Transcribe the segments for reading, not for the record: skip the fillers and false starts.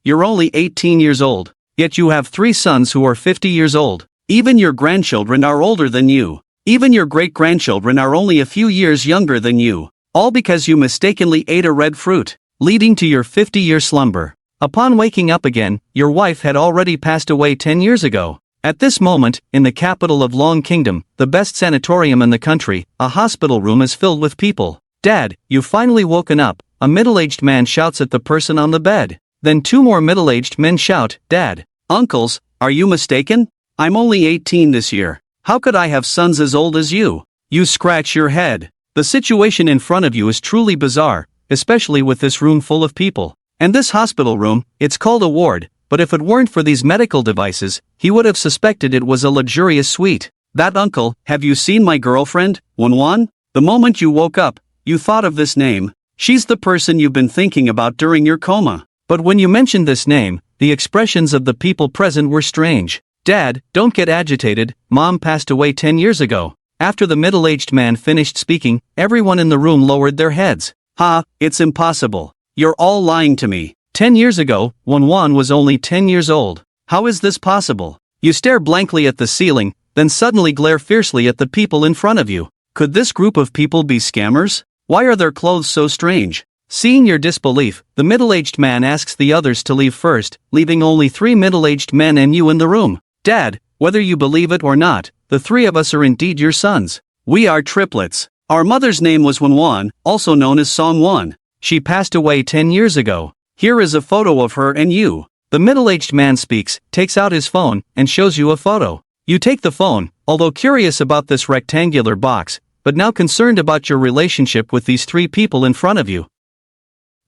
you're only 18 years old. Yet you have 3 sons who are 50 years old. Even your grandchildren are older than you. Even your great-grandchildren are only a few years younger than you. All because you mistakenly ate a red fruit, leading to your 50-year slumber. Upon waking up again, your wife had already passed away 10 years ago. At this moment, in the capital of Long Kingdom, the best sanatorium in the country, a hospital room is filled with people. Dad, you've finally woken up, a middle-aged man shouts at the person on the bed. Then 2 more middle-aged men shout, Dad. Uncles, are you mistaken? I'm only 18 this year. How could I have sons as old as you? You scratch your head. The situation in front of you is truly bizarre, especially with this room full of people. And this hospital room, it's called a ward, but if it weren't for these medical devices, he would have suspected it was a luxurious suite. That uncle, have you seen my girlfriend, Won? The moment you woke up, you thought of this name. She's the person you've been thinking about during your coma. But when you mentioned this name, the expressions of the people present were strange. Dad, don't get agitated, Mom passed away 10 years ago. After the middle-aged man finished speaking, everyone in the room lowered their heads. Ha, it's impossible. You're all lying to me. 10 years ago, Won was only 10 years old. How is this possible? You stare blankly at the ceiling, then suddenly glare fiercely at the people in front of you. Could this group of people be scammers? Why are their clothes so strange? Seeing your disbelief, the middle-aged man asks the others to leave first, leaving only 3 middle-aged men and you in the room. Dad, whether you believe it or not, the 3 of us are indeed your sons. We are triplets. Our mother's name was Won, also known as Song-won. She passed away 10 years ago. Here is a photo of her and you. The middle-aged man speaks, takes out his phone, and shows you a photo. You take the phone, although curious about this rectangular box, but now concerned about your relationship with these 3 people in front of you.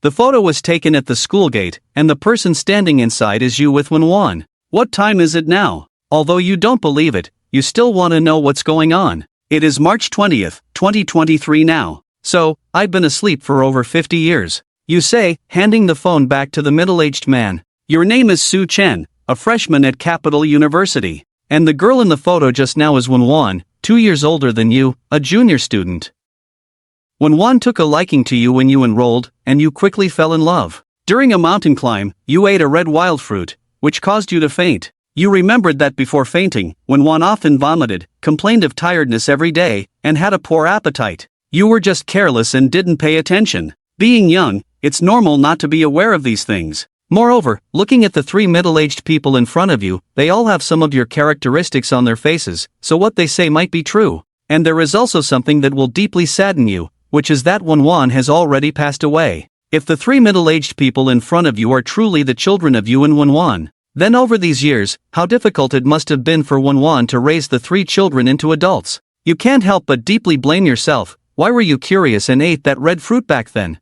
The photo was taken at the school gate, and the person standing inside is you with Won. What time is it now? Although you don't believe it, you still want to know what's going on. It is March 20th, 2023 now. So, I've been asleep for over 50 years. You say, handing the phone back to the middle-aged man. Your name is Su Chen, a freshman at Capital University. And the girl in the photo just now is Won, 2 years older than you, a junior student. Won took a liking to you when you enrolled, and you quickly fell in love. During a mountain climb, you ate a red wild fruit, which caused you to faint. You remembered that before fainting, Won often vomited, complained of tiredness every day, and had a poor appetite. You were just careless and didn't pay attention. Being young, it's normal not to be aware of these things. Moreover, looking at the 3 middle-aged people in front of you, they all have some of your characteristics on their faces, so what they say might be true. And there is also something that will deeply sadden you, which is that Won has already passed away. If the 3 middle-aged people in front of you are truly the children of you and Won, then over these years, how difficult it must have been for Won to raise the 3 children into adults. You can't help but deeply blame yourself. Why were you curious and ate that red fruit back then?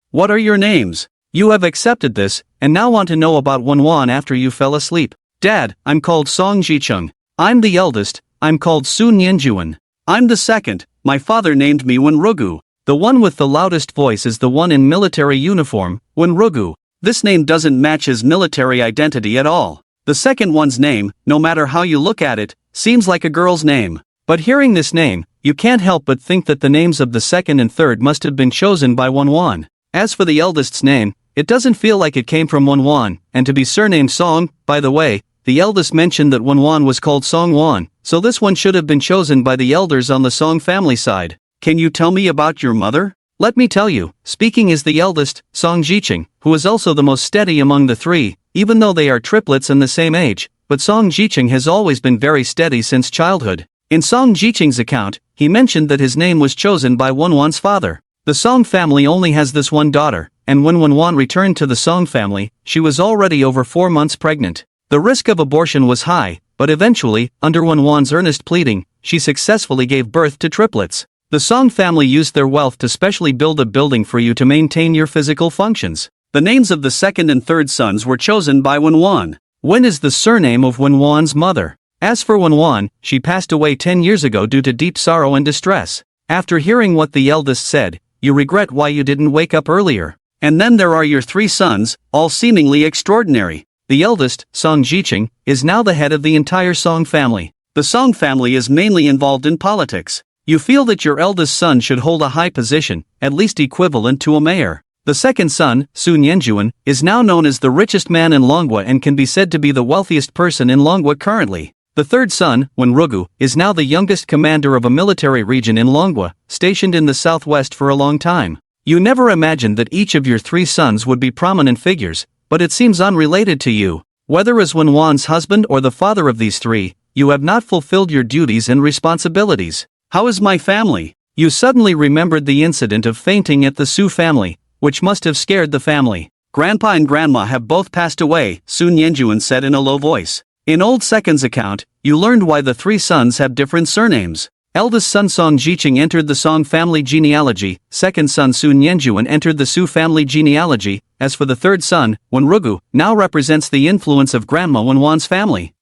What are your names? You have accepted this, and now want to know about Won after you fell asleep. Dad, I'm called Song Ji-chung. I'm the eldest, I'm called Su Nyenjuan. I'm the second, my father named me Wenrugu. The one with the loudest voice is the one in military uniform, Wenrugu. This name doesn't match his military identity at all. The second one's name, no matter how you look at it, seems like a girl's name. But hearing this name, you can't help but think that the names of the second and third must have been chosen by Won. As for the eldest's name, it doesn't feel like it came from Won, and to be surnamed Song, by the way, the eldest mentioned that Won was called Song-won, so this one should have been chosen by the elders on the Song family side. Can you tell me about your mother? Let me tell you, speaking is the eldest, Song Ji-chung, who is also the most steady among the 3, even though they are triplets and the same age, but Song Ji-chung has always been very steady since childhood. In Song Ji-chung's account, he mentioned that his name was chosen by Won's father. The Song family only has this one daughter, and when Won returned to the Song family, she was already over 4 months pregnant. The risk of abortion was high, but eventually, under Won's earnest pleading, she successfully gave birth to triplets. The Song family used their wealth to specially build a building for you to maintain your physical functions. The names of the second and third sons were chosen by Won. Wen is the surname of Won's mother. As for Won, she passed away 10 years ago due to deep sorrow and distress. After hearing what the eldest said, you regret why you didn't wake up earlier. And then there are your 3 sons, all seemingly extraordinary. The eldest, Song Ji-chung, is now the head of the entire Song family. The Song family is mainly involved in politics. You feel that your eldest son should hold a high position, at least equivalent to a mayor. The second son, Su Nyenjuan, is now known as the richest man in Longwa and can be said to be the wealthiest person in Longwa currently. The third son, Wenrugu, is now the youngest commander of a military region in Longwa, stationed in the southwest for a long time. You never imagined that each of your 3 sons would be prominent figures, but it seems unrelated to you. Whether as Wenwan's husband or the father of these 3, you have not fulfilled your duties and responsibilities. How is my family? You suddenly remembered the incident of fainting at the Su family, which must have scared the family. Grandpa and Grandma have both passed away, Su Nyenjuan said in a low voice. In old second's account, you learned why the 3 sons have different surnames. Eldest son Song Jiqing entered the Song family genealogy, second son Su Nyenjuan entered the Su family genealogy. As for the third son, Wenrugu, now represents the influence of Grandma Wenwan's family.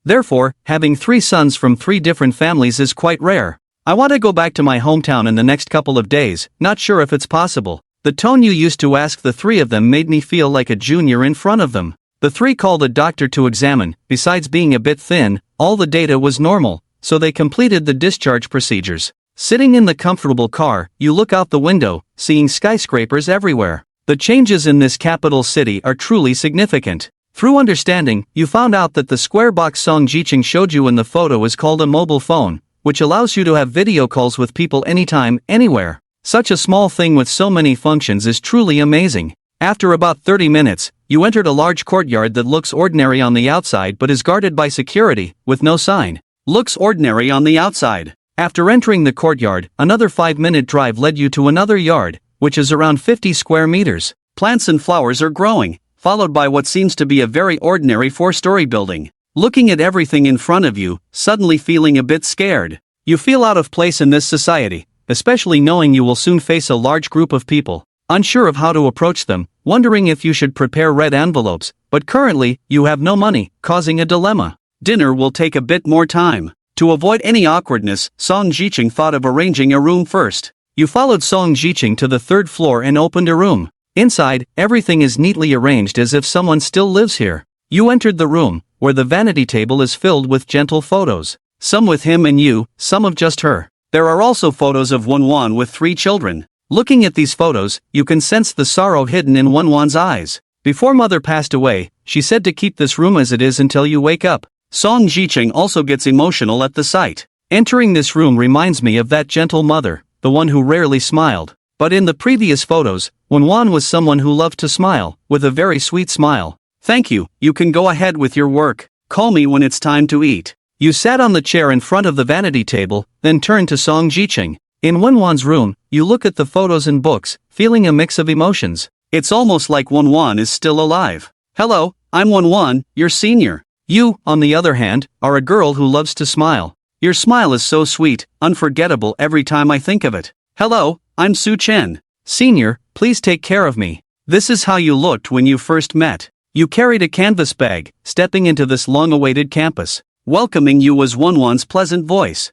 Therefore, having 3 sons from 3 different families is quite rare. I want to go back to my hometown in the next couple of days, not sure if it's possible. The tone you used to ask the 3 of them made me feel like a junior in front of them. The 3 called a doctor to examine. Besides being a bit thin, all the data was normal, so they completed the discharge procedures. Sitting in the comfortable car, you look out the window, seeing skyscrapers everywhere. The changes in this capital city are truly significant. Through understanding, you found out that the square box Song Jiqing showed you in the photo is called a mobile phone, which allows you to have video calls with people anytime, anywhere. Such a small thing with so many functions is truly amazing. After about 30 minutes, you entered a large courtyard that looks ordinary on the outside but is guarded by security, with no sign. Looks ordinary on the outside. After entering the courtyard, another 5-minute drive led you to another yard, which is around 50 square meters. Plants and flowers are growing, followed by what seems to be a very ordinary 4-story building. Looking at everything in front of you, suddenly feeling a bit scared. You feel out of place in this society, especially knowing you will soon face a large group of people. Unsure of how to approach them, wondering if you should prepare red envelopes, but currently, you have no money, causing a dilemma. Dinner will take a bit more time. To avoid any awkwardness, Song Jiqing thought of arranging a room first. You followed Song Jiqing to the 3rd floor and opened a room. Inside, everything is neatly arranged as if someone still lives here. You entered the room, where the vanity table is filled with gentle photos. Some with him and you, some of just her. There are also photos of Wenwan with 3 children. Looking at these photos, you can sense the sorrow hidden in Wenwan's eyes. Before mother passed away, she said to keep this room as it is until you wake up. Song Jiqing also gets emotional at the sight. Entering this room reminds me of that gentle mother, the one who rarely smiled. But in the previous photos, Wenwan was someone who loved to smile, with a very sweet smile. Thank you, you can go ahead with your work. Call me when it's time to eat. You sat on the chair in front of the vanity table, then turned to Song Jiqing. In Wenwan's room, you look at the photos and books, feeling a mix of emotions. It's almost like Wenwan is still alive. Hello, I'm Wenwan, your senior. You, on the other hand, are a girl who loves to smile. Your smile is so sweet, unforgettable every time I think of it. Hello, I'm Su Chen. Senior, please take care of me. This is how you looked when you first met. You carried a canvas bag, stepping into this long-awaited campus. Welcoming you was Wenwan's pleasant voice.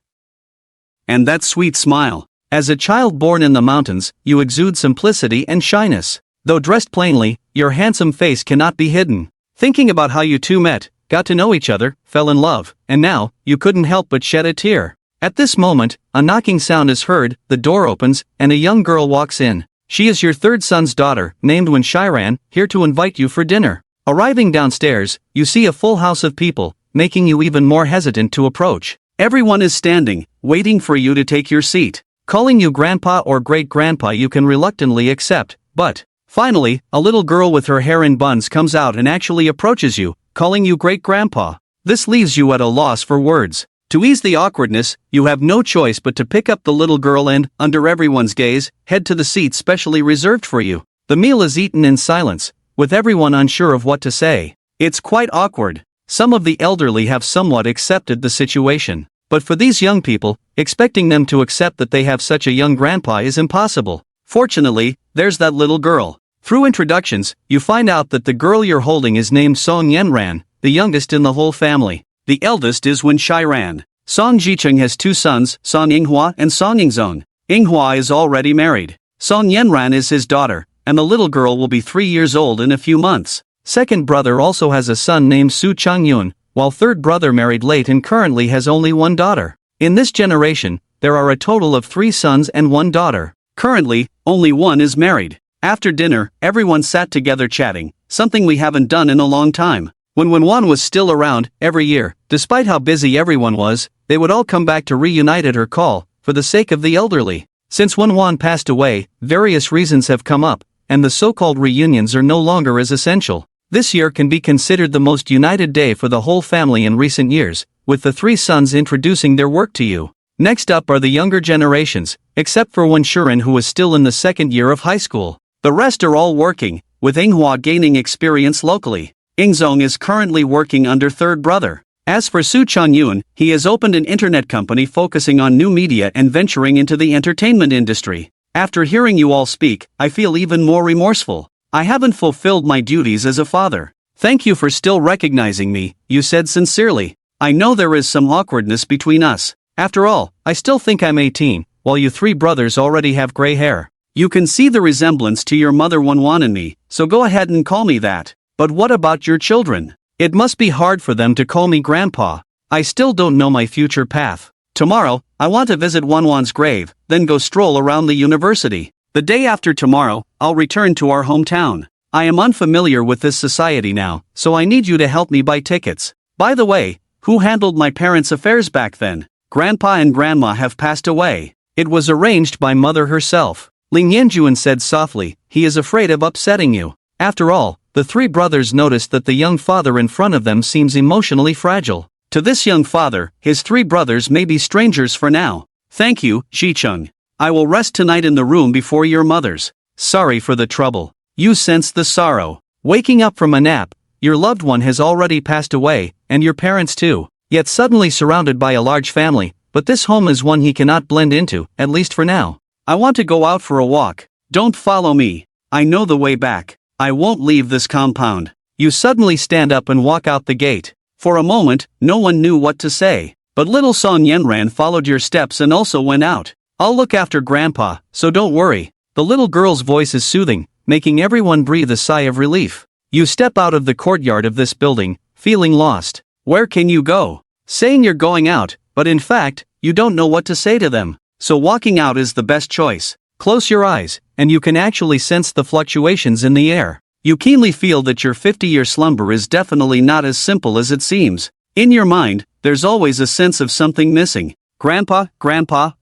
And that sweet smile. As a child born in the mountains, you exude simplicity and shyness. Though dressed plainly, your handsome face cannot be hidden. Thinking about how you two met, got to know each other, fell in love, and now, you couldn't help but shed a tear. At this moment, a knocking sound is heard, the door opens, and a young girl walks in. She is your 3rd son's daughter, named Wen Shiran, here to invite you for dinner. Arriving downstairs, you see a full house of people, making you even more hesitant to approach. Everyone is standing, waiting for you to take your seat. Calling you grandpa or great-grandpa you can reluctantly accept, but, finally, a little girl with her hair in buns comes out and actually approaches you, calling you great-grandpa. This leaves you at a loss for words. To ease the awkwardness, you have no choice but to pick up the little girl and, under everyone's gaze, head to the seat specially reserved for you. The meal is eaten in silence, with everyone unsure of what to say. It's quite awkward. Some of the elderly have somewhat accepted the situation. But for these young people, expecting them to accept that they have such a young grandpa is impossible. Fortunately, there's that little girl. Through introductions, you find out that the girl you're holding is named Song Yenran, the youngest in the whole family. The eldest is Wen Shiran. Song Jiqing has 2 sons, Song Yinghua and Song Yingzong. Yinghua is already married. Song Yenran is his daughter, and the little girl will be 3 years old in a few months. Second brother also has a son named Su Changyun, while third brother married late and currently has only 1 daughter. In this generation, there are a total of 3 sons and 1 daughter. Currently, only one is married. After dinner, everyone sat together chatting, something we haven't done in a long time. When Wenwan was still around, every year, despite how busy everyone was, they would all come back to reunite at her call, for the sake of the elderly. Since Wenwan passed away, various reasons have come up, and the so-called reunions are no longer as essential. This year can be considered the most united day for the whole family in recent years, with the three sons introducing their work to you. Next up are the younger generations, except for Wenshuren, who is still in the second year of high school. The rest are all working, with Inghua gaining experience locally. Ingzong is currently working under third brother. As for Su Chanyun, he has opened an internet company focusing on new media and venturing into the entertainment industry. After hearing you all speak, I feel even more remorseful. I haven't fulfilled my duties as a father. Thank you for still recognizing me, you said sincerely. I know there is some awkwardness between us. After all, I still think I'm 18, while you three brothers already have gray hair. You can see the resemblance to your mother Wenwan and me, so go ahead and call me that. But what about your children? It must be hard for them to call me grandpa. I still don't know my future path. Tomorrow, I want to visit Wenwan's grave, then go stroll around the university. The day after tomorrow, I'll return to our hometown. I am unfamiliar with this society now, so I need you to help me buy tickets. By the way, who handled my parents' affairs back then? Grandpa and Grandma have passed away. It was arranged by Mother herself. Ling Yanjuan said softly, he is afraid of upsetting you. After all, the three brothers noticed that the young father in front of them seems emotionally fragile. To this young father, his three brothers may be strangers for now. Thank you, Shicheng. I will rest tonight in the room before your mother's. Sorry for the trouble. You sense the sorrow. Waking up from a nap, your loved one has already passed away, and your parents too. Yet suddenly surrounded by a large family, but this home is one he cannot blend into, at least for now. I want to go out for a walk. Don't follow me. I know the way back. I won't leave this compound. You suddenly stand up and walk out the gate. For a moment, no one knew what to say. But little Song Yenran followed your steps and also went out. I'll look after Grandpa, so don't worry. The little girl's voice is soothing, making everyone breathe a sigh of relief. You step out of the courtyard of this building, feeling lost. Where can you go? Saying you're going out, but in fact, you don't know what to say to them. So walking out is the best choice. Close your eyes, and you can actually sense the fluctuations in the air. You keenly feel that your 50-year slumber is definitely not as simple as it seems. In your mind, there's always a sense of something missing. Grandpa,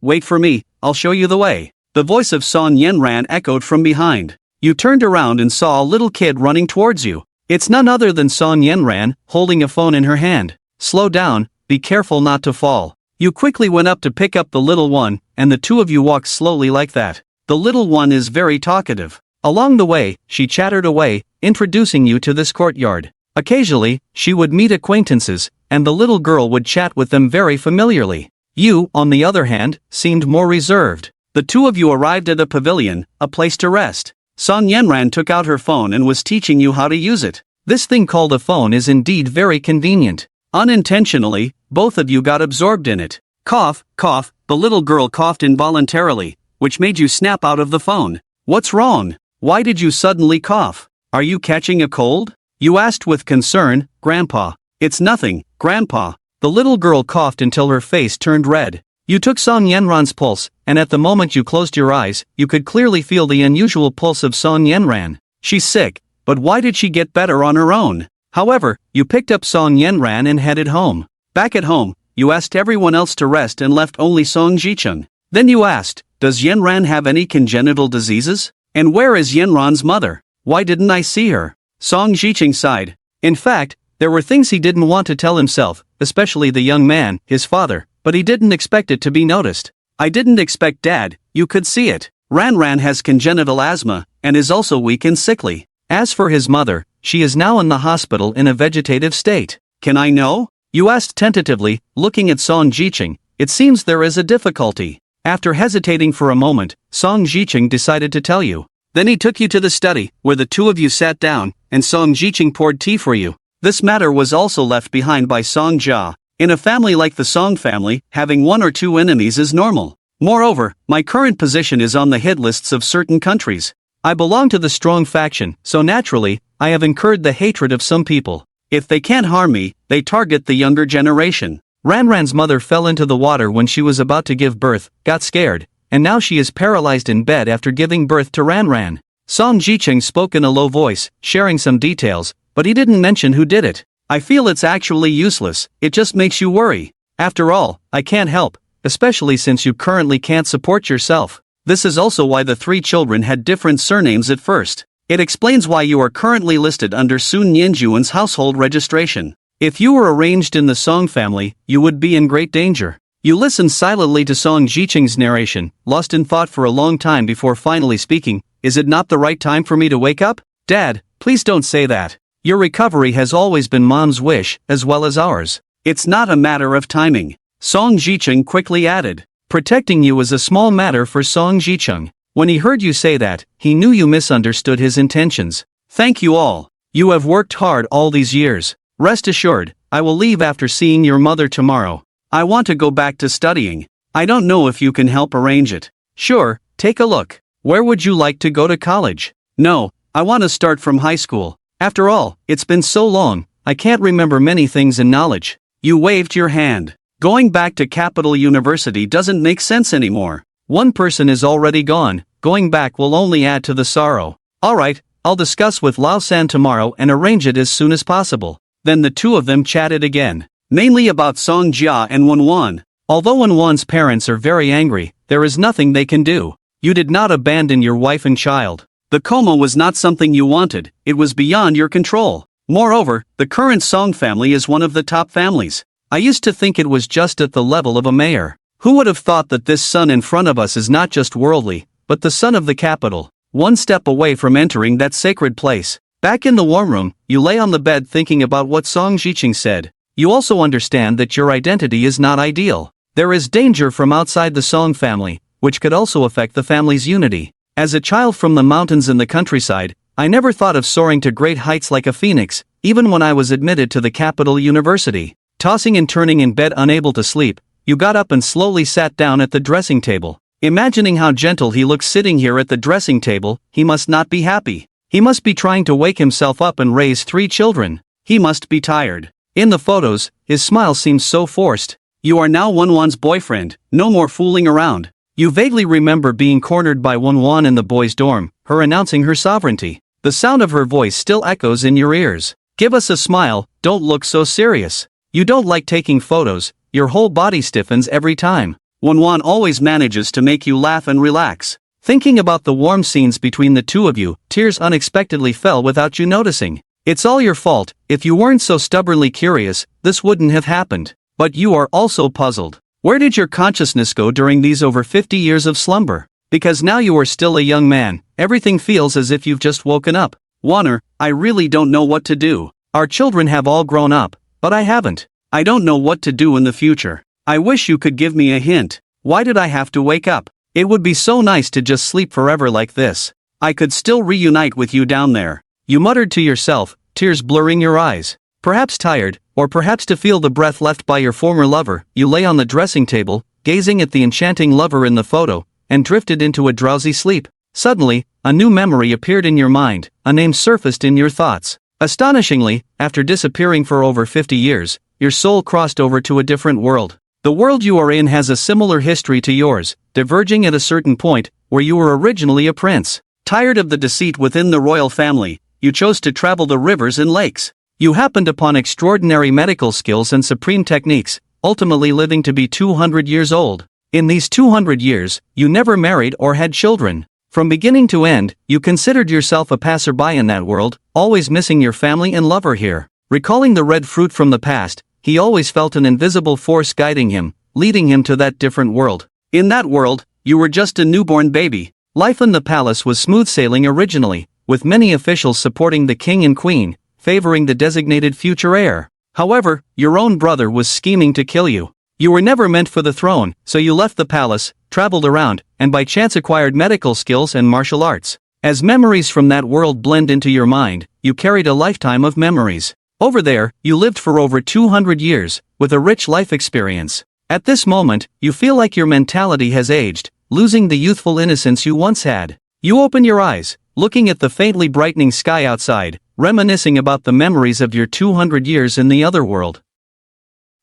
wait for me, I'll show you the way. The voice of Son Yenran echoed from behind. You turned around and saw a little kid running towards you. It's none other than Son Yenran, holding a phone in her hand. Slow down, be careful not to fall. You quickly went up to pick up the little one, and the two of you walked slowly like that. The little one is very talkative. Along the way, she chattered away, introducing you to this courtyard. Occasionally, she would meet acquaintances, and the little girl would chat with them very familiarly. You, on the other hand, seemed more reserved. The two of you arrived at a pavilion, a place to rest. Son Yenran took out her phone and was teaching you how to use it. This thing called a phone is indeed very convenient. Unintentionally, both of you got absorbed in it. Cough, the little girl coughed involuntarily, which made you snap out of the phone. What's wrong? Why did you suddenly cough? Are you catching a cold? You asked with concern. Grandpa. It's nothing, Grandpa. The little girl coughed until her face turned red. You took Son Yenran's pulse, and at the moment you closed your eyes, you could clearly feel the unusual pulse of Son Yenran. She's sick, but why did she get better on her own? However, you picked up Song Yenran and headed home. Back at home, you asked everyone else to rest and left only Song Jicheng. Then you asked, does Yenran have any congenital diseases? And where is Yenran's mother? Why didn't I see her? Song Jicheng sighed. In fact, there were things he didn't want to tell himself, especially the young man, his father, but he didn't expect it to be noticed. I didn't expect Dad, you could see it. Ranran has congenital asthma, and is also weak and sickly. As for his mother, she is now in the hospital in a vegetative state. Can I know? You asked tentatively, looking at Song Jicheng. It seems there is a difficulty. After hesitating for a moment, Song Jicheng decided to tell you. Then he took you to the study, where the two of you sat down, and Song Jicheng poured tea for you. This matter was also left behind by Song Jia. In a family like the Song family, having one or two enemies is normal. Moreover, my current position is on the hit lists of certain countries. I belong to the strong faction, so naturally, I have incurred the hatred of some people. If they can't harm me, they target the younger generation. Ranran's mother fell into the water when she was about to give birth, got scared, and now she is paralyzed in bed after giving birth to Ranran. Song Jicheng spoke in a low voice, sharing some details, but he didn't mention who did it. I feel it's actually useless, it just makes you worry. After all, I can't help, especially since you currently can't support yourself. This is also why the three children had different surnames at first. It explains why you are currently listed under Sun Nianjuan's household registration. If you were arranged in the Song family, you would be in great danger. You listened silently to Song Jicheng's narration, lost in thought for a long time before finally speaking. Is it not the right time for me to wake up? Dad, please don't say that. Your recovery has always been Mom's wish, as well as ours. It's not a matter of timing. Song Jicheng quickly added. Protecting you is a small matter for Song Jicheng. When he heard you say that, he knew you misunderstood his intentions. Thank you all. You have worked hard all these years. Rest assured, I will leave after seeing your mother tomorrow. I want to go back to studying. I don't know if you can help arrange it. Sure, take a look. Where would you like to go to college? No, I want to start from high school. After all, it's been so long, I can't remember many things in knowledge. You waved your hand. Going back to Capital University doesn't make sense anymore. One person is already gone, going back will only add to the sorrow. Alright, I'll discuss with Lao-san tomorrow and arrange it as soon as possible. Then the two of them chatted again. Mainly about Song Jia and Wenwan. Although Wenwan's parents are very angry, there is nothing they can do. You did not abandon your wife and child. The coma was not something you wanted, it was beyond your control. Moreover, the current Song family is one of the top families. I used to think it was just at the level of a mayor. Who would have thought that this son in front of us is not just worldly, but the son of the capital, one step away from entering that sacred place. Back in the warm room, you lay on the bed thinking about what Song Jicheng said. You also understand that your identity is not ideal. There is danger from outside the Song family, which could also affect the family's unity. As a child from the mountains in the countryside, I never thought of soaring to great heights like a phoenix, even when I was admitted to the Capital University. Tossing and turning in bed unable to sleep, you got up and slowly sat down at the dressing table. Imagining how gentle he looks sitting here at the dressing table, he must not be happy. He must be trying to wake himself up and raise 3 children. He must be tired. In the photos, his smile seems so forced. You are now Wenwan's boyfriend, no more fooling around. You vaguely remember being cornered by Wenwan in the boys' dorm, her announcing her sovereignty. The sound of her voice still echoes in your ears. Give us a smile, don't look so serious. You don't like taking photos, your whole body stiffens every time. Wenwan always manages to make you laugh and relax. Thinking about the warm scenes between the two of you, tears unexpectedly fell without you noticing. It's all your fault. If you weren't so stubbornly curious, this wouldn't have happened. But you are also puzzled. Where did your consciousness go during these over 50 years of slumber? Because now you are still a young man, everything feels as if you've just woken up. Warner, I really don't know what to do. Our children have all grown up, but I haven't. I don't know what to do in the future. I wish you could give me a hint. Why did I have to wake up? It would be so nice to just sleep forever like this. I could still reunite with you down there. You muttered to yourself, tears blurring your eyes. Perhaps tired, or perhaps to feel the breath left by your former lover, you lay on the dressing table, gazing at the enchanting lover in the photo, and drifted into a drowsy sleep. Suddenly, a new memory appeared in your mind, a name surfaced in your thoughts. Astonishingly, after disappearing for over 50 years, your soul crossed over to a different world. The world you are in has a similar history to yours, diverging at a certain point, where you were originally a prince. Tired of the deceit within the royal family, you chose to travel the rivers and lakes. You happened upon extraordinary medical skills and supreme techniques, ultimately living to be 200 years old. In these 200 years, you never married or had children. From beginning to end, you considered yourself a passerby in that world, always missing your family and lover here. Recalling the red fruit from the past, he always felt an invisible force guiding him, leading him to that different world. In that world, you were just a newborn baby. Life in the palace was smooth sailing originally, with many officials supporting the king and queen, favoring the designated future heir. However, your own brother was scheming to kill you. You were never meant for the throne, so you left the palace, traveled around, and by chance acquired medical skills and martial arts. As memories from that world blend into your mind, you carried a lifetime of memories. Over there, you lived for over 200 years, with a rich life experience. At this moment, you feel like your mentality has aged, losing the youthful innocence you once had. You open your eyes, looking at the faintly brightening sky outside, reminiscing about the memories of your 200 years in the other world.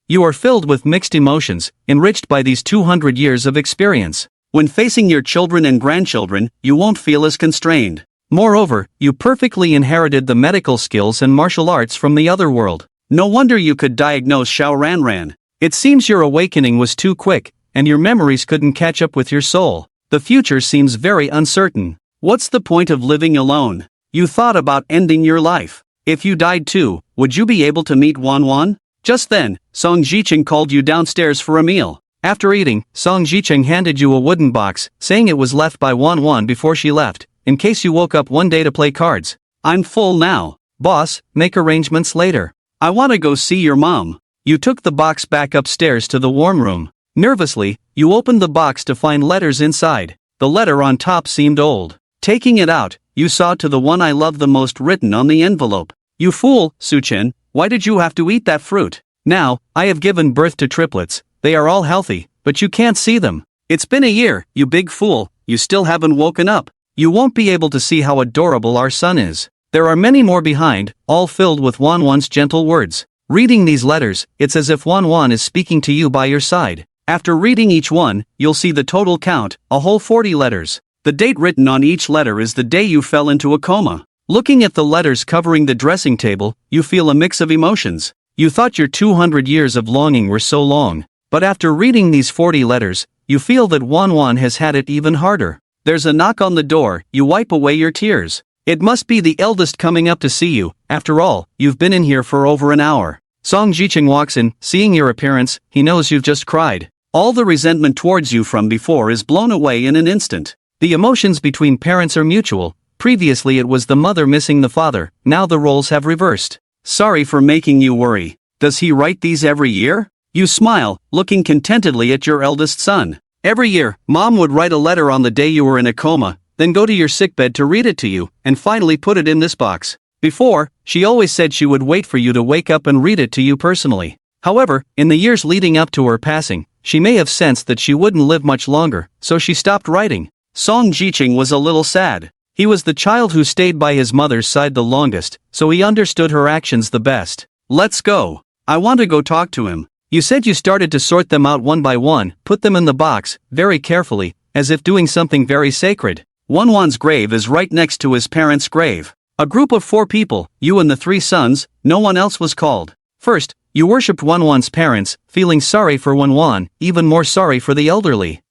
You are filled with mixed emotions, enriched by these 200 years of experience. When facing your children and grandchildren, you won't feel as constrained. Moreover, you perfectly inherited the medical skills and martial arts from the other world. No wonder you could diagnose Xiao Ranran. It seems your awakening was too quick, and your memories couldn't catch up with your soul. The future seems very uncertain. What's the point of living alone? You thought about ending your life. If you died too, would you be able to meet Wanwan? Just then, Song Jicheng called you downstairs for a meal. After eating, Song Jicheng handed you a wooden box, saying it was left by Wanwan before she left, in case you woke up one day to play cards. I'm full now. Boss, make arrangements later. I want to go see your mom. You took the box back upstairs to the warm room. Nervously, you opened the box to find letters inside. The letter on top seemed old. Taking it out, you saw to the one I love the most written on the envelope. You fool, Suchen, why did you have to eat that fruit? Now, I have given birth to triplets. They are all healthy, but you can't see them. It's been a year, you big fool, you still haven't woken up. You won't be able to see how adorable our son is. There are many more behind, all filled with Wanwan's gentle words. Reading these letters, it's as if Wanwan is speaking to you by your side. After reading each one, you'll see the total count, a whole 40 letters. The date written on each letter is the day you fell into a coma. Looking at the letters covering the dressing table, you feel a mix of emotions. You thought your 200 years of longing were so long. But after reading these 40 letters, you feel that Wanwan has had it even harder. There's a knock on the door, you wipe away your tears. It must be the eldest coming up to see you. After all, you've been in here for over an hour. Song Jicheng walks in, seeing your appearance, he knows you've just cried. All the resentment towards you from before is blown away in an instant. The emotions between parents are mutual. Previously it was the mother missing the father, now the roles have reversed. Sorry for making you worry. Does he write these every year? You smile, looking contentedly at your eldest son. Every year, Mom would write a letter on the day you were in a coma, then go to your sickbed to read it to you, and finally put it in this box. Before, she always said she would wait for you to wake up and read it to you personally. However, in the years leading up to her passing, she may have sensed that she wouldn't live much longer, so she stopped writing. Song Jicheng was a little sad. He was the child who stayed by his mother's side the longest, so he understood her actions the best. Let's go. I want to go talk to him. You said you started to sort them out one by one, put them in the box, very carefully, as if doing something very sacred. Wanwan's grave is right next to his parents' grave. A group of 4 people, you and the 3 sons, no one else was called. First, you worshipped Wanwan's parents, feeling sorry for Wanwan, even more sorry for the elderly.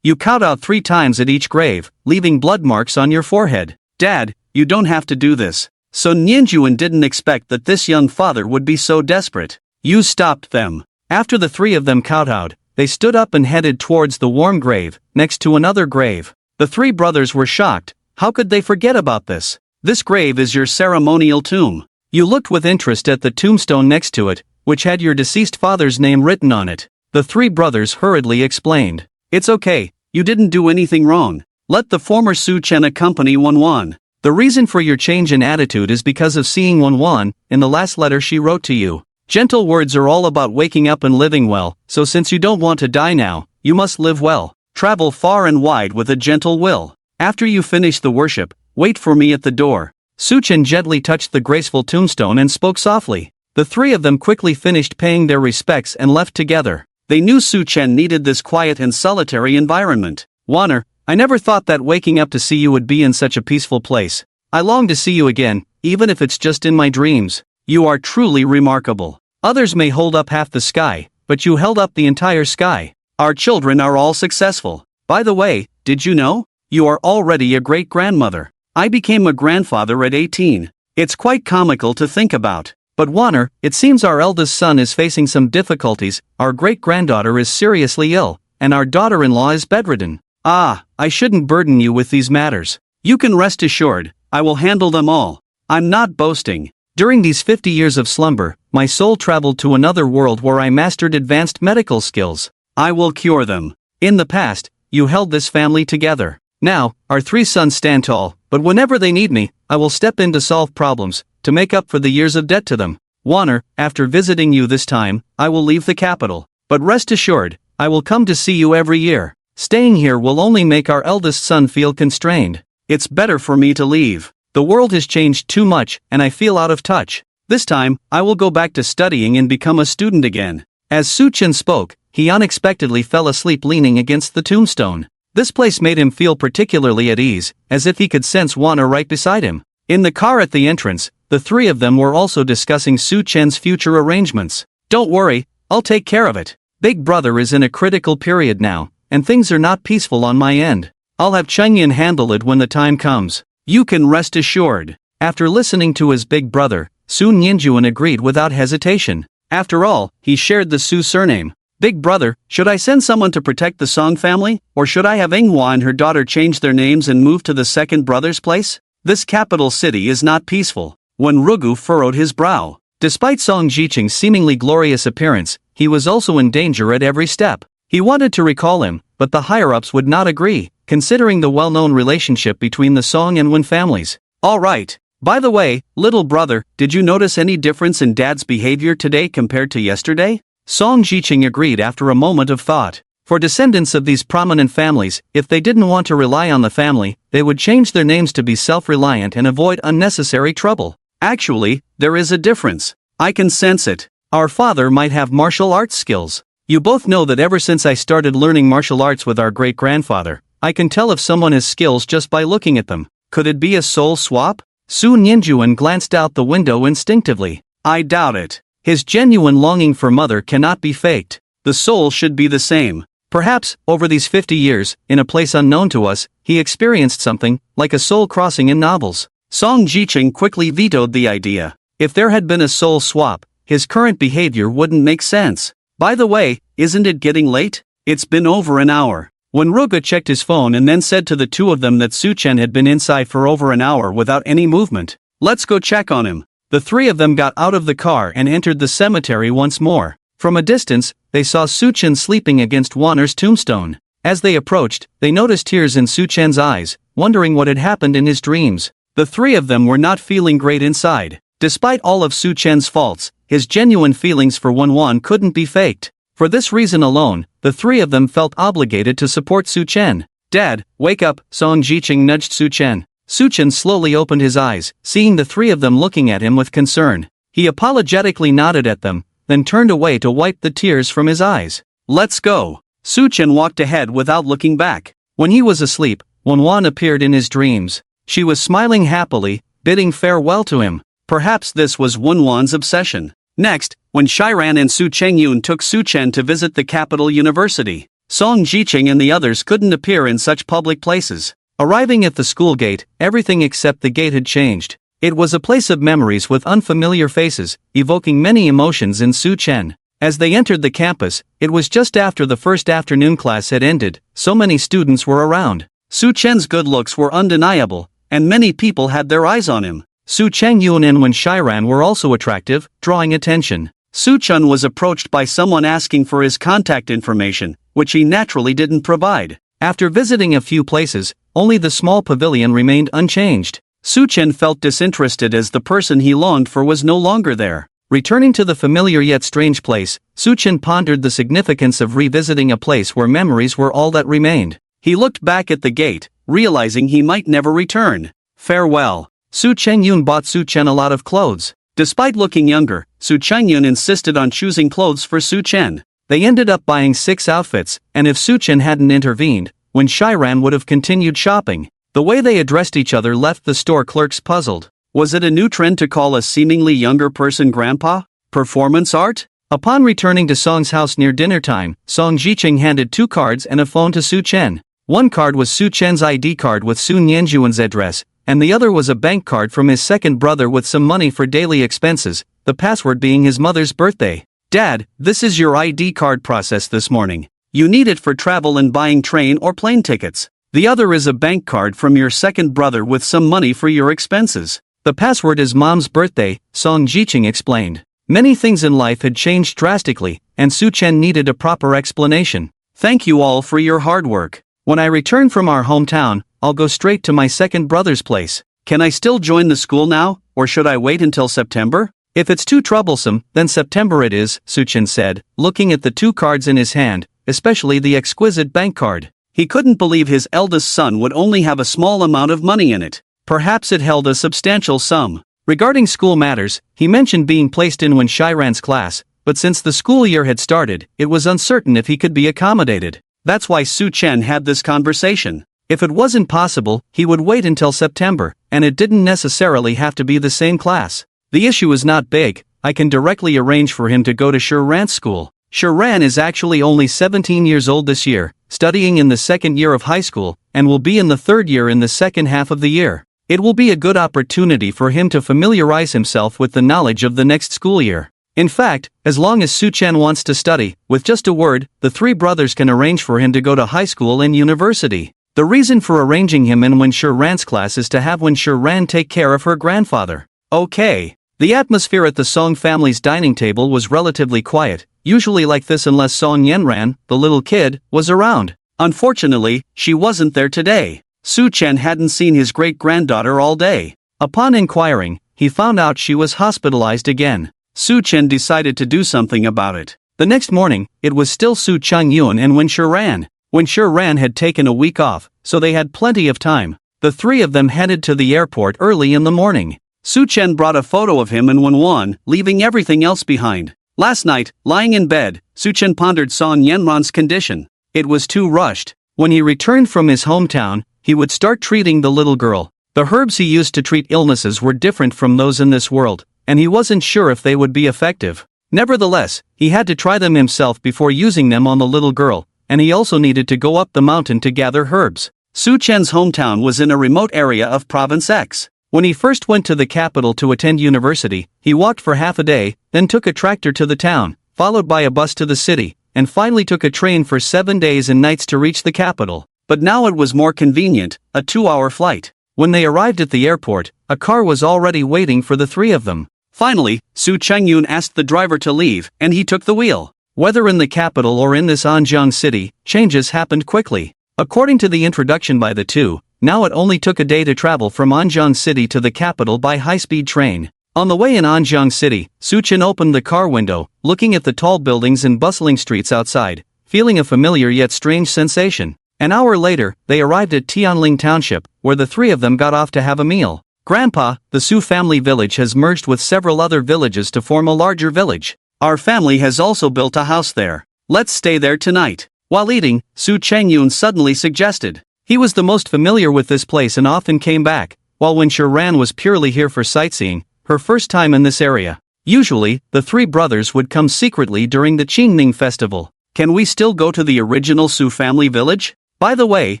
You kowtowed 3 times at each grave, leaving blood marks on your forehead. Dad, you don't have to do this. So Nianjuan didn't expect that this young father would be so desperate. You stopped them. After the 3 of them kowtowed, they stood up and headed towards the warm grave, next to another grave. The 3 brothers were shocked. How could they forget about this? This grave is your ceremonial tomb. You looked with interest at the tombstone next to it, which had your deceased father's name written on it. The 3 brothers hurriedly explained. It's okay, you didn't do anything wrong. Let the former Su Chen accompany Wanwan. The reason for your change in attitude is because of seeing Wanwan in the last letter she wrote to you. Gentle words are all about waking up and living well, so since you don't want to die now, you must live well. Travel far and wide with a gentle will. After you finish the worship, wait for me at the door. Su Chen gently touched the graceful tombstone and spoke softly. The 3 of them quickly finished paying their respects and left together. They knew Su Chen needed this quiet and solitary environment. Wanner, I never thought that waking up to see you would be in such a peaceful place. I long to see you again, even if it's just in my dreams. You are truly remarkable. Others may hold up half the sky, but you held up the entire sky. Our children are all successful. By the way, did you know? You are already a great-grandmother. I became a grandfather at 18. It's quite comical to think about. But Wanner, it seems our eldest son is facing some difficulties, our great-granddaughter is seriously ill, and our daughter-in-law is bedridden. Ah, I shouldn't burden you with these matters. You can rest assured, I will handle them all. I'm not boasting. During these 50 years of slumber, my soul traveled to another world where I mastered advanced medical skills. I will cure them. In the past, you held this family together. Now, our 3 sons stand tall, but whenever they need me, I will step in to solve problems, to make up for the years of debt to them. Wanner, after visiting you this time, I will leave the capital. But rest assured, I will come to see you every year. Staying here will only make our eldest son feel constrained. It's better for me to leave. The world has changed too much, and I feel out of touch. This time, I will go back to studying and become a student again. As Su Chen spoke, he unexpectedly fell asleep leaning against the tombstone. This place made him feel particularly at ease, as if he could sense Wana right beside him. In the car at the entrance, the three of them were also discussing Su Chen's future arrangements. "Don't worry, I'll take care of it. Big brother is in a critical period now, and things are not peaceful on my end. I'll have Changyan handle it when the time comes. You can rest assured." After listening to his big brother, Su Nianjuan agreed without hesitation. After all, he shared the Su surname. "Big brother, should I send someone to protect the Song family, or should I have Manhwa and her daughter change their names and move to the second brother's place? This capital city is not peaceful." When Rugu furrowed his brow. Despite Song Jiqing's seemingly glorious appearance, he was also in danger at every step. He wanted to recall him, but the higher-ups would not agree, considering the well-known relationship between the Song and Wen families. "All right. By the way, little brother, did you notice any difference in Dad's behavior today compared to yesterday?" Song Jiqing agreed after a moment of thought. For descendants of these prominent families, if they didn't want to rely on the family, they would change their names to be self-reliant and avoid unnecessary trouble. "Actually, there is a difference. I can sense it. Our father might have martial arts skills. You both know that ever since I started learning martial arts with our great-grandfather, I can tell if someone has skills just by looking at them. Could it be a soul swap?" Su Nianjuan glanced out the window instinctively. "I doubt it. His genuine longing for mother cannot be faked. The soul should be the same. Perhaps, over these 50 years, in a place unknown to us, he experienced something, like a soul crossing in novels." Song Jiqing quickly vetoed the idea. If there had been a soul swap, his current behavior wouldn't make sense. "By the way, isn't it getting late? It's been over an hour." When Ruga checked his phone and then said to the two of them that Su Chen had been inside for over an hour without any movement. "Let's go check on him." The three of them got out of the car and entered the cemetery once more. From a distance, they saw Su Chen sleeping against Wanner's tombstone. As they approached, they noticed tears in Su Chen's eyes, wondering what had happened in his dreams. The three of them were not feeling great inside. Despite all of Su Chen's faults, his genuine feelings for Wan couldn't be faked. For this reason alone, the three of them felt obligated to support Su Chen. "Dad, wake up," Song Jiqing nudged Su Chen. Su Chen slowly opened his eyes, seeing the three of them looking at him with concern. He apologetically nodded at them, then turned away to wipe the tears from his eyes. "Let's go." Su Chen walked ahead without looking back. When he was asleep, Wan appeared in his dreams. She was smiling happily, bidding farewell to him. Perhaps this was Wan's obsession. Next, when Shiran and Su Chengyun took Su Chen to visit the capital university, Song Jiqing and the others couldn't appear in such public places. Arriving at the school gate, everything except the gate had changed. It was a place of memories with unfamiliar faces, evoking many emotions in Su Chen. As they entered the campus, it was just after the first afternoon class had ended, so many students were around. Su Chen's good looks were undeniable, and many people had their eyes on him. Su Chengyun and Wen Shiran were also attractive, drawing attention. Su Chen was approached by someone asking for his contact information, which he naturally didn't provide. After visiting a few places, only the small pavilion remained unchanged. Su Chen felt disinterested as the person he longed for was no longer there. Returning to the familiar yet strange place, Su Chen pondered the significance of revisiting a place where memories were all that remained. He looked back at the gate, realizing he might never return. Farewell. Su Chengyun bought Su Chen a lot of clothes. Despite looking younger, Su Chengyun insisted on choosing clothes for Su Chen. They ended up buying 6 outfits, and if Su Chen hadn't intervened, Wen Shiran would have continued shopping. The way they addressed each other left the store clerks puzzled. Was it a new trend to call a seemingly younger person grandpa? Performance art? Upon returning to Song's house near dinner time, Song Jiqing handed 2 cards and a phone to Su Chen. One card was Su Chen's ID card with Su Nianjuan's address, and the other was a bank card from his second brother with some money for daily expenses, the password being his mother's birthday. "Dad, this is your ID card processed this morning. You need it for travel and buying train or plane tickets. The other is a bank card from your second brother with some money for your expenses. The password is Mom's birthday," Song Jiqing explained. Many things in life had changed drastically, and Su Chen needed a proper explanation. "Thank you all for your hard work. When I return from our hometown, I'll go straight to my second brother's place. Can I still join the school now, or should I wait until September?" "If it's too troublesome, then September it is," Su Chen said, looking at the 2 cards in his hand, especially the exquisite bank card. He couldn't believe his eldest son would only have a small amount of money in it. Perhaps it held a substantial sum. Regarding school matters, he mentioned being placed in Wen Shiran's class, but since the school year had started, it was uncertain if he could be accommodated. That's why Su Chen had this conversation. If it wasn't possible, he would wait until September, and it didn't necessarily have to be the same class. The issue is not big. I can directly arrange for him to go to Shiran's school. Shiran is actually only 17 years old this year, studying in the second year of high school, and will be in the third year in the second half of the year. It will be a good opportunity for him to familiarize himself with the knowledge of the next school year. In fact, as long as Su Chen wants to study, with just a word, the three brothers can arrange for him to go to high school and university. The reason for arranging him in Wen Shiran's class is to have Wen Shiran take care of her grandfather. Okay. The atmosphere at the Song family's dining table was relatively quiet, usually like this unless Song Yenran, the little kid, was around. Unfortunately, she wasn't there today. Su Chen hadn't seen his great-granddaughter all day. Upon inquiring, he found out she was hospitalized again. Su Chen decided to do something about it. The next morning, it was still Su Changyun and Wen Shiran. Wen Shiran had taken a week off, so they had plenty of time. The three of them headed to the airport early in the morning. Su Chen brought a photo of him and Wen, leaving everything else behind. Last night, lying in bed, Su Chen pondered Song Yenran's condition. It was too rushed. When he returned from his hometown, he would start treating the little girl. The herbs he used to treat illnesses were different from those in this world, and he wasn't sure if they would be effective. Nevertheless, he had to try them himself before using them on the little girl, and he also needed to go up the mountain to gather herbs. Su Chen's hometown was in a remote area of Province X. When he first went to the capital to attend university, he walked for half a day, then took a tractor to the town, followed by a bus to the city, and finally took a train for 7 days and nights to reach the capital. But now it was more convenient, a 2-hour flight. When they arrived at the airport, a car was already waiting for the three of them. Finally, Su Changyun asked the driver to leave, and he took the wheel. Whether in the capital or in this Anjiang city, changes happened quickly. According to the introduction by the two, now it only took a day to travel from Anjiang City to the capital by high-speed train. On the way in Anjiang City, Su Chen opened the car window, looking at the tall buildings and bustling streets outside, feeling a familiar yet strange sensation. An hour later, they arrived at Tianling Township, where the three of them got off to have a meal. Grandpa, the Su family village has merged with several other villages to form a larger village. Our family has also built a house there. Let's stay there tonight. While eating, Su Changyun suddenly suggested. He was the most familiar with this place and often came back, while Wen Shiran was purely here for sightseeing, her first time in this area. Usually, the three brothers would come secretly during the Qingming festival. Can we still go to the original Su family village? By the way,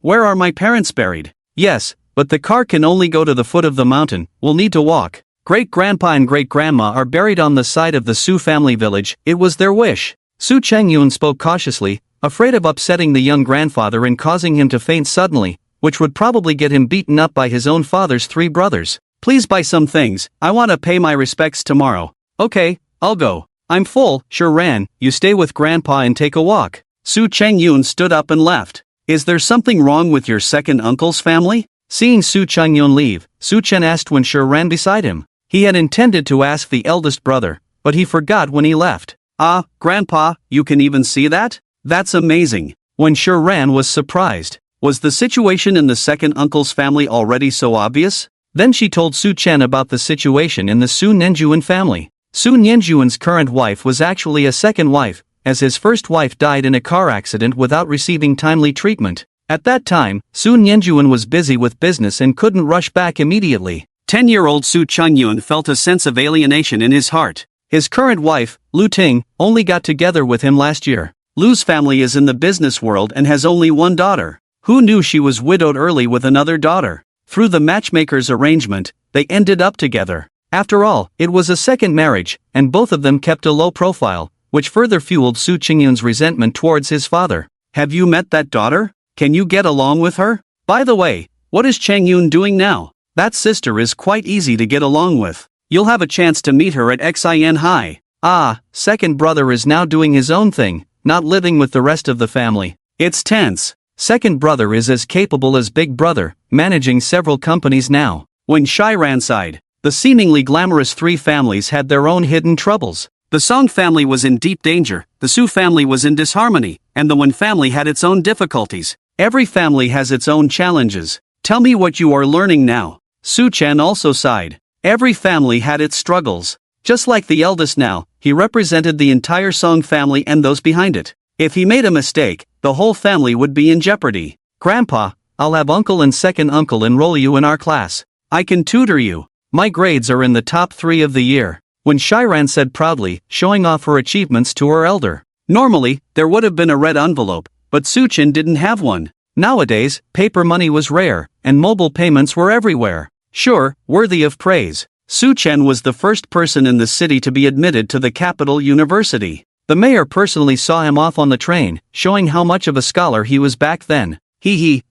where are my parents buried? Yes, but the car can only go to the foot of the mountain, we'll need to walk. Great-grandpa and great-grandma are buried on the side of the Su family village, it was their wish. Su Changyun spoke cautiously, afraid of upsetting the young grandfather and causing him to faint suddenly, which would probably get him beaten up by his own father's three brothers. Please buy some things, I want to pay my respects tomorrow. Okay, I'll go. I'm full, Shiran, you stay with grandpa and take a walk. Su Changyun stood up and left. Is there something wrong with your second uncle's family? Seeing Su Changyun leave, Su Chen asked Wen Shiran beside him. He had intended to ask the eldest brother, but he forgot when he left. Ah, grandpa, you can even see that? That's amazing. Wen Shiran was surprised. Was the situation in the second uncle's family already so obvious? Then she told Su Chen about the situation in the Su Nenjuan family. Su Nenjuan's current wife was actually a second wife, as his first wife died in a car accident without receiving timely treatment. At that time, Su Nenjuan was busy with business and couldn't rush back immediately. 10-year-old Su Changyun felt a sense of alienation in his heart. His current wife, Lu Ting, only got together with him last year. Lu's family is in the business world and has only one daughter. Who knew she was widowed early with another daughter? Through the matchmaker's arrangement, they ended up together. After all, it was a second marriage, and both of them kept a low profile, which further fueled Su Changyun's resentment towards his father. Have you met that daughter? Can you get along with her? By the way, what is Changyun doing now? That sister is quite easy to get along with. You'll have a chance to meet her at Xin High. Ah, second brother is now doing his own thing, not living with the rest of the family. It's tense. Second brother is as capable as big brother, managing several companies now. When Shiran sighed, the seemingly glamorous three families had their own hidden troubles. The Song family was in deep danger, the Su family was in disharmony, and the Wen family had its own difficulties. Every family has its own challenges. Tell me what you are learning now. Su Chen also sighed. Every family had its struggles. Just like the eldest now, he represented the entire Song family and those behind it. If he made a mistake, the whole family would be in jeopardy. Grandpa, I'll have uncle and second uncle enroll you in our class. I can tutor you. My grades are in the top 3 of the year. When Shiran said proudly, showing off her achievements to her elder. Normally, there would have been a red envelope, but Suchin didn't have one. Nowadays, paper money was rare, and mobile payments were everywhere. Sure, worthy of praise. Suchen was the first person in the city to be admitted to the capital university. The mayor personally saw him off on the train, showing how much of a scholar he was back then.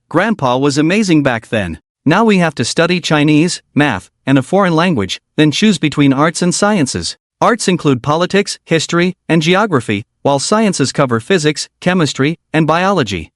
Grandpa was amazing back then. Now we have to study Chinese, math, and a foreign language, then choose between arts and sciences. Arts include politics, history, and geography, while sciences cover physics, chemistry, and biology.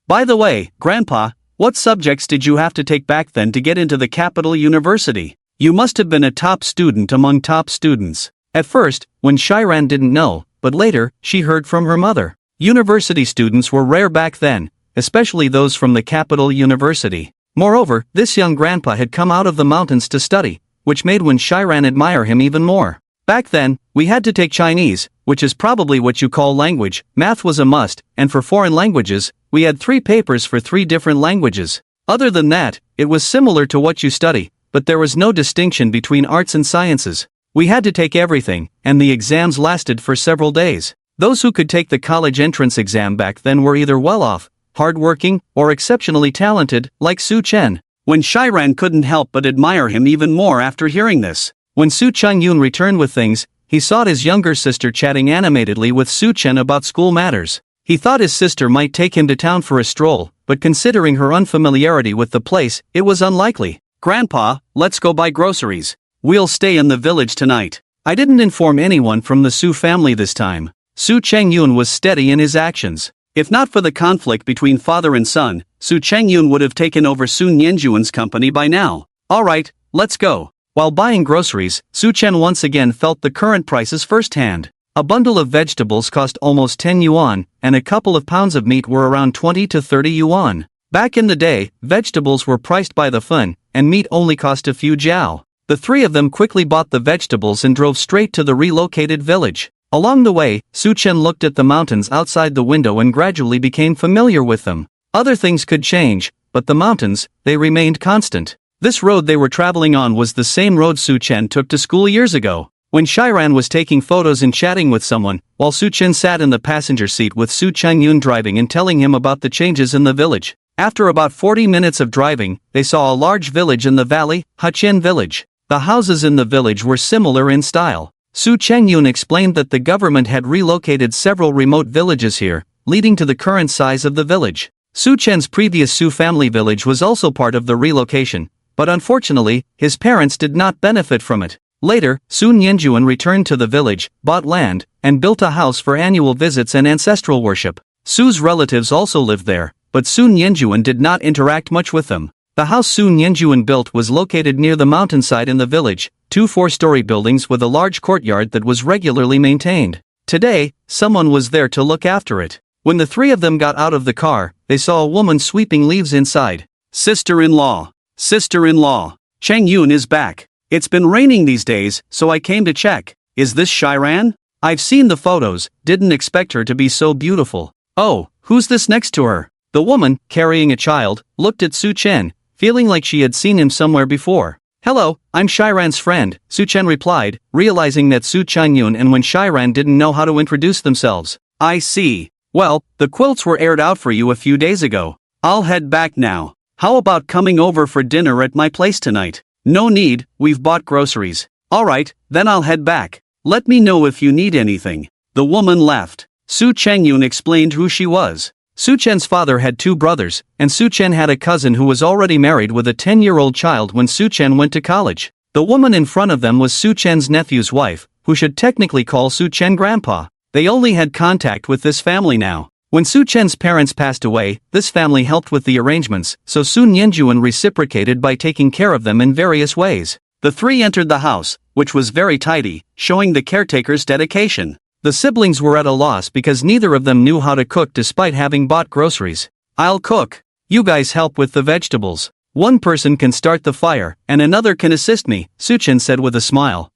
By the way, Grandpa, what subjects did you have to take back then to get into the capital university? You must have been a top student among top students. At first, when Shiran didn't know, but later, she heard from her mother. University students were rare back then, especially those from the capital university. Moreover, this young grandpa had come out of the mountains to study, which made Shiran admire him even more. Back then, we had to take Chinese, which is probably what you call language, math was a must, and for foreign languages, we had 3 papers for 3 different languages. Other than that, it was similar to what you study, but there was no distinction between arts and sciences. We had to take everything, and the exams lasted for several days. Those who could take the college entrance exam back then were either well-off, hard-working, or exceptionally talented, like Su Chen. When Shiran couldn't help but admire him even more after hearing this. When Su Changyun returned with things, he saw his younger sister chatting animatedly with Su Chen about school matters. He thought his sister might take him to town for a stroll, but considering her unfamiliarity with the place, it was unlikely. Grandpa, let's go buy groceries. We'll stay in the village tonight. I didn't inform anyone from the Su family this time. Su Changyun was steady in his actions. If not for the conflict between father and son, Su Changyun would have taken over Su Nianjuan's company by now. Alright, let's go. While buying groceries, Su Chen once again felt the current prices firsthand. A bundle of vegetables cost almost 10 yuan, and a couple of pounds of meat were around 20 to 30 yuan. Back in the day, vegetables were priced by the fun, and meat only cost a few jiao. The 3 of them quickly bought the vegetables and drove straight to the relocated village. Along the way, Su Chen looked at the mountains outside the window and gradually became familiar with them. Other things could change, but the mountains, they remained constant. This road they were traveling on was the same road Su Chen took to school years ago. When Shiran was taking photos and chatting with someone, while Su Chen sat in the passenger seat with Su Changyun driving and telling him about the changes in the village. After about 40 minutes of driving, they saw a large village in the valley, Hachien village. The houses in the village were similar in style. Su Changyun explained that the government had relocated several remote villages here, leading to the current size of the village. Su Chen's previous Su family village was also part of the relocation, but unfortunately, his parents did not benefit from it. Later, Su Nianjuan returned to the village, bought land, and built a house for annual visits and ancestral worship. Su's relatives also lived there, but Su Nianjuan did not interact much with them. The house Su Nianjuan built was located near the mountainside in the village, 2 4-story buildings with a large courtyard that was regularly maintained. Today, someone was there to look after it. When the 3 of them got out of the car, they saw a woman sweeping leaves inside. Sister-in-law. Sister-in-law. Cheng Yun is back. It's been raining these days, so I came to check. Is this Shiran? I've seen the photos, didn't expect her to be so beautiful. Oh, who's this next to her? The woman, carrying a child, looked at Su Chen, feeling like she had seen him somewhere before. Hello, I'm Shiran's friend, Su Chen replied, realizing that Su Changyun and Wen Shiran didn't know how to introduce themselves. I see. Well, the quilts were aired out for you a few days ago. I'll head back now. How about coming over for dinner at my place tonight? No need, we've bought groceries. Alright, then I'll head back. Let me know if you need anything. The woman left. Su Changyun explained who she was. Su Chen's father had 2 brothers, and Su Chen had a cousin who was already married with a 10-year-old child when Su Chen went to college. The woman in front of them was Su Chen's nephew's wife, who should technically call Su Chen grandpa. They only had contact with this family now. When Su Chen's parents passed away, this family helped with the arrangements, so Su Nianjuan reciprocated by taking care of them in various ways. The 3 entered the house, which was very tidy, showing the caretaker's dedication. The siblings were at a loss because neither of them knew how to cook despite having bought groceries. I'll cook. You guys help with the vegetables. One person can start the fire, and another can assist me, Su Chen said with a smile.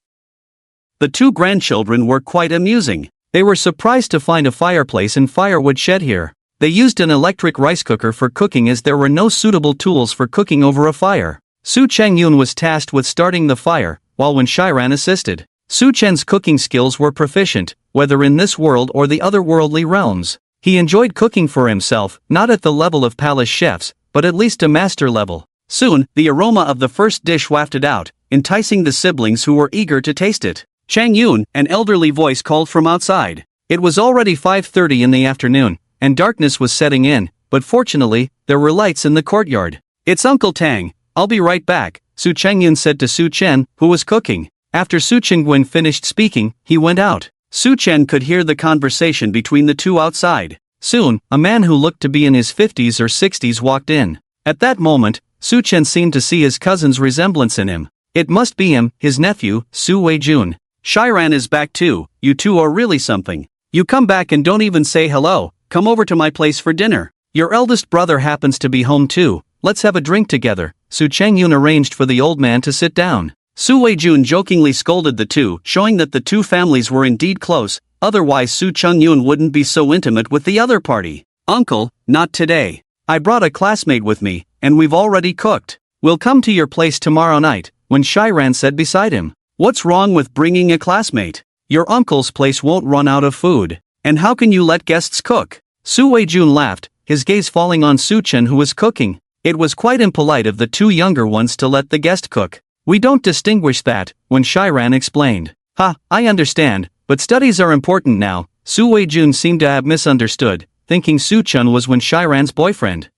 The 2 grandchildren were quite amusing. They were surprised to find a fireplace and firewood shed here. They used an electric rice cooker for cooking as there were no suitable tools for cooking over a fire. Su Changyun was tasked with starting the fire, while Wen Shiran assisted. Su Chen's cooking skills were proficient, whether in this world or the otherworldly realms. He enjoyed cooking for himself, not at the level of palace chefs, but at least a master level. Soon, the aroma of the first dish wafted out, enticing the siblings who were eager to taste it. Changyun, an elderly voice called from outside. It was already 5:30 in the afternoon, and darkness was setting in, but fortunately, there were lights in the courtyard. "It's Uncle Tang, I'll be right back," Su Changyun said to Su Chen, who was cooking. After Su Chengyun finished speaking, he went out. Su Chen could hear the conversation between the two outside. Soon, a man who looked to be in his 50s or 60s walked in. At that moment, Su Chen seemed to see his cousin's resemblance in him. It must be him, his nephew, Su Weijun. "Shiran is back too, you two are really something. You come back and don't even say hello. Come over to my place for dinner. Your eldest brother happens to be home too, let's have a drink together." Su Changyun arranged for the old man to sit down. Su Weijun jokingly scolded the two, showing that the two families were indeed close, otherwise Su Changyun wouldn't be so intimate with the other party. "Uncle, not today. I brought a classmate with me, and we've already cooked. We'll come to your place tomorrow night," Wen Shiran said beside him. "What's wrong with bringing a classmate? Your uncle's place won't run out of food. And how can you let guests cook?" Su Weijun laughed, his gaze falling on Su Chen who was cooking. It was quite impolite of the two younger ones to let the guest cook. "We don't distinguish that," Wen Shiran explained. "Ha, I understand, but studies are important now." Su Weijun seemed to have misunderstood, thinking Su Chen was Wen Shiran's boyfriend.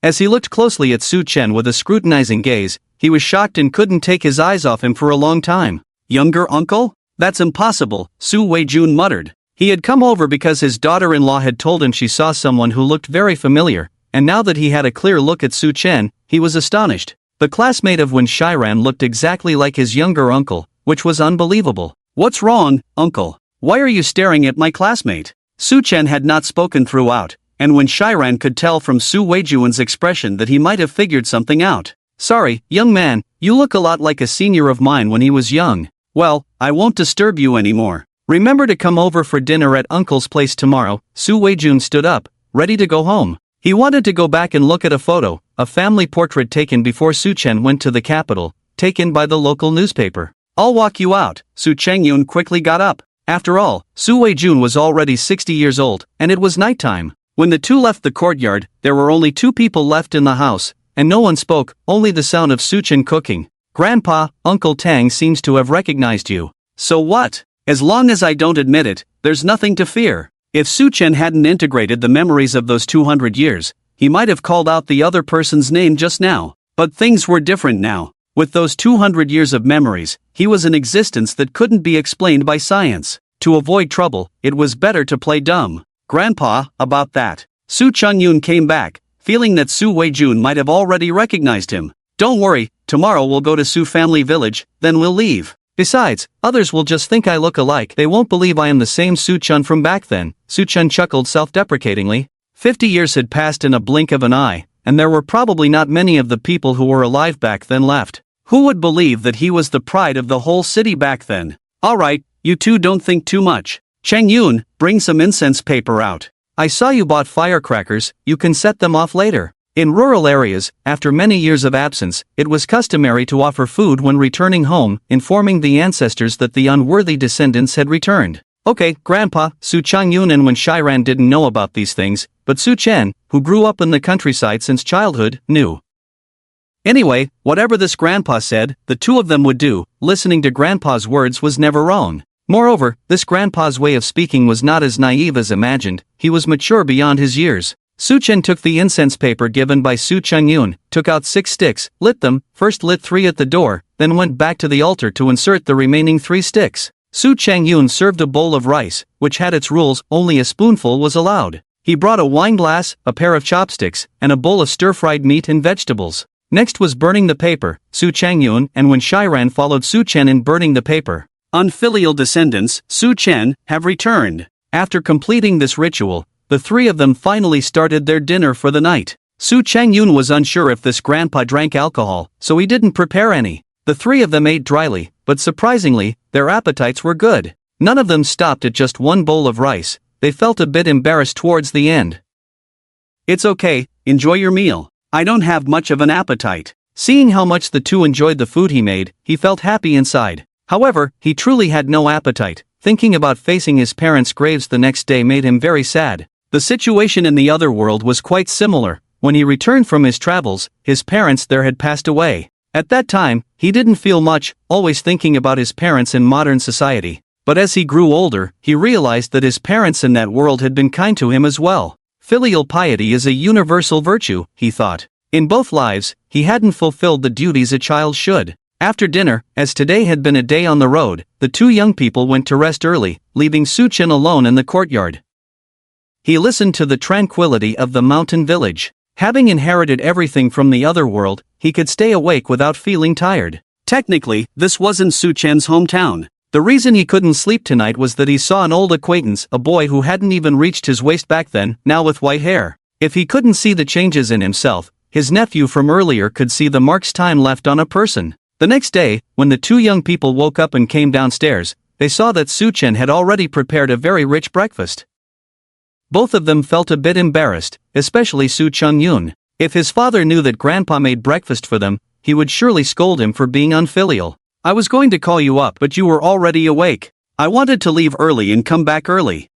As he looked closely at Su Chen with a scrutinizing gaze, he was shocked and couldn't take his eyes off him for a long time. "Younger uncle? That's impossible," Su Weijun muttered. He had come over because his daughter-in-law had told him she saw someone who looked very familiar, and now that he had a clear look at Su Chen, he was astonished. The classmate of Wen Shiran looked exactly like his younger uncle, which was unbelievable. "What's wrong, uncle? Why are you staring at my classmate?" Su Chen had not spoken throughout, and Wen Shiran could tell from Su Weijun's expression that he might have figured something out. "Sorry, young man, you look a lot like a senior of mine when he was young. Well, I won't disturb you anymore. Remember to come over for dinner at Uncle's place tomorrow." Su Weijun stood up, ready to go home. He wanted to go back and look at a photo, a family portrait taken before Su Chen went to the capital, taken by the local newspaper. "I'll walk you out." Su Changyun quickly got up. After all, Su Weijun was already 60 years old, and it was nighttime. When the two left the courtyard, there were only two people left in the house, and no one spoke, only the sound of Su Chen cooking. "Grandpa, Uncle Tang seems to have recognized you." "So what? As long as I don't admit it, there's nothing to fear." If Su Chen hadn't integrated the memories of those 200 years, he might have called out the other person's name just now. But things were different now. With those 200 years of memories, he was an existence that couldn't be explained by science. To avoid trouble, it was better to play dumb. "Grandpa, about that." Su Changyun came back, feeling that Su Weijun might have already recognized him. "Don't worry, tomorrow we'll go to Su family village, then we'll leave. Besides, others will just think I look alike. They won't believe I am the same Su Chen from back then." Su Chen chuckled self-deprecatingly. 50 years had passed in a blink of an eye, and there were probably not many of the people who were alive back then left. Who would believe that he was the pride of the whole city back then? "Alright, you two don't think too much. Changyun, bring some incense paper out. I saw you bought firecrackers, you can set them off later." In rural areas, after many years of absence, it was customary to offer food when returning home, informing the ancestors that the unworthy descendants had returned. "Okay, Grandpa." Su Changyun and Wen Shiran didn't know about these things, but Su Chen, who grew up in the countryside since childhood, knew. Anyway, whatever this Grandpa said, the two of them would do. Listening to Grandpa's words was never wrong. Moreover, this Grandpa's way of speaking was not as naive as imagined, he was mature beyond his years. Su Chen took the incense paper given by Su Changyun, took out 6 sticks, lit them, first lit 3 at the door, then went back to the altar to insert the remaining 3 sticks. Su Changyun served a bowl of rice, which had its rules, only a spoonful was allowed. He brought a wine glass, a pair of chopsticks, and a bowl of stir-fried meat and vegetables. Next was burning the paper. Su Changyun and Wen Shiran followed Su Chen in burning the paper. Unfilial descendants, Su Chen, have returned. After completing this ritual, the three of them finally started their dinner for the night. Su Changyun was unsure if this grandpa drank alcohol, so he didn't prepare any. The three of them ate dryly, but surprisingly, their appetites were good. None of them stopped at just one bowl of rice. They felt a bit embarrassed towards the end. "It's okay, enjoy your meal. I don't have much of an appetite." Seeing how much the two enjoyed the food he made, he felt happy inside. However, he truly had no appetite. Thinking about facing his parents' graves the next day made him very sad. The situation in the other world was quite similar. When he returned from his travels, his parents there had passed away. At that time, he didn't feel much, always thinking about his parents in modern society. But as he grew older, he realized that his parents in that world had been kind to him as well. Filial piety is a universal virtue, he thought. In both lives, he hadn't fulfilled the duties a child should. After dinner, as today had been a day on the road, the two young people went to rest early, leaving Su-chan alone in the courtyard. He listened to the tranquility of the mountain village. Having inherited everything from the other world, he could stay awake without feeling tired. Technically, this wasn't Su-chan's hometown. The reason he couldn't sleep tonight was that he saw an old acquaintance, a boy who hadn't even reached his waist back then, now with white hair. If he couldn't see the changes in himself, his nephew from earlier could see the marks time left on a person. The next day, when the two young people woke up and came downstairs, they saw that Su-chan had already prepared a very rich breakfast. Both of them felt a bit embarrassed, especially Su-chang-yoon. If his father knew that grandpa made breakfast for them, he would surely scold him for being unfilial. "I was going to call you up but you were already awake. I wanted to leave early and come back early."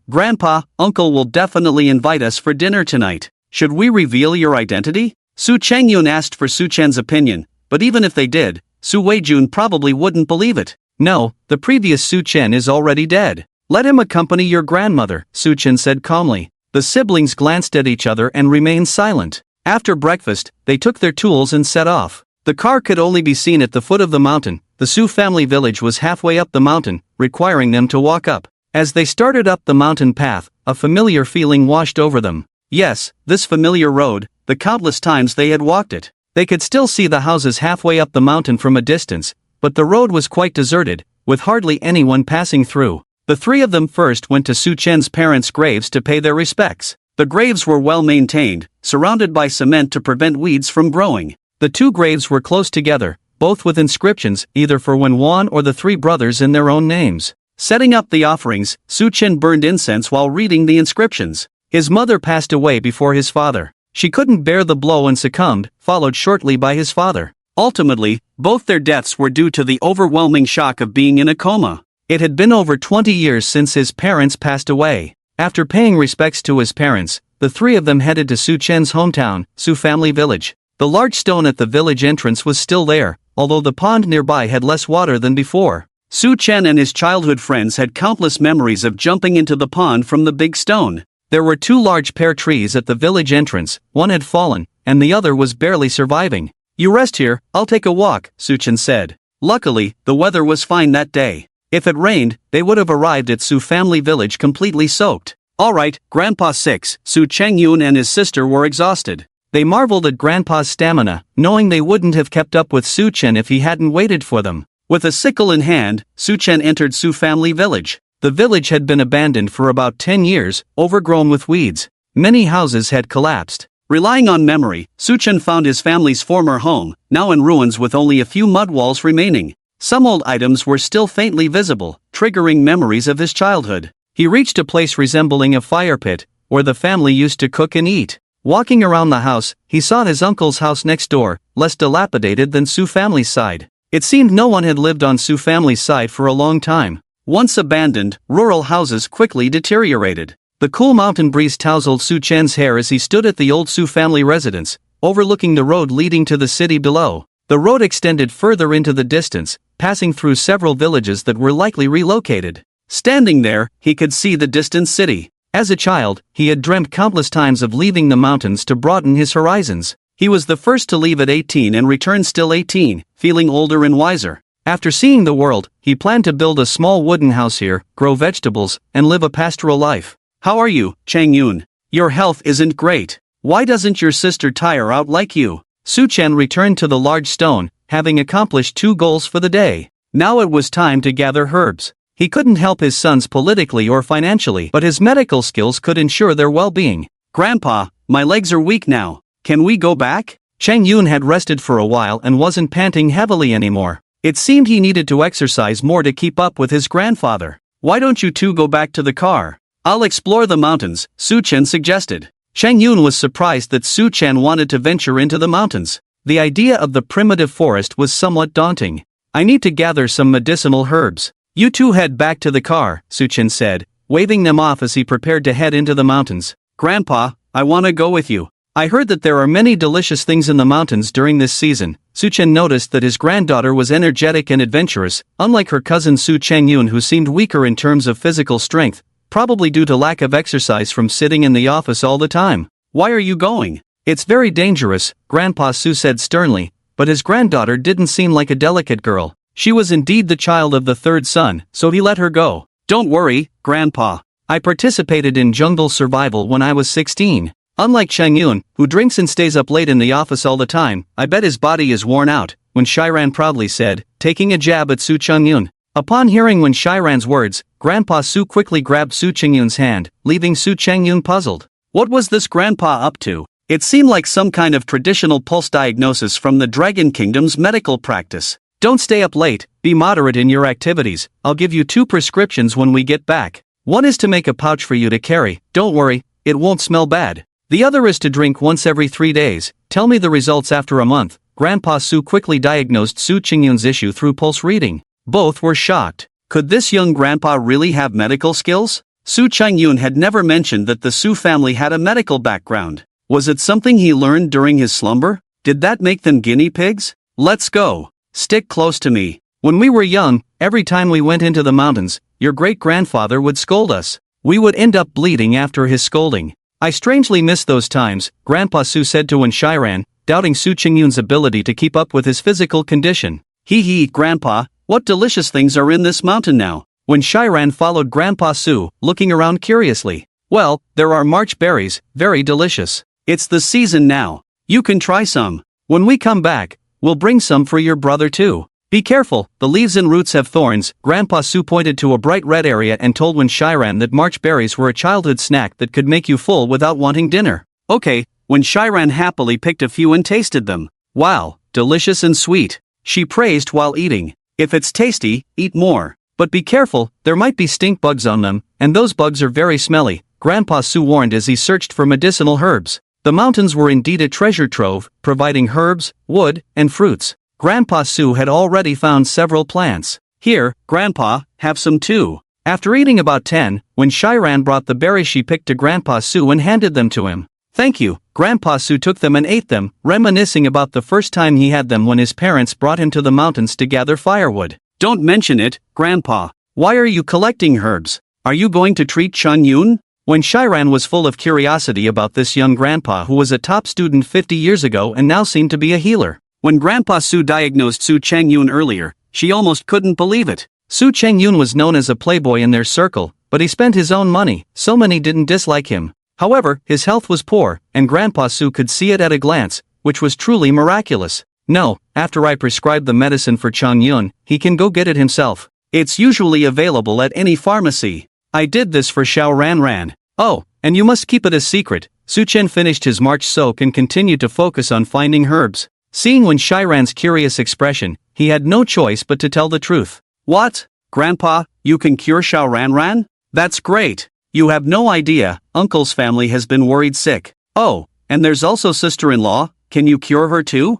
Grandpa, uncle will definitely invite us for dinner tonight. Should we reveal your identity?" Su-chang-yoon asked for Su-chan's opinion, but even if they did, Su-wei-jun probably wouldn't believe it. "No, the previous Su-chan is already dead. Let him accompany your grandmother," Su-chan said calmly. The siblings glanced at each other and remained silent. After breakfast, they took their tools and set off. The car could only be seen at the foot of the mountain. The Su family village was halfway up the mountain, requiring them to walk up. As they started up the mountain path, a familiar feeling washed over them. Yes, this familiar road, the countless times they had walked it. They could still see the houses halfway up the mountain from a distance, but the road was quite deserted, with hardly anyone passing through. The three of them first went to Su-chan's parents' graves to pay their respects. The graves were well maintained, surrounded by cement to prevent weeds from growing. The two graves were close together, both with inscriptions either for Wenwan or the three brothers in their own names. Setting up the offerings, Su-chan burned incense while reading the inscriptions. His mother passed away before his father. She couldn't bear the blow and succumbed, followed shortly by his father. Ultimately, both their deaths were due to the overwhelming shock of being in a coma. It had been over 20 years since his parents passed away. After paying respects to his parents, the three of them headed to Su-chan's hometown, Su family village. The large stone at the village entrance was still there, although the pond nearby had less water than before. Su-chan and his childhood friends had countless memories of jumping into the pond from the big stone. There were two large pear trees at the village entrance, one had fallen, and the other was barely surviving. "You rest here, I'll take a walk," Su-chan said. Luckily, the weather was fine that day. If it rained, they would have arrived at Su family village completely soaked. "Alright, Grandpa 6, Su-chang-yoon and his sister were exhausted. They marveled at Grandpa's stamina, knowing they wouldn't have kept up with Su-chan if he hadn't waited for them. With a sickle in hand, Su-chan entered Su family village. The village had been abandoned for about 10 years, overgrown with weeds. Many houses had collapsed. Relying on memory, Su-chan found his family's former home, now in ruins with only a few mud walls remaining. Some old items were still faintly visible, triggering memories of his childhood. He reached a place resembling a fire pit, where the family used to cook and eat. Walking around the house, he saw his uncle's house next door, less dilapidated than Su family's side. It seemed no one had lived on Su family's side for a long time. Once abandoned, rural houses quickly deteriorated. The cool mountain breeze tousled Su-chan's hair as he stood at the old Su family residence, overlooking the road leading to the city below. The road extended further into the distance, passing through several villages that were likely relocated. Standing there, he could see the distant city. As a child, he had dreamt countless times of leaving the mountains to broaden his horizons. He was the first to leave at 18 and returned still 18, feeling older and wiser. After seeing the world, he planned to build a small wooden house here, grow vegetables, and live a pastoral life. "How are you, Chang-yoon? Your health isn't great. Why doesn't your sister tire out like you?" Su-chan returned to the large stone, having accomplished 2 goals for the day. Now it was time to gather herbs. He couldn't help his sons politically or financially, but his medical skills could ensure their well-being. "Grandpa, my legs are weak now. Can we go back?" Chang-yoon had rested for a while and wasn't panting heavily anymore. It seemed he needed to exercise more to keep up with his grandfather. Why don't you two go back to the car? I'll explore the mountains, Su Chen suggested. Chang Yun was surprised that Su Chen wanted to venture into the mountains. The idea of the primitive forest was somewhat daunting. I need to gather some medicinal herbs. You two head back to the car, Su Chen said, waving them off as he prepared to head into the mountains. Grandpa, I want to go with you. I heard that there are many delicious things in the mountains during this season. Su Chen noticed that his granddaughter was energetic and adventurous, unlike her cousin Su Changyun, who seemed weaker in terms of physical strength, probably due to lack of exercise from sitting in the office all the time. Why are you going? It's very dangerous, Grandpa Su said sternly, but his granddaughter didn't seem like a delicate girl. She was indeed the child of the third son, so he let her go. Don't worry, Grandpa. I participated in jungle survival when I was 16. Unlike Changyun, who drinks and stays up late in the office all the time, I bet his body is worn out, Wen Shiran proudly said, taking a jab at Su Changyun. Upon hearing Wen Shiran's words, Grandpa Su quickly grabbed Su Changyun's hand, leaving Su Changyun puzzled. What was this grandpa up to? It seemed like some kind of traditional pulse diagnosis from the Dragon Kingdom's medical practice. Don't stay up late, be moderate in your activities. I'll give you 2 prescriptions when we get back. One is to make a pouch for you to carry, don't worry, it won't smell bad. The other is to drink once every 3 days. Tell me the results after a month. Grandpa Su quickly diagnosed Su Changyun's issue through pulse reading. Both were shocked. Could this young grandpa really have medical skills? Su Changyun had never mentioned that the Su family had a medical background. Was it something he learned during his slumber? Did that make them guinea pigs? Let's go. Stick close to me. When we were young, every time we went into the mountains, your great-grandfather would scold us. We would end up bleeding after his scolding. I strangely miss those times, Grandpa Su said to Wen Shiran, doubting Su Changyun's ability to keep up with his physical condition. Hee, Grandpa, what delicious things are in this mountain now? Wen Shiran followed Grandpa Su, looking around curiously. Well, there are March berries, very delicious. It's the season now. You can try some. When we come back, we'll bring some for your brother too. Be careful, the leaves and roots have thorns. Grandpa Su pointed to a bright red area and told Wen Shiran that March berries were a childhood snack that could make you full without wanting dinner. Okay, Wen Shiran happily picked a few and tasted them. Wow, delicious and sweet. She praised while eating. If it's tasty, eat more. But be careful, there might be stink bugs on them, and those bugs are very smelly, Grandpa Su warned as he searched for medicinal herbs. The mountains were indeed a treasure trove, providing herbs, wood, and fruits. Grandpa Su had already found several plants. Here, Grandpa, have some too. After eating about 10, Wen Shiran brought the berries she picked to Grandpa Su and handed them to him. Thank you. Grandpa Su took them and ate them, reminiscing about the first time he had them when his parents brought him to the mountains to gather firewood. Don't mention it, Grandpa. Why are you collecting herbs? Are you going to treat Changyun? Wen Shiran was full of curiosity about this young grandpa who was a top student 50 years ago and now seemed to be a healer. When Grandpa Su diagnosed Su Changyun earlier, she almost couldn't believe it. Su Changyun was known as a playboy in their circle, but he spent his own money, so many didn't dislike him. However, his health was poor, and Grandpa Su could see it at a glance, which was truly miraculous. No, after I prescribe the medicine for Changyun, he can go get it himself. It's usually available at any pharmacy. I did this for Xiao Ranran. Oh, and you must keep it a secret. Su Chen finished his March soak and continued to focus on finding herbs. Seeing Wen Shiran's curious expression, he had no choice but to tell the truth. What? Grandpa, you can cure Xiao Ranran? That's great. You have no idea, Uncle's family has been worried sick. Oh, and there's also sister-in-law, can you cure her too?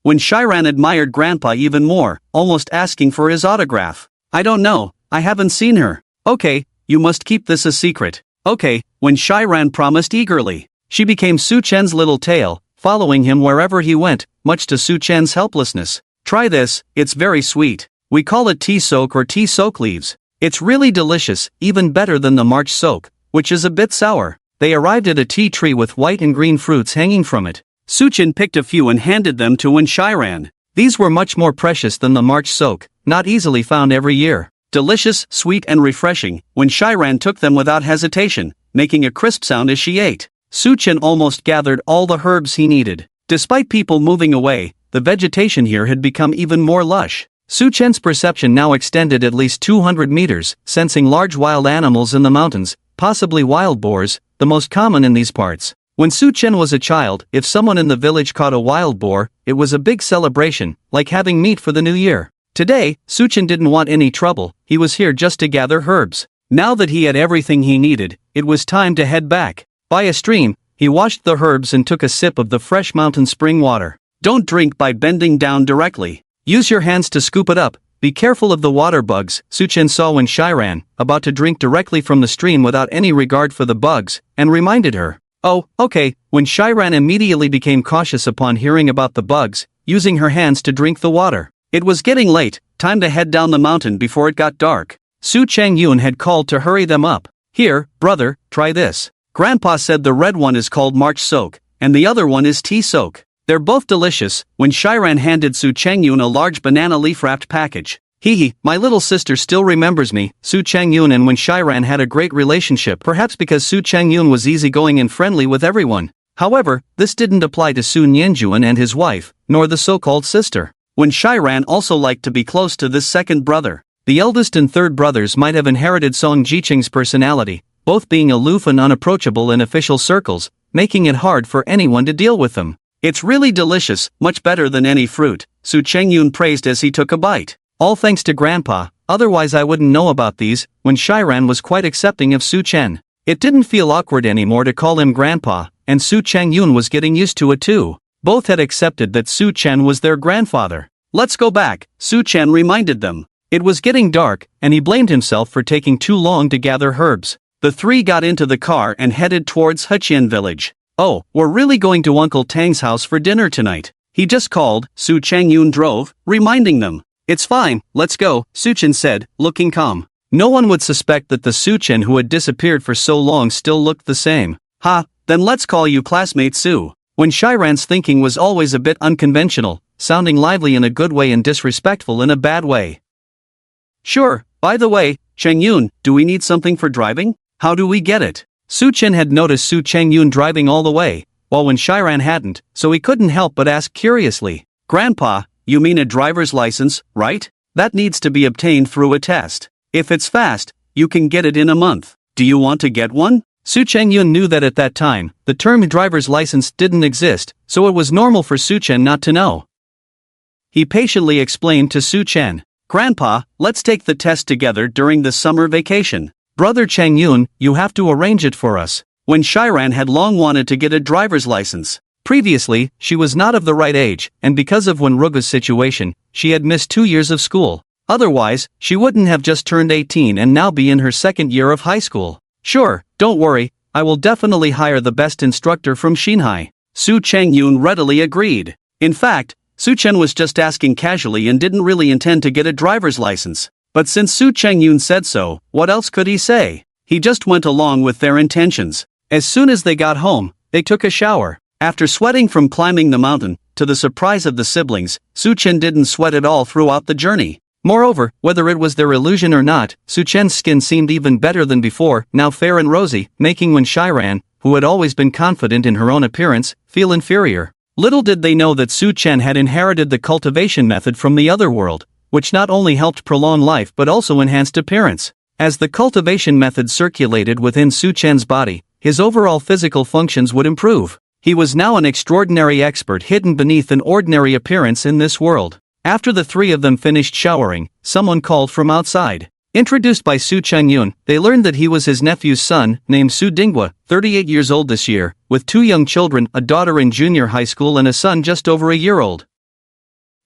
Wen Shiran admired Grandpa even more, almost asking for his autograph. I don't know, I haven't seen her. Okay, you must keep this a secret. Okay, Wen Shiran promised eagerly. She became Su Chen's little tail, following him wherever he went, much to Su Chen's helplessness. Try this, it's very sweet. We call it tea soak or tea soak leaves. It's really delicious, even better than the March soak, which is a bit sour. They arrived at a tea tree with white and green fruits hanging from it. Su Chen picked a few and handed them to Wen Shiran. These were much more precious than the March soak, not easily found every year. Delicious, sweet and refreshing, Wen Shiran took them without hesitation, making a crisp sound as she ate. Su Chen almost gathered all the herbs he needed. Despite people moving away, the vegetation here had become even more lush. Su Chen's perception now extended at least 200 meters, sensing large wild animals in the mountains, possibly wild boars, the most common in these parts. When Su Chen was a child, if someone in the village caught a wild boar, it was a big celebration, like having meat for the new year. Today, Suchin didn't want any trouble, he was here just to gather herbs. Now that he had everything he needed, it was time to head back. By a stream, he washed the herbs and took a sip of the fresh mountain spring water. Don't drink by bending down directly. Use your hands to scoop it up. Be careful of the water bugs, Suchin saw when Shiran, about to drink directly from the stream without any regard for the bugs, and reminded her. Oh, okay, when Shiran immediately became cautious upon hearing about the bugs, using her hands to drink the water. It was getting late, time to head down the mountain before it got dark. Su Changyun had called to hurry them up. Here, brother, try this. Grandpa said the red one is called March Soak, and the other one is Tea Soak. They're both delicious. When Shiran handed Su Changyun a large banana leaf-wrapped package. Hee, my little sister still remembers me, Su Changyun, and when Shiran had a great relationship, perhaps because Su Changyun was easygoing and friendly with everyone. However, this didn't apply to Su Nianjuan and his wife, nor the so-called sister. When Shiran also liked to be close to this second brother. The eldest and third brothers might have inherited Song Jiqing's personality, both being aloof and unapproachable in official circles, making it hard for anyone to deal with them. It's really delicious, much better than any fruit, Su Changyun praised as he took a bite. All thanks to Grandpa, otherwise I wouldn't know about these. When Shiran was quite accepting of Su Chen. It didn't feel awkward anymore to call him Grandpa, and Su Changyun was getting used to it too. Both had accepted that Su Chen was their grandfather. Let's go back, Su Chen reminded them. It was getting dark, and he blamed himself for taking too long to gather herbs. The three got into the car and headed towards Heqian village. Oh, we're really going to Uncle Tang's house for dinner tonight. He just called, Su Changyun drove, reminding them. It's fine, let's go, Suchin said, looking calm. No one would suspect that the Suchin who had disappeared for so long still looked the same. Ha, then let's call you classmate Su. When Shiran's thinking was always a bit unconventional, sounding lively in a good way and disrespectful in a bad way. Sure, by the way, Changyun, do we need something for driving? How do we get it? Suchin had noticed Su Changyun driving all the way, while when Shiran hadn't, so he couldn't help but ask curiously. Grandpa, you mean a driver's license, right? That needs to be obtained through a test. If it's fast, you can get it in a month. Do you want to get one? Su Changyun knew that at that time, the term driver's license didn't exist, so it was normal for Su Chen not to know. He patiently explained to Su Chen. Grandpa, let's take the test together during the summer vacation. Brother Changyun, you have to arrange it for us. When Shiran had long wanted to get a driver's license. Previously, she was not of the right age, and because of Wenruga's situation, she had missed 2 years of school. Otherwise, she wouldn't have just turned 18 and now be in her second year of high school. Sure, don't worry, I will definitely hire the best instructor from Xinhai. Su Changyun readily agreed. In fact, Su Chen was just asking casually and didn't really intend to get a driver's license. But since Su Changyun said so, what else could he say? He just went along with their intentions. As soon as they got home, they took a shower. After sweating from climbing the mountain, to the surprise of the siblings, Su Chen didn't sweat at all throughout the journey. Moreover, whether it was their illusion or not, Su Chen's skin seemed even better than before, now fair and rosy, making Wen Shiran, who had always been confident in her own appearance, feel inferior. Little did they know that Su Chen had inherited the cultivation method from the other world, which not only helped prolong life but also enhanced appearance. As the cultivation method circulated within Su Chen's body, his overall physical functions would improve. He was now an extraordinary expert hidden beneath an ordinary appearance in this world. After the three of them finished showering, someone called from outside. Introduced by Su Changyun, they learned that he was his nephew's son, named Su Dinghua, 38 years old this year, with 2 young children, a daughter in junior high school and a son just over a year old.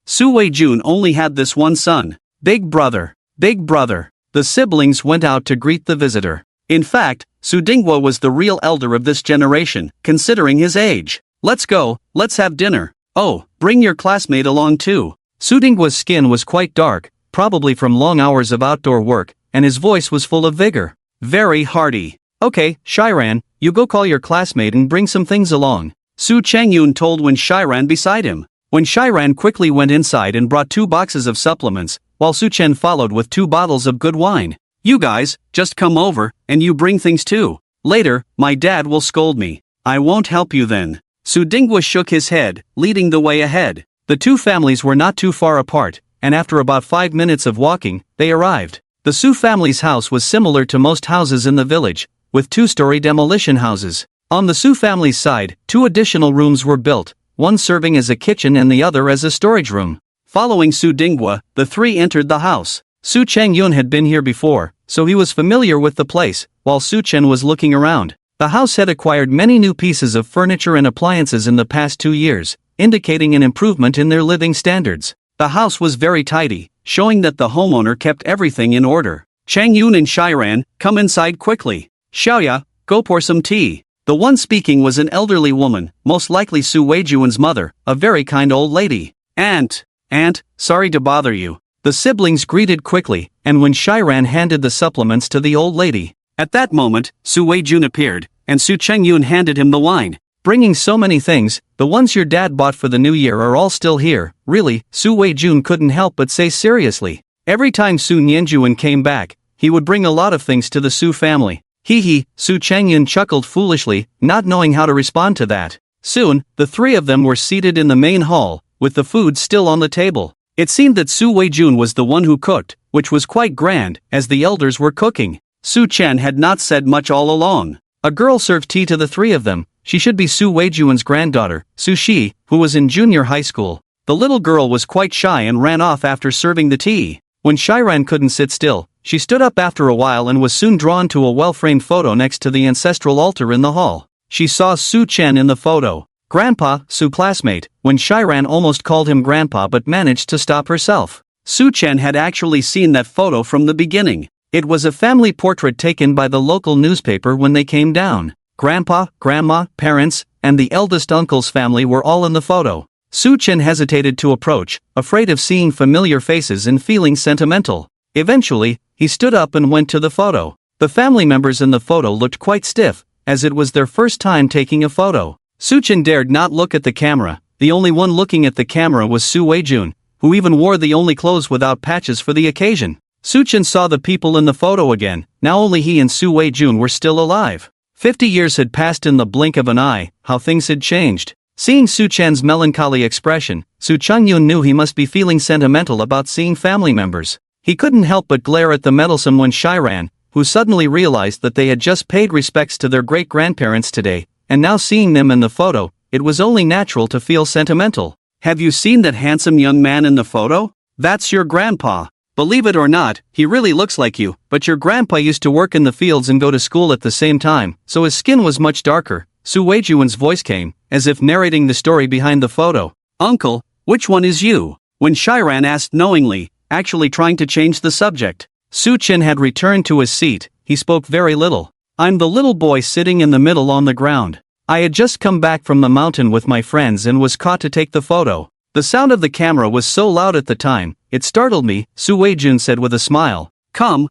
Su Weijun only had this one son. Big brother. Big brother. The siblings went out to greet the visitor. In fact, Su Dinghua was the real elder of this generation, considering his age. Let's go, let's have dinner. Oh, bring your classmate along too. Su Dinghua's skin was quite dark, probably from long hours of outdoor work, and his voice was full of vigor. Very hearty. Okay, Shiran, you go call your classmate and bring some things along. Su Changyun told Wen Shiran beside him. When Shiran quickly went inside and brought 2 boxes of supplements, while Su Chen followed with 2 bottles of good wine. You guys, just come over, and you bring things too. Later, my dad will scold me. I won't help you then. Su Dinghua shook his head, leading the way ahead. The 2 families were not too far apart, and after about 5 minutes of walking, they arrived. The Su family's house was similar to most houses in the village, with 2-story demolition houses. On the Su family's side, 2 additional rooms were built, one serving as a kitchen and the other as a storage room. Following Su Dinghua, the three entered the house. Su Changyun had been here before, so he was familiar with the place, while Su Chen was looking around. The house had acquired many new pieces of furniture and appliances in the past 2 years, indicating an improvement in their living standards. The house was very tidy, showing that the homeowner kept everything in order. Changyun and Shiran, come inside quickly. Xiaoya, go pour some tea. The one speaking was an elderly woman, most likely Su Weijuan's mother, a very kind old lady. Aunt, sorry to bother you. The siblings greeted quickly, and when Shiran handed the supplements to the old lady. At that moment, Su Weijun appeared, and Su Changyun handed him the wine. Bringing so many things, the ones your dad bought for the new year are all still here. Really, Su Weijun couldn't help but say seriously. Every time Su Nianjuan came back, he would bring a lot of things to the Su family. Hee, Su Changyun chuckled foolishly, not knowing how to respond to that. Soon, the three of them were seated in the main hall, with the food still on the table. It seemed that Su Weijun was the one who cooked, which was quite grand, as the elders were cooking. Su Chen had not said much all along. A girl served tea to the three of them. She should be Su Weijuan's granddaughter, Su Shi, who was in junior high school. The little girl was quite shy and ran off after serving the tea. When Shiran couldn't sit still, she stood up after a while and was soon drawn to a well-framed photo next to the ancestral altar in the hall. She saw Su Chen in the photo. Grandpa, Su classmate, when Shiran almost called him grandpa but managed to stop herself. Su Chen had actually seen that photo from the beginning. It was a family portrait taken by the local newspaper when they came down. Grandpa, grandma, parents, and the eldest uncle's family were all in the photo. Su Chen hesitated to approach, afraid of seeing familiar faces and feeling sentimental. Eventually, he stood up and went to the photo. The family members in the photo looked quite stiff, as it was their first time taking a photo. Su Chen dared not look at the camera. The only one looking at the camera was Su Weijun, who even wore the only clothes without patches for the occasion. Su Chen saw the people in the photo again. Now only he and Su Weijun were still alive. 50 years had passed in the blink of an eye. How things had changed. Seeing Su Chen's melancholy expression, Su Changyun knew he must be feeling sentimental about seeing family members. He couldn't help but glare at the meddlesome one Shiran, who suddenly realized that they had just paid respects to their great-grandparents today, and now seeing them in the photo, it was only natural to feel sentimental. Have you seen that handsome young man in the photo? That's your grandpa. Believe it or not, he really looks like you, but your grandpa used to work in the fields and go to school at the same time, so his skin was much darker. Su Weijuan's voice came, as if narrating the story behind the photo. Uncle, which one is you? When Shiran asked knowingly, actually trying to change the subject. Su Chen had returned to his seat. He spoke very little. I'm the little boy sitting in the middle on the ground. I had just come back from the mountain with my friends and was caught to take the photo. The sound of the camera was so loud at the time, it startled me, Su Weijun said with a smile. Come,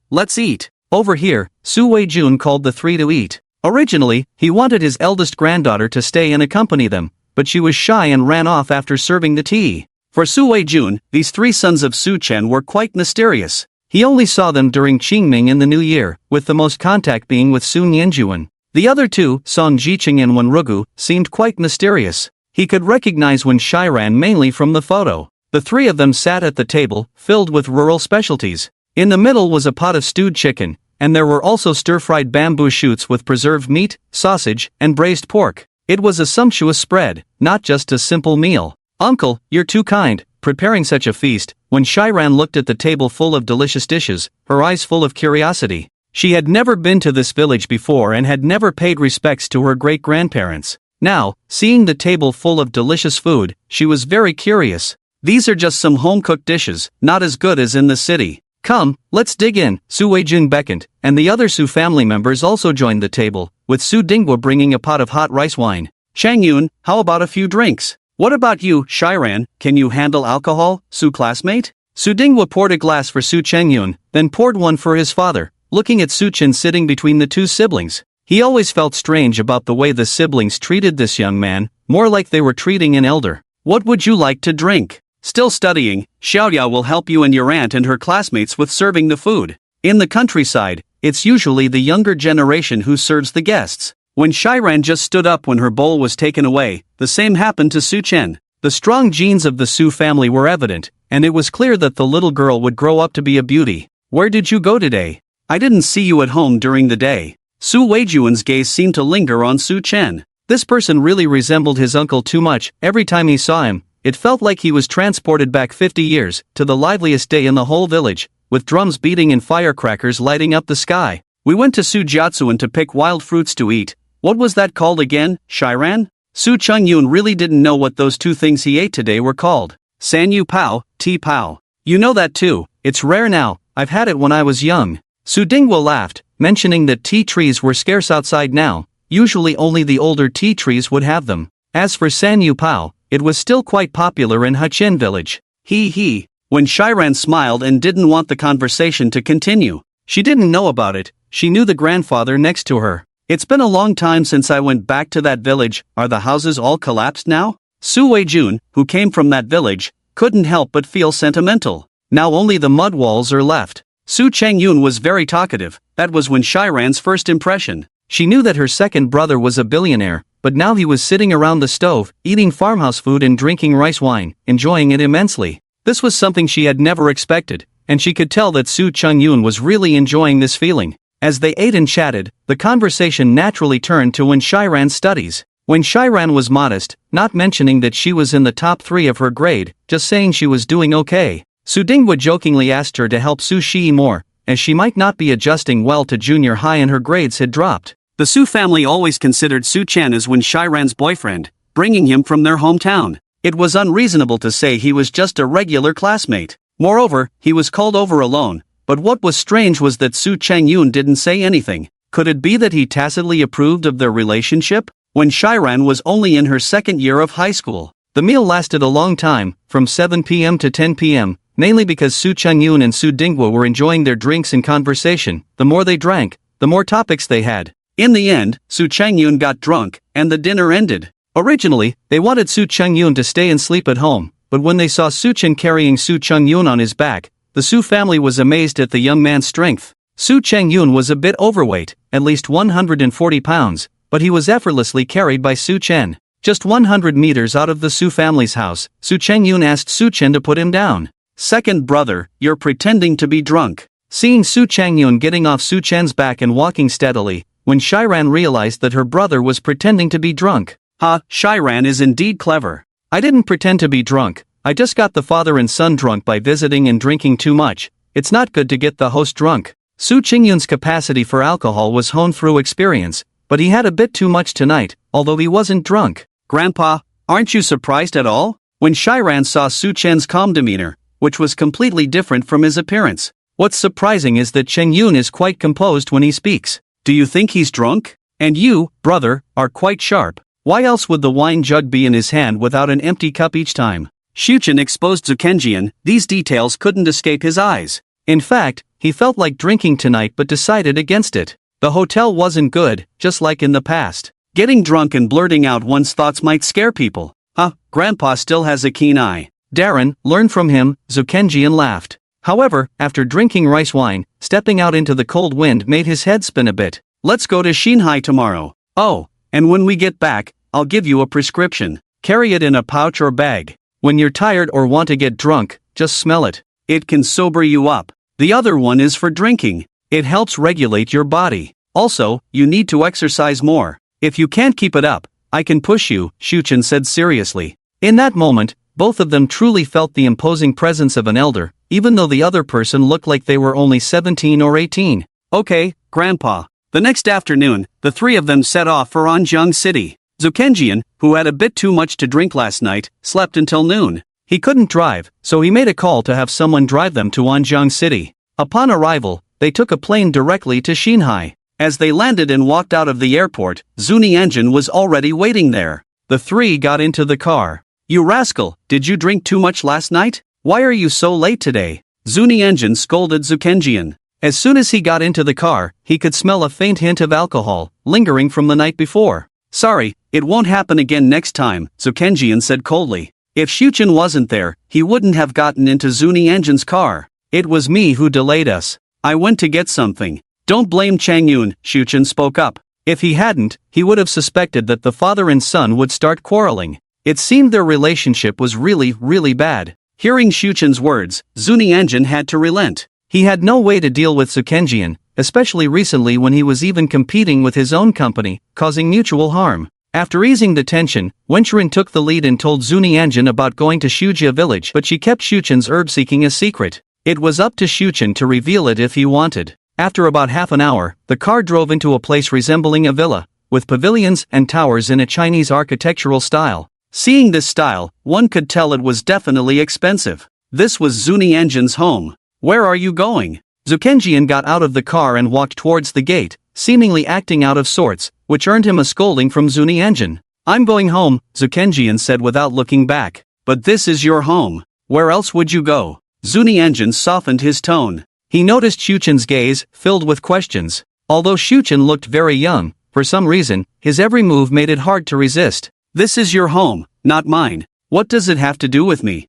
let's eat. Over here, Su Weijun called the three to eat. Originally, he wanted his eldest granddaughter to stay and accompany them, but she was shy and ran off after serving the tea. For Su Weijun, these three sons of Su Chen were quite mysterious. He only saw them during Qingming in the new year, with the most contact being with Su Nianjuan. The other two, Song Jiqing and Wenrugu, seemed quite mysterious. He could recognize Wen Shiran mainly from the photo. The three of them sat at the table, filled with rural specialties. In the middle was a pot of stewed chicken, and there were also stir-fried bamboo shoots with preserved meat, sausage, and braised pork. It was a sumptuous spread, not just a simple meal. Uncle, you're too kind, preparing such a feast. When Shiran looked at the table full of delicious dishes, her eyes full of curiosity. She had never been to this village before and had never paid respects to her great-grandparents. Now, seeing the table full of delicious food, she was very curious. These are just some home-cooked dishes, not as good as in the city. Come, let's dig in. Su Weijun beckoned, and the other Su family members also joined the table, with Su Dinghua bringing a pot of hot rice wine. Changyun, how about a few drinks? What about you, Shiran, can you handle alcohol, Su classmate? Su Dinghua poured a glass for Su Changyun, then poured one for his father, looking at Su Chen sitting between the two siblings. He always felt strange about the way the siblings treated this young man, more like they were treating an elder. What would you like to drink? Still studying, Xiaoya will help you and your aunt and her classmates with serving the food. In the countryside, it's usually the younger generation who serves the guests. When Shiran just stood up when her bowl was taken away, the same happened to Su Chen. The strong genes of the Su family were evident, and it was clear that the little girl would grow up to be a beauty. Where did you go today? I didn't see you at home during the day. Su Weijuan's gaze seemed to linger on Su Chen. This person really resembled his uncle too much. Every time he saw him, it felt like he was transported back 50 years, to the liveliest day in the whole village, with drums beating and firecrackers lighting up the sky. We went to Sujiatsuan to pick wild fruits to eat. What was that called again, Shiran? Su Chungyun really didn't know what those two things he ate today were called. Sanyu Pao, Tea Pao. You know that too, it's rare now, I've had it when I was young. Su Dingwa laughed, mentioning that tea trees were scarce outside now, usually only the older tea trees would have them. As for Sanyu Pao, it was still quite popular in Hachin village. He. When Shiran smiled and didn't want the conversation to continue. She didn't know about it, she knew the grandfather next to her. It's been a long time since I went back to that village, are the houses all collapsed now? Su Weijun, who came from that village, couldn't help but feel sentimental. Now only the mud walls are left. Su Changyun was very talkative, that was when Shiran's first impression. She knew that her second brother was a billionaire, but now he was sitting around the stove, eating farmhouse food and drinking rice wine, enjoying it immensely. This was something she had never expected, and she could tell that Su Changyun was really enjoying this feeling. As they ate and chatted, the conversation naturally turned to when Shiran's studies. When Shiran was modest, not mentioning that she was in the top 3 of her grade, just saying she was doing okay. Su Dingwa jokingly asked her to help Su Shi more, as she might not be adjusting well to junior high and her grades had dropped. The Su family always considered Su Chen as when Shiran's boyfriend, bringing him from their hometown. It was unreasonable to say he was just a regular classmate. Moreover, he was called over alone, but what was strange was that Su Changyun didn't say anything. Could it be that he tacitly approved of their relationship? When Shiran was only in her second year of high school, the meal lasted a long time, from 7 p.m. to 10 p.m., mainly because Su Changyun and Su Dingwa were enjoying their drinks and conversation. The more they drank, the more topics they had. In the end, Su Changyun got drunk, and the dinner ended. Originally, they wanted Su Changyun to stay and sleep at home, but when they saw Su Chen carrying Su Changyun on his back, the Su family was amazed at the young man's strength. Su Changyun was a bit overweight, at least 140 pounds, but he was effortlessly carried by Su Chen. Just 100 meters out of the Su family's house, Su Changyun asked Su Chen to put him down. Second brother, you're pretending to be drunk. Seeing Su Changyun getting off Su Chen's back and walking steadily, when Shiran realized that her brother was pretending to be drunk. Shiran is indeed clever. I didn't pretend to be drunk, I just got the father and son drunk by visiting and drinking too much. It's not good to get the host drunk. Su Chengyun's capacity for alcohol was honed through experience, but he had a bit too much tonight, although he wasn't drunk. Grandpa, aren't you surprised at all? When Shiran saw Su Chen's calm demeanor, which was completely different from his appearance. What's surprising is that Chengyun is quite composed when he speaks. Do you think he's drunk? And you, brother, are quite sharp. Why else would the wine jug be in his hand without an empty cup each time? Shuchen exposed Zukenjian, these details couldn't escape his eyes. In fact, he felt like drinking tonight but decided against it. The hotel wasn't good, just like in the past. Getting drunk and blurting out one's thoughts might scare people. Grandpa still has a keen eye. Darren, learn from him, Zukenjian laughed. However, after drinking rice wine, stepping out into the cold wind made his head spin a bit. Let's go to Shinhai tomorrow. Oh, and when we get back, I'll give you a prescription. Carry it in a pouch or bag. When you're tired or want to get drunk, just smell it. It can sober you up. The other one is for drinking. It helps regulate your body. Also, you need to exercise more. If you can't keep it up, I can push you, Shuchen said seriously. In that moment, both of them truly felt the imposing presence of an elder, even though the other person looked like they were only 17 or 18. Okay, Grandpa. The next afternoon, the three of them set off for Anjiang City. Zukenjian, who had a bit too much to drink last night, slept until noon. He couldn't drive, so he made a call to have someone drive them to Anjiang City. Upon arrival, they took a plane directly to Shinhai. As they landed and walked out of the airport, Zuni Engine was already waiting there. The three got into the car. You rascal, did you drink too much last night? Why are you so late today? Zuni Engine scolded Zukenjian. As soon as he got into the car, he could smell a faint hint of alcohol, lingering from the night before. Sorry, it won't happen again next time, Zukenjian said coldly. If Shuchen wasn't there, he wouldn't have gotten into Zuni Engine's car. It was me who delayed us. I went to get something. Don't blame Changyun, Shuchen spoke up. If he hadn't, he would have suspected that the father and son would start quarreling. It seemed their relationship was really bad. Hearing Shuchen's words, Zuni Engine had to relent. He had no way to deal with Zukenjian, especially recently when he was even competing with his own company, causing mutual harm. After easing the tension, Wenchurin took the lead and told Zunianjin about going to Shujia village, but she kept Shuchen's herb seeking a secret. It was up to Shuchen to reveal it if he wanted. After about half an hour, the car drove into a place resembling a villa, with pavilions and towers in a Chinese architectural style. Seeing this style, one could tell it was definitely expensive. This was Zunianjin's home. "Where are you going?" Zukenjian got out of the car and walked towards the gate, seemingly acting out of sorts, which earned him a scolding from Zunianjin. "I'm going home," Zukenjian said without looking back. "But this is your home. Where else would you go?" Zunianjin softened his tone. He noticed Shuchen's gaze, filled with questions. Although Shuchen looked very young, for some reason, his every move made it hard to resist. "This is your home, not mine. What does it have to do with me?"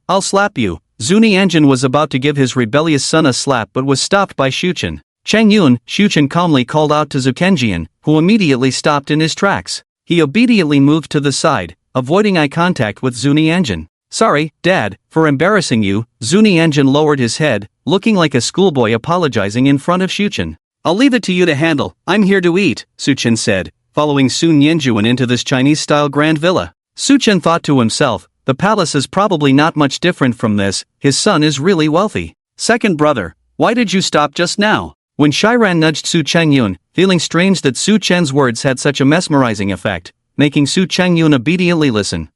I'll slap you." Zunianjin was about to give his rebellious son a slap but was stopped by Shuchen. "Cheng Yun," Shuchen calmly called out to Zukenjian, who immediately stopped in his tracks. He obediently moved to the side, avoiding eye contact with Zunianjin. "Sorry, Dad, for embarrassing you." Zunianjin lowered his head, looking like a schoolboy apologizing in front of Shuchen. "I'll leave it to you to handle. I'm here to eat," Suchen said, following Sun Yenjuan into this Chinese-style grand villa. Suchen thought to himself, the palace is probably not much different from this, his son is really wealthy. "Second brother, why did you stop just now?" When Shiran nudged Su Chengyun, feeling strange that Su Chen's words had such a mesmerizing effect, making Su Chengyun obediently listen.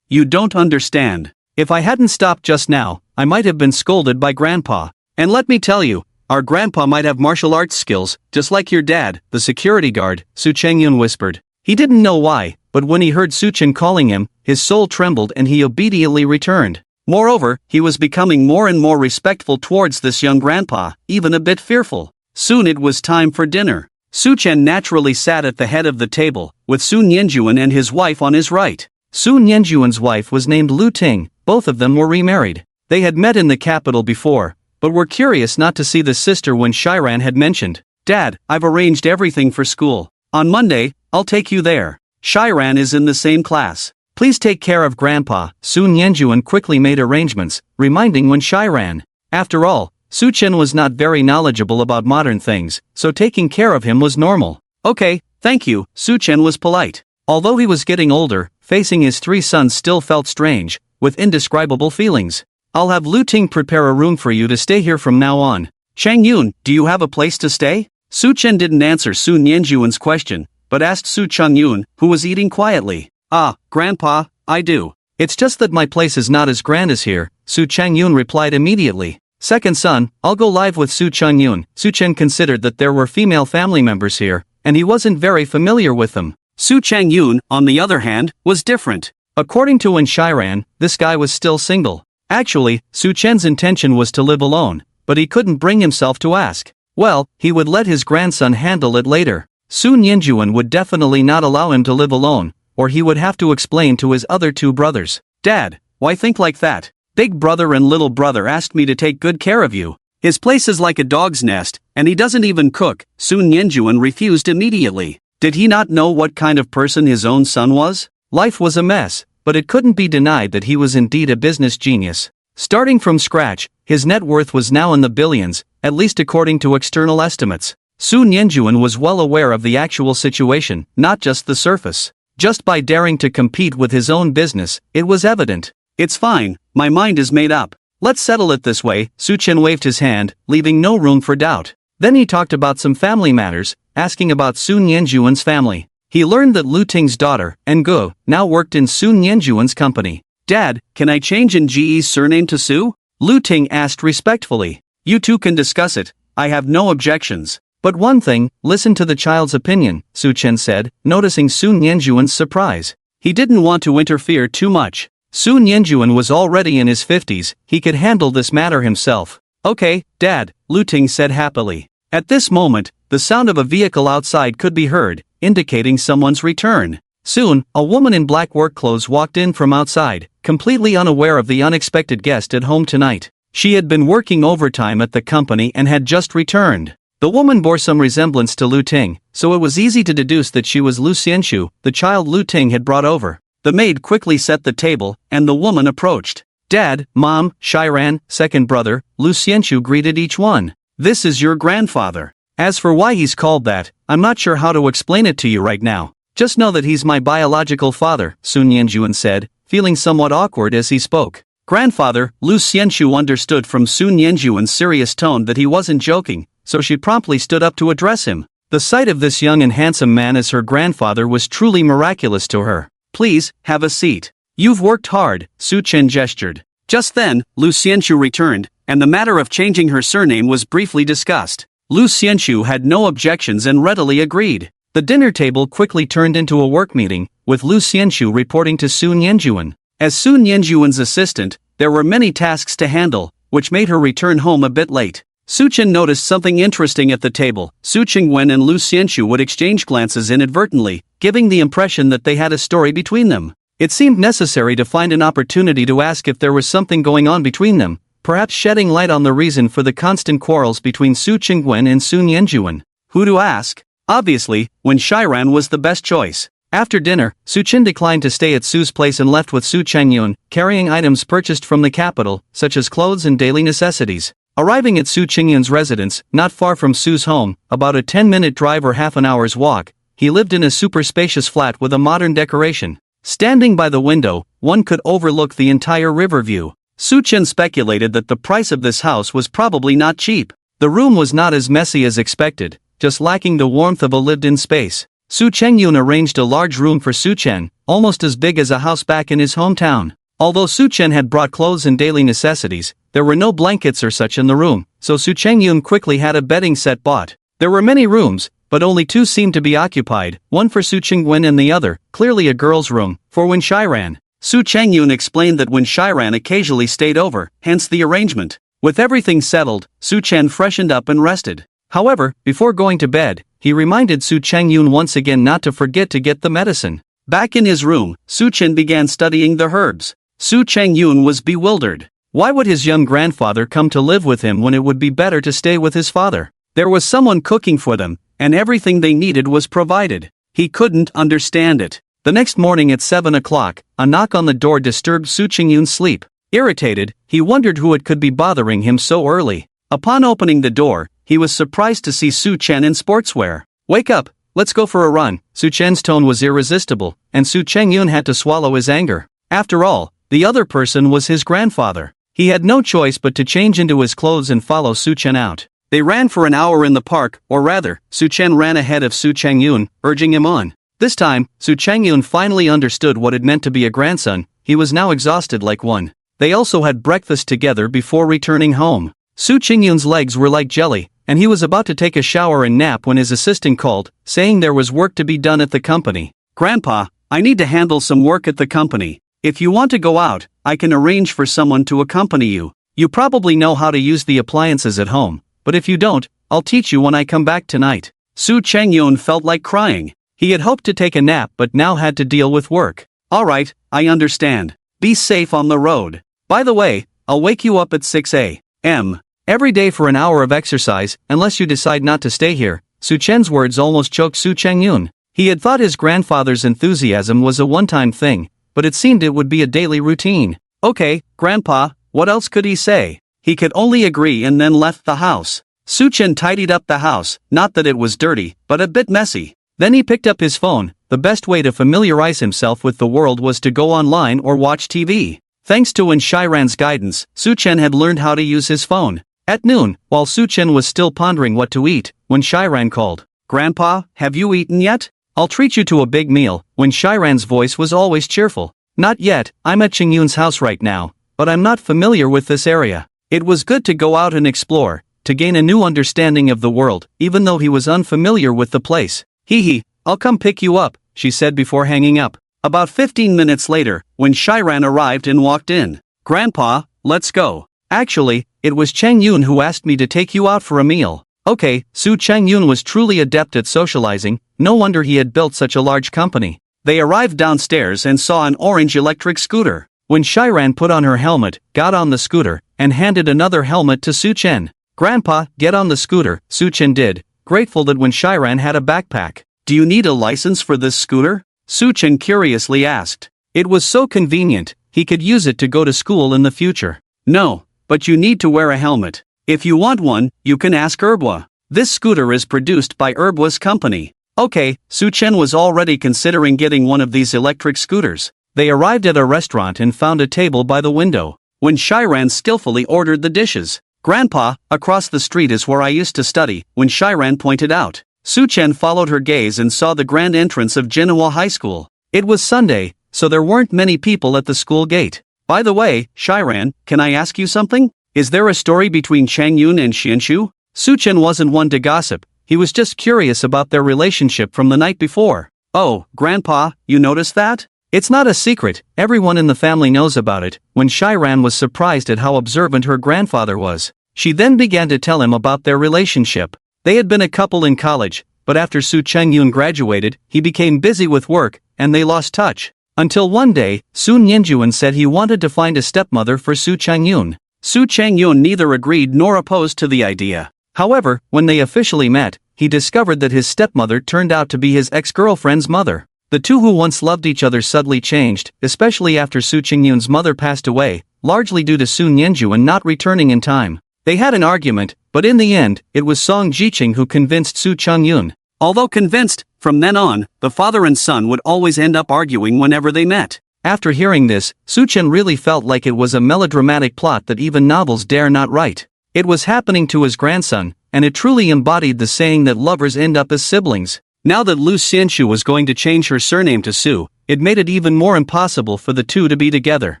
"You don't understand. If I hadn't stopped just now, I might have been scolded by Grandpa. And let me tell you, our grandpa might have martial arts skills, just like your dad, the security guard," Su Chengyun whispered. He didn't know why, but when he heard Suchen calling him, his soul trembled and he obediently returned. Moreover, he was becoming more and more respectful towards this young grandpa, even a bit fearful. Soon it was time for dinner. Suchen naturally sat at the head of the table, with Sun Yenjuan and his wife on his right. Sun Yenjuan's wife was named Lu Ting, both of them were remarried. They had met in the capital before, but were curious not to see the sister when Shiran had mentioned, "Dad, I've arranged everything for school. On Monday, I'll take you there. Shiran is in the same class. Please take care of Grandpa." Sun Yenjuan quickly made arrangements, reminding when Shiran. After all, Suchen was not very knowledgeable about modern things, so taking care of him was normal. "Okay, thank you," Suchen was polite. Although he was getting older, facing his three sons still felt strange, with indescribable feelings. "I'll have Lu Ting prepare a room for you to stay here from now on. Cheng Yun, do you have a place to stay?" Suchen didn't answer Sun Yenjuan's question, but asked Su Chengyun, who was eating quietly. "Ah, Grandpa, I do. It's just that my place is not as grand as here," Su Chengyun replied immediately. "Second son, I'll go live with Su Chengyun." Suchen considered that there were female family members here, and he wasn't very familiar with them. Su Chengyun, on the other hand, was different. According to Wen Shiran, this guy was still single. Actually, Su Chen's intention was to live alone, but he couldn't bring himself to ask. Well, he would let his grandson handle it later. Sun Yenjuan would definitely not allow him to live alone, or he would have to explain to his other two brothers. "Dad, why think like that? Big brother and little brother asked me to take good care of you. His place is like a dog's nest, and he doesn't even cook." Sun Yenjuan refused immediately. Did he not know what kind of person his own son was? Life was a mess, but it couldn't be denied that he was indeed a business genius. Starting from scratch, his net worth was now in the billions, at least according to external estimates. Sun Yenjuan was well aware of the actual situation, not just the surface. Just by daring to compete with his own business, it was evident. "It's fine, my mind is made up. Let's settle it this way." Suchen waved his hand, leaving no room for doubt. Then he talked about some family matters, asking about Sun Yenjuan's family. He learned that Lu Ting's daughter, Ngu, now worked in Sun Yenjuan's company. "Dad, can I change Nge's surname to Su?" Lu Ting asked respectfully. "You two can discuss it, I have no objections. But one thing, listen to the child's opinion," Suchen said, noticing Sun Yenjuan's surprise. He didn't want to interfere too much. Sun Yenjuan was already in his 50s, he could handle this matter himself. "Okay, Dad," Lu Ting said happily. At this moment, the sound of a vehicle outside could be heard, indicating someone's return. Soon, a woman in black work clothes walked in from outside, completely unaware of the unexpected guest at home tonight. She had been working overtime at the company and had just returned. The woman bore some resemblance to Lu Ting, so it was easy to deduce that she was Lu Xianxu, the child Lu Ting had brought over. The maid quickly set the table, and the woman approached. "Dad, Mom, Shiran, second brother," Lu Xianxu greeted each one. "This is your grandfather. As for why he's called that, I'm not sure how to explain it to you right now." Just know that he's my biological father, Sun Yanjuan said, feeling somewhat awkward as he spoke. Grandfather, Lu Xianxu understood from Sun Yanjuan's serious tone that he wasn't joking, so she promptly stood up to address him. The sight of this young and handsome man as her grandfather was truly miraculous to her. Please, have a seat. You've worked hard, Su Chen gestured. Just then, Lu Xianxu returned, and the matter of changing her surname was briefly discussed. Lu Xianxu had no objections and readily agreed. The dinner table quickly turned into a work meeting, with Lu Xianxu reporting to Sun Yanjuan. As Sun Yanjuan's assistant, there were many tasks to handle, which made her return home a bit late. Su Chen noticed something interesting at the table. Su Qingwen and Lu Xianxu would exchange glances inadvertently, giving the impression that they had a story between them. It seemed necessary to find an opportunity to ask if there was something going on between them, perhaps shedding light on the reason for the constant quarrels between Su Qingwen and Sun Yanjuan. Who to ask? Obviously, Wen Shiran was the best choice. After dinner, Su Chen declined to stay at Su's place and left with Su Chengyun, carrying items purchased from the capital, such as clothes and daily necessities. Arriving at Su Chengyun's residence, not far from Su's home, about a 10-minute drive or half an hour's walk, he lived in a super spacious flat with a modern decoration. Standing by the window, one could overlook the entire river view. Su Chen speculated that the price of this house was probably not cheap. The room was not as messy as expected, just lacking the warmth of a lived-in space. Su Chengyun arranged a large room for Su Chen, almost as big as a house back in his hometown. Although Su Chen had brought clothes and daily necessities, there were no blankets or such in the room, so Su Chengyun quickly had a bedding set bought. There were many rooms, but only two seemed to be occupied, one for Su Qingwen and the other, clearly a girl's room, for Wen Shiran. Su Chengyun explained that Wen Shiran occasionally stayed over, hence the arrangement. With everything settled, Su Chen freshened up and rested. However, before going to bed, he reminded Su Chengyun once again not to forget to get the medicine. Back in his room, Su Chen began studying the herbs. Su Chengyun was bewildered. Why would his young grandfather come to live with him when it would be better to stay with his father? There was someone cooking for them, and everything they needed was provided. He couldn't understand it. The next morning at 7 o'clock, a knock on the door disturbed Su Chengyun's sleep. Irritated, he wondered who it could be bothering him so early. Upon opening the door, he was surprised to see Su Chen in sportswear. Wake up, let's go for a run. Su Chen's tone was irresistible, and Su Chengyun had to swallow his anger. After all, the other person was his grandfather. He had no choice but to change into his clothes and follow Su Chen out. They ran for an hour in the park, or rather, Su Chen ran ahead of Su Chengyun, urging him on. This time, Su Chengyun finally understood what it meant to be a grandson. He was now exhausted like one. They also had breakfast together before returning home. Su Chengyun's legs were like jelly, and he was about to take a shower and nap when his assistant called, saying there was work to be done at the company. Grandpa, I need to handle some work at the company. If you want to go out, I can arrange for someone to accompany you. You probably know how to use the appliances at home, but if you don't, I'll teach you when I come back tonight. Su Chengyun felt like crying. He had hoped to take a nap but now had to deal with work. Alright, I understand. Be safe on the road. By the way, I'll wake you up at 6 a.m. every day for an hour of exercise, unless you decide not to stay here. Su Chen's words almost choked Su Chengyun. He had thought his grandfather's enthusiasm was a one-time thing, but it seemed it would be a daily routine. Okay, Grandpa, what else could he say? He could only agree and then left the house. Su Chen tidied up the house, not that it was dirty, but a bit messy. Then he picked up his phone. The best way to familiarize himself with the world was to go online or watch TV. Thanks to Wen Shiran's guidance, Su Chen had learned how to use his phone. At noon, while Su Chen was still pondering what to eat, Wen Shiran called. Grandpa, have you eaten yet? I'll treat you to a big meal. Wen Shiran's voice was always cheerful. Not yet, I'm at Qingyun's house right now, but I'm not familiar with this area. It was good to go out and explore, to gain a new understanding of the world, even though he was unfamiliar with the place. Hee, I'll come pick you up, she said before hanging up. About 15 minutes later, when Shiran arrived and walked in. Grandpa, let's go. Actually, it was Chengyun who asked me to take you out for a meal. Okay, Su Chengyun was truly adept at socializing, no wonder he had built such a large company. They arrived downstairs and saw an orange electric scooter. When Shiran put on her helmet, got on the scooter, and handed another helmet to Su Chen. Grandpa, get on the scooter, Su Chen did, grateful that when Shiran had a backpack. Do you need a license for this scooter? Su Chen curiously asked. It was so convenient, he could use it to go to school in the future. No, but you need to wear a helmet. If you want one, you can ask Erbwa. This scooter is produced by Erbwa's company. Okay, Su Chen was already considering getting one of these electric scooters. They arrived at a restaurant and found a table by the window. When Shiran skillfully ordered the dishes. Grandpa, across the street is where I used to study, when Shiran pointed out. Su Chen followed her gaze and saw the grand entrance of Jinhua High School. It was Sunday, so there weren't many people at the school gate. By the way, Shiran, can I ask you something? Is there a story between Chang Yun and Xianshu? Su Chen wasn't one to gossip, he was just curious about their relationship from the night before. Oh, Grandpa, you noticed that? It's not a secret, everyone in the family knows about it. When Shiran was surprised at how observant her grandfather was, she then began to tell him about their relationship. They had been a couple in college, but after Su Chengyun graduated, he became busy with work, and they lost touch. Until one day, Sun Yinjuan said he wanted to find a stepmother for Su Chengyun. Su Chengyun neither agreed nor opposed to the idea. However, when they officially met, he discovered that his stepmother turned out to be his ex-girlfriend's mother. The two who once loved each other suddenly changed, especially after Su Chengyun's mother passed away, largely due to Sun Yinjuan not returning in time. They had an argument, but in the end, it was Song Jiqing who convinced Su Chengyun. Although convinced, from then on, the father and son would always end up arguing whenever they met. After hearing this, Su Chen really felt like it was a melodramatic plot that even novels dare not write. It was happening to his grandson, and it truly embodied the saying that lovers end up as siblings. Now that Lu Xianshu was going to change her surname to Su, it made it even more impossible for the two to be together.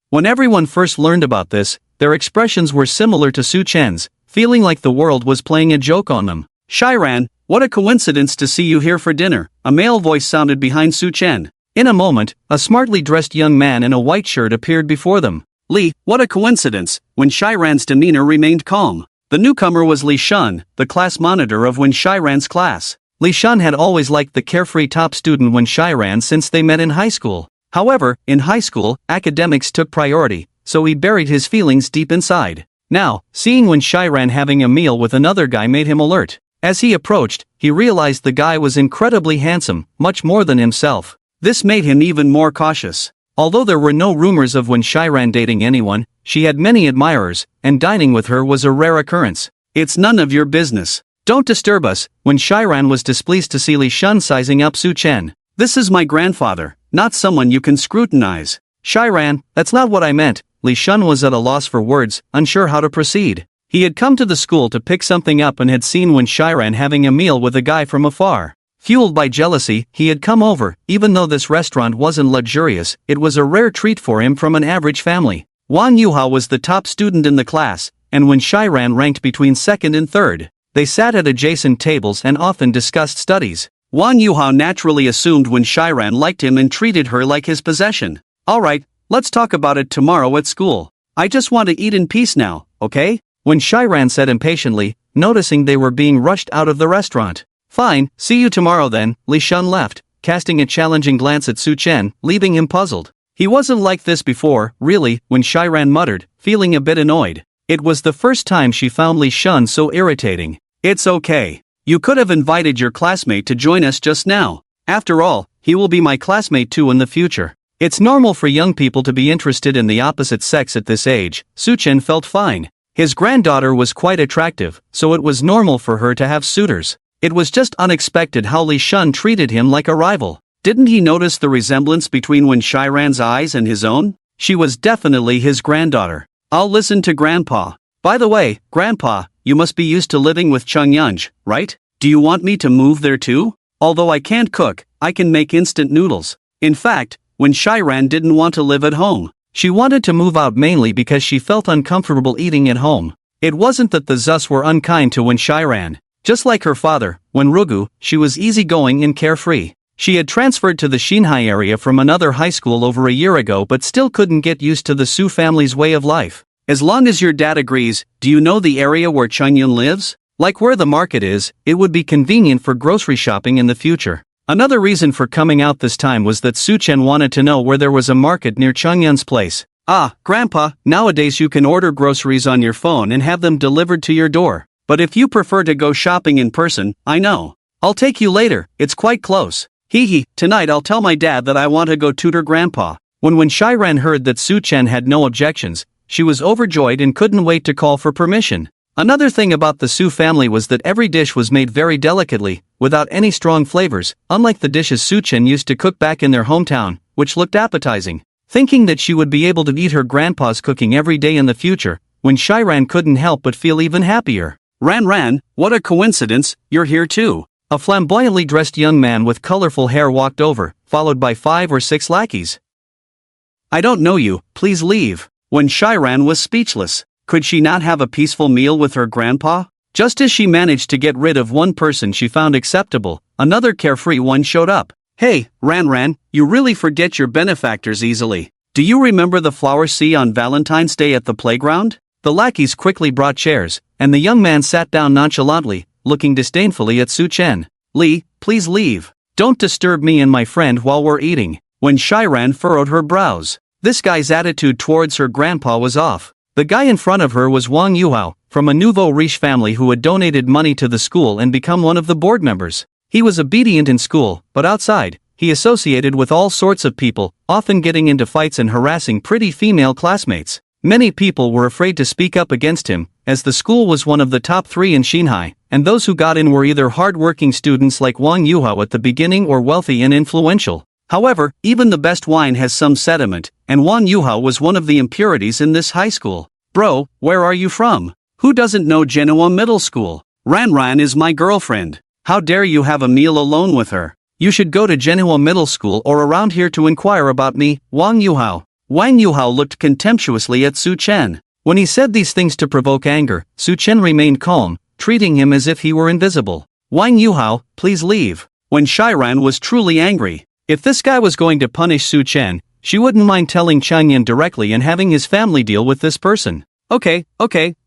When everyone first learned about this, their expressions were similar to Su Chen's, feeling like the world was playing a joke on them. Shiran, what a coincidence to see you here for dinner, a male voice sounded behind Su Chen. In a moment, a smartly dressed young man in a white shirt appeared before them. Li, what a coincidence, when Shiran's demeanor remained calm. The newcomer was Li Shun, the class monitor of Wen Shiran's class. Li Shun had always liked the carefree top student Wen Shiran since they met in high school. However, in high school, academics took priority, so he buried his feelings deep inside. Now, seeing Wen Shiran having a meal with another guy made him alert. As he approached, he realized the guy was incredibly handsome, much more than himself. This made him even more cautious. Although there were no rumors of Wen Shiran dating anyone, she had many admirers, and dining with her was a rare occurrence. It's none of your business. Don't disturb us. When Shiran was displeased to see Li Shun sizing up Su Chen. This is my grandfather, not someone you can scrutinize. Shiran, that's not what I meant. Li Shun was at a loss for words, unsure how to proceed. He had come to the school to pick something up and had seen Wen Shiran having a meal with a guy from afar. Fueled by jealousy, he had come over. Even though this restaurant wasn't luxurious, it was a rare treat for him from an average family. Wang Yuhao was the top student in the class, and Wen Shiran ranked between second and third. They sat at adjacent tables and often discussed studies. Wang Yuhao naturally assumed Wen Shiran liked him and treated her like his possession. Alright, let's talk about it tomorrow at school. I just want to eat in peace now, okay? Wen Shiran said impatiently, noticing they were being rushed out of the restaurant. Fine, see you tomorrow then. Li Shun left, casting a challenging glance at Su Chen, leaving him puzzled. He wasn't like this before, really, Wen Shiran muttered, feeling a bit annoyed. It was the first time she found Li Shun so irritating. It's okay. You could have invited your classmate to join us just now. After all, he will be my classmate too in the future. It's normal for young people to be interested in the opposite sex at this age. Su Chen felt fine. His granddaughter was quite attractive, so it was normal for her to have suitors. It was just unexpected how Li Shun treated him like a rival. Didn't he notice the resemblance between Wen Shiran's eyes and his own? She was definitely his granddaughter. I'll listen to Grandpa. By the way, Grandpa, you must be used to living with Chung Yunj, right? Do you want me to move there too? Although I can't cook, I can make instant noodles. In fact, Wen Shiran didn't want to live at home. She wanted to move out mainly because she felt uncomfortable eating at home. It wasn't that the Zus were unkind to Wen Shiran. Just like her father, Wen Rugu, she was easygoing and carefree. She had transferred to the Xinhai area from another high school over a year ago but still couldn't get used to the Su family's way of life. As long as your dad agrees, do you know the area where Changyun lives? Like where the market is, it would be convenient for grocery shopping in the future. Another reason for coming out this time was that Su Chen wanted to know where there was a market near Changyun's place. Ah, Grandpa, nowadays you can order groceries on your phone and have them delivered to your door. But if you prefer to go shopping in person, I know. I'll take you later, it's quite close. Hee hee, tonight I'll tell my dad that I want to go tutor Grandpa. When Shiran heard that Su Chen had no objections, she was overjoyed and couldn't wait to call for permission. Another thing about the Su family was that every dish was made very delicately, without any strong flavors, unlike the dishes Su Chen used to cook back in their hometown, which looked appetizing. Thinking that she would be able to eat her grandpa's cooking every day in the future, Wen Shiran couldn't help but feel even happier. Ran, what a coincidence, you're here too. A flamboyantly dressed young man with colorful hair walked over, followed by 5 or 6 lackeys. I don't know you, please leave. Wen Shiran was speechless. Could she not have a peaceful meal with her grandpa? Just as she managed to get rid of one person she found acceptable, another carefree one showed up. Hey, Ran, you really forget your benefactors easily. Do you remember the flower sea on Valentine's Day at the playground? The lackeys quickly brought chairs, and the young man sat down nonchalantly, looking disdainfully at Su Chen. Li, please leave. Don't disturb me and my friend while we're eating. Wen Shiran furrowed her brows. This guy's attitude towards her grandpa was off. The guy in front of her was Wang Yuhao, from a nouveau riche family who had donated money to the school and become one of the board members. He was obedient in school, but outside, he associated with all sorts of people, often getting into fights and harassing pretty female classmates. Many people were afraid to speak up against him, as the school was one of the top 3 in Xinhai, and those who got in were either hard-working students like Wang Yuhao at the beginning or wealthy and influential. However, even the best wine has some sediment, and Wang Yuhao was one of the impurities in this high school. Bro, where are you from? Who doesn't know Genoa Middle School? Ran is my girlfriend. How dare you have a meal alone with her? You should go to Genoa Middle School or around here to inquire about me, Wang Yuhao. Wang Yuhao looked contemptuously at Su Chen. When he said these things to provoke anger, Su Chen remained calm, treating him as if he were invisible. Wang Yuhao, please leave. Wen Shiran was truly angry. If this guy was going to punish Su Chen, she wouldn't mind telling Changyan directly and having his family deal with this person. Okay,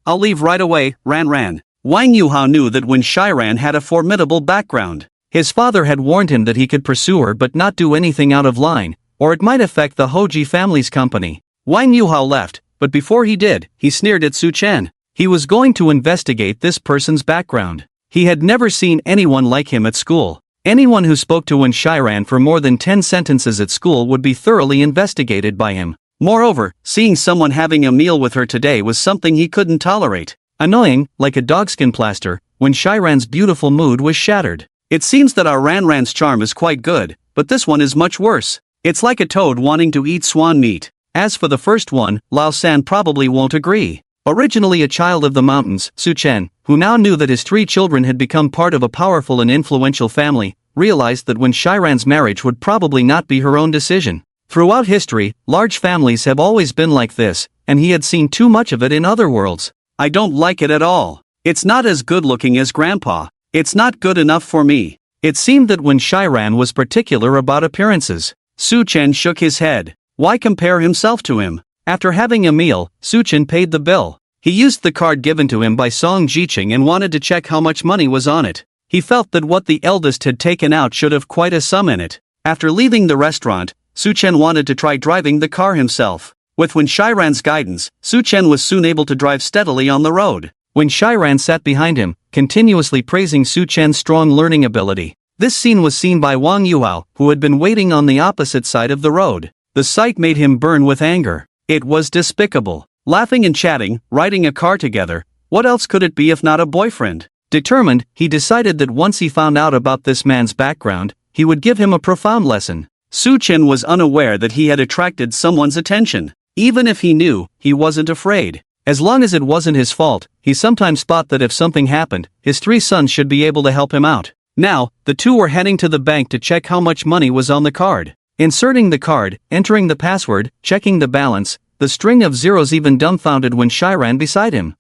I'll leave right away, Ran. Wang Yuhao knew that Wen Shiran had a formidable background. His father had warned him that he could pursue her but not do anything out of line, or it might affect the Hoji family's company. Wang Yuhao left, but before he did, he sneered at Su Chen. He was going to investigate this person's background. He had never seen anyone like him at school. Anyone who spoke to Wen Shiran for more than 10 sentences at school would be thoroughly investigated by him. Moreover, seeing someone having a meal with her today was something he couldn't tolerate. Annoying, like a dogskin plaster, Wen Shiran's beautiful mood was shattered. It seems that our Ran's charm is quite good, but this one is much worse. It's like a toad wanting to eat swan meat. As for the first one, Lao San probably won't agree. Originally a child of the mountains, Su Chen, who now knew that his 3 children had become part of a powerful and influential family, realized that Wen Shiran's marriage would probably not be her own decision. Throughout history, large families have always been like this, and he had seen too much of it in other worlds. I don't like it at all. It's not as good looking as Grandpa. It's not good enough for me. It seemed that Wen Shiran was particular about appearances. Su Chen shook his head. Why compare himself to him? After having a meal, Su Chen paid the bill. He used the card given to him by Song Jiqing and wanted to check how much money was on it. He felt that what the eldest had taken out should have quite a sum in it. After leaving the restaurant, Su Chen wanted to try driving the car himself. With Wen Shiran's guidance, Su Chen was soon able to drive steadily on the road. Wen Shiran sat behind him, continuously praising Su Chen's strong learning ability. This scene was seen by Wang Yuhao, who had been waiting on the opposite side of the road. The sight made him burn with anger. It was despicable. Laughing and chatting, riding a car together, what else could it be if not a boyfriend? Determined, he decided that once he found out about this man's background, he would give him a profound lesson. Su Chen was unaware that he had attracted someone's attention. Even if he knew, he wasn't afraid. As long as it wasn't his fault, he sometimes thought that if something happened, his 3 sons should be able to help him out. Now, the 2 were heading to the bank to check how much money was on the card. Inserting the card, entering the password, checking the balance, the string of zeros even dumbfounded Wen Shiran beside him.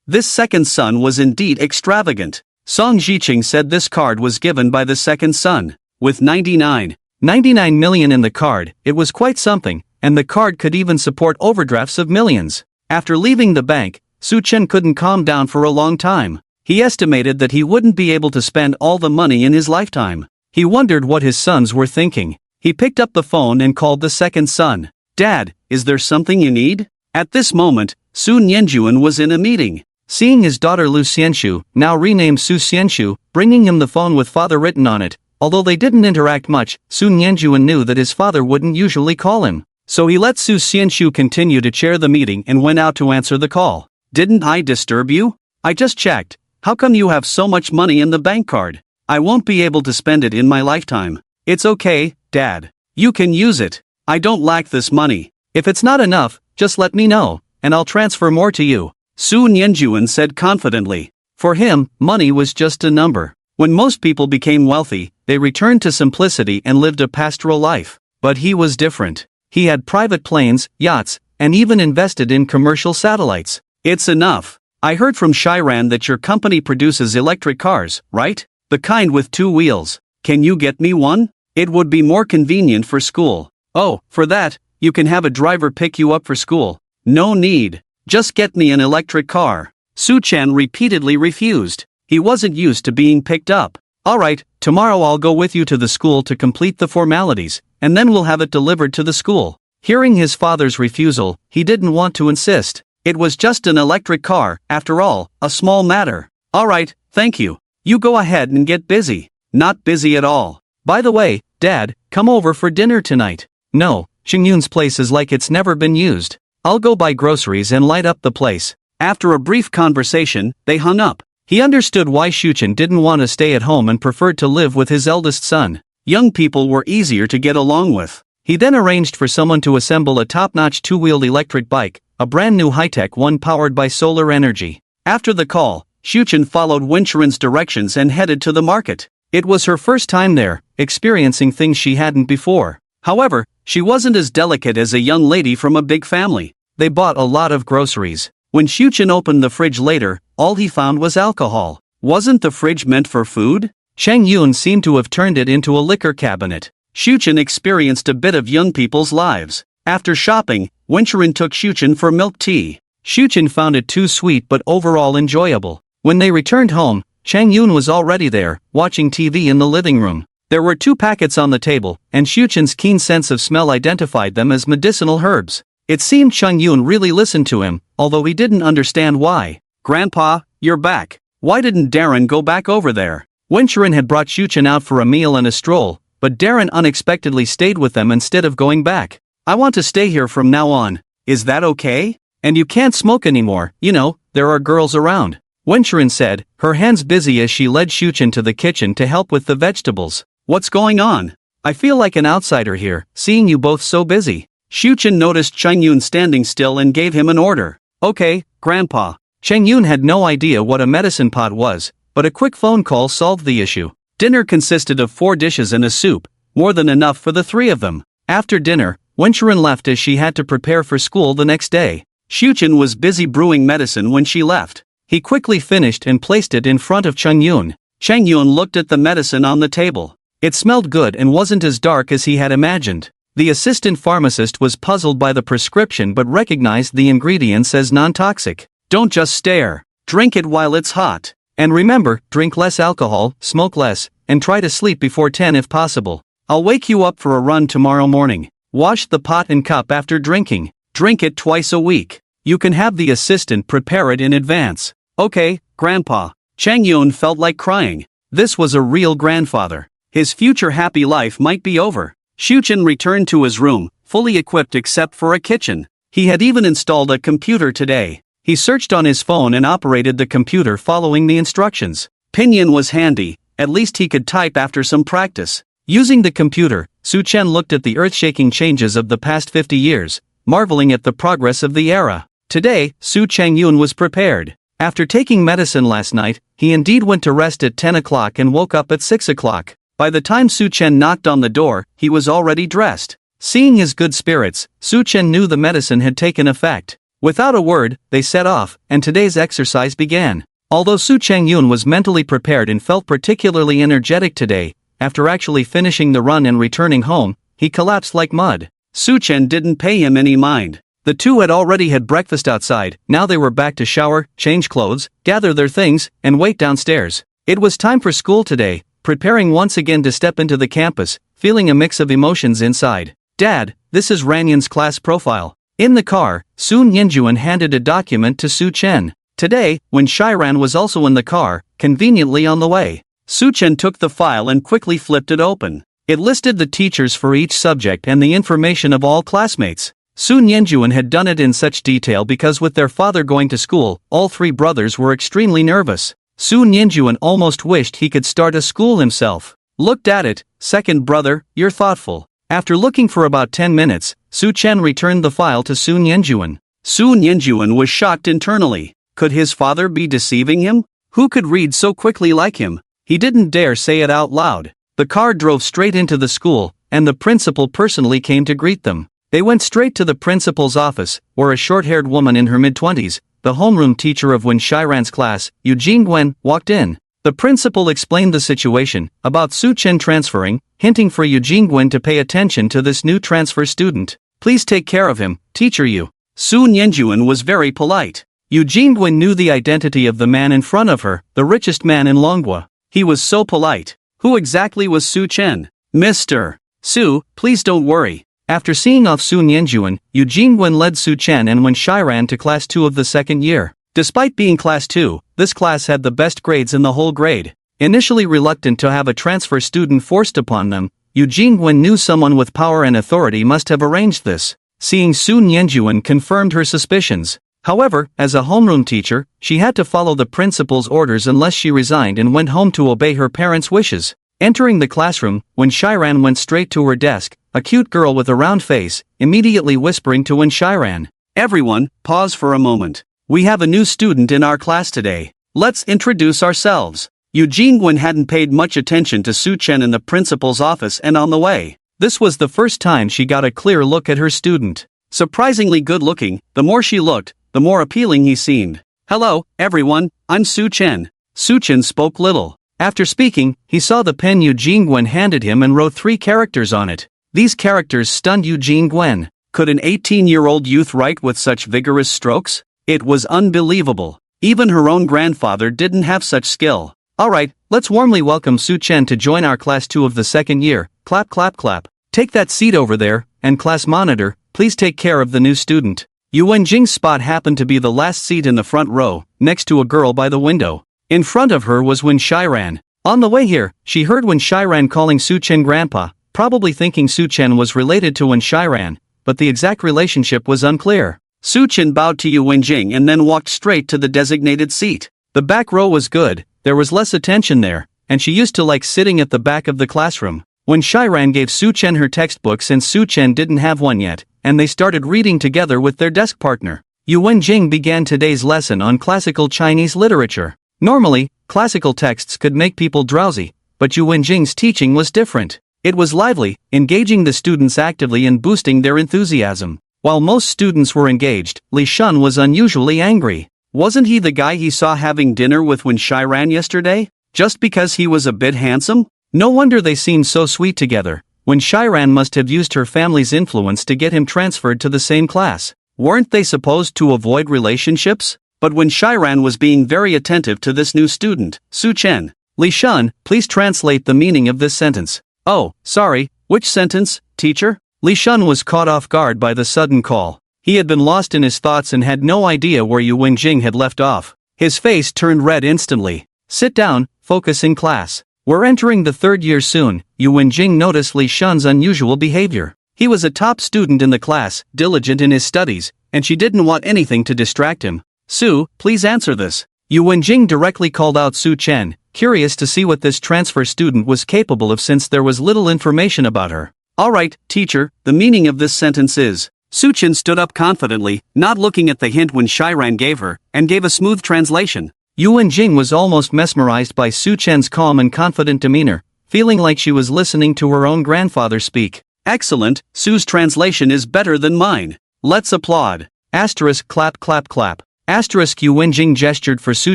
This second son was indeed extravagant. Song Jiqing said this card was given by the second son. With 99 million in the card, it was quite something, and the card could even support overdrafts of millions. After leaving the bank, Su Chen couldn't calm down for a long time. He estimated that he wouldn't be able to spend all the money in his lifetime. He wondered what his sons were thinking. He picked up the phone and called the second son. Dad, is there something you need? At this moment, Su Nianjuan was in a meeting. Seeing his daughter Lu Xianshu, now renamed Su Xianshu, bringing him the phone with father written on it, although they didn't interact much, Su Nianjuan knew that his father wouldn't usually call him. So he let Su Xianshu continue to chair the meeting and went out to answer the call. Didn't I disturb you? I just checked. How come you have so much money in the bank card? I won't be able to spend it in my lifetime. It's okay, Dad. You can use it. I don't lack this money. If it's not enough, just let me know, and I'll transfer more to you, Su Nianjuan said confidently. For him, money was just a number. When most people became wealthy, they returned to simplicity and lived a pastoral life. But he was different. He had private planes, yachts, and even invested in commercial satellites. It's enough. I heard from Shiran that your company produces electric cars, right? The kind with 2 wheels. Can you get me one? It would be more convenient for school. Oh, for that, you can have a driver pick you up for school. No need. Just get me an electric car. Su Chen repeatedly refused. He wasn't used to being picked up. Alright, tomorrow I'll go with you to the school to complete the formalities, and then we'll have it delivered to the school. Hearing his father's refusal, he didn't want to insist. It was just an electric car, after all, a small matter. Alright, thank you. You go ahead and get busy. Not busy at all. By the way, Dad, come over for dinner tonight. No, Xingyun's place is like it's never been used. I'll go buy groceries and light up the place. After a brief conversation, they hung up. He understood why Shuchen didn't want to stay at home and preferred to live with his eldest son. Young people were easier to get along with. He then arranged for someone to assemble a top-notch 2-wheeled electric bike, a brand new high-tech one powered by solar energy. After the call, Shuchen followed Wenchuren's directions and headed to the market. It was her first time there, experiencing things she hadn't before. However, she wasn't as delicate as a young lady from a big family. They bought a lot of groceries. When Shuchen opened the fridge later, all he found was alcohol. Wasn't the fridge meant for food? Cheng Yun seemed to have turned it into a liquor cabinet. Shuchen experienced a bit of young people's lives. After shopping, Wenchuren took Shuchen for milk tea. Shuchen found it too sweet but overall enjoyable. When they returned home, Cheng Yun was already there, watching TV in the living room. There were 2 packets on the table, and Shuchen's keen sense of smell identified them as medicinal herbs. It seemed Cheng Yun really listened to him, although he didn't understand why. Grandpa, you're back. Why didn't Darren go back over there? Wenchuren had brought Shuchen out for a meal and a stroll, but Darren unexpectedly stayed with them instead of going back. I want to stay here from now on. Is that okay? And you can't smoke anymore, you know, there are girls around. Wenchuren said, her hands busy as she led Shuchen to the kitchen to help with the vegetables. What's going on? I feel like an outsider here, seeing you both so busy. Shuchen noticed Cheng Yun standing still and gave him an order. Okay, Grandpa. Cheng Yun had no idea what a medicine pot was, but a quick phone call solved the issue. Dinner consisted of 4 dishes and a soup, more than enough for the 3 of them. After dinner, Wenchuren left as she had to prepare for school the next day. Shuchen was busy brewing medicine when she left. He quickly finished and placed it in front of Cheng Yun. Cheng Yun looked at the medicine on the table. It smelled good and wasn't as dark as he had imagined. The assistant pharmacist was puzzled by the prescription but recognized the ingredients as non-toxic. Don't just stare. Drink it while it's hot. And remember, drink less alcohol, smoke less, and try to sleep before 10 if possible. I'll wake you up for a run tomorrow morning. Wash the pot and cup after drinking. Drink it twice a week. You can have the assistant prepare it in advance. Okay, Grandpa. Cheng Yun felt like crying. This was a real grandfather. His future happy life might be over. Shuchen returned to his room, fully equipped except for a kitchen. He had even installed a computer today. He searched on his phone and operated the computer following the instructions. Pinyin was handy, at least he could type after some practice. Using the computer, Su Chen looked at the earth-shaking changes of the past 50 years, marveling at the progress of the era. Today, Su Chengyun was prepared. After taking medicine last night, he indeed went to rest at 10 o'clock and woke up at 6 o'clock. By the time Su Chen knocked on the door, he was already dressed. Seeing his good spirits, Su Chen knew the medicine had taken effect. Without a word, they set off, and today's exercise began. Although Su Chengyun was mentally prepared and felt particularly energetic today, after actually finishing the run and returning home, he collapsed like mud. Su Chen didn't pay him any mind. The two had already had breakfast outside, now they were back to shower, change clothes, gather their things, and wait downstairs. It was time for school today, preparing once again to step into the campus, feeling a mix of emotions inside. Dad, this is Ranyan's class profile. In the car, Su Nianjuan handed a document to Su Chen. Today, when Shiran was also in the car, conveniently on the way, Su Chen took the file and quickly flipped it open. It listed the teachers for each subject and the information of all classmates. Su Nianjuan had done it in such detail because with their father going to school, all three brothers were extremely nervous. Su Nianjuan almost wished he could start a school himself. Looked at it, second brother, you're thoughtful. After looking for about 10 minutes, Su Chen returned the file to Su Nianjuan. Su Nianjuan was shocked internally. Could his father be deceiving him? Who could read so quickly like him? He didn't dare say it out loud. The car drove straight into the school, and the principal personally came to greet them. They went straight to the principal's office, where a short-haired woman in her mid-20s, the homeroom teacher of Wen Shiran's class, Yu Jingwen, walked in. The principal explained the situation, about Su Chen transferring, hinting for Yu Jingwen to pay attention to this new transfer student. Please take care of him, teacher Yu. Su Nianjuan was very polite. Yu Jingwen knew the identity of the man in front of her, the richest man in Manhwa. He was so polite. Who exactly was Su Chen? Mr. Su, please don't worry. After seeing off Su Nianjuan, Yu Jingwen led Su Chen and Wen Shiran to class 2 of the second year. Despite being class 2, this class had the best grades in the whole grade. Initially reluctant to have a transfer student forced upon them, Yu Jingwen knew someone with power and authority must have arranged this. Seeing Su Nianjuan confirmed her suspicions. However, as a homeroom teacher, she had to follow the principal's orders unless she resigned and went home to obey her parents' wishes. Entering the classroom, Wen Shiran went straight to her desk, a cute girl with a round face, immediately whispering to Wen Shiran. Everyone, pause for a moment. We have a new student in our class today. Let's introduce ourselves. Yu Jingwen hadn't paid much attention to Su Chen in the principal's office and on the way. This was the first time she got a clear look at her student. Surprisingly good looking, the more she looked, the more appealing he seemed. Hello, everyone, I'm Su Chen. Su Chen spoke little. After speaking, he saw the pen Yu Jingwen handed him and wrote 3 characters on it. These characters stunned Yu Jingwen. Could an 18-year-old youth write with such vigorous strokes? It was unbelievable. Even her own grandfather didn't have such skill. Alright, let's warmly welcome Su Chen to join our class 2 of the second year. Clap clap clap. Take that seat over there, and class monitor, please take care of the new student. Yu Wenjing's spot happened to be the last seat in the front row, next to a girl by the window. In front of her was Wen Shiran. On the way here, she heard Wen Shiran calling Su Chen grandpa, probably thinking Su Chen was related to Wen Shiran, but the exact relationship was unclear. Su Chen bowed to Yu Wenjing and then walked straight to the designated seat. The back row was good, there was less attention there, and she used to like sitting at the back of the classroom. Wen Shiran gave Su Chen her textbook since Su Chen didn't have one yet, and they started reading together with their desk partner. Yu Wenjing began today's lesson on classical Chinese literature. Normally, classical texts could make people drowsy, but Yu Wenjing's teaching was different. It was lively, engaging the students actively and boosting their enthusiasm. While most students were engaged, Li Shun was unusually angry. Wasn't he the guy he saw having dinner with Wen Shiran yesterday? Just because he was a bit handsome? No wonder they seemed so sweet together. Wen Shiran must have used her family's influence to get him transferred to the same class. Weren't they supposed to avoid relationships? But Wen Shiran was being very attentive to this new student, Su Chen. Li Shun, please translate the meaning of this sentence. Oh, sorry, which sentence, teacher? Li Shun was caught off guard by the sudden call. He had been lost in his thoughts and had no idea where Yu Wenjing had left off. His face turned red instantly. Sit down, focus in class. We're entering the third year soon. Yu Wenjing noticed Li Shun's unusual behavior. He was a top student in the class, diligent in his studies, and she didn't want anything to distract him. Su, please answer this. Yu Wenjing directly called out Su Chen, curious to see what this transfer student was capable of since there was little information about her. Alright, teacher, the meaning of this sentence is. Su Chen stood up confidently, not looking at the hint Wen Shiran gave her, and gave a smooth translation. Yu Wenjing was almost mesmerized by Su Chen's calm and confident demeanor, feeling like she was listening to her own grandfather speak. Excellent, Su's translation is better than mine. Let's applaud. Asterisk clap clap clap. Asterisk Yu Wenjing gestured for Su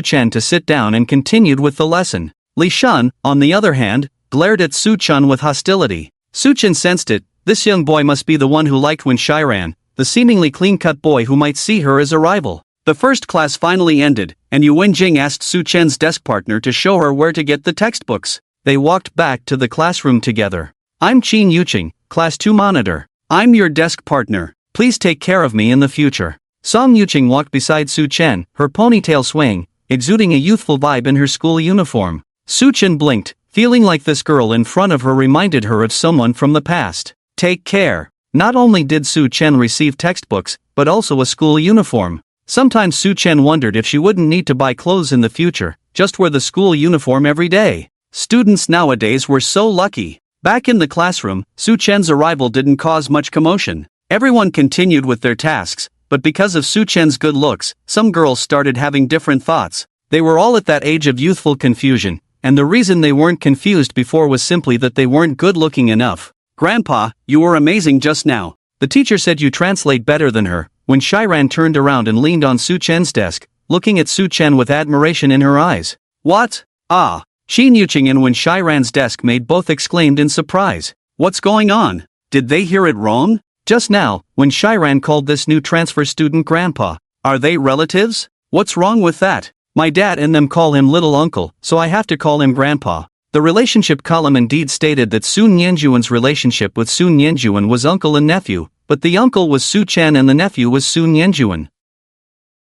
Chen to sit down and continued with the lesson. Li Shun, on the other hand, glared at Su Chen with hostility. Su Chen sensed it. This young boy must be the one who liked Wen Shiran, the seemingly clean-cut boy who might see her as a rival. The first class finally ended, and Yu Wenjing asked Su Chen's desk partner to show her where to get the textbooks. They walked back to the classroom together. I'm Qin Yuqing, class 2 monitor. I'm your desk partner. Please take care of me in the future. Song Yuqing walked beside Su Chen, her ponytail swaying, exuding a youthful vibe in her school uniform. Su Chen blinked, feeling like this girl in front of her reminded her of someone from the past. Take care. Not only did Su Chen receive textbooks, but also a school uniform. Sometimes Su Chen wondered if she wouldn't need to buy clothes in the future, just wear the school uniform every day. Students nowadays were so lucky. Back in the classroom, Su Chen's arrival didn't cause much commotion. Everyone continued with their tasks, but because of Su Chen's good looks, some girls started having different thoughts. They were all at that age of youthful confusion, and the reason they weren't confused before was simply that they weren't good-looking enough. "Grandpa, you were amazing just now. The teacher said you translate better than her." When Shiran turned around and leaned on Su Chen's desk, looking at Su Chen with admiration in her eyes. "What? Ah." Shin Yuqing and Wen Shiran's desk mate both exclaimed in surprise. "What's going on? Did they hear it wrong?" Just now, when Shiran called this new transfer student Grandpa. "Are they relatives? What's wrong with that? My dad and them call him little uncle, so I have to call him Grandpa." The relationship column indeed stated that Su Nianjuan's relationship with Su Nianjuan was uncle and nephew, but the uncle was Su Chen and the nephew was Su Nianjuan.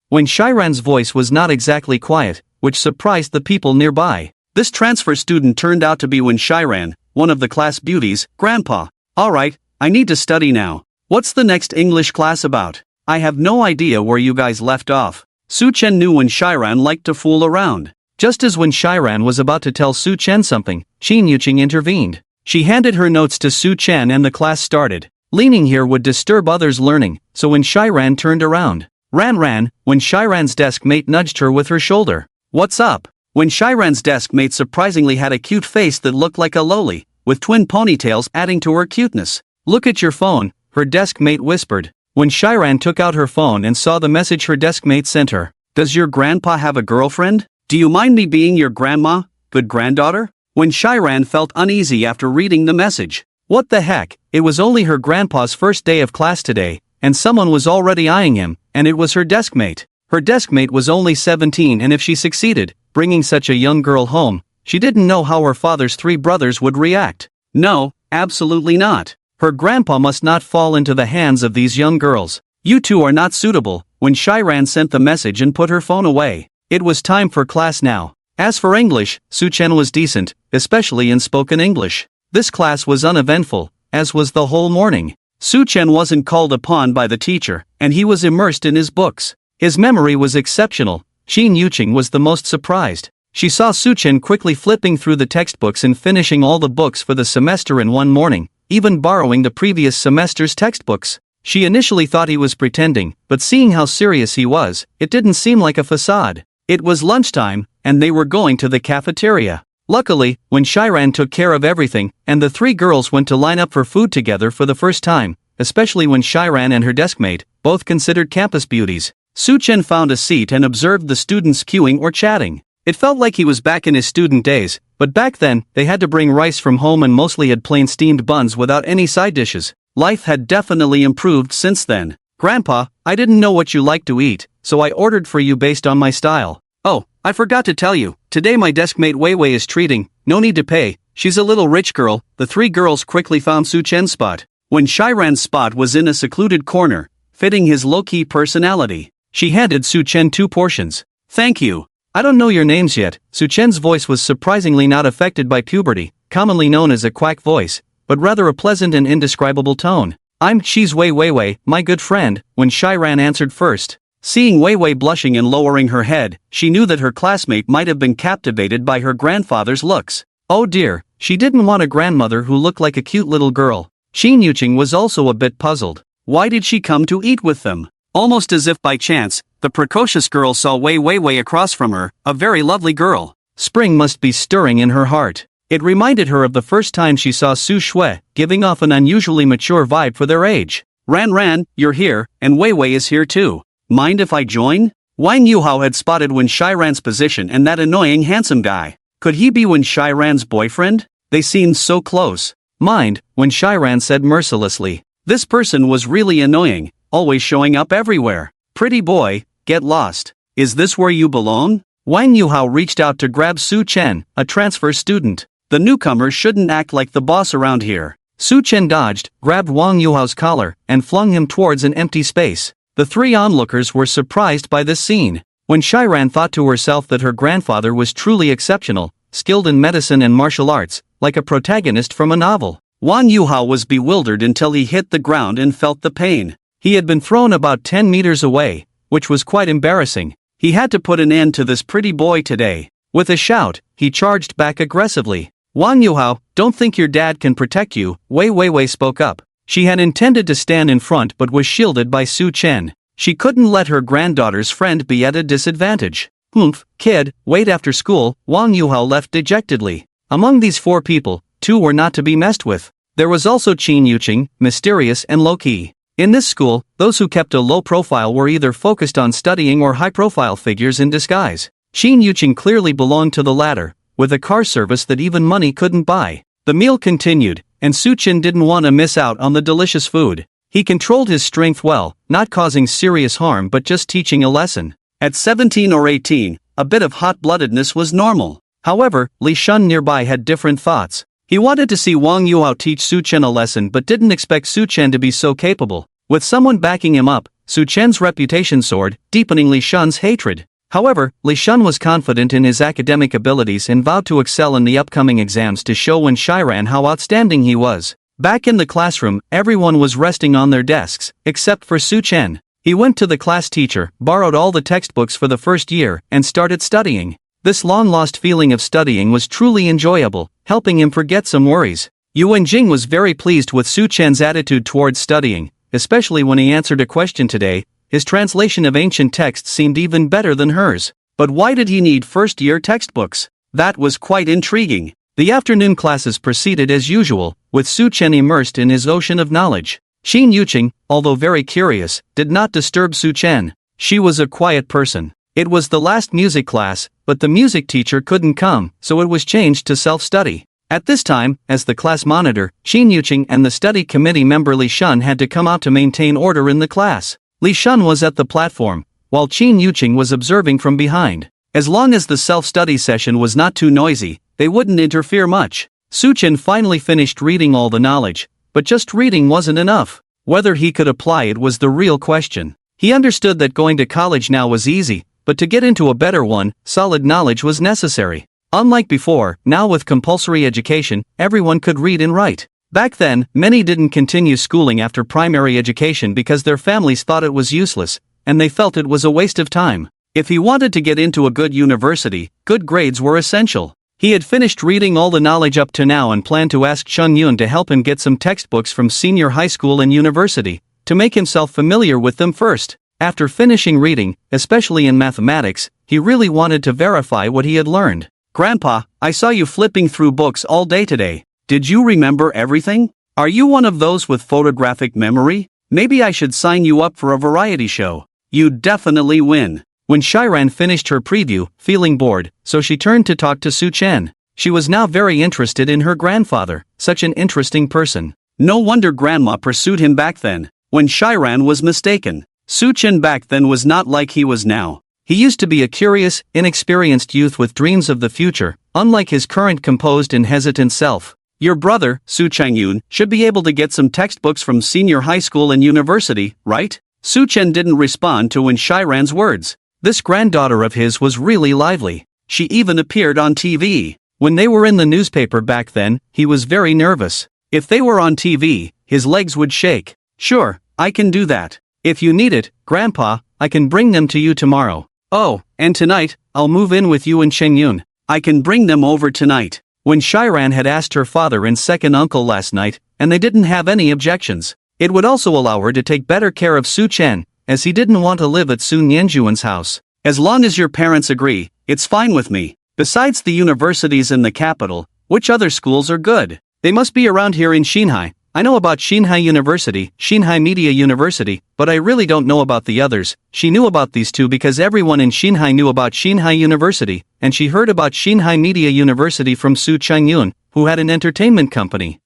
When Shiran's voice was not exactly quiet, which surprised the people nearby. This transfer student turned out to be Wen Shiran, one of the class beauties. "Grandpa. Alright, I need to study now. What's the next English class about? I have no idea where you guys left off." Su Chen knew Wen Shiran liked to fool around. Just as Wen Shiran was about to tell Su Chen something, Shin Yuqing intervened. She handed her notes to Su Chen and the class started. Leaning here would disturb others' learning, so Wen Shiran turned around. Ran, Wen Shiran's desk mate nudged her with her shoulder. "What's up?" Wen Shiran's desk mate surprisingly had a cute face that looked like a loli, with twin ponytails adding to her cuteness. "Look at your phone," her desk mate whispered. When Shiran took out her phone and saw the message her desk mate sent her. "Does your grandpa have a girlfriend? Do you mind me being your grandma, good granddaughter?" When Shiran felt uneasy after reading the message. What the heck, it was only her grandpa's first day of class today, and someone was already eyeing him, and it was her desk mate. Her desk mate was only 17, and if she succeeded, bringing such a young girl home, she didn't know how her father's 3 brothers would react. No, absolutely not. Her grandpa must not fall into the hands of these young girls. "You two are not suitable." When Shiran sent the message and put her phone away. It was time for class now. As for English, Su Chen was decent, especially in spoken English. This class was uneventful, as was the whole morning. Su Chen wasn't called upon by the teacher, and he was immersed in his books. His memory was exceptional. Shin Yuqing was the most surprised. She saw Su Chen quickly flipping through the textbooks and finishing all the books for the semester in one morning, even borrowing the previous semester's textbooks. She initially thought he was pretending, but seeing how serious he was, it didn't seem like a facade. It was lunchtime, and they were going to the cafeteria. Luckily, when Shiran took care of everything, and the 3 girls went to line up for food together for the first time, especially when Shiran and her desk mate, both considered campus beauties. Su Chen found a seat and observed the students queuing or chatting. It felt like he was back in his student days, but back then, they had to bring rice from home and mostly had plain steamed buns without any side dishes. Life had definitely improved since then. "Grandpa, I didn't know what you like to eat, so I ordered for you based on my style. Oh, I forgot to tell you, today my desk mate Wei Wei is treating, no need to pay, she's a little rich girl." The 3 girls quickly found Su Chen's spot. When Shiran's spot was in a secluded corner, fitting his low-key personality. She handed Su Chen 2 portions. "Thank you. I don't know your names yet." Su Chen's voice was surprisingly not affected by puberty, commonly known as a quack voice, but rather a pleasant and indescribable tone. She's Wei Wei, my good friend," when Shiran answered first. Seeing Wei Wei blushing and lowering her head, she knew that her classmate might have been captivated by her grandfather's looks. Oh dear, she didn't want a grandmother who looked like a cute little girl. Shin Yuqing was also a bit puzzled. Why did she come to eat with them? Almost as if by chance, the precocious girl saw Wei Wei across from her, a very lovely girl. Spring must be stirring in her heart. It reminded her of the first time she saw Su Shui, giving off an unusually mature vibe for their age. Ran, you're here, and Wei Wei is here too. Mind if I join?" Wang Yuhao had spotted Wen Shiran's position and that annoying handsome guy. Could he be Wen Shiran's boyfriend? They seemed so close. "Mind," Wen Shiran said mercilessly. This person was really annoying, always showing up everywhere. "Pretty boy, get lost. Is this where you belong?" Wang Yuhao reached out to grab Su Chen, a transfer student. The newcomer shouldn't act like the boss around here. Su Chen dodged, grabbed Wang Yuhao's collar, and flung him towards an empty space. The 3 onlookers were surprised by this scene. When Shiran thought to herself that her grandfather was truly exceptional, skilled in medicine and martial arts, like a protagonist from a novel. Wang Yuhao was bewildered until he hit the ground and felt the pain. He had been thrown about 10 meters away, which was quite embarrassing. He had to put an end to this pretty boy today. With a shout, he charged back aggressively. Wang Yuhao, don't think your dad can protect you, Wei Weiwei spoke up. She had intended to stand in front but was shielded by Su Chen. She couldn't let her granddaughter's friend be at a disadvantage. Humph, kid, wait after school, Wang Yuhao left dejectedly. Among these 4 people, 2 were not to be messed with. There was also Qin Yuqing, mysterious and low-key. In this school, those who kept a low profile were either focused on studying or high-profile figures in disguise. Qin Yuqing clearly belonged to the latter, with a car service that even money couldn't buy. The meal continued, and Su Chen didn't want to miss out on the delicious food. He controlled his strength well, not causing serious harm but just teaching a lesson. At 17 or 18, a bit of hot-bloodedness was normal. However, Li Shun nearby had different thoughts. He wanted to see Wang Yuhao teach Su Chen a lesson but didn't expect Su Chen to be so capable. With someone backing him up, Su Chen's reputation soared, deepening Li Shun's hatred. However, Li Shun was confident in his academic abilities and vowed to excel in the upcoming exams to show Wen Shiran how outstanding he was. Back in the classroom, everyone was resting on their desks, except for Su Chen. He went to the class teacher, borrowed all the textbooks for the first year, and started studying. This long-lost feeling of studying was truly enjoyable, helping him forget some worries. Yuan Jing was very pleased with Su Chen's attitude towards studying, especially when he answered a question today. His translation of ancient texts seemed even better than hers. But why did he need first-year textbooks? That was quite intriguing. The afternoon classes proceeded as usual, with Su Chen immersed in his ocean of knowledge. Qin Yuqing, although very curious, did not disturb Su Chen. She was a quiet person. It was the last music class, but the music teacher couldn't come, so it was changed to self-study. At this time, as the class monitor, Qin Yuqing and the study committee member Li Shun had to come out to maintain order in the class. Li Shun was at the platform, while Qin Yuqing was observing from behind. As long as the self-study session was not too noisy, they wouldn't interfere much. Su Chen finally finished reading all the knowledge, but just reading wasn't enough. Whether he could apply it was the real question. He understood that going to college now was easy, but to get into a better one, solid knowledge was necessary. Unlike before, now with compulsory education, everyone could read and write. Back then, many didn't continue schooling after primary education because their families thought it was useless, and they felt it was a waste of time. If he wanted to get into a good university, good grades were essential. He had finished reading all the knowledge up to now and planned to ask Chun Yun to help him get some textbooks from senior high school and university, to make himself familiar with them first. After finishing reading, especially in mathematics, he really wanted to verify what he had learned. Grandpa, I saw you flipping through books all day today. Did you remember everything? Are you one of those with photographic memory? Maybe I should sign you up for a variety show. You'd definitely win. When Shiran finished her preview, feeling bored, so she turned to talk to Su Chen. She was now very interested in her grandfather, such an interesting person. No wonder Grandma pursued him back then, when Shiran was mistaken. Su Chen back then was not like he was now. He used to be a curious, inexperienced youth with dreams of the future, unlike his current composed and hesitant self. Your brother, Su Changyun, should be able to get some textbooks from senior high school and university, right? Su Chen didn't respond to Wen Shiran's words. This granddaughter of his was really lively. She even appeared on TV. When they were in the newspaper back then, he was very nervous. If they were on TV, his legs would shake. Sure, I can do that. If you need it, Grandpa, I can bring them to you tomorrow. Oh, and tonight, I'll move in with you and Chengyun. I can bring them over tonight. When Shiran had asked her father and second uncle last night, and they didn't have any objections. It would also allow her to take better care of Su Chen, as he didn't want to live at Sun Yanjuan's house. As long as your parents agree, it's fine with me. Besides the universities in the capital, which other schools are good? They must be around here in Xinhai. I know about Xinhai University, Xinhai Media University, but I really don't know about the others. She knew about these two because everyone in Xinhai knew about Xinhai University, and she heard about Xinhai Media University from Su Changyun, who had an entertainment company.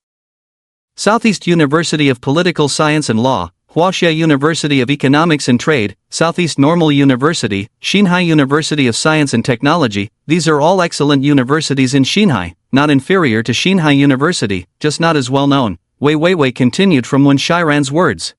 Southeast University of Political Science and Law, Huaxia University of Economics and Trade, Southeast Normal University, Xinhai University of Science and Technology. These are all excellent universities in Xinhai, not inferior to Xinhai University, just not as well known. Wei Weiwei continued from Wen Shiran's words.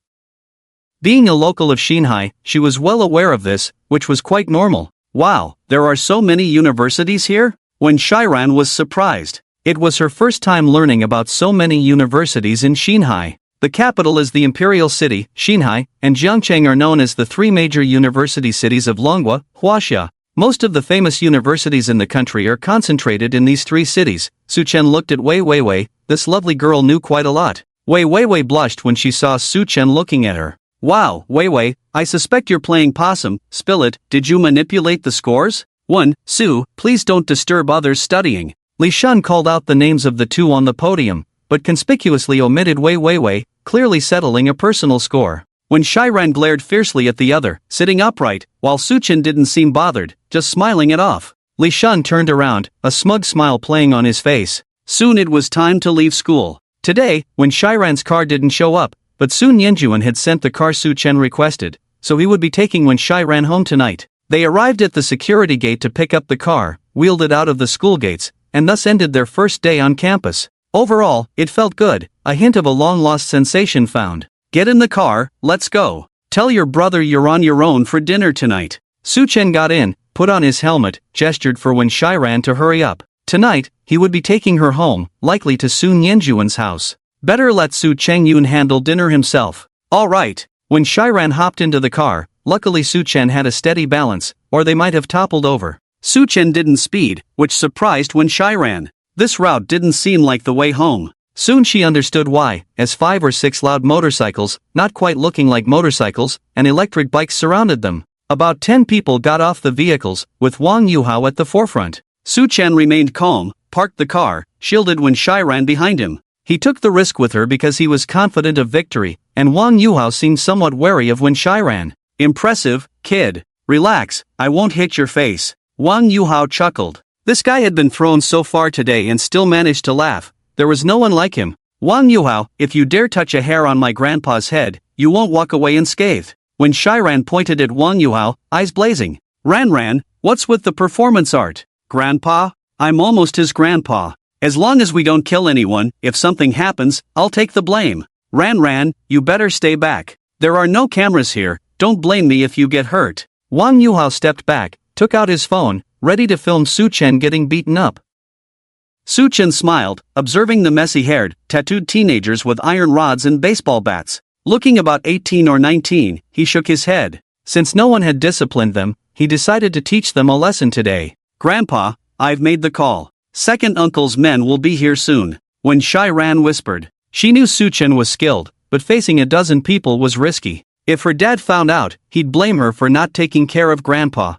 Being a local of Xinhai, she was well aware of this, which was quite normal. Wow, there are so many universities here? Wen Shiran was surprised. It was her first time learning about so many universities in Xinhai. The capital is the imperial city, Xinhai, and Jiangcheng are known as the three major university cities of Longhua, Huaxia. Most of the famous universities in the country are concentrated in these three cities. Su Chen looked at Wei Weiwei. This lovely girl knew quite a lot. Wei Weiwei blushed when she saw Su Chen looking at her. Wow, Weiwei, I suspect you're playing possum. Spill it. Did you manipulate the scores? 1. Su, please don't disturb others studying. Li Shun called out the names of the two on the podium, but conspicuously omitted Wei Weiwei, clearly settling a personal score. When Shiran glared fiercely at the other, sitting upright, while Su Chen didn't seem bothered, just smiling it off. Li Shun turned around, a smug smile playing on his face. Soon it was time to leave school. Today, when Shiran's car didn't show up, but Sun Yanjuan had sent the car Su Chen requested, so he would be taking when Shiran home tonight. They arrived at the security gate to pick up the car, wheeled it out of the school gates, and thus ended their first day on campus. Overall, it felt good, a hint of a long-lost sensation found. Get in the car, let's go. Tell your brother you're on your own for dinner tonight. Su Chen got in, put on his helmet, gestured for when Shiran to hurry up. Tonight, he would be taking her home, likely to Sun Yanjuan's house. Better let Su Chengyun handle dinner himself. Alright. When Shiran hopped into the car, luckily Su Chen had a steady balance, or they might have toppled over. Su Chen didn't speed, which surprised when Shiran. This route didn't seem like the way home. Soon she understood why, as 5 or 6 loud motorcycles, not quite looking like motorcycles, and electric bikes surrounded them. About 10 people got off the vehicles, with Wang Yuhao at the forefront. Su Chen remained calm, parked the car, shielded when Shiran behind him. He took the risk with her because he was confident of victory, and Wang Yuhao seemed somewhat wary of when Shiran. Impressive, kid. Relax, I won't hit your face. Wang Yuhao chuckled. This guy had been thrown so far today and still managed to laugh. There was no one like him. Wang Yuhao, if you dare touch a hair on my grandpa's head, you won't walk away unscathed. When Shiran pointed at Wang Yuhao, eyes blazing. Ran, what's with the performance art? Grandpa? I'm almost his grandpa. As long as we don't kill anyone, if something happens, I'll take the blame. Ran, you better stay back. There are no cameras here, don't blame me if you get hurt. Wang Yuhao stepped back, took out his phone, ready to film Su Chen getting beaten up. Su Chen smiled, observing the messy-haired, tattooed teenagers with iron rods and baseball bats. Looking about 18 or 19, he shook his head. Since no one had disciplined them, he decided to teach them a lesson today. Grandpa, I've made the call. Second uncle's men will be here soon. When Shiran whispered. She knew Su Chen was skilled, but facing a dozen people was risky. If her dad found out, he'd blame her for not taking care of Grandpa.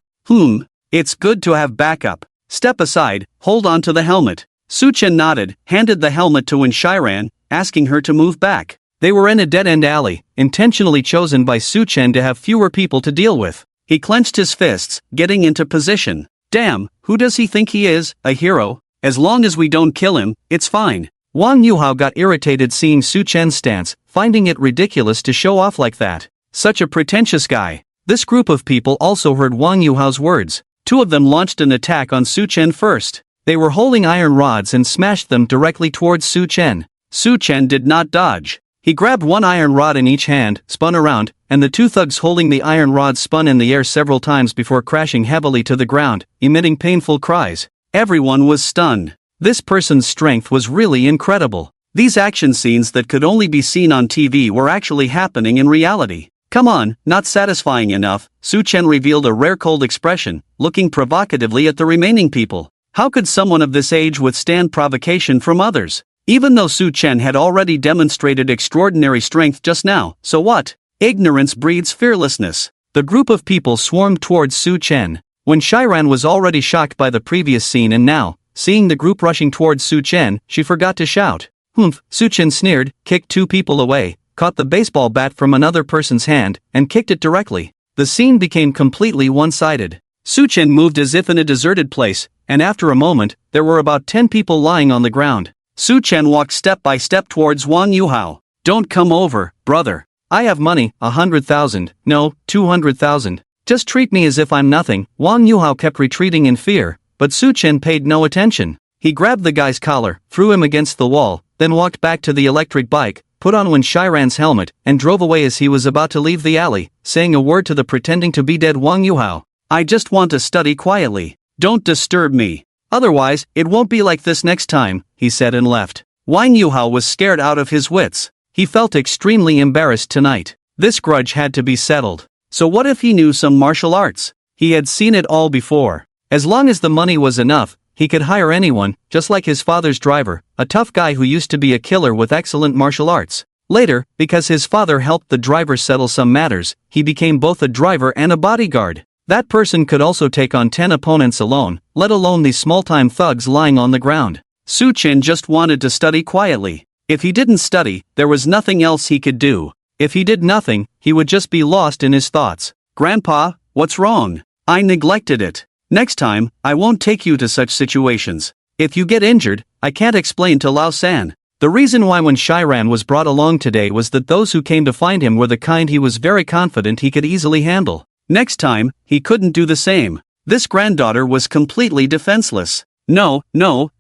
It's good to have backup. Step aside, hold on to the helmet. Su Chen nodded, handed the helmet to Wen Shiran, asking her to move back. They were in a dead-end alley, intentionally chosen by Su Chen to have fewer people to deal with. He clenched his fists, getting into position. Damn, who does he think he is, a hero? As long as we don't kill him, it's fine. Wang Yuhao got irritated seeing Su Chen's stance, finding it ridiculous to show off like that. Such a pretentious guy. This group of people also heard Wang Yuhao's words. 2 of them launched an attack on Su Chen first. They were holding iron rods and smashed them directly towards Su Chen. Su Chen did not dodge. He grabbed one iron rod in each hand, spun around, and the 2 thugs holding the iron rods spun in the air several times before crashing heavily to the ground, emitting painful cries. Everyone was stunned. This person's strength was really incredible. These action scenes that could only be seen on TV were actually happening in reality. Come on, not satisfying enough, Su Chen revealed a rare cold expression, looking provocatively at the remaining people. How could someone of this age withstand provocation from others? Even though Su Chen had already demonstrated extraordinary strength just now, so what? Ignorance breeds fearlessness. The group of people swarmed towards Su Chen. When Shiran was already shocked by the previous scene and now, seeing the group rushing towards Su Chen, she forgot to shout. Su Chen sneered, kicked 2 people away, caught the baseball bat from another person's hand, and kicked it directly. The scene became completely one-sided. Su Chen moved as if in a deserted place, and after a moment, there were about 10 people lying on the ground. Su Chen walked step by step towards Wang Yuhao. Don't come over, brother. I have money, 100,000, no, 200,000. Just treat me as if I'm nothing. Wang Yuhao kept retreating in fear, but Su Chen paid no attention. He grabbed the guy's collar, threw him against the wall, then walked back to the electric bike, put on Wen Shiran's helmet, and drove away as he was about to leave the alley, saying a word to the pretending to be dead Wang Yuhao. I just want to study quietly. Don't disturb me. Otherwise, it won't be like this next time, he said and left. Wang Yuhao was scared out of his wits. He felt extremely embarrassed tonight. This grudge had to be settled. So what if he knew some martial arts? He had seen it all before. As long as the money was enough, he could hire anyone, just like his father's driver, a tough guy who used to be a killer with excellent martial arts. Later, because his father helped the driver settle some matters, he became both a driver and a bodyguard. That person could also take on 10 opponents alone, let alone these small-time thugs lying on the ground. Su Qin just wanted to study quietly. If he didn't study, there was nothing else he could do. If he did nothing, he would just be lost in his thoughts. Grandpa, what's wrong? I neglected it. Next time, I won't take you to such situations. If you get injured, I can't explain to Lao San. The reason why when Shiran was brought along today was that those who came to find him were the kind he was very confident he could easily handle. Next time, he couldn't do the same. This granddaughter was completely defenseless. No,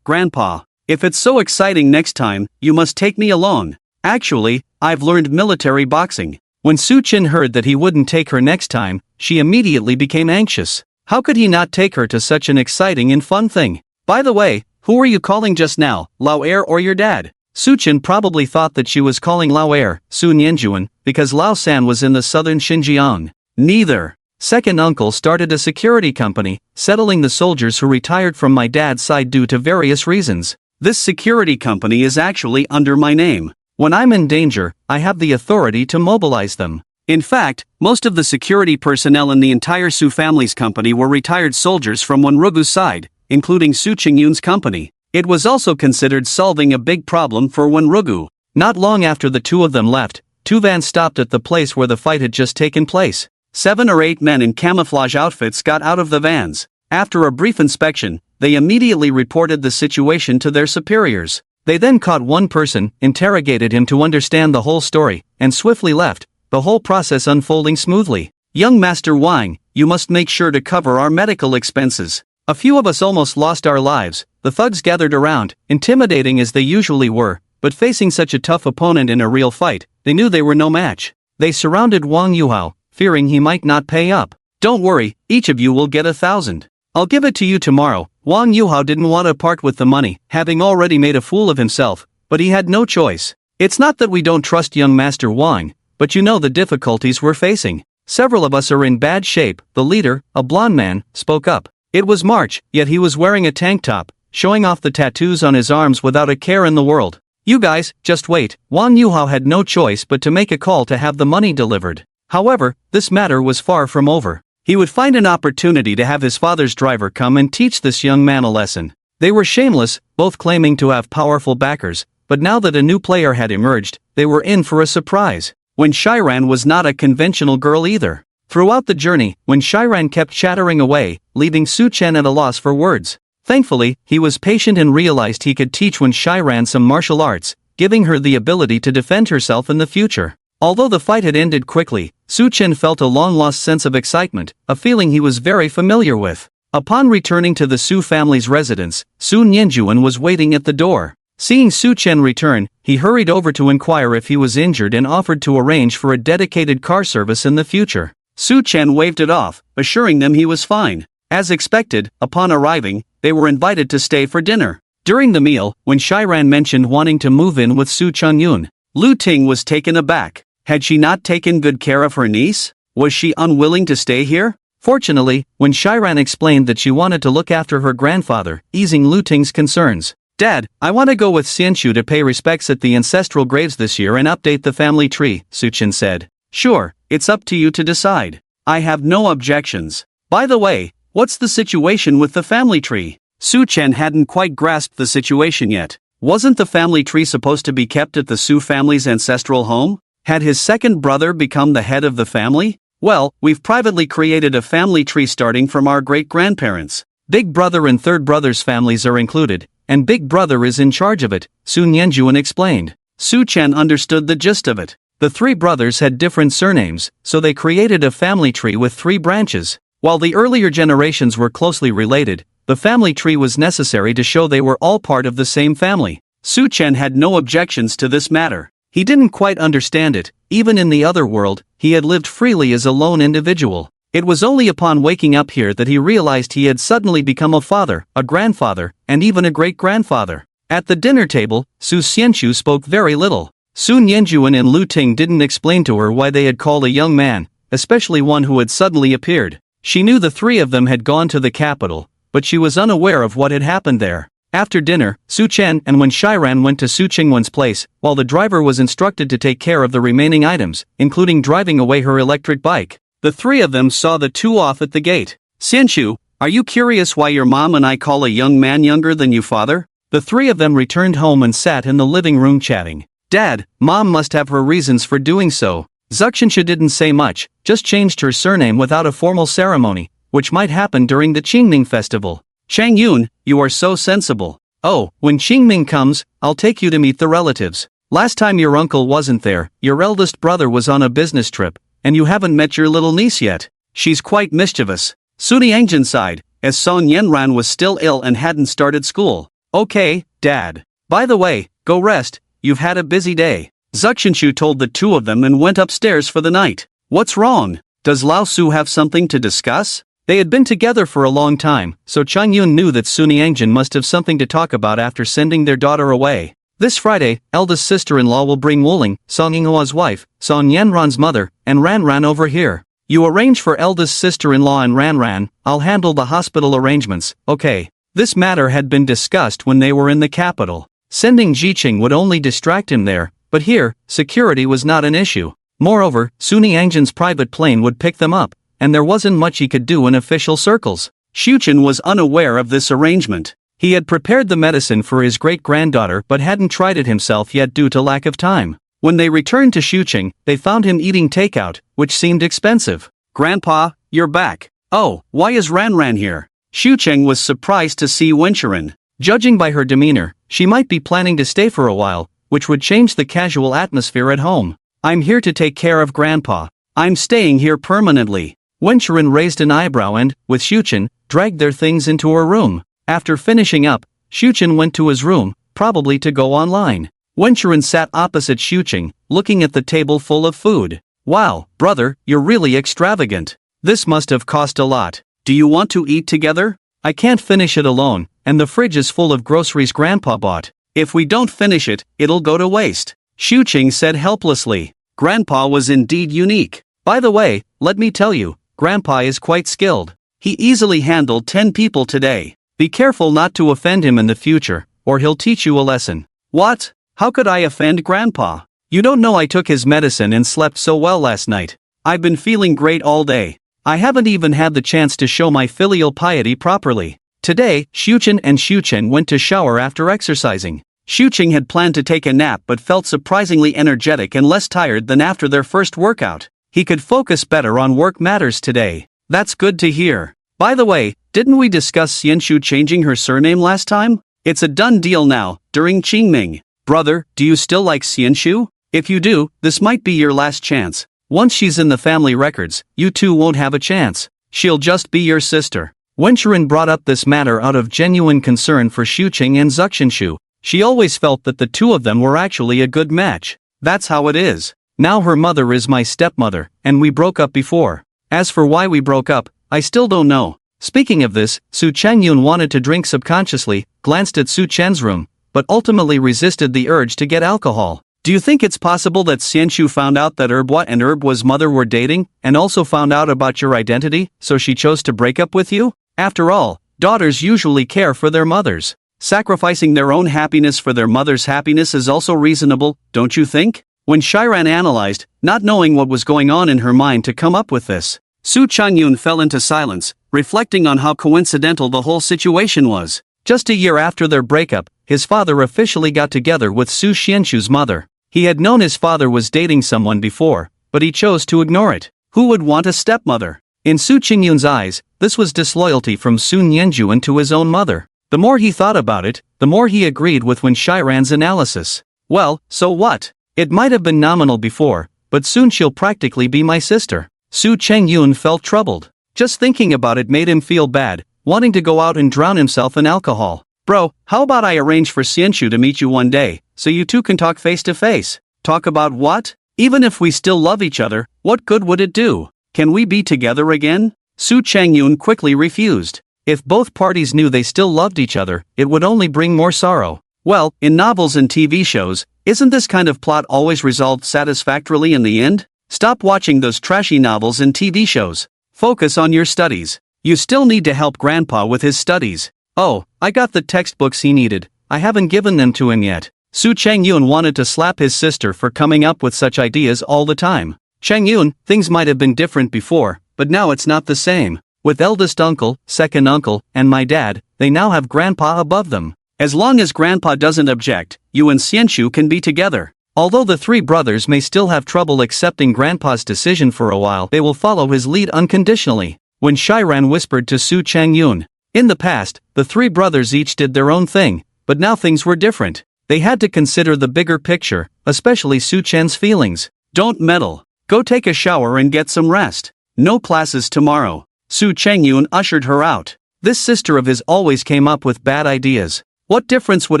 Grandpa. If it's so exciting next time, you must take me along. Actually, I've learned military boxing. When Su Qin heard that he wouldn't take her next time, she immediately became anxious. How could he not take her to such an exciting and fun thing? By the way, who were you calling just now, Lao Er or your dad? Su Qin probably thought that she was calling Lao Er, Su Nianjuan, because Lao San was in the southern Xinjiang. Neither. Second uncle started a security company, settling the soldiers who retired from my dad's side due to various reasons. This security company is actually under my name. When I'm in danger, I have the authority to mobilize them. In fact, most of the security personnel in the entire Su family's company were retired soldiers from Wenrugu's side, including Su Qingyun's company. It was also considered solving a big problem for Wenrugu. Not long after the two of them left, two vans stopped at the place where the fight had just taken place. 7 or 8 men in camouflage outfits got out of the vans. After a brief inspection, they immediately reported the situation to their superiors. They then caught one person, interrogated him to understand the whole story, and swiftly left, the whole process unfolding smoothly. Young Master Wang, you must make sure to cover our medical expenses. A few of us almost lost our lives. The thugs gathered around, intimidating as they usually were, but facing such a tough opponent in a real fight, they knew they were no match. They surrounded Wang Yuhao, fearing he might not pay up. Don't worry, each of you will get 1,000. I'll give it to you tomorrow. Wang Yuhao didn't want to part with the money, having already made a fool of himself, but he had no choice. It's not that we don't trust young Master Wang, but you know the difficulties we're facing. Several of us are in bad shape, the leader, a blonde man, spoke up. It was March, yet he was wearing a tank top, showing off the tattoos on his arms without a care in the world. You guys, just wait. Wang Yuhao had no choice but to make a call to have the money delivered. However, this matter was far from over. He would find an opportunity to have his father's driver come and teach this young man a lesson. They were shameless, both claiming to have powerful backers, but now that a new player had emerged, they were in for a surprise. When Shiran was not a conventional girl either. Throughout the journey, when Shiran kept chattering away, leaving Su Chen at a loss for words. Thankfully, he was patient and realized he could teach When Shiran some martial arts, giving her the ability to defend herself in the future. Although the fight had ended quickly, Su Chen felt a long-lost sense of excitement, a feeling he was very familiar with. Upon returning to the Su family's residence, Su Nianjuan was waiting at the door. Seeing Su Chen return, he hurried over to inquire if he was injured and offered to arrange for a dedicated car service in the future. Su Chen waved it off, assuring them he was fine. As expected, upon arriving, they were invited to stay for dinner. During the meal, when Shiran mentioned wanting to move in with Su Chengyun, Lu Ting was taken aback. Had she not taken good care of her niece? Was she unwilling to stay here? Fortunately, when Shiran explained that she wanted to look after her grandfather, easing Lu Ting's concerns. Dad, I want to go with Xianxu to pay respects at the ancestral graves this year and update the family tree, Su Chen said. Sure, it's up to you to decide. I have no objections. By the way, what's the situation with the family tree? Su Chen hadn't quite grasped the situation yet. Wasn't the family tree supposed to be kept at the Su family's ancestral home? Had his second brother become the head of the family? Well, we've privately created a family tree starting from our great-grandparents. Big brother and third brother's families are included, and Big Brother is in charge of it, Su Nianjuan explained. Su Chen understood the gist of it. The 3 brothers had different surnames, so they created a family tree with 3 branches. While the earlier generations were closely related, the family tree was necessary to show they were all part of the same family. Su Chen had no objections to this matter. He didn't quite understand it. Even in the other world, he had lived freely as a lone individual. It was only upon waking up here that he realized he had suddenly become a father, a grandfather, and even a great-grandfather. At the dinner table, Su Xianxu spoke very little. Sun Yanjuan and Lu Ting didn't explain to her why they had called a young man, especially one who had suddenly appeared. She knew the three of them had gone to the capital, but she was unaware of what had happened there. After dinner, Su Chen and Wen Shiran went to Su Qingwen's place, while the driver was instructed to take care of the remaining items, including driving away her electric bike. The three of them saw the two off at the gate. Xianxu, are you curious why your mom and I call a young man younger than you, father? The three of them returned home and sat in the living room chatting. Dad, Mom must have her reasons for doing so. Zuxianshu didn't say much, just changed her surname without a formal ceremony, which might happen during the Qingming festival. Chang Yun, you are so sensible. Oh, when Qingming comes, I'll take you to meet the relatives. Last time your uncle wasn't there, your eldest brother was on a business trip, and you haven't met your little niece yet. She's quite mischievous. Suni Angjin sighed, as Son Yenran was still ill and hadn't started school. Okay, Dad. By the way, go rest, you've had a busy day. Zuxianshu told the two of them and went upstairs for the night. What's wrong? Does Lao Su have something to discuss? They had been together for a long time, so Chang Yun knew that Suni Angjin must have something to talk about after sending their daughter away. This Friday, eldest sister-in-law will bring Wuling, Song Yinghua's wife, Son Yanran's mother, and Ranran over here. You arrange for eldest sister-in-law and Ranran, I'll handle the hospital arrangements, okay. This matter had been discussed when they were in the capital. Sending Jiqing would only distract him there, but here, security was not an issue. Moreover, Suni Angjin's private plane would pick them up, and there wasn't much he could do in official circles. Xuchen was unaware of this arrangement. He had prepared the medicine for his great-granddaughter but hadn't tried it himself yet due to lack of time. When they returned to Xucheng, they found him eating takeout, which seemed expensive. Grandpa, you're back. Oh, why is Ranran here? Xucheng was surprised to see Wenshiren. Judging by her demeanor, she might be planning to stay for a while, which would change the casual atmosphere at home. I'm here to take care of Grandpa. I'm staying here permanently. Wenshiren raised an eyebrow and, with Xuchen, dragged their things into her room. After finishing up, Xuchen went to his room, probably to go online. Wenshiren sat opposite Xucheng, looking at the table full of food. Wow, brother, you're really extravagant. This must have cost a lot. Do you want to eat together? I can't finish it alone, and the fridge is full of groceries Grandpa bought. If we don't finish it, it'll go to waste. Xucheng said helplessly. Grandpa was indeed unique. By the way, let me tell you, Grandpa is quite skilled. He easily handled 10 people today. Be careful not to offend him in the future, or he'll teach you a lesson. What? How could I offend Grandpa? You don't know I took his medicine and slept so well last night. I've been feeling great all day. I haven't even had the chance to show my filial piety properly. Today, Xuchen and Xuchen went to shower after exercising. Xucheng had planned to take a nap but felt surprisingly energetic and less tired than after their first workout. He could focus better on work matters today. That's good to hear. By the way, didn't we discuss Xianshu changing her surname last time? It's a done deal now, during Qingming. Brother, do you still like Xianshu? If you do, this might be your last chance. Once she's in the family records, you two won't have a chance. She'll just be your sister. Wenshiren brought up this matter out of genuine concern for Xucheng and Zuxianshu. She always felt that the two of them were actually a good match. That's how it is. Now her mother is my stepmother, and we broke up before. As for why we broke up, I still don't know. Speaking of this, Su Changyun wanted to drink subconsciously, glanced at Su Chen's room, but ultimately resisted the urge to get alcohol. Do you think it's possible that Xianshu found out that Herbwa and Herbwa's mother were dating, and also found out about your identity, so she chose to break up with you? After all, daughters usually care for their mothers. Sacrificing their own happiness for their mother's happiness is also reasonable, don't you think? When Shiran analyzed, not knowing what was going on in her mind to come up with this, Su Changyun fell into silence, reflecting on how coincidental the whole situation was. Just a year after their breakup, his father officially got together with Su Xianshu's mother. He had known his father was dating someone before, but he chose to ignore it. Who would want a stepmother? In Su Qingyun's eyes, this was disloyalty from Sun Yanjuan to his own mother. The more he thought about it, the more he agreed with Wen Shiran's analysis. Well, so what? It might have been nominal before, but soon she'll practically be my sister. Su Chengyun felt troubled. Just thinking about it made him feel bad, wanting to go out and drown himself in alcohol. Bro, how about I arrange for Xianshu to meet you one day, so you two can talk face to face? Talk about what? Even if we still love each other, what good would it do? Can we be together again? Su Changyun quickly refused. If both parties knew they still loved each other, it would only bring more sorrow. Well, in novels and TV shows, isn't this kind of plot always resolved satisfactorily in the end? Stop watching those trashy novels and TV shows. Focus on your studies. You still need to help Grandpa with his studies. Oh, I got the textbooks he needed. I haven't given them to him yet. Su Changyun wanted to slap his sister for coming up with such ideas all the time. Changyun, things might have been different before, but now it's not the same. With eldest uncle, second uncle, and my dad, they now have Grandpa above them. As long as Grandpa doesn't object, you and Xianxu can be together. Although the three brothers may still have trouble accepting Grandpa's decision for a while, they will follow his lead unconditionally. When Shiran whispered to Su Changyun. In the past, the three brothers each did their own thing, but now things were different. They had to consider the bigger picture, especially Su Chen's feelings. Don't meddle. Go take a shower and get some rest. No classes tomorrow. Su Changyun ushered her out. This sister of his always came up with bad ideas. What difference would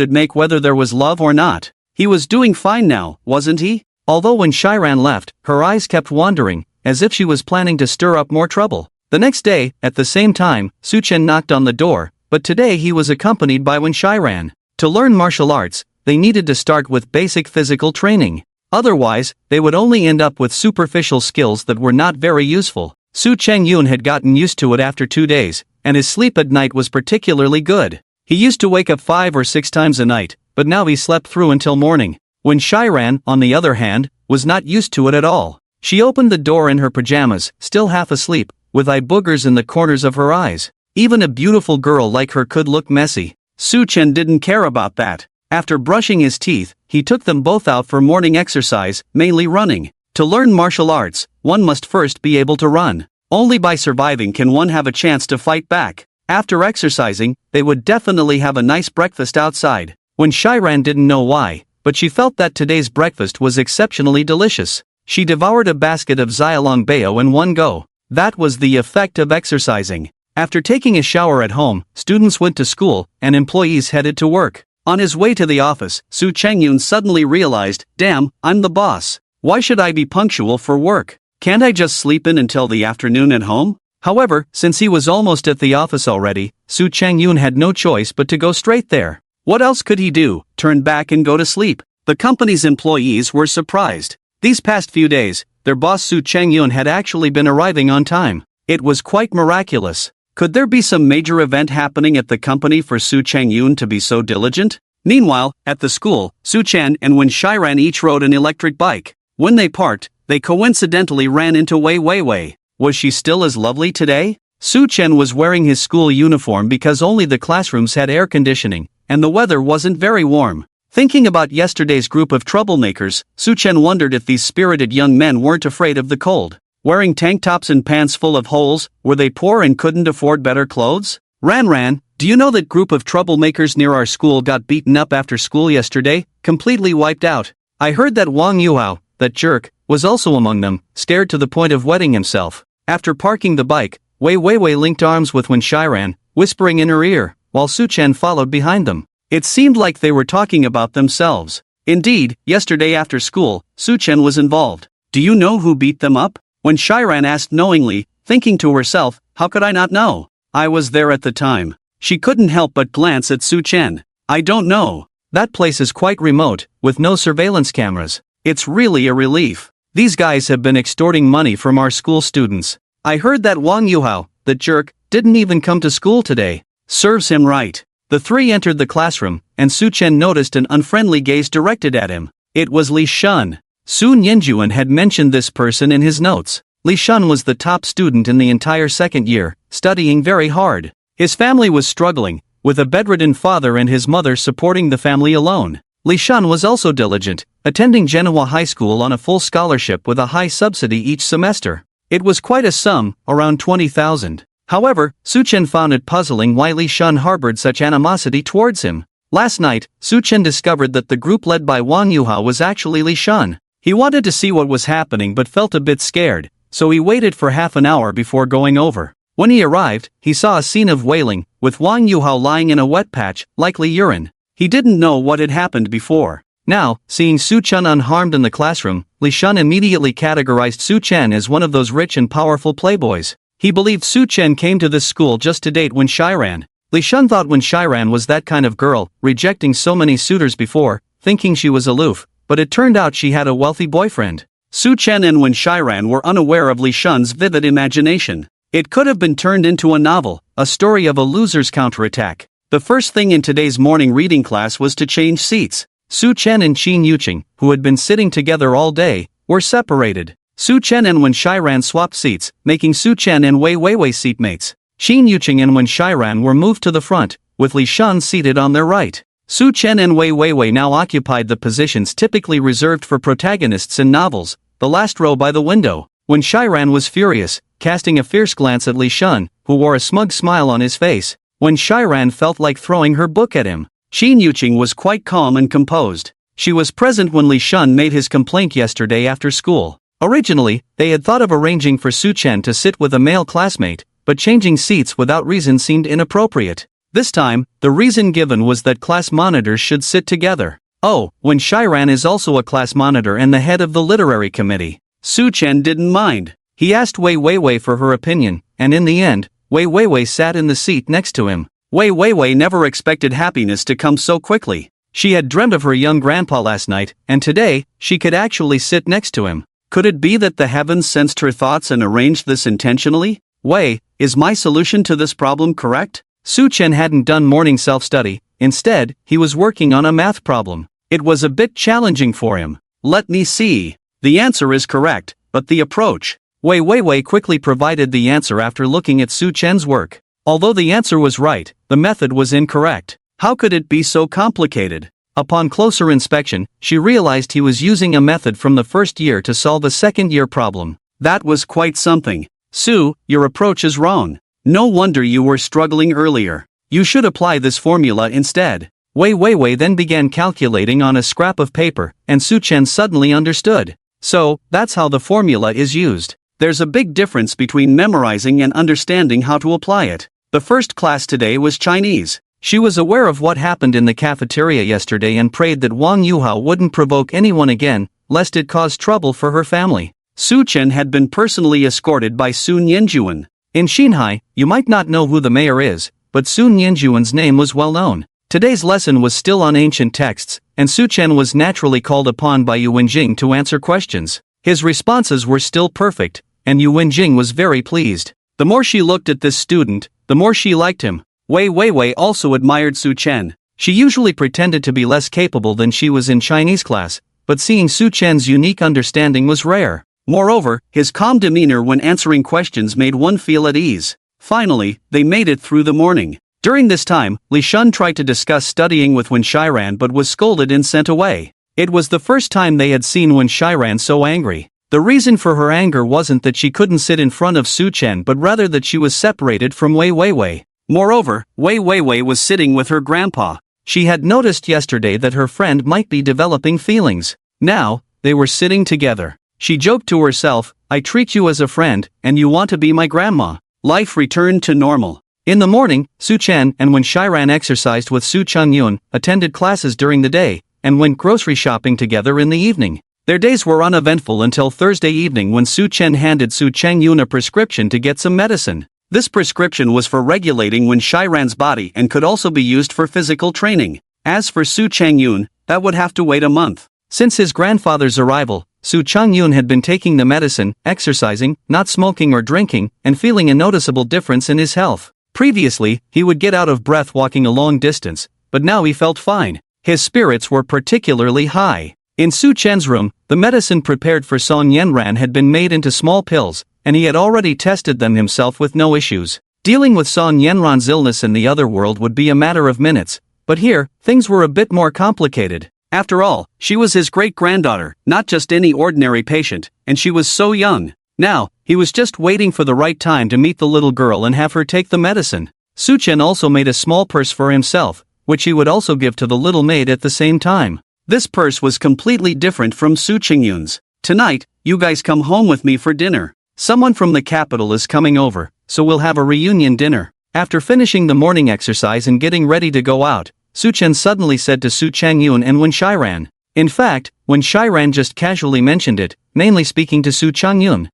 it make whether there was love or not? He was doing fine now, wasn't he? Although when Shiran left, her eyes kept wandering, as if she was planning to stir up more trouble. The next day, at the same time, Su Chen knocked on the door, but today he was accompanied by Wen Shiran. To learn martial arts, they needed to start with basic physical training. Otherwise, they would only end up with superficial skills that were not very useful. Su Changyun had gotten used to it after 2 days, and his sleep at night was particularly good. He used to wake up 5 or 6 times a night, but now he slept through until morning. When Shiran, on the other hand, was not used to it at all. She opened the door in her pajamas, still half asleep, with eye boogers in the corners of her eyes. Even a beautiful girl like her could look messy. Su Chen didn't care about that. After brushing his teeth, he took them both out for morning exercise, mainly running. To learn martial arts, one must first be able to run. Only by surviving can one have a chance to fight back. After exercising, they would definitely have a nice breakfast outside. When Shiran didn't know why, but she felt that today's breakfast was exceptionally delicious. She devoured a basket of Xiaolong Bao in one go. That was the effect of exercising. After taking a shower at home, students went to school, and employees headed to work. On his way to the office, Su Changyun suddenly realized, damn, I'm the boss. Why should I be punctual for work? Can't I just sleep in until the afternoon at home? However, since he was almost at the office already, Su Changyun had no choice but to go straight there. What else could he do? Turn back and go to sleep? The company's employees were surprised. These past few days, their boss Su Changyun had actually been arriving on time. It was quite miraculous. Could there be some major event happening at the company for Su Changyun to be so diligent? Meanwhile, at the school, Su Chen and Wen Shiran each rode an electric bike. When they parked, they coincidentally ran into Wei Weiwei. Was she still as lovely today? Su Chen was wearing his school uniform because only the classrooms had air conditioning, and the weather wasn't very warm. Thinking about yesterday's group of troublemakers, Su Chen wondered if these spirited young men weren't afraid of the cold. Wearing tank tops and pants full of holes, were they poor and couldn't afford better clothes? Ran, do you know that group of troublemakers near our school got beaten up after school yesterday, completely wiped out? I heard that Wang Yuhao, that jerk, was also among them, scared to the point of wetting himself. After parking the bike, Wei Weiwei linked arms with Wen Shiran, whispering in her ear, while Su Chen followed behind them. It seemed like they were talking about themselves. Indeed, yesterday after school, Su Chen was involved. Do you know who beat them up? Wen Shiran asked knowingly, thinking to herself, how could I not know? I was there at the time. She couldn't help but glance at Su Chen. I don't know. That place is quite remote, with no surveillance cameras. It's really a relief. These guys have been extorting money from our school students. I heard that Wang Yuhao, the jerk, didn't even come to school today. Serves him right. The three entered the classroom, and Su Chen noticed an unfriendly gaze directed at him. It was Li Shun. Sun Yinjuan had mentioned this person in his notes. Li Shun was the top student in the entire second year, studying very hard. His family was struggling, with a bedridden father and his mother supporting the family alone. Li Shun was also diligent, attending Genoa High School on a full scholarship with a high subsidy each semester. It was quite a sum, around 20,000. However, Su Chen found it puzzling why Li Shun harbored such animosity towards him. Last night, Su Chen discovered that the group led by Wang Yuhao was actually Li Shun. He wanted to see what was happening but felt a bit scared, so he waited for half an hour before going over. When he arrived, he saw a scene of wailing, with Wang Yuhao lying in a wet patch, likely urine. He didn't know what had happened before. Now, seeing Su Chen unharmed in the classroom, Li Shun immediately categorized Su Chen as one of those rich and powerful playboys. He believed Su Chen came to this school just to date Wen Shiran. Li Shun thought Wen Shiran was that kind of girl, rejecting so many suitors before, thinking she was aloof, but it turned out she had a wealthy boyfriend. Su Chen and Wen Shiran were unaware of Li Shun's vivid imagination. It could have been turned into a novel, a story of a loser's counterattack. The first thing in today's morning reading class was to change seats. Su Chen and Qin Yuqing, who had been sitting together all day, were separated. Su Chen and Wen Shiran swapped seats, making Su Chen and Wei Weiwei seatmates. Qin Yuqing and Wen Shiran were moved to the front, with Li Shun seated on their right. Su Chen and Wei Weiwei now occupied the positions typically reserved for protagonists in novels, the last row by the window. Wen Shiran was furious, casting a fierce glance at Li Shun, who wore a smug smile on his face. Wen Shiran felt like throwing her book at him. Qin Yuqing was quite calm and composed. She was present when Li Shun made his complaint yesterday after school. Originally, they had thought of arranging for Su Chen to sit with a male classmate, but changing seats without reason seemed inappropriate. This time, the reason given was that class monitors should sit together. Oh, Wen Shiran is also a class monitor and the head of the literary committee. Su Chen didn't mind. He asked Wei Weiwei for her opinion, and in the end, Wei Weiwei sat in the seat next to him. Wei Weiwei never expected happiness to come so quickly. She had dreamt of her young grandpa last night, and today, she could actually sit next to him. Could it be that the heavens sensed her thoughts and arranged this intentionally? Wei, is my solution to this problem correct? Su Chen hadn't done morning self-study. Instead, he was working on a math problem. It was a bit challenging for him. Let me see. The answer is correct, but the approach. Wei Weiwei quickly provided the answer after looking at Su Chen's work. Although the answer was right, the method was incorrect. How could it be so complicated? Upon closer inspection, she realized he was using a method from the first year to solve a second-year problem. That was quite something. Su, your approach is wrong. No wonder you were struggling earlier. You should apply this formula instead. Wei Weiwei then began calculating on a scrap of paper, and Su Chen suddenly understood. So, that's how the formula is used. There's a big difference between memorizing and understanding how to apply it. The first class today was Chinese. She was aware of what happened in the cafeteria yesterday and prayed that Wang Yuhao wouldn't provoke anyone again, lest it cause trouble for her family. Su Chen had been personally escorted by Sun Yanjuan. In Xinhai, you might not know who the mayor is, but Sun Yanjuan's name was well known. Today's lesson was still on ancient texts, and Su Chen was naturally called upon by Yu Wenjing to answer questions. His responses were still perfect, and Yu Wenjing was very pleased. The more she looked at this student, the more she liked him. Wei Weiwei also admired Su Chen. She usually pretended to be less capable than she was in Chinese class, but seeing Su Chen's unique understanding was rare. Moreover, his calm demeanor when answering questions made one feel at ease. Finally, they made it through the morning. During this time, Li Shun tried to discuss studying with Wen Shiran but was scolded and sent away. It was the first time they had seen Wen Shiran so angry. The reason for her anger wasn't that she couldn't sit in front of Su Chen but rather that she was separated from Wei Weiwei. Moreover, Wei Weiwei was sitting with her grandpa. She had noticed yesterday that her friend might be developing feelings. Now, they were sitting together. She joked to herself, I treat you as a friend, and you want to be my grandma. Life returned to normal. In the morning, Su Chen and Wen Shiran exercised with Su Chengyun, attended classes during the day, and went grocery shopping together in the evening. Their days were uneventful until Thursday evening when Su Chen handed Su Chengyun a prescription to get some medicine. This prescription was for regulating Wen Shiran's body and could also be used for physical training. As for Su Chengyun, that would have to wait a month. Since his grandfather's arrival, Su Chengyun had been taking the medicine, exercising, not smoking or drinking, and feeling a noticeable difference in his health. Previously, he would get out of breath walking a long distance, but now he felt fine. His spirits were particularly high. In Su Chen's room, the medicine prepared for Song Yenran had been made into small pills, and he had already tested them himself with no issues. Dealing with Song Yenran's illness in the other world would be a matter of minutes, but here, things were a bit more complicated. After all, she was his great-granddaughter, not just any ordinary patient, and she was so young. Now, he was just waiting for the right time to meet the little girl and have her take the medicine. Su Chen also made a small purse for himself, which he would also give to the little maid at the same time. This purse was completely different from Su Chengyun's. Tonight, you guys come home with me for dinner. Someone from the capital is coming over, so we'll have a reunion dinner. After finishing the morning exercise and getting ready to go out, Su Chen suddenly said to Su Chengyun and Wen Shiran, In fact, when Shiran just casually mentioned it, mainly speaking to Su Changyun.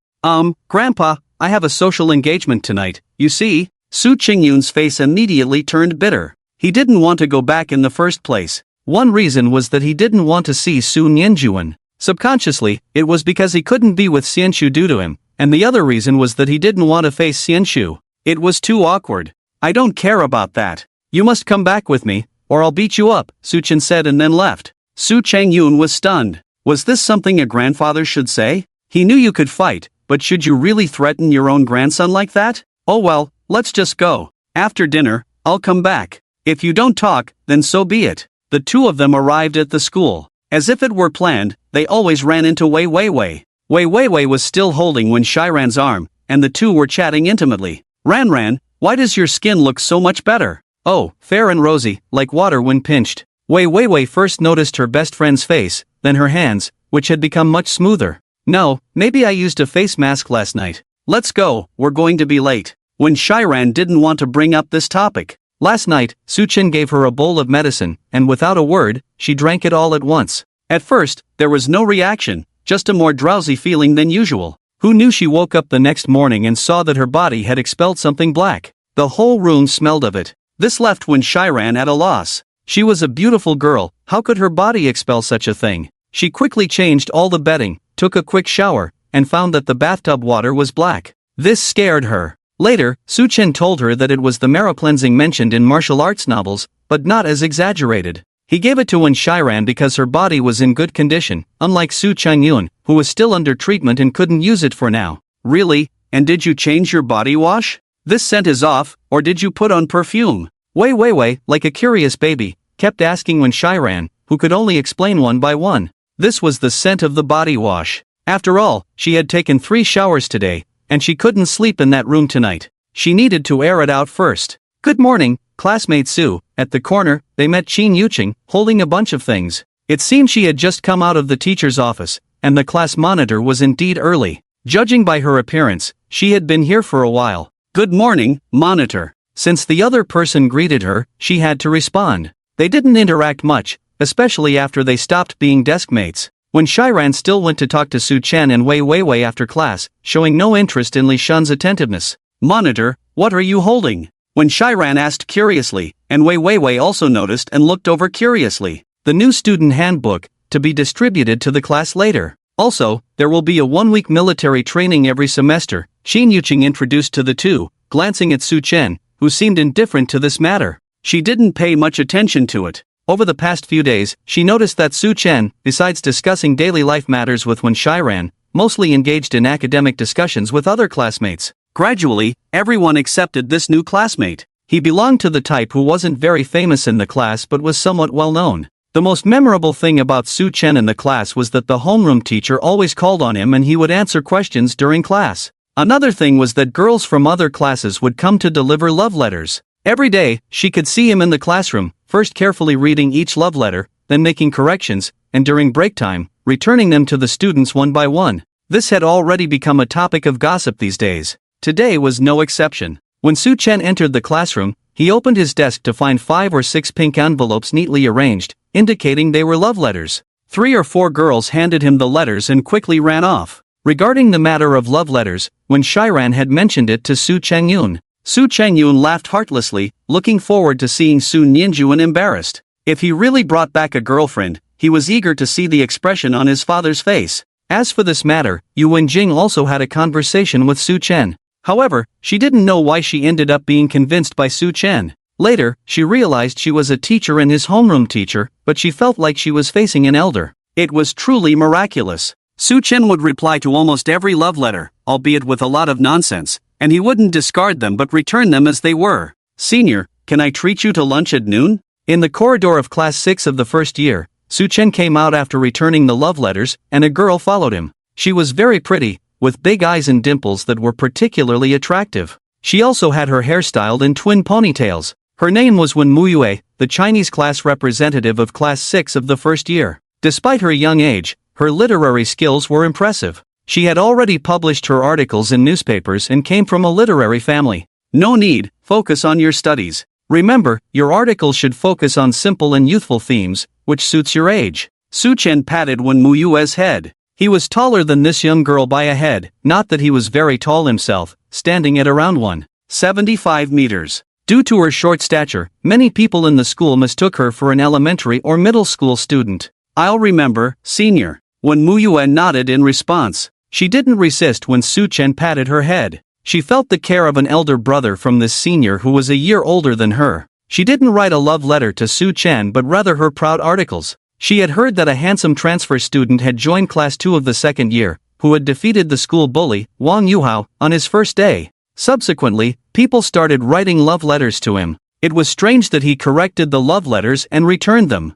Grandpa, I have a social engagement tonight, you see? Su Changyun's face immediately turned bitter. He didn't want to go back in the first place. One reason was that he didn't want to see Su Nianjuan. Subconsciously, it was because he couldn't be with Xianshu due to him, and the other reason was that he didn't want to face Xianshu. It was too awkward. I don't care about that. You must come back with me, or I'll beat you up, Su Chen said and then left. Su Changyun was stunned. Was this something a grandfather should say? He knew you could fight, but should you really threaten your own grandson like that? Oh well, let's just go. After dinner, I'll come back. If you don't talk, then so be it. The two of them arrived at the school. As if it were planned, they always ran into Wei Weiwei. Wei Weiwei was still holding Wen Shiran's arm, and the two were chatting intimately. Ran, why does your skin look so much better? Oh, fair and rosy, like water when pinched. Wei Weiwei first noticed her best friend's face, then her hands, which had become much smoother. No, maybe I used a face mask last night. Let's go, we're going to be late. Wen Shiran didn't want to bring up this topic. Last night, Su Chen gave her a bowl of medicine, and without a word, she drank it all at once. At first, there was no reaction, just a more drowsy feeling than usual. Who knew she woke up the next morning and saw that her body had expelled something black? The whole room smelled of it. This left Wen Shiran at a loss. She was a beautiful girl, how could her body expel such a thing? She quickly changed all the bedding, took a quick shower, and found that the bathtub water was black. This scared her. Later, Su Chen told her that it was the marrow cleansing mentioned in martial arts novels, but not as exaggerated. He gave it to Wen Shiran because her body was in good condition, unlike Su Changyun, who was still under treatment and couldn't use it for now. Really? And did you change your body wash? This scent is off, or did you put on perfume? Wei Weiwei, like a curious baby, kept asking Wen Shiran, who could only explain one by one. This was the scent of the body wash. After all, she had taken 3 showers today, and she couldn't sleep in that room tonight. She needed to air it out first. Good morning, classmate Su. At the corner, they met Qin Yuqing, holding a bunch of things. It seemed she had just come out of the teacher's office, and the class monitor was indeed early. Judging by her appearance, she had been here for a while. Good morning, monitor. Since the other person greeted her, she had to respond. They didn't interact much, especially after they stopped being desk mates. When Shiran still went to talk to Su Chen and Wei Weiwei after class, showing no interest in Li Shun's attentiveness. Monitor, what are you holding? When Shiran asked curiously, and Wei Weiwei also noticed and looked over curiously. The new student handbook, to be distributed to the class later. Also, there will be a 1-week military training every semester, Qin Yuqing introduced to the two, glancing at Su Chen, who seemed indifferent to this matter. She didn't pay much attention to it. Over the past few days, she noticed that Su Chen, besides discussing daily life matters with Wen Shiran, mostly engaged in academic discussions with other classmates. Gradually, everyone accepted this new classmate. He belonged to the type who wasn't very famous in the class but was somewhat well known. The most memorable thing about Su Chen in the class was that the homeroom teacher always called on him and he would answer questions during class. Another thing was that girls from other classes would come to deliver love letters. Every day, she could see him in the classroom, first carefully reading each love letter, then making corrections, and during break time, returning them to the students one by one. This had already become a topic of gossip these days. Today was no exception. When Su Chen entered the classroom, he opened his desk to find 5 or 6 pink envelopes neatly arranged, indicating they were love letters. 3 or 4 girls handed him the letters and quickly ran off. Regarding the matter of love letters, when Shiran had mentioned it to Su Changyun, Su Changyun laughed heartlessly, looking forward to seeing Su Nianjuan embarrassed. If he really brought back a girlfriend, he was eager to see the expression on his father's face. As for this matter, Yu Wenjing also had a conversation with Su Chen. However, she didn't know why she ended up being convinced by Su Chen. Later, she realized she was a teacher and his homeroom teacher, but she felt like she was facing an elder. It was truly miraculous. Su Chen would reply to almost every love letter, albeit with a lot of nonsense, and he wouldn't discard them but return them as they were. Senior, can I treat you to lunch at noon? In the corridor of class 6 of the first year, Su Chen came out after returning the love letters, and a girl followed him. She was very pretty, with big eyes and dimples that were particularly attractive. She also had her hair styled in twin ponytails. Her name was Wen Muyue, the Chinese class representative of class 6 of the first year. Despite her young age, her literary skills were impressive. She had already published her articles in newspapers and came from a literary family. No need, focus on your studies. Remember, your articles should focus on simple and youthful themes, which suits your age. Su Chen patted Wen Muyue's head. He was taller than this young girl by a head, not that he was very tall himself, standing at around 175 meters. Due to her short stature, many people in the school mistook her for an elementary or middle school student. I'll remember, senior. Wen Muyue nodded in response. She didn't resist when Su Chen patted her head. She felt the care of an elder brother from this senior who was a year older than her. She didn't write a love letter to Su Chen but rather her proud articles. She had heard that a handsome transfer student had joined class 2 of the second year, who had defeated the school bully, Wang Yuhao, on his first day. Subsequently, people started writing love letters to him. It was strange that he corrected the love letters and returned them.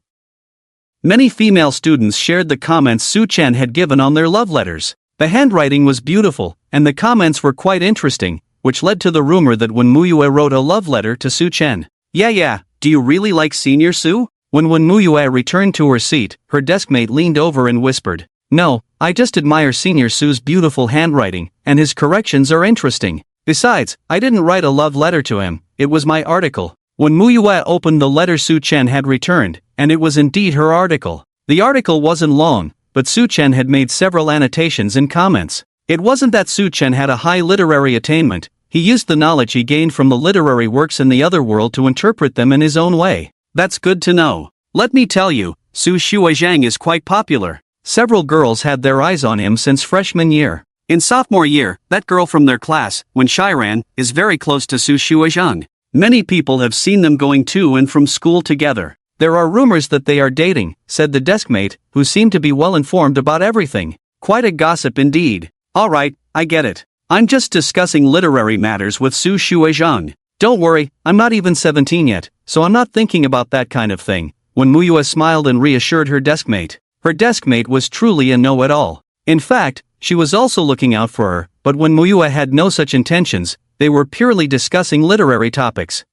Many female students shared the comments Su Chen had given on their love letters. The handwriting was beautiful, and the comments were quite interesting, which led to the rumor that Wen Muyue wrote a love letter to Su Chen. Yeah, do you really like Senior Su? When Wen Muyue returned to her seat, her deskmate leaned over and whispered, "No, I just admire Senior Su's beautiful handwriting, and his corrections are interesting. Besides, I didn't write a love letter to him, it was my article." When Muyue opened the letter Su Chen had returned, and it was indeed her article. The article wasn't long, but Su Chen had made several annotations and comments. It wasn't that Su Chen had a high literary attainment, he used the knowledge he gained from the literary works in the other world to interpret them in his own way. That's good to know. Let me tell you, Su Xuezhang is quite popular. Several girls had their eyes on him since freshman year. In sophomore year, that girl from their class, Wen Shiran, is very close to Su Xuezhang. Many people have seen them going to and from school together. There are rumors that they are dating, said the deskmate, who seemed to be well informed about everything. Quite a gossip indeed. Alright, I get it. I'm just discussing literary matters with Su Xuezhang. Don't worry, I'm not even 17 yet, so I'm not thinking about that kind of thing. When Muyue smiled and reassured her deskmate. Her deskmate was truly a know-it-all. In fact, she was also looking out for her, but when Muyue had no such intentions, they were purely discussing literary topics.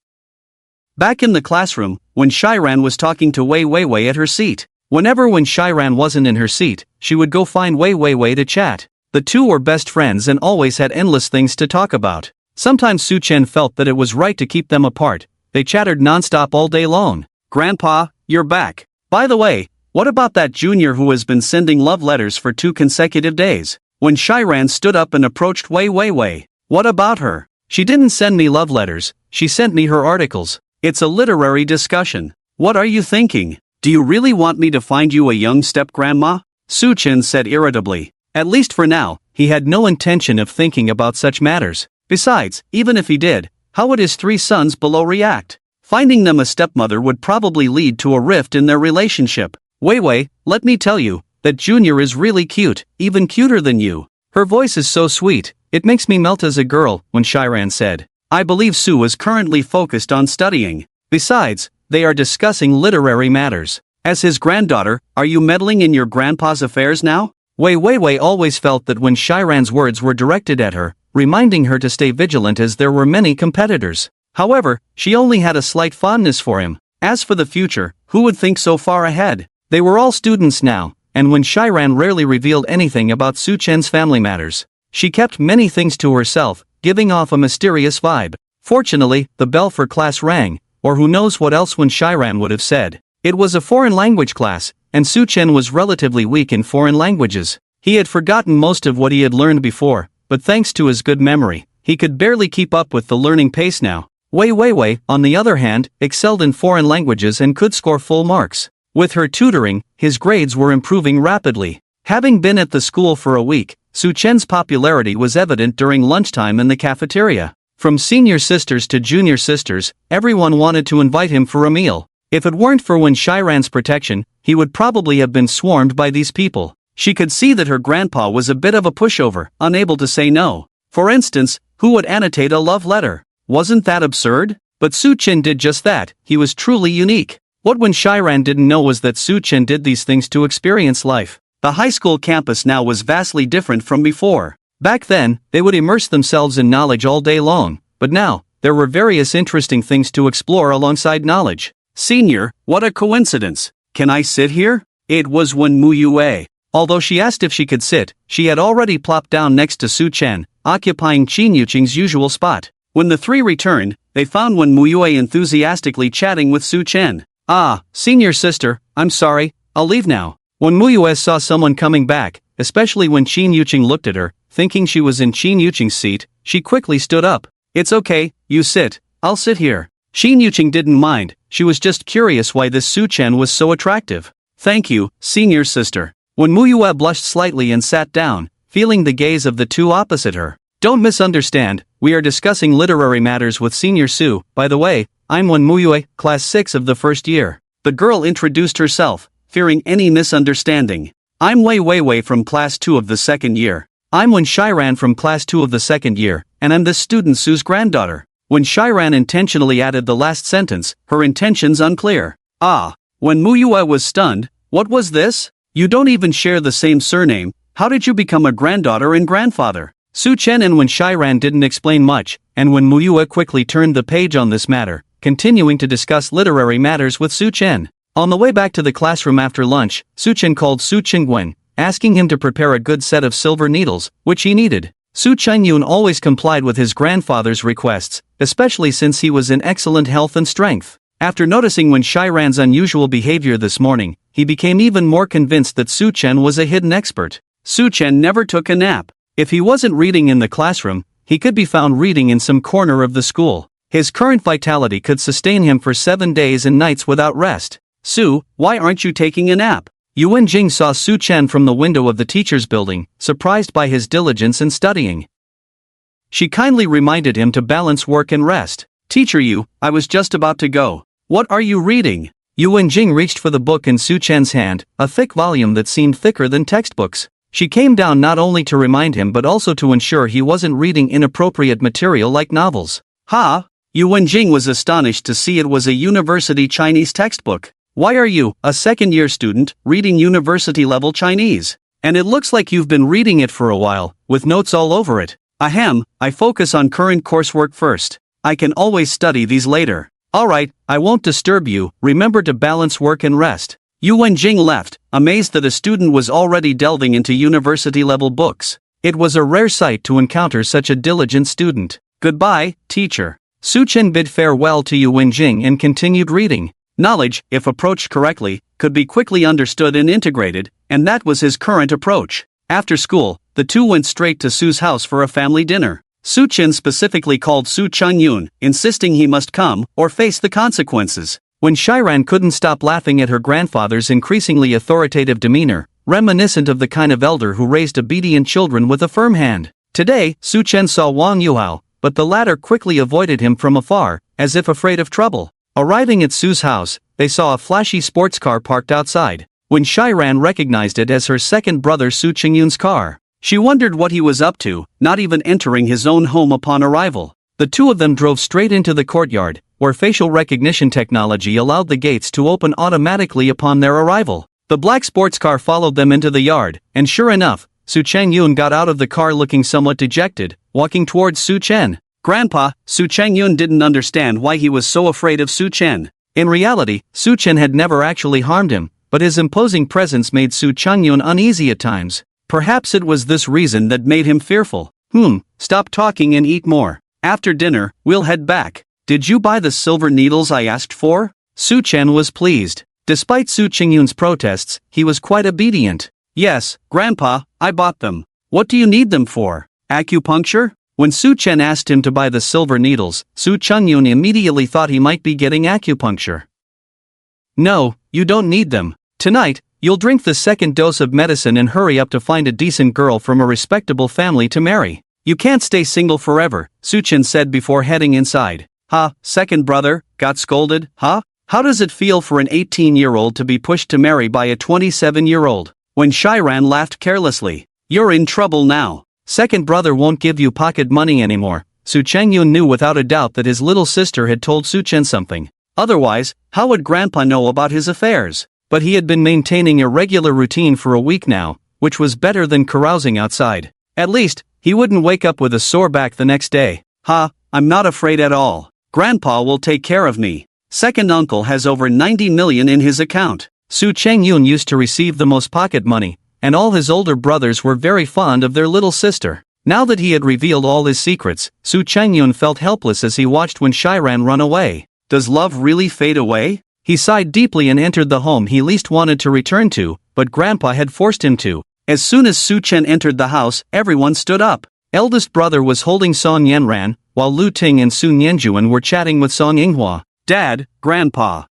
Back in the classroom, Wen Shiran was talking to Wei Weiwei at her seat. Whenever Wen Shiran wasn't in her seat, she would go find Wei Weiwei to chat. The two were best friends and always had endless things to talk about. Sometimes Su Chen felt that it was right to keep them apart. They chattered nonstop all day long. "Grandpa, you're back. By the way, what about that junior who has been sending love letters for 2 consecutive days?" When Shiran stood up and approached Wei Weiwei. "What about her?" "She didn't send me love letters, she sent me her articles. It's a literary discussion." "What are you thinking? Do you really want me to find you a young step-grandma?" Su Chen said irritably. At least for now, he had no intention of thinking about such matters. Besides, even if he did, how would his 3 sons below react? Finding them a stepmother would probably lead to a rift in their relationship. "Weiwei, let me tell you, that junior is really cute, even cuter than you. Her voice is so sweet, it makes me melt as a girl," Wen Shiran said. "I believe Su is currently focused on studying. Besides, they are discussing literary matters. As his granddaughter, are you meddling in your grandpa's affairs now?" Wei Weiwei always felt that Wen Shiran's words were directed at her, reminding her to stay vigilant as there were many competitors. However, she only had a slight fondness for him. As for the future, who would think so far ahead? They were all students now, and Wen Shiran rarely revealed anything about Su Chen's family matters. She kept many things to herself, giving off a mysterious vibe. Fortunately, the bell for class rang, or who knows what else Wen Shiran would have said. It was a foreign language class, and Su Chen was relatively weak in foreign languages. He had forgotten most of what he had learned before, but thanks to his good memory, he could barely keep up with the learning pace now. Wei Weiwei, on the other hand, excelled in foreign languages and could score full marks. With her tutoring, his grades were improving rapidly. Having been at the school for a week, Su Chen's popularity was evident during lunchtime in the cafeteria. From senior sisters to junior sisters, everyone wanted to invite him for a meal. If it weren't for Wen Shiran's protection, he would probably have been swarmed by these people. She could see that her grandpa was a bit of a pushover, unable to say no. For instance, who would annotate a love letter? Wasn't that absurd? But Su Chen did just that. He was truly unique. What Wen Shiran didn't know was that Su Chen did these things to experience life. The high school campus now was vastly different from before. Back then, they would immerse themselves in knowledge all day long, but now, there were various interesting things to explore alongside knowledge. "Senior, what a coincidence. Can I sit here?" It was Wen Muyue. Although she asked if she could sit, she had already plopped down next to Su Chen, occupying Qin Yuqing's usual spot. When the 3 returned, they found Wen Muyue enthusiastically chatting with Su Chen. "Ah, senior sister, I'm sorry, I'll leave now. When Muyue saw someone coming back, especially when Qin Yuqing looked at her, thinking she was in Qin Yuqing's seat, she quickly stood up. It's okay, you sit, I'll sit here. Qin Yuqing didn't mind, she was just curious why this Su Chen was so attractive. Thank you, senior sister. When Muyue blushed slightly and sat down, feeling the gaze of the two opposite her. Don't misunderstand, we are discussing literary matters with Senior Su. By the way, I'm Wen Muyue, class 6 of the first year. The girl introduced herself, fearing any misunderstanding. I'm Wei Weiwei from class 2 of the second year. I'm Wen Shiran from class 2 of the second year, and I'm this student Su's granddaughter. When Shiran intentionally added the last sentence, her intentions unclear. Ah. When Muyue was stunned, what was this? You don't even share the same surname, how did you become a granddaughter and grandfather? Su Chen and Wen Shiran didn't explain much, and when Muyue quickly turned the page on this matter, continuing to discuss literary matters with Su Chen. On the way back to the classroom after lunch, Su Chen called Su Qingwen, asking him to prepare a good set of silver needles, which he needed. Su Chengyun always complied with his grandfather's requests, especially since he was in excellent health and strength. After noticing Wen Shiran's unusual behavior this morning, he became even more convinced that Su Chen was a hidden expert. Su Chen never took a nap. If he wasn't reading in the classroom, he could be found reading in some corner of the school. His current vitality could sustain him for 7 days and nights without rest. Su, why aren't you taking a nap? Yu Wenjing saw Su Chen from the window of the teacher's building, surprised by his diligence in studying. She kindly reminded him to balance work and rest. Teacher Yu, I was just about to go. What are you reading? Yu Wenjing reached for the book in Su Chen's hand, a thick volume that seemed thicker than textbooks. She came down not only to remind him but also to ensure he wasn't reading inappropriate material like novels. Ha! Yu Wenjing was astonished to see it was a university Chinese textbook. Why are you, a second-year student, reading university-level Chinese? And it looks like you've been reading it for a while, with notes all over it. Ahem, I focus on current coursework first. I can always study these later. Alright, I won't disturb you, remember to balance work and rest. Yu Wenjing left, amazed that a student was already delving into university-level books. It was a rare sight to encounter such a diligent student. Goodbye, teacher. Su Chen bid farewell to Yu Wenjing and continued reading. Knowledge, if approached correctly, could be quickly understood and integrated, and that was his current approach. After school, the two went straight to Su's house for a family dinner. Su Chen specifically called Su Chengyun, insisting he must come, or face the consequences. When Shiran couldn't stop laughing at her grandfather's increasingly authoritative demeanor, reminiscent of the kind of elder who raised obedient children with a firm hand. Today, Su Chen saw Wang Yuhao, but the latter quickly avoided him from afar, as if afraid of trouble. Arriving at Su's house, they saw a flashy sports car parked outside. When Shiran recognized it as her second brother Su Chengyun's car, she wondered what he was up to, not even entering his own home upon arrival. The two of them drove straight into the courtyard, where facial recognition technology allowed the gates to open automatically upon their arrival. The black sports car followed them into the yard, and sure enough, Su Chengyun got out of the car looking somewhat dejected, walking towards Su Chen. Grandpa, Su Chengyun didn't understand why he was so afraid of Su Chen. In reality, Su Chen had never actually harmed him, but his imposing presence made Su Chengyun uneasy at times. Perhaps it was this reason that made him fearful. Stop talking and eat more. After dinner, we'll head back. Did you buy the silver needles I asked for? Su Chen was pleased. Despite Su Chengyun's protests, he was quite obedient. Yes, Grandpa, I bought them. What do you need them for? Acupuncture? When Su Chen asked him to buy the silver needles, Su Chengyun immediately thought he might be getting acupuncture. No, you don't need them. Tonight, you'll drink the second dose of medicine and hurry up to find a decent girl from a respectable family to marry. You can't stay single forever, Su Chen said before heading inside. Second brother, got scolded, How does it feel for an 18-year-old to be pushed to marry by a 27-year-old? When Shiran laughed carelessly. You're in trouble now. Second brother won't give you pocket money anymore. Su Chengyun knew without a doubt that his little sister had told Su Chen something. Otherwise, how would Grandpa know about his affairs? But he had been maintaining a regular routine for a week now, which was better than carousing outside. At least, he wouldn't wake up with a sore back the next day. I'm not afraid at all. Grandpa will take care of me. Second uncle has over 90 million in his account. Su Chengyun used to receive the most pocket money, and all his older brothers were very fond of their little sister. Now that he had revealed all his secrets, Su Chengyun felt helpless as he watched when Shiran run away. Does love really fade away? He sighed deeply and entered the home he least wanted to return to, but Grandpa had forced him to. As soon as Su Chen entered the house, everyone stood up. Eldest brother was holding Song Yenran, while Lu Ting and Sun Yenjuan were chatting with Song Yinghua. Dad, Grandpa.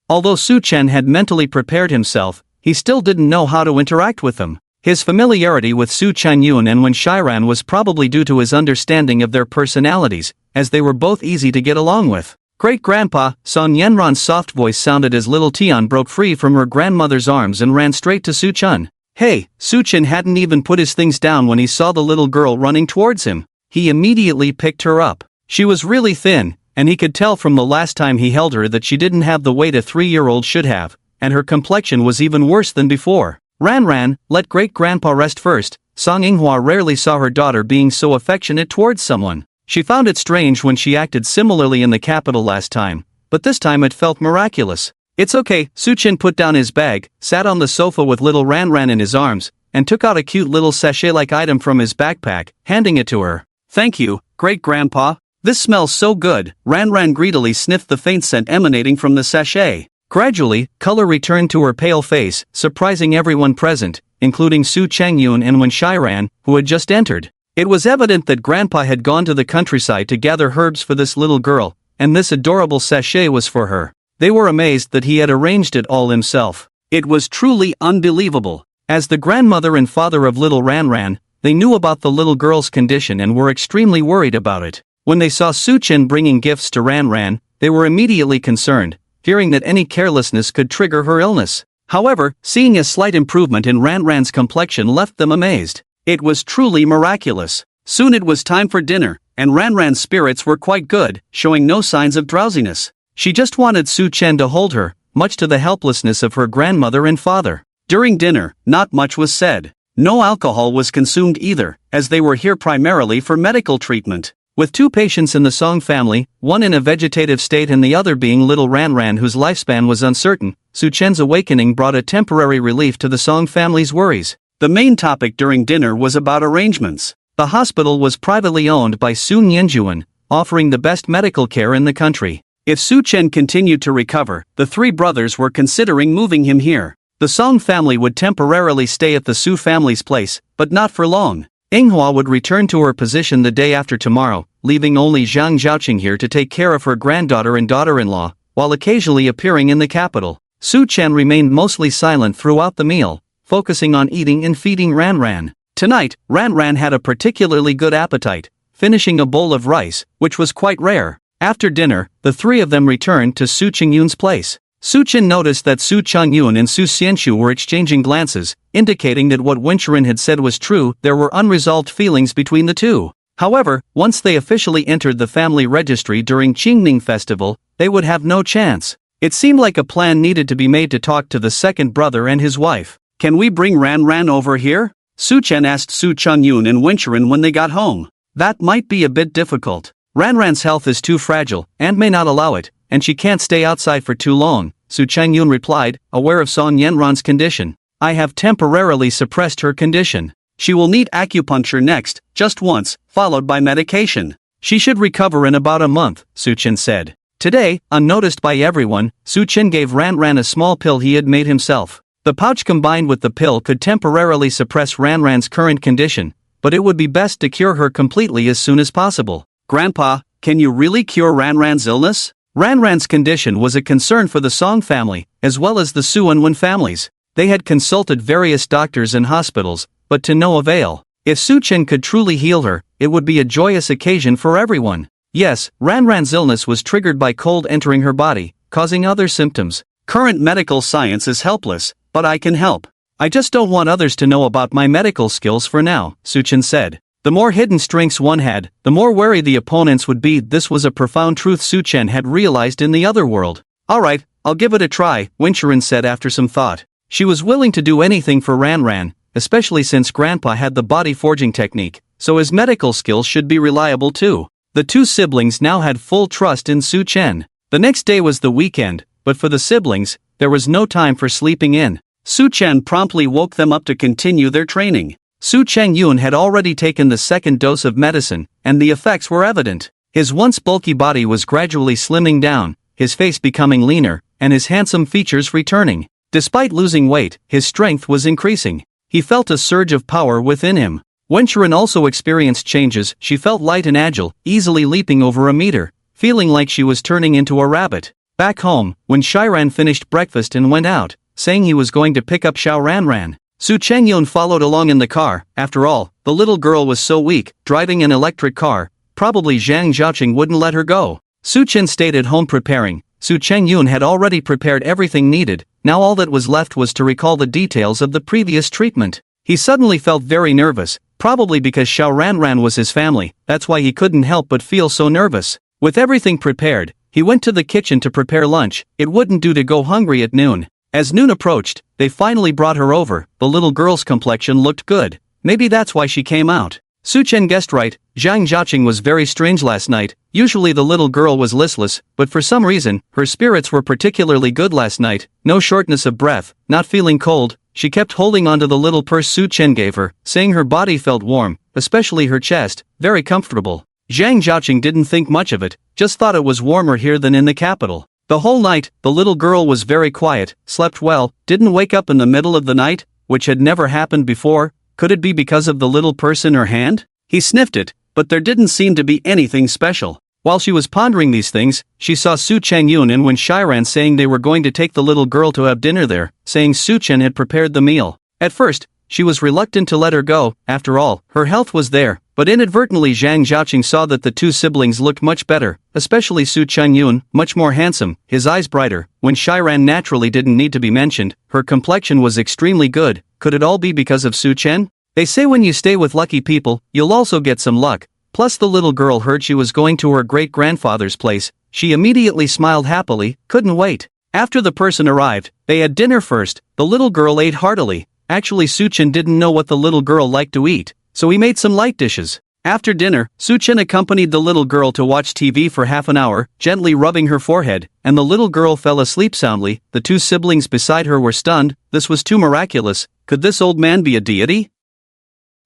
Although Su Chen had mentally prepared himself, he still didn't know how to interact with them. His familiarity with Su Changyun and Wen Shiran was probably due to his understanding of their personalities, as they were both easy to get along with. Great-grandpa, Song Yenran's soft voice sounded as little Tian broke free from her grandmother's arms and ran straight to Su Chen. Hey, Su Chen hadn't even put his things down when he saw the little girl running towards him. He immediately picked her up. She was really thin, and he could tell from the last time he held her that she didn't have the weight a 3-year-old should have, and her complexion was even worse than before. Ran, let great-grandpa rest first. Song Yinghua rarely saw her daughter being so affectionate towards someone. She found it strange when she acted similarly in the capital last time, but this time it felt miraculous. It's okay. Su Chen put down his bag, sat on the sofa with little Ran in his arms, and took out a cute little sachet-like item from his backpack, handing it to her. Thank you, great-grandpa. This smells so good. Ran greedily sniffed the faint scent emanating from the sachet. Gradually, color returned to her pale face, surprising everyone present, including Su Changyun and Wen Shiran, who had just entered. It was evident that Grandpa had gone to the countryside to gather herbs for this little girl, and this adorable sachet was for her. They were amazed that he had arranged it all himself. It was truly unbelievable. As the grandmother and father of little Ran, they knew about the little girl's condition and were extremely worried about it. When they saw Su Chen bringing gifts to Ran, they were immediately concerned, fearing that any carelessness could trigger her illness. However, seeing a slight improvement in Ran's complexion left them amazed. It was truly miraculous. Soon it was time for dinner, and Ran's spirits were quite good, showing no signs of drowsiness. She just wanted Su Chen to hold her, much to the helplessness of her grandmother and father. During dinner, not much was said. No alcohol was consumed either, as they were here primarily for medical treatment. With 2 patients in the Song family, one in a vegetative state and the other being little Ran whose lifespan was uncertain, Su Chen's awakening brought a temporary relief to the Song family's worries. The main topic during dinner was about arrangements. The hospital was privately owned by Sun Yenjuan, offering the best medical care in the country. If Su Chen continued to recover, the 3 brothers were considering moving him here. The Song family would temporarily stay at the Su family's place, but not for long. Yinghua would return to her position the day after tomorrow, leaving only Zhang Zhaoqing here to take care of her granddaughter and daughter-in-law, while occasionally appearing in the capital. Su Chen remained mostly silent throughout the meal, focusing on eating and feeding Ran. Tonight, Ran had a particularly good appetite, finishing a bowl of rice, which was quite rare. After dinner, the 3 of them returned to Su Qingyun's place. Su Chen noticed that Su Changyun and Su Xianxu were exchanging glances, indicating that what Wenchurin had said was true. There were unresolved feelings between the two. However, once they officially entered the family registry during Qingming Festival, they would have no chance. It seemed like a plan needed to be made to talk to the second brother and his wife. Can we bring Ran over here? Su Chen asked Su Changyun and Wenchurin when they got home. That might be a bit difficult. Ran's health is too fragile, and may not allow it, and she can't stay outside for too long, Su Changyun replied, aware of Song Yenran's condition. I have temporarily suppressed her condition. She will need acupuncture next, just once, followed by medication. She should recover in about a month, Su Chen said. Today, unnoticed by everyone, Su Chen gave Ran a small pill he had made himself. The pouch combined with the pill could temporarily suppress Ran's current condition, but it would be best to cure her completely as soon as possible. Grandpa, can you really cure Ran's illness? Ran's condition was a concern for the Song family, as well as the Su and Wen families. They had consulted various doctors and hospitals, but to no avail. If Su Chen could truly heal her, it would be a joyous occasion for everyone. Yes, Ran's illness was triggered by cold entering her body, causing other symptoms. Current medical science is helpless, but I can help. I just don't want others to know about my medical skills for now, Su Chen said. The more hidden strengths one had, the more wary the opponents would be. This was a profound truth Su Chen had realized in the other world. Alright, I'll give it a try, Wenchurin said after some thought. She was willing to do anything for Ran, especially since Grandpa had the body forging technique, so his medical skills should be reliable too. The 2 siblings now had full trust in Su Chen. The next day was the weekend, but for the siblings, there was no time for sleeping in. Su Chen promptly woke them up to continue their training. Su Changyun had already taken the 2nd dose of medicine, and the effects were evident. His once bulky body was gradually slimming down, his face becoming leaner, and his handsome features returning. Despite losing weight, his strength was increasing. He felt a surge of power within him. When Sharon also experienced changes, she felt light and agile, easily leaping over a meter, feeling like she was turning into a rabbit. Back home, when Shiran finished breakfast and went out, saying he was going to pick up Xiao Ranran, Su Chengyun followed along in the car. After all, the little girl was so weak, driving an electric car, probably Zhang Zhaoqing wouldn't let her go. Su Chen stayed at home preparing. Su Chengyun had already prepared everything needed, now all that was left was to recall the details of the previous treatment. He suddenly felt very nervous, probably because Xiao Ranran was his family, that's why he couldn't help but feel so nervous. With everything prepared, he went to the kitchen to prepare lunch. It wouldn't do to go hungry at noon. As noon approached, they finally brought her over. The little girl's complexion looked good. Maybe that's why she came out. Su Chen guessed right. Zhang Zhaoqing was very strange last night. Usually the little girl was listless, but for some reason, her spirits were particularly good last night. No shortness of breath, not feeling cold. She kept holding onto the little purse Su Chen gave her, saying her body felt warm, especially her chest, very comfortable. Zhang Zhaoqing didn't think much of it, just thought it was warmer here than in the capital. The whole night, the little girl was very quiet, slept well, didn't wake up in the middle of the night, which had never happened before. Could it be because of the little purse in her hand? He sniffed it, but there didn't seem to be anything special. While she was pondering these things, she saw Su Chengyun and Wen Shiran saying they were going to take the little girl to have dinner there, saying Su Chen had prepared the meal. At first, she was reluctant to let her go. After all, her health was there. But inadvertently Zhang Zhaoqing saw that the two siblings looked much better, especially Su Chengyun, much more handsome, his eyes brighter. When Shiran naturally didn't need to be mentioned, her complexion was extremely good. Could it all be because of Su Chen? They say when you stay with lucky people, you'll also get some luck. Plus the little girl heard she was going to her great-grandfather's place. She immediately smiled happily, couldn't wait. After the person arrived, they had dinner first. The little girl ate heartily. Actually Su Chen didn't know what the little girl liked to eat, so he made some light dishes. After dinner, Su Chen accompanied the little girl to watch TV for half an hour, gently rubbing her forehead, and the little girl fell asleep soundly. The two siblings beside her were stunned. This was too miraculous. Could this old man be a deity?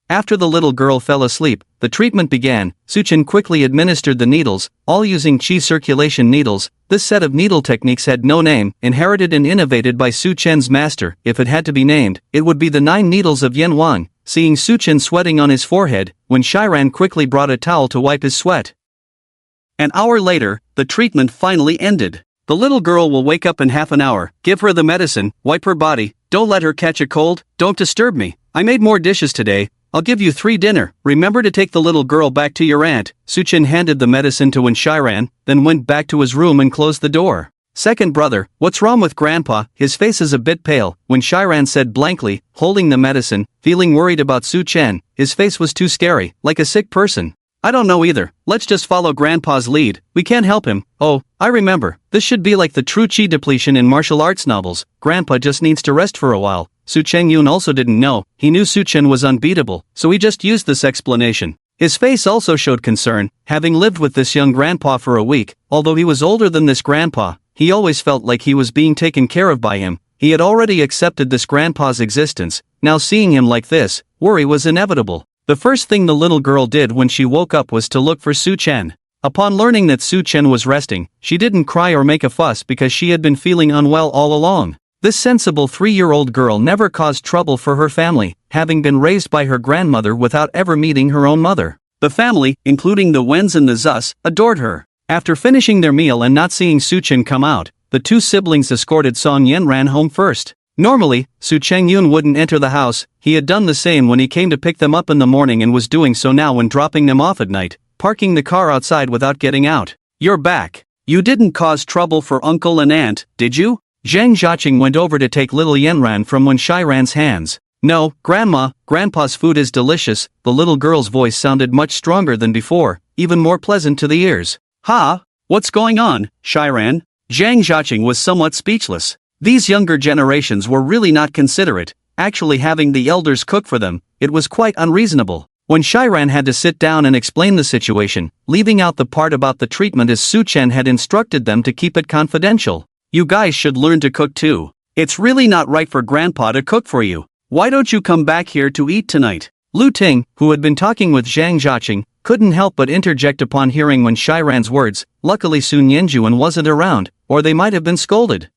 After the little girl fell asleep, the treatment began. Su Chen quickly administered the needles, all using qi circulation needles. This set of needle techniques had no name, inherited and innovated by Su Chen's master. If it had to be named, it would be the 9 needles of Yen Wang. Seeing Su Chen sweating on his forehead, Wen Shiran quickly brought a towel to wipe his sweat. An hour later, the treatment finally ended. The little girl will wake up in half an hour. Give her the medicine, wipe her body, don't let her catch a cold, don't disturb me. I made more dishes today. I'll give you 3 dinner. Remember to take the little girl back to your aunt. Su Chen handed the medicine to Wen Shiran, then went back to his room and closed the door. Second brother, what's wrong with grandpa? His face is a bit pale, Wen Shiran said blankly, holding the medicine, feeling worried about Su Chen. His face was too scary, like a sick person. I don't know either. Let's just follow grandpa's lead. We can't help him. Oh, I remember. This should be like the true chi depletion in martial arts novels. Grandpa just needs to rest for a while. Su Chengyun also didn't know. He knew Su Chen was unbeatable, so he just used this explanation. His face also showed concern. Having lived with this young grandpa for a week, although he was older than this grandpa, he always felt like he was being taken care of by him. He had already accepted this grandpa's existence. Now seeing him like this, worry was inevitable. The first thing the little girl did when she woke up was to look for Su Chen. Upon learning that Su Chen was resting, she didn't cry or make a fuss because she had been feeling unwell all along. This sensible 3-year-old girl never caused trouble for her family, having been raised by her grandmother without ever meeting her own mother. The family, including the Wens and the Zus, adored her. After finishing their meal and not seeing Su Chen come out, the two siblings escorted Song Yanran home first. Normally, Su Chengyun wouldn't enter the house. He had done the same when he came to pick them up in the morning and was doing so now when dropping them off at night, parking the car outside without getting out. You're back. You didn't cause trouble for uncle and aunt, did you? Zhang Zhaoqing went over to take little Yanran from Wen Shiran's hands. No, Grandma, Grandpa's food is delicious. The little girl's voice sounded much stronger than before, even more pleasant to the ears. Ha? What's going on, Shiran? Zhang Zhaoqing was somewhat speechless. These younger generations were really not considerate, actually having the elders cook for them. It was quite unreasonable. When Shiran had to sit down and explain the situation, leaving out the part about the treatment as Su Chen had instructed them to keep it confidential. You guys should learn to cook too. It's really not right for Grandpa to cook for you. Why don't you come back here to eat tonight? Lu Ting, who had been talking with Zhang Zhaoqing, couldn't help but interject upon hearing Wen Shiran's words. Luckily Sun Yanjuan wasn't around, or they might have been scolded.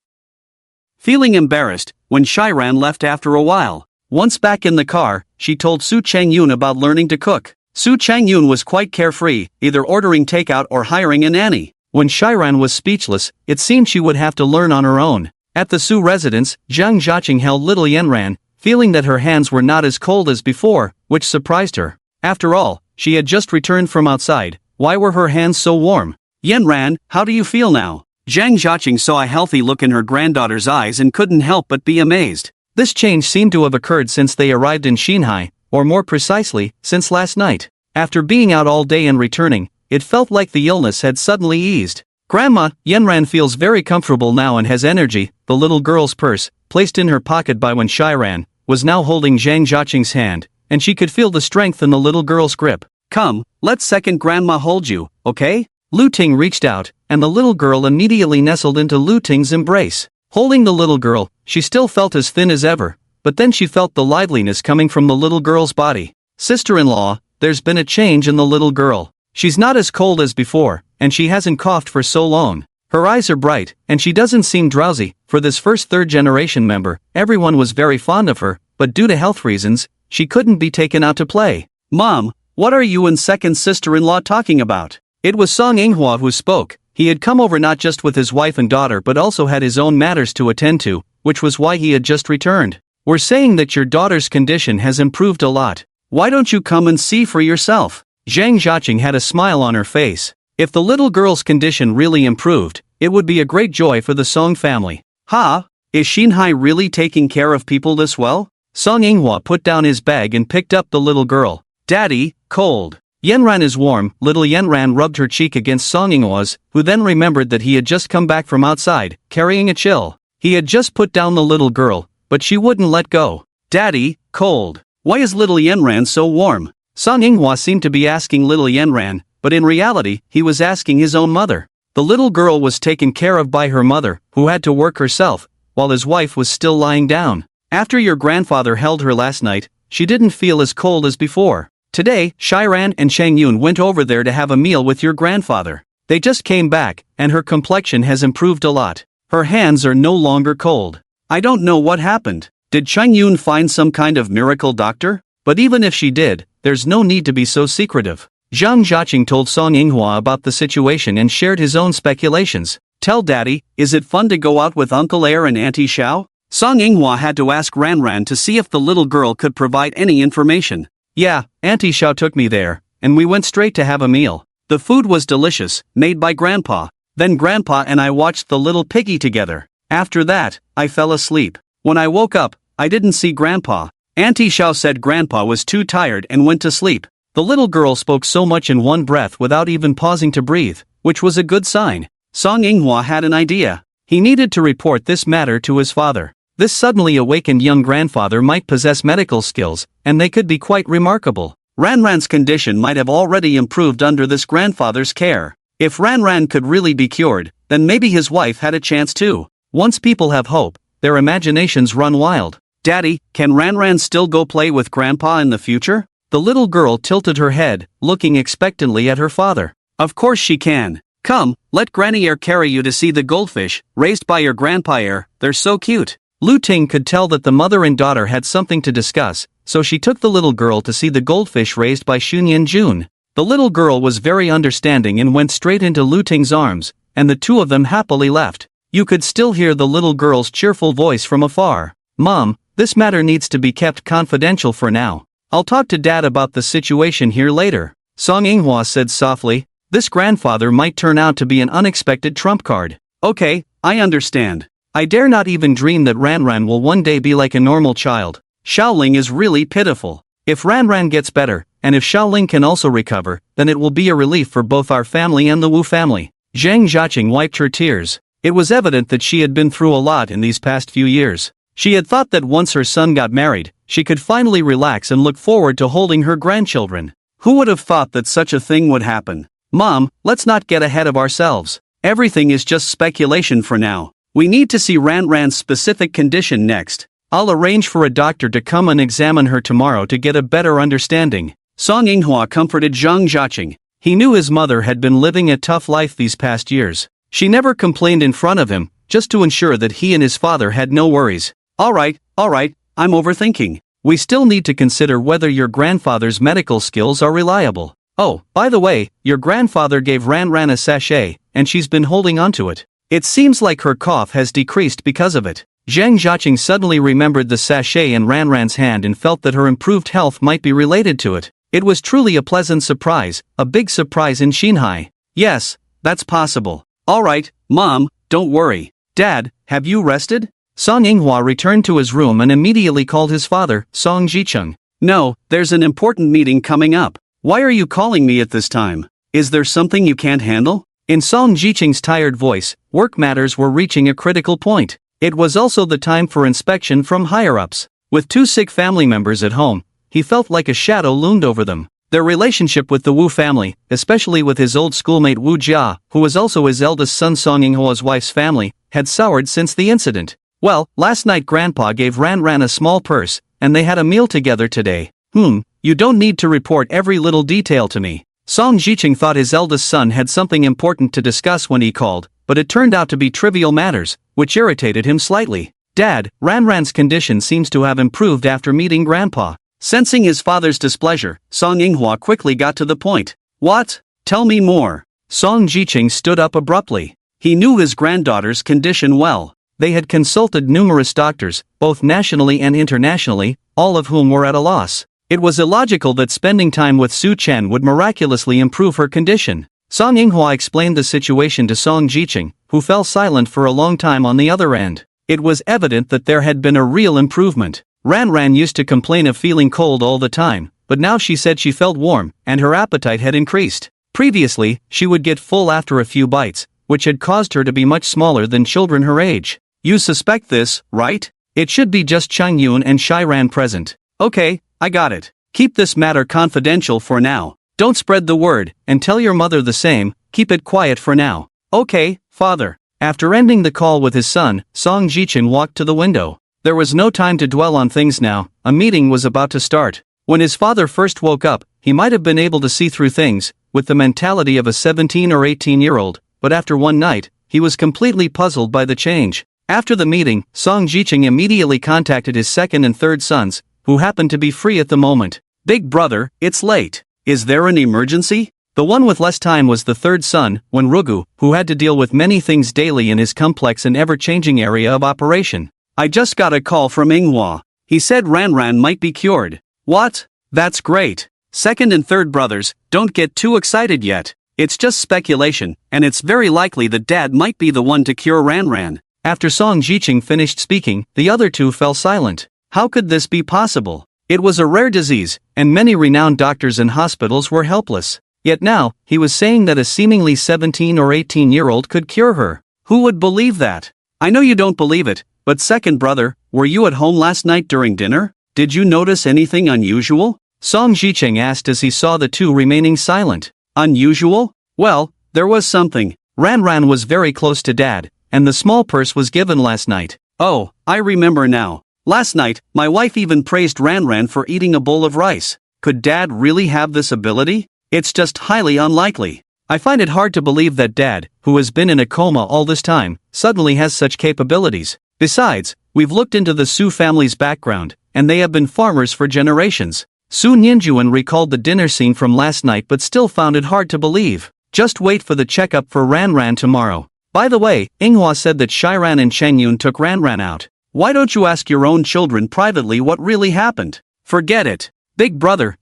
feeling embarrassed when Shiran left after a while. Once back in the car, she told Su Changyun about learning to cook. Su Changyun was quite carefree, either ordering takeout or hiring a nanny. When Shiran was speechless, it seemed she would have to learn on her own. At the Su residence, Zhang Jiaqing held little Yanran, feeling that her hands were not as cold as before, which surprised her. After all, she had just returned from outside. Why were her hands so warm? Yanran, how do you feel now? Zhang Jiaqing saw a healthy look in her granddaughter's eyes and couldn't help but be amazed. This change seemed to have occurred since they arrived in Xinhai, or more precisely, since last night. After being out all day and returning, it felt like the illness had suddenly eased. Grandma, Yanran feels very comfortable now and has energy. The little girl's purse, placed in her pocket by Wen Shiran, was now holding Zhang Jiaqing's hand, and she could feel the strength in the little girl's grip. Come, let second grandma hold you, okay? Lu Ting reached out, and the little girl immediately nestled into Lu Ting's embrace. Holding the little girl, she still felt as thin as ever, but then she felt the liveliness coming from the little girl's body. Sister-in-law, there's been a change in the little girl. She's not as cold as before, and she hasn't coughed for so long. Her eyes are bright, and she doesn't seem drowsy. For this first third-generation member, everyone was very fond of her, but due to health reasons, she couldn't be taken out to play. Mom, what are you and second sister-in-law talking about? It was Song Yinghua who spoke. He had come over not just with his wife and daughter but also had his own matters to attend to, which was why he had just returned. We're saying that your daughter's condition has improved a lot. Why don't you come and see for yourself? Zhang Jiaqing had a smile on her face. If the little girl's condition really improved, it would be a great joy for the Song family. Ha! Is Xinhai really taking care of people this well? Song Yinghua put down his bag and picked up the little girl. Daddy, cold. Yanran is warm. Little Yanran rubbed her cheek against Song Yinghua's, who then remembered that he had just come back from outside, carrying a chill. He had just put down the little girl, but she wouldn't let go. Daddy, cold. Why is little Yanran so warm? Song Yinghua seemed to be asking little Yanran, but in reality, he was asking his own mother. The little girl was taken care of by her mother, who had to work herself, while his wife was still lying down. After your grandfather held her last night, she didn't feel as cold as before. Today, Shiran and Changyun went over there to have a meal with your grandfather. They just came back, and her complexion has improved a lot. Her hands are no longer cold. I don't know what happened. Did Changyun find some kind of miracle doctor? But even if she did, there's no need to be so secretive. Zhang Jiaqing told Song Yinghua about the situation and shared his own speculations. Tell Daddy, is it fun to go out with Uncle Air and Auntie Xiao? Song Yinghua had to ask Ranran to see if the little girl could provide any information. Yeah, Auntie Xiao took me there, and we went straight to have a meal. The food was delicious, made by Grandpa. Then Grandpa and I watched the little piggy together. After that, I fell asleep. When I woke up, I didn't see Grandpa. Auntie Xiao said Grandpa was too tired and went to sleep. The little girl spoke so much in one breath without even pausing to breathe, which was a good sign. Song Yinghua had an idea. He needed to report this matter to his father. This suddenly awakened young grandfather might possess medical skills, and they could be quite remarkable. Ranran's condition might have already improved under this grandfather's care. If Ranran could really be cured, then maybe his wife had a chance too. Once people have hope, their imaginations run wild. Daddy, can Ranran still go play with Grandpa in the future? The little girl tilted her head, looking expectantly at her father. Of course she can. Come, let Granny Air carry you to see the goldfish, raised by your Grandpa Air. They're so cute. Lu Ting could tell that the mother and daughter had something to discuss, so she took the little girl to see the goldfish raised by Xunyan Jun. The little girl was very understanding and went straight into Lu Ting's arms, and the two of them happily left. You could still hear the little girl's cheerful voice from afar. Mom, this matter needs to be kept confidential for now. I'll talk to Dad about the situation here later. Song Yinghua said softly. This grandfather might turn out to be an unexpected trump card. Okay, I understand. I dare not even dream that Ranran will one day be like a normal child. Xiaoling is really pitiful. If Ranran gets better, and if Xiaoling can also recover, then it will be a relief for both our family and the Wu family. Zhang Jiaqing wiped her tears. It was evident that she had been through a lot in these past few years. She had thought that once her son got married, she could finally relax and look forward to holding her grandchildren. Who would have thought that such a thing would happen? Mom, let's not get ahead of ourselves. Everything is just speculation for now. We need to see Ranran's specific condition next. I'll arrange for a doctor to come and examine her tomorrow to get a better understanding. Song Yinghua comforted Zhang Jiaqing. He knew his mother had been living a tough life these past years. She never complained in front of him, just to ensure that he and his father had no worries. Alright, I'm overthinking. We still need to consider whether your grandfather's medical skills are reliable. Oh, by the way, your grandfather gave Ran a sachet, and she's been holding onto it. It seems like her cough has decreased because of it. Zhang Jiaqing suddenly remembered the sachet in Ran's hand and felt that her improved health might be related to it. It was truly a pleasant surprise, a big surprise in Xinhai. Yes, that's possible. Alright, Mom, don't worry. Dad, have you rested? Song Yinghua returned to his room and immediately called his father, Song Jicheng. No, there's an important meeting coming up. Why are you calling me at this time? Is there something you can't handle? In Song Jicheng's tired voice, work matters were reaching a critical point. It was also the time for inspection from higher-ups. With two sick family members at home, he felt like a shadow loomed over them. Their relationship with the Wu family, especially with his old schoolmate Wu Jia, who was also his eldest son Song Yinghua's wife's family, had soured since the incident. Well, last night Grandpa gave Ran a small purse, and they had a meal together today. You don't need to report every little detail to me. Song Jicheng thought his eldest son had something important to discuss when he called, but it turned out to be trivial matters, which irritated him slightly. Dad, Ran's condition seems to have improved after meeting Grandpa. Sensing his father's displeasure, Song Yinghua quickly got to the point. What? Tell me more. Song Jicheng stood up abruptly. He knew his granddaughter's condition well. They had consulted numerous doctors, both nationally and internationally, all of whom were at a loss. It was illogical that spending time with Su Chen would miraculously improve her condition. Song Yinghua explained the situation to Song Jicheng, who fell silent for a long time on the other end. It was evident that there had been a real improvement. Ran used to complain of feeling cold all the time, but now she said she felt warm, and her appetite had increased. Previously, she would get full after a few bites, which had caused her to be much smaller than children her age. You suspect this, right? It should be just Chang Yun and Ran present. Okay, I got it. Keep this matter confidential for now. Don't spread the word, and tell your mother the same. Keep it quiet for now. Okay, father. After ending the call with his son, Song Jicheng walked to the window. There was no time to dwell on things now. A meeting was about to start. When his father first woke up, he might have been able to see through things, with the mentality of a 17 or 18-year-old, but after one night, he was completely puzzled by the change. After the meeting, Song Jicheng immediately contacted his second and third sons, who happened to be free at the moment. Big brother, it's late. Is there an emergency? The one with less time was the third son, Wenrugu, who had to deal with many things daily in his complex and ever-changing area of operation. I just got a call from Yinghua. He said Ran might be cured. What? That's great. Second and third brothers, don't get too excited yet. It's just speculation, and it's very likely that Dad might be the one to cure Ran. After Song Jicheng finished speaking, the other two fell silent. How could this be possible? It was a rare disease, and many renowned doctors and hospitals were helpless. Yet now, he was saying that a seemingly 17 or 18-year-old could cure her. Who would believe that? I know you don't believe it, but second brother, were you at home last night during dinner? Did you notice anything unusual? Song Jicheng asked as he saw the two remaining silent. Unusual? Well, there was something. Ran was very close to Dad, and the small purse was given last night. Oh, I remember now. Last night, my wife even praised Ran for eating a bowl of rice. Could Dad really have this ability? It's just highly unlikely. I find it hard to believe that Dad, who has been in a coma all this time, suddenly has such capabilities. Besides, we've looked into the Su family's background, and they have been farmers for generations. Su Ninjuan recalled the dinner scene from last night but still found it hard to believe. Just wait for the checkup for Ran tomorrow. By the way, Yinghua said that Shiran and Chang Yun took Ran out. Why don't you ask your own children privately what really happened? Forget it. Big brother,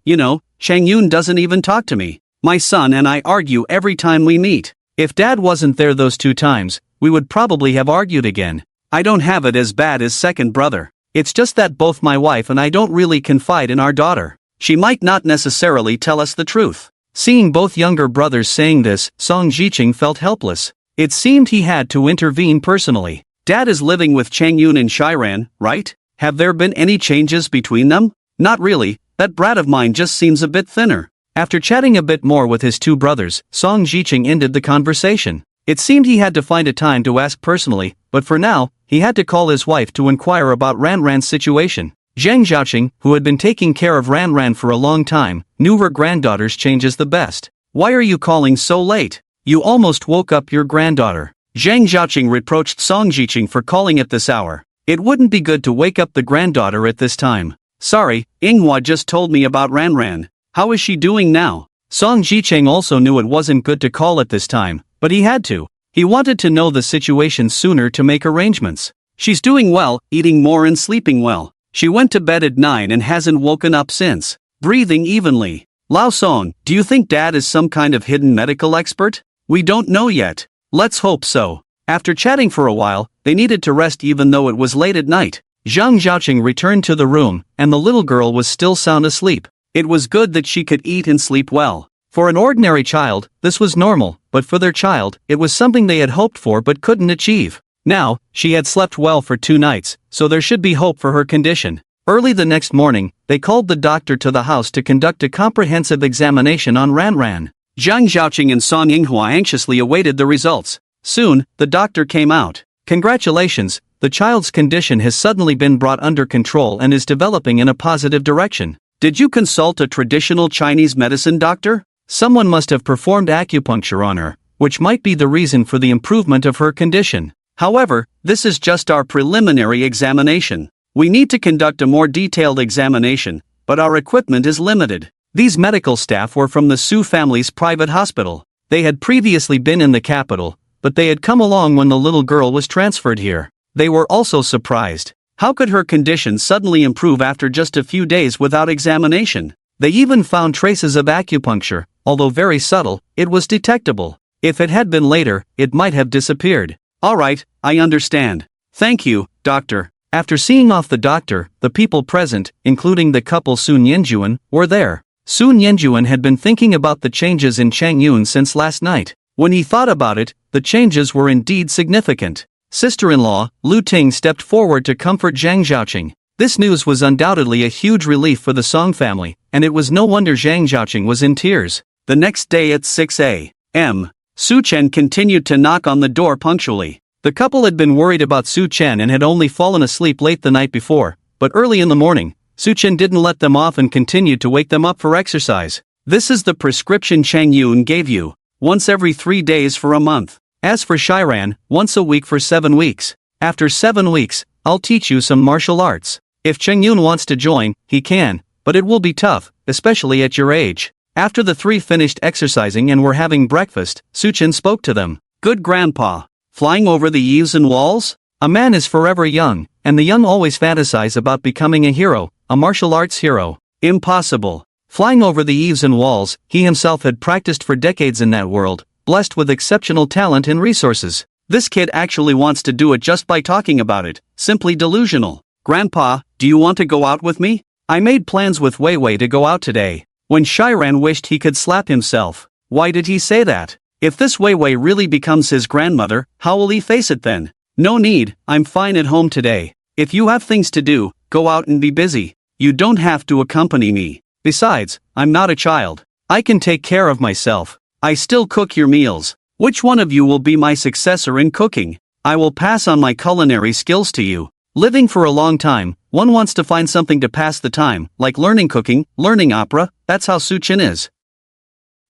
Chang Yun doesn't even talk to me. My son and I argue every time we meet. If Dad wasn't there those 2 times, we would probably have argued again. I don't have it as bad as second brother. It's just that both my wife and I don't really confide in our daughter. She might not necessarily tell us the truth. Seeing both younger brothers saying this, Song Jicheng felt helpless. It seemed he had to intervene personally. Dad is living with Chang Yun and Shiran, right? Have there been any changes between them? Not really, that brat of mine just seems a bit thinner. After chatting a bit more with his 2 brothers, Song Jicheng ended the conversation. It seemed he had to find a time to ask personally, but for now, he had to call his wife to inquire about Ran's situation. Zhang Jiaqing, who had been taking care of Ran for a long time, knew her granddaughter's changes the best. Why are you calling so late? You almost woke up your granddaughter. Zhang Xiaoqing reproached Song Jiqing for calling at this hour. It wouldn't be good to wake up the granddaughter at this time. Sorry, Manhwa just told me about Ranran. How is she doing now? Song Jiqing also knew it wasn't good to call at this time, but he had to. He wanted to know the situation sooner to make arrangements. She's doing well, eating more and sleeping well. She went to bed at 9 and hasn't woken up since. Breathing evenly. Lao Song, do you think Dad is some kind of hidden medical expert? We don't know yet. Let's hope so. After chatting for a while, they needed to rest even though it was late at night. Zhang Xiaoqing returned to the room, and the little girl was still sound asleep. It was good that she could eat and sleep well. For an ordinary child, this was normal, but for their child, it was something they had hoped for but couldn't achieve. Now, she had slept well for 2 nights, so there should be hope for her condition. Early the next morning, they called the doctor to the house to conduct a comprehensive examination on Ranran. Zhang Xiaoqing and Song Yinghua anxiously awaited the results. Soon, the doctor came out. Congratulations, the child's condition has suddenly been brought under control and is developing in a positive direction. Did you consult a traditional Chinese medicine doctor? Someone must have performed acupuncture on her, which might be the reason for the improvement of her condition. However, this is just our preliminary examination. We need to conduct a more detailed examination, but our equipment is limited. These medical staff were from the Su family's private hospital. They had previously been in the capital, but they had come along when the little girl was transferred here. They were also surprised. How could her condition suddenly improve after just a few days without examination? They even found traces of acupuncture, although very subtle, it was detectable. If it had been later, it might have disappeared. Alright, I understand. Thank you, doctor. After seeing off the doctor, the people present, including the couple Sun Yanjuan, were there. Sun Yanjuan had been thinking about the changes in Chang Yun since last night. When he thought about it, the changes were indeed significant. Sister-in-law, Lu Ting stepped forward to comfort Zhang Xiaoqing. This news was undoubtedly a huge relief for the Song family, and it was no wonder Zhang Xiaoqing was in tears. The next day at 6 a.m., Su Chen continued to knock on the door punctually. The couple had been worried about Su Chen and had only fallen asleep late the night before, but early in the morning, Su Chen didn't let them off and continued to wake them up for exercise. This is the prescription Chang Yun gave you, once every 3 days for a month. As for Shiran, once a week for 7 weeks. After 7 weeks, I'll teach you some martial arts. If Cheng Yun wants to join, he can, but it will be tough, especially at your age. After the 3 finished exercising and were having breakfast, Su Chen spoke to them. Good grandpa. Flying over the eaves and walls? A man is forever young, and the young always fantasize about becoming a hero, a martial arts hero. Impossible. Flying over the eaves and walls, he himself had practiced for decades in that world, blessed with exceptional talent and resources. This kid actually wants to do it just by talking about it, simply delusional. Grandpa, do you want to go out with me? I made plans with Wei Wei to go out today. When Shiran wished he could slap himself. Why did he say that? If this Wei Wei really becomes his grandmother, how will he face it then? No need, I'm fine at home today. If you have things to do, go out and be busy. You don't have to accompany me. Besides, I'm not a child. I can take care of myself. I still cook your meals. Which one of you will be my successor in cooking? I will pass on my culinary skills to you. Living for a long time, one wants to find something to pass the time, like learning cooking, learning opera. That's how Su Chen is.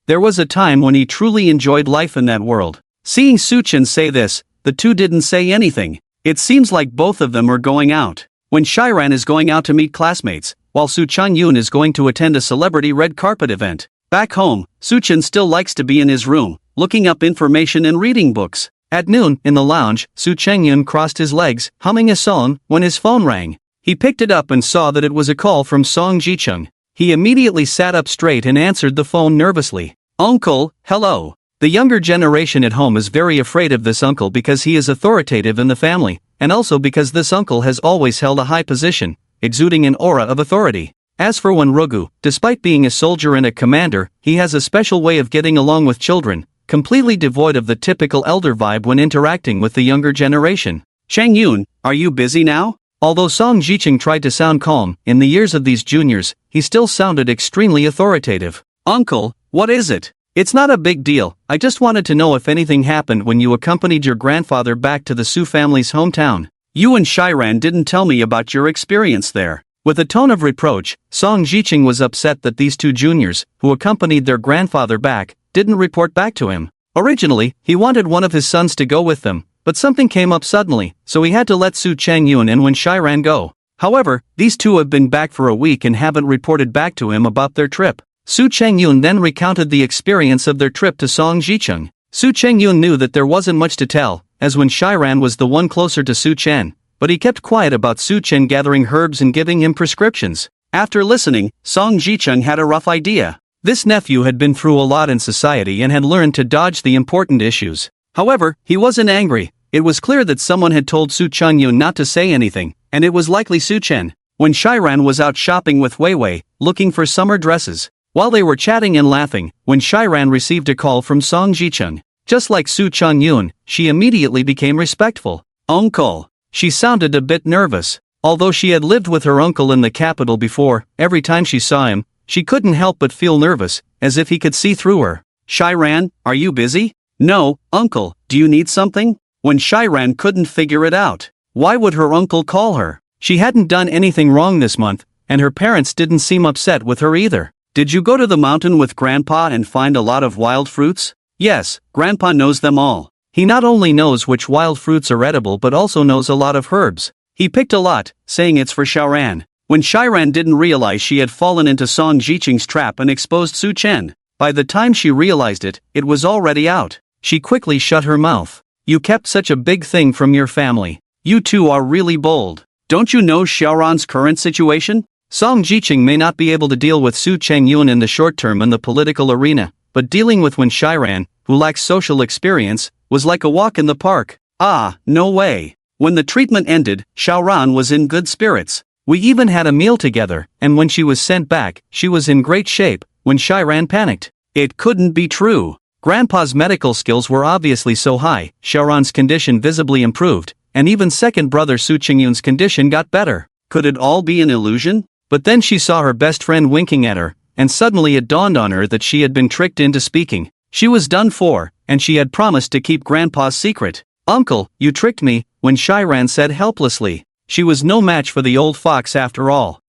There was a time when he truly enjoyed life in that world. Seeing Su Chen say this, the two didn't say anything. It seems like both of them are going out. When Shiran is going out to meet classmates, while Su Changyun is going to attend a celebrity red carpet event. Back home, Su Chen still likes to be in his room, looking up information and reading books. At noon, in the lounge, Su Changyun crossed his legs, humming a song, when his phone rang. He picked it up and saw that it was a call from Song Jicheng. He immediately sat up straight and answered the phone nervously. Uncle, hello. The younger generation at home is very afraid of this uncle because he is authoritative in the family, and also because this uncle has always held a high position, exuding an aura of authority. As for Wenrogu, despite being a soldier and a commander, he has a special way of getting along with children, completely devoid of the typical elder vibe when interacting with the younger generation. Chang Yun, are you busy now? Although Song Jicheng tried to sound calm, in the years of these juniors, he still sounded extremely authoritative. Uncle, what is it? It's not a big deal, I just wanted to know if anything happened when you accompanied your grandfather back to the Su family's hometown. You and Shiran didn't tell me about your experience there. With a tone of reproach, Song Jicheng was upset that these two juniors, who accompanied their grandfather back, didn't report back to him. Originally, he wanted one of his sons to go with them, but something came up suddenly, so he had to let Su Changyun and Wen Shiran go. However, these two have been back for a week and haven't reported back to him about their trip. Su Changyun then recounted the experience of their trip to Song Jicheng. Su Changyun knew that there wasn't much to tell, as Wen Shiran was the one closer to Su Chen, but he kept quiet about Su Chen gathering herbs and giving him prescriptions. After listening, Song Jicheng had a rough idea. This nephew had been through a lot in society and had learned to dodge the important issues. However, he wasn't angry. It was clear that someone had told Su Changyun not to say anything, and it was likely Su Chen. When Shiran was out shopping with Wei Wei, looking for summer dresses. While they were chatting and laughing, when Shiran received a call from Song Jicheng. Just like Su Changyun, she immediately became respectful. Uncle. She sounded a bit nervous. Although she had lived with her uncle in the capital before, every time she saw him, she couldn't help but feel nervous, as if he could see through her. Shiran, are you busy? No, uncle, do you need something? When Shiran couldn't figure it out. Why would her uncle call her? She hadn't done anything wrong this month, and her parents didn't seem upset with her either. Did you go to the mountain with Grandpa and find a lot of wild fruits? Yes, Grandpa knows them all. He not only knows which wild fruits are edible but also knows a lot of herbs. He picked a lot, saying it's for Shiran. When Shiran didn't realize she had fallen into Song Jicheng's trap and exposed Su Chen. By the time she realized it, it was already out. She quickly shut her mouth. You kept such a big thing from your family. You two are really bold. Don't you know Xiaoran's current situation? Song Jicheng may not be able to deal with Su Changyun in the short term in the political arena, but dealing with Wen Shiran, who lacks social experience, was like a walk in the park. Ah, no way. When the treatment ended, Xiaoran was in good spirits. We even had a meal together, and when she was sent back, she was in great shape. When Shiran panicked. It couldn't be true. Grandpa's medical skills were obviously so high, Xiaoran's condition visibly improved, and even second brother Su Changyun's condition got better. Could it all be an illusion? But then she saw her best friend winking at her, and suddenly it dawned on her that she had been tricked into speaking. She was done for, and she had promised to keep Grandpa's secret. Uncle, you tricked me, Wen Shiran said helplessly. She was no match for the old fox after all.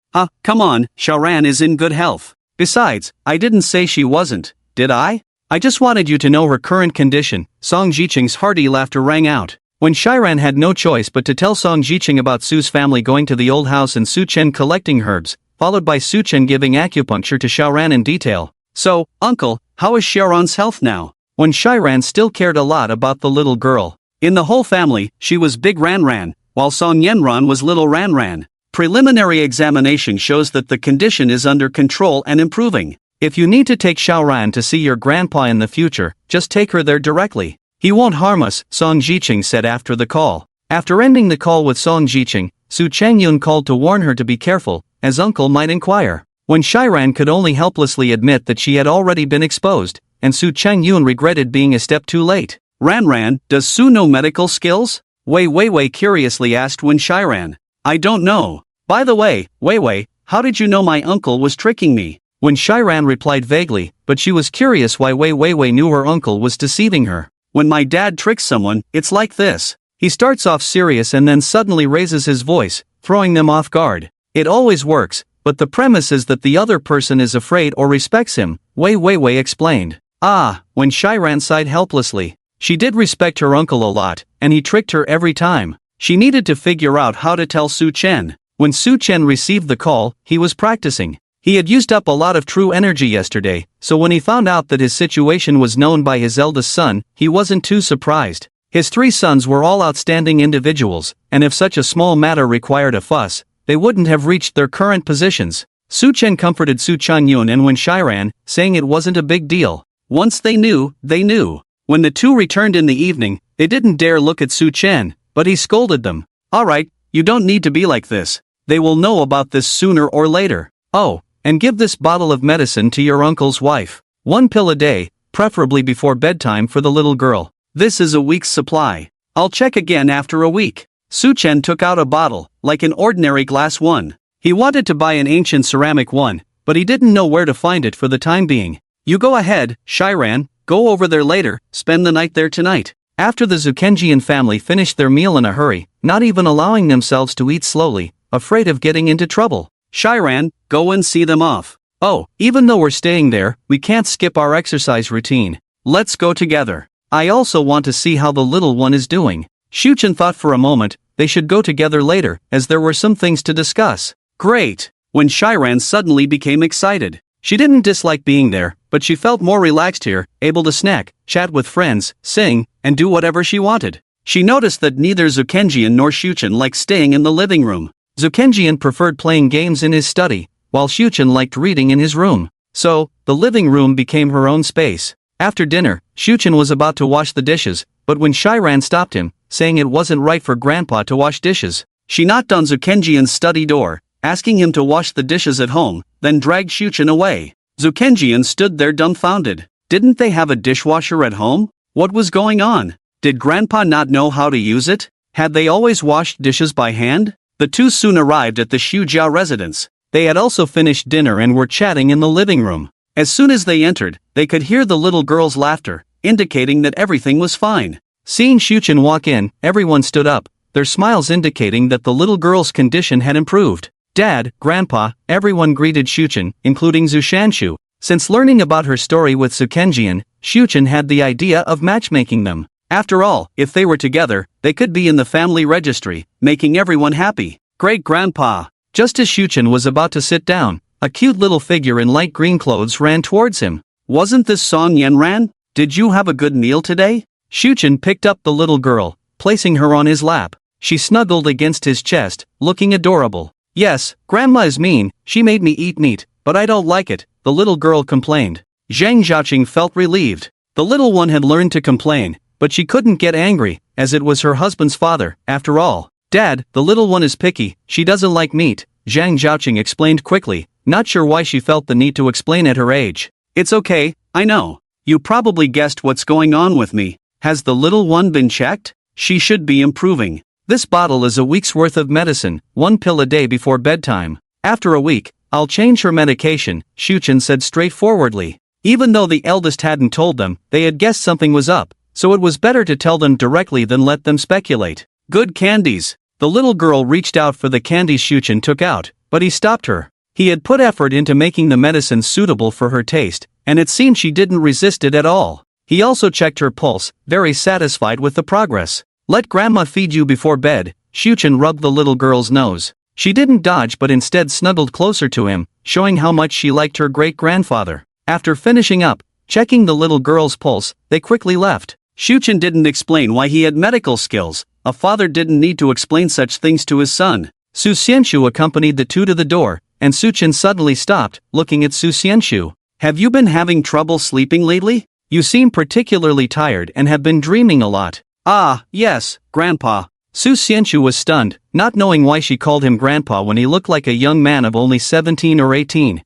Come on, Xiaoran is in good health. Besides, I didn't say she wasn't, did I? I just wanted you to know her current condition. Song Jicheng's hearty laughter rang out. When Shiran had no choice but to tell Song Jicheng about Su's family going to the old house and Su Chen collecting herbs, followed by Su Chen giving acupuncture to Xiaoran in detail. So, uncle, how is Xiaoran's health now? When Shiran still cared a lot about the little girl. In the whole family, she was Big Ran Ran, while Song Yenran was Little Ran Ran. Preliminary examination shows that the condition is under control and improving. If you need to take Xiaoran to see your grandpa in the future, just take her there directly. He won't harm us, Song Jicheng said after the call. After ending the call with Song Jicheng, Su Changyun called to warn her to be careful, as uncle might inquire. When Shiran could only helplessly admit that she had already been exposed, and Su Changyun regretted being a step too late. Ran Ran, does Su know medical skills? Wei Wei curiously asked Wen Shiran. I don't know. By the way, Wei Wei, how did you know my uncle was tricking me? Wen Shiran replied vaguely, but she was curious why Wei Wei knew her uncle was deceiving her. When my dad tricks someone, it's like this. He starts off serious and then suddenly raises his voice, throwing them off guard. It always works, but the premise is that the other person is afraid or respects him, Wei explained. When Shiran sighed helplessly. She did respect her uncle a lot, and he tricked her every time. She needed to figure out how to tell Su Chen. When Su Chen received the call, he was practicing. He had used up a lot of true energy yesterday, so when he found out that his situation was known by his eldest son, he wasn't too surprised. His 3 sons were all outstanding individuals, and if such a small matter required a fuss, they wouldn't have reached their current positions. Su Chen comforted Su Changyun and Wen Shiran, saying it wasn't a big deal. Once they knew, they knew. When the two returned in the evening, they didn't dare look at Su Chen, but he scolded them. Alright, you don't need to be like this. They will know about this sooner or later. Oh, and give this bottle of medicine to your uncle's wife. 1 pill a day, preferably before bedtime for the little girl. This is a week's supply. I'll check again after a week. Su Chen took out a bottle, like an ordinary glass one. He wanted to buy an ancient ceramic one, but he didn't know where to find it for the time being. You go ahead, Shiran, go over there later, spend the night there tonight. After the Zukenjian family finished their meal in a hurry, not even allowing themselves to eat slowly, afraid of getting into trouble. Shiran, go and see them off. Oh, even though we're staying there, we can't skip our exercise routine. Let's go together. I also want to see how the little one is doing. Shuchen thought for a moment. They should go together later, as there were some things to discuss. Great! When Shiran suddenly became excited. She didn't dislike being there, but she felt more relaxed here, able to snack, chat with friends, sing, and do whatever she wanted. She noticed that neither Zukenjian nor Shuchen liked staying in the living room. Zukenjian preferred playing games in his study, while Shuchen liked reading in his room. So, the living room became her own space. After dinner, Shuchen was about to wash the dishes, but when Shiran stopped him, saying it wasn't right for Grandpa to wash dishes, she knocked on Zukenjian's study door, asking him to wash the dishes at home, then dragged Shuchen away. Zukenjian stood there dumbfounded. Didn't they have a dishwasher at home? What was going on? Did Grandpa not know how to use it? Had they always washed dishes by hand? The two soon arrived at the Shujia residence. They had also finished dinner and were chatting in the living room. As soon as they entered, they could hear the little girl's laughter, indicating that everything was fine. Seeing Shuchen walk in, everyone stood up, their smiles indicating that the little girl's condition had improved. Dad, Grandpa, everyone greeted Shuchen, including Zushanshu. Since learning about her story with Zukenjian, Shuchen had the idea of matchmaking them. After all, if they were together, they could be in the family registry, making everyone happy. Great-grandpa! Just as Shuchen was about to sit down, a cute little figure in light green clothes ran towards him. Wasn't this Song Yenran? Did you have a good meal today? Shuchen picked up the little girl, placing her on his lap. She snuggled against his chest, looking adorable. Yes, Grandma is mean, she made me eat meat, but I don't like it, the little girl complained. Zhang Xiaoqing felt relieved. The little one had learned to complain, but she couldn't get angry, as it was her husband's father, after all. Dad, the little one is picky, she doesn't like meat, Zhang Xiaoqing explained quickly, not sure why she felt the need to explain at her age. It's okay, I know. You probably guessed what's going on with me. Has the little one been checked? She should be improving. This bottle is a week's worth of medicine, 1 pill a day before bedtime. After a week, I'll change her medication, Shuchen said straightforwardly. Even though the eldest hadn't told them, they had guessed something was up, so it was better to tell them directly than let them speculate. Good candies. The little girl reached out for the candies Shuchen took out, but he stopped her. He had put effort into making the medicine suitable for her taste, and it seemed she didn't resist it at all. He also checked her pulse, very satisfied with the progress. Let Grandma feed you before bed, Shuchen rubbed the little girl's nose. She didn't dodge but instead snuggled closer to him, showing how much she liked her great-grandfather. After finishing up, checking the little girl's pulse, they quickly left. Shuchen didn't explain why he had medical skills. A father didn't need to explain such things to his son. Su Xianshu accompanied the two to the door, and Shuchen suddenly stopped, looking at Su Xianshu. Have you been having trouble sleeping lately? You seem particularly tired and have been dreaming a lot. Ah, yes, Grandpa. Su Xianshu was stunned, not knowing why she called him Grandpa when he looked like a young man of only 17 or 18.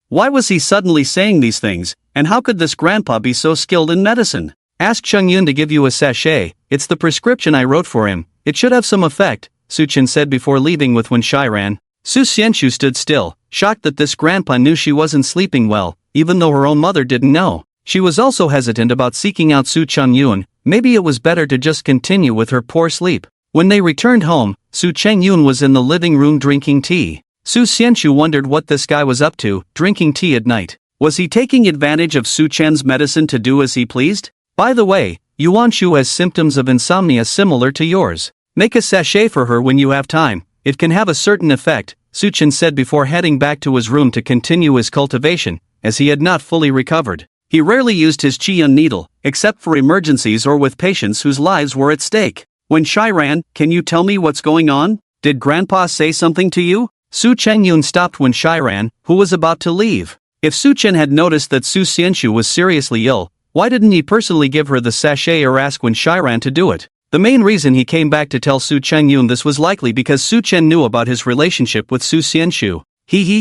Why was he suddenly saying these things, and how could this Grandpa be so skilled in medicine? Ask Cheng-yun to give you a sachet, it's the prescription I wrote for him, it should have some effect, Suchen said before leaving with Wen Shiran. Su Xianshu stood still, shocked that this Grandpa knew she wasn't sleeping well, even though her own mother didn't know. She was also hesitant about seeking out Su Cheng-yun. Maybe it was better to just continue with her poor sleep. When they returned home, Su Cheng-yun was in the living room drinking tea. Su Xianshu wondered what this guy was up to, drinking tea at night. Was he taking advantage of Su Chen's medicine to do as he pleased? By the way, Yuanshu has symptoms of insomnia similar to yours. Make a sachet for her when you have time, it can have a certain effect, Su Chen said before heading back to his room to continue his cultivation, as he had not fully recovered. He rarely used his Qiyun needle, except for emergencies or with patients whose lives were at stake. When Shiran, can you tell me what's going on? Did Grandpa say something to you? Su Chengyun stopped when Shiran, who was about to leave. If Su Chen had noticed that Su Xianshu was seriously ill, why didn't he personally give her the sachet or ask Wen Shiran to do it? The main reason he came back to tell Su Chengyun this was likely because Su Chen knew about his relationship with Su Xianshu.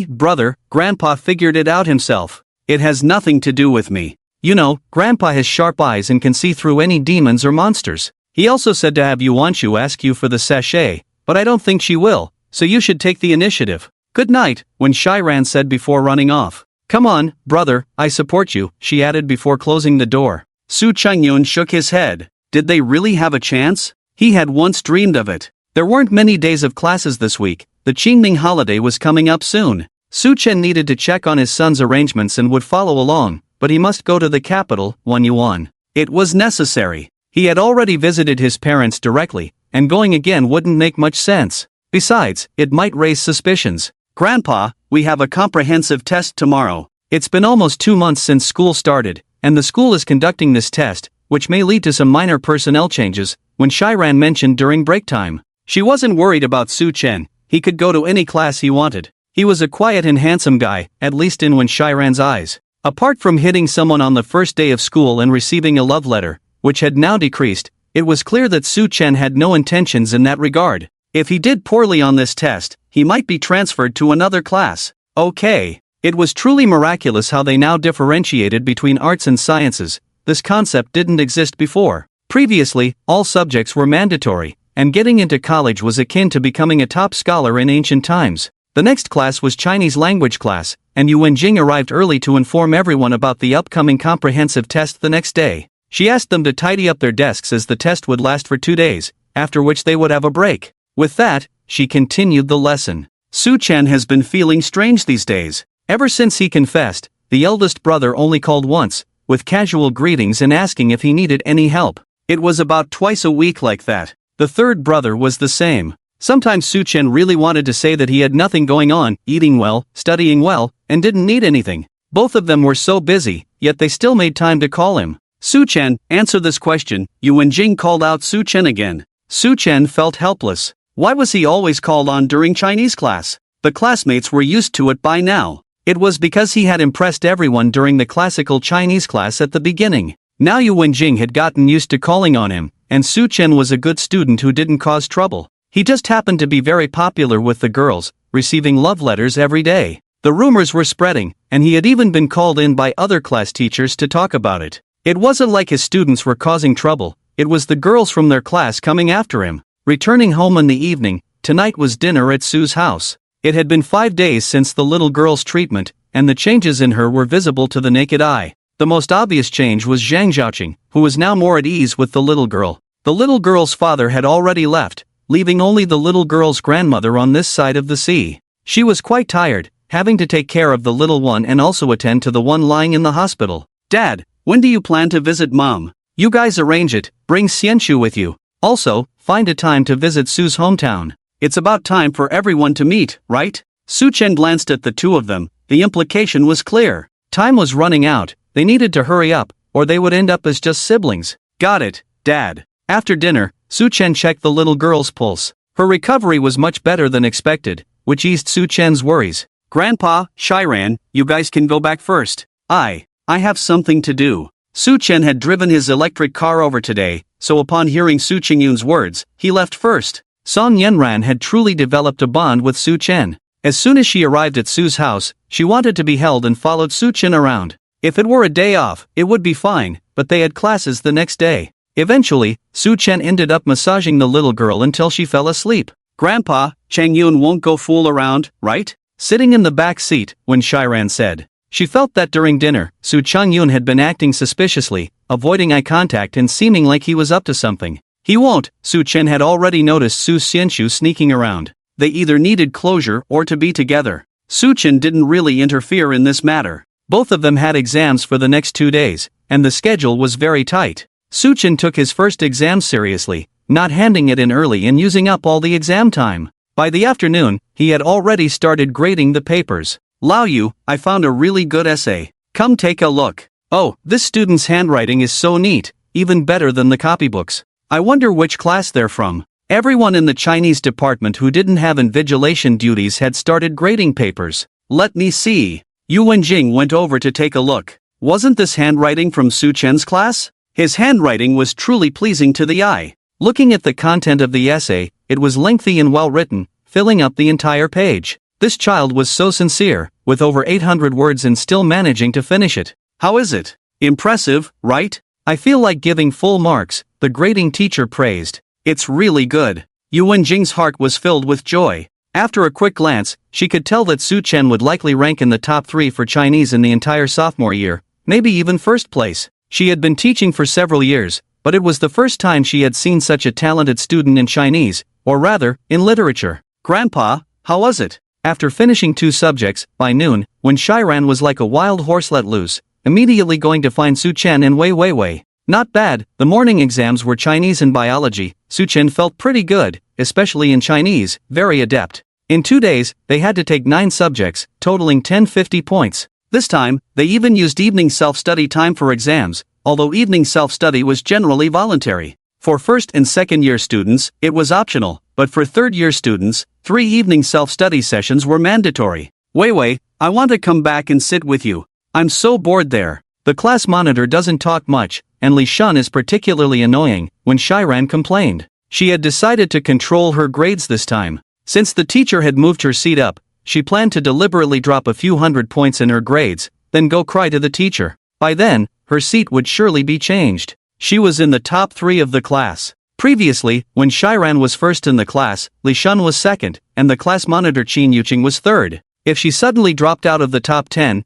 Brother, Grandpa figured it out himself. It has nothing to do with me. You know, Grandpa has sharp eyes and can see through any demons or monsters. He also said to have Yuanshu ask you for the sachet, but I don't think she will, so you should take the initiative. Good night, Wen Shiran said before running off. Come on, brother, I support you, she added before closing the door. Su Chengyun shook his head. Did they really have a chance? He had once dreamed of it. There weren't many days of classes this week, the Qingming holiday was coming up soon. Su Chen needed to check on his son's arrangements and would follow along, but he must go to the capital, Wanyuan. It was necessary. He had already visited his parents directly, and going again wouldn't make much sense. Besides, it might raise suspicions. Grandpa, we have a comprehensive test tomorrow. It's been almost 2 months since school started, and the school is conducting this test, which may lead to some minor personnel changes, when Shiran mentioned during break time. She wasn't worried about Su Chen. He could go to any class he wanted. He was a quiet and handsome guy, at least in Shiran's eyes. Apart from hitting someone on the first day of school and receiving a love letter, which had now decreased, it was clear that Su Chen had no intentions in that regard. If he did poorly on this test, he might be transferred to another class. Okay. It was truly miraculous how they now differentiated between arts and sciences. This concept didn't exist before. Previously, all subjects were mandatory, and getting into college was akin to becoming a top scholar in ancient times. The next class was Chinese language class, and Yu Wenjing arrived early to inform everyone about the upcoming comprehensive test the next day. She asked them to tidy up their desks as the test would last for 2 days, after which they would have a break. With that, she continued the lesson. Su Chen has been feeling strange these days. Ever since he confessed, the eldest brother only called once, with casual greetings and asking if he needed any help. It was about twice a week like that. The third brother was the same. Sometimes Su Chen really wanted to say that he had nothing going on, eating well, studying well, and didn't need anything. Both of them were so busy, yet they still made time to call him. Su Chen, answer this question. Yu Wenjing called out Su Chen again. Su Chen felt helpless. Why was he always called on during Chinese class? The classmates were used to it by now. It was because he had impressed everyone during the classical Chinese class at the beginning. Now Yu Wenjing had gotten used to calling on him, and Su Chen was a good student who didn't cause trouble. He just happened to be very popular with the girls, receiving love letters every day. The rumors were spreading, and he had even been called in by other class teachers to talk about it. It wasn't like his students were causing trouble, it was the girls from their class coming after him. Returning home in the evening, tonight was dinner at Su's house. It had been 5 days since the little girl's treatment, and the changes in her were visible to the naked eye. The most obvious change was Zhang Zhaoqing, who was now more at ease with the little girl. The little girl's father had already left, leaving only the little girl's grandmother on this side of the sea. She was quite tired, having to take care of the little one and also attend to the one lying in the hospital. Dad, when do you plan to visit Mom? You guys arrange it, bring Xianxu with you. Also, find a time to visit Su's hometown. It's about time for everyone to meet, right? Su Chen glanced at the two of them. The implication was clear. Time was running out, they needed to hurry up, or they would end up as just siblings. Got it, Dad. After dinner, Su Chen checked the little girl's pulse. Her recovery was much better than expected, which eased Su Chen's worries. Grandpa, Shiran, you guys can go back first. I have something to do. Su Chen had driven his electric car over today, so upon hearing Su Qingyun's words, he left first. Song Yenran had truly developed a bond with Su Chen. As soon as she arrived at Su's house, she wanted to be held and followed Su Chen around. If it were a day off, it would be fine, but they had classes the next day. Eventually, Su Chen ended up massaging the little girl until she fell asleep. Grandpa, Chang Yun won't go fool around, right? Sitting in the back seat, when Shiran said. She felt that during dinner, Su Changyun had been acting suspiciously, avoiding eye contact and seeming like he was up to something. He won't, Su Chen had already noticed Su Xianxu sneaking around. They either needed closure or to be together. Su Chen didn't really interfere in this matter. Both of them had exams for the next 2 days, and the schedule was very tight. Su Chen took his first exam seriously, not handing it in early and using up all the exam time. By the afternoon, he had already started grading the papers. Lao Yu, I found a really good essay. Come take a look. Oh, this student's handwriting is so neat, even better than the copybooks. I wonder which class they're from. Everyone in the Chinese department who didn't have invigilation duties had started grading papers. Let me see. Yu Wenjing went over to take a look. Wasn't this handwriting from Su Chen's class? His handwriting was truly pleasing to the eye. Looking at the content of the essay, it was lengthy and well written, filling up the entire page. This child was so sincere, with over 800 words and still managing to finish it. How is it? Impressive, right? I feel like giving full marks, the grading teacher praised. It's really good. Yu Wenjing's heart was filled with joy. After a quick glance, she could tell that Su Chen would likely rank in the top 3 for Chinese in the entire sophomore year, maybe even first place. She had been teaching for several years, but it was the first time she had seen such a talented student in Chinese, or rather, in literature. Grandpa, how was it? After finishing 2 subjects, by noon, when Shiran was like a wild horse let loose, immediately going to find Su Chen and Wei Wei Wei. Not bad. The morning exams were Chinese and biology. Su Chen felt pretty good, especially in Chinese, very adept. In 2 days, they had to take 9 subjects, totaling 1050 points. This time, they even used evening self-study time for exams, although evening self-study was generally voluntary. For first and second year students, it was optional, but for third year students, 3 evening self-study sessions were mandatory. Wei, I want to come back and sit with you. I'm so bored there. The class monitor doesn't talk much, and Li Shan is particularly annoying. When Shiran complained, she had decided to control her grades this time. Since the teacher had moved her seat up, she planned to deliberately drop a few hundred points in her grades, then go cry to the teacher. By then, her seat would surely be changed. She was in the top 3 of the class. Previously, when Shiran was first in the class, Li Shun was second, and the class monitor Qin Yuqing was third. If she suddenly dropped out of the top 10,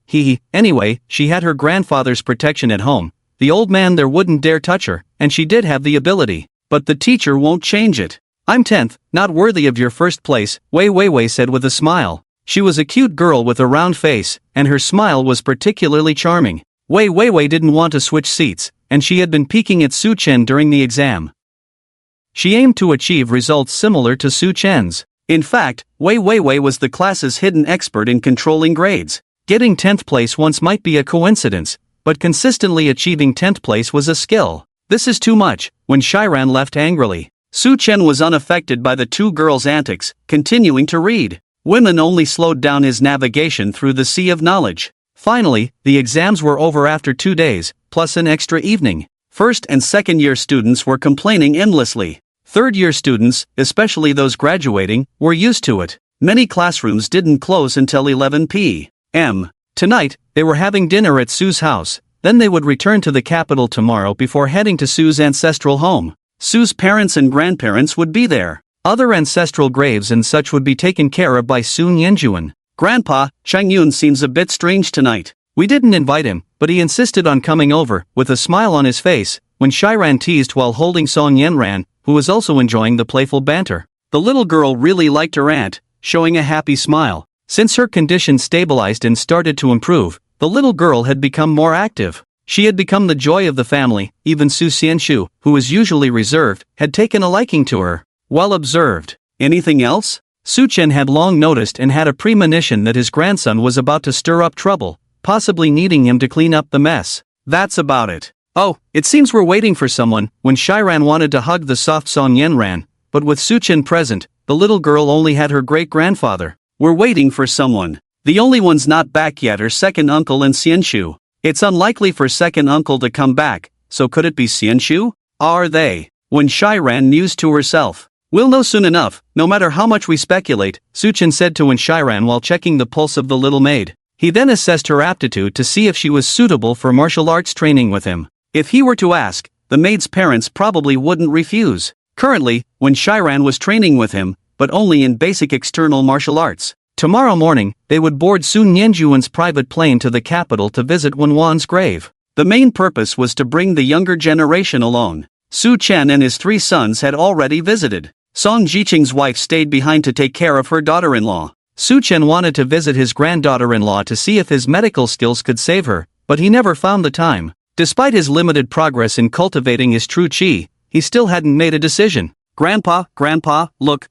anyway, she had her grandfather's protection at home. The old man there wouldn't dare touch her, and she did have the ability. But the teacher won't change it. I'm 10th, not worthy of your first place, Wei said with a smile. She was a cute girl with a round face, and her smile was particularly charming. Wei didn't want to switch seats, and she had been peeking at Su Chen during the exam. She aimed to achieve results similar to Su Chen's. In fact, Wei was the class's hidden expert in controlling grades. Getting 10th place once might be a coincidence, but consistently achieving 10th place was a skill. This is too much. When Shiran left angrily, Su Chen was unaffected by the 2 girls' antics, continuing to read. Women only slowed down his navigation through the sea of knowledge. Finally, the exams were over after 2 days, plus an extra evening. First and second year students were complaining endlessly. Third year students, especially those graduating, were used to it. Many classrooms didn't close until 11 p.m. Tonight, they were having dinner at Su's house, then they would return to the capital tomorrow before heading to Su's ancestral home. Su's parents and grandparents would be there. Other ancestral graves and such would be taken care of by Sun Yanjuan. Grandpa, Chang Yun seems a bit strange tonight. We didn't invite him, but he insisted on coming over, with a smile on his face, when Shiran teased while holding Song Yenran, who was also enjoying the playful banter. The little girl really liked her aunt, showing a happy smile. Since her condition stabilized and started to improve, the little girl had become more active. She had become the joy of the family. Even Su Xianshu, who was usually reserved, had taken a liking to her. Well observed. Anything else? Su Chen had long noticed and had a premonition that his grandson was about to stir up trouble, possibly needing him to clean up the mess. That's about it. Oh, it seems we're waiting for someone. When Shiran wanted to hug the soft Song Yenran, but with Su Chen present, the little girl only had her great-grandfather. We're waiting for someone. The only ones not back yet are second uncle and Xianshu. It's unlikely for second uncle to come back, so could it be Xianshu? Are they? When Shiran mused to herself. We'll know soon enough, no matter how much we speculate, Su Chen said to Wen Shiran while checking the pulse of the little maid. He then assessed her aptitude to see if she was suitable for martial arts training with him. If he were to ask, the maid's parents probably wouldn't refuse. Currently, Wen Shiran was training with him, but only in basic external martial arts. Tomorrow morning, they would board Sun Yanjuan's private plane to the capital to visit Wen Wan's grave. The main purpose was to bring the younger generation along. Su Chen and his 3 sons had already visited. Song Jiqing's wife stayed behind to take care of her daughter-in-law. Su Chen wanted to visit his granddaughter-in-law to see if his medical skills could save her, but he never found the time. Despite his limited progress in cultivating his true qi, he still hadn't made a decision. Grandpa, look,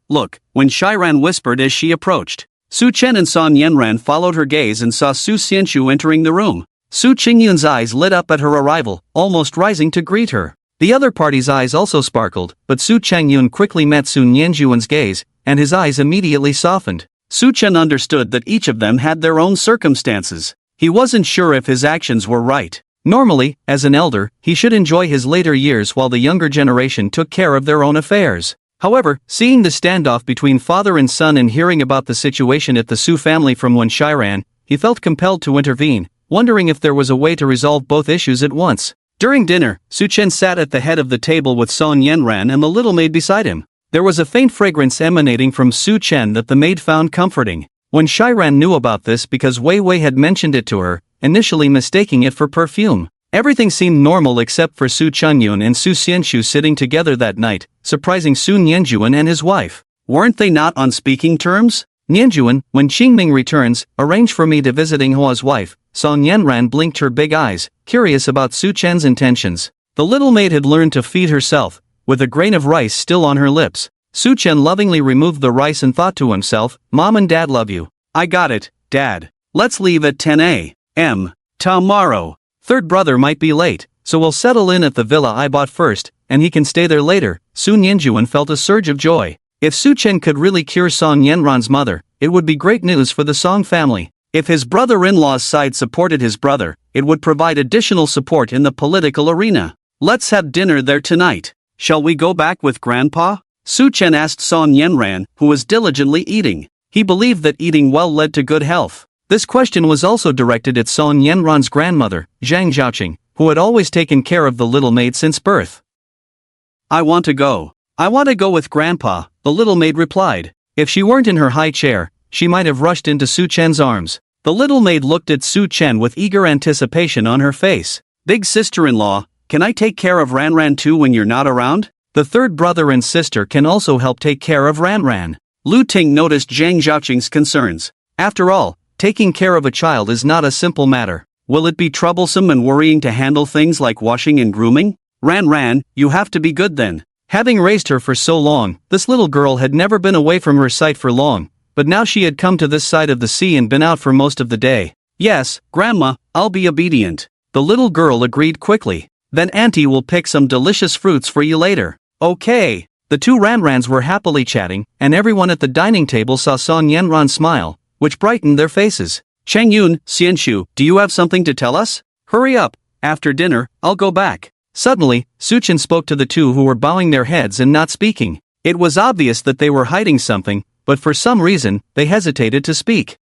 When Shiran whispered as she approached. Su Chen and Song Yenran followed her gaze and saw Su Xianshu entering the room. Su Qingyun's eyes lit up at her arrival, almost rising to greet her. The other party's eyes also sparkled, but Su Changyun quickly met Sun Yanjuan's gaze, and his eyes immediately softened. Su Chen understood that each of them had their own circumstances. He wasn't sure if his actions were right. Normally, as an elder, he should enjoy his later years while the younger generation took care of their own affairs. However, seeing the standoff between father and son and hearing about the situation at the Su family from Wen Shiran, he felt compelled to intervene, wondering if there was a way to resolve both issues at once. During dinner, Su Chen sat at the head of the table with Song Yenran and the little maid beside him. There was a faint fragrance emanating from Su Chen that the maid found comforting. Wen Shiran knew about this because Wei had mentioned it to her, initially mistaking it for perfume. Everything seemed normal except for Su Changyun and Su Xianshu sitting together that night, surprising Sun Yanjuan and his wife. Weren't they not on speaking terms? Yanjuan, when Qingming returns, arrange for me to visiting Hua's wife. Song Yenran blinked her big eyes, curious about Su Chen's intentions. The little maid had learned to feed herself, with a grain of rice still on her lips. Su Chen lovingly removed the rice and thought to himself, Mom and Dad love you. I got it, Dad. Let's leave at 10 a.m. tomorrow. Third brother might be late, so we'll settle in at the villa I bought first, and he can stay there later. Sun Yanjuan felt a surge of joy. If Su Chen could really cure Song Yanran's mother, it would be great news for the Song family. If his brother-in-law's side supported his brother, it would provide additional support in the political arena. Let's have dinner there tonight. Shall we go back with Grandpa? Su Chen asked Song Yanran, who was diligently eating. He believed that eating well led to good health. This question was also directed at Song Yanran's grandmother, Zhang Zhaoqing, who had always taken care of the little maid since birth. I want to go. I want to go with Grandpa, the little maid replied. If she weren't in her high chair, she might have rushed into Su Chen's arms. The little maid looked at Su Chen with eager anticipation on her face. Big sister-in-law, can I take care of Ranran too when you're not around? The third brother and sister can also help take care of Ranran. Lu Ting noticed Zhang Zhaoqing's concerns. After all, taking care of a child is not a simple matter. Will it be troublesome and worrying to handle things like washing and grooming? Ranran, you have to be good then. Having raised her for so long, this little girl had never been away from her sight for long, but now she had come to this side of the sea and been out for most of the day. Yes, Grandma, I'll be obedient. The little girl agreed quickly. Then Auntie will pick some delicious fruits for you later. Okay. The two Ranrans were happily chatting, and everyone at the dining table saw Song Yanran smile, which brightened their faces. Cheng Yun, Xianshu, do you have something to tell us? Hurry up. After dinner, I'll go back. Suddenly, Su Chen spoke to the two who were bowing their heads and not speaking. It was obvious that they were hiding something, but for some reason, they hesitated to speak.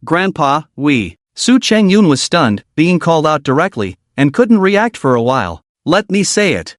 Grandpa, we. Su Cheng Yun was stunned, being called out directly, and couldn't react for a while. Let me say it.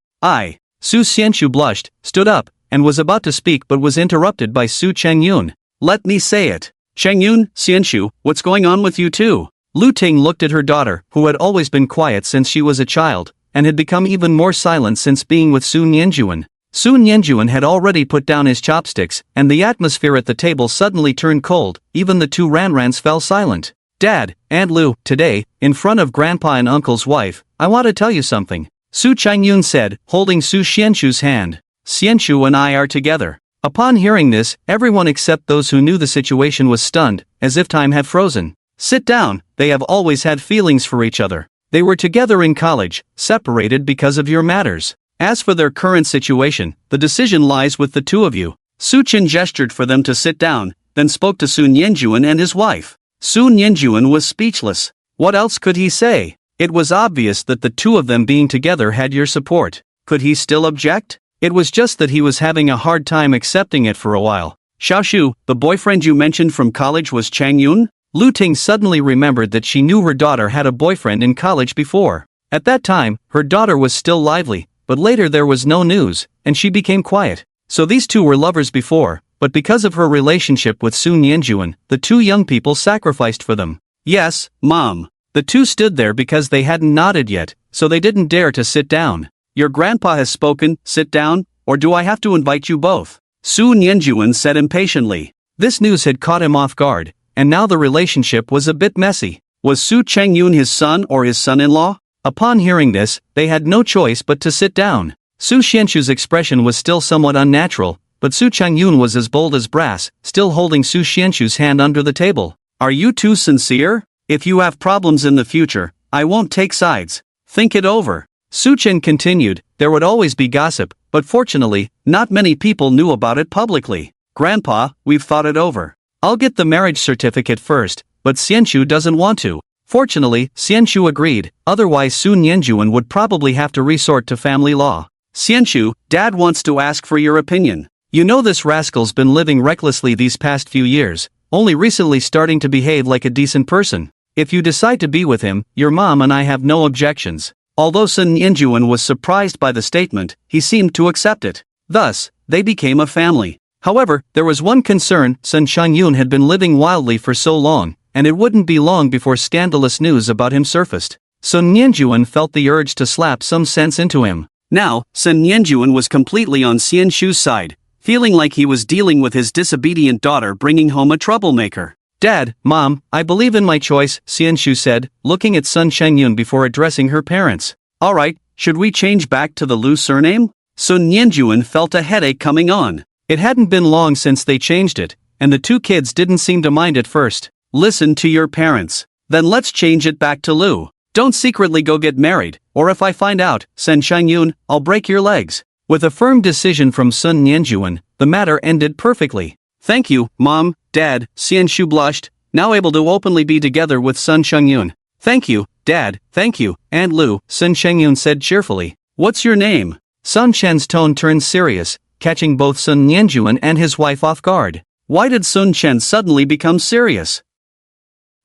Su Xianshu blushed, stood up, and was about to speak but was interrupted by Su Cheng Yun. Let me say it. Cheng Yun, Xianshu, what's going on with you two? Lu Ting looked at her daughter, who had always been quiet since she was a child, and had become even more silent since being with Sun Yanjuan. Sun Yanjuan had already put down his chopsticks, and the atmosphere at the table suddenly turned cold. Even the two Ranrans fell silent. Dad, Aunt Lu, today, in front of Grandpa and Uncle's wife, I want to tell you something. Su Changyun said, holding Su Xianshu's hand. Xianshu and I are together. Upon hearing this, everyone except those who knew the situation was stunned, as if time had frozen. Sit down, they have always had feelings for each other. They were together in college, separated because of your matters. As for their current situation, the decision lies with the two of you. Su Chen gestured for them to sit down, then spoke to Sun Yanjuan and his wife. Sun Yanjuan was speechless. What else could he say? It was obvious that the two of them being together had your support. Could he still object? It was just that he was having a hard time accepting it for a while. Xiaoshu, the boyfriend you mentioned from college was Chang Yun? Lu Ting suddenly remembered that she knew her daughter had a boyfriend in college before. At that time, her daughter was still lively, but later there was no news, and she became quiet. So these two were lovers before, but because of her relationship with Sun Yanjuan, the two young people sacrificed for them. Yes, Mom. The two stood there because they hadn't nodded yet, so they didn't dare to sit down. Your grandpa has spoken, sit down, or do I have to invite you both? Sun Yanjuan said impatiently. This news had caught him off guard, and now the relationship was a bit messy. Was Su Chengyun his son or his son-in-law? Upon hearing this, they had no choice but to sit down. Su Xianshu's expression was still somewhat unnatural, but Su Chengyun was as bold as brass, still holding Su Xianshu's hand under the table. Are you two sincere? If you have problems in the future, I won't take sides. Think it over. Su Chen continued, there would always be gossip, but fortunately, not many people knew about it publicly. Grandpa, we've thought it over. I'll get the marriage certificate first, but Xianshu doesn't want to. Fortunately, Xianshu agreed, otherwise Sun Yanjuan would probably have to resort to family law. Xianshu, Dad wants to ask for your opinion. You know this rascal's been living recklessly these past few years, only recently starting to behave like a decent person. If you decide to be with him, your mom and I have no objections. Although Sun Yanjuan was surprised by the statement, he seemed to accept it. Thus, they became a family. However, there was one concern. Sun Shangyun had been living wildly for so long, and it wouldn't be long before scandalous news about him surfaced. Sun Yanjuan felt the urge to slap some sense into him. Now, Sun Yanjuan was completely on Xianshu's side, feeling like he was dealing with his disobedient daughter bringing home a troublemaker. Dad, Mom, I believe in my choice, Xianshu said, looking at Sun Shangyun before addressing her parents. Alright, should we change back to the Lu surname? Sun Yanjuan felt a headache coming on. It hadn't been long since they changed it, and the two kids didn't seem to mind at first. Listen to your parents. Then let's change it back to Lu. Don't secretly go get married, or if I find out, Sen Shangyun, I'll break your legs. With a firm decision from Sun Yanjuan, the matter ended perfectly. Thank you, Mom, Dad, Xianshu blushed, now able to openly be together with Sun Shangyun. Thank you, Dad, thank you, Aunt Lu, Sun Shangyun said cheerfully. What's your name? Sun Chen's tone turned serious, catching both Sun Yanjuan and his wife off guard. Why did Sun Chen suddenly become serious?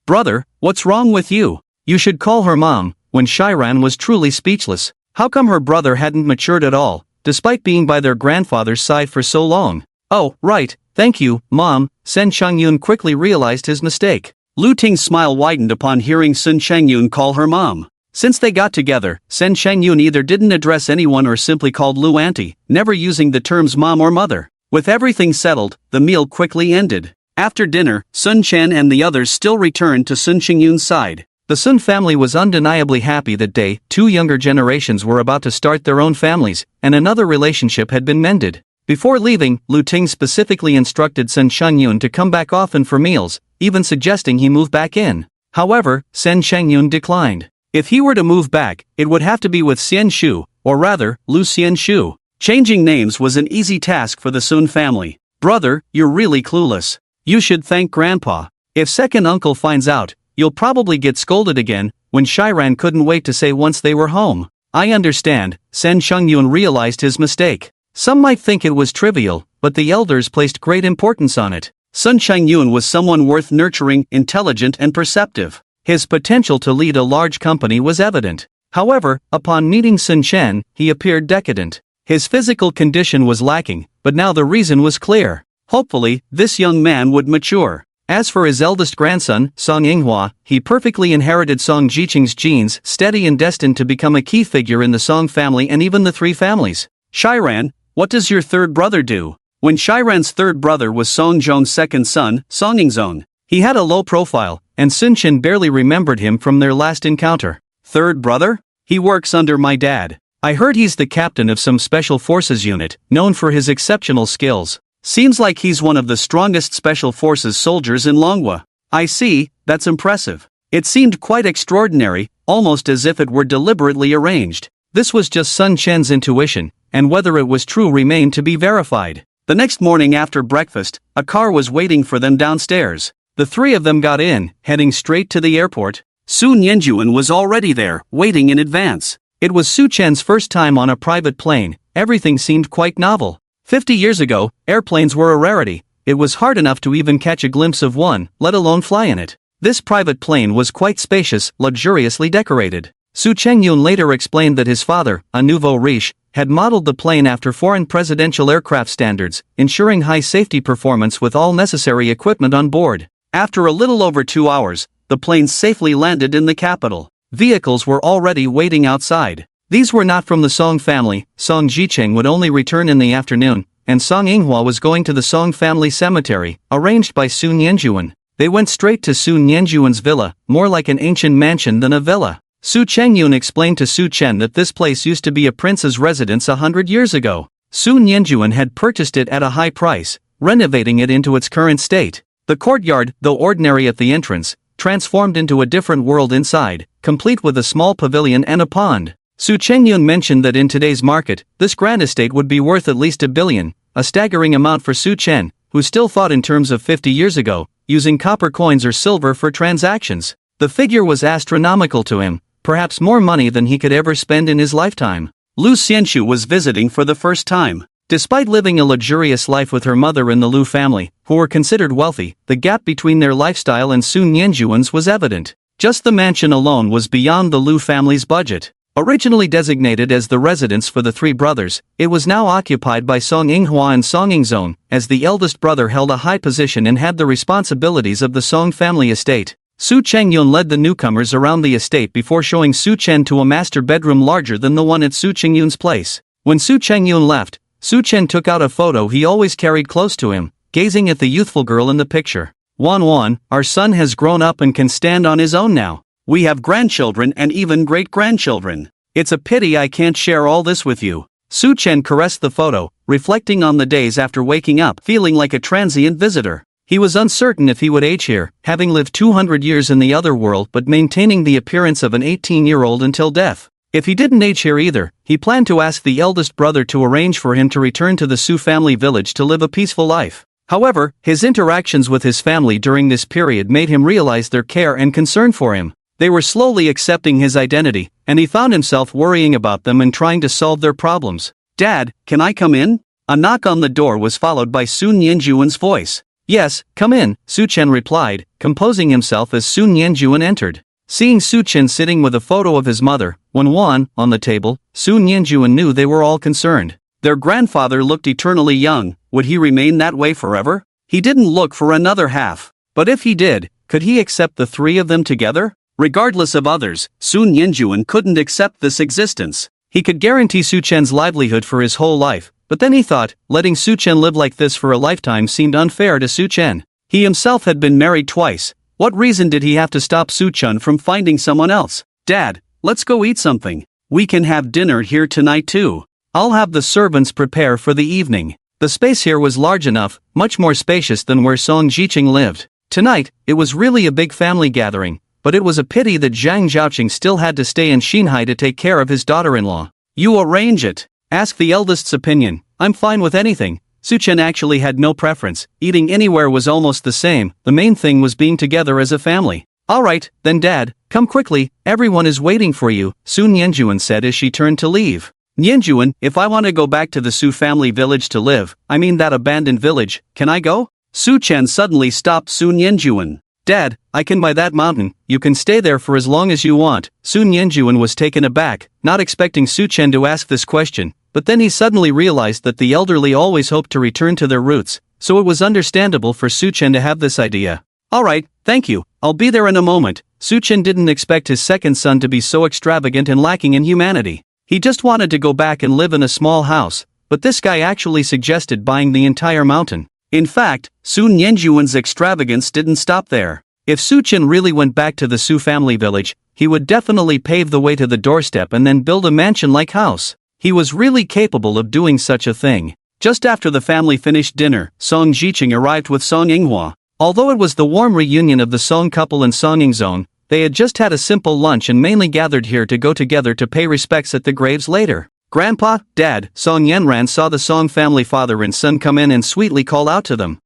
Brother, what's wrong with you? You should call her Mom. When Shiran was truly speechless. How come her brother hadn't matured at all, despite being by their grandfather's side for so long? Oh, right, thank you, Mom. Sen Shangyun quickly realized his mistake. Lu Ting's smile widened upon hearing Sun Shangyun call her Mom. Since they got together, Sen Shangyun either didn't address anyone or simply called Lu Auntie, never using the terms Mom or Mother. With everything settled, the meal quickly ended. After dinner, Sun Chen and the others still returned to Sun Xingyun's side. The Sun family was undeniably happy that day. Two younger generations were about to start their own families, and another relationship had been mended. Before leaving, Lu Ting specifically instructed Sen Shangyun to come back often for meals, even suggesting he move back in. However, Sen Shangyun declined. If he were to move back, it would have to be with Xianshu, or rather, Lu Xianshu. Changing names was an easy task for the Sun family. Brother, you're really clueless. You should thank Grandpa. If second uncle finds out, you'll probably get scolded again. When Shiran couldn't wait to say once they were home. I understand, Sen Shangyun realized his mistake. Some might think it was trivial, but the elders placed great importance on it. Sun Shangyun was someone worth nurturing, intelligent and perceptive. His potential to lead a large company was evident. However, upon meeting Sun Chen, he appeared decadent. His physical condition was lacking, but now the reason was clear. Hopefully, this young man would mature. As for his eldest grandson, Song Yinghua, he perfectly inherited Song Jiqing's genes, steady and destined to become a key figure in the Song family and even the three families. Shiran, what does your third brother do? When Shiran's third brother was Song Zhong's second son, Song Yingzong, he had a low profile, and Sun Chen barely remembered him from their last encounter. Third brother? He works under my dad. I heard he's the captain of some special forces unit, known for his exceptional skills. Seems like he's one of the strongest special forces soldiers in Manhwa. I see, that's impressive. It seemed quite extraordinary, almost as if it were deliberately arranged. This was just Sun Chen's intuition, and whether it was true remained to be verified. The next morning after breakfast, a car was waiting for them downstairs. The three of them got in, heading straight to the airport. Sun Yanjuan was already there, waiting in advance. It was Su Chen's first time on a private plane. Everything seemed quite novel. 50 years ago, airplanes were a rarity. It was hard enough to even catch a glimpse of one, let alone fly in it. This private plane was quite spacious, luxuriously decorated. Su Chengyun later explained that his father, a nouveau riche, had modeled the plane after foreign presidential aircraft standards, ensuring high safety performance with all necessary equipment on board. After a little over 2 hours, the plane safely landed in the capital. Vehicles were already waiting outside. These were not from the Song family. Song Jiqing would only return in the afternoon, and Song Yinghua was going to the Song family cemetery, arranged by Sun Yanjuan. They went straight to Sun Yanjuan's villa, more like an ancient mansion than a villa. Su Chengyun explained to Su Chen that this place used to be a prince's residence 100 years ago. Sun Yanjuan had purchased it at a high price, renovating it into its current state. The courtyard, though ordinary at the entrance, transformed into a different world inside, complete with a small pavilion and a pond. Su Chengyun mentioned that in today's market, this grand estate would be worth at least $1 billion, a staggering amount for Su Chen, who still thought in terms of 50 years ago, using copper coins or silver for transactions. The figure was astronomical to him, perhaps more money than he could ever spend in his lifetime. Lu Xianshu was visiting for the first time. Despite living a luxurious life with her mother and the Lu family, who were considered wealthy, the gap between their lifestyle and Sun Yanjuan's was evident. Just the mansion alone was beyond the Lu family's budget. Originally designated as the residence for the three brothers, it was now occupied by Song Yinghua and Song Yingzong, as the eldest brother held a high position and had the responsibilities of the Song family estate. Su Chengyun led the newcomers around the estate before showing Su Chen to a master bedroom larger than the one at Su Chengyun's place. When Su Chengyun left, Su Chen took out a photo he always carried close to him, gazing at the youthful girl in the picture. Wan, our son has grown up and can stand on his own now. We have grandchildren and even great-grandchildren. It's a pity I can't share all this with you. Su Chen caressed the photo, reflecting on the days after waking up, feeling like a transient visitor. He was uncertain if he would age here, having lived 200 years in the other world but maintaining the appearance of an 18-year-old until death. If he didn't age here either, he planned to ask the eldest brother to arrange for him to return to the Su family village to live a peaceful life. However, his interactions with his family during this period made him realize their care and concern for him. They were slowly accepting his identity, and he found himself worrying about them and trying to solve their problems. "Dad, can I come in?" A knock on the door was followed by Sun Yanjuan's voice. "Yes, come in," Su Chen replied, composing himself as Sun Yanjuan entered. Seeing Su Chen sitting with a photo of his mother, Wan, on the table, Sun Yanjuan knew they were all concerned. Their grandfather looked eternally young. Would he remain that way forever? He didn't look for another half. But if he did, could he accept the three of them together? Regardless of others, Sun Yanjuan couldn't accept this existence. He could guarantee Su Chen's livelihood for his whole life, but then he thought, letting Su Chen live like this for a lifetime seemed unfair to Su Chen. He himself had been married twice. What reason did he have to stop Su Chen from finding someone else? "Dad, let's go eat something. We can have dinner here tonight too. I'll have the servants prepare for the evening." The space here was large enough, much more spacious than where Song Jiqing lived. Tonight, it was really a big family gathering, but it was a pity that Zhang Zhaoqing still had to stay in Xinhai to take care of his daughter-in-law. "You arrange it. Ask the eldest's opinion. I'm fine with anything." Su Chen actually had no preference. Eating anywhere was almost the same. The main thing was being together as a family. "Alright, then Dad, come quickly, everyone is waiting for you," Sun Yanjuan said as she turned to leave. "Yanjuan, if I want to go back to the Su family village to live, I mean that abandoned village, can I go?" Su Chen suddenly stopped Sun Yanjuan. "Dad, I can buy that mountain, you can stay there for as long as you want." Sun Yanjuan was taken aback, not expecting Su Chen to ask this question, but then he suddenly realized that the elderly always hoped to return to their roots, so it was understandable for Su Chen to have this idea. "Alright, thank you, I'll be there in a moment." Su Chen didn't expect his second son to be so extravagant and lacking in humanity. He just wanted to go back and live in a small house, but this guy actually suggested buying the entire mountain. In fact, Sun Yanjuan's extravagance didn't stop there. If Su Chen really went back to the Su family village, he would definitely pave the way to the doorstep and then build a mansion-like house. He was really capable of doing such a thing. Just after the family finished dinner, Song Jiqing arrived with Song Yinghua. Although it was the warm reunion of the Song couple in Songying Zone, they had just had a simple lunch and mainly gathered here to go together to pay respects at the graves later. "Grandpa, Dad," Song Yanran saw the Song family father and son come in and sweetly call out to them.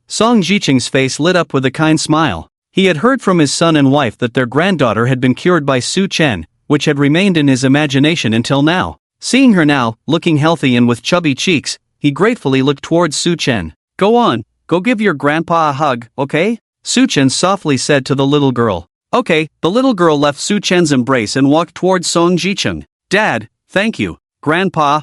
Song Jiqing's face lit up with a kind smile. He had heard from his son and wife that their granddaughter had been cured by Su Chen, which had remained in his imagination until now. Seeing her now, looking healthy and with chubby cheeks, he gratefully looked towards Su Chen. "Go on, go give your grandpa a hug, okay?" Su Chen softly said to the little girl. "Okay." The little girl left Su Chen's embrace and walked towards Song Jiqing. "Dad, thank you. Grandpa,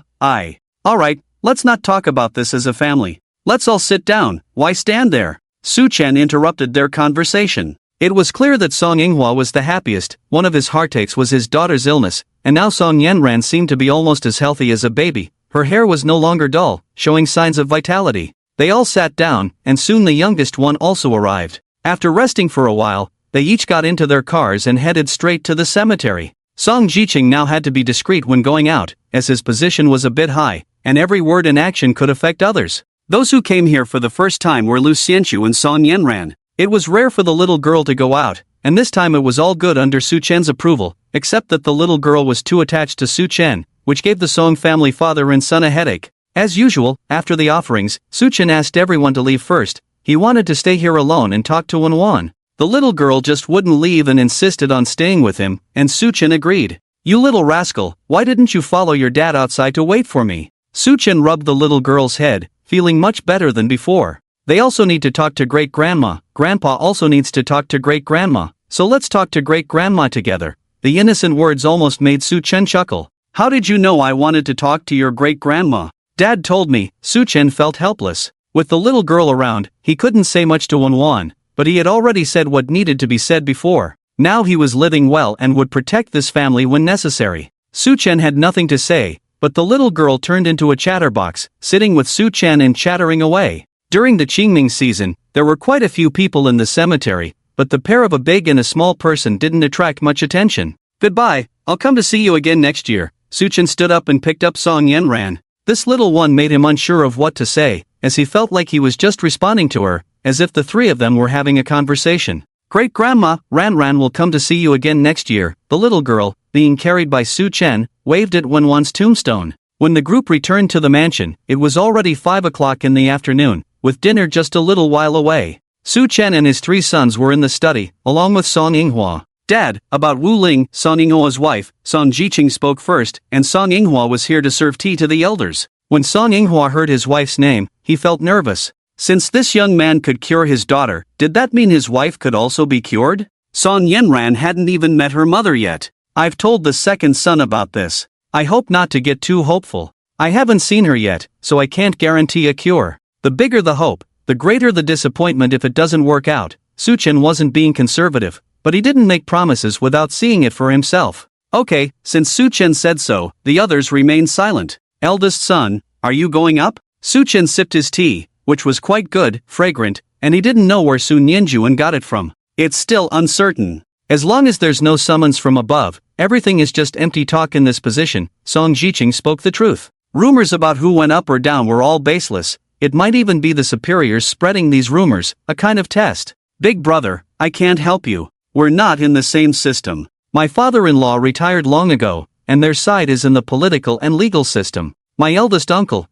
Alright, let's not talk about this as a family. Let's all sit down, why stand there?" Su Chen interrupted their conversation. It was clear that Song Yinghua was the happiest. One of his heartaches was his daughter's illness, and now Song Yanran seemed to be almost as healthy as a baby. Her hair was no longer dull, showing signs of vitality. They all sat down, and soon the youngest one also arrived. After resting for a while, they each got into their cars and headed straight to the cemetery. Song Jiqing now had to be discreet when going out, as his position was a bit high, and every word and action could affect others. Those who came here for the first time were Lu Xianqiu and Song Yanran. It was rare for the little girl to go out, and this time it was all good under Su Chen's approval, except that the little girl was too attached to Su Chen, which gave the Song family father and son a headache. As usual, after the offerings, Su Chen asked everyone to leave first. He wanted to stay here alone and talk to Wan. The little girl just wouldn't leave and insisted on staying with him, and Su Chen agreed. "You little rascal, why didn't you follow your dad outside to wait for me?" Su Chen rubbed the little girl's head, feeling much better than before. "They also need to talk to great-grandma. Grandpa also needs to talk to great-grandma, so let's talk to great-grandma together." The innocent words almost made Su Chen chuckle. "How did you know I wanted to talk to your great-grandma?" "Dad told me." Su Chen felt helpless. With the little girl around, he couldn't say much to Wan, but he had already said what needed to be said before. Now he was living well and would protect this family when necessary. Su Chen had nothing to say, but the little girl turned into a chatterbox, sitting with Su Chen and chattering away. During the Qingming season, there were quite a few people in the cemetery, but the pair of a big and a small person didn't attract much attention. Goodbye, I'll come to see you again next year. Suchin stood up and picked up Song Yenran. This little one made him unsure of what to say, as he felt like he was just responding to her, as if the three of them were having a conversation. Great-grandma, Ranran will come to see you again next year. The little girl, being carried by Su Chen, waved at Wenwan's tombstone. When the group returned to the mansion, it was already 5 o'clock in the afternoon, with dinner just a little while away. Su Chen and his 3 sons were in the study, along with Song Yinghua. Dad, about Wuling, Song Yinghua's wife, Song Jiqing spoke first, and Song Yinghua was here to serve tea to the elders. When Song Yinghua heard his wife's name, he felt nervous. Since this young man could cure his daughter, did that mean his wife could also be cured? Song Yenran hadn't even met her mother yet. I've told the second son about this. I hope not to get too hopeful. I haven't seen her yet, so I can't guarantee a cure. The bigger the hope, the greater the disappointment if it doesn't work out. Suchin wasn't being conservative, but he didn't make promises without seeing it for himself. Okay, since Suchin said so, the others remained silent. Eldest son, are you going up? Suchin sipped his tea, which was quite good, fragrant, and he didn't know where Sun Yanjuan got it from. It's still uncertain. As long as there's no summons from above, everything is just empty talk in this position. Song Jiqing spoke the truth. Rumors about who went up or down were all baseless. It might even be the superiors spreading these rumors, a kind of test. Big brother, I can't help you. We're not in the same system. My father-in-law retired long ago, and their side is in the political and legal system. My eldest uncle,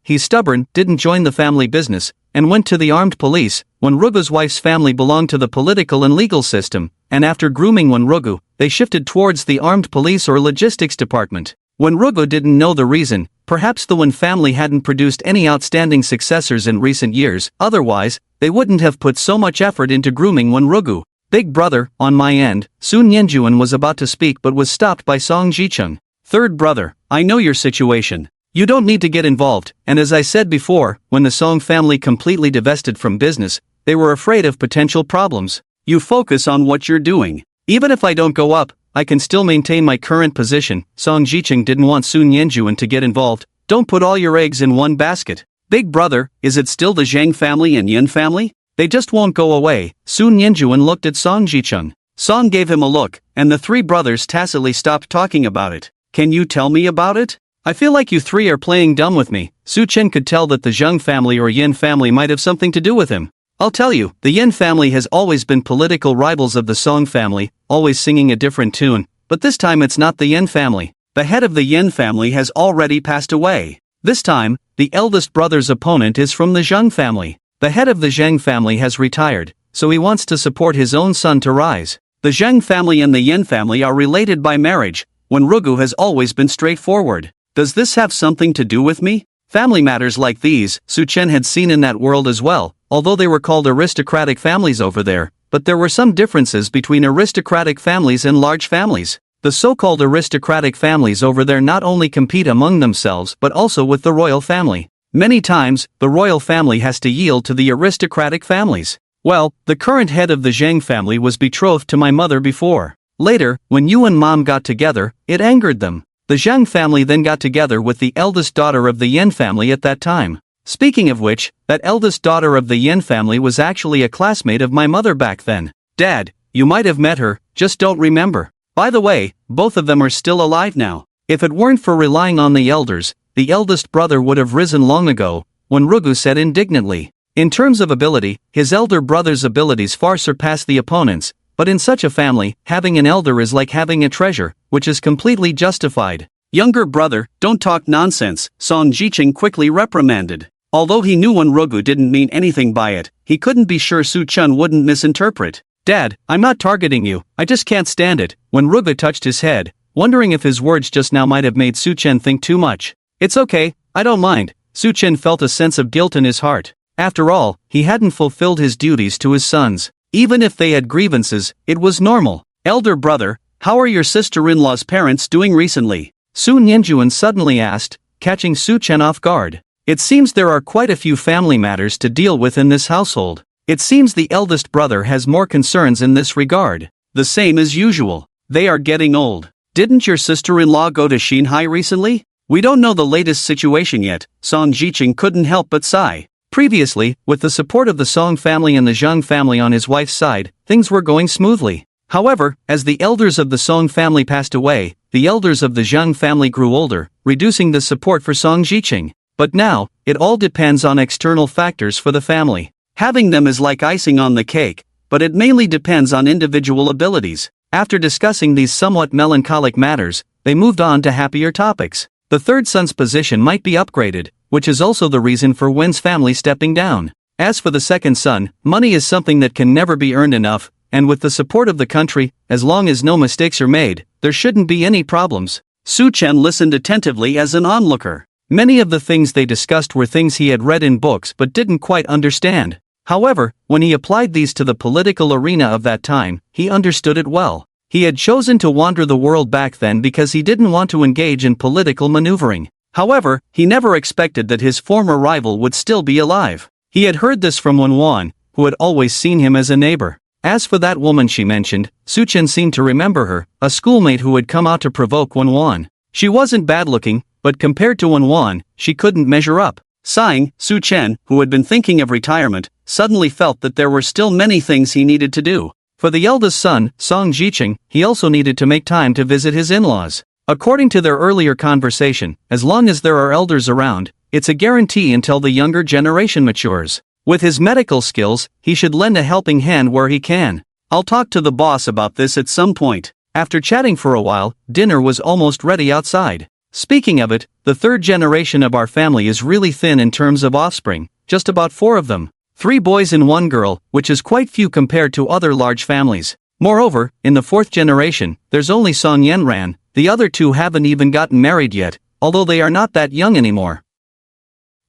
he's stubborn, didn't join the family business, and went to the armed police. When Rugu's wife's family belonged to the political and legal system, and after grooming Wen Rugu, they shifted towards the armed police or logistics department. When Rugu didn't know the reason, perhaps the Wen family hadn't produced any outstanding successors in recent years, otherwise, they wouldn't have put so much effort into grooming Wen Rugu. Big brother, on my end, Sun Yanjuan was about to speak but was stopped by Song Jicheng. Third brother, I know your situation. You don't need to get involved, and as I said before, when the Song family completely divested from business, they were afraid of potential problems. You focus on what you're doing. Even if I don't go up, I can still maintain my current position. Song Jicheng didn't want Sun Yanjuan to get involved. Don't put all your eggs in one basket. Big brother, is it still the Zhang family and Yin family? They just won't go away. Sun Yanjuan looked at Song Jicheng. Song gave him a look, and the 3 brothers tacitly stopped talking about it. Can you tell me about it? I feel like you 3 are playing dumb with me. Su Chen could tell that the Zheng family or Yin family might have something to do with him. I'll tell you, the Yin family has always been political rivals of the Song family, always singing a different tune, but this time it's not the Yin family. The head of the Yin family has already passed away. This time, the eldest brother's opponent is from the Zheng family. The head of the Zheng family has retired, so he wants to support his own son to rise. The Zheng family and the Yin family are related by marriage, when Rugu has always been straightforward. Does this have something to do with me? Family matters like these, Su Chen had seen in that world as well, although they were called aristocratic families over there, but there were some differences between aristocratic families and large families. The so-called aristocratic families over there not only compete among themselves but also with the royal family. Many times, the royal family has to yield to the aristocratic families. Well, the current head of the Zheng family was betrothed to my mother before. Later, when you and mom got together, it angered them. The Zhang family then got together with the eldest daughter of the Yin family at that time. Speaking of which, that eldest daughter of the Yin family was actually a classmate of my mother back then. Dad, you might have met her, just don't remember. By the way, both of them are still alive now. If it weren't for relying on the elders, the eldest brother would have risen long ago, when Rugu said indignantly. In terms of ability, his elder brother's abilities far surpass the opponent's, but in such a family, having an elder is like having a treasure, which is completely justified. Younger brother, don't talk nonsense, Song Jicheng quickly reprimanded. Although he knew Wen Rugu didn't mean anything by it, he couldn't be sure Su Chen wouldn't misinterpret. Dad, I'm not targeting you, I just can't stand it. When Rugu touched his head, wondering if his words just now might have made Su Chen think too much. It's okay, I don't mind. Su Chen felt a sense of guilt in his heart. After all, he hadn't fulfilled his duties to his sons. Even if they had grievances, it was normal. Elder brother, how are your sister-in-law's parents doing recently? Sun Yanjuan suddenly asked, catching Su Chen off guard. It seems there are quite a few family matters to deal with in this household. It seems the eldest brother has more concerns in this regard. The same as usual. They are getting old. Didn't your sister-in-law go to Xinhai recently? We don't know the latest situation yet. Song Jicheng couldn't help but sigh. Previously, with the support of the Song family and the Zhang family on his wife's side, things were going smoothly. However, as the elders of the Song family passed away, the elders of the Zhang family grew older, reducing the support for Song Jiqing. But now, it all depends on external factors for the family. Having them is like icing on the cake, but it mainly depends on individual abilities. After discussing these somewhat melancholic matters, they moved on to happier topics. The third son's position might be upgraded, which is also the reason for Wen's family stepping down. As for the second son, money is something that can never be earned enough, and with the support of the country, as long as no mistakes are made, there shouldn't be any problems. Su Chen listened attentively as an onlooker. Many of the things they discussed were things he had read in books but didn't quite understand. However, when he applied these to the political arena of that time, he understood it well. He had chosen to wander the world back then because he didn't want to engage in political maneuvering. However, he never expected that his former rival would still be alive. He had heard this from Wan, who had always seen him as a neighbor. As for that woman she mentioned, Su Chen seemed to remember her, a schoolmate who had come out to provoke Wan. She wasn't bad-looking, but compared to Wan, she couldn't measure up. Sighing, Su Chen, who had been thinking of retirement, suddenly felt that there were still many things he needed to do. For the eldest son, Song Jiqing, he also needed to make time to visit his in-laws. According to their earlier conversation, as long as there are elders around, it's a guarantee until the younger generation matures. With his medical skills, he should lend a helping hand where he can. I'll talk to the boss about this at some point. After chatting for a while, dinner was almost ready outside. Speaking of it, the third generation of our family is really thin in terms of offspring, just about 4 of them. 3 boys and 1 girl, which is quite few compared to other large families. Moreover, in the 4th generation, there's only Song Yanran, the other 2 haven't even gotten married yet, although they are not that young anymore.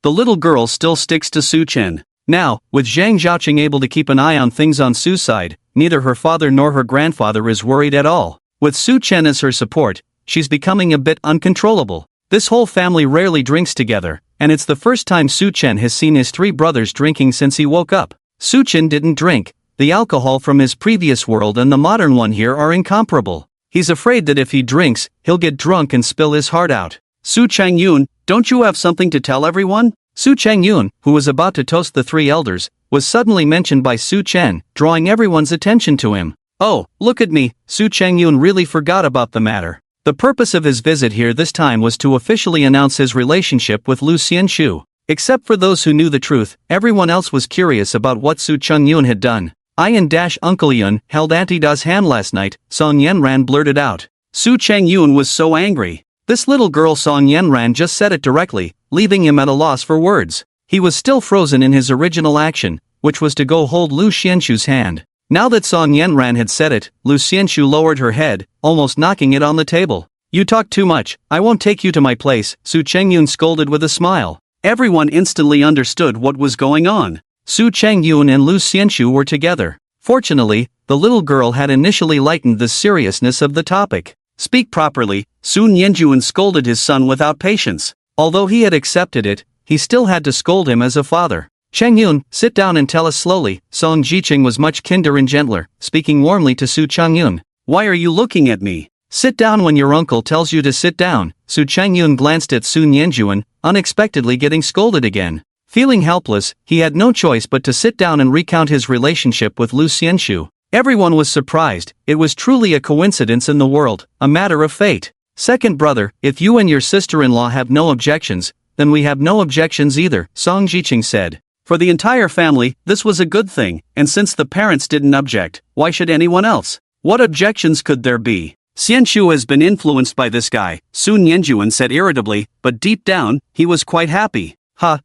The little girl still sticks to Su Chen. Now, with Zhang Zhaoqing able to keep an eye on things on Su's side, neither her father nor her grandfather is worried at all. With Su Chen as her support, she's becoming a bit uncontrollable. This whole family rarely drinks together, and it's the first time Su Chen has seen his 3 brothers drinking since he woke up. Su Chen didn't drink. The alcohol from his previous world and the modern one here are incomparable. He's afraid that if he drinks, he'll get drunk and spill his heart out. Su Changyun, don't you have something to tell everyone? Su Changyun, who was about to toast the 3 elders, was suddenly mentioned by Su Chen, drawing everyone's attention to him. Oh, look at me, Su Changyun really forgot about the matter. The purpose of his visit here this time was to officially announce his relationship with Lu Xianshu. Except for those who knew the truth, everyone else was curious about what Su Changyun had done. I and Uncle Yun held Auntie Da's hand last night, Song Yanran blurted out. Su Changyun was so angry. This little girl Song Yanran just said it directly, leaving him at a loss for words. He was still frozen in his original action, which was to go hold Lu Xianshu's hand. Now that Song Yanran had said it, Lu Xianshu lowered her head, almost knocking it on the table. You talk too much, I won't take you to my place, Su Changyun scolded with a smile. Everyone instantly understood what was going on. Su Changyun and Lu Xianshu were together. Fortunately, the little girl had initially lightened the seriousness of the topic. Speak properly, Sun Yanjuan scolded his son without patience. Although he had accepted it, he still had to scold him as a father. Changyun, sit down and tell us slowly. Song Jiqing was much kinder and gentler, speaking warmly to Su Changyun. Why are you looking at me? Sit down when your uncle tells you to sit down. Su Changyun glanced at Sun Yanjuan, unexpectedly getting scolded again. Feeling helpless, he had no choice but to sit down and recount his relationship with Lu Xianshu. Everyone was surprised. It was truly a coincidence in the world, a matter of fate. Second brother, if you and your sister-in-law have no objections, then we have no objections either, Song Jiqing said. For the entire family, this was a good thing, and since the parents didn't object, why should anyone else? What objections could there be? Xianshu has been influenced by this guy, Sun Yanjuan said irritably, but deep down, he was quite happy.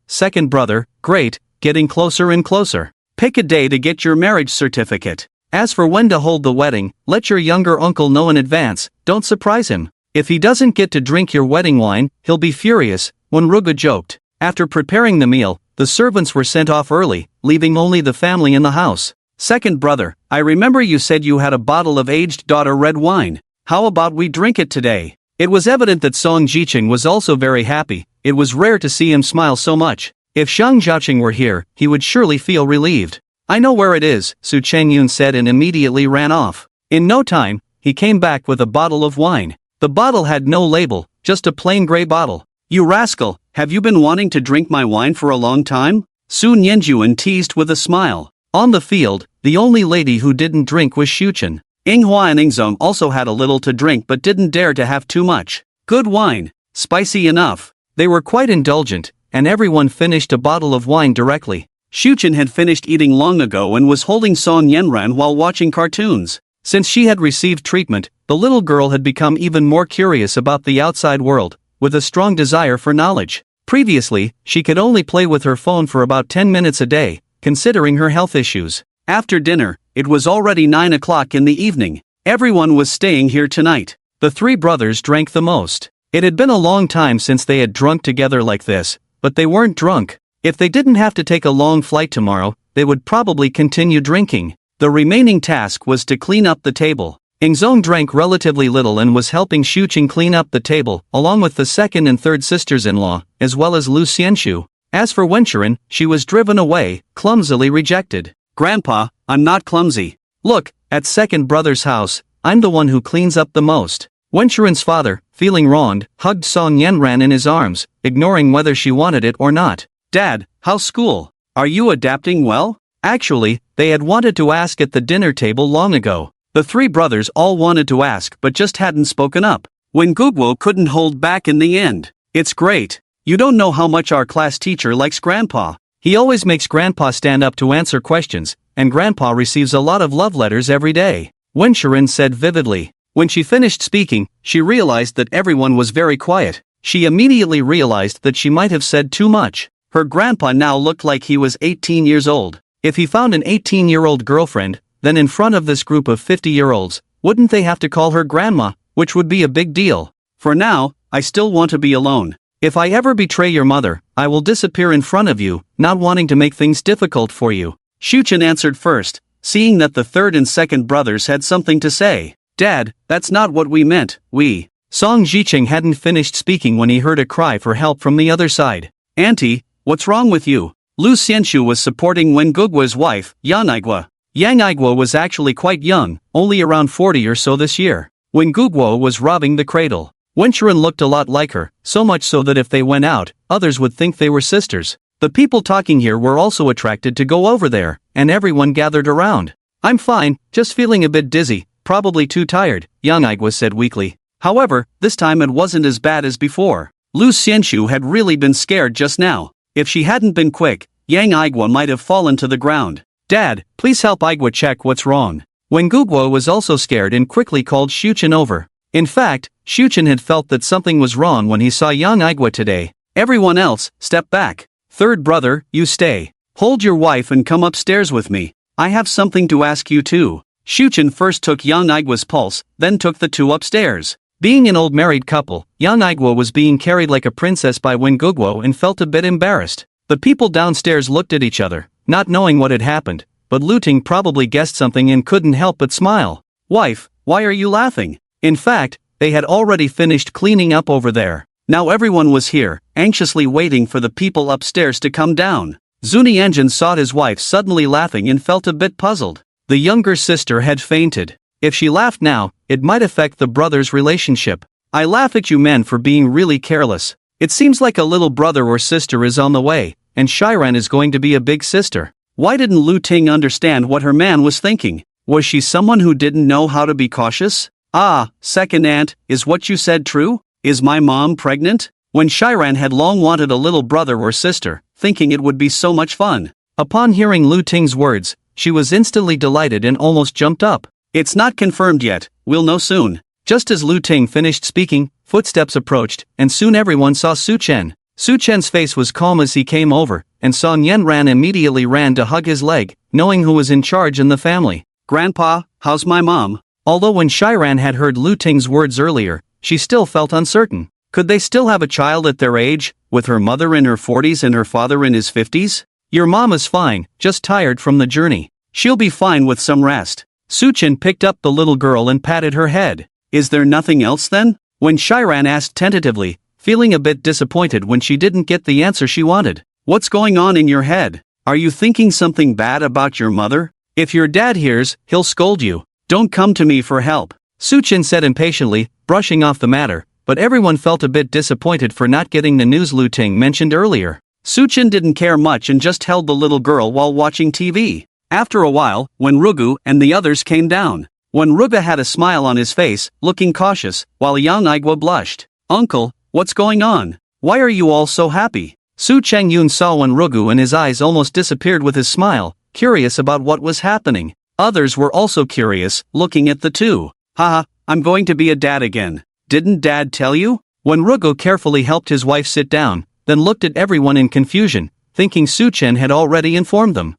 Second brother, great, getting closer and closer. Pick a day to get your marriage certificate. As for when to hold the wedding, let your younger uncle know in advance, don't surprise him. If he doesn't get to drink your wedding wine, he'll be furious, Wenruge joked. After preparing the meal, the servants were sent off early, leaving only the family in the house. Second brother, I remember you said you had a bottle of aged daughter red wine. How about we drink it today? It was evident that Song Jiqing was also very happy. It was rare to see him smile so much. If Zhang Zhaoqing were here, he would surely feel relieved. I know where it is, Su Changyun said and immediately ran off. In no time, he came back with a bottle of wine. The bottle had no label, just a plain gray bottle. You rascal, have you been wanting to drink my wine for a long time? Sun Yanjuan teased with a smile. On the field, the only lady who didn't drink was Shuchen. Inghua and Ingzong also had a little to drink but didn't dare to have too much. Good wine. Spicy enough. They were quite indulgent, and everyone finished a bottle of wine directly. Shuchen had finished eating long ago and was holding Song Yenran while watching cartoons. Since she had received treatment, the little girl had become even more curious about the outside world, with a strong desire for knowledge. Previously, she could only play with her phone for about 10 minutes a day, considering her health issues. After dinner, it was already 9 o'clock in the evening. Everyone was staying here tonight. The three brothers drank the most. It had been a long time since they had drunk together like this, but they weren't drunk. If they didn't have to take a long flight tomorrow, they would probably continue drinking. The remaining task was to clean up the table. Ingzong drank relatively little and was helping Shuqing clean up the table, along with the second and third sisters-in-law, as well as Lu Xianshu. As for Wenchuren, she was driven away, clumsily rejected. Grandpa, I'm not clumsy. Look, at second brother's house, I'm the one who cleans up the most. Wenchuren's father, feeling wronged, hugged Song Yenran in his arms, ignoring whether she wanted it or not. Dad, how's school? Are you adapting well? Actually, they had wanted to ask at the dinner table long ago. The three brothers all wanted to ask but just hadn't spoken up. When Gugwo couldn't hold back in the end. It's great. You don't know how much our class teacher likes Grandpa. He always makes Grandpa stand up to answer questions, and Grandpa receives a lot of love letters every day. Wenchuren said vividly. When she finished speaking, she realized that everyone was very quiet. She immediately realized that she might have said too much. Her grandpa now looked like he was 18 years old. If he found an 18-year-old girlfriend, then in front of this group of 50-year-olds, wouldn't they have to call her grandma, which would be a big deal. For now, I still want to be alone. If I ever betray your mother, I will disappear in front of you, not wanting to make things difficult for you. Shuchen answered first, seeing that the third and second brothers had something to say. Dad, that's not what we meant, we. Song Jiqing hadn't finished speaking when he heard a cry for help from the other side. Auntie, what's wrong with you? Lu Xianshu was supporting Wen Gugwa's wife, Yang Igwa. Yang Igwa was actually quite young, only around 40 or so this year. Wen Gugwa was robbing the cradle. Wenchuren looked a lot like her, so much so that if they went out, others would think they were sisters. The people talking here were also attracted to go over there, and everyone gathered around. I'm fine, just feeling a bit dizzy, probably too tired, Yang Igwa said weakly. However, this time it wasn't as bad as before. Lu Xianshu had really been scared just now. If she hadn't been quick, Yang Igwa might have fallen to the ground. Dad, please help Igwa check what's wrong. Wen Gugwa was also scared and quickly called Shuchen over. In fact, Shuchen had felt that something was wrong when he saw Yang Igwa today. Everyone else, step back. Third brother, you stay. Hold your wife and come upstairs with me. I have something to ask you too. Shuchen first took Yang Igwa's pulse, then took the two upstairs. Being an old married couple, Yang Igwa was being carried like a princess by Wen Gugwa and felt a bit embarrassed. The people downstairs looked at each other, not knowing what had happened, but Lu Ting probably guessed something and couldn't help but smile. Wife, why are you laughing? In fact, they had already finished cleaning up over there. Now everyone was here, anxiously waiting for the people upstairs to come down. Zunianjin saw his wife suddenly laughing and felt a bit puzzled. The younger sister had fainted. If she laughed now, it might affect the brothers' relationship. I laugh at you men for being really careless. It seems like a little brother or sister is on the way, and Shiran is going to be a big sister. Why didn't Lu Ting understand what her man was thinking? Was she someone who didn't know how to be cautious? Ah, second aunt, is what you said true? Is my mom pregnant? When Shiran had long wanted a little brother or sister, thinking it would be so much fun. Upon hearing Lu Ting's words, she was instantly delighted and almost jumped up. It's not confirmed yet, we'll know soon. Just as Lu Ting finished speaking, footsteps approached, and soon everyone saw Su Chen. Su Chen's face was calm as he came over, and Song Yenran immediately ran to hug his leg, knowing who was in charge in the family. Grandpa, how's my mom? Although when Shiran had heard Lu Ting's words earlier, she still felt uncertain. Could they still have a child at their age, with her mother in her 40s and her father in his 50s? Your mom is fine, just tired from the journey. She'll be fine with some rest. Su Chen picked up the little girl and patted her head. Is there nothing else then? When Shiran asked tentatively, feeling a bit disappointed when she didn't get the answer she wanted. What's going on in your head? Are you thinking something bad about your mother? If your dad hears, he'll scold you. Don't come to me for help. Su Chen said impatiently, brushing off the matter, but everyone felt a bit disappointed for not getting the news Lu Ting mentioned earlier. Su Chen didn't care much and just held the little girl while watching TV. After a while, when Rugu and the others came down, Wenruga had a smile on his face, looking cautious, while Yang Igwa blushed. Uncle, what's going on? Why are you all so happy? Su Changyun saw Wenrugu and his eyes almost disappeared with his smile, curious about what was happening. Others were also curious, looking at the two. Haha, I'm going to be a dad again. Didn't Dad tell you? Wenrugu carefully helped his wife sit down, then looked at everyone in confusion, thinking Su Chen had already informed them.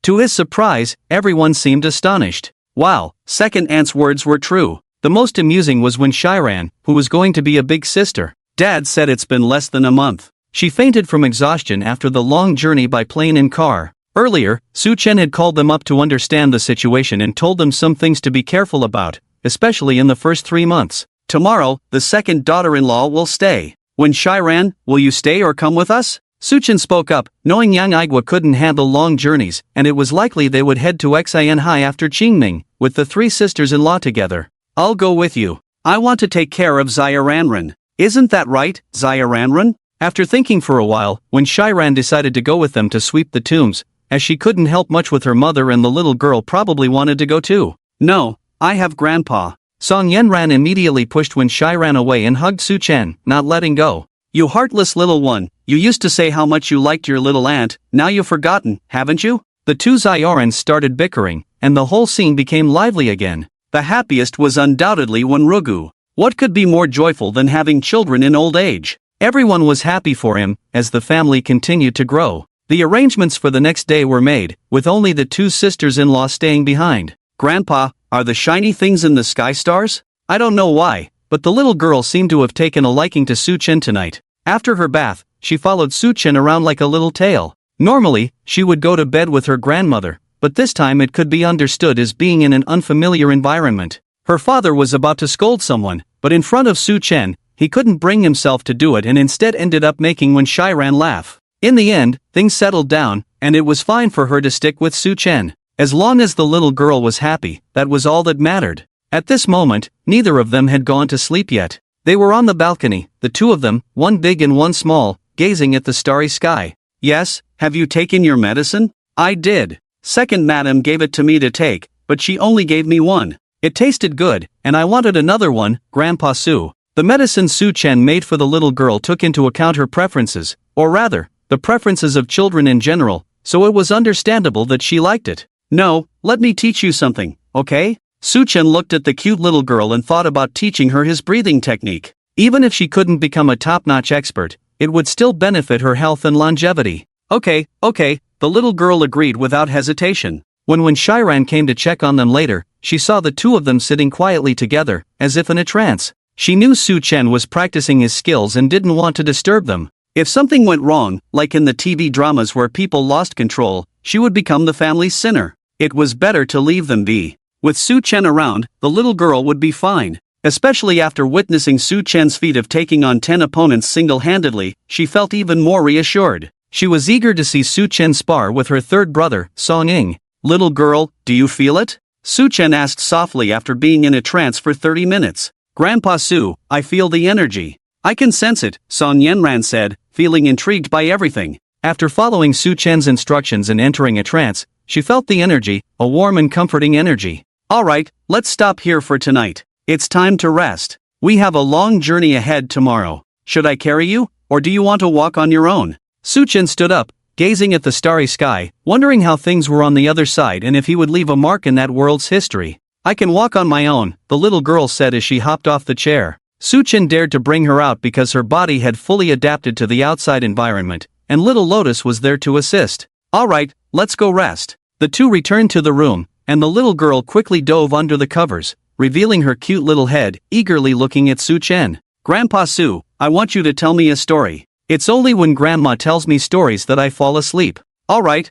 To his surprise, everyone seemed astonished. Wow, second aunt's words were true. The most amusing was when Shiran, who was going to be a big sister. Dad said it's been less than a month. She fainted from exhaustion after the long journey by plane and car. Earlier, Su Chen had called them up to understand the situation and told them some things to be careful about, especially in the first 3 months. Tomorrow, the second daughter-in-law will stay. When Shiran, will you stay or come with us? Su Chen spoke up, knowing Yang Igwa couldn't handle long journeys, and it was likely they would head to Xianhai after Qingming, with the 3 sisters-in-law together. I'll go with you. I want to take care of Xiaoranran. Isn't that right, Xiaoranran? After thinking for a while, when Shiran decided to go with them to sweep the tombs, as she couldn't help much with her mother and the little girl probably wanted to go too. No, I have Grandpa. Song Yenran immediately pushed when Shiran away and hugged Su Chen, not letting go. You heartless little one, you used to say how much you liked your little aunt, now you've forgotten, haven't you? The two Xiaorans started bickering, and the whole scene became lively again. The happiest was undoubtedly Wenrugu. What could be more joyful than having children in old age? Everyone was happy for him, as the family continued to grow. The arrangements for the next day were made, with only the 2 sisters-in-law staying behind. Grandpa, are the shiny things in the sky stars? I don't know why, but the little girl seemed to have taken a liking to Su Chen tonight. After her bath, she followed Su Chen around like a little tail. Normally, she would go to bed with her grandmother, but this time it could be understood as being in an unfamiliar environment. Her father was about to scold someone, but in front of Su Chen, he couldn't bring himself to do it and instead ended up making Shiran laugh. In the end, things settled down, and it was fine for her to stick with Su Chen. As long as the little girl was happy, that was all that mattered. At this moment, neither of them had gone to sleep yet. They were on the balcony, the 2 of them, one big and one small, gazing at the starry sky. Yes, have you taken your medicine? I did. Second madam gave it to me to take, but she only gave me 1. It tasted good, and I wanted another one, Grandpa Su. The medicine Su Chen made for the little girl took into account her preferences, or rather, the preferences of children in general, so it was understandable that she liked it. No, let me teach you something, okay? Su Chen looked at the cute little girl and thought about teaching her his breathing technique. Even if she couldn't become a top-notch expert, it would still benefit her health and longevity. Okay, the little girl agreed without hesitation. When Shiran came to check on them later, she saw the 2 of them sitting quietly together, as if in a trance. She knew Su Chen was practicing his skills and didn't want to disturb them. If something went wrong, like in the TV dramas where people lost control, she would become the family's sinner. It was better to leave them be. With Su Chen around, the little girl would be fine. Especially after witnessing Su Chen's feat of taking on 10 opponents single-handedly, she felt even more reassured. She was eager to see Su Chen spar with her 3rd brother, Song Ying. Little girl, do you feel it? Su Chen asked softly after being in a trance for 30 minutes. Grandpa Su, I feel the energy. I can sense it, Song Yenran said, feeling intrigued by everything. After following Su Chen's instructions and entering a trance, she felt the energy, a warm and comforting energy. Alright, let's stop here for tonight. It's time to rest. We have a long journey ahead tomorrow. Should I carry you, or do you want to walk on your own? Su Chen stood up, gazing at the starry sky, wondering how things were on the other side and if he would leave a mark in that world's history. I can walk on my own, the little girl said as she hopped off the chair. Su Chen dared to bring her out because her body had fully adapted to the outside environment, and little Lotus was there to assist. Alright, let's go rest. The 2 returned to the room, and the little girl quickly dove under the covers, revealing her cute little head, eagerly looking at Su Chen. Grandpa Su, I want you to tell me a story. It's only when Grandma tells me stories that I fall asleep. Alright.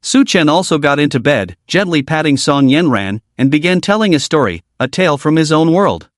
Su Chen also got into bed, gently patting Song Yenran, and began telling a story, a tale from his own world.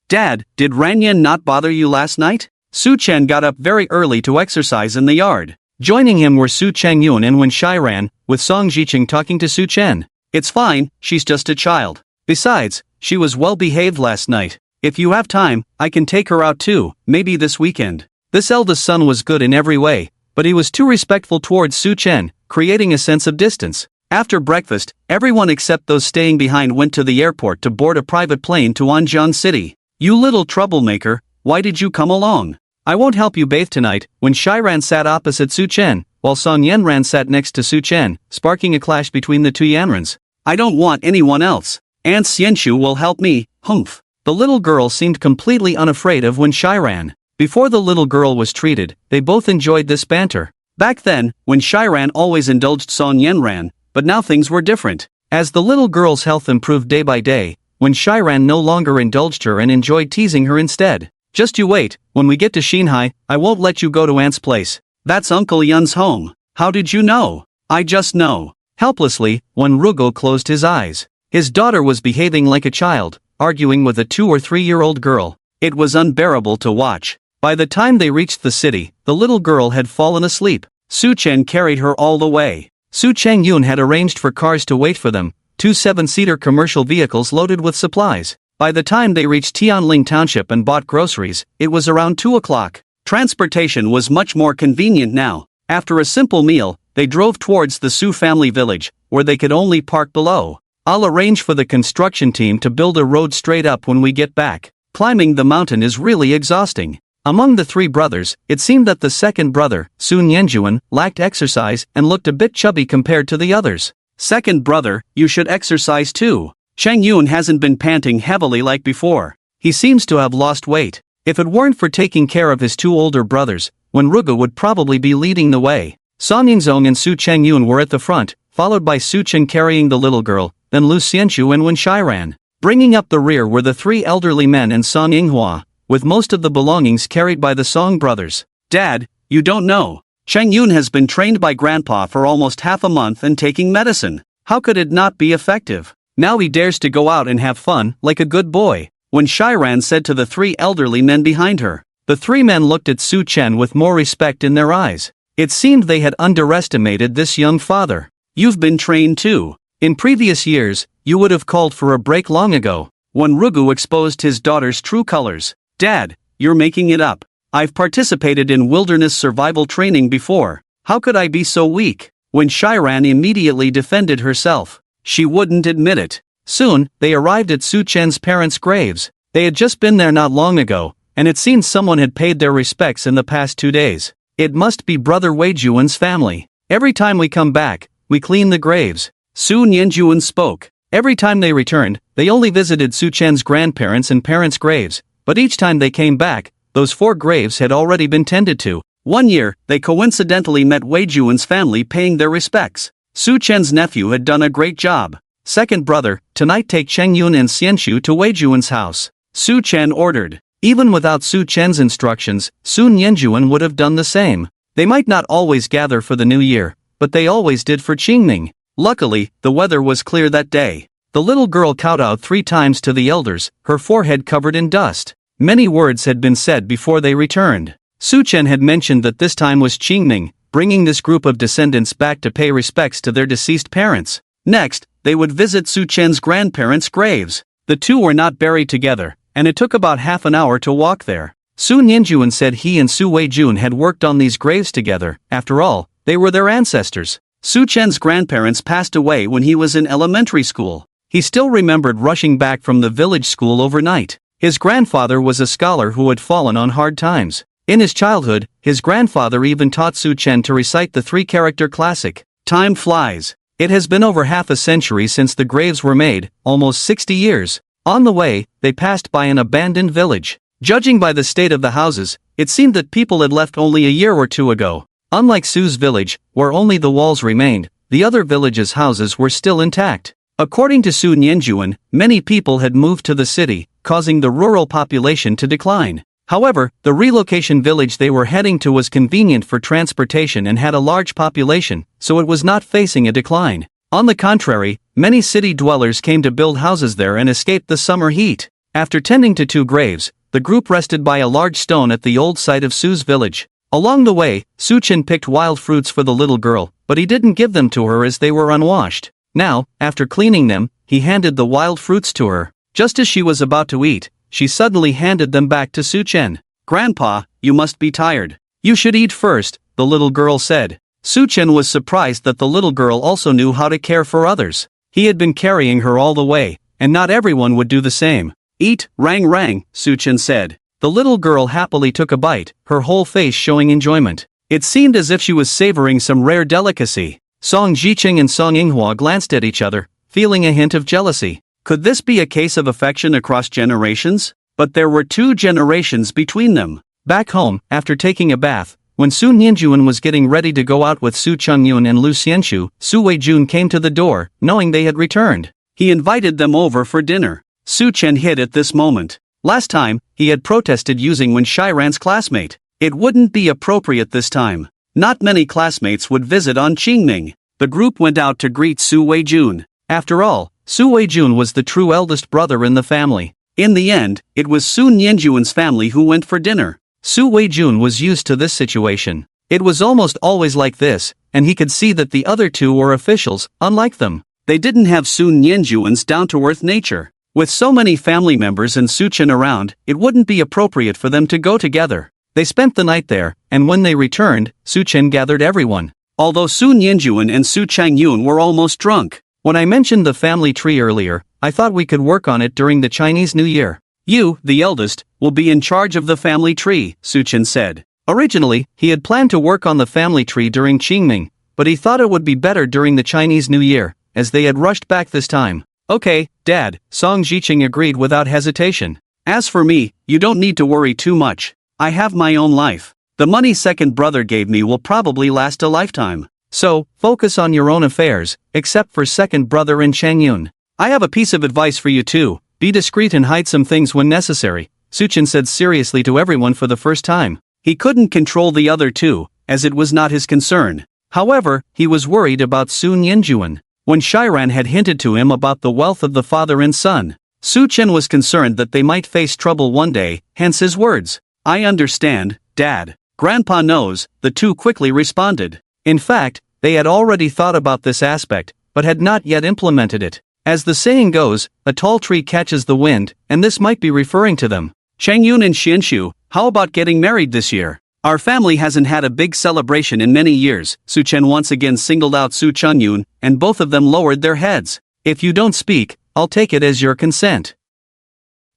Dad, did Ranyan not bother you last night? Su Chen got up very early to exercise in the yard. Joining him were Su Changyun and Shiran, with Song Jiqing talking to Su Chen. It's fine, she's just a child. Besides, she was well behaved last night. If you have time, I can take her out too, maybe this weekend. This eldest son was good in every way, but he was too respectful towards Su Chen, creating a sense of distance. After breakfast, everyone except those staying behind went to the airport to board a private plane to Anjan City. You little troublemaker, why did you come along? I won't help you bathe tonight. When Shiran sat opposite Su Chen, while Song Yanran sat next to Su Chen, sparking a clash between the two Yanrans. I don't want anyone else. Aunt Xianxu will help me, humph. The little girl seemed completely unafraid of when Shiran. Before the little girl was treated, they both enjoyed this banter. Back then, when Shiran always indulged Song Yanran, but now things were different. As the little girl's health improved day by day, when Shiran no longer indulged her and enjoyed teasing her instead. Just you wait, when we get to Xinhai, I won't let you go to Aunt's place. That's Uncle Yun's home. How did you know? I just know. Helplessly, Wen Rugo closed his eyes. His daughter was behaving like a child, arguing with a 2 or 3-year-old girl. It was unbearable to watch. By the time they reached the city, the little girl had fallen asleep. Su Chen carried her all the way. Su Chengyun had arranged for cars to wait for them, 2 7-seater commercial vehicles loaded with supplies. By the time they reached Tianling Township and bought groceries, it was around 2 o'clock. Transportation was much more convenient now. After a simple meal, they drove towards the Su family village, where they could only park below. I'll arrange for the construction team to build a road straight up when we get back. Climbing the mountain is really exhausting. Among the 3 brothers, it seemed that the second brother, Sun Yanjuan, lacked exercise and looked a bit chubby compared to the others. Second brother, you should exercise too. Cheng Yun hasn't been panting heavily like before. He seems to have lost weight. If it weren't for taking care of his 2 older brothers, Wen Ruge would probably be leading the way. Song Yingzong and Su Chengyun were at the front, followed by Su Chen carrying the little girl, then Lu Xianxu and Wen Shiran. Bringing up the rear were the 3 elderly men and Song Yinghua, with most of the belongings carried by the Song brothers. Dad, you don't know. Cheng Yun has been trained by Grandpa for almost half a month and taking medicine. How could it not be effective? Now he dares to go out and have fun, like a good boy. When Shiran said to the 3 elderly men behind her. The 3 men looked at Su Chen with more respect in their eyes. It seemed they had underestimated this young father. You've been trained too. In previous years, you would have called for a break long ago. When Rugu exposed his daughter's true colors. Dad, you're making it up. I've participated in wilderness survival training before. How could I be so weak? When Shiran immediately defended herself. She wouldn't admit it. Soon, they arrived at Su Chen's parents' graves. They had just been there not long ago, and it seemed someone had paid their respects in the past 2 days. It must be Brother Wei Juan's family. Every time we come back, we clean the graves. Su Nianjuan spoke. Every time they returned, they only visited Su Chen's grandparents and parents' graves, but each time they came back, those 4 graves had already been tended to. One year, they coincidentally met Wei Juan's family paying their respects. Su Chen's nephew had done a great job. Second brother, tonight take Cheng Yun and Xianxu to Wei Juan's house. Su Chen ordered. Even without Su Chen's instructions, Sun Yanjuan would have done the same. They might not always gather for the new year, but they always did for Qingming. Luckily, the weather was clear that day. The little girl kowtowed 3 times to the elders, her forehead covered in dust. Many words had been said before they returned. Su Chen had mentioned that this time was Qingming, bringing this group of descendants back to pay respects to their deceased parents. Next, they would visit Su Chen's grandparents' graves. The 2 were not buried together, and it took about half an hour to walk there. Su Nianjuan said he and Su Weijun had worked on these graves together. After all, they were their ancestors. Su Chen's grandparents passed away when he was in elementary school. He still remembered rushing back from the village school overnight. His grandfather was a scholar who had fallen on hard times. In his childhood, his grandfather even taught Su Chen to recite the 3-character classic. Time flies. It has been over half a century since the graves were made, almost 60 years. On the way, they passed by an abandoned village. Judging by the state of the houses, it seemed that people had left only a year or 2 ago. Unlike Su's village, where only the walls remained, the other villages' houses were still intact. According to Su Nianjuan, many people had moved to the city, causing the rural population to decline. However, the relocation village they were heading to was convenient for transportation and had a large population, so it was not facing a decline. On the contrary, many city dwellers came to build houses there and escaped the summer heat. After tending to 2 graves, the group rested by a large stone at the old site of Su's village. Along the way, Su Chen picked wild fruits for the little girl, but he didn't give them to her as they were unwashed. Now, after cleaning them, he handed the wild fruits to her. Just as she was about to eat, she suddenly handed them back to Su Chen. "Grandpa, you must be tired. You should eat first," the little girl said. Su Chen was surprised that the little girl also knew how to care for others. He had been carrying her all the way, and not everyone would do the same. Eat, rang rang, Su Chen said. The little girl happily took a bite, her whole face showing enjoyment. It seemed as if she was savoring some rare delicacy. Song Jiqing and Song Yinghua glanced at each other, feeling a hint of jealousy. Could this be a case of affection across generations? But there were 2 generations between them. Back home, after taking a bath, when Su Nianjuan was getting ready to go out with Su Chengyun and Lu Xianxu, Su Weijun came to the door, knowing they had returned. He invited them over for dinner. Su Chen hid at this moment. Last time, he had protested using when Shiran's classmate. It wouldn't be appropriate this time. Not many classmates would visit on Qingming. The group went out to greet Su Weijun. After all, Su Weijun was the true eldest brother in the family. In the end, it was Su Nianjuan's family who went for dinner. Su Weijun was used to this situation. It was almost always like this, and he could see that the other 2 were officials, unlike them. They didn't have Su Nianjuan's down-to-earth nature. With so many family members and Su Chen around, it wouldn't be appropriate for them to go together. They spent the night there, and when they returned, Su Chen gathered everyone. Although Su Nianjuan and Su Changyun were almost drunk. When I mentioned the family tree earlier, I thought we could work on it during the Chinese New Year. You, the eldest, will be in charge of the family tree, Su Chen said. Originally, he had planned to work on the family tree during Qingming, but he thought it would be better during the Chinese New Year, as they had rushed back this time. Okay, Dad, Song Jiqing agreed without hesitation. As for me, you don't need to worry too much. I have my own life. The money second brother gave me will probably last a lifetime. So, focus on your own affairs, except for second brother and Changyun. I have a piece of advice for you too. Be discreet and hide some things when necessary, Su Chen said seriously to everyone for the first time. He couldn't control the other 2, as it was not his concern. However, he was worried about Su Nianjuan. When Shiran had hinted to him about the wealth of the father and son, Su Chen was concerned that they might face trouble one day, hence his words. I understand, Dad. Grandpa knows, the 2 quickly responded. In fact, they had already thought about this aspect, but had not yet implemented it. As the saying goes, a tall tree catches the wind, and this might be referring to them. Changyun and Xianxu, how about getting married this year? Our family hasn't had a big celebration in many years. Su Chen once again singled out Su Chengyun, and both of them lowered their heads. If you don't speak, I'll take it as your consent.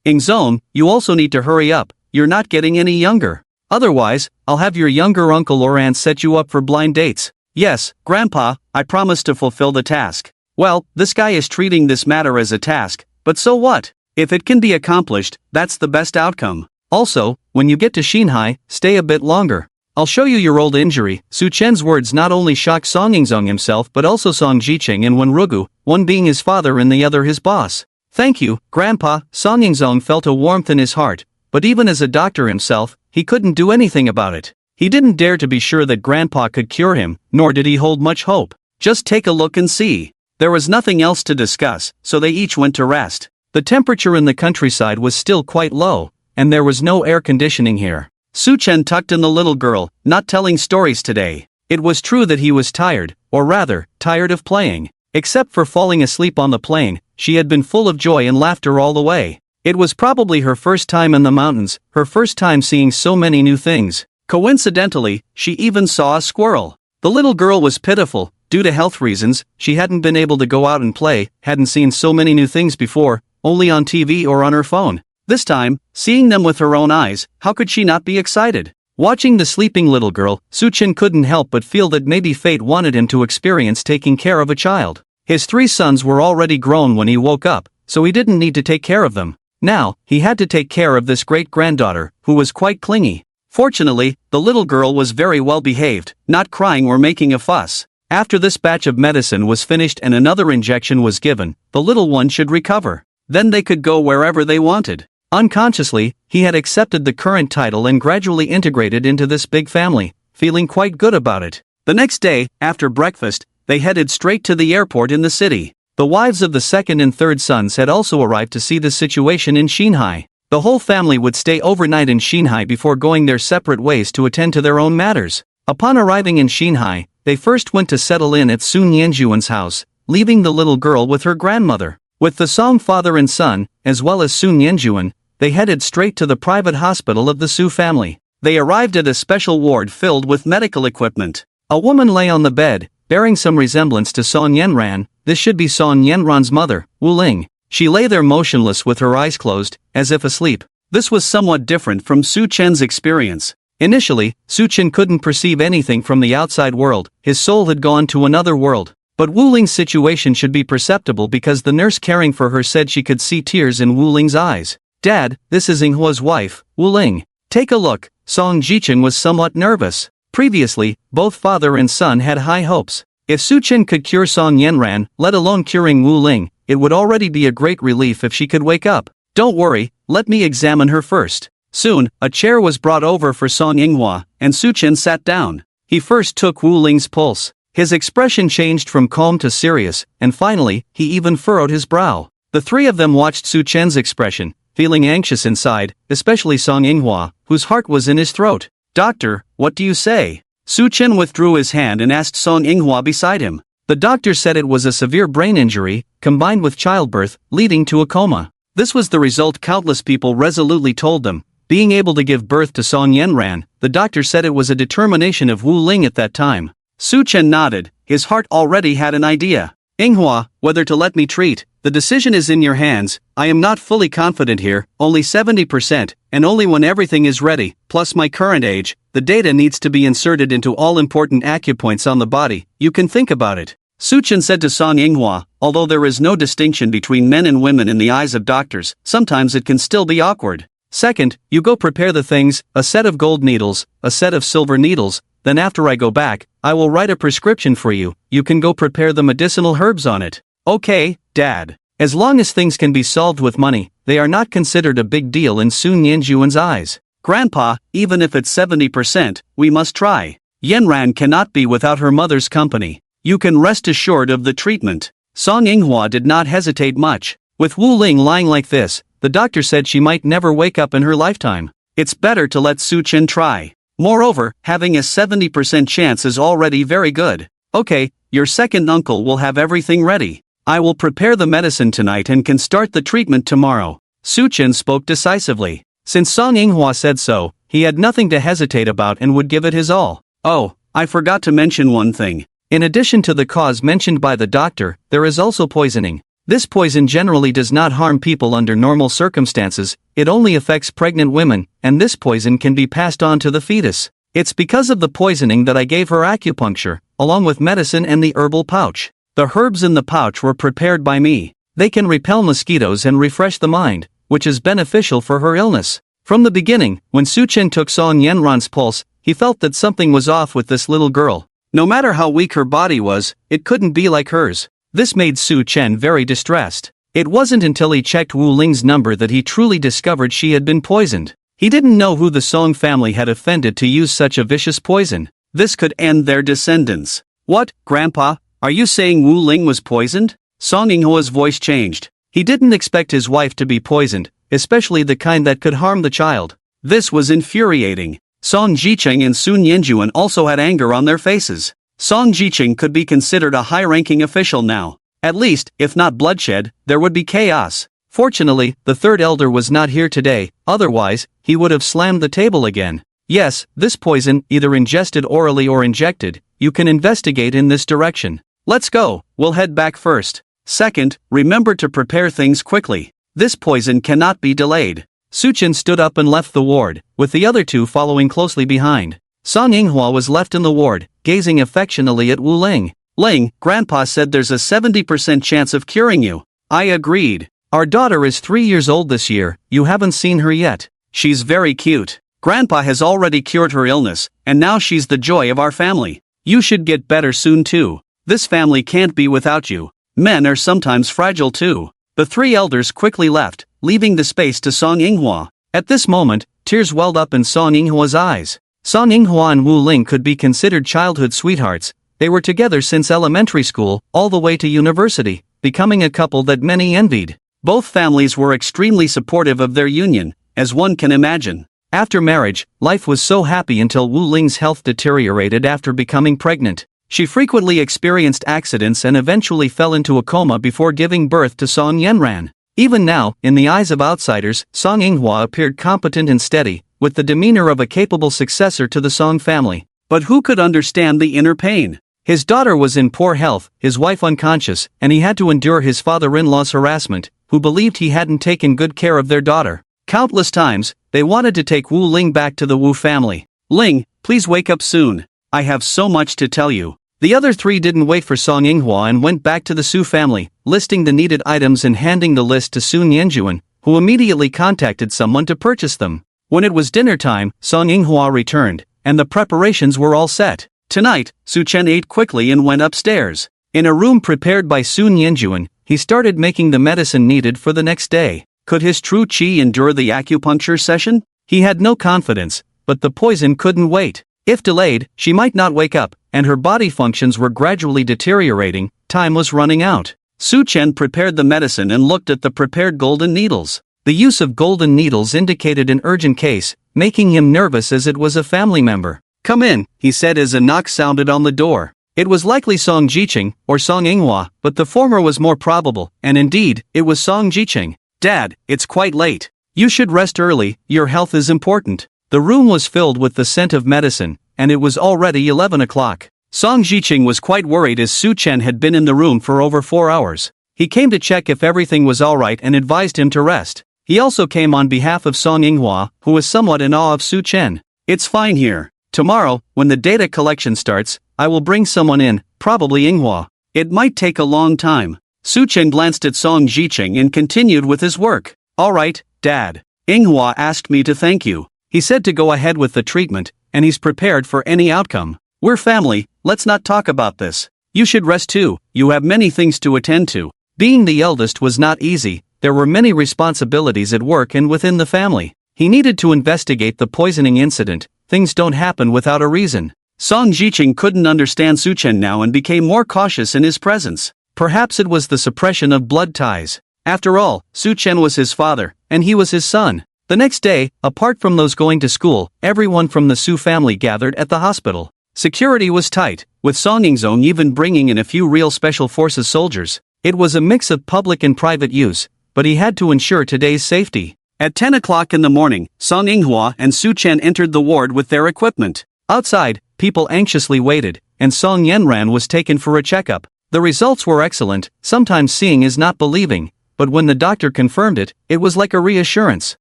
Ingzone, you also need to hurry up, you're not getting any younger. Otherwise, I'll have your younger uncle or aunt set you up for blind dates. Yes, Grandpa, I promise to fulfill the task. Well, this guy is treating this matter as a task, but so what? If it can be accomplished, that's the best outcome. Also, when you get to Xinhai, stay a bit longer. I'll show you your old injury. Su Chen's words not only shocked Song Yingzong himself but also Song Jiqing and Wenrugu, one being his father and the other his boss. Thank you, Grandpa. Song Yingzong felt a warmth in his heart, but even as a doctor himself, he couldn't do anything about it. He didn't dare to be sure that Grandpa could cure him, nor did he hold much hope. Just take a look and see. There was nothing else to discuss, so they each went to rest. The temperature in the countryside was still quite low, and there was no air conditioning here. Su Chen tucked in the little girl, not telling stories today. It was true that he was tired, or rather, tired of playing. Except for falling asleep on the plane, she had been full of joy and laughter all the way. It was probably her first time in the mountains, her first time seeing so many new things. Coincidentally, she even saw a squirrel. The little girl was pitiful. Due to health reasons, she hadn't been able to go out and play, hadn't seen so many new things before, only on TV or on her phone. This time, seeing them with her own eyes, how could she not be excited? Watching the sleeping little girl, Su Chen couldn't help but feel that maybe fate wanted him to experience taking care of a child. His 3 sons were already grown when he woke up, so he didn't need to take care of them. Now, he had to take care of this great-granddaughter, who was quite clingy. Fortunately, the little girl was very well behaved, not crying or making a fuss. After this batch of medicine was finished and another injection was given, the little one should recover. Then they could go wherever they wanted. Unconsciously, he had accepted the current title and gradually integrated into this big family, feeling quite good about it. The next day, after breakfast, they headed straight to the airport in the city. The wives of the second and third sons had also arrived to see the situation in Xinhai. The whole family would stay overnight in Xinhai before going their separate ways to attend to their own matters. Upon arriving in Xinhai, they first went to settle in at Su Nianjuan's house, leaving the little girl with her grandmother. With the Song father and son, as well as Su Nianjuan, they headed straight to the private hospital of the Su family. They arrived at a special ward filled with medical equipment. A woman lay on the bed, bearing some resemblance to Song Yenran. This should be Song Yenran's mother, Wuling. She lay there motionless with her eyes closed, as if asleep. This was somewhat different from Su Chen's experience. Initially, Su Chen couldn't perceive anything from the outside world, his soul had gone to another world. But Wuling's situation should be perceptible because the nurse caring for her said she could see tears in Wuling's eyes. "Dad, this is Inghua's wife, Wuling. Take a look." Song Jichen was somewhat nervous. Previously, both father and son had high hopes. If Su Chen could cure Song Yenran, let alone curing Wuling, it would already be a great relief if she could wake up. "Don't worry, let me examine her first." Soon, a chair was brought over for Song Inghua, and Su Chen sat down. He first took Wuling's pulse. His expression changed from calm to serious, and finally, he even furrowed his brow. The three of them watched Su Chen's expression, feeling anxious inside, especially Song Inghua, whose heart was in his throat. "Doctor, what do you say?" Su Chen withdrew his hand and asked Song Inghua beside him. The doctor said it was a severe brain injury, combined with childbirth, leading to a coma. This was the result countless people resolutely told them. Being able to give birth to Song Yenran, the doctor said it was a determination of Wuling at that time. Su Chen nodded, his heart already had an idea. "Inghua, whether to let me treat, the decision is in your hands. I am not fully confident here, only 70%, and only when everything is ready, plus my current age, the data needs to be inserted into all important acupoints on the body, you can think about it." Su Chen said to Song Inghua, "Although there is no distinction between men and women in the eyes of doctors, sometimes it can still be awkward. Second, you go prepare the things, a set of gold needles, a set of silver needles, then after I go back, I will write a prescription for you, you can go prepare the medicinal herbs on it." "Okay, Dad." As long as things can be solved with money, they are not considered a big deal in Sun Yanjuan's eyes. "Grandpa, even if it's 70%, we must try. Yenran cannot be without her mother's company. You can rest assured of the treatment." Song Inghua did not hesitate much. With Wuling lying like this, the doctor said she might never wake up in her lifetime. It's better to let Su Chen try. Moreover, having a 70% chance is already very good. "Okay, your second uncle will have everything ready. I will prepare the medicine tonight and can start the treatment tomorrow." Su Chen spoke decisively. Since Song Inghua said so, he had nothing to hesitate about and would give it his all. "Oh, I forgot to mention one thing. In addition to the cause mentioned by the doctor, there is also poisoning. This poison generally does not harm people under normal circumstances, it only affects pregnant women, and this poison can be passed on to the fetus. It's because of the poisoning that I gave her acupuncture, along with medicine and the herbal pouch. The herbs in the pouch were prepared by me. They can repel mosquitoes and refresh the mind, which is beneficial for her illness." From the beginning, when Su Chen took Song Yenran's pulse, he felt that something was off with this little girl. No matter how weak her body was, it couldn't be like hers. This made Su Chen very distressed. It wasn't until he checked Wuling's number that he truly discovered she had been poisoned. He didn't know who the Song family had offended to use such a vicious poison. This could end their descendants. "What, Grandpa, are you saying Wuling was poisoned?" Song Inghua's voice changed. He didn't expect his wife to be poisoned, especially the kind that could harm the child. This was infuriating. Song Jicheng and Sun Yanjuan also had anger on their faces. Song Jicheng could be considered a high-ranking official now. At least, if not bloodshed, there would be chaos. Fortunately, the third elder was not here today, otherwise, he would have slammed the table again. "Yes, this poison, either ingested orally or injected, you can investigate in this direction. Let's go, we'll head back first. Second, remember to prepare things quickly. This poison cannot be delayed." Su Chen stood up and left the ward, with the other two following closely behind. Song Inghua was left in the ward, gazing affectionately at Wuling. "Ling, Grandpa said there's a 70% chance of curing you." I agreed. "Our daughter is 3 years old this year, you haven't seen her yet. She's very cute. Grandpa has already cured her illness, and now she's the joy of our family. You should get better soon too. This family can't be without you. Men are sometimes fragile too." The three elders quickly left, leaving the space to Song Inghua. At this moment, tears welled up in Song Inghua's eyes. Song Inghua and Wuling could be considered childhood sweethearts. They were together since elementary school, all the way to university, becoming a couple that many envied. Both families were extremely supportive of their union, as one can imagine. After marriage, life was so happy until Wuling's health deteriorated after becoming pregnant. She frequently experienced accidents and eventually fell into a coma before giving birth to Song Yenran. Even now, in the eyes of outsiders, Song Inghua appeared competent and steady, with the demeanor of a capable successor to the Song family. But who could understand the inner pain? His daughter was in poor health, his wife unconscious, and he had to endure his father-in-law's harassment, who believed he hadn't taken good care of their daughter. Countless times, they wanted to take Wu Ling back to the Wu family. Ling, please wake up soon. I have so much to tell you. The other three didn't wait for Song Yinghua and went back to the Su family, listing the needed items and handing the list to Sun Yanjuan, who immediately contacted someone to purchase them. When it was dinner time, Song Yinghua returned, and the preparations were all set. Tonight, Su Chen ate quickly and went upstairs. In a room prepared by Sun Yanjuan, he started making the medicine needed for the next day. Could his true qi endure the acupuncture session? He had no confidence, but the poison couldn't wait. If delayed, she might not wake up, and her body functions were gradually deteriorating. Time was running out. Su Chen prepared the medicine and looked at the prepared golden needles. The use of golden needles indicated an urgent case, making him nervous as it was a family member. "Come in," he said as a knock sounded on the door. It was likely Song Jiqing or Song Yinghua, but the former was more probable, and indeed, it was Song Jiqing. "Dad, it's quite late. You should rest early, your health is important." The room was filled with the scent of medicine, and it was already 11 o'clock. Song Jiqing was quite worried as Su Chen had been in the room for over 4 hours. He came to check if everything was alright and advised him to rest. He also came on behalf of Song Yinghua, who was somewhat in awe of Su Chen. "It's fine here. Tomorrow, when the data collection starts, I will bring someone in, probably Yinghua. It might take a long time." Su Chen glanced at Song Jiqing and continued with his work. "Alright, Dad. Yinghua asked me to thank you. He said to go ahead with the treatment, and he's prepared for any outcome. We're family, let's not talk about this. You should rest too, you have many things to attend to." Being the eldest was not easy. There were many responsibilities at work and within the family. He needed to investigate the poisoning incident. Things don't happen without a reason. Song Jiqing couldn't understand Su Chen now and became more cautious in his presence. Perhaps it was the suppression of blood ties. After all, Su Chen was his father, and he was his son. The next day, apart from those going to school, everyone from the Su family gathered at the hospital. Security was tight, with Song Yingzong even bringing in a few real special forces soldiers. It was a mix of public and private use, but he had to ensure today's safety. At 10 o'clock in the morning, Song Yinghua and Su Chen entered the ward with their equipment. Outside, people anxiously waited, and Song Yanran was taken for a checkup. The results were excellent. Sometimes seeing is not believing, but when the doctor confirmed it, it was like a reassurance.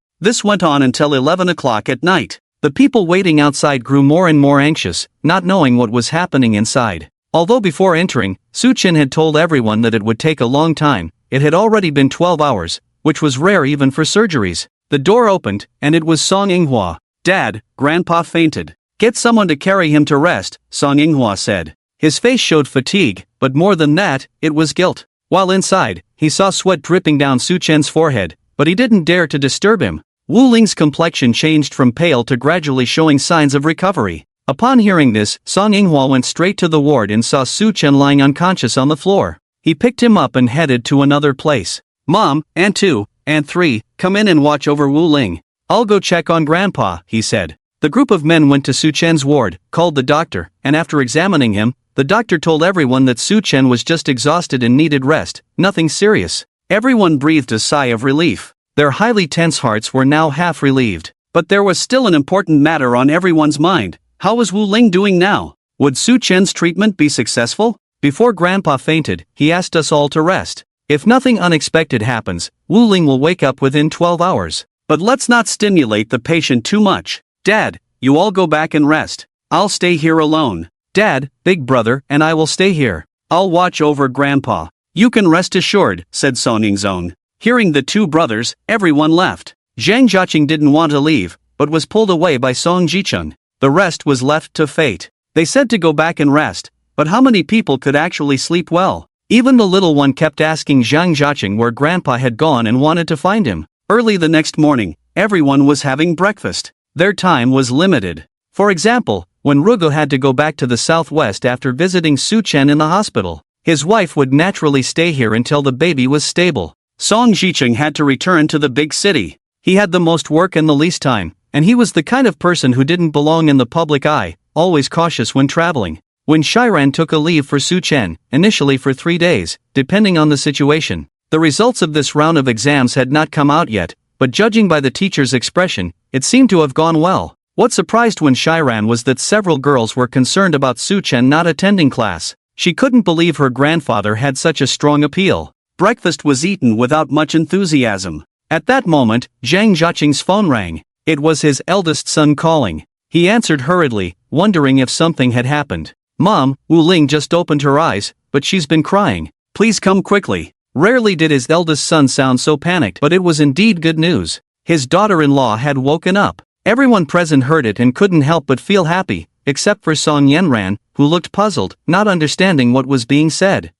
This went on until 11 o'clock at night. The people waiting outside grew more and more anxious, not knowing what was happening inside. Although before entering, Su Chen had told everyone that it would take a long time, it had already been 12 hours, which was rare even for surgeries. The door opened, and it was Song Yinghua. "Dad, Grandpa fainted. Get someone to carry him to rest," Song Yinghua said. His face showed fatigue, but more than that, it was guilt. While inside, he saw sweat dripping down Su Chen's forehead, but he didn't dare to disturb him. Wu Ling's complexion changed from pale to gradually showing signs of recovery. Upon hearing this, Song Yinghua went straight to the ward and saw Su Chen lying unconscious on the floor. He picked him up and headed to another place. "Mom, Aunt 2, Aunt 3, come in and watch over Wu Ling. I'll go check on Grandpa," he said. The group of men went to Su Chen's ward, called the doctor, and after examining him, the doctor told everyone that Su Chen was just exhausted and needed rest, nothing serious. Everyone breathed a sigh of relief. Their highly tense hearts were now half relieved. But there was still an important matter on everyone's mind. How was Wu Ling doing now? Would Su Chen's treatment be successful? Before Grandpa fainted, he asked us all to rest. If nothing unexpected happens, Wu Ling will wake up within 12 hours. But let's not stimulate the patient too much. "Dad, you all go back and rest. I'll stay here alone." "Dad, big brother, and I will stay here. I'll watch over Grandpa." "You can rest assured," said Song Yingzong. Hearing the two brothers, everyone left. Zhang Jiaqing didn't want to leave, but was pulled away by Song Jicheng. The rest was left to fate. They said to go back and rest, but how many people could actually sleep well? Even the little one kept asking Zhang Jiaqing where Grandpa had gone and wanted to find him. Early the next morning, everyone was having breakfast. Their time was limited. For example, when Rugo had to go back to the southwest after visiting Su Chen in the hospital, his wife would naturally stay here until the baby was stable. Song Jicheng had to return to the big city. He had the most work and the least time, and he was the kind of person who didn't belong in the public eye, always cautious when traveling. When Shiran took a leave for Su Chen, initially for 3 days, depending on the situation. The results of this round of exams had not come out yet, but judging by the teacher's expression, it seemed to have gone well. What surprised when Shiran was that several girls were concerned about Su-chen not attending class. She couldn't believe her grandfather had such a strong appeal. Breakfast was eaten without much enthusiasm. At that moment, Zhang Jiaqing's phone rang. It was his eldest son calling. He answered hurriedly, wondering if something had happened. "Mom, Wuling just opened her eyes, but she's been crying. Please come quickly." Rarely did his eldest son sound so panicked, but it was indeed good news. His daughter-in-law had woken up. Everyone present heard it and couldn't help but feel happy, except for Song Yanran, who looked puzzled, not understanding what was being said.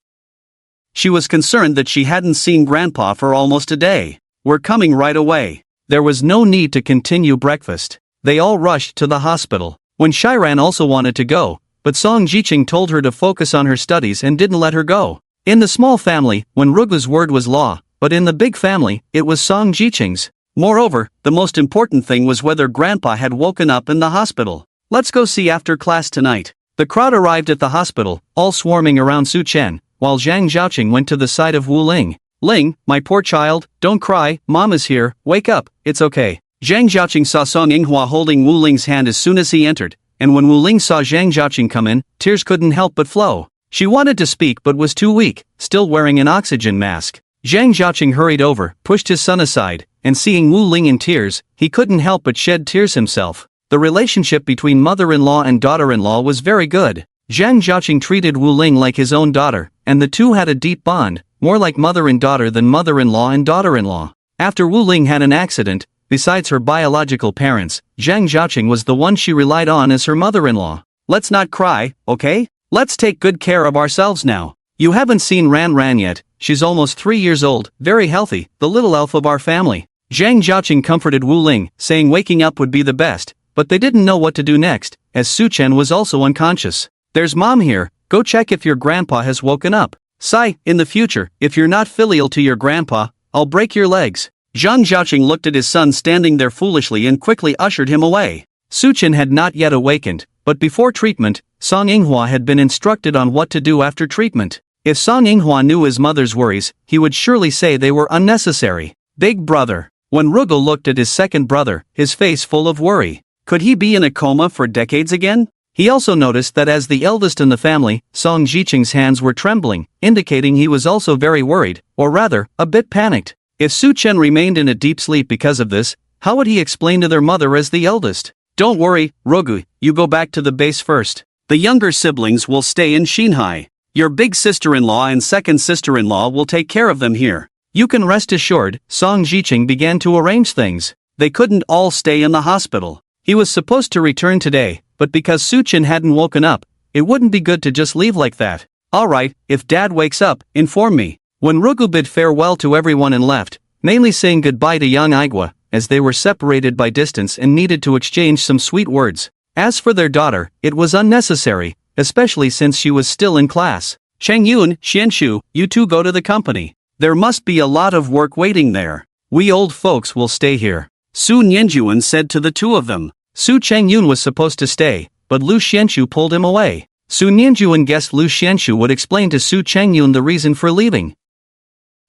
She was concerned that she hadn't seen Grandpa for almost a day. "We're coming right away." There was no need to continue breakfast. They all rushed to the hospital. When Shiran also wanted to go, but Song Jiqing told her to focus on her studies and didn't let her go. In the small family, when Rugu's word was law, but in the big family, it was Song Jiqing's. Moreover, the most important thing was whether Grandpa had woken up in the hospital. "Let's go see after class tonight." The crowd arrived at the hospital, all swarming around Su-chen, while Zhang Jiaqing went to the side of Wuling. "Ling, my poor child, don't cry, Mom is here, wake up, it's okay." Zhang Jiaqing saw Song Yinghua holding Wuling's hand as soon as he entered, and when Wuling saw Zhang Jiaqing come in, tears couldn't help but flow. She wanted to speak but was too weak, still wearing an oxygen mask. Zhang Jiaqing hurried over, pushed his son aside, and seeing Wuling in tears, he couldn't help but shed tears himself. The relationship between mother-in-law and daughter-in-law was very good. Zhang Jiaqing treated Wuling like his own daughter, and the two had a deep bond, more like mother and daughter than mother-in-law and daughter-in-law. After Wuling had an accident, besides her biological parents, Zhang Jiaqing was the one she relied on as her mother-in-law. "Let's not cry, okay? Let's take good care of ourselves now. You haven't seen Ran Ran yet, she's almost 3 years old, very healthy, the little elf of our family." Zhang Jiaqing comforted Wuling, saying waking up would be the best, but they didn't know what to do next, as Su-chen was also unconscious. "There's Mom here, go check if your grandpa has woken up. Sai, in the future, if you're not filial to your grandpa, I'll break your legs." Zhang Jiaqing looked at his son standing there foolishly and quickly ushered him away. Su-chen had not yet awakened, but before treatment, Song Yinghua had been instructed on what to do after treatment. If Song Yinghua knew his mother's worries, he would surely say they were unnecessary. Big brother. When Rugo looked at his second brother, his face full of worry. Could he be in a coma for decades again? He also noticed that as the eldest in the family, Song Jiqing's hands were trembling, indicating he was also very worried, or rather, a bit panicked. If Su-chen remained in a deep sleep because of this, how would he explain to their mother as the eldest? "Don't worry, Rugu, you go back to the base first. The younger siblings will stay in Shinhai. Your big sister-in-law and second sister-in-law will take care of them here. You can rest assured." Song Jiqing began to arrange things. They couldn't all stay in the hospital. He was supposed to return today, but because Su-chen hadn't woken up, it wouldn't be good to just leave like that. "Alright, if Dad wakes up, inform me." When Rugu bid farewell to everyone and left, mainly saying goodbye to young Aigwa, as they were separated by distance and needed to exchange some sweet words. As for their daughter, it was unnecessary, especially since she was still in class. "Cheng Yun, Xianshu, you two go to the company. There must be a lot of work waiting there. We old folks will stay here," Su Nianjuan said to the two of them. Su Chengyun was supposed to stay, but Lu Xianshu pulled him away. Su Nianjuan guessed Lu Xianshu would explain to Su Chengyun the reason for leaving.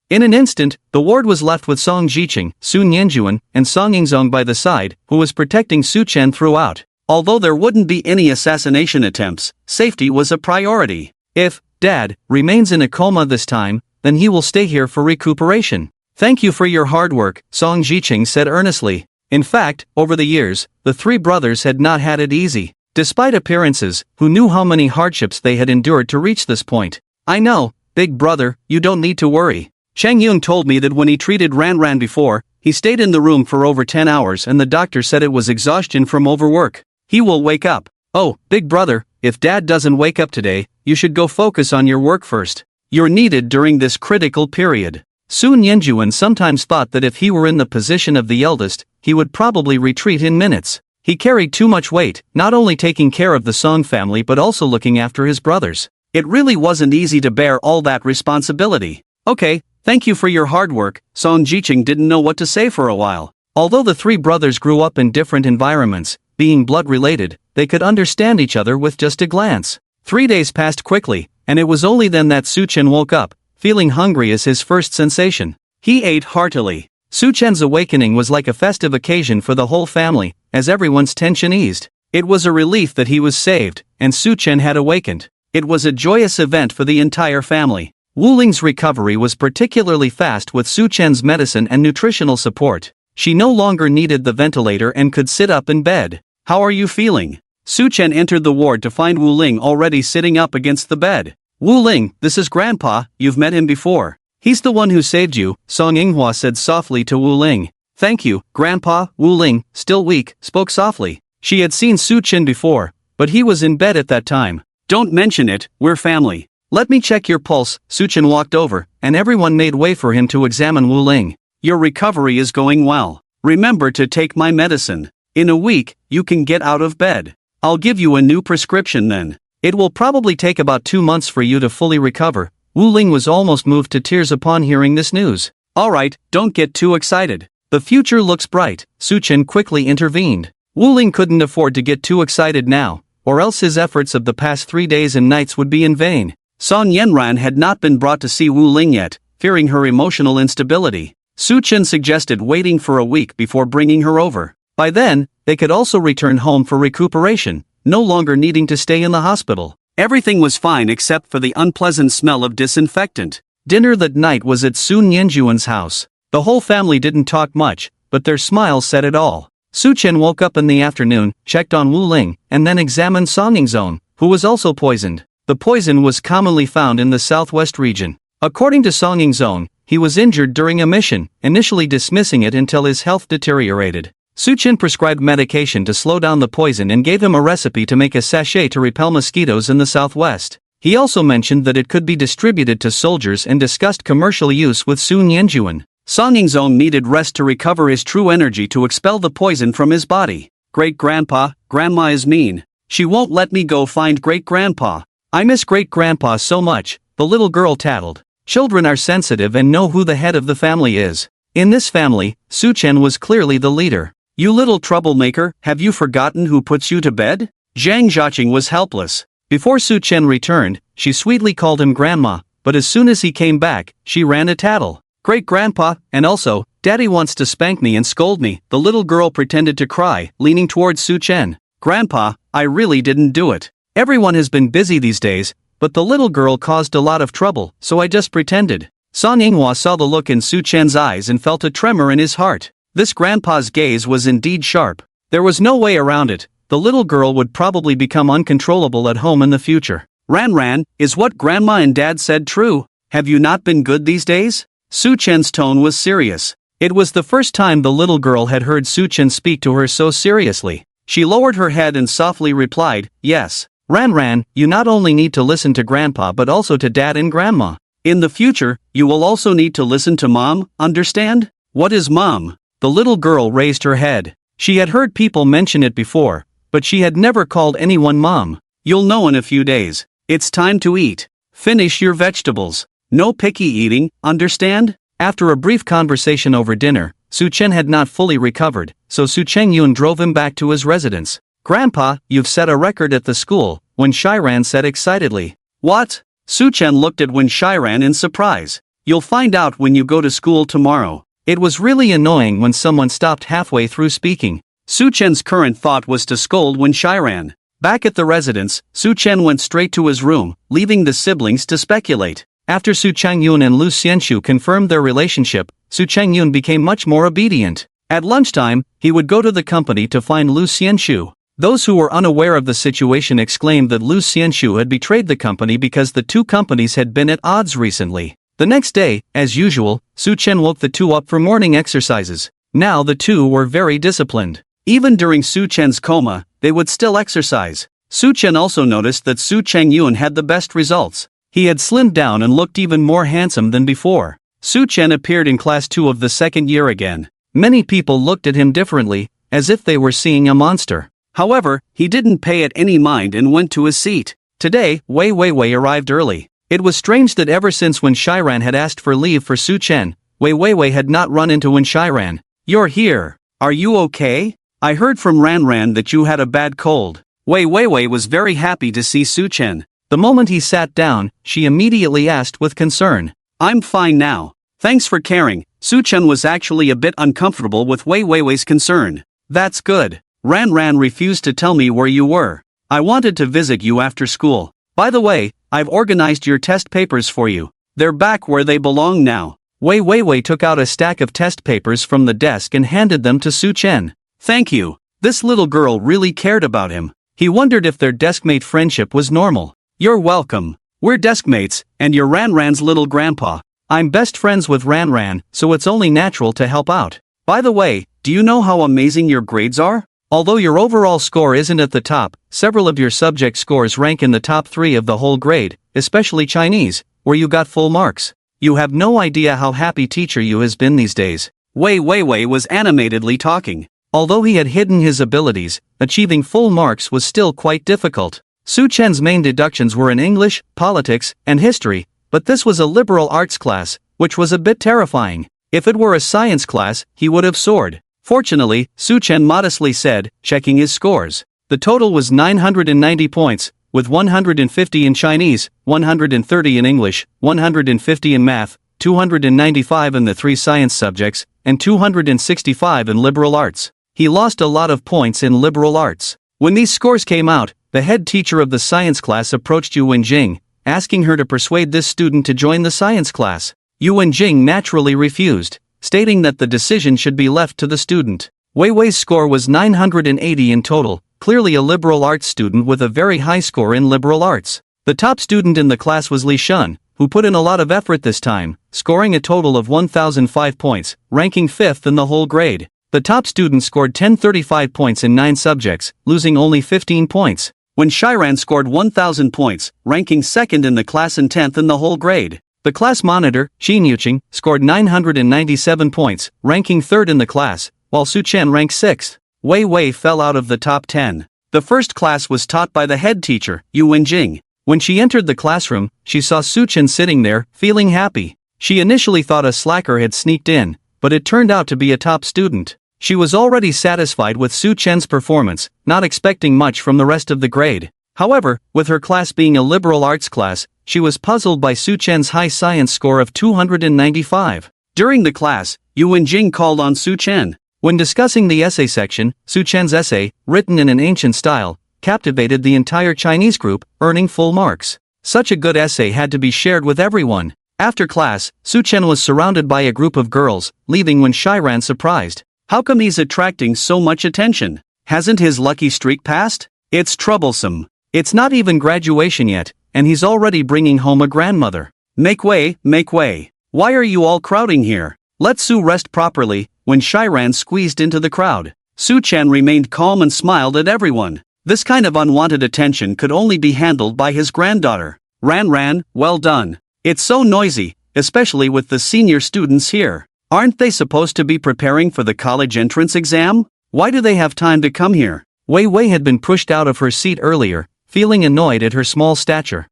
In an instant, the ward was left with Song Jiqing, Su Nianjuan, and Song Yingzong by the side, who was protecting Su Chen throughout. Although there wouldn't be any assassination attempts, safety was a priority. If Dad remains in a coma this time, then he will stay here for recuperation. "Thank you for your hard work," Song Jiqing said earnestly. In fact, over the years, the three brothers had not had it easy. Despite appearances, who knew how many hardships they had endured to reach this point. "I know, big brother, you don't need to worry. Cheng Yun told me that when he treated Ran Ran before, he stayed in the room for over 10 hours and the doctor said it was exhaustion from overwork. He will wake up." "Oh, big brother, if Dad doesn't wake up today, you should go focus on your work first. You're needed during this critical period." Su Nianjuan sometimes thought that if he were in the position of the eldest, he would probably retreat in minutes. He carried too much weight, not only taking care of the Song family but also looking after his brothers. It really wasn't easy to bear all that responsibility. "Okay, thank you for your hard work." Song Jiqing didn't know what to say for a while. Although the three brothers grew up in different environments, being blood-related, they could understand each other with just a glance. 3 days passed quickly, and it was only then that Su-chen woke up, feeling hungry as his first sensation. He ate heartily. Su-chen's awakening was like a festive occasion for the whole family, as everyone's tension eased. It was a relief that he was saved, and Su-chen had awakened. It was a joyous event for the entire family. Wuling's recovery was particularly fast with Su-chen's medicine and nutritional support. She no longer needed the ventilator and could sit up in bed. "How are you feeling?" Su-chen entered the ward to find Wuling already sitting up against the bed. "Wuling, this is Grandpa, you've met him before. He's the one who saved you," Song Yinghua said softly to Wuling. "Thank you, Grandpa." Wuling, still weak, spoke softly. She had seen Su-chen before, but he was in bed at that time. "Don't mention it, we're family. Let me check your pulse." Su-chen walked over, and everyone made way for him to examine Wuling. "Your recovery is going well. Remember to take my medicine. In a week, you can get out of bed. I'll give you a new prescription then. It will probably take about 2 months for you to fully recover." Wuling was almost moved to tears upon hearing this news. "Alright, don't get too excited. The future looks bright," Su-chen quickly intervened. Wuling couldn't afford to get too excited now, or else his efforts of the past 3 days and nights would be in vain. Song Yenran had not been brought to see Wuling yet, fearing her emotional instability. Su-chen suggested waiting for a week before bringing her over. By then, they could also return home for recuperation, no longer needing to stay in the hospital. Everything was fine except for the unpleasant smell of disinfectant. Dinner that night was at Sun Yanjuan's house. The whole family didn't talk much, but their smiles said it all. Su-chen woke up in the afternoon, checked on Wuling, and then examined Song Yingzone, who was also poisoned. The poison was commonly found in the southwest region. According to Song Yingzone, he was injured during a mission, initially dismissing it until his health deteriorated. Su-chen prescribed medication to slow down the poison and gave him a recipe to make a sachet to repel mosquitoes in the southwest. He also mentioned that it could be distributed to soldiers and discussed commercial use with Sun Yanjuan. Song Yingzone needed rest to recover his true energy to expel the poison from his body. "Great-grandpa, Grandma is mean. She won't let me go find great-grandpa. I miss great-grandpa so much," the little girl tattled. Children are sensitive and know who the head of the family is. In this family, Su-chen was clearly the leader. "You little troublemaker, have you forgotten who puts you to bed?" Zhang Zhaqing was helpless. Before Su-chen returned, she sweetly called him Grandma, but as soon as he came back, she ran a tattle. "Great-grandpa, and also, Daddy wants to spank me and scold me," the little girl pretended to cry, leaning towards Su-chen. "Grandpa, I really didn't do it. Everyone has been busy these days, but the little girl caused a lot of trouble, so I just pretended." Song Yinghua saw the look in Su-chen's eyes and felt a tremor in his heart. This grandpa's gaze was indeed sharp. There was no way around it. The little girl would probably become uncontrollable at home in the future. "Ran, is what Grandma and Dad said true? Have you not been good these days?" Su-chen's tone was serious. It was the first time the little girl had heard Su-chen speak to her so seriously. She lowered her head and softly replied, "Yes. Ran, you not only need to listen to Grandpa but also to Dad and Grandma. In the future, you will also need to listen to Mom, understand?" "What is Mom?" The little girl raised her head. She had heard people mention it before, but she had never called anyone Mom. "You'll know in a few days. It's time to eat. Finish your vegetables. No picky eating, understand?" After a brief conversation over dinner, Su-chen had not fully recovered, so Su Chengyun drove him back to his residence. "Grandpa, you've set a record at the school," Wen Shiran said excitedly. "What?" Su-chen looked at Wen Shiran in surprise. "You'll find out when you go to school tomorrow." It was really annoying when someone stopped halfway through speaking. Su-chen's current thought was to scold Wen Shiran. Back at the residence, Su-chen went straight to his room, leaving the siblings to speculate. After Su Changyun and Lu Xianshu confirmed their relationship, Su Changyun became much more obedient. At lunchtime, he would go to the company to find Lu Xianshu. Those who were unaware of the situation exclaimed that Lu Xianshu had betrayed the company because the two companies had been at odds recently. The next day, as usual, Su Chen woke the two up for morning exercises. Now the two were very disciplined. Even during Su Chen's coma, they would still exercise. Su Chen also noticed that Su Changyun had the best results. He had slimmed down and looked even more handsome than before. Su Chen appeared in class 2 of the second year again. Many people looked at him differently, as if they were seeing a monster. However, he didn't pay it any mind and went to his seat. Today, Wei Weiwei arrived early. It was strange that ever since Wen Shiran had asked for leave for Su Chen, Wei Weiwei had not run into Wen Shiran. "You're here. Are you okay? I heard from Ran that you had a bad cold." Wei Weiwei was very happy to see Su Chen. The moment he sat down, she immediately asked with concern, "I'm fine now. Thanks for caring." Su Chen was actually a bit uncomfortable with Wei Weiwei's concern. "That's good. Ran Ran refused to tell me where you were. I wanted to visit you after school. By the way, I've organized your test papers for you. They're back where they belong now. Wei Wei took out a stack of test papers from the desk and handed them to Su Chen. Thank you. This little girl really cared about him. He wondered if their deskmate friendship was normal. You're welcome. We're deskmates, and you're Ran Ran's little grandpa. I'm best friends with Ran Ran, so it's only natural to help out. By the way, do you know how amazing your grades are? Although your overall score isn't at the top, several of your subject scores rank in the top 3 of the whole grade, especially Chinese, where you got full marks. You have no idea how happy teacher you has been these days. Wei was animatedly talking. Although he had hidden his abilities, achieving full marks was still quite difficult. Su Chen's main deductions were in English, politics, and history, but this was a liberal arts class, which was a bit terrifying. If it were a science class, he would have soared. Fortunately, Su Chen modestly said, checking his scores. The total was 990 points, with 150 in Chinese, 130 in English, 150 in math, 295 in the 3 science subjects, and 265 in liberal arts. He lost a lot of points in liberal arts. When these scores came out, the head teacher of the science class approached Yu Wenjing, asking her to persuade this student to join the science class. Yu Wenjing naturally refused, stating that the decision should be left to the student. Wei Wei's score was 980 in total, clearly a liberal arts student with a very high score in liberal arts. The top student in the class was Li Shun, who put in a lot of effort this time, scoring a total of 1,005 points, ranking 5th in the whole grade. The top student scored 1035 points in 9 subjects, losing only 15 points. When Shiran scored 1,000 points, ranking 2nd in the class and 10th in the whole grade. The class monitor, Xin Yuqing, scored 997 points, ranking 3rd in the class, while Su Chen ranked 6th. Wei fell out of the top 10. The first class was taught by the head teacher, Yu Wenjing. When she entered the classroom, she saw Su Chen sitting there, feeling happy. She initially thought a slacker had sneaked in, but it turned out to be a top student. She was already satisfied with Su Chen's performance, not expecting much from the rest of the grade. However, with her class being a liberal arts class, she was puzzled by Su Chen's high science score of 295. During the class, Yu Wenjing called on Su Chen. When discussing the essay section, Su Chen's essay, written in an ancient style, captivated the entire Chinese group, earning full marks. Such a good essay had to be shared with everyone. After class, Su Chen was surrounded by a group of girls, leaving when Shiran surprised. How come he's attracting so much attention? Hasn't his lucky streak passed? It's troublesome. It's not even graduation yet, and he's already bringing home a grandmother. Make way. Why are you all crowding here? Let Su rest properly. When Shiran squeezed into the crowd, Su Chen remained calm and smiled at everyone. This kind of unwanted attention could only be handled by his granddaughter. Ran, well done. It's so noisy, especially with the senior students here. Aren't they supposed to be preparing for the college entrance exam? Why do they have time to come here? Wei had been pushed out of her seat earlier, feeling annoyed at her small stature.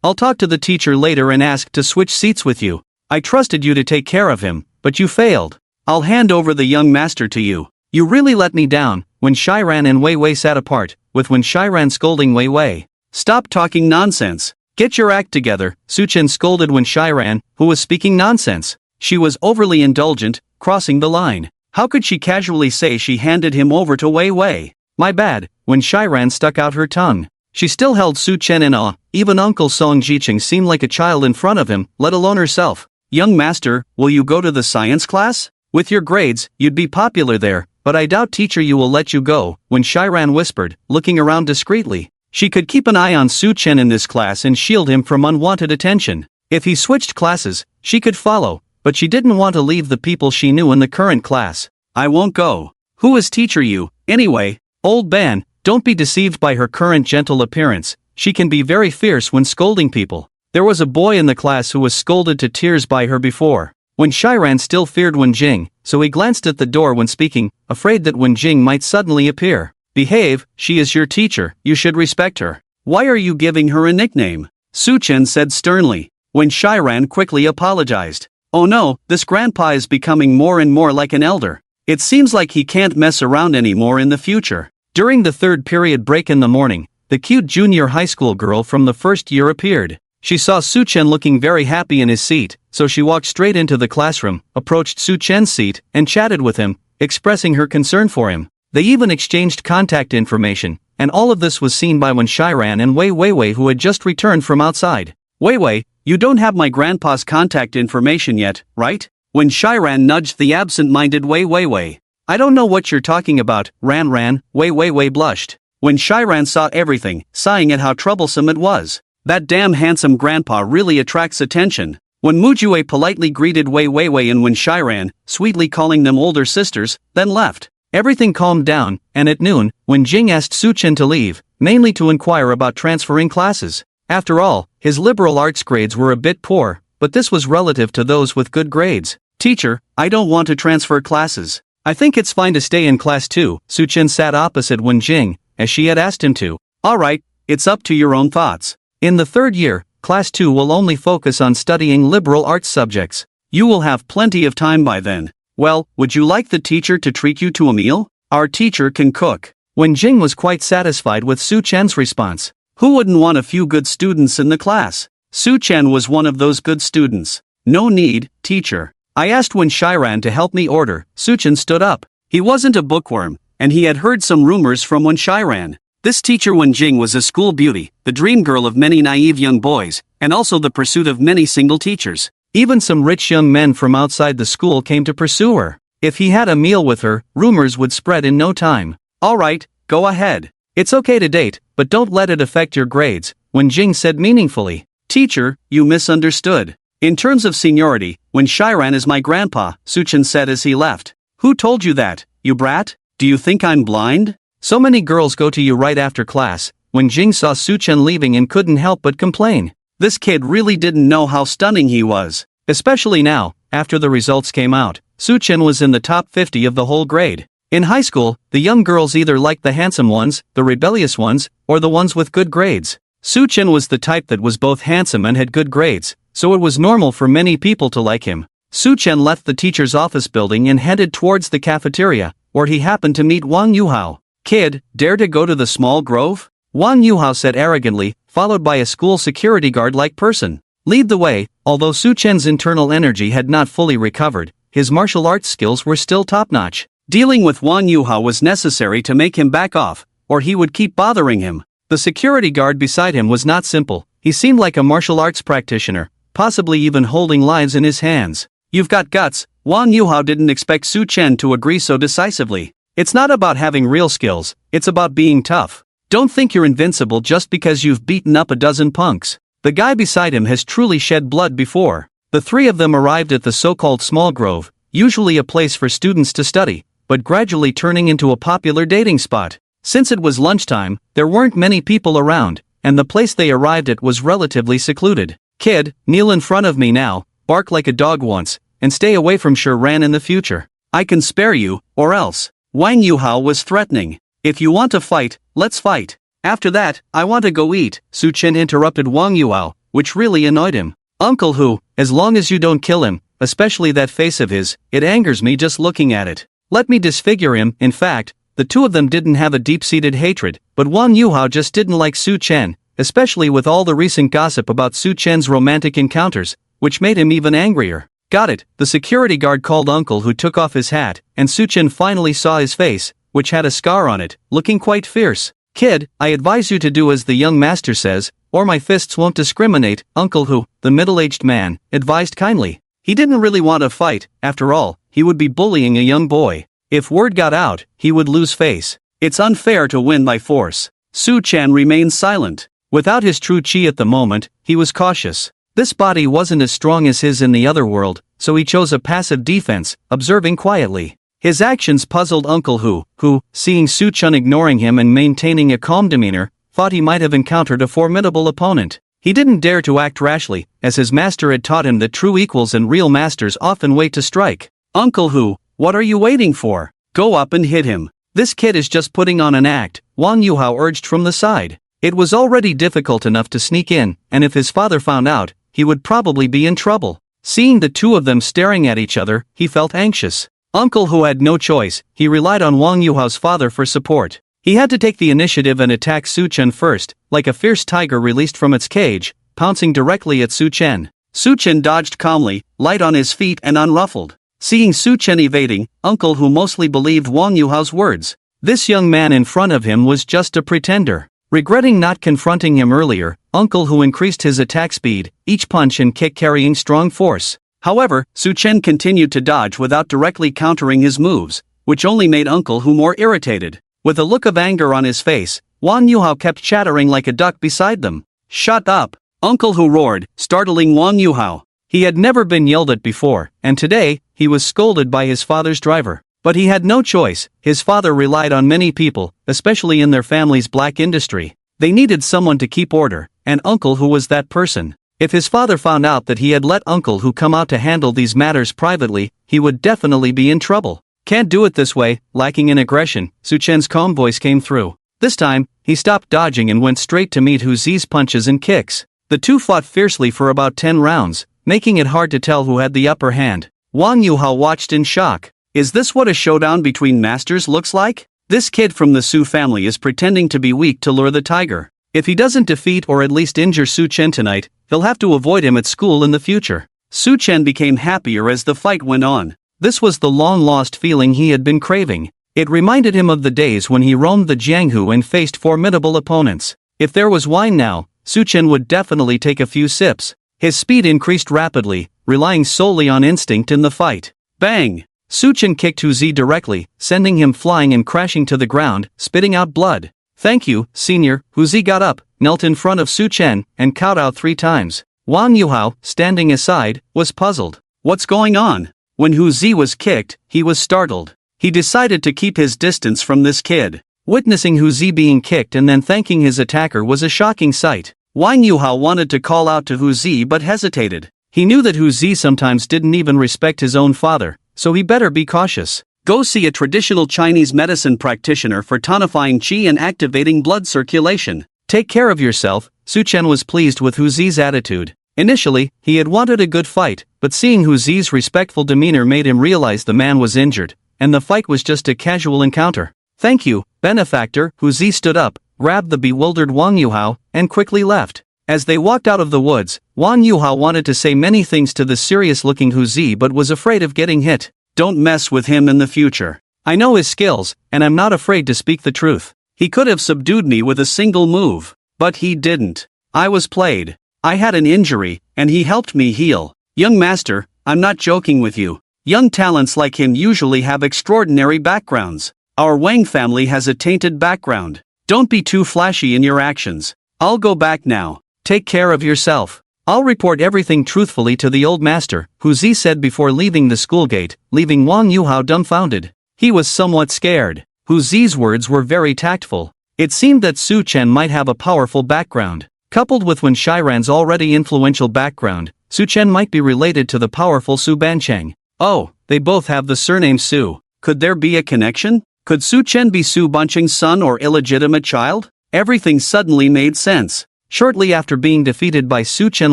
I'll talk to the teacher later and ask to switch seats with you. I trusted you to take care of him, but you failed. I'll hand over the young master to you. You really let me down. When Shiran and Wei sat apart, with when Shiran scolding Wei. Stop talking nonsense. Get your act together, Su Chen scolded when Shiran, who was speaking nonsense. She was overly indulgent, crossing the line. How could she casually say she handed him over to Wei? My bad. When Shiran stuck out her tongue. She still held Su Chen in awe. Even Uncle Song Jiqing seemed like a child in front of him, let alone herself. Young master, will you go to the science class? With your grades, you'd be popular there, but I doubt teacher you will let you go, when Shiran whispered, looking around discreetly. She could keep an eye on Su Chen in this class and shield him from unwanted attention. If he switched classes, she could follow, but she didn't want to leave the people she knew in the current class. I won't go. Who is teacher you, anyway? Old Ban, don't be deceived by her current gentle appearance. She can be very fierce when scolding people. There was a boy in the class who was scolded to tears by her before. When Shiran still feared Wenjing, so he glanced at the door when speaking, afraid that Wenjing might suddenly appear. Behave, she is your teacher, you should respect her. Why are you giving her a nickname? Su Chen said sternly. When Shiran quickly apologized. Oh no, this grandpa is becoming more and more like an elder. It seems like he can't mess around anymore in the future. During the third period break in the morning, the cute junior high school girl from the first year appeared. She saw Su Chen looking very happy in his seat, so she walked straight into the classroom, approached Su Chen's seat, and chatted with him, expressing her concern for him. They even exchanged contact information, and all of this was seen by Wen Shiran and Wei Weiwei, who had just returned from outside. Weiwei, you don't have my grandpa's contact information yet, right? Wen Shiran nudged the absent-minded Wei Weiwei. I don't know what you're talking about, Ran. Wei Weiwei blushed. Wen Shiran saw everything, sighing at how troublesome it was. That damn handsome grandpa really attracts attention. When Mujue politely greeted Wei Weiwei and Wen Shiran, sweetly calling them older sisters, then left. Everything calmed down, and at noon, when Jing asked Su Chen to leave, mainly to inquire about transferring classes. After all, his liberal arts grades were a bit poor, but this was relative to those with good grades. Teacher, I don't want to transfer classes. I think it's fine to stay in class 2. Su Chen sat opposite Wen Jing, as she had asked him to. Alright, it's up to your own thoughts. In the third year, class 2 will only focus on studying liberal arts subjects. You will have plenty of time by then. Well, would you like the teacher to treat you to a meal? Our teacher can cook. Wen Jing was quite satisfied with Su Chen's response. Who wouldn't want a few good students in the class? Su Chen was one of those good students. No need, teacher. I asked Wen Shiran to help me order. Su Chen stood up. He wasn't a bookworm, and he had heard some rumors from Wen Shiran. This teacher Wen Jing was a school beauty, the dream girl of many naive young boys, and also the pursuit of many single teachers. Even some rich young men from outside the school came to pursue her. If he had a meal with her, rumors would spread in no time. Alright, go ahead. It's okay to date, but don't let it affect your grades, Wen Jing said meaningfully. Teacher, you misunderstood. In terms of seniority, Wen Shiran is my grandpa, Su Chen said as he left. Who told you that, you brat? Do you think I'm blind? So many girls go to you right after class. Wen Jing saw Su Chen leaving and couldn't help but complain. This kid really didn't know how stunning he was. Especially now, after the results came out, Su Chen was in the top 50 of the whole grade. In high school, the young girls either liked the handsome ones, the rebellious ones, or the ones with good grades. Su Chen was the type that was both handsome and had good grades, so it was normal for many people to like him. Su Chen left the teacher's office building and headed towards the cafeteria, where he happened to meet Wang Yuhao. Kid, dare to go to the small grove? Wang Yuhao said arrogantly, followed by a school security guard-like person. Lead the way. Although Su Chen's internal energy had not fully recovered, his martial arts skills were still top-notch. Dealing with Wang Yuhao was necessary to make him back off, or he would keep bothering him. The security guard beside him was not simple. He seemed like a martial arts practitioner, possibly even holding lives in his hands. You've got guts. Wang Yuhao didn't expect Su Chen to agree so decisively. It's not about having real skills, it's about being tough. Don't think you're invincible just because you've beaten up a dozen punks. The guy beside him has truly shed blood before. The three of them arrived at the so-called small grove, usually a place for students to study, but gradually turning into a popular dating spot. Since it was lunchtime, there weren't many people around, and the place they arrived at was relatively secluded. Kid, kneel in front of me now, bark like a dog once, and stay away from Shiran in the future. I can spare you, or else. Wang Yuhao was threatening. If you want to fight, let's fight. After that, I want to go eat, Su Chen interrupted Wang Yuhao, which really annoyed him. Uncle Hu, as long as you don't kill him, especially that face of his, it angers me just looking at it. Let me disfigure him. In fact, the two of them didn't have a deep-seated hatred, but Wang Yuhao just didn't like Su Chen, especially with all the recent gossip about Su Chen's romantic encounters, which made him even angrier. Got it, the security guard called Uncle Hu took off his hat, and Su Chen finally saw his face, which had a scar on it, looking quite fierce. Kid, I advise you to do as the young master says, or my fists won't discriminate, Uncle Hu, the middle-aged man, advised kindly. He didn't really want to fight, after all, he would be bullying a young boy. If word got out, he would lose face. It's unfair to win by force. Su Chen remained silent. Without his true chi at the moment, he was cautious. This body wasn't as strong as his in the other world, so he chose a passive defense, observing quietly. His actions puzzled Uncle Hu, who, seeing Su Chen ignoring him and maintaining a calm demeanor, thought he might have encountered a formidable opponent. He didn't dare to act rashly, as his master had taught him that true equals and real masters often wait to strike. Uncle Hu, what are you waiting for? Go up and hit him. This kid is just putting on an act, Wang Yuhao urged from the side. It was already difficult enough to sneak in, and if his father found out, he would probably be in trouble. Seeing the two of them staring at each other, he felt anxious. Uncle Hu had no choice, he relied on Wang Yuhao's father for support. He had to take the initiative and attack Su Chen first, like a fierce tiger released from its cage, pouncing directly at Su Chen. Su Chen dodged calmly, light on his feet and unruffled. Seeing Su Chen evading, Uncle Hu mostly believed Wang Yuhao's words. This young man in front of him was just a pretender. Regretting not confronting him earlier, Uncle Hu increased his attack speed, each punch and kick carrying strong force. However, Su Chen continued to dodge without directly countering his moves, which only made Uncle Hu more irritated. With a look of anger on his face, Wang Yuhao kept chattering like a duck beside them. "Shut up!" Uncle Hu roared, startling Wang Yuhao. He had never been yelled at before, and today, he was scolded by his father's driver. But he had no choice. His father relied on many people, especially in their family's black industry. They needed someone to keep order, and Uncle Hu was that person. If his father found out that he had let Uncle Hu come out to handle these matters privately, he would definitely be in trouble. "Can't do it this way." Lacking in aggression, Su Chen's calm voice came through. This time, he stopped dodging and went straight to meet Hu Zi's punches and kicks. The two fought fiercely for about 10 rounds, making it hard to tell who had the upper hand. Wang Yuhao watched in shock. Is this what a showdown between masters looks like? This kid from the Su family is pretending to be weak to lure the tiger. If he doesn't defeat or at least injure Su Chen tonight, he'll have to avoid him at school in the future. Su Chen became happier as the fight went on. This was the long-lost feeling he had been craving. It reminded him of the days when he roamed the Jianghu and faced formidable opponents. If there was wine now, Su Chen would definitely take a few sips. His speed increased rapidly, relying solely on instinct in the fight. Bang! Su Chen kicked Hu Zi directly, sending him flying and crashing to the ground, spitting out blood. "Thank you, senior." Hu Zi got up, knelt in front of Su Chen, and kowtowed 3 times. Wang Yuhao, standing aside, was puzzled. What's going on? When Hu Zi was kicked, he was startled. He decided to keep his distance from this kid. Witnessing Hu Zi being kicked and then thanking his attacker was a shocking sight. Wang Yuhao wanted to call out to Hu Zi but hesitated. He knew that Hu Zi sometimes didn't even respect his own father, so he better be cautious. Go see a traditional Chinese medicine practitioner for tonifying qi and activating blood circulation. Take care of yourself. Su Chen was pleased with Hu Zi's attitude. Initially, he had wanted a good fight, but seeing Hu Zi's respectful demeanor made him realize the man was injured, and the fight was just a casual encounter. "Thank you, benefactor." Hu Zi stood up, grabbed the bewildered Wang Yuhao, and quickly left. As they walked out of the woods, Wang Yuhao wanted to say many things to the serious-looking Hu Zi but was afraid of getting hit. "Don't mess with him in the future. I know his skills, and I'm not afraid to speak the truth. He could have subdued me with a single move, but he didn't. I was played. I had an injury, and he helped me heal. Young master, I'm not joking with you. Young talents like him usually have extraordinary backgrounds. Our Wang family has a tainted background. Don't be too flashy in your actions. I'll go back now. Take care of yourself. I'll report everything truthfully to the old master," Hu Zi said before leaving the school gate, leaving Wang Yuhao dumbfounded. He was somewhat scared. Hu Zi's words were very tactful. It seemed that Su Chen might have a powerful background. Coupled with Wen Shiran's already influential background, Su Chen might be related to the powerful Su Bancheng. Oh, they both have the surname Su. Could there be a connection? Could Su Chen be Su Bancheng's son or illegitimate child? Everything suddenly made sense. Shortly after being defeated by Su Chen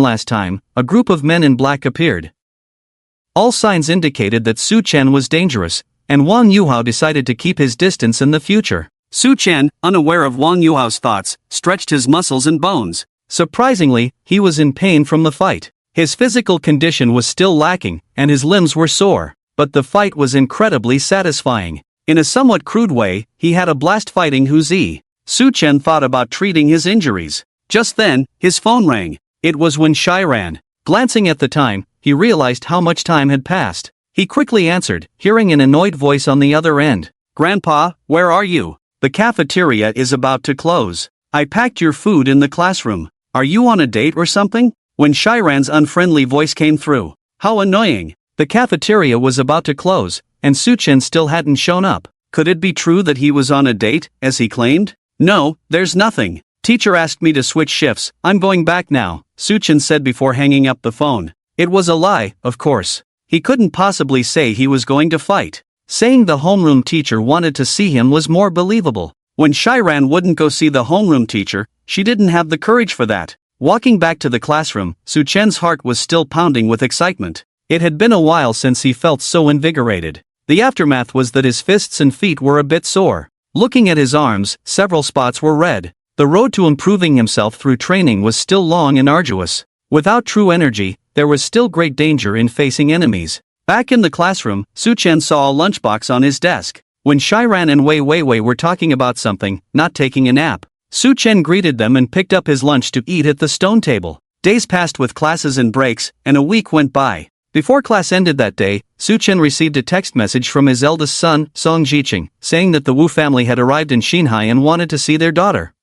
last time, a group of men in black appeared. All signs indicated that Su Chen was dangerous, and Wang Yuhao decided to keep his distance in the future. Su Chen, unaware of Wang Yuhao's thoughts, stretched his muscles and bones. Surprisingly, he was in pain from the fight. His physical condition was still lacking, and his limbs were sore, but the fight was incredibly satisfying. In a somewhat crude way, he had a blast fighting Hu Zi. Su Chen thought about treating his injuries. Just then, his phone rang. It was Wen Shiran. Glancing at the time, he realized how much time had passed. He quickly answered, hearing an annoyed voice on the other end. "Grandpa, where are you? The cafeteria is about to close. I packed your food in the classroom. Are you on a date or something?" Wen Shiran's unfriendly voice came through. How annoying. The cafeteria was about to close, and Su Chen still hadn't shown up. Could it be true that he was on a date, as he claimed? "No, there's nothing. Teacher asked me to switch shifts. I'm going back now," Su Chen said before hanging up the phone. It was a lie, of course. He couldn't possibly say he was going to fight. Saying the homeroom teacher wanted to see him was more believable. When Shiran wouldn't go see the homeroom teacher, she didn't have the courage for that. Walking back to the classroom, Su Chen's heart was still pounding with excitement. It had been a while since he felt so invigorated. The aftermath was that his fists and feet were a bit sore. Looking at his arms, several spots were red. The road to improving himself through training was still long and arduous. Without true energy, there was still great danger in facing enemies. Back in the classroom, Su Chen saw a lunchbox on his desk. when Shiran and Wei Weiwei were talking about something, not taking a nap. Su Chen greeted them and picked up his lunch to eat at the stone table. Days passed with classes and breaks, and a week went by. Before class ended that day, Su Chen received a text message from his eldest son, Song Jiqing, saying that the Wu family had arrived in Xinhai and wanted to see their daughter.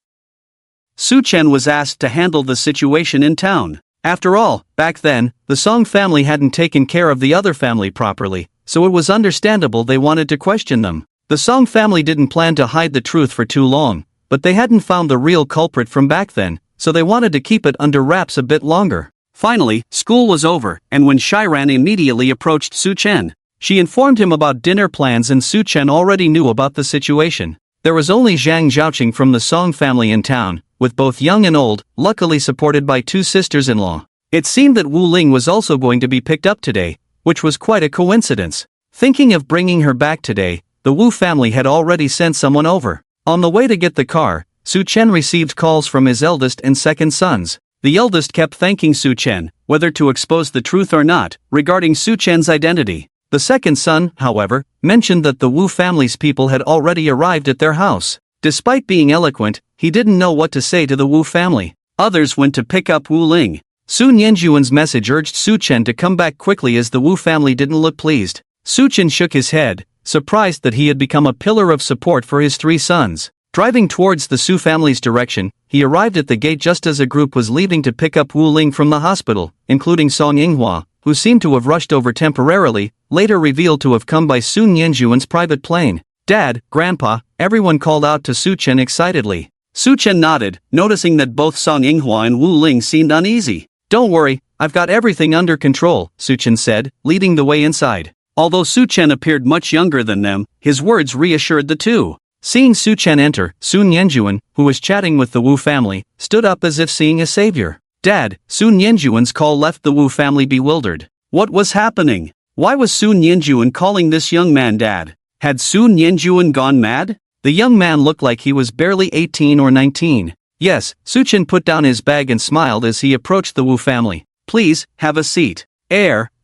Su Chen was asked to handle the situation in town. After all, back then, the Song family hadn't taken care of the other family properly, so it was understandable they wanted to question them. The Song family didn't plan to hide the truth for too long, but they hadn't found the real culprit from back then, so they wanted to keep it under wraps a bit longer. Finally, school was over, and when Shiran immediately approached Su Chen, she informed him about dinner plans, and Su Chen already knew about the situation. There was only Zhang Zhaoqing from the Song family in town, with both young and old, luckily supported by two sisters-in-law. It seemed that wuling was also going to be picked up today, which was quite a coincidence. Thinking of bringing her back today, the Wu family had already sent someone over. On the way to get the car, Su Chen received calls from his eldest and second sons. The eldest kept thanking Su Chen, whether to expose the truth or not, regarding Su Chen's identity. The second son, however, mentioned that the Wu family's people had already arrived at their house. Despite being eloquent, he didn't know what to say to the Wu family. Others went to pick up Wu Ling. Sun Yanjuan's message urged Su Chen to come back quickly as the Wu family didn't look pleased. Su Chen shook his head, surprised that he had become a pillar of support for his three sons. Driving towards the Su family's direction, he arrived at the gate just as a group was leaving to pick up Wu Ling from the hospital, including Song Yinghua, who seemed to have rushed over temporarily, later revealed to have come by Sun Yanjuan's private plane. "Dad, Grandpa," everyone called out to Su Chen excitedly. Su Chen nodded, noticing that both Song Yinghua and Wu Ling seemed uneasy. "Don't worry, I've got everything under control," Su Chen said, leading the way inside. Although Su Chen appeared much younger than them, his words reassured the two. Seeing Su Chen enter, Sun Yanjuan, who was chatting with the Wu family, stood up as if seeing a savior. "Dad," Sun Yanjuan's call left the Wu family bewildered. What was happening? Why was Sun Yanjuan calling this young man dad? Had Sun Yanjuan gone mad? The young man looked like he was barely 18 or 19. "Yes," Su Chen put down his bag and smiled as he approached the Wu family. "Please, have a seat.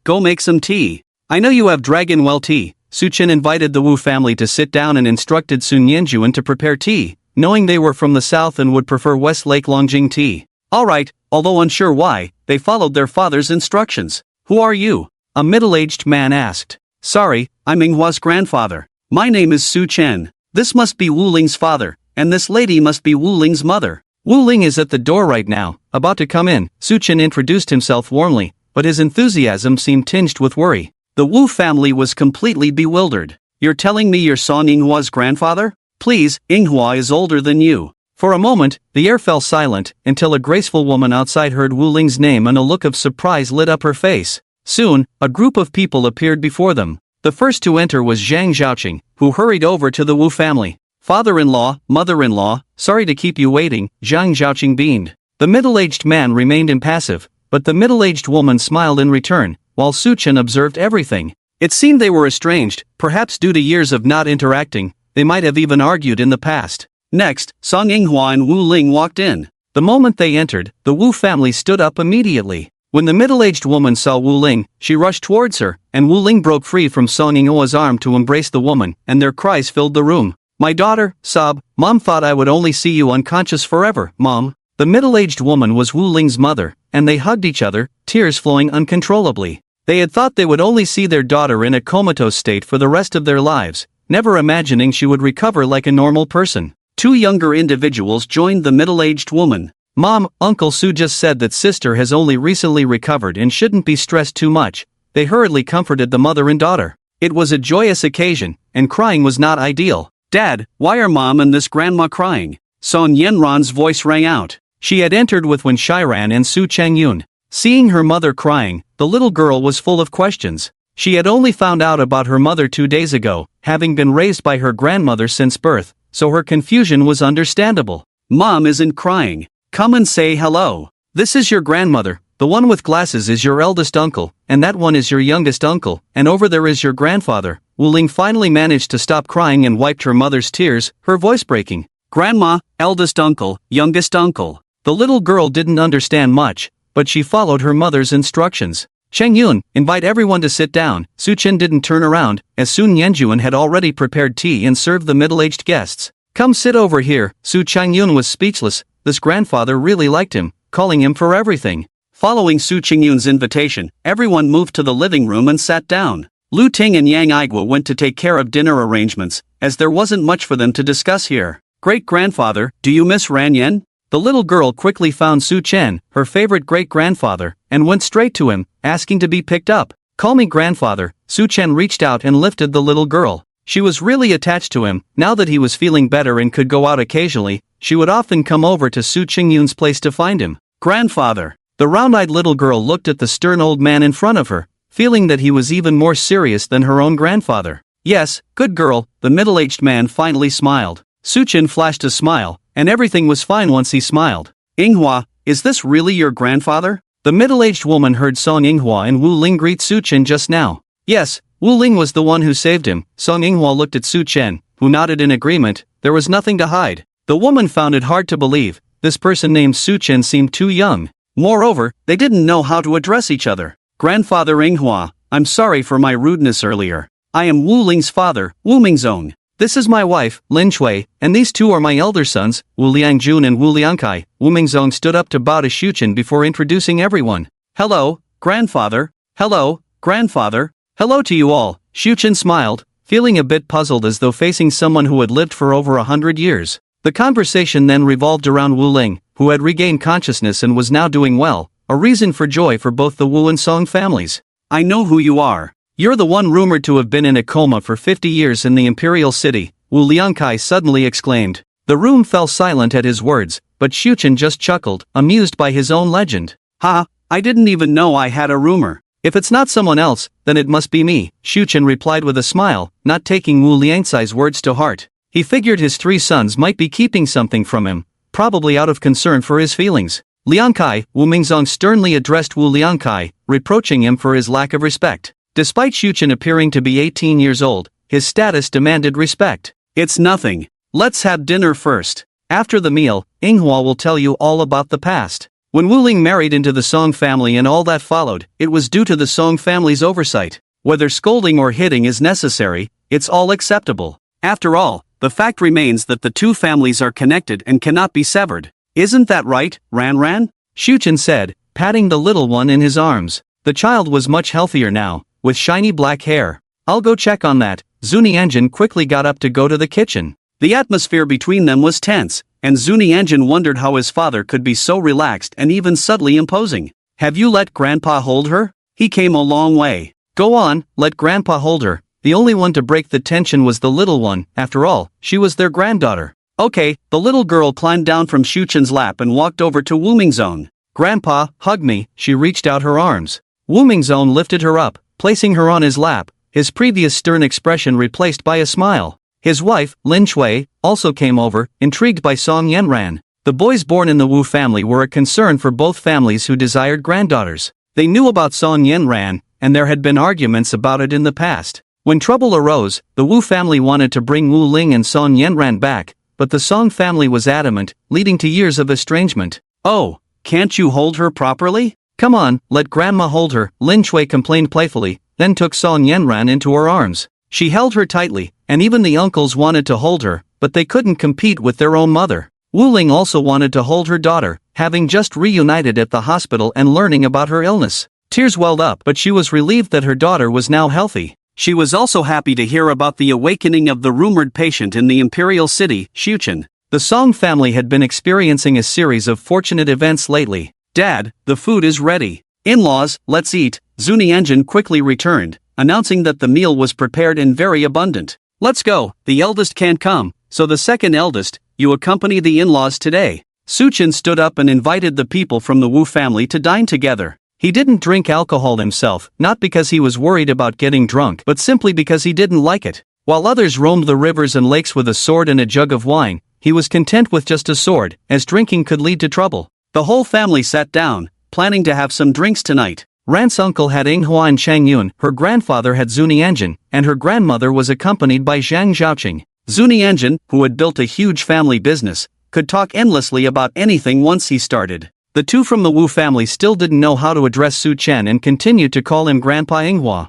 Go make some tea. I know you have dragon well tea." Su Chen invited the Wu family to sit down and instructed Sun Yanjuan to prepare tea, knowing they were from the south and would prefer West Lake Longjing tea. Alright, although unsure why, they followed their father's instructions. "Who are you?" a middle-aged man asked. "Sorry, I'm Minghua's grandfather. My name is Su Chen. This must be Wu Ling's father, and this lady must be Wu Ling's mother." "Wu Ling is at the door right now, about to come in," Su Chen introduced himself warmly, but his enthusiasm seemed tinged with worry. The Wu family was completely bewildered. "You're telling me you're Song Yinghua's grandfather? Please, Yinghua is older than you." For a moment, the air fell silent, until a graceful woman outside heard Wu Ling's name and a look of surprise lit up her face. Soon, a group of people appeared before them. The first to enter was Zhang Zhaoqing, who hurried over to the Wu family. "Father-in-law, mother-in-law, sorry to keep you waiting," Zhang Zhaoqing beamed. The middle-aged man remained impassive, but the middle-aged woman smiled in return, while Su Chen observed everything. It seemed they were estranged, perhaps due to years of not interacting. They might have even argued in the past. Next, Song Yinghua and Wu Ling walked in. The moment they entered, the Wu family stood up immediately. When the middle-aged woman saw Wu Ling, she rushed towards her, and Wu Ling broke free from Song Yinghua's arm to embrace the woman, and their cries filled the room. "My daughter, sob, Mom thought I would only see you unconscious forever, Mom." The middle-aged woman was Wu Ling's mother, and they hugged each other, tears flowing uncontrollably. They had thought they would only see their daughter in a comatose state for the rest of their lives, never imagining she would recover like a normal person. Two younger individuals joined the middle-aged woman. "Mom, Uncle Su just said that sister has only recently recovered and shouldn't be stressed too much." They hurriedly comforted the mother and daughter. It was a joyous occasion, and crying was not ideal. "Dad, why are Mom and this grandma crying?" Song Yanran's voice rang out. She had entered with Wen Shiran and Su Changyun. Seeing her mother crying, the little girl was full of questions. She had only found out about her mother 2 days ago, having been raised by her grandmother since birth, so her confusion was understandable. "Mom isn't crying. Come and say hello. This is your grandmother, the one with glasses is your eldest uncle, and that one is your youngest uncle, and over there is your grandfather." Wu Ling finally managed to stop crying and wiped her mother's tears, her voice breaking. "Grandma, eldest uncle, youngest uncle." The little girl didn't understand much, but she followed her mother's instructions. Cheng Yun, invite everyone to sit down. Su Chen didn't turn around, as soon Yanjuan had already prepared tea and served the middle-aged guests. Come sit over here. Su Chengyun was speechless. This grandfather really liked him, calling him for everything. Following Su Chengyun's invitation, everyone moved to the living room and sat down. Lu Ting and Yang Aigua went to take care of dinner arrangements, as there wasn't much for them to discuss here. Great-grandfather, do you miss Ran Yen? The little girl quickly found Su Chen, her favorite great-grandfather, and went straight to him, asking to be picked up. Call me grandfather. Su Chen reached out and lifted the little girl. She was really attached to him. Now that he was feeling better and could go out occasionally, she would often come over to Su Chengyun's place to find him. Grandfather. The round-eyed little girl looked at the stern old man in front of her, feeling that he was even more serious than her own grandfather. Yes, good girl. The middle-aged man finally smiled. Su Chen flashed a smile, and everything was fine once he smiled. Yinghua, is this really your grandfather? The middle-aged woman heard Song Yinghua and Wu Ling greet Su Chen just now. Yes, Wu Ling was the one who saved him. Song Yinghua looked at Su Chen, who nodded in agreement. There was nothing to hide. The woman found it hard to believe. This person named Su Chen seemed too young. Moreover, they didn't know how to address each other. Grandfather Yinghua, I'm sorry for my rudeness earlier. I am Wu Ling's father, Wu Mingzong. This is my wife, Lin Shui, and these two are my elder sons, Wu Liangjun and Wu Liangkai. Wu Mingzong stood up to bow to Su Chen before introducing everyone. Hello, grandfather. Hello, grandfather. Hello to you all. Su Chen smiled, feeling a bit puzzled as though facing someone who had lived for over 100 years. The conversation then revolved around Wu Ling, who had regained consciousness and was now doing well, a reason for joy for both the Wu and Song families. I know who you are. You're the one rumored to have been in a coma for 50 years in the Imperial City, Wu Liangkai suddenly exclaimed. The room fell silent at his words, but Su Chen just chuckled, amused by his own legend. Ha, I didn't even know I had a rumor. If it's not someone else, then it must be me, Su Chen replied with a smile, not taking Wu Liangkai's words to heart. He figured his three sons might be keeping something from him, probably out of concern for his feelings. Liangkai, Wu Mingzong sternly addressed Wu Liangkai, reproaching him for his lack of respect. Despite Su Chen appearing to be 18 years old, his status demanded respect. It's nothing. Let's have dinner first. After the meal, Yinghua will tell you all about the past. When Wu Ling married into the Song family and all that followed, it was due to the Song family's oversight. Whether scolding or hitting is necessary, it's all acceptable. After all, the fact remains that the two families are connected and cannot be severed. Isn't that right, Ran Ran? Su Chen said, patting the little one in his arms. The child was much healthier now, with shiny black hair. I'll go check on that. Zuni Anjin quickly got up to go to the kitchen. The atmosphere between them was tense, and Zuni Anjin wondered how his father could be so relaxed and even subtly imposing. Have you let Grandpa hold her? He came a long way. Go on, let Grandpa hold her. The only one to break the tension was the little one. After all, she was their granddaughter. Okay, the little girl climbed down from Su Chen's lap and walked over to Wu Mingzong. Grandpa, hug me. She reached out her arms. Wu Mingzong lifted her up, placing her on his lap, his previous stern expression replaced by a smile. His wife, Lin Shui, also came over, intrigued by Song Yanran. The boys born in the Wu family were a concern for both families who desired granddaughters. They knew about Song Yanran, and there had been arguments about it in the past. When trouble arose, the Wu family wanted to bring Wu Ling and Song Yanran back, but the Song family was adamant, leading to years of estrangement. Oh, can't you hold her properly? Come on, let Grandma hold her, Lin Shui complained playfully, then took Song Yanran into her arms. She held her tightly, and even the uncles wanted to hold her, but they couldn't compete with their own mother. Wu Ling also wanted to hold her daughter, having just reunited at the hospital and learning about her illness. Tears welled up, but she was relieved that her daughter was now healthy. She was also happy to hear about the awakening of the rumored patient in the Imperial City, Su Chen. The Song family had been experiencing a series of fortunate events lately. Dad, the food is ready. In-laws, let's eat. Zuni Anjin quickly returned, announcing that the meal was prepared and very abundant. Let's go, the eldest can't come, so the second eldest, you accompany the in-laws today. Su Chen stood up and invited the people from the Wu family to dine together. He didn't drink alcohol himself, not because he was worried about getting drunk, but simply because he didn't like it. While others roamed the rivers and lakes with a sword and a jug of wine, he was content with just a sword, as drinking could lead to trouble. The whole family sat down, planning to have some drinks tonight. Ran's uncle had Yinghua and Chang Yun, her grandfather had Zuni Anjin, and her grandmother was accompanied by Zhang Zhaoqing. Zuni Anjin, who had built a huge family business, could talk endlessly about anything once he started. The two from the Wu family still didn't know how to address Su Chen and continued to call him Grandpa Manhwa.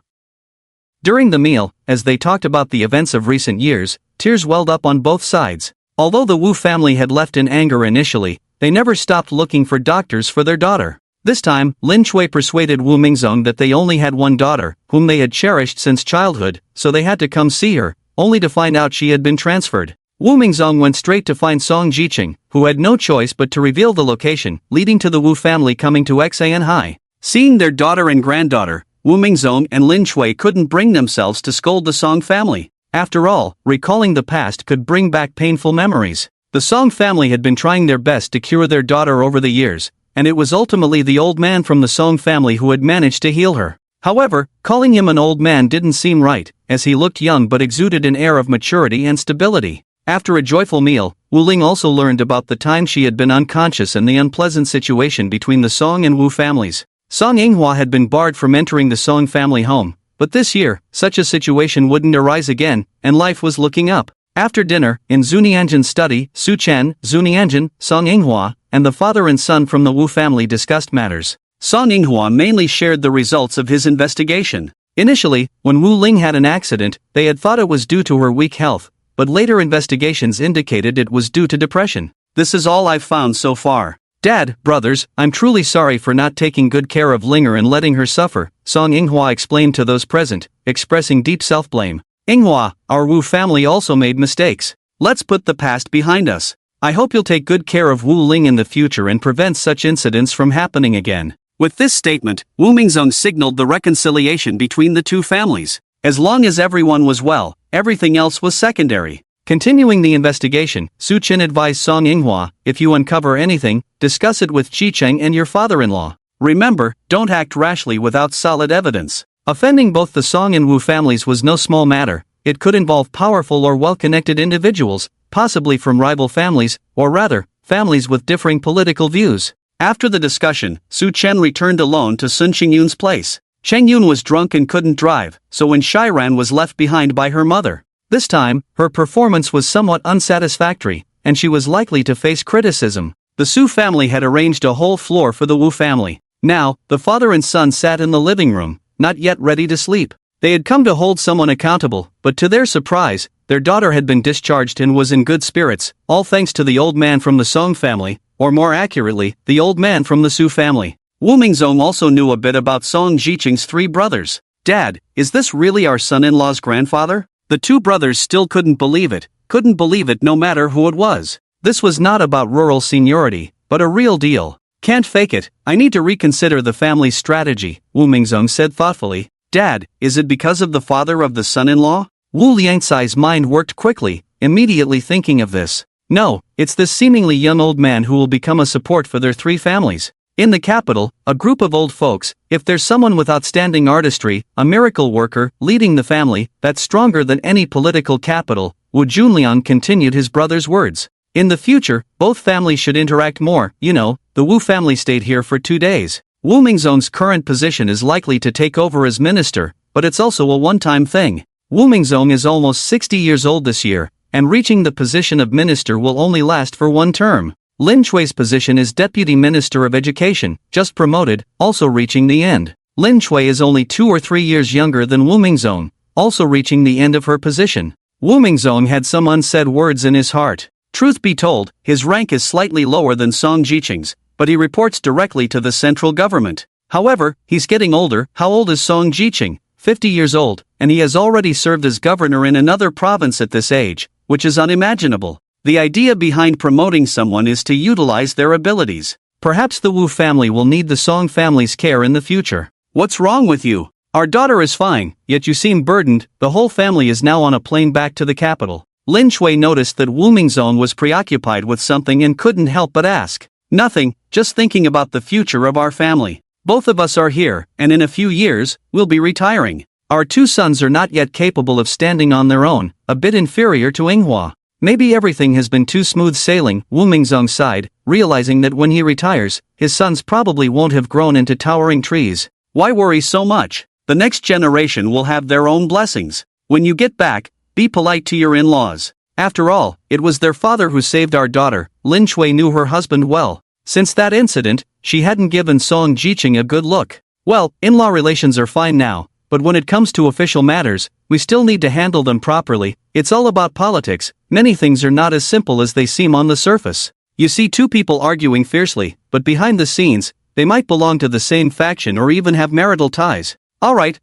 During the meal, as they talked about the events of recent years, tears welled up on both sides. Although the Wu family had left in anger initially, they never stopped looking for doctors for their daughter. This time, Lin Shui persuaded Wu Mingzong that they only had one daughter, whom they had cherished since childhood, so they had to come see her, only to find out she had been transferred. Wu Mingzong went straight to find Song Jiqing, who had no choice but to reveal the location, leading to the Wu family coming to Xan Hai. Seeing their daughter and granddaughter, Wu Mingzong and Lin Shui couldn't bring themselves to scold the Song family. After all, recalling the past could bring back painful memories. The Song family had been trying their best to cure their daughter over the years, and it was ultimately the old man from the Song family who had managed to heal her. However, calling him an old man didn't seem right, as he looked young but exuded an air of maturity and stability. After a joyful meal, Wuling also learned about the time she had been unconscious and the unpleasant situation between the Song and Wu families. Song Yinghua had been barred from entering the Song family home, but this year, such a situation wouldn't arise again, and life was looking up. After dinner, in Zunianjin's study, Su Chen, Zunianjin, Song Yinghua, and the father and son from the Wu family discussed matters. Song Yinghua mainly shared the results of his investigation. Initially, when Wu Ling had an accident, they had thought it was due to her weak health, but later investigations indicated it was due to depression. This is all I've found so far. Dad, brothers, I'm truly sorry for not taking good care of Linger and letting her suffer, Song Yinghua explained to those present, expressing deep self-blame. Yinghua, our Wu family also made mistakes. Let's put the past behind us. I hope you'll take good care of Wu Ling in the future and prevent such incidents from happening again. With this statement, Wu Mingzong signaled the reconciliation between the two families. As long as everyone was well, everything else was secondary. Continuing the investigation, Su Chen advised Song Yinghua, if you uncover anything, discuss it with Qicheng and your father-in-law. Remember, don't act rashly without solid evidence. Offending both the Song and Wu families was no small matter. It could involve powerful or well-connected individuals, possibly from rival families, or rather, families with differing political views. After the discussion, Su Chen returned alone to Sun Qingyun's place. Chengyun was drunk and couldn't drive, so when Shiran was left behind by her mother. This time, her performance was somewhat unsatisfactory, and she was likely to face criticism. The Su family had arranged a whole floor for the Wu family. Now, the father and son sat in the living room, not yet ready to sleep. They had come to hold someone accountable, but to their surprise, their daughter had been discharged and was in good spirits, all thanks to the old man from the Song family, or more accurately, the old man from the Su family. Wu Mingzong also knew a bit about Song Jiqing's three brothers. Dad, is this really our son-in-law's grandfather? The two brothers still couldn't believe it no matter who it was. This was not about rural seniority, but a real deal. Can't fake it, I need to reconsider the family's strategy, Wu Mingzong said thoughtfully. Dad, is it because of the father of the son-in-law? Wu Liangcai's mind worked quickly, immediately thinking of this. No, it's this seemingly young old man who will become a support for their three families. In the capital, a group of old folks, if there's someone with outstanding artistry, a miracle worker, leading the family, that's stronger than any political capital, Wu Junliang continued his brother's words. In the future, both families should interact more, the Wu family stayed here for 2 days. Wu Mingzong's current position is likely to take over as minister, but it's also a one-time thing. Wu Mingzong is almost 60 years old this year, and reaching the position of minister will only last for one term. Lin Shui's position is Deputy Minister of Education, just promoted, also reaching the end. Lin Shui is only 2 or 3 years younger than Wu Mingzong, also reaching the end of her position. Wu Mingzong had some unsaid words in his heart. Truth be told, his rank is slightly lower than Song Jiqing's, but he reports directly to the central government. However, he's getting older. How old is Song Jiqing? 50 years old, and he has already served as governor in another province at this age, which is unimaginable. The idea behind promoting someone is to utilize their abilities. Perhaps the Wu family will need the Song family's care in the future. What's wrong with you? Our daughter is fine, yet you seem burdened. The whole family is now on a plane back to the capital. Lin Shui noticed that Wu Mingzong was preoccupied with something and couldn't help but ask. Nothing, just thinking about the future of our family. Both of us are here, and in a few years, we'll be retiring. Our 2 sons are not yet capable of standing on their own, a bit inferior to Yinghua. Maybe everything has been too smooth sailing, Wu Mingzong sighed, realizing that when he retires, his sons probably won't have grown into towering trees. Why worry so much? The next generation will have their own blessings. When you get back, be polite to your in-laws. After all, it was their father who saved our daughter. Lin Shui knew her husband well. Since that incident, she hadn't given Song Jiqing a good look. Well, in-law relations are fine now, but when it comes to official matters, we still need to handle them properly. It's all about politics. Many things are not as simple as they seem on the surface. You see two people arguing fiercely, but behind the scenes, they might belong to the same faction or even have marital ties. Alright,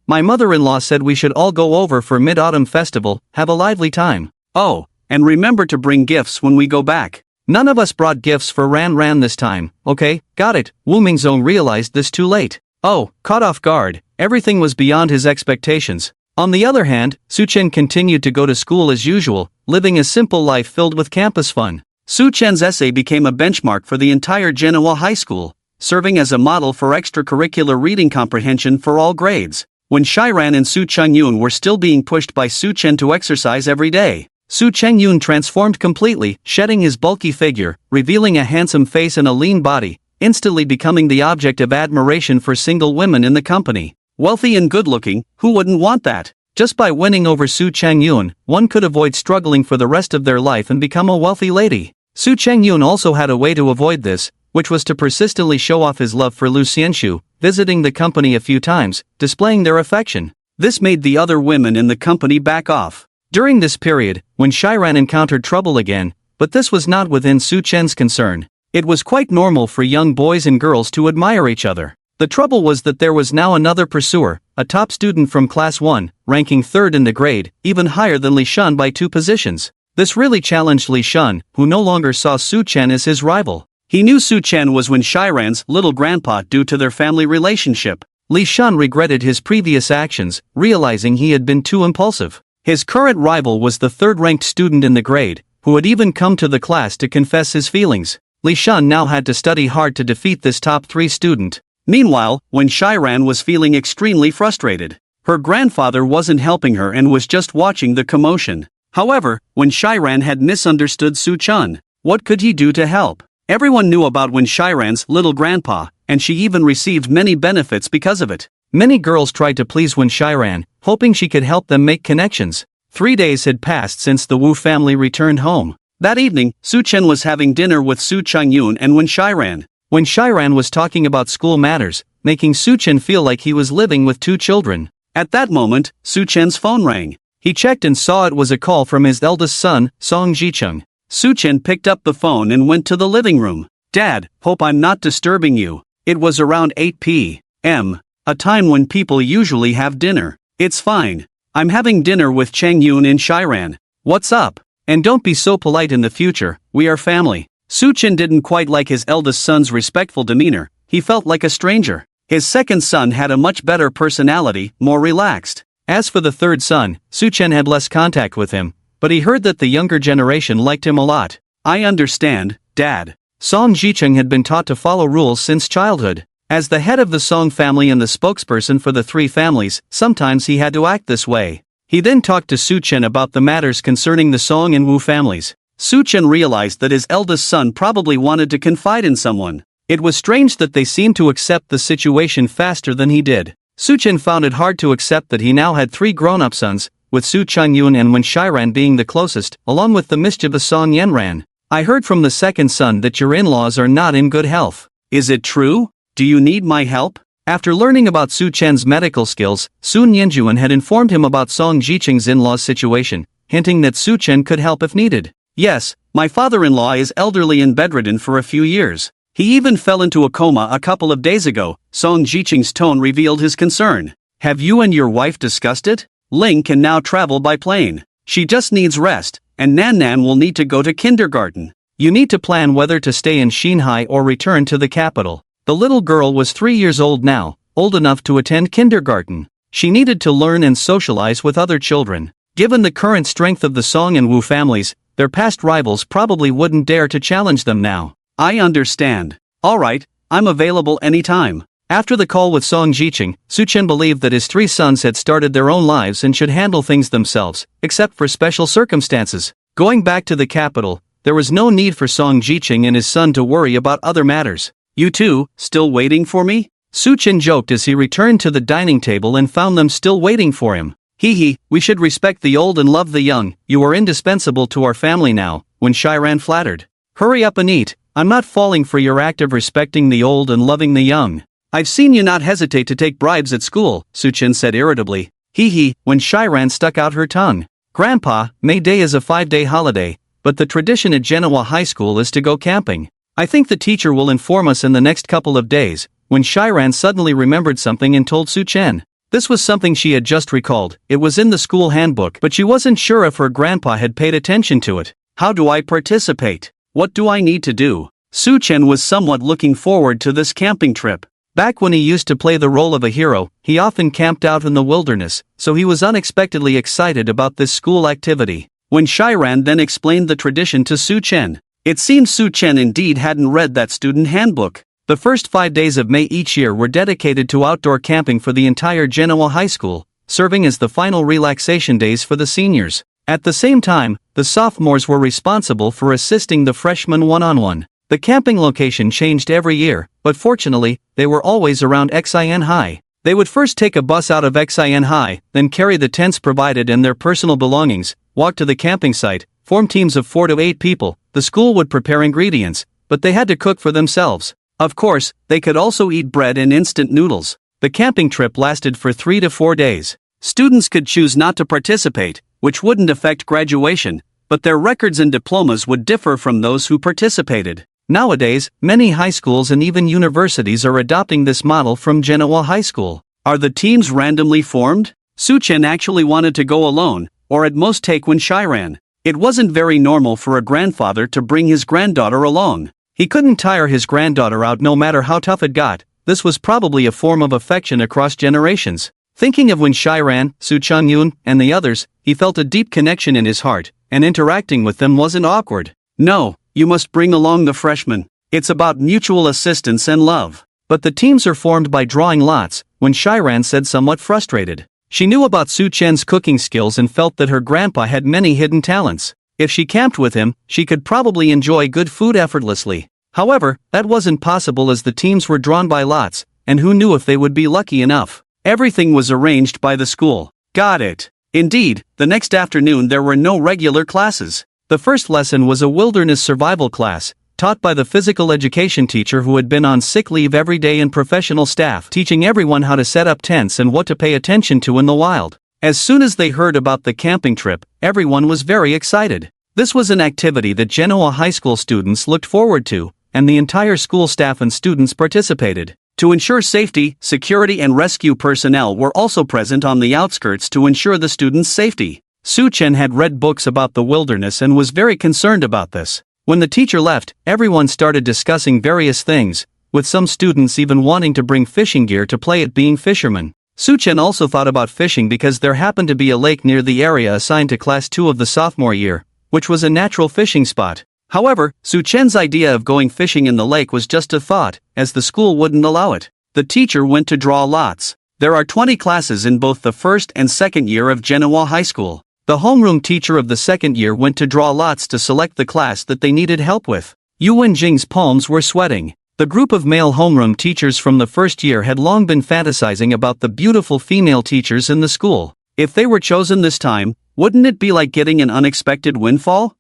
my mother-in-law said we should all go over for Mid-Autumn Festival, have a lively time. Oh, and remember to bring gifts when we go back. None of us brought gifts for Ran this time, okay, got it. Wu Mingzong realized this too late. Oh, caught off guard, everything was beyond his expectations. On the other hand, Su Chen continued to go to school as usual, living a simple life filled with campus fun. Su Chen's essay became a benchmark for the entire Genoa High School, serving as a model for extracurricular reading comprehension for all grades. When Shiran and Su Chengyun were still being pushed by Su Chen to exercise every day, Su Chengyun transformed completely, shedding his bulky figure, revealing a handsome face and a lean body, instantly becoming the object of admiration for single women in the company. Wealthy and good-looking, who wouldn't want that? Just by winning over Su Chengyun, one could avoid struggling for the rest of their life and become a wealthy lady. Su Chengyun also had a way to avoid this, which was to persistently show off his love for Lu Xianshu, visiting the company a few times, displaying their affection. This made the other women in the company back off. During this period, when Shiran encountered trouble again, but this was not within Su Chen's concern. It was quite normal for young boys and girls to admire each other. The trouble was that there was now another pursuer, a top student from Class 1, ranking third in the grade, even higher than Li Shun by 2 positions. This really challenged Li Shun, who no longer saw Su Chen as his rival. He knew Su Chen was Wen Shiran's little grandpa due to their family relationship. Li Shun regretted his previous actions, realizing he had been too impulsive. His current rival was the third-ranked student in the grade, who had even come to the class to confess his feelings. Li Shun now had to study hard to defeat this top 3 student. Meanwhile, Wen Shiran was feeling extremely frustrated. Her grandfather wasn't helping her and was just watching the commotion. However, Wen Shiran had misunderstood Su Chen. What could he do to help? Everyone knew about Wen Shiran's little grandpa, and she even received many benefits because of it. Many girls tried to please Wen Shiran, hoping she could help them make connections. 3 days had passed since the Wu family returned home. That evening, Su Chen was having dinner with Su Chengyun and Wen Shiran. Wen Shiran was talking about school matters, making Su Chen feel like he was living with 2 children. At that moment, Su Chen's phone rang. He checked and saw it was a call from his eldest son, Song Jiqing. Su Chen picked up the phone and went to the living room. Dad, hope I'm not disturbing you. It was around 8 p.m., a time when people usually have dinner. It's fine. I'm having dinner with Chengyun and Shiran. What's up? And don't be so polite in the future, we are family. Su Chen didn't quite like his eldest son's respectful demeanor. He felt like a stranger. His second son had a much better personality, more relaxed. As for the third son, Su Chen had less contact with him, but he heard that the younger generation liked him a lot. I understand, Dad. Song Jiqing had been taught to follow rules since childhood. As the head of the Song family and the spokesperson for the 3 families, sometimes he had to act this way. He then talked to Su Chen about the matters concerning the Song and Wu families. Su Chen realized that his eldest son probably wanted to confide in someone. It was strange that they seemed to accept the situation faster than he did. Su Chen found it hard to accept that he now had 3 grown-up sons, with Su Chengyun and Wen Shiran being the closest, along with the mischievous Song Yanran. I heard from the second son that your in-laws are not in good health. Is it true? Do you need my help? After learning about Su Chen's medical skills, Sun Yanjuan had informed him about Song Jiqing's in-laws situation, hinting that Su Chen could help if needed. Yes, my father-in-law is elderly and bedridden for a few years. He even fell into a coma a couple of days ago. Song Jiqing's tone revealed his concern. Have you and your wife discussed it? Ling can now travel by plane. She just needs rest, and Nan Nan will need to go to kindergarten. You need to plan whether to stay in Xinhai or return to the capital. The little girl was 3 years old now, old enough to attend kindergarten. She needed to learn and socialize with other children. Given the current strength of the Song and Wu families, their past rivals probably wouldn't dare to challenge them now. I understand. Alright, I'm available anytime. After the call with Song Jiqing, Su Chen believed that his 3 sons had started their own lives and should handle things themselves, except for special circumstances. Going back to the capital, there was no need for Song Jiqing and his son to worry about other matters. You two, still waiting for me? Su Chen joked as he returned to the dining table and found them still waiting for him. Hee, we should respect the old and love the young. You are indispensable to our family now, Wen Shiran flattered. Hurry up and eat, I'm not falling for your act of respecting the old and loving the young. I've seen you not hesitate to take bribes at school, Suchen said irritably. Hee hee, when Shiran stuck out her tongue. Grandpa, May Day is a 5-day holiday, but the tradition at Genoa High School is to go camping. I think the teacher will inform us in the next couple of days, when Shiran suddenly remembered something and told Suchen. This was something she had just recalled. It was in the school handbook, but she wasn't sure if her grandpa had paid attention to it. How do I participate? What do I need to do? Suchen was somewhat looking forward to this camping trip. Back when he used to play the role of a hero, he often camped out in the wilderness, so he was unexpectedly excited about this school activity. When Shiran then explained the tradition to Suchen, it seemed Suchen indeed hadn't read that student handbook. The first 5 days of May each year were dedicated to outdoor camping for the entire Genoa High School, serving as the final relaxation days for the seniors. At the same time, the sophomores were responsible for assisting the freshmen one-on-one. The camping location changed every year, but fortunately, they were always around Xin High. They would first take a bus out of Xin High, then carry the tents provided and their personal belongings, walk to the camping site, form teams of 4 to 8 people. The school would prepare ingredients, but they had to cook for themselves. Of course, they could also eat bread and instant noodles. The camping trip lasted for 3 to 4 days. Students could choose not to participate, which wouldn't affect graduation, but their records and diplomas would differ from those who participated. Nowadays, many high schools and even universities are adopting this model from Genoa High School. Are the teams randomly formed? Suchen actually wanted to go alone, or at most take when Shiran. It wasn't very normal for a grandfather to bring his granddaughter along. He couldn't tire his granddaughter out no matter how tough it got. This was probably a form of affection across generations. Thinking of when Shiran, Suchen-yun, and the others, he felt a deep connection in his heart, and interacting with them wasn't awkward. No, you must bring along the freshmen. It's about mutual assistance and love. But the teams are formed by drawing lots, when Shiran said somewhat frustrated. She knew about Suchen's cooking skills and felt that her grandpa had many hidden talents. If she camped with him, she could probably enjoy good food effortlessly. However, that wasn't possible as the teams were drawn by lots, and who knew if they would be lucky enough. Everything was arranged by the school. Got it. Indeed, the next afternoon there were no regular classes. The first lesson was a wilderness survival class, taught by the physical education teacher who had been on sick leave every day and professional staff teaching everyone how to set up tents and what to pay attention to in the wild. As soon as they heard about the camping trip, everyone was very excited. This was an activity that Genoa High School students looked forward to, and the entire school staff and students participated. To ensure safety, security and rescue personnel were also present on the outskirts to ensure the students' safety. Suchen had read books about the wilderness and was very concerned about this. When the teacher left, everyone started discussing various things, with some students even wanting to bring fishing gear to play at being fishermen. Suchen also thought about fishing because there happened to be a lake near the area assigned to Class 2 of the sophomore year, which was a natural fishing spot. However, Suchen's idea of going fishing in the lake was just a thought, as the school wouldn't allow it. The teacher went to draw lots. There are 20 classes in both the first and second year of Genoa High School. The homeroom teacher of the second year went to draw lots to select the class that they needed help with. Yu Wenjing's palms were sweating. The group of male homeroom teachers from the first year had long been fantasizing about the beautiful female teachers in the school. If they were chosen this time, wouldn't it be like getting an unexpected windfall?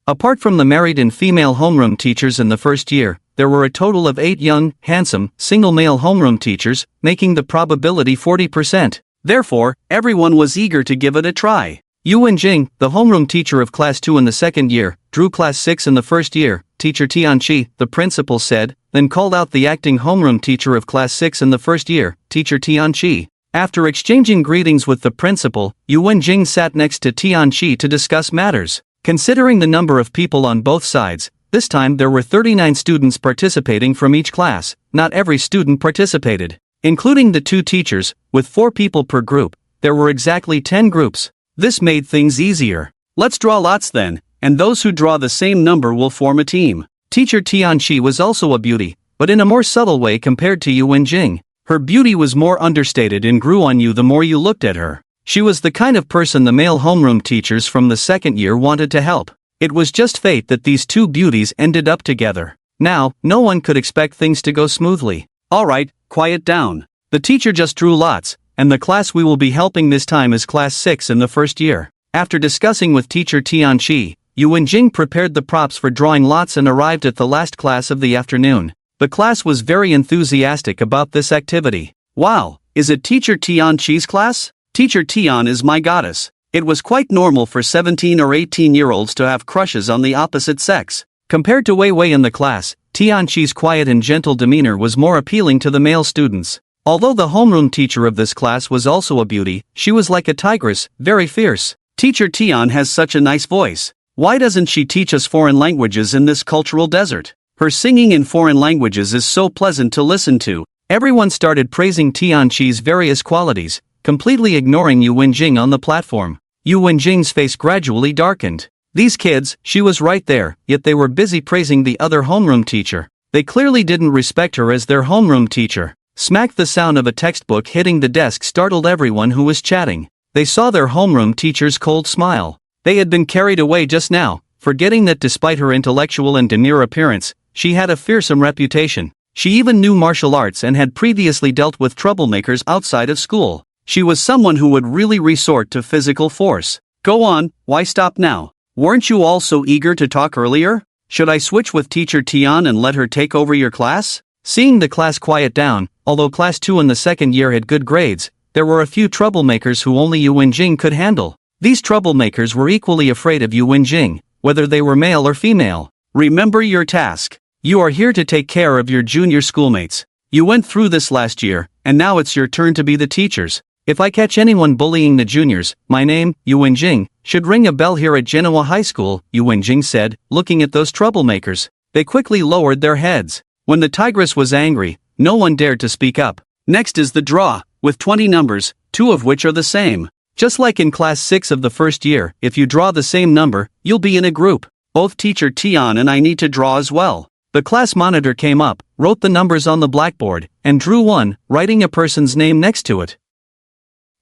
Apart from the married and female homeroom teachers in the first year, there were a total of 8 young, handsome, single male homeroom teachers, making the probability 40%. Therefore, everyone was eager to give it a try. Yu Wenjing, the homeroom teacher of Class 2 in the second year, drew Class 6 in the first year. Teacher Tianqi, the principal said, then called out the acting homeroom teacher of Class 6 in the first year, Teacher Tianqi. After exchanging greetings with the principal, Yu Wenjing sat next to Tianqi to discuss matters. Considering the number of people on both sides, this time there were 39 students participating from each class. Not every student participated. Including the 2 teachers, with 4 people per group, there were exactly 10 groups. This made things easier. Let's draw lots then, and those who draw the same number will form a team. Teacher Tianqi was also a beauty, but in a more subtle way compared to Yu Wenjing. Her beauty was more understated and grew on you the more you looked at her. She was the kind of person the male homeroom teachers from the second year wanted to help. It was just fate that these 2 beauties ended up together. Now, no one could expect things to go smoothly. Alright, quiet down. The teacher just drew lots, and the class we will be helping this time is Class 6 in the first year. After discussing with Teacher Tianqi, Yu Wenjing prepared the props for drawing lots and arrived at the last class of the afternoon. The class was very enthusiastic about this activity. Wow, is it Teacher Tianqi's class? Teacher Tian is my goddess. It was quite normal for 17 or 18-year-olds to have crushes on the opposite sex. Compared to Wei Wei in the class, Tianqi's quiet and gentle demeanor was more appealing to the male students. Although the homeroom teacher of this class was also a beauty, she was like a tigress, very fierce. Teacher Tian has such a nice voice. Why doesn't she teach us foreign languages in this cultural desert? Her singing in foreign languages is so pleasant to listen to. Everyone started praising Tianqi's various qualities, completely ignoring Yu Wenjing on the platform. Yu Wenjing's face gradually darkened. These kids, she was right there, yet they were busy praising the other homeroom teacher. They clearly didn't respect her as their homeroom teacher. Smack! The sound of a textbook hitting the desk startled everyone who was chatting. They saw their homeroom teacher's cold smile. They had been carried away just now, forgetting that despite her intellectual and demure appearance, she had a fearsome reputation. She even knew martial arts and had previously dealt with troublemakers outside of school. She was someone who would really resort to physical force. Go on, why stop now? Weren't you all so eager to talk earlier? Should I switch with Teacher Tian and let her take over your class? Seeing the class quiet down, although Class 2 in the second year had good grades, there were a few troublemakers who only Yu Wenjing could handle. These troublemakers were equally afraid of Yu Wenjing, whether they were male or female. Remember your task. You are here to take care of your junior schoolmates. You went through this last year, and now it's your turn to be the teachers. If I catch anyone bullying the juniors, my name, Yu Wenjing, should ring a bell here at Genoa High School, Yu Wenjing said, looking at those troublemakers. They quickly lowered their heads. When the tigress was angry, no one dared to speak up. Next is the draw, with 20 numbers, 2 of which are the same. Just like in Class 6 of the first year, if you draw the same number, you'll be in a group. Both Teacher Tian and I need to draw as well. The class monitor came up, wrote the numbers on the blackboard, and drew one, writing a person's name next to it.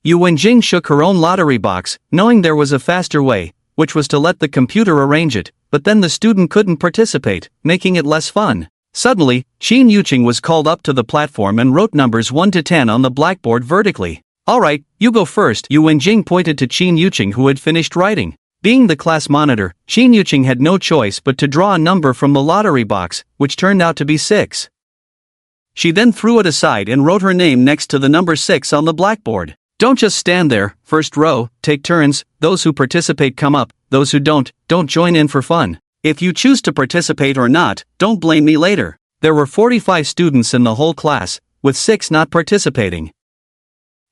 Yu Wenjing shook her own lottery box, knowing there was a faster way, which was to let the computer arrange it, but then the student couldn't participate, making it less fun. Suddenly, Qin Yuqing was called up to the platform and wrote numbers 1 to 10 on the blackboard vertically. Alright, you go first. Yu Wenjing pointed to Qin Yuqing, who had finished writing. Being the class monitor, Qin Yuqing had no choice but to draw a number from the lottery box, which turned out to be 6. She then threw it aside and wrote her name next to the number 6 on the blackboard. Don't just stand there, first row, take turns, those who participate come up, those who don't join in for fun. If you choose to participate or not, don't blame me later. There were 45 students in the whole class, with 6 not participating.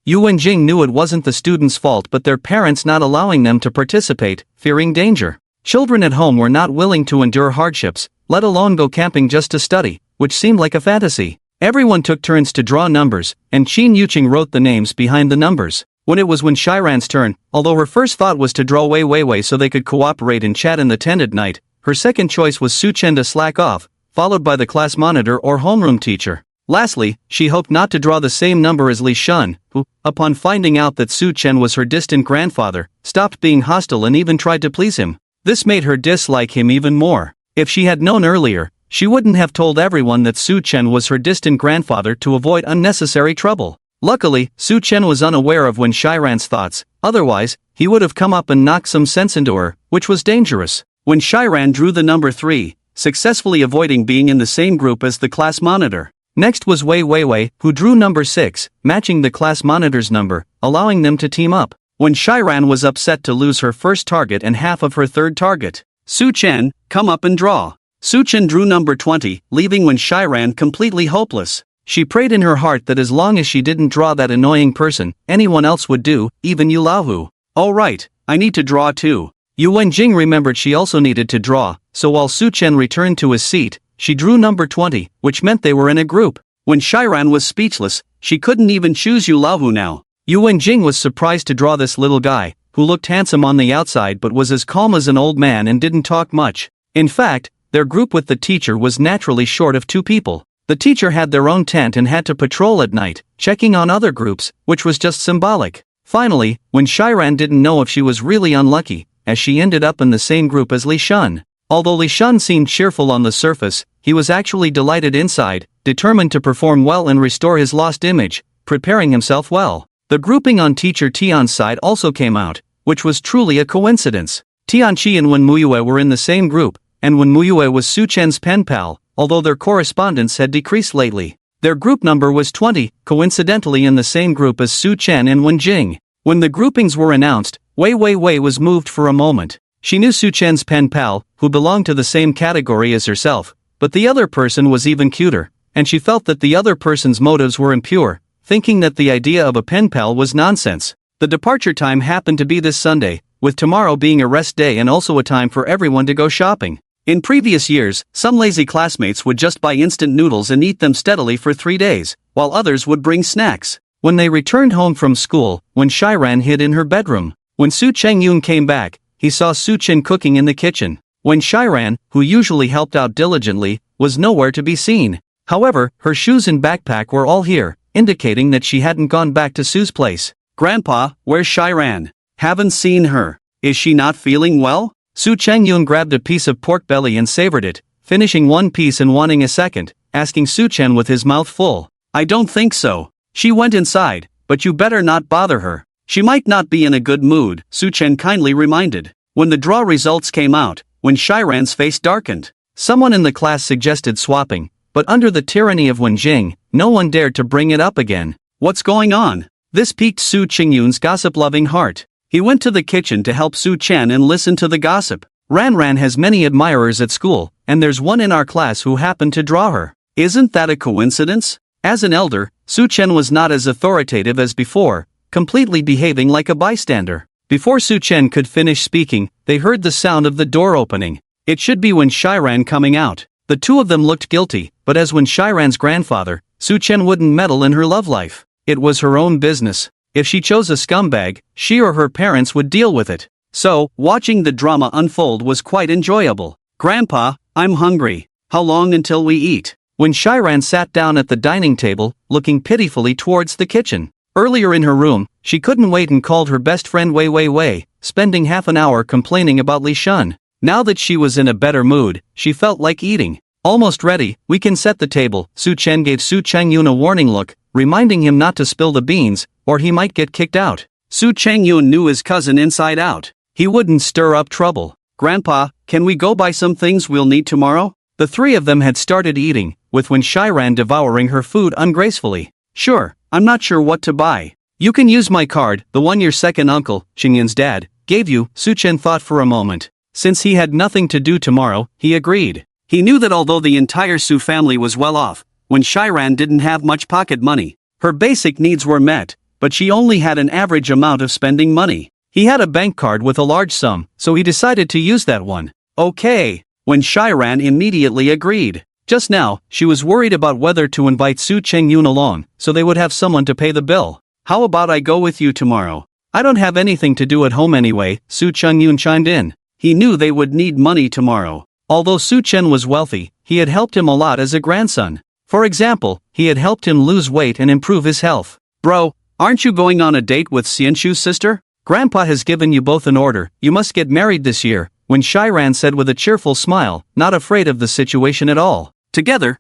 Yu Wenjing knew it wasn't the students' fault but their parents not allowing them to participate, fearing danger. Children at home were not willing to endure hardships, let alone go camping just to study, which seemed like a fantasy. Everyone took turns to draw numbers, and Qin Yuqing wrote the names behind the numbers. When Shiran's turn, although her first thought was to draw Wei Wei so they could cooperate and chat in the tent at night, her second choice was Su Chen to slack off, followed by the class monitor or homeroom teacher. Lastly, she hoped not to draw the same number as Li Shun, who, upon finding out that Su Chen was her distant grandfather, stopped being hostile and even tried to please him. This made her dislike him even more. If she had known earlier, she wouldn't have told everyone that Su Chen was her distant grandfather to avoid unnecessary trouble. Luckily, Su Chen was unaware of Shiran's thoughts, otherwise, he would have come up and knocked some sense into her, which was dangerous. Shiran drew the number 3, successfully avoiding being in the same group as the class monitor. Next was Wei Wei, who drew number 6, matching the class monitor's number, allowing them to team up. Shiran was upset to lose her first target and half of her third target. Su Chen, come up and draw. Su Chen drew number 20, leaving Shiran completely hopeless. She prayed in her heart that as long as she didn't draw that annoying person, anyone else would do, even Yu Laohu. Oh right, I need to draw too. Yu Wenjing remembered she also needed to draw, so while Su Chen returned to his seat, she drew number 20, which meant they were in a group. Shiran was speechless, she couldn't even choose Yu Laohu now. Yu Wenjing was surprised to draw this little guy, who looked handsome on the outside but was as calm as an old man and didn't talk much. In fact, their group with the teacher was naturally short of 2 people. The teacher had their own tent and had to patrol at night, checking on other groups, which was just symbolic. Finally, Shiran didn't know if she was really unlucky, as she ended up in the same group as Li Shun. Although Li Shun seemed cheerful on the surface, he was actually delighted inside, determined to perform well and restore his lost image, preparing himself well. The grouping on Teacher Tian's side also came out, which was truly a coincidence. Tianqi and Wen Muyue were in the same group, and Wen Muyue was Su Chen's pen pal, although their correspondence had decreased lately. Their group number was 20, coincidentally in the same group as Su Chen and Wen Jing. When the groupings were announced, Wei Wei was moved for a moment. She knew Su Chen's pen pal, who belonged to the same category as herself, but the other person was even cuter, and she felt that the other person's motives were impure, thinking that the idea of a pen pal was nonsense. The departure time happened to be this Sunday, with tomorrow being a rest day and also a time for everyone to go shopping. In previous years, some lazy classmates would just buy instant noodles and eat them steadily for 3 days, while others would bring snacks. When they returned home from school, Wen Shiran hid in her bedroom. When Su Chengyun came back, he saw Su Chen cooking in the kitchen. Wen Shiran, who usually helped out diligently, was nowhere to be seen. However, her shoes and backpack were all here, indicating that she hadn't gone back to Su's place. "Grandpa, where's Shiran? Haven't seen her. Is she not feeling well?" Su Chengyun grabbed a piece of pork belly and savored it, finishing one piece and wanting a second, asking Su Chen with his mouth full. "I don't think so. She went inside, but you better not bother her. She might not be in a good mood," Su Chen kindly reminded. When the draw results came out, Wen Shiran's face darkened. Someone in the class suggested swapping, but under the tyranny of Wen Jing, no one dared to bring it up again. What's going on? This piqued Su Chengyun's gossip-loving heart. He went to the kitchen to help Su Chen and listen to the gossip. Ran has many admirers at school, and there's one in our class who happened to draw her. Isn't that a coincidence? As an elder, Su Chen was not as authoritative as before, completely behaving like a bystander. Before Su Chen could finish speaking, they heard the sound of the door opening. It should be Wen Shiran coming out. The two of them looked guilty, but as Wen Shiran's grandfather, Su Chen wouldn't meddle in her love life. It was her own business. If she chose a scumbag, she or her parents would deal with it. So, watching the drama unfold was quite enjoyable. "Grandpa, I'm hungry. How long until we eat?" When Shiran sat down at the dining table, looking pitifully towards the kitchen. Earlier in her room, she couldn't wait and called her best friend Wei, spending half an hour complaining about Li Shun. Now that she was in a better mood, she felt like eating. "Almost ready, we can set the table." Su Chen gave Su Chengyun a warning look, reminding him not to spill the beans, or he might get kicked out. Su Chengyun knew his cousin inside out. He wouldn't stir up trouble. "Grandpa, can we go buy some things we'll need tomorrow?" The three of them had started eating, with Wen Shiran devouring her food ungracefully. "Sure, I'm not sure what to buy. You can use my card, the one your second uncle, Xinyan's dad, gave you." Su Chen thought for a moment. Since he had nothing to do tomorrow, he agreed. He knew that although the entire Su family was well off, Wen Shiran didn't have much pocket money. Her basic needs were met, but she only had an average amount of spending money. He had a bank card with a large sum, so he decided to use that one. "Okay." Wen Shiran immediately agreed. Just now, she was worried about whether to invite Su Chengyun along, so they would have someone to pay the bill. "How about I go with you tomorrow? I don't have anything to do at home anyway," Su Chengyun chimed in. He knew they would need money tomorrow. Although Su Chen was wealthy, he had helped him a lot as a grandson. For example, he had helped him lose weight and improve his health. "Bro, aren't you going on a date with Xianshu's sister? Grandpa has given you both an order. You must get married this year," Wen Shiran said with a cheerful smile, not afraid of the situation at all. Together,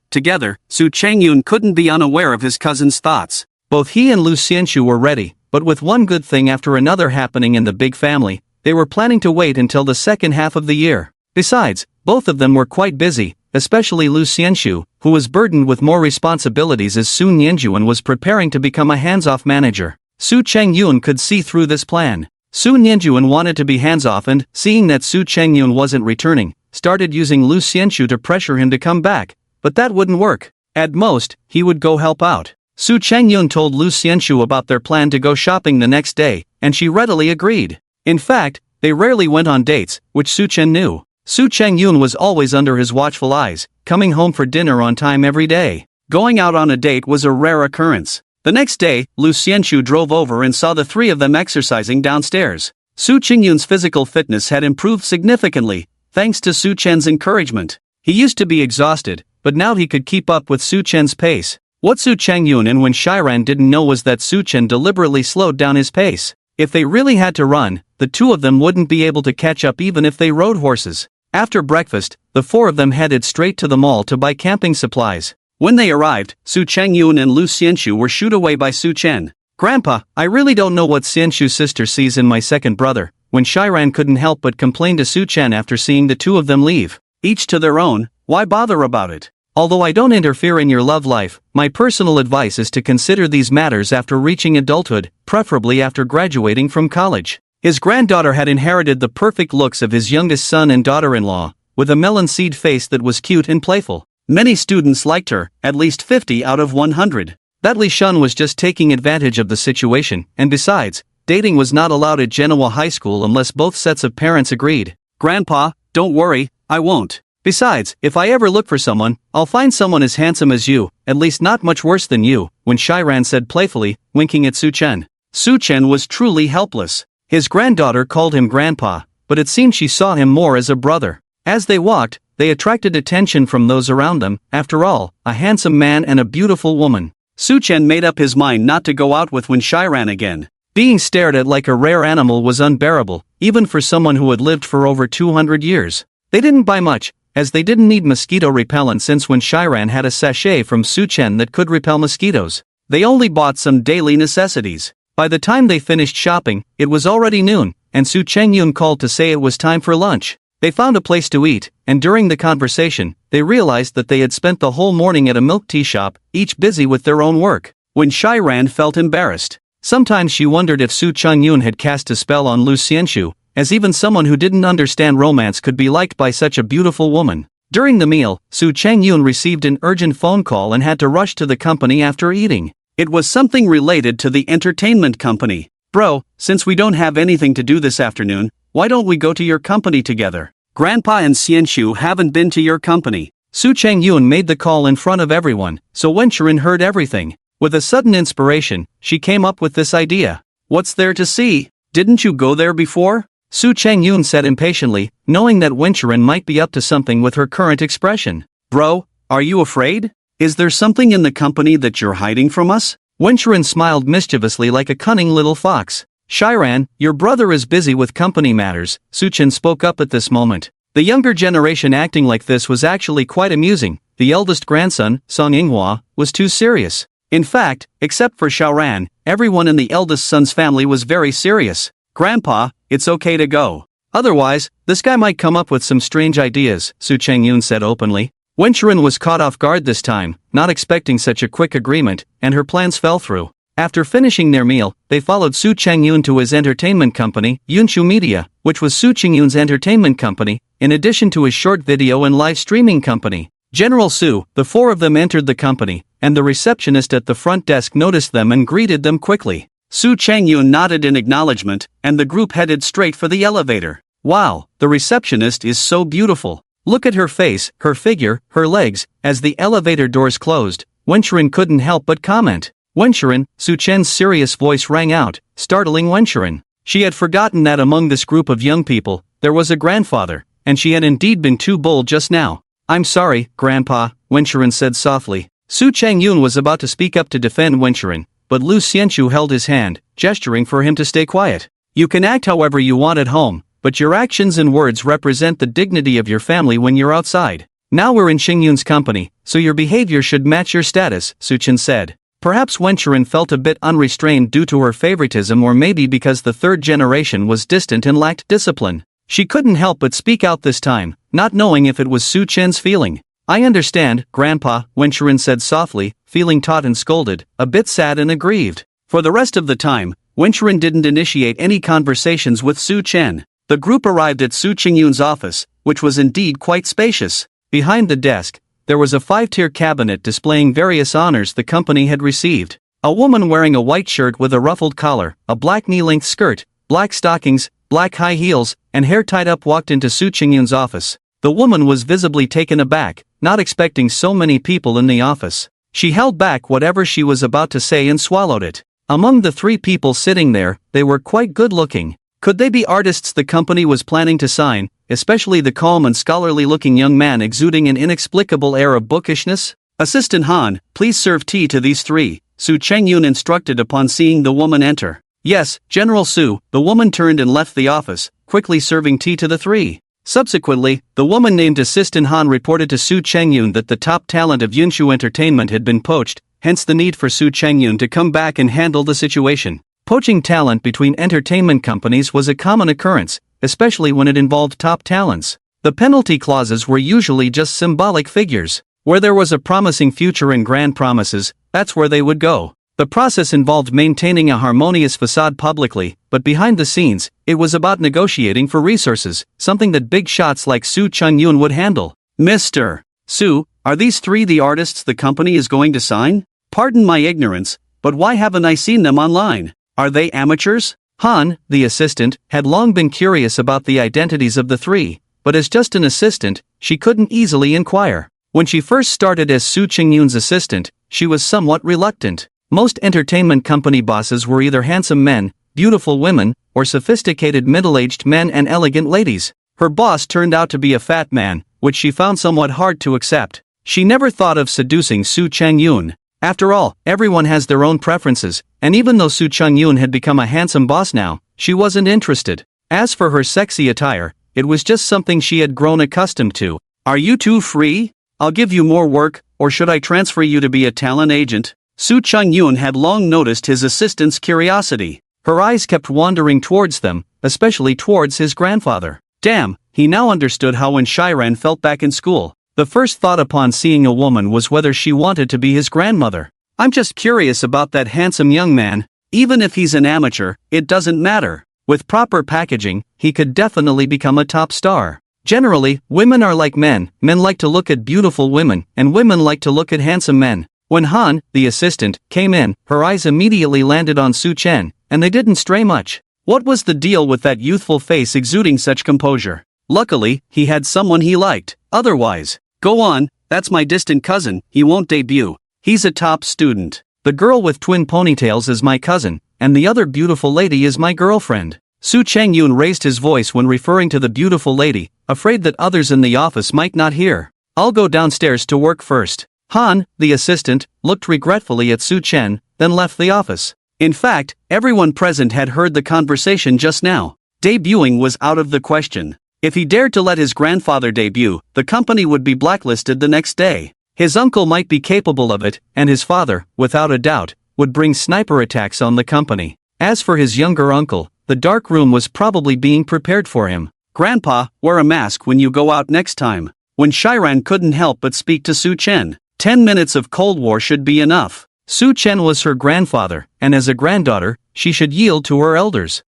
Su Chengyun couldn't be unaware of his cousin's thoughts. Both he and Lu Xianshu were ready, but with one good thing after another happening in the big family, they were planning to wait until the second half of the year. Besides, both of them were quite busy, especially Lu Xianshu, who was burdened with more responsibilities as Sun Yanjuan was preparing to become a hands-off manager. Su Chengyun could see through this plan. Sun Yanjuan wanted to be hands-off and, seeing that Su Chengyun wasn't returning, started using Lu Xianshu to pressure him to come back, but that wouldn't work. At most, he would go help out. Su Chengyun told Lu Xianshu about their plan to go shopping the next day, and she readily agreed. In fact, they rarely went on dates, which Su Chen knew. Su Chengyun was always under his watchful eyes, coming home for dinner on time every day. Going out on a date was a rare occurrence. The next day, Lu Xianshu drove over and saw the three of them exercising downstairs. Su Chengyun's physical fitness had improved significantly, thanks to Su Chen's encouragement. He used to be exhausted, but now he could keep up with Su Chen's pace. What Su Chengyun and Wen Shiran didn't know was that Su Chen deliberately slowed down his pace. If they really had to run, the two of them wouldn't be able to catch up even if they rode horses. After breakfast, the four of them headed straight to the mall to buy camping supplies. When they arrived, Su Chengyun and Lu Xianshu were shooed away by Su Chen. "Grandpa, I really don't know what Xianshu's sister sees in my second brother, when Shiran couldn't help but complain to Su-chan after seeing the two of them leave. Each to their own, why bother about it? Although I don't interfere in your love life, my personal advice is to consider these matters after reaching adulthood, preferably after graduating from college. His granddaughter had inherited the perfect looks of his youngest son and daughter-in-law, with a melon seed face that was cute and playful. Many students liked her, at least 50 out of 100. That Li Shun was just taking advantage of the situation, and besides, dating was not allowed at Genoa High School unless both sets of parents agreed. Grandpa, don't worry, I won't. Besides, if I ever look for someone, I'll find someone as handsome as you, at least not much worse than you, when Shiran said playfully, winking at Su-chen. Su-chen was truly helpless. His granddaughter called him grandpa, but it seemed she saw him more as a brother. As they walked, they attracted attention from those around them. After all, a handsome man and a beautiful woman. Su-chen made up his mind not to go out with when Shiran again. Being stared at like a rare animal was unbearable, even for someone who had lived for over 200 years. They didn't buy much, as they didn't need mosquito repellent since when Shiran had a sachet from Su-chen that could repel mosquitoes. They only bought some daily necessities. By the time they finished shopping, it was already noon, and Su Chengyun called to say it was time for lunch. They found a place to eat, and during the conversation, they realized that they had spent the whole morning at a milk tea shop, each busy with their own work. When Shiran felt embarrassed. Sometimes she wondered if Su Chengyun had cast a spell on Lu Xianshu, as even someone who didn't understand romance could be liked by such a beautiful woman. During the meal, Su Chengyun received an urgent phone call and had to rush to the company after eating. It was something related to the entertainment company. Bro, since we don't have anything to do this afternoon, why don't we go to your company together? Grandpa and Xianshu haven't been to your company. Su Chengyun made the call in front of everyone, so Wenchurin heard everything. With a sudden inspiration, she came up with this idea. What's there to see? Didn't you go there before? Su Chengyun said impatiently, knowing that Wenchurin might be up to something with her current expression. Bro, are you afraid? Is there something in the company that you're hiding from us? Wenchurin smiled mischievously like a cunning little fox. Shiran, your brother is busy with company matters, Su-chen spoke up at this moment. The younger generation acting like this was actually quite amusing. The eldest grandson, Song Yinghua, was too serious. In fact, except for Xiaoran, everyone in the eldest son's family was very serious. Grandpa, it's okay to go. Otherwise, this guy might come up with some strange ideas, Su Chengyun said openly. Wenchurin was caught off guard this time, not expecting such a quick agreement, and her plans fell through. After finishing their meal, they followed Su Chengyun to his entertainment company, Yunshu Media, which was Su Chengyun's entertainment company, in addition to his short video and live streaming company. General Su, the four of them entered the company, and the receptionist at the front desk noticed them and greeted them quickly. Su Chengyun nodded in acknowledgement, and the group headed straight for the elevator. Wow, the receptionist is so beautiful. Look at her face, her figure, her legs. As the elevator doors closed, Wenchurin couldn't help but comment. Wenchurin, Su Chen's serious voice rang out, startling Wenchurin. She had forgotten that among this group of young people, there was a grandfather, and she had indeed been too bold just now. I'm sorry, Grandpa, Wenchurin said softly. Su Chengyun was about to speak up to defend Wenchurin, but Lu Xianshu held his hand, gesturing for him to stay quiet. You can act however you want at home, but your actions and words represent the dignity of your family when you're outside. Now we're in Xingyun's company, so your behavior should match your status, Su-chen said. Perhaps Wenchurin felt a bit unrestrained due to her favoritism, or maybe because the third generation was distant and lacked discipline. She couldn't help but speak out this time, not knowing if it was Su-chen's feeling. I understand, Grandpa, Wenchurin said softly, feeling taught and scolded, a bit sad and aggrieved. For the rest of the time, Wenchurin didn't initiate any conversations with Su-chen. The group arrived at Su Chengyun's office, which was indeed quite spacious. Behind the desk, there was a 5-tier cabinet displaying various honors the company had received. A woman wearing a white shirt with a ruffled collar, a black knee-length skirt, black stockings, black high heels, and hair tied up walked into Su Chengyun's office. The woman was visibly taken aback, not expecting so many people in the office. She held back whatever she was about to say and swallowed it. Among the 3 people sitting there, they were quite good-looking. Could they be artists the company was planning to sign, especially the calm and scholarly-looking young man exuding an inexplicable air of bookishness? Assistant Han, please serve tea to these 3, Su Chengyun instructed upon seeing the woman enter. Yes, General Su, the woman turned and left the office, quickly serving tea to the 3. Subsequently, the woman named Assistant Han reported to Su Chengyun that the top talent of Yunshu Entertainment had been poached, hence the need for Su Chengyun to come back and handle the situation. Poaching talent between entertainment companies was a common occurrence, especially when it involved top talents. The penalty clauses were usually just symbolic figures. Where there was a promising future and grand promises, that's where they would go. The process involved maintaining a harmonious facade publicly, but behind the scenes, it was about negotiating for resources, something that big shots like Soo Chung-yoon would handle. Mr. Soo, are these three the artists the company is going to sign? Pardon my ignorance, but why haven't I seen them online? Are they amateurs? Han, the assistant, had long been curious about the identities of the three, but as just an assistant, she couldn't easily inquire. When she first started as Soo Chung-yoon's assistant, she was somewhat reluctant. Most entertainment company bosses were either handsome men, beautiful women, or sophisticated middle-aged men and elegant ladies. Her boss turned out to be a fat man, which she found somewhat hard to accept. She never thought of seducing Soo Chung-yoon. After all, everyone has their own preferences, and even though Soo Chung-yoon had become a handsome boss now, she wasn't interested. As for her sexy attire, it was just something she had grown accustomed to. Are you two free? I'll give you more work, or should I transfer you to be a talent agent? Soo Chung-yoon had long noticed his assistant's curiosity. Her eyes kept wandering towards them, especially towards his grandfather. Damn, he now understood how when Shiran felt back in school. The first thought upon seeing a woman was whether she wanted to be his grandmother. I'm just curious about that handsome young man. Even if he's an amateur, it doesn't matter. With proper packaging, he could definitely become a top star. Generally, women are like men like to look at beautiful women, and women like to look at handsome men. When Han, the assistant, came in, her eyes immediately landed on Soo Chen, and they didn't stray much. What was the deal with that youthful face exuding such composure? Luckily, he had someone he liked. Otherwise, go on, that's my distant cousin, he won't debut. He's a top student. The girl with twin ponytails is my cousin, and the other beautiful lady is my girlfriend. Soo Chung-yoon raised his voice when referring to the beautiful lady, afraid that others in the office might not hear. I'll go downstairs to work first. Han, the assistant, looked regretfully at Soo Chen, then left the office. In fact, everyone present had heard the conversation just now. Debuting was out of the question. If he dared to let his grandfather debut, the company would be blacklisted the next day. His uncle might be capable of it, and his father, without a doubt, would bring sniper attacks on the company. As for his younger uncle, the dark room was probably being prepared for him. Grandpa, wear a mask when you go out next time. When Shiran couldn't help but speak to Soo Chen, 10 minutes of Cold War should be enough. Soo Chen was her grandfather, and as a granddaughter, she should yield to her elders.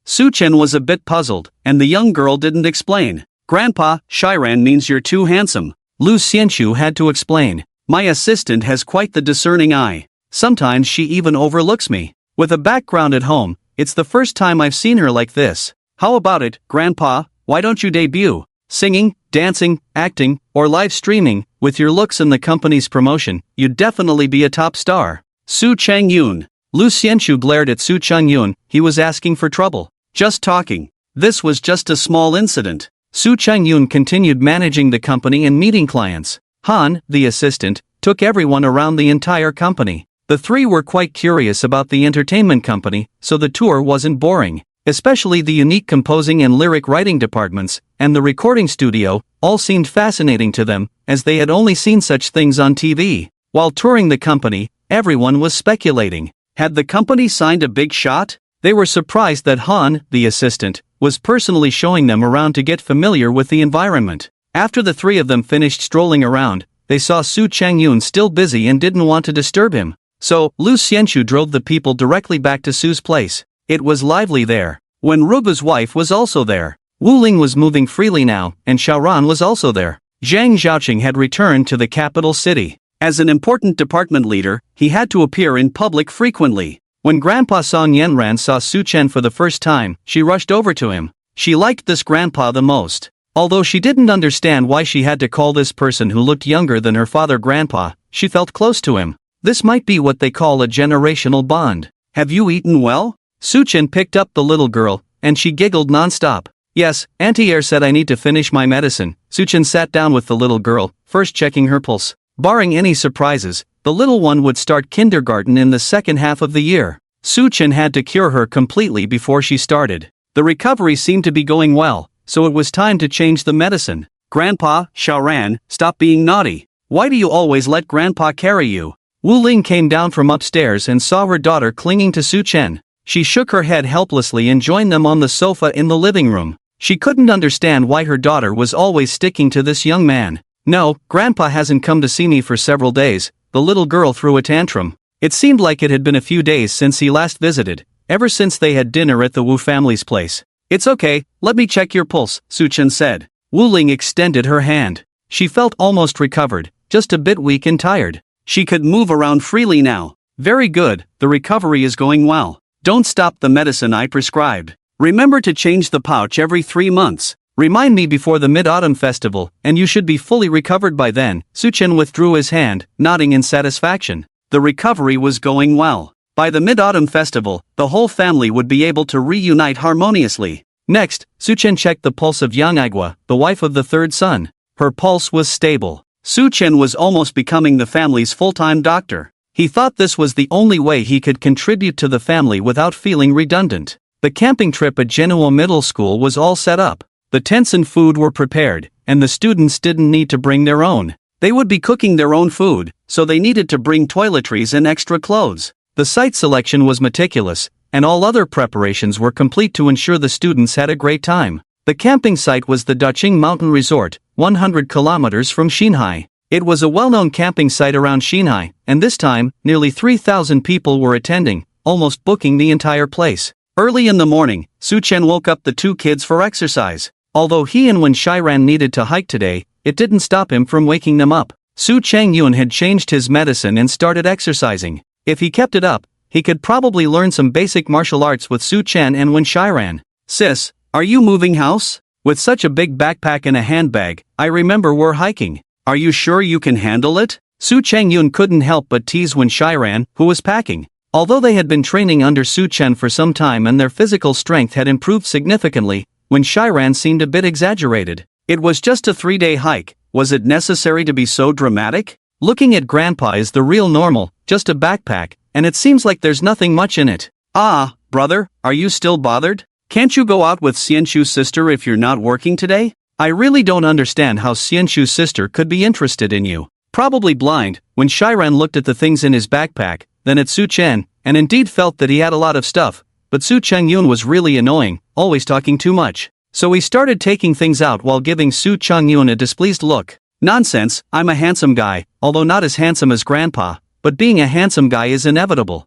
Soo Chen was a bit puzzled, and the young girl didn't explain. Grandpa, Shiran means you're too handsome. Lu Xianxu had to explain. My assistant has quite the discerning eye. Sometimes she even overlooks me. With a background at home, it's the first time I've seen her like this. How about it, Grandpa? Why don't you debut? Singing, dancing, acting, or live streaming, with your looks in the company's promotion, you'd definitely be a top star. Soo Chung-yoon. Lu Xianxu glared at Soo Chung-yoon, he was asking for trouble. Just talking. This was just a small incident. Soo Chung-yoon continued managing the company and meeting clients. Han, the assistant, took everyone around the entire company. The three were quite curious about the entertainment company, so the tour wasn't boring. Especially the unique composing and lyric writing departments, and the recording studio, all seemed fascinating to them, as they had only seen such things on TV. While touring the company, everyone was speculating. Had the company signed a big shot? They were surprised that Han, the assistant, was personally showing them around to get familiar with the environment. After the three of them finished strolling around, they saw Soo Chung-yoon still busy and didn't want to disturb him. So, Lu Xianxu drove the people directly back to Soo's place. It was lively there. When Ruba's wife was also there. Wuling was moving freely now, and Xiaoran was also there. Zhang Zhaoqing had returned to the capital city. As an important department leader, he had to appear in public frequently. When Grandpa Song Yenran saw Soo Chen for the first time, she rushed over to him. She liked this grandpa the most. Although she didn't understand why she had to call this person who looked younger than her father grandpa, she felt close to him. This might be what they call a generational bond. Have you eaten well? Soo Chen picked up the little girl, and she giggled non-stop. Yes, Auntie Air said I need to finish my medicine. Soo Chen sat down with the little girl, first checking her pulse. Barring any surprises, the little one would start kindergarten in the second half of the year. Soo Chen had to cure her completely before she started. The recovery seemed to be going well, so it was time to change the medicine. Grandpa, Xiaoran, stop being naughty. Why do you always let Grandpa carry you? Wuling came down from upstairs and saw her daughter clinging to Su Chen. She shook her head helplessly and joined them on the sofa in the living room. She couldn't understand why her daughter was always sticking to this young man. "No, Grandpa hasn't come to see me for several days," the little girl threw a tantrum. It seemed like it had been a few days since he last visited, ever since they had dinner at the Wu family's place. "It's okay, let me check your pulse," Su Chen said. Wuling extended her hand. She felt almost recovered, just a bit weak and tired. She could move around freely now. "Very good, the recovery is going well. Don't stop the medicine I prescribed. Remember to change the pouch every 3 months. Remind me before the Mid-Autumn Festival, and you should be fully recovered by then." Su Chen withdrew his hand, nodding in satisfaction. The recovery was going well. By the Mid-Autumn Festival, the whole family would be able to reunite harmoniously. Next, Su Chen checked the pulse of young Aigwa, the wife of the third son. Her pulse was stable. Su Chen was almost becoming the family's full-time doctor. He thought this was the only way he could contribute to the family without feeling redundant. The camping trip at Genoa Middle School was all set up. The tents and food were prepared, and the students didn't need to bring their own. They would be cooking their own food, so they needed to bring toiletries and extra clothes. The site selection was meticulous, and all other preparations were complete to ensure the students had a great time. The camping site was the Daching Mountain Resort, 100 kilometers from Xinhai. It was a well-known camping site around Xinhai, and this time, nearly 3,000 people were attending, almost booking the entire place. Early in the morning, Su Chen woke up the two kids for exercise. Although he and Wen Shiran needed to hike today, it didn't stop him from waking them up. Su Changyun had changed his medicine and started exercising. If he kept it up, he could probably learn some basic martial arts with Su Chen and Wen Shiran. "Sis, are you moving house? With such a big backpack and a handbag, I remember we're hiking. Are you sure you can handle it?" Su Changyun couldn't help but tease Wen Shiran, who was packing. Although they had been training under Su Chen for some time and their physical strength had improved significantly, Wen Shiran seemed a bit exaggerated. It was just a 3-day hike. Was it necessary to be so dramatic? Looking at Grandpa is the real normal, just a backpack, and it seems like there's nothing much in it. "Ah, brother, are you still bothered? Can't you go out with Xianshu's sister if you're not working today? I really don't understand how Xianshu's sister could be interested in you." Probably blind, when Shiran looked at the things in his backpack, then at Su Chen, and indeed felt that he had a lot of stuff, but Su Changyun was really annoying, always talking too much. So he started taking things out while giving Su Changyun a displeased look. "Nonsense, I'm a handsome guy, although not as handsome as Grandpa, but being a handsome guy is inevitable."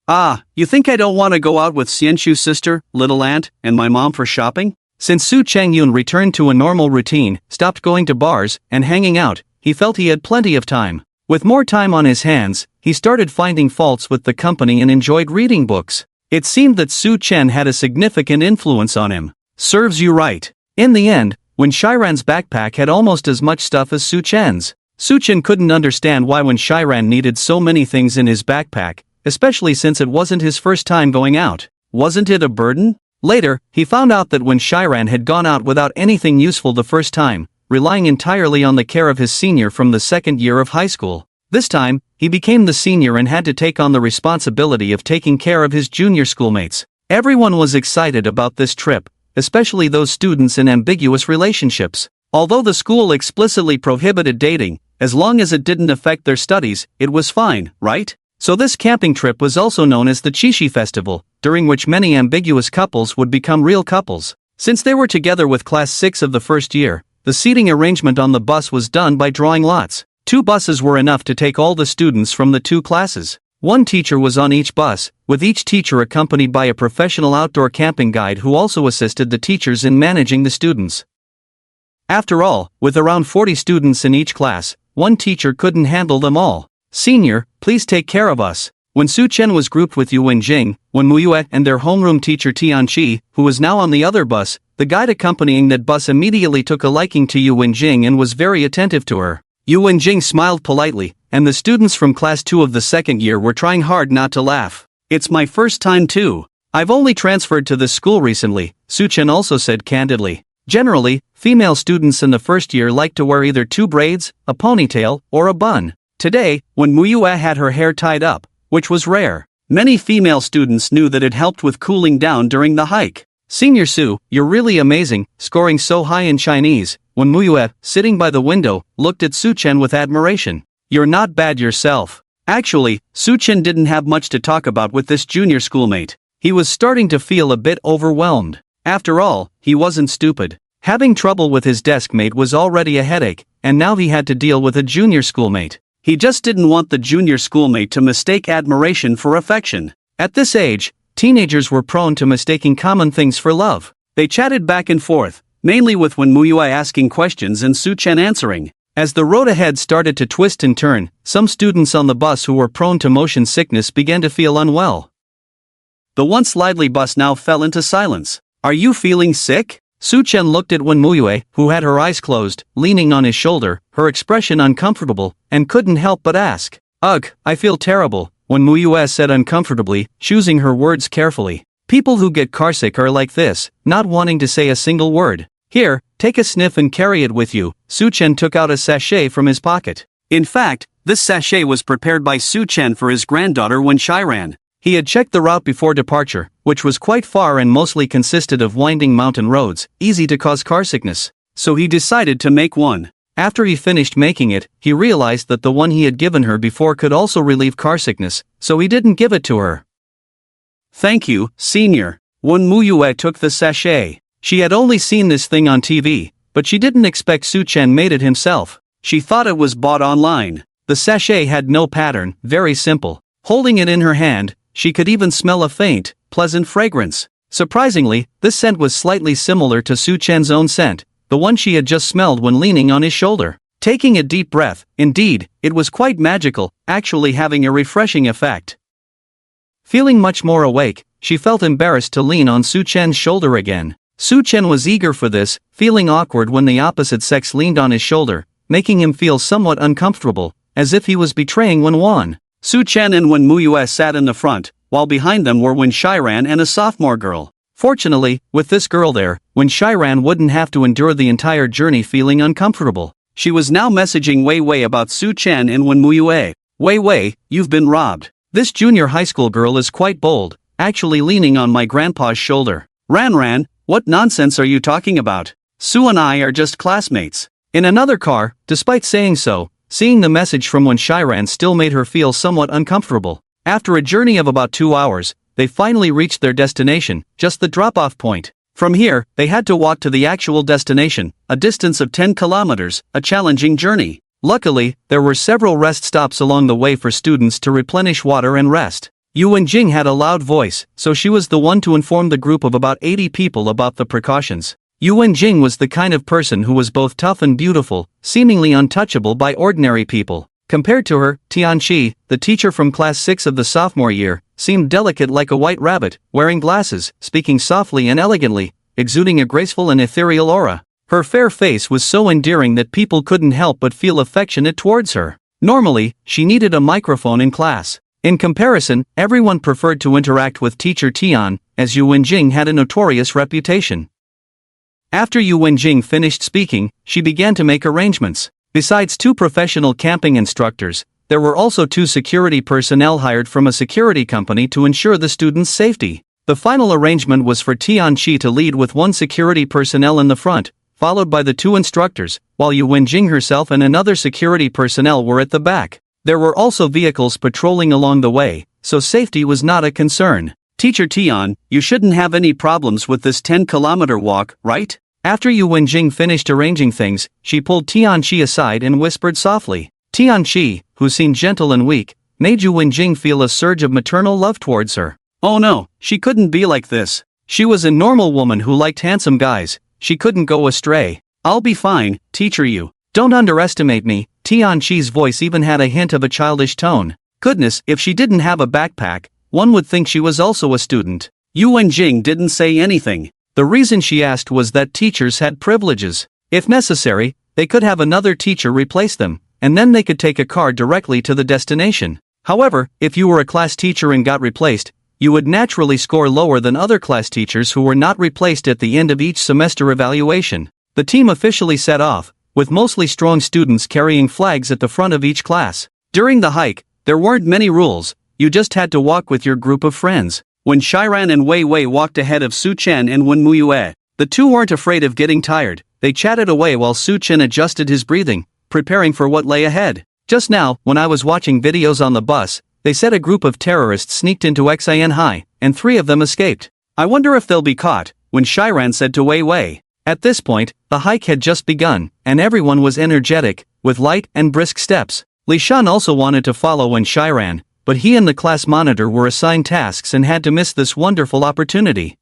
"Ah, you think I don't want to go out with Xianshu's sister, little aunt, and my mom for shopping?" Since Su Changyun returned to a normal routine, stopped going to bars, and hanging out, he felt he had plenty of time. With more time on his hands, he started finding faults with the company and enjoyed reading books. It seemed that Su Chen had a significant influence on him. Serves you right. In the end, Wen Shiran's backpack had almost as much stuff as Su Chen's. Su Chen couldn't understand why Wen Shiran needed so many things in his backpack, especially since it wasn't his first time going out. Wasn't it a burden? Later, he found out that Wen Shiran had gone out without anything useful the first time, relying entirely on the care of his senior from the second year of high school. This time, he became the senior and had to take on the responsibility of taking care of his junior schoolmates. Everyone was excited about this trip, especially those students in ambiguous relationships. Although the school explicitly prohibited dating, as long as it didn't affect their studies, it was fine, right? So this camping trip was also known as the Qixi Festival, during which many ambiguous couples would become real couples. Since they were together with class 6 of the first year, the seating arrangement on the bus was done by drawing lots. 2 buses were enough to take all the students from the 2 classes. 1 teacher was on each bus, with each teacher accompanied by a professional outdoor camping guide who also assisted the teachers in managing the students. After all, with around 40 students in each class, 1 teacher couldn't handle them all. "Senior, please take care of us." When Su Chen was grouped with Yu Wenjing, Wen Muyue and their homeroom teacher Tianqi, who was now on the other bus, the guide accompanying that bus immediately took a liking to Yu Wenjing and was very attentive to her. Yu Wenjing smiled politely, and the students from class 2 of the second year were trying hard not to laugh. "It's my first time too. I've only transferred to this school recently," Su Chen also said candidly. Generally, female students in the first year like to wear either 2 braids, a ponytail, or a bun. Today, when Muyue had her hair tied up, which was rare, many female students knew that it helped with cooling down during the hike. "Senior Su, you're really amazing, scoring so high in Chinese." When Muyue, sitting by the window, looked at Su Chen with admiration. "You're not bad yourself. Actually, Su-chen didn't have much to talk about with this junior schoolmate. He was starting to feel a bit overwhelmed. After all, he wasn't stupid. Having trouble with his desk mate was already a headache, and now he had to deal with a junior schoolmate. He just didn't want the junior schoolmate to mistake admiration for affection. At this age, teenagers were prone to mistaking common things for love. They chatted back and forth, mainly with Wenmuyue asking questions and Su-chen answering. As the road ahead started to twist and turn, some students on the bus who were prone to motion sickness began to feel unwell. The once lively bus now fell into silence. "Are you feeling sick?" Su-chen looked at Wenmuyue, who had her eyes closed, leaning on his shoulder, her expression uncomfortable, and couldn't help but ask. "Ugh, I feel terrible," Wenmuyue said uncomfortably, choosing her words carefully. People who get carsick are like this, not wanting to say a single word. "Here, take a sniff and carry it with you." Su-chen took out a sachet from his pocket. In fact, this sachet was prepared by Su-chen for his granddaughter when she ran. He had checked the route before departure, which was quite far and mostly consisted of winding mountain roads, easy to cause carsickness. So he decided to make one. After he finished making it, he realized that the one he had given her before could also relieve carsickness, so he didn't give it to her. "Thank you, senior." Wenmuyue took the sachet. She had only seen this thing on TV, but she didn't expect Su-chen made it himself. She thought it was bought online. The sachet had no pattern, very simple. Holding it in her hand, she could even smell a faint, pleasant fragrance. Surprisingly, this scent was slightly similar to Su-chen's own scent, the one she had just smelled when leaning on his shoulder. Taking a deep breath, indeed, it was quite magical, actually having a refreshing effect. Feeling much more awake, she felt embarrassed to lean on Su-chen's shoulder again. Su-chen was eager for this, feeling awkward when the opposite sex leaned on his shoulder, making him feel somewhat uncomfortable, as if he was betraying Wenwan. Su-chen and Wenmuyue sat in the front, while behind them were Wen Shiran and a sophomore girl. Fortunately, with this girl there, Wen Shiran wouldn't have to endure the entire journey feeling uncomfortable. She was now messaging Wei Wei about Su-chen and Wenmuyue. "Wei Wei, you've been robbed. This junior high school girl is quite bold, actually leaning on my grandpa's shoulder." "Ran, what nonsense are you talking about? Su and I are just classmates." In another car, despite saying so, seeing the message from Wen Shiran still made her feel somewhat uncomfortable. After a journey of about 2 hours, they finally reached their destination, just the drop-off point. From here, they had to walk to the actual destination, a distance of 10 kilometers, a challenging journey. Luckily, there were several rest stops along the way for students to replenish water and rest. Yu Wenjing had a loud voice, so she was the one to inform the group of about 80 people about the precautions. Yu Wenjing was the kind of person who was both tough and beautiful, seemingly untouchable by ordinary people. Compared to her, Tianqi, the teacher from class 6 of the sophomore year, seemed delicate like a white rabbit, wearing glasses, speaking softly and elegantly, exuding a graceful and ethereal aura. Her fair face was so endearing that people couldn't help but feel affectionate towards her. Normally, she needed a microphone in class. In comparison, everyone preferred to interact with teacher Tian, as Yu Wenjing had a notorious reputation. After Yu Wenjing finished speaking, she began to make arrangements. Besides 2 professional camping instructors, there were also 2 security personnel hired from a security company to ensure the students' safety. The final arrangement was for Tianqi to lead with 1 security personnel in the front, followed by the 2 instructors, while Yu Wenjing herself and another security personnel were at the back. There were also vehicles patrolling along the way, so safety was not a concern. "Teacher Tian, you shouldn't have any problems with this 10-kilometer walk, right?" After Yu Wenjing finished arranging things, she pulled Tianqi aside and whispered softly. Tianqi, who seemed gentle and weak, made Yu Wenjing feel a surge of maternal love towards her. Oh no, she couldn't be like this. She was a normal woman who liked handsome guys, she couldn't go astray. "I'll be fine, teacher Yu. Don't underestimate me." Tianqi's voice even had a hint of a childish tone. Goodness, if she didn't have a backpack, one would think she was also a student. Yu Wenjing didn't say anything. The reason she asked was that teachers had privileges. If necessary, they could have another teacher replace them, and then they could take a car directly to the destination. However, if you were a class teacher and got replaced, you would naturally score lower than other class teachers who were not replaced at the end of each semester evaluation. The team officially set off, with mostly strong students carrying flags at the front of each class. During the hike, there weren't many rules, you just had to walk with your group of friends. When Shiran and Wei Wei walked ahead of Su-chen and Wenmuyue, the 2 weren't afraid of getting tired. They chatted away while Su-chen adjusted his breathing, preparing for what lay ahead. Just now, when I was watching videos on the bus, they said a group of terrorists sneaked into Xin High, and 3 of them escaped. I wonder if they'll be caught, when Shiran said to Wei Wei. At this point, the hike had just begun, and everyone was energetic, with light and brisk steps. Li Shan also wanted to follow when Shiran, but he and the class monitor were assigned tasks and had to miss this wonderful opportunity.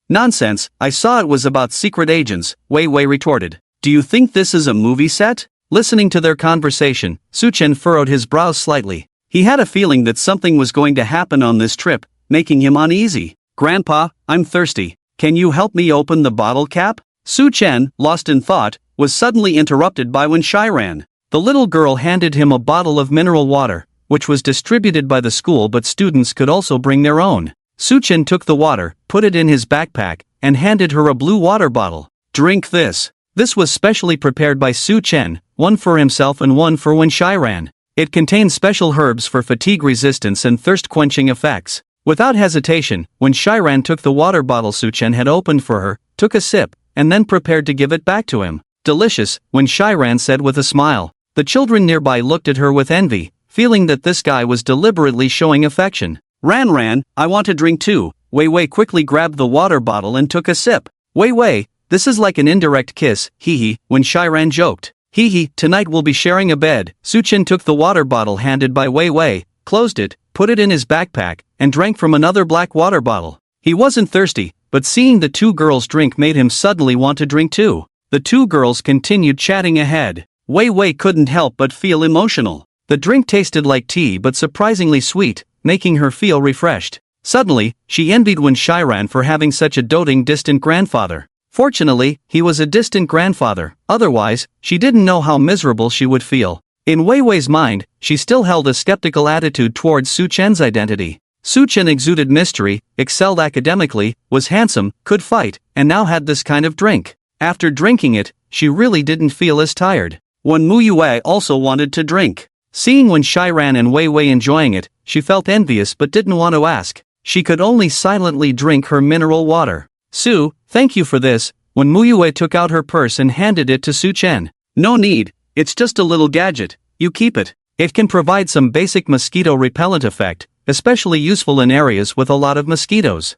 Nonsense, I saw it was about secret agents, Wei Wei retorted. Do you think this is a movie set? Listening to their conversation, Su Chen furrowed his brows slightly. He had a feeling that something was going to happen on this trip, making him uneasy. Grandpa, I'm thirsty. Can you help me open the bottle cap? Su Chen, lost in thought, was suddenly interrupted by Wen Shiran. The little girl handed him a bottle of mineral water, which was distributed by the school, but students could also bring their own. Su Chen took the water, put it in his backpack, and handed her a blue water bottle. Drink this. This was specially prepared by Su Chen, one for himself and one for Wen Shiran. It contained special herbs for fatigue resistance and thirst-quenching effects. Without hesitation, when Shiran took the water bottle Su Chen had opened for her, took a sip, and then prepared to give it back to him. Delicious, when Shiran said with a smile. The children nearby looked at her with envy, feeling that this guy was deliberately showing affection. Ran, I want a drink too. Wei Wei quickly grabbed the water bottle and took a sip. Wei Wei, this is like an indirect kiss, hee, when Shiran joked. Hee, tonight we'll be sharing a bed. Su Chen took the water bottle handed by Wei Wei, closed it, put it in his backpack, and drank from another black water bottle. He wasn't thirsty, but seeing the 2 girls drink made him suddenly want to drink too. The 2 girls continued chatting ahead. Wei Wei couldn't help but feel emotional. The drink tasted like tea but surprisingly sweet, making her feel refreshed. Suddenly, she envied Wen Shiran for having such a doting distant grandfather. Fortunately, he was a distant grandfather, otherwise, she didn't know how miserable she would feel. In Wei Wei's mind, she still held a skeptical attitude towards Su Chen's identity. Su Chen exuded mystery, excelled academically, was handsome, could fight, and now had this kind of drink. After drinking it, she really didn't feel as tired. Wen Muyue also wanted to drink. Seeing Wen Shiran and Wei Wei enjoying it, she felt envious but didn't want to ask. She could only silently drink her mineral water. Su, thank you for this. Wen Muyue took out her purse and handed it to Su Chen. No need, it's just a little gadget, you keep it. It can provide some basic mosquito repellent effect, especially useful in areas with a lot of mosquitoes.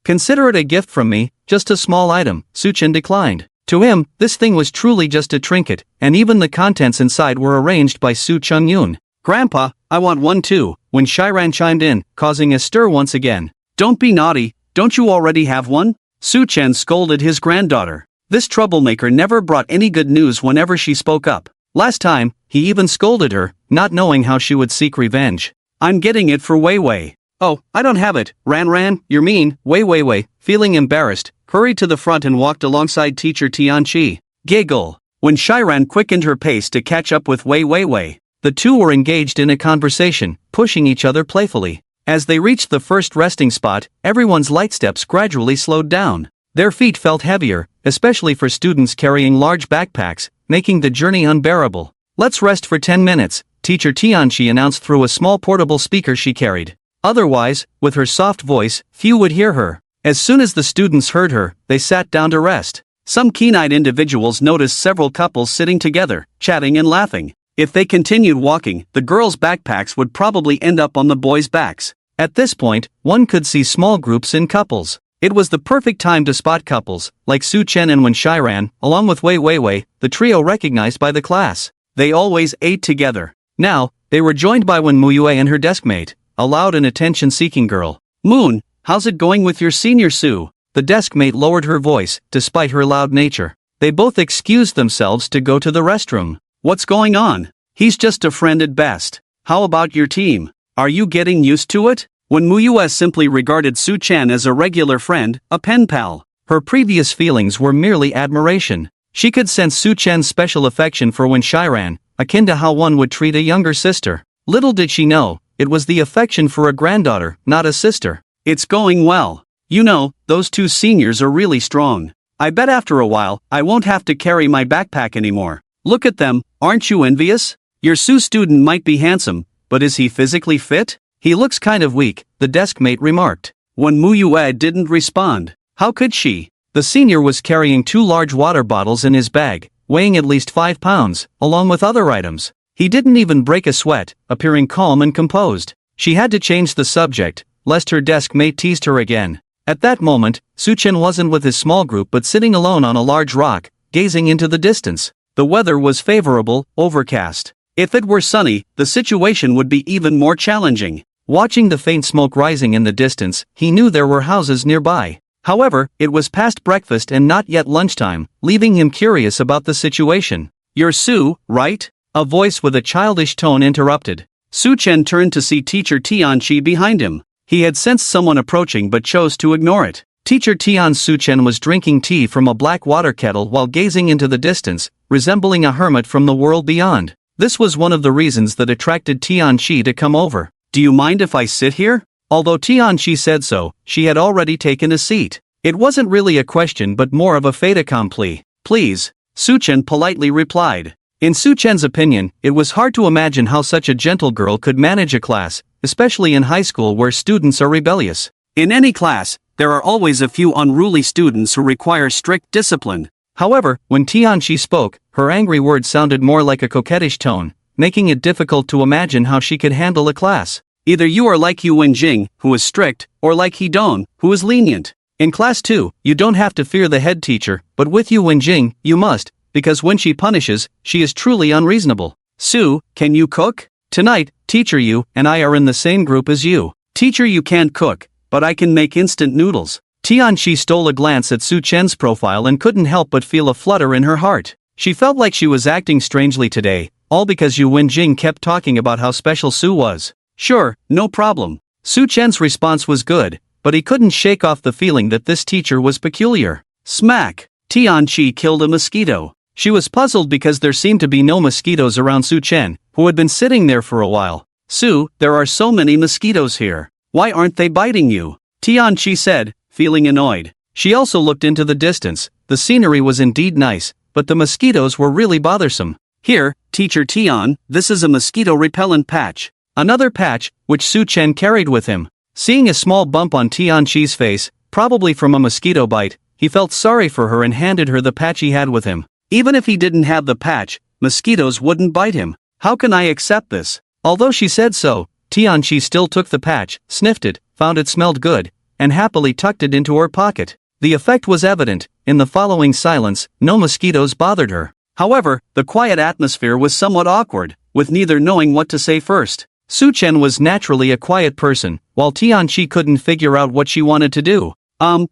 Consider it a gift from me, just a small item, Su Chen declined. To him, this thing was truly just a trinket, and even the contents inside were arranged by Su Chungyun. Grandpa, I want one too, when Shiran chimed in, causing a stir once again. Don't be naughty, don't you already have one? Su Chen scolded his granddaughter. This troublemaker never brought any good news whenever she spoke up. Last time, he even scolded her, not knowing how she would seek revenge. I'm getting it for Wei Wei. Oh, I don't have it, Ran, you're mean. Wei, feeling embarrassed, hurried to the front and walked alongside teacher Tianqi. Giggle. When Shiran quickened her pace to catch up with Wei, the two were engaged in a conversation, pushing each other playfully. As they reached the first resting spot, everyone's light steps gradually slowed down. Their feet felt heavier, especially for students carrying large backpacks, making the journey unbearable. Let's rest for 10 minutes, teacher Tianqi announced through a small portable speaker she carried. Otherwise, with her soft voice, few would hear her. As soon as the students heard her, they sat down to rest. Some keen-eyed individuals noticed several couples sitting together, chatting and laughing. If they continued walking, the girls' backpacks would probably end up on the boys' backs. At this point, one could see small groups in couples. It was the perfect time to spot couples, like Su Chen and Wen Shiran, along with Wei, the trio recognized by the class. They always ate together. Now, they were joined by Wen Muyue and her deskmate, a loud and attention-seeking girl. Moon, how's it going with your senior Su? The deskmate lowered her voice, despite her loud nature. They both excused themselves to go to the restroom. What's going on? He's just a friend at best. How about your team? Are you getting used to it? When Muyue simply regarded Su Chen as a regular friend, a pen pal, her previous feelings were merely admiration. She could sense Su Chen's special affection for Wen Shiran, akin to how one would treat a younger sister. Little did she know, it was the affection for a granddaughter, not a sister. It's going well. You know, those two seniors are really strong. I bet after a while, I won't have to carry my backpack anymore. Look at them, aren't you envious? Your Su student might be handsome, but is he physically fit? He looks kind of weak, the deskmate remarked. When Muyue didn't respond. How could she? The senior was carrying 2 large water bottles in his bag, weighing at least 5 pounds, along with other items. He didn't even break a sweat, appearing calm and composed. She had to change the subject, lest her desk mate teased her again. At that moment, Suchen wasn't with his small group but sitting alone on a large rock, gazing into the distance. The weather was favorable, overcast. If it were sunny, the situation would be even more challenging. Watching the faint smoke rising in the distance, he knew there were houses nearby. However, it was past breakfast and not yet lunchtime, leaving him curious about the situation. "You're Sue, right?" A voice with a childish tone interrupted. Su Chen turned to see Teacher Tianqi behind him. He had sensed someone approaching but chose to ignore it. Teacher Tian Su Chen was drinking tea from a black water kettle while gazing into the distance, resembling a hermit from the world beyond. This was one of the reasons that attracted Tianqi to come over. "Do you mind if I sit here?" Although Tianqi said so, she had already taken a seat. It wasn't really a question but more of a fait accompli. "Please," Su Chen politely replied. In Su Chen's opinion, it was hard to imagine how such a gentle girl could manage a class, especially in high school where students are rebellious. In any class, there are always a few unruly students who require strict discipline. However, when Tianqi spoke, her angry words sounded more like a coquettish tone, making it difficult to imagine how she could handle a class. Either you are like Yu Wenjing, who is strict, or like He Dong, who is lenient. In class 2, you don't have to fear the head teacher, but with Yu Wenjing, you must, because when she punishes, she is truly unreasonable. "Sue, can you cook?" "Tonight, Teacher Yu and I are in the same group as you." "Teacher, you can't cook, but I can make instant noodles." Tianqi stole a glance at Su Chen's profile and couldn't help but feel a flutter in her heart. She felt like she was acting strangely today, all because Yu Wenjing kept talking about how special Su was. "Sure, no problem." Su Chen's response was good, but he couldn't shake off the feeling that this teacher was peculiar. Smack! Tianqi killed a mosquito. She was puzzled because there seemed to be no mosquitoes around Su Chen, who had been sitting there for a while. "Su, there are so many mosquitoes here. Why aren't they biting you?" Tianqi said, feeling annoyed. She also looked into the distance. The scenery was indeed nice, but the mosquitoes were really bothersome. "Here, Teacher Tian, this is a mosquito repellent patch." Another patch, which Su Chen carried with him. Seeing a small bump on Tianqi's face, probably from a mosquito bite, he felt sorry for her and handed her the patch he had with him. Even if he didn't have the patch, mosquitoes wouldn't bite him. "How can I accept this?" Although she said so, Tianqi still took the patch, sniffed it, found it smelled good, and happily tucked it into her pocket. The effect was evident. In the following silence, no mosquitoes bothered her. However, the quiet atmosphere was somewhat awkward, with neither knowing what to say first. Su Chen was naturally a quiet person, while Tianqi couldn't figure out what she wanted to do.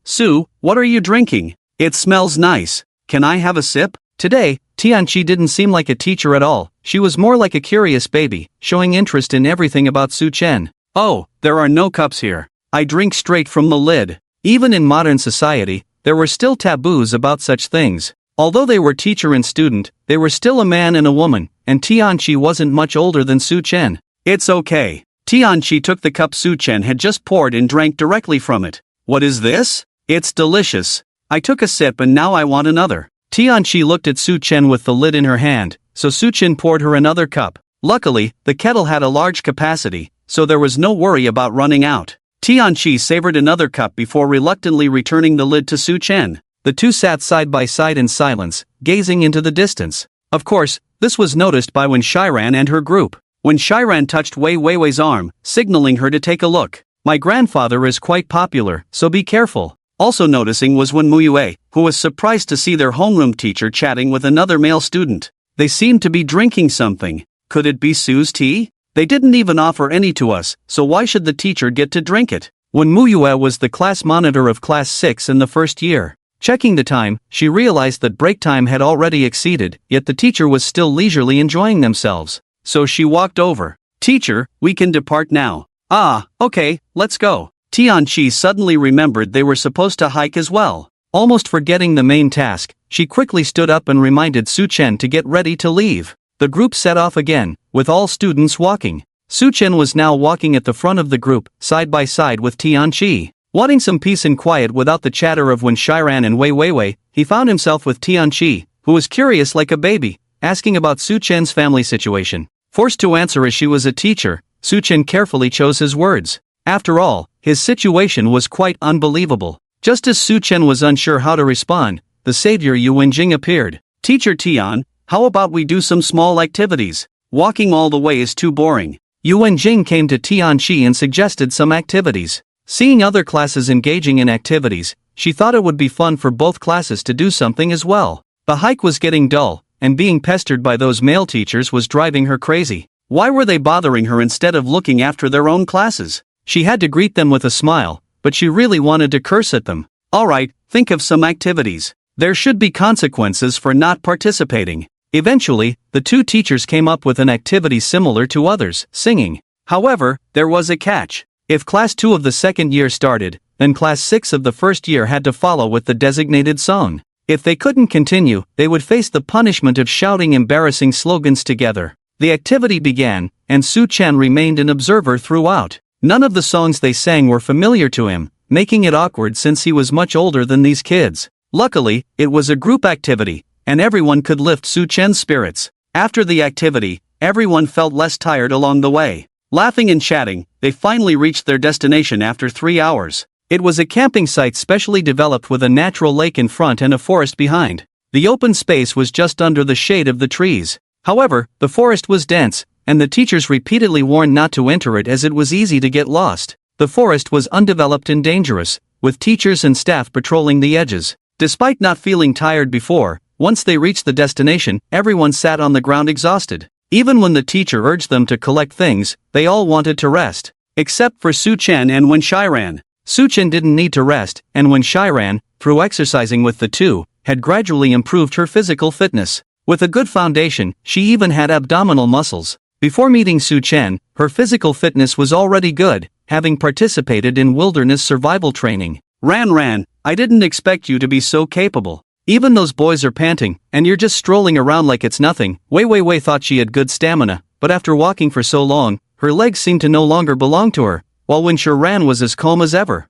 Su, what are you drinking? It smells nice. Can I have a sip?" Today, Tianqi didn't seem like a teacher at all. She was more like a curious baby, showing interest in everything about Su Chen. "Oh, there are no cups here. I drink straight from the lid." Even in modern society, there were still taboos about such things. Although they were teacher and student, they were still a man and a woman, and Tianqi wasn't much older than Su Chen. "It's okay." Tianqi took the cup Su Chen had just poured and drank directly from it. "What is this?" "It's delicious. I took a sip and now I want another." Tianqi looked at Su Chen with the lid in her hand, so Su Chen poured her another cup. Luckily, the kettle had a large capacity, so there was no worry about running out. Tianqi savored another cup before reluctantly returning the lid to Su Chen. The two sat side by side in silence, gazing into the distance. Of course, this was noticed by Wen Shiran and her group. When Shiran touched Wei Weiwei's arm, signaling her to take a look. "My grandfather is quite popular, so be careful." Also noticing was Wen Muyue, who was surprised to see their homeroom teacher chatting with another male student. They seemed to be drinking something. Could it be Sue's tea? They didn't even offer any to us, so why should the teacher get to drink it? Wen Muyue was the class monitor of class 6 in the first year. Checking the time, she realized that break time had already exceeded, yet the teacher was still leisurely enjoying themselves. So she walked over. "Teacher, we can depart now." "Ah, okay, let's go." Tianqi suddenly remembered they were supposed to hike as well. Almost forgetting the main task, she quickly stood up and reminded Su Chen to get ready to leave. The group set off again, with all students walking. Su Chen was now walking at the front of the group, side by side with Tianqi. Wanting some peace and quiet without the chatter of Wen Shiran and Wei Weiwei, he found himself with Tianqi, who was curious like a baby, asking about Su Chen's family situation. Forced to answer as she was a teacher, Su Chen carefully chose his words. After all, his situation was quite unbelievable. Just as Su Chen was unsure how to respond, the savior Yu Wenjing appeared. "Teacher Tian, how about we do some small activities?" Walking all the way is too boring. Yu and Jing came to Tianqi and suggested some activities. Seeing other classes engaging in activities, she thought it would be fun for both classes to do something as well. The hike was getting dull, and being pestered by those male teachers was driving her crazy. Why were they bothering her instead of looking after their own classes? She had to greet them with a smile, but she really wanted to curse at them. Alright, think of some activities. There should be consequences for not participating. Eventually, the two teachers came up with an activity similar to others, singing. However, there was a catch. If Class 2 of the second year started, then Class 6 of the first year had to follow with the designated song. If they couldn't continue, they would face the punishment of shouting embarrassing slogans together. The activity began, and Su Chen remained an observer throughout. None of the songs they sang were familiar to him, making it awkward since he was much older than these kids. Luckily, it was a group activity, and everyone could lift Su Chen's spirits. After the activity, everyone felt less tired along the way. Laughing and chatting, they finally reached their destination after 3 hours. It was a camping site specially developed with a natural lake in front and a forest behind. The open space was just under the shade of the trees. However, the forest was dense, and the teachers repeatedly warned not to enter it as it was easy to get lost. The forest was undeveloped and dangerous, with teachers and staff patrolling the edges. Despite not feeling tired before, once they reached the destination, everyone sat on the ground exhausted. Even when the teacher urged them to collect things, they all wanted to rest. Except for Su Chen and Wen Shiran. Su Chen didn't need to rest, and Wen Shiran, through exercising with the two, had gradually improved her physical fitness. With a good foundation, she even had abdominal muscles. Before meeting Su Chen, her physical fitness was already good, having participated in wilderness survival training. Ran, I didn't expect you to be so capable. Even those boys are panting, and you're just strolling around like it's nothing. Wei thought she had good stamina, but after walking for so long, her legs seemed to no longer belong to her, while Wen Shiran was as calm as ever.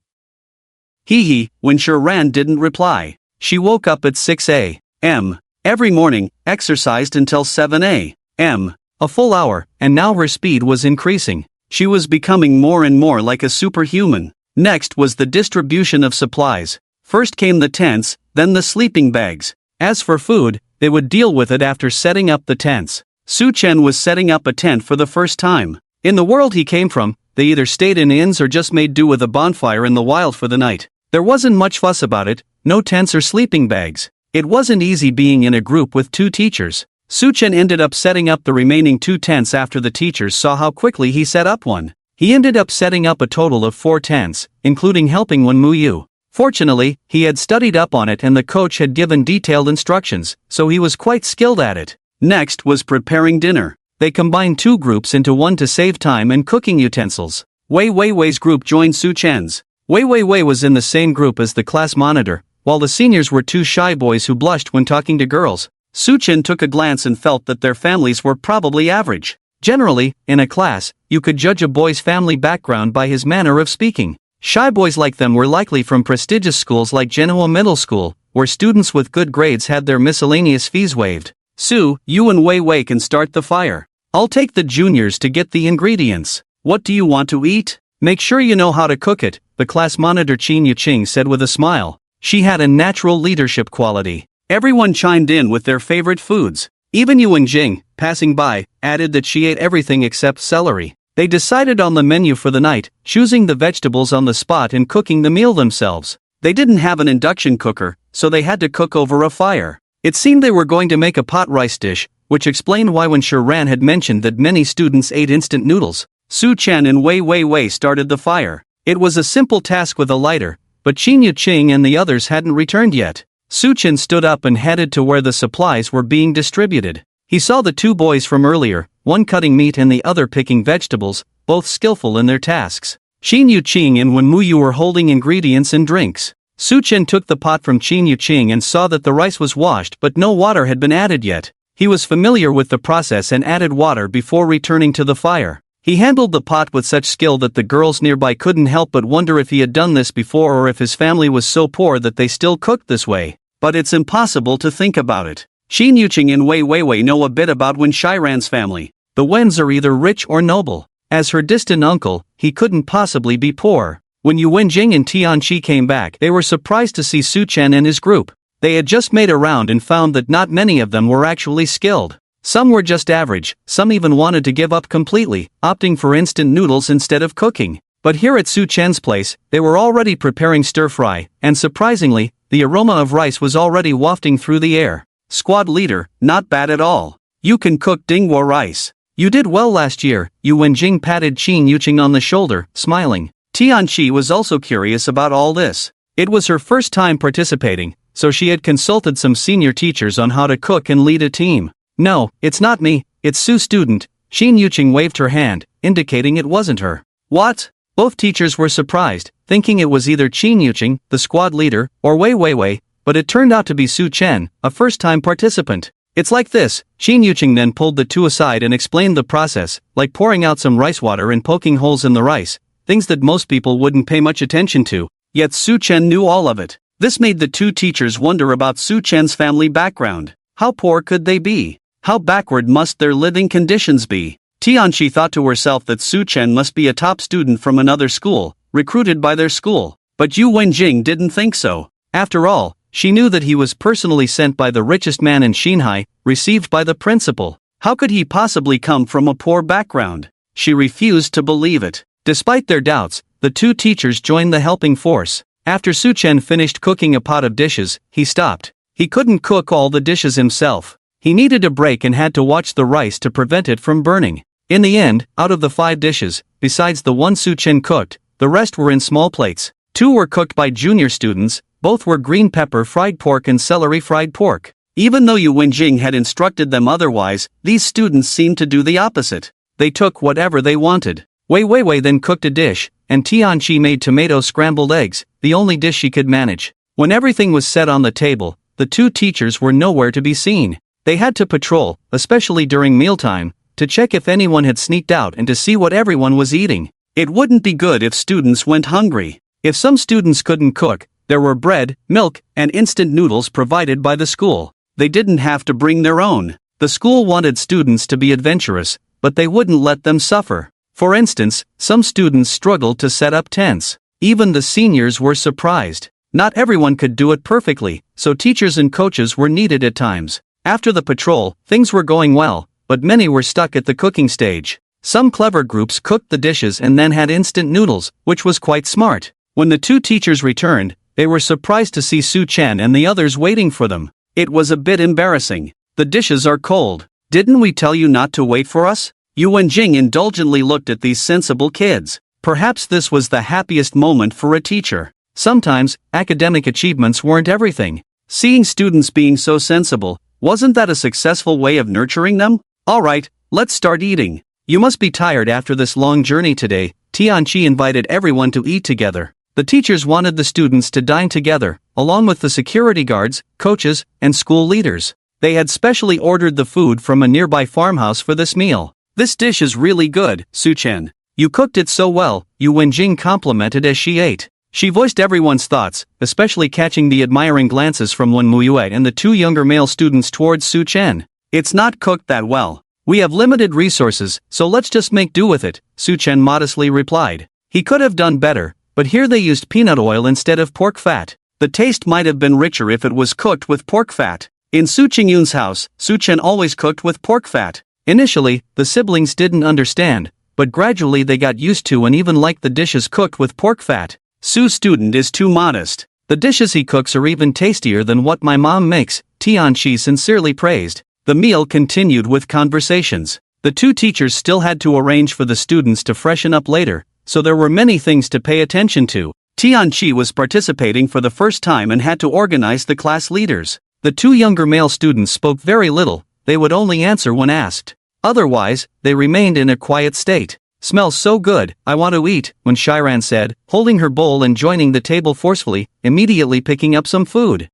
Wen Shiran didn't reply. She woke up at 6 a.m. every morning, exercised until 7 a.m. a full hour, and now her speed was increasing. She was becoming more and more like a superhuman. Next was the distribution of supplies. First came the tents, then the sleeping bags. As for food, they would deal with it after setting up the tents. Su Chen was setting up a tent for the first time. In the world he came from, they either stayed in inns or just made do with a bonfire in the wild for the night. There wasn't much fuss about it, no tents or sleeping bags. It wasn't easy being in a group with two teachers. Su Chen ended up setting up the remaining 2 tents after the teachers saw how quickly he set up one. He ended up setting up a total of 4 tents, including helping Wen Muyu. Fortunately, he had studied up on it and the coach had given detailed instructions, so he was quite skilled at it. Next was preparing dinner. They combined 2 groups into one to save time and cooking utensils. Wei's group joined Su Chen's. Wei was in the same group as the class monitor, while the seniors were 2 shy boys who blushed when talking to girls. Su Chen took a glance and felt that their families were probably average. Generally, in a class, you could judge a boy's family background by his manner of speaking. Shy boys like them were likely from prestigious schools like Manhwa Middle School, where students with good grades had their miscellaneous fees waived. Su, you and Wei can start the fire. I'll take the juniors to get the ingredients. What do you want to eat? Make sure you know how to cook it, the class monitor Qin Yuqing said with a smile. She had a natural leadership quality. Everyone chimed in with their favorite foods. Even Yu and Jing, passing by, added that she ate everything except celery. They decided on the menu for the night, choosing the vegetables on the spot and cooking the meal themselves. They didn't have an induction cooker, so they had to cook over a fire. It seemed they were going to make a pot rice dish, which explained why when Shiran had mentioned that many students ate instant noodles. Su Chen and Wei started the fire. It was a simple task with a lighter, but Qin Yuqing and the others hadn't returned yet. Su Chen stood up and headed to where the supplies were being distributed. He saw the 2 boys from earlier, one cutting meat and the other picking vegetables, both skillful in their tasks. Qin Yuqing and Wen Muyu were holding ingredients and drinks. Su Chen took the pot from Qin Yuqing and saw that the rice was washed but no water had been added yet. He was familiar with the process and added water before returning to the fire. He handled the pot with such skill that the girls nearby couldn't help but wonder if he had done this before or if his family was so poor that they still cooked this way. But it's impossible to think about it. Qin Yuqing and Wei know a bit about Wen Shiran's family. The Wens are either rich or noble. As her distant uncle, he couldn't possibly be poor. When Yu Wenjing and Tianqi came back, they were surprised to see Su Chen and his group. They had just made a round and found that not many of them were actually skilled. Some were just average, some even wanted to give up completely, opting for instant noodles instead of cooking. But here at Su Chen's place, they were already preparing stir-fry, and surprisingly, the aroma of rice was already wafting through the air. Squad leader, not bad at all. You can cook dingwo rice. You did well last year, Yu Wenjing patted Qin Yuqing on the shoulder, smiling. Tianqi was also curious about all this. It was her first time participating, so she had consulted some senior teachers on how to cook and lead a team. No, it's not me, it's Su's student. Qin Yuqing waved her hand, indicating it wasn't her. What? Both teachers were surprised, thinking it was either Qin Yuqing, the squad leader, or Wei Weiwei, but it turned out to be Su Chen, a first-time participant. It's like this. Qin Yuqing then pulled the two aside and explained the process, like pouring out some rice water and poking holes in the rice, things that most people wouldn't pay much attention to, yet Su Chen knew all of it. This made the two teachers wonder about Su Chen's family background. How poor could they be? How backward must their living conditions be? Tianqi thought to herself that Su Chen must be a top student from another school, recruited by their school. But Yu Wenjing didn't think so. After all, she knew that he was personally sent by the richest man in Xinhai, received by the principal. How could he possibly come from a poor background? She refused to believe it. Despite their doubts, the two teachers joined the helping force. After Su Chen finished cooking a pot of dishes, he stopped. He couldn't cook all the dishes himself. He needed a break and had to watch the rice to prevent it from burning. In the end, out of the 5 dishes, besides the one Su Chen cooked, the rest were in small plates. 2 were cooked by junior students, both were green pepper fried pork and celery fried pork. Even though Yu Wenjing had instructed them otherwise, these students seemed to do the opposite. They took whatever they wanted. Wei Weiwei then cooked a dish, and Tianqi made tomato scrambled eggs, the only dish she could manage. When everything was set on the table, the two teachers were nowhere to be seen. They had to patrol, especially during mealtime, to check if anyone had sneaked out and to see what everyone was eating. It wouldn't be good if students went hungry. If some students couldn't cook, there were bread, milk, and instant noodles provided by the school. They didn't have to bring their own. The school wanted students to be adventurous, but they wouldn't let them suffer. For instance, some students struggled to set up tents. Even the seniors were surprised. Not everyone could do it perfectly, so teachers and coaches were needed at times. After the patrol, things were going well, but many were stuck at the cooking stage. Some clever groups cooked the dishes and then had instant noodles, which was quite smart. When the two teachers returned, they were surprised to see Su Chen and the others waiting for them. It was a bit embarrassing. The dishes are cold. Didn't we tell you not to wait for us? Yu Wenjing indulgently looked at these sensible kids. Perhaps this was the happiest moment for a teacher. Sometimes, academic achievements weren't everything. Seeing students being so sensible, wasn't that a successful way of nurturing them? Alright, let's start eating. You must be tired after this long journey today. Tianqi invited everyone to eat together. The teachers wanted the students to dine together, along with the security guards, coaches, and school leaders. They had specially ordered the food from a nearby farmhouse for this meal. This dish is really good, Su Chen. You cooked it so well, Yu Wenjing complimented as she ate. She voiced everyone's thoughts, especially catching the admiring glances from Wen Muyue and the 2 younger male students towards Su Chen. It's not cooked that well. We have limited resources, so let's just make do with it, Su Chen modestly replied. He could have done better, but here they used peanut oil instead of pork fat. The taste might have been richer if it was cooked with pork fat. In Su Qingyun's house, Su Chen always cooked with pork fat. Initially, the siblings didn't understand, but gradually they got used to and even liked the dishes cooked with pork fat. Su's student is too modest. The dishes he cooks are even tastier than what my mom makes, Tianqi sincerely praised. The meal continued with conversations. The two teachers still had to arrange for the students to freshen up later, so there were many things to pay attention to. Tianqi was participating for the first time and had to organize the class leaders. The 2 younger male students spoke very little, they would only answer when asked. Otherwise, they remained in a quiet state. Smells so good, I want to eat, when Shiran said, holding her bowl and joining the table forcefully, immediately picking up some food.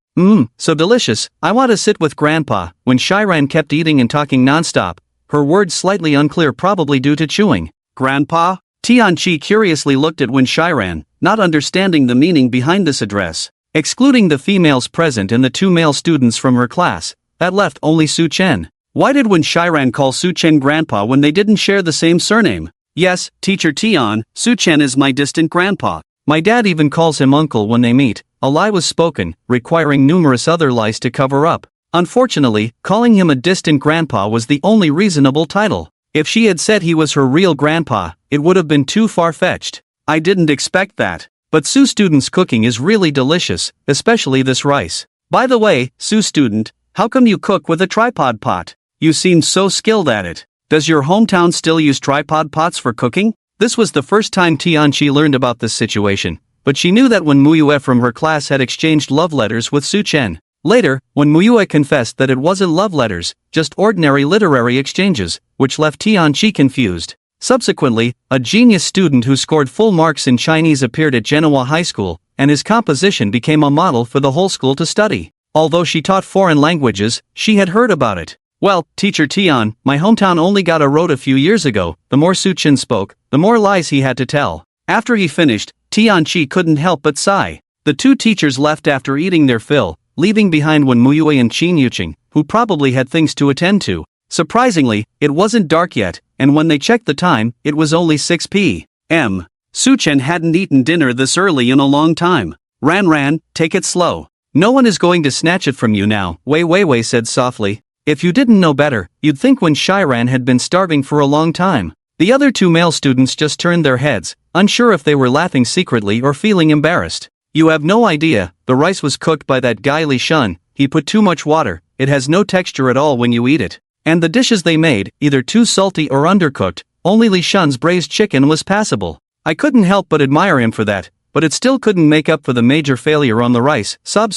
So delicious, I want to sit with Grandpa, when Shiran kept eating and talking nonstop, her words slightly unclear probably due to chewing. Grandpa? Tianqi curiously looked at Wen Shiran, not understanding the meaning behind this address. Excluding the females present and the 2 male students from her class, that left only Su Chen. Why did Wen Shiran call Su Chen Grandpa when they didn't share the same surname? Yes, Teacher Tian, Su Chen is my distant grandpa. My dad even calls him uncle when they meet. A lie was spoken, requiring numerous other lies to cover up. Unfortunately, calling him a distant grandpa was the only reasonable title. If she had said he was her real grandpa, it would have been too far-fetched. I didn't expect that. But Sue student's cooking is really delicious, especially this rice. By the way, Sue student, how come you cook with a tripod pot? You seem so skilled at it. Does your hometown still use tripod pots for cooking? This was the first time Tianqi learned about this situation, but she knew that when Muyue from her class had exchanged love letters with Su Chen. Later, when Muyue confessed that it wasn't love letters, just ordinary literary exchanges, which left Tianqi confused. Subsequently, a genius student who scored full marks in Chinese appeared at Genoa High School, and his composition became a model for the whole school to study. Although she taught foreign languages, she had heard about it. Well, teacher Tian, my hometown only got a road a few years ago. The more Su Chen spoke, the more lies he had to tell. After he finished, Tianqi couldn't help but sigh. The two teachers left after eating their fill, leaving behind Wen Muyue and Qin Yuqing, who probably had things to attend to. Surprisingly, it wasn't dark yet, and when they checked the time, it was only 6 p.m. Su Chen hadn't eaten dinner this early in a long time. Ran, take it slow. No one is going to snatch it from you now, Wei said softly. If you didn't know better, you'd think Wen Shiran had been starving for a long time. The other two male students just turned their heads, unsure if they were laughing secretly or feeling embarrassed. You have no idea, the rice was cooked by that guy Li Shun. He put too much water, it has no texture at all when you eat it. And the dishes they made, either too salty or undercooked. Only Li Shun's braised chicken was passable. I couldn't help but admire him for that, but it still couldn't make up for the major failure on the rice. Sob.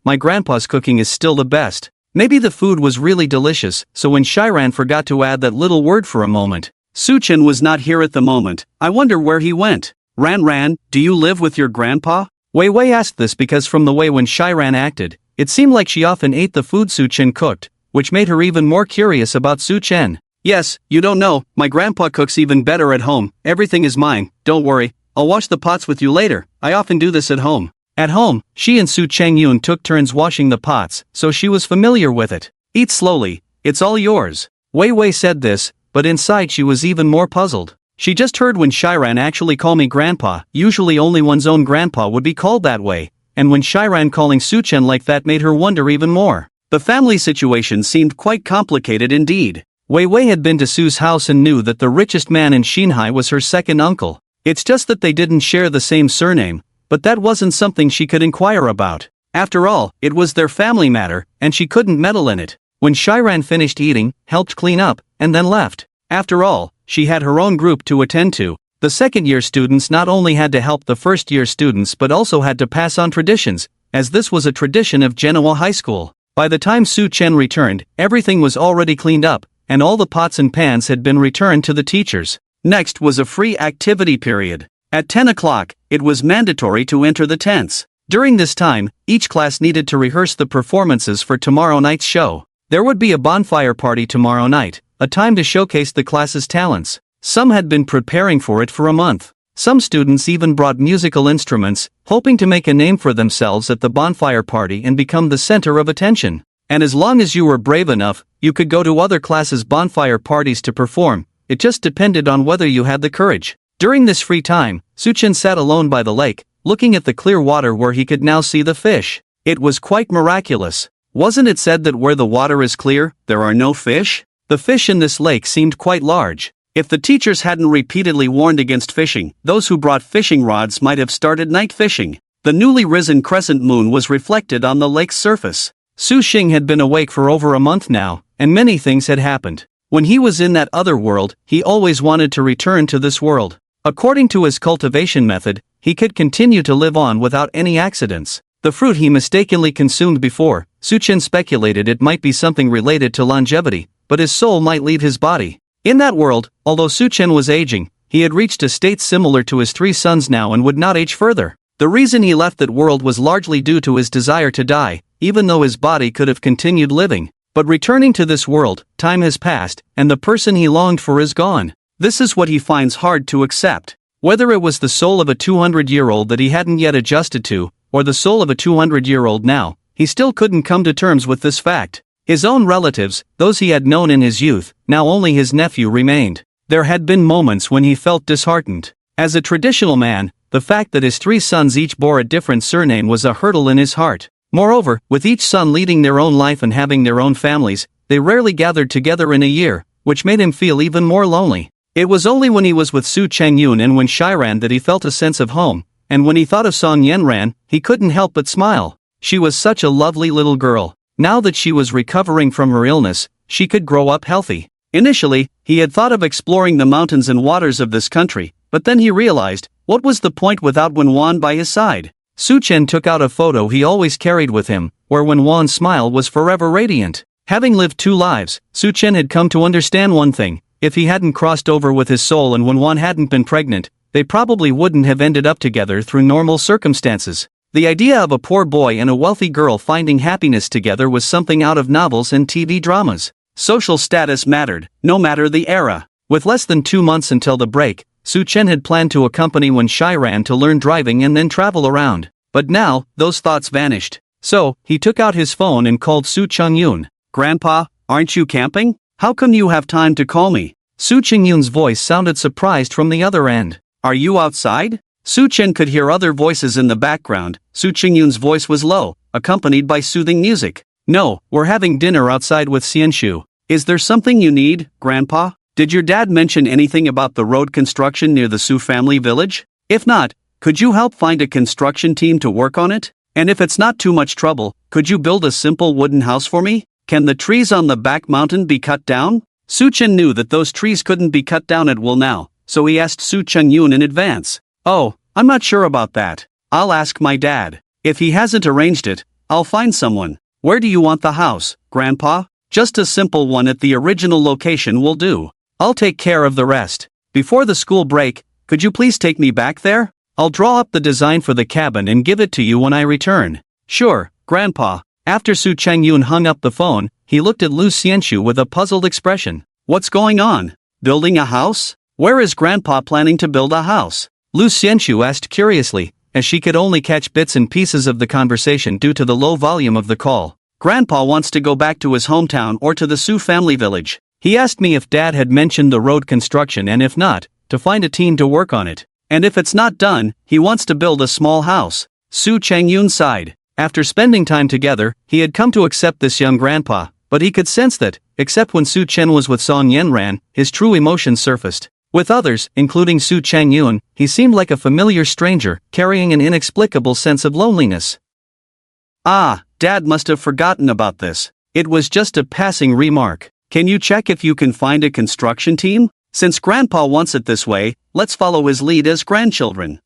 My grandpa's cooking is still the best. Maybe the food was really delicious, so when Shiran forgot to add that little word for a moment. Su Chen was not here at the moment. I wonder where he went. Ran, do you live with your grandpa? Wei asked this because from the way when Shiran acted, it seemed like she often ate the food Su Chen cooked, which made her even more curious about Su Chen. Yes, you don't know, my grandpa cooks even better at home. Everything is mine, don't worry. I'll wash the pots with you later. I often do this at home. At home, she and Su Chengyun took turns washing the pots, so she was familiar with it. Eat slowly, it's all yours. Wei said this, but inside she was even more puzzled. She just heard when Shiran actually call me grandpa. Usually only one's own grandpa would be called that way, and when Shiran calling Su Chen like that made her wonder even more. The family situation seemed quite complicated indeed. Wei had been to Su's house and knew that the richest man in Xinhai was her second uncle. It's just that they didn't share the same surname, but that wasn't something she could inquire about. After all, it was their family matter, and she couldn't meddle in it. When Shiran finished eating, helped clean up, and then left. After all, she had her own group to attend to. The second-year students not only had to help the first-year students but also had to pass on traditions, as this was a tradition of Genoa High School. By the time Su Chen returned, everything was already cleaned up, and all the pots and pans had been returned to the teachers. Next was a free activity period. At 10 o'clock, it was mandatory to enter the tents. During this time, each class needed to rehearse the performances for tomorrow night's show. There would be a bonfire party tomorrow night, a time to showcase the class's talents. Some had been preparing for it for a month. Some students even brought musical instruments, hoping to make a name for themselves at the bonfire party and become the center of attention. And as long as you were brave enough, you could go to other classes' bonfire parties to perform. It just depended on whether you had the courage. During this free time, Su Chen sat alone by the lake, looking at the clear water where he could now see the fish. It was quite miraculous. Wasn't it said that where the water is clear, there are no fish? The fish in this lake seemed quite large. If the teachers hadn't repeatedly warned against fishing, those who brought fishing rods might have started night fishing. The newly risen crescent moon was reflected on the lake's surface. Su Xing had been awake for over a month now, and many things had happened. When he was in that other world, he always wanted to return to this world. According to his cultivation method, he could continue to live on without any accidents. The fruit he mistakenly consumed before, Su Chen speculated it might be something related to longevity, but his soul might leave his body. In that world, although Su Chen was aging, he had reached a state similar to his 3 sons now and would not age further. The reason he left that world was largely due to his desire to die, even though his body could have continued living. But returning to this world, time has passed, and the person he longed for is gone. This is what he finds hard to accept. Whether it was the soul of a 200-year-old that he hadn't yet adjusted to, or the soul of a 200-year-old now, he still couldn't come to terms with this fact. His own relatives, those he had known in his youth, now only his nephew remained. There had been moments when he felt disheartened. As a traditional man, the fact that his 3 sons each bore a different surname was a hurdle in his heart. Moreover, with each son leading their own life and having their own families, they rarely gathered together in a year, which made him feel even more lonely. It was only when he was with Su Changyun and when Shiran that he felt a sense of home, and when he thought of Song Yenran, he couldn't help but smile. She was such a lovely little girl. Now that she was recovering from her illness, she could grow up healthy. Initially, he had thought of exploring the mountains and waters of this country, but then he realized, what was the point without Wenwan by his side? Su Chen took out a photo he always carried with him, where Wenwan's smile was forever radiant. Having lived 2 lives, Su Chen had come to understand one thing: if he hadn't crossed over with his soul and Wenwan hadn't been pregnant, they probably wouldn't have ended up together through normal circumstances. The idea of a poor boy and a wealthy girl finding happiness together was something out of novels and TV dramas. Social status mattered, no matter the era. With less than 2 months until the break, Su Chen had planned to accompany Wen Shiran to learn driving and then travel around. But now, those thoughts vanished. So, he took out his phone and called Su Changyun. "Grandpa, aren't you camping? How come you have time to call me?" Su Changyun's voice sounded surprised from the other end. "Are you outside?" Su Chen could hear other voices in the background. Su Changyun's voice was low, accompanied by soothing music. "No, we're having dinner outside with Xianshu. Is there something you need, Grandpa? Did your dad mention anything about the road construction near the Su family village? If not, could you help find a construction team to work on it? And if it's not too much trouble, could you build a simple wooden house for me? Can the trees on the back mountain be cut down?" Su Chen knew that those trees couldn't be cut down at will now, so he asked Su Changyun in advance. "Oh, I'm not sure about that. I'll ask my dad. If he hasn't arranged it, I'll find someone." "Where do you want the house, Grandpa?" "Just a simple one at the original location will do. I'll take care of the rest. Before the school break, could you please take me back there? I'll draw up the design for the cabin and give it to you when I return." "Sure, Grandpa." After Su Changyun hung up the phone, he looked at Lu Xianshu with a puzzled expression. "What's going on? Building a house? Where is Grandpa planning to build a house?" Lu Xianshu asked curiously, as she could only catch bits and pieces of the conversation due to the low volume of the call. "Grandpa wants to go back to his hometown or to the Su family village. He asked me if Dad had mentioned the road construction, and if not, to find a team to work on it. And if it's not done, he wants to build a small house." Su Changyun sighed. After spending time together, he had come to accept this young grandpa, but he could sense that, except when Su Chen was with Song Yenran, his true emotions surfaced. With others, including Su Changyun, he seemed like a familiar stranger, carrying an inexplicable sense of loneliness. "Ah, Dad must have forgotten about this. It was just a passing remark. Can you check if you can find a construction team? Since Grandpa wants it this way, let's follow his lead as grandchildren.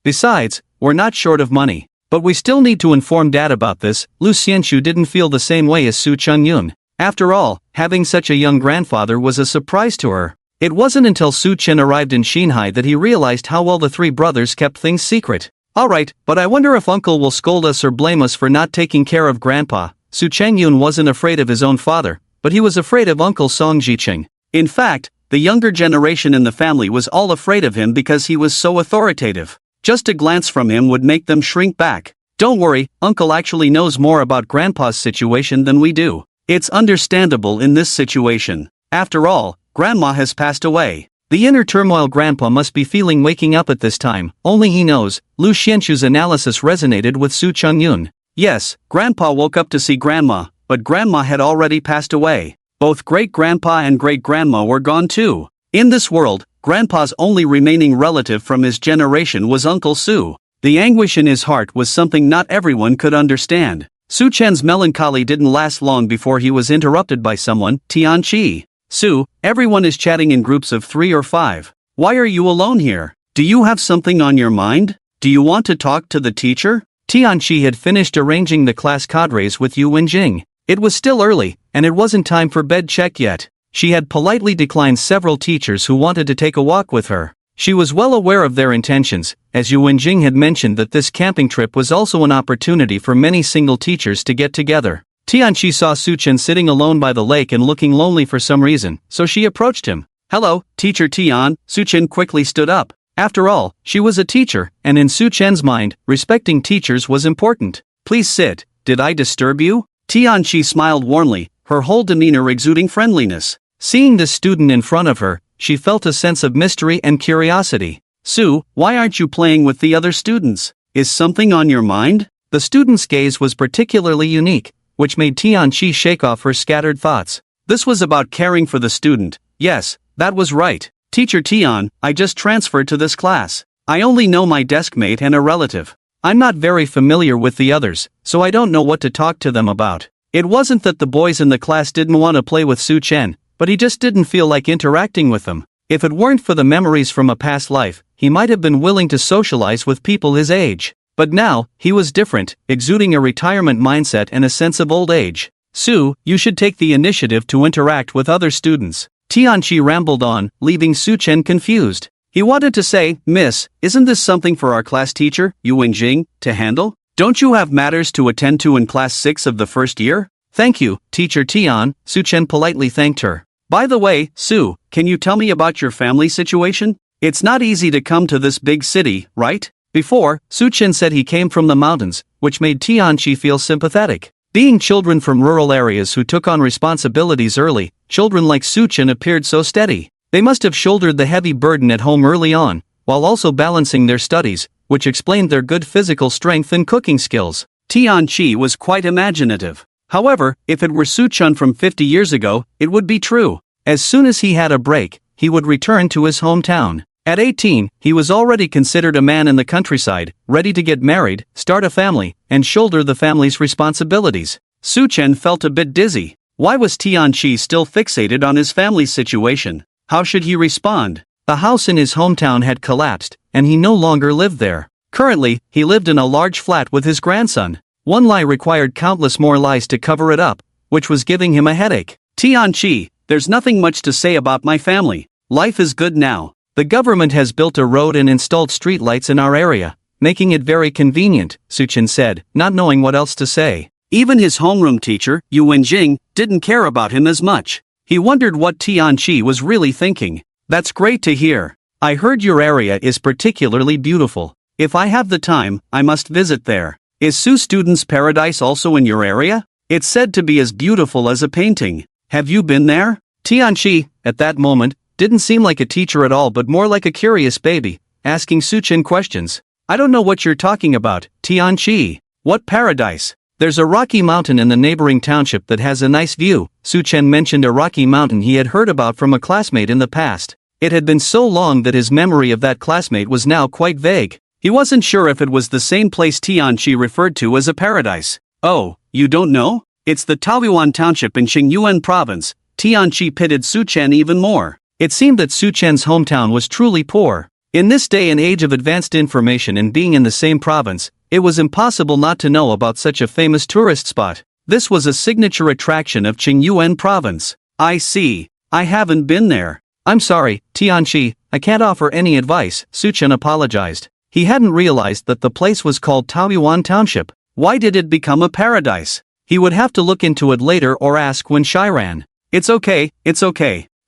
Besides, we're not short of money. But we still need to inform Dad about this." Lu Xianshu didn't feel the same way as Su Changyun. After all, having such a young grandfather was a surprise to her. It wasn't until Su Chen arrived in Xinhai that he realized how well the 3 brothers kept things secret. "Alright, but I wonder if Uncle will scold us or blame us for not taking care of Grandpa." Su Changyun wasn't afraid of his own father, but he was afraid of Uncle Song Jicheng. In fact, the younger generation in the family was all afraid of him because he was so authoritative. Just a glance from him would make them shrink back. "Don't worry, Uncle actually knows more about Grandpa's situation than we do. It's understandable in this situation. After all, Grandma has passed away." The inner turmoil Grandpa must be feeling waking up at this time, only he knows. Lu Xianshu's analysis resonated with Su Changyun. Yes, Grandpa woke up to see Grandma, but Grandma had already passed away. Both great-grandpa and great-grandma were gone too. In this world, Grandpa's only remaining relative from his generation was Uncle Su. The anguish in his heart was something not everyone could understand. Su Chen's melancholy didn't last long before he was interrupted by someone. "Tianqi. Su, everyone is chatting in groups of 3 or 5. Why are you alone here? Do you have something on your mind? Do you want to talk to the teacher?" Tianqi had finished arranging the class cadres with Yu Wenjing. It was still early, and it wasn't time for bed check yet. She had politely declined several teachers who wanted to take a walk with her. She was well aware of their intentions, as Yu Wenjing had mentioned that this camping trip was also an opportunity for many single teachers to get together. Tianqi saw Su Chen sitting alone by the lake and looking lonely for some reason, so she approached him. "Hello, Teacher Tian." Su Chen quickly stood up. After all, she was a teacher, and in Su Chen's mind, respecting teachers was important. "Please sit. Did I disturb you?" Tianqi smiled warmly, her whole demeanor exuding friendliness. Seeing this student in front of her, she felt a sense of mystery and curiosity. "Su, why aren't you playing with the other students? Is something on your mind?" The student's gaze was particularly unique, which made Tianqi shake off her scattered thoughts. This was about caring for the student. Yes, that was right. Teacher Tian, I just transferred to this class. I only know my deskmate and a relative. I'm not very familiar with the others, so I don't know what to talk to them about. It wasn't that the boys in the class didn't want to play with Su Chen, but he just didn't feel like interacting with them. If it weren't for the memories from a past life, he might have been willing to socialize with people his age. But now, he was different, exuding a retirement mindset and a sense of old age. Su, you should take the initiative to interact with other students. Tianqi rambled on, leaving Su Chen confused. He wanted to say, Miss, isn't this something for our class teacher, Yu Wenjing, to handle? Don't you have matters to attend to in class 6 of the first year? Thank you, Teacher Tian, Su Chen politely thanked her. By the way, Su, can you tell me about your family situation? It's not easy to come to this big city, right? Before, Su Chen said he came from the mountains, which made Tianqi feel sympathetic. Being children from rural areas who took on responsibilities early, children like Su Chen appeared so steady. They must have shouldered the heavy burden at home early on, while also balancing their studies, which explained their good physical strength and cooking skills. Tianqi was quite imaginative. However, if it were Su Chen from 50 years ago, it would be true. As soon as he had a break, he would return to his hometown. At 18, he was already considered a man in the countryside, ready to get married, start a family, and shoulder the family's responsibilities. Su Chen felt a bit dizzy. Why was Tianqi still fixated on his family's situation? How should he respond? The house in his hometown had collapsed, and he no longer lived there. Currently, he lived in a large flat with his grandson. One lie required countless more lies to cover it up, which was giving him a headache. Tianqi, there's nothing much to say about my family. Life is good now. The government has built a road and installed streetlights in our area, making it very convenient, Su Chen said, not knowing what else to say. Even his homeroom teacher, Yu Wenjing, didn't care about him as much. He wondered what Tianqi was really thinking. That's great to hear. I heard your area is particularly beautiful. If I have the time, I must visit there. Is Su Student's Paradise also in your area? It's said to be as beautiful as a painting. Have you been there? Tianqi, at that moment, didn't seem like a teacher at all but more like a curious baby, asking Su Chen questions. I don't know what you're talking about, Tianqi. What paradise? There's a rocky mountain in the neighboring township that has a nice view. Su Chen mentioned a rocky mountain he had heard about from a classmate in the past. It had been so long that his memory of that classmate was now quite vague. He wasn't sure if it was the same place Tianqi referred to as a paradise. Oh, you don't know? It's the Taoyuan township in Qingyuan province. Tianqi pitted Su Chen even more. It seemed that Su Chen's hometown was truly poor. In this day and age of advanced information and being in the same province, it was impossible not to know about such a famous tourist spot. This was a signature attraction of Qingyuan province. I see. I haven't been there. I'm sorry, Tianqi, I can't offer any advice, Su Chen apologized. He hadn't realized that the place was called Taoyuan Township. Why did it become a paradise? He would have to look into it later or ask when Shiran. It's okay.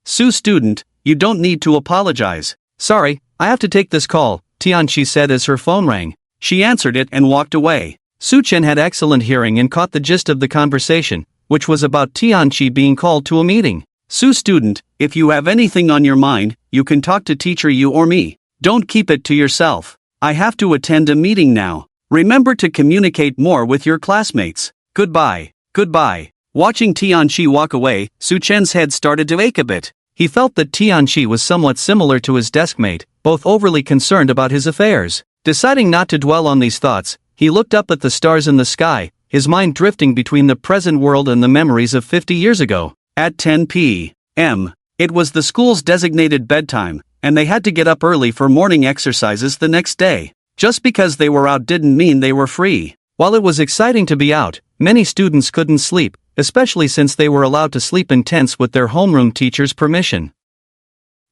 Su Student, you don't need to apologize. Sorry, I have to take this call, Tianqi said as her phone rang. She answered it and walked away. Su Chen had excellent hearing and caught the gist of the conversation, which was about Tianqi being called to a meeting. Su Student, if you have anything on your mind, you can talk to teacher Yu or me. Don't keep it to yourself. I have to attend a meeting now. Remember to communicate more with your classmates. Goodbye. Watching Tianqi walk away, Su Chen's head started to ache a bit. He felt that Tianqi was somewhat similar to his deskmate, both overly concerned about his affairs. Deciding not to dwell on these thoughts, he looked up at the stars in the sky, his mind drifting between the present world and the memories of 50 years ago. At 10 p.m., it was the school's designated bedtime, and they had to get up early for morning exercises the next day. Just because they were out didn't mean they were free. While it was exciting to be out, many students couldn't sleep, especially since they were allowed to sleep in tents with their homeroom teacher's permission.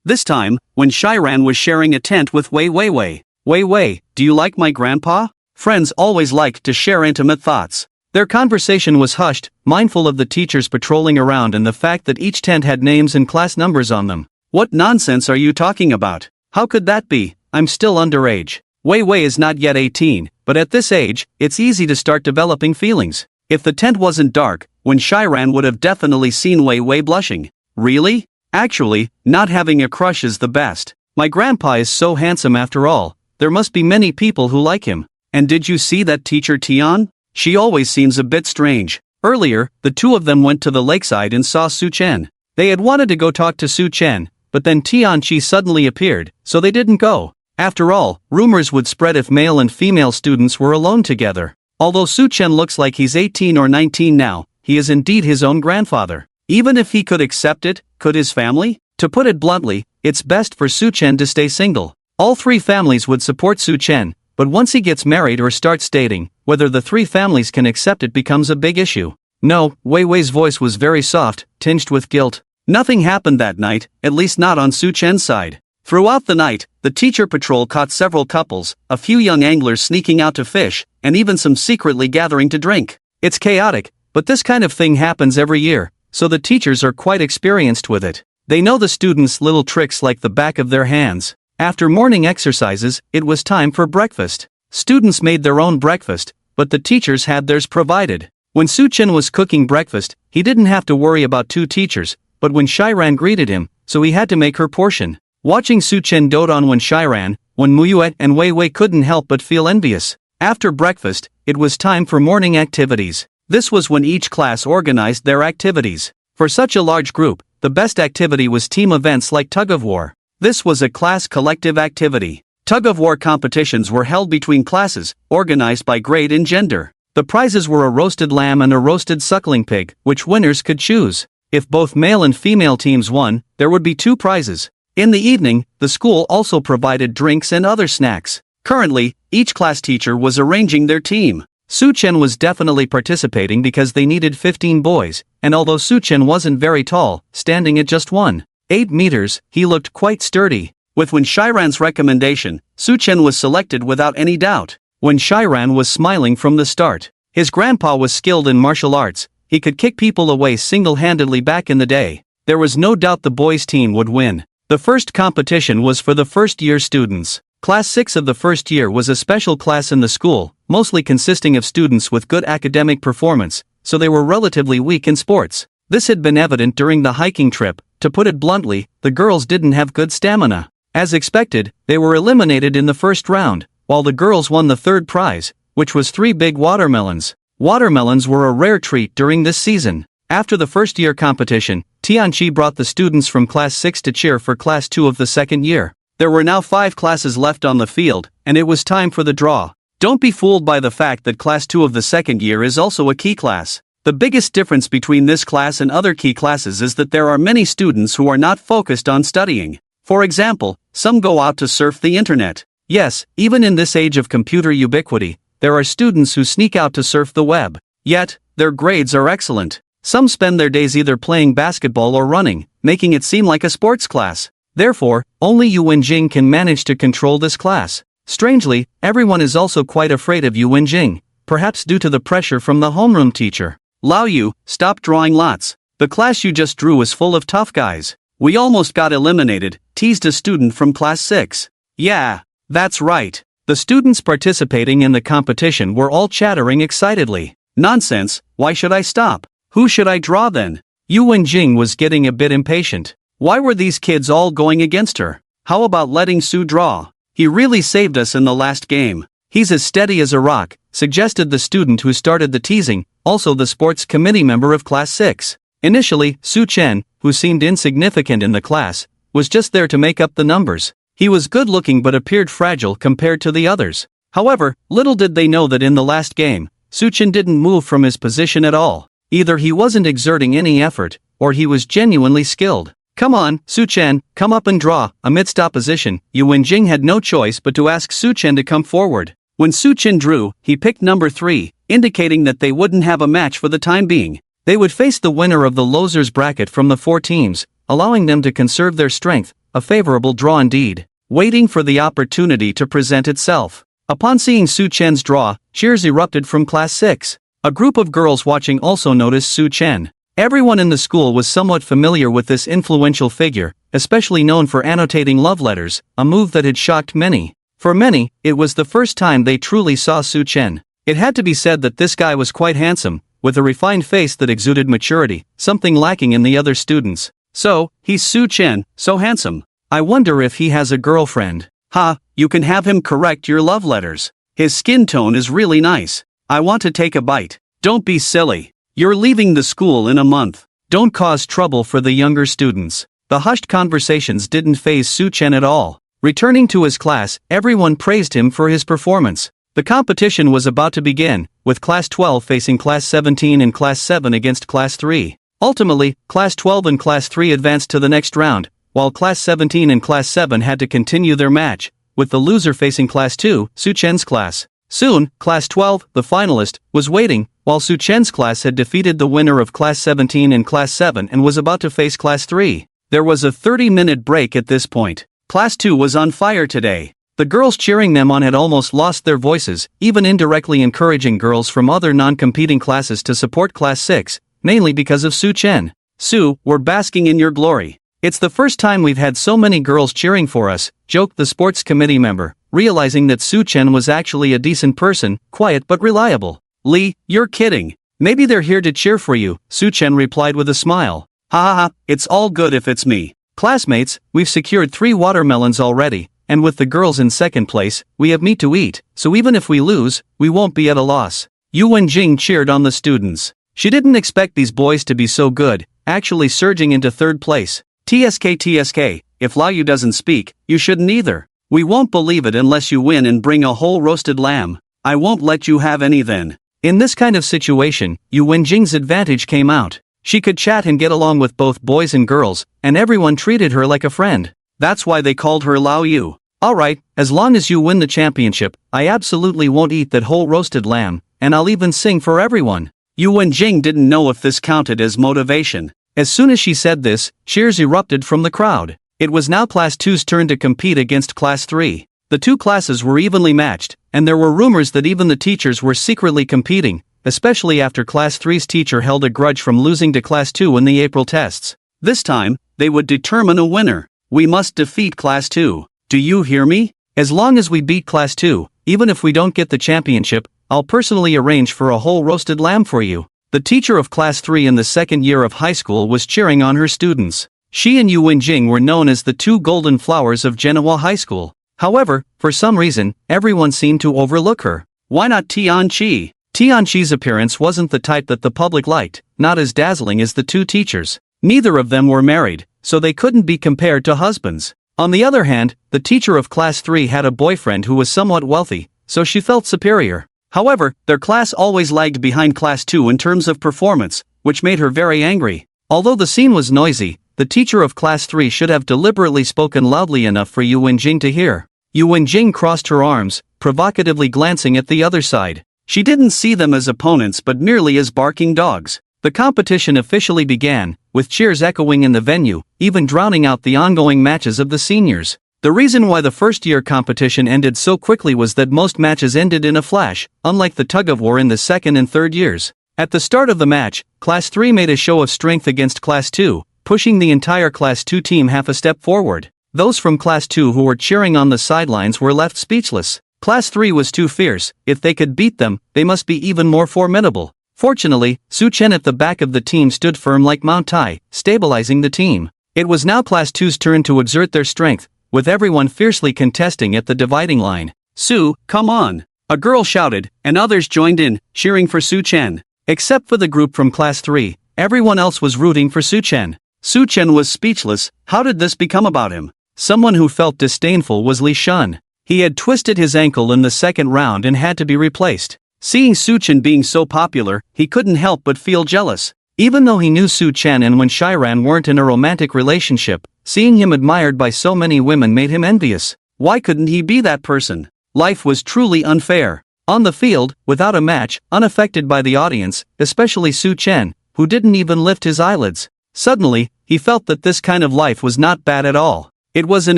This time, when Shiran was sharing a tent with Wei Wei. Wei, do you like my grandpa? Friends always liked to share intimate thoughts. Their conversation was hushed, mindful of the teachers patrolling around and the fact that each tent had names and class numbers on them. What nonsense are you talking about? How could that be? I'm still underage. Wei is not yet 18, but at this age, it's easy to start developing feelings. If the tent wasn't dark, when Shiran would have definitely seen Wei blushing. Really? Actually, not having a crush is the best. My grandpa is so handsome after all. There must be many people who like him. And did you see that teacher Tian? She always seems a bit strange. Earlier, the two of them went to the lakeside and saw Su Chen. They had wanted to go talk to Su Chen, but then Tian Chi suddenly appeared, so they didn't go. After all, rumors would spread if male and female students were alone together. Although Su Chen looks like he's 18 or 19 now, he is indeed his own grandfather. Even if he could accept it, could his family? To put it bluntly, it's best for Su Chen to stay single. All three families would support Su Chen, but once he gets married or starts dating, whether the three families can accept it becomes a big issue. No, Wei Wei's voice was very soft, tinged with guilt. Nothing happened that night, at least not on Su Chen's side. Throughout the night, the teacher patrol caught several couples, a few young anglers sneaking out to fish, and even some secretly gathering to drink. It's chaotic, but this kind of thing happens every year, so the teachers are quite experienced with it. They know the students' little tricks like the back of their hands. After morning exercises, it was time for breakfast. Students made their own breakfast, but the teachers had theirs provided. When Su Chen was cooking breakfast, he didn't have to worry about two teachers, but when Shiran greeted him, so he had to make her portion. Watching Su Chen dote on when Shiran, when Muyuet and Wei Wei couldn't help but feel envious. After breakfast, it was time for morning activities. This was when each class organized their activities. For such a large group, the best activity was team events like tug-of-war. This was a class collective activity. Tug-of-war competitions were held between classes, organized by grade and gender. The prizes were a roasted lamb and a roasted suckling pig, which winners could choose. If both male and female teams won, there would be 2 prizes. In the evening, the school also provided drinks and other snacks. Currently, each class teacher was arranging their team. Su Chen was definitely participating because they needed 15 boys, and although Su Chen wasn't very tall, standing at just 1.8 meters, he looked quite sturdy. With when Shiran's recommendation, Su Chen was selected without any doubt. When Shiran was smiling from the start. His grandpa was skilled in martial arts, he could kick people away single-handedly back in the day. There was no doubt the boys' team would win. The first competition was for the first-year students. Class 6 of the first year was a special class in the school, mostly consisting of students with good academic performance, so they were relatively weak in sports. This had been evident during the hiking trip. To put it bluntly, the girls didn't have good stamina. As expected, they were eliminated in the first round, while the girls won the third prize, which was 3 big watermelons. Watermelons were a rare treat during this season. After the first-year competition, Tianqi brought the students from Class 6 to cheer for Class 2 of the second year. There were now 5 classes left on the field, and it was time for the draw. Don't be fooled by the fact that Class 2 of the second year is also a key class. The biggest difference between this class and other key classes is that there are many students who are not focused on studying. For example, some go out to surf the internet. Yes, even in this age of computer ubiquity, there are students who sneak out to surf the web. Yet, their grades are excellent. Some spend their days either playing basketball or running, making it seem like a sports class. Therefore, only Yu Wenjing can manage to control this class. Strangely, everyone is also quite afraid of Yu Wenjing, perhaps due to the pressure from the homeroom teacher. Lao Yu, stop drawing lots. The class you just drew is full of tough guys. We almost got eliminated, teased a student from Class 6. Yeah, that's right. The students participating in the competition were all chattering excitedly. Nonsense, why should I stop? Who should I draw then? Yu Wenjing was getting a bit impatient. Why were these kids all going against her? How about letting Su draw? He really saved us in the last game. He's as steady as a rock, suggested the student who started the teasing, also the sports committee member of Class 6. Initially, Su Chen, who seemed insignificant in the class, was just there to make up the numbers. He was good-looking but appeared fragile compared to the others. However, little did they know that in the last game, Su Chen didn't move from his position at all. Either he wasn't exerting any effort, or he was genuinely skilled. Come on, Su Chen, come up and draw. Amidst opposition, Yu Wenjing had no choice but to ask Su Chen to come forward. When Su Chen drew, he picked number 3, indicating that they wouldn't have a match for the time being. They would face the winner of the losers bracket from the 4 teams, allowing them to conserve their strength, a favorable draw indeed. Waiting for the opportunity to present itself. Upon seeing Su Chen's draw, cheers erupted from Class 6. A group of girls watching also noticed Su Chen. Everyone in the school was somewhat familiar with this influential figure, especially known for annotating love letters, a move that had shocked many. For many, it was the first time they truly saw Su Chen. It had to be said that this guy was quite handsome, with a refined face that exuded maturity, something lacking in the other students. So, he's Su Chen, so handsome. I wonder if he has a girlfriend. Ha, you can have him correct your love letters. His skin tone is really nice. I want to take a bite. Don't be silly. You're leaving the school in a month. Don't cause trouble for the younger students. The hushed conversations didn't faze Su Chen at all. Returning to his class, everyone praised him for his performance. The competition was about to begin, with Class 12 facing Class 17 and Class 7 against Class 3. Ultimately, Class 12 and Class 3 advanced to the next round, while Class 17 and Class 7 had to continue their match, with the loser facing Class 2, Su Chen's class. Soon, Class 12, the finalist, was waiting, while Su Chen's class had defeated the winner of Class 17 and Class 7 and was about to face Class 3. There was a 30-minute break at this point. Class 2 was on fire today. The girls cheering them on had almost lost their voices, even indirectly encouraging girls from other non-competing classes to support Class 6, mainly because of Su Chen. Su, we're basking in your glory. It's the first time we've had so many girls cheering for us, joked the sports committee member, realizing that Su Chen was actually a decent person, quiet but reliable. Lee, you're kidding. Maybe they're here to cheer for you, Su Chen replied with a smile. Ha ha ha, it's all good if it's me. Classmates, we've secured 3 watermelons already, and with the girls in second place, we have meat to eat, so even if we lose, we won't be at a loss. Yu Wenjing cheered on the students. She didn't expect these boys to be so good, actually surging into third place. TSK, if Lao Yu doesn't speak, you shouldn't either. We won't believe it unless you win and bring a whole roasted lamb. I won't let you have any then. In this kind of situation, Yu Wenjing's advantage came out. She could chat and get along with both boys and girls, and everyone treated her like a friend. That's why they called her Lao Yu. Alright, as long as you win the championship, I absolutely won't eat that whole roasted lamb, and I'll even sing for everyone. Yu Wenjing didn't know if this counted as motivation. As soon as she said this, cheers erupted from the crowd. It was now Class 2's turn to compete against Class 3. The two classes were evenly matched, and there were rumors that even the teachers were secretly competing, especially after Class 3's teacher held a grudge from losing to Class 2 in the April tests. This time, they would determine a winner. We must defeat Class 2. Do you hear me? As long as we beat Class 2, even if we don't get the championship, I'll personally arrange for a whole roasted lamb for you. The teacher of Class 3 in the second year of high school was cheering on her students. She and Yu Wenjing were known as the 2 golden flowers of Genoa High School. However, for some reason, everyone seemed to overlook her. Why not Tianqi? Tianqi's appearance wasn't the type that the public liked, not as dazzling as the two teachers. Neither of them were married, so they couldn't be compared to husbands. On the other hand, the teacher of Class 3 had a boyfriend who was somewhat wealthy, so she felt superior. However, their class always lagged behind Class 2 in terms of performance, which made her very angry. Although the scene was noisy, the teacher of Class 3 should have deliberately spoken loudly enough for Yu Wenjing to hear. Yu Wenjing crossed her arms, provocatively glancing at the other side. She didn't see them as opponents but merely as barking dogs. The competition officially began, with cheers echoing in the venue, even drowning out the ongoing matches of the seniors. The reason why the first-year competition ended so quickly was that most matches ended in a flash, unlike the tug-of-war in the second and third years. At the start of the match, Class 3 made a show of strength against Class 2, pushing the entire Class 2 team half a step forward. Those from Class 2 who were cheering on the sidelines were left speechless. Class 3 was too fierce. If they could beat them, they must be even more formidable. Fortunately, Su Chen at the back of the team stood firm like Mount Tai, stabilizing the team. It was now Class 2's turn to exert their strength, with everyone fiercely contesting at the dividing line. Su, come on! A girl shouted, and others joined in, cheering for Su Chen. Except for the group from Class 3, everyone else was rooting for Su Chen. Su Chen was speechless. How did this become about him? Someone who felt disdainful was Li Shun. He had twisted his ankle in the second round and had to be replaced. Seeing Su Chen being so popular, he couldn't help but feel jealous. Even though he knew Su Chen and Wen Shiran weren't in a romantic relationship, seeing him admired by so many women made him envious. Why couldn't he be that person? Life was truly unfair. On the field, without a match, unaffected by the audience, especially Su Chen, who didn't even lift his eyelids. Suddenly, he felt that this kind of life was not bad at all. It was an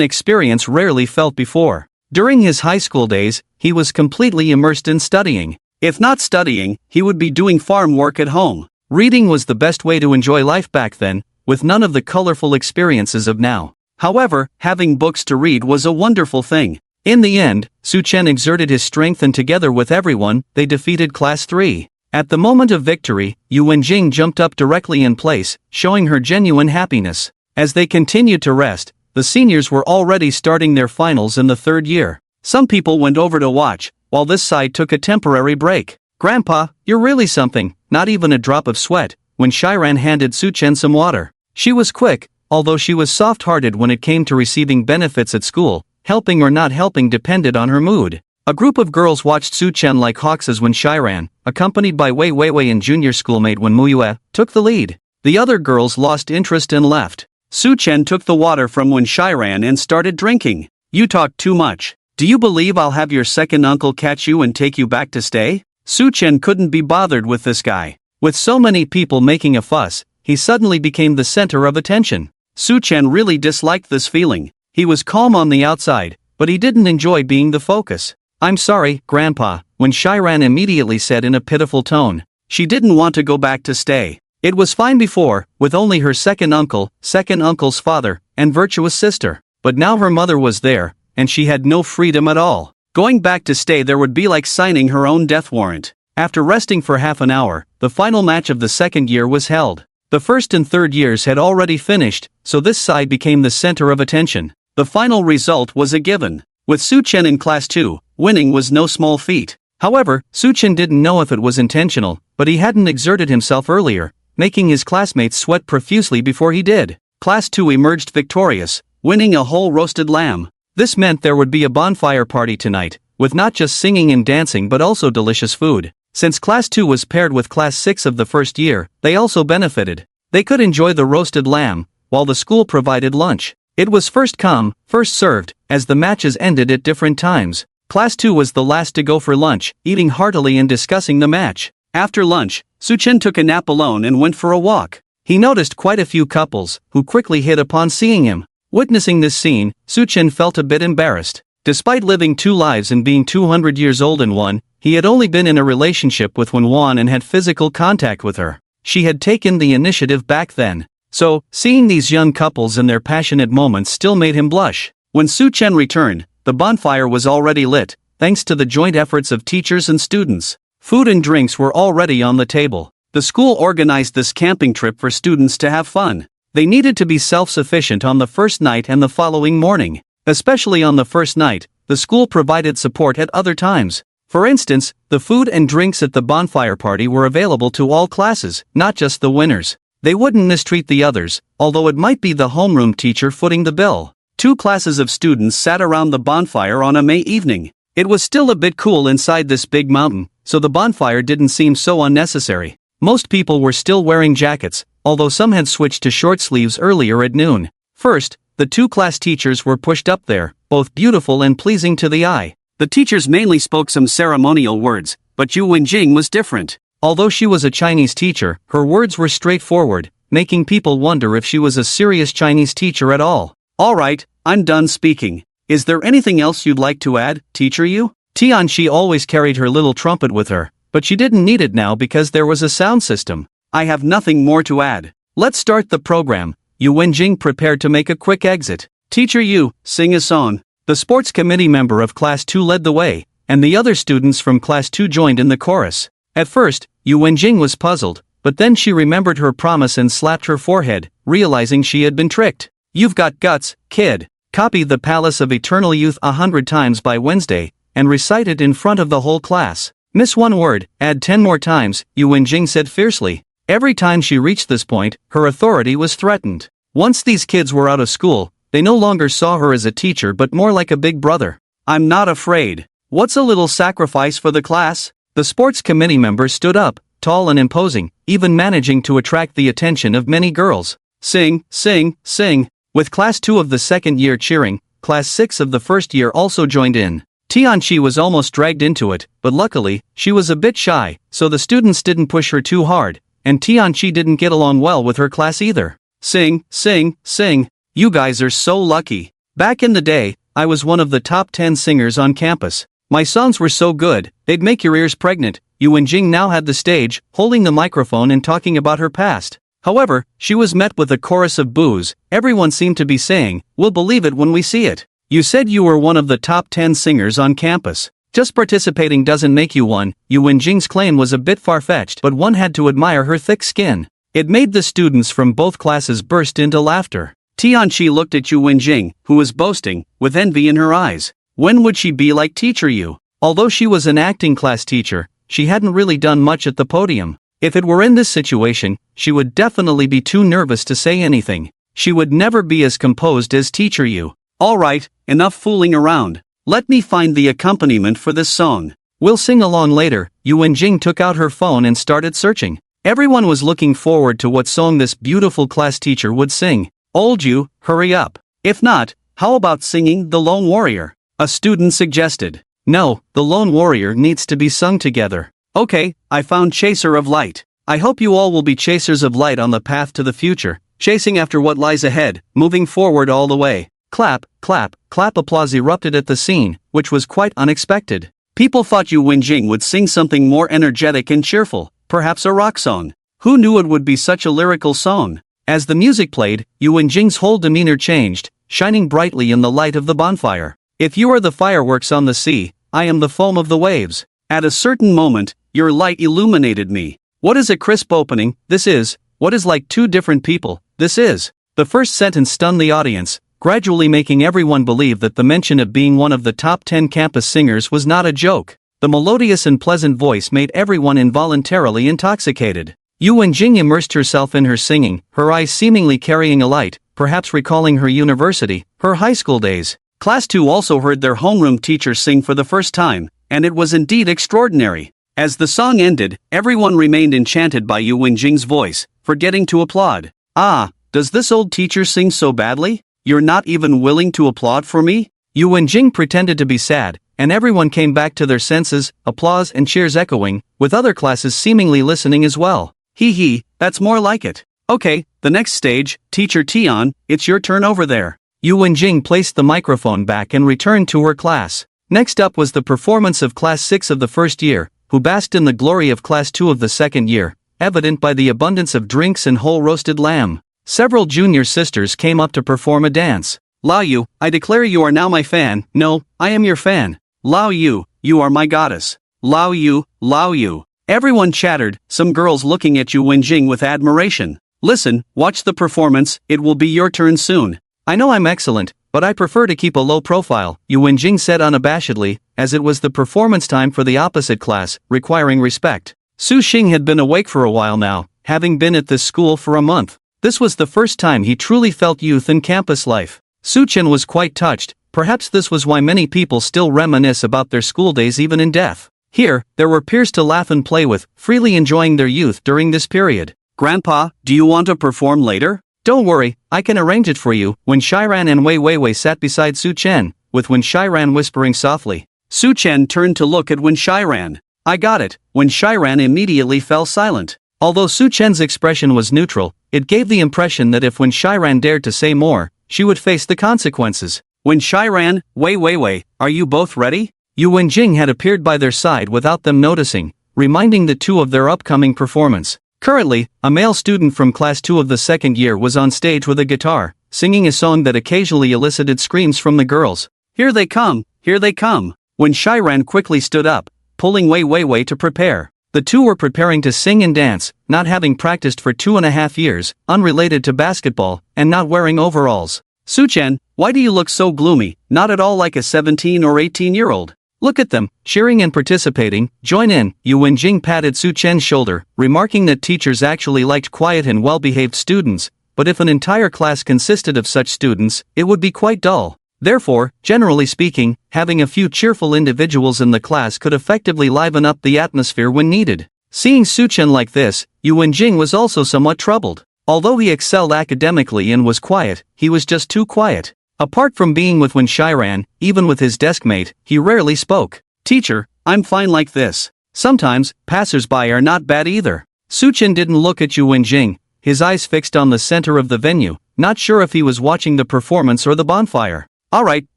experience rarely felt before. During his high school days, he was completely immersed in studying. If not studying, he would be doing farm work at home. Reading was the best way to enjoy life back then, with none of the colorful experiences of now. However, having books to read was a wonderful thing. In the end, Su Chen exerted his strength and together with everyone, they defeated Class 3. At the moment of victory, Yu Wenjing jumped up directly in place, showing her genuine happiness. As they continued to rest, the seniors were already starting their finals in the third year. Some people went over to watch, while this side took a temporary break. "Grandpa, you're really something," not even a drop of sweat, when Shiran handed Suchen some water. She was quick, although she was soft-hearted when it came to receiving benefits at school. Helping or not helping depended on her mood. A group of girls watched Suchen like hawks as when Shiran, accompanied by Wei Weiwei and junior schoolmate Wen Muyue, took the lead. The other girls lost interest and left. Suchen took the water from Wen Shiran and started drinking. "You talk too much. Do you believe I'll have your second uncle catch you and take you back to stay?" Suchen couldn't be bothered with this guy. With so many people making a fuss, he suddenly became the center of attention. Suchen really disliked this feeling. He was calm on the outside, but he didn't enjoy being the focus. "I'm sorry, Grandpa," when Shiran immediately said in a pitiful tone. She didn't want to go back to stay. It was fine before, with only her second uncle's father, and virtuous sister. But now her mother was there, and she had no freedom at all. Going back to stay there would be like signing her own death warrant. After resting for half an hour, the final match of the second year was held. The first and third years had already finished, so this side became the center of attention. The final result was a given. With Suchen in Class 2, winning was no small feat. However, Suchen didn't know if it was intentional, but he hadn't exerted himself earlier, making his classmates sweat profusely before he did. Class 2 emerged victorious, winning a whole roasted lamb. This meant there would be a bonfire party tonight, with not just singing and dancing but also delicious food. Since Class 2 was paired with Class 6 of the first year, they also benefited. They could enjoy the roasted lamb, while the school provided lunch. It was first come, first served, as the matches ended at different times. Class 2 was the last to go for lunch, eating heartily and discussing the match. After lunch, Suchen took a nap alone and went for a walk. He noticed quite a few couples, who quickly hit upon seeing him. Witnessing this scene, Suchen felt a bit embarrassed. Despite living two lives and being 200 years old in one, he had only been in a relationship with Wan and had physical contact with her. She had taken the initiative back then. So, seeing these young couples in their passionate moments still made him blush. When Suchen returned, the bonfire was already lit, thanks to the joint efforts of teachers and students. Food and drinks were already on the table. The school organized this camping trip for students to have fun. They needed to be self-sufficient on the first night and the following morning. Especially on the first night, the school provided support at other times. For instance, the food and drinks at the bonfire party were available to all classes, not just the winners. They wouldn't mistreat the others, although it might be the homeroom teacher footing the bill. Two classes of students sat around the bonfire on a May evening. It was still a bit cool inside this big mountain, so the bonfire didn't seem so unnecessary. Most people were still wearing jackets, although some had switched to short sleeves earlier at noon. First, the two class teachers were pushed up there, both beautiful and pleasing to the eye. The teachers mainly spoke some ceremonial words, but Yu Wenjing was different. Although she was a Chinese teacher, her words were straightforward, making people wonder if she was a serious Chinese teacher at all. "All right, I'm done speaking. Is there anything else you'd like to add, teacher Yu?" Tianxi always carried her little trumpet with her, but she didn't need it now because there was a sound system. "I have nothing more to add. Let's start the program." Yu Wenjing prepared to make a quick exit. "Teacher Yu, sing a song." The sports committee member of Class 2 led the way, and the other students from Class 2 joined in the chorus. At first, Yu Wenjing was puzzled, but then she remembered her promise and slapped her forehead, realizing she had been tricked. "You've got guts, kid. Copy The Palace of Eternal Youth 100 times by Wednesday, and recite it in front of the whole class. Miss one word, add 10 more times," Yu Wenjing said fiercely. Every time she reached this point, her authority was threatened. Once these kids were out of school, they no longer saw her as a teacher but more like a big brother. "I'm not afraid. What's a little sacrifice for the class?" The sports committee member stood up, tall and imposing, even managing to attract the attention of many girls. "Sing, sing, sing." With Class 2 of the second year cheering, Class 6 of the first year also joined in. Tianxi was almost dragged into it, but luckily, she was a bit shy, so the students didn't push her too hard, and Tianxi didn't get along well with her class either. "Sing, sing, sing. You guys are so lucky. Back in the day, I was one of the top 10 singers on campus. My songs were so good, they'd make your ears pregnant." Yu Wenjing now had the stage, holding the microphone and talking about her past. However, she was met with a chorus of boos. Everyone seemed to be saying, "We'll believe it when we see it. You said you were one of the top 10 singers on campus. Just participating doesn't make you one." Yu Wenjing's claim was a bit far-fetched, but one had to admire her thick skin. It made the students from both classes burst into laughter. Tianxi looked at Yu Wenjing, who was boasting, with envy in her eyes. When would she be like teacher Yu? Although she was an acting class teacher, she hadn't really done much at the podium. If it were in this situation, she would definitely be too nervous to say anything. She would never be as composed as teacher Yu. Alright, enough fooling around. Let me find the accompaniment for this song. We'll sing along later. Yu Wenjing took out her phone and started searching. Everyone was looking forward to what song this beautiful class teacher would sing. Old Yu, hurry up. If not, how about singing The Lone Warrior? A student suggested. No, The Lone Warrior needs to be sung together. Okay, I found Chaser of Light. I hope you all will be chasers of light on the path to the future, chasing after what lies ahead, moving forward all the way. Clap, clap, clap. Applause erupted at the scene, which was quite unexpected. People thought Yu Wenjing would sing something more energetic and cheerful, perhaps a rock song. Who knew it would be such a lyrical song? As the music played, Yu Wenjing's whole demeanor changed, shining brightly in the light of the bonfire. If you are the fireworks on the sea, I am the foam of the waves. At a certain moment, your light illuminated me. What is a crisp opening? This is. What is like two different people? This is. The first sentence stunned the audience, gradually making everyone believe that the mention of being one of the top 10 campus singers was not a joke. The melodious and pleasant voice made everyone involuntarily intoxicated. Yu Wenjing immersed herself in her singing, her eyes seemingly carrying a light, perhaps recalling her university, her high school days. Class 2 also heard their homeroom teacher sing for the first time, and it was indeed extraordinary. As the song ended, everyone remained enchanted by Yu Wenjing's voice, forgetting to applaud. Ah, does this old teacher sing so badly? You're not even willing to applaud for me? Yu Wenjing pretended to be sad, and everyone came back to their senses, applause and cheers echoing, with other classes seemingly listening as well. Hee, that's more like it. Okay, the next stage, Teacher Tian, it's your turn over there. Yu Wenjing placed the microphone back and returned to her class. Next up was the performance of Class 6 of the first year, who basked in the glory of Class 2 of the second year, evident by the abundance of drinks and whole roasted lamb. Several junior sisters came up to perform a dance. Lao Yu, I declare you are now my fan. No, I am your fan. Lao Yu, you are my goddess. Lao Yu, Lao Yu. Everyone chattered, some girls looking at Yu Wenjing with admiration. Listen, watch the performance, it will be your turn soon. I know I'm excellent, but I prefer to keep a low profile, Yu Wenjing said unabashedly, as it was the performance time for the opposite class, requiring respect. Su Xing had been awake for a while now, having been at this school for a month. This was the first time he truly felt youth in campus life. Su Chen was quite touched, perhaps this was why many people still reminisce about their school days even in death. Here, there were peers to laugh and play with, freely enjoying their youth during this period. Grandpa, do you want to perform later? Don't worry, I can arrange it for you. When Shiran and Wei Weiwei sat beside Su Chen, with Wen Shiran whispering softly. Su Chen turned to look at Wen Shiran. I got it. Wen Shiran immediately fell silent. Although Su Chen's expression was neutral, it gave the impression that if Wen Shiran dared to say more, she would face the consequences. Wen Shiran, Wei Weiwei, are you both ready? Yu Wenjing had appeared by their side without them noticing, reminding the two of their upcoming performance. Currently, a male student from Class 2 of the second year was on stage with a guitar, singing a song that occasionally elicited screams from the girls. Here they come, here they come. When Shiran quickly stood up, pulling Wei Weiwei to prepare. The two were preparing to sing and dance, not having practiced for 2.5 years, unrelated to basketball, and not wearing overalls. Su Chen, why do you look so gloomy, not at all like a 17 or 18-year-old? Look at them, cheering and participating, join in. Yu Wenjing patted Su Chen's shoulder, remarking that teachers actually liked quiet and well-behaved students, but if an entire class consisted of such students, it would be quite dull. Therefore, generally speaking, having a few cheerful individuals in the class could effectively liven up the atmosphere when needed. Seeing Su Chen like this, Yu Wenjing was also somewhat troubled. Although he excelled academically and was quiet, he was just too quiet. Apart from being with Wen Shiran, even with his deskmate, he rarely spoke. Teacher, I'm fine like this. Sometimes, passers-by are not bad either. Su Chen didn't look at Yu Wenjing, his eyes fixed on the center of the venue, not sure if he was watching the performance or the bonfire. Alright,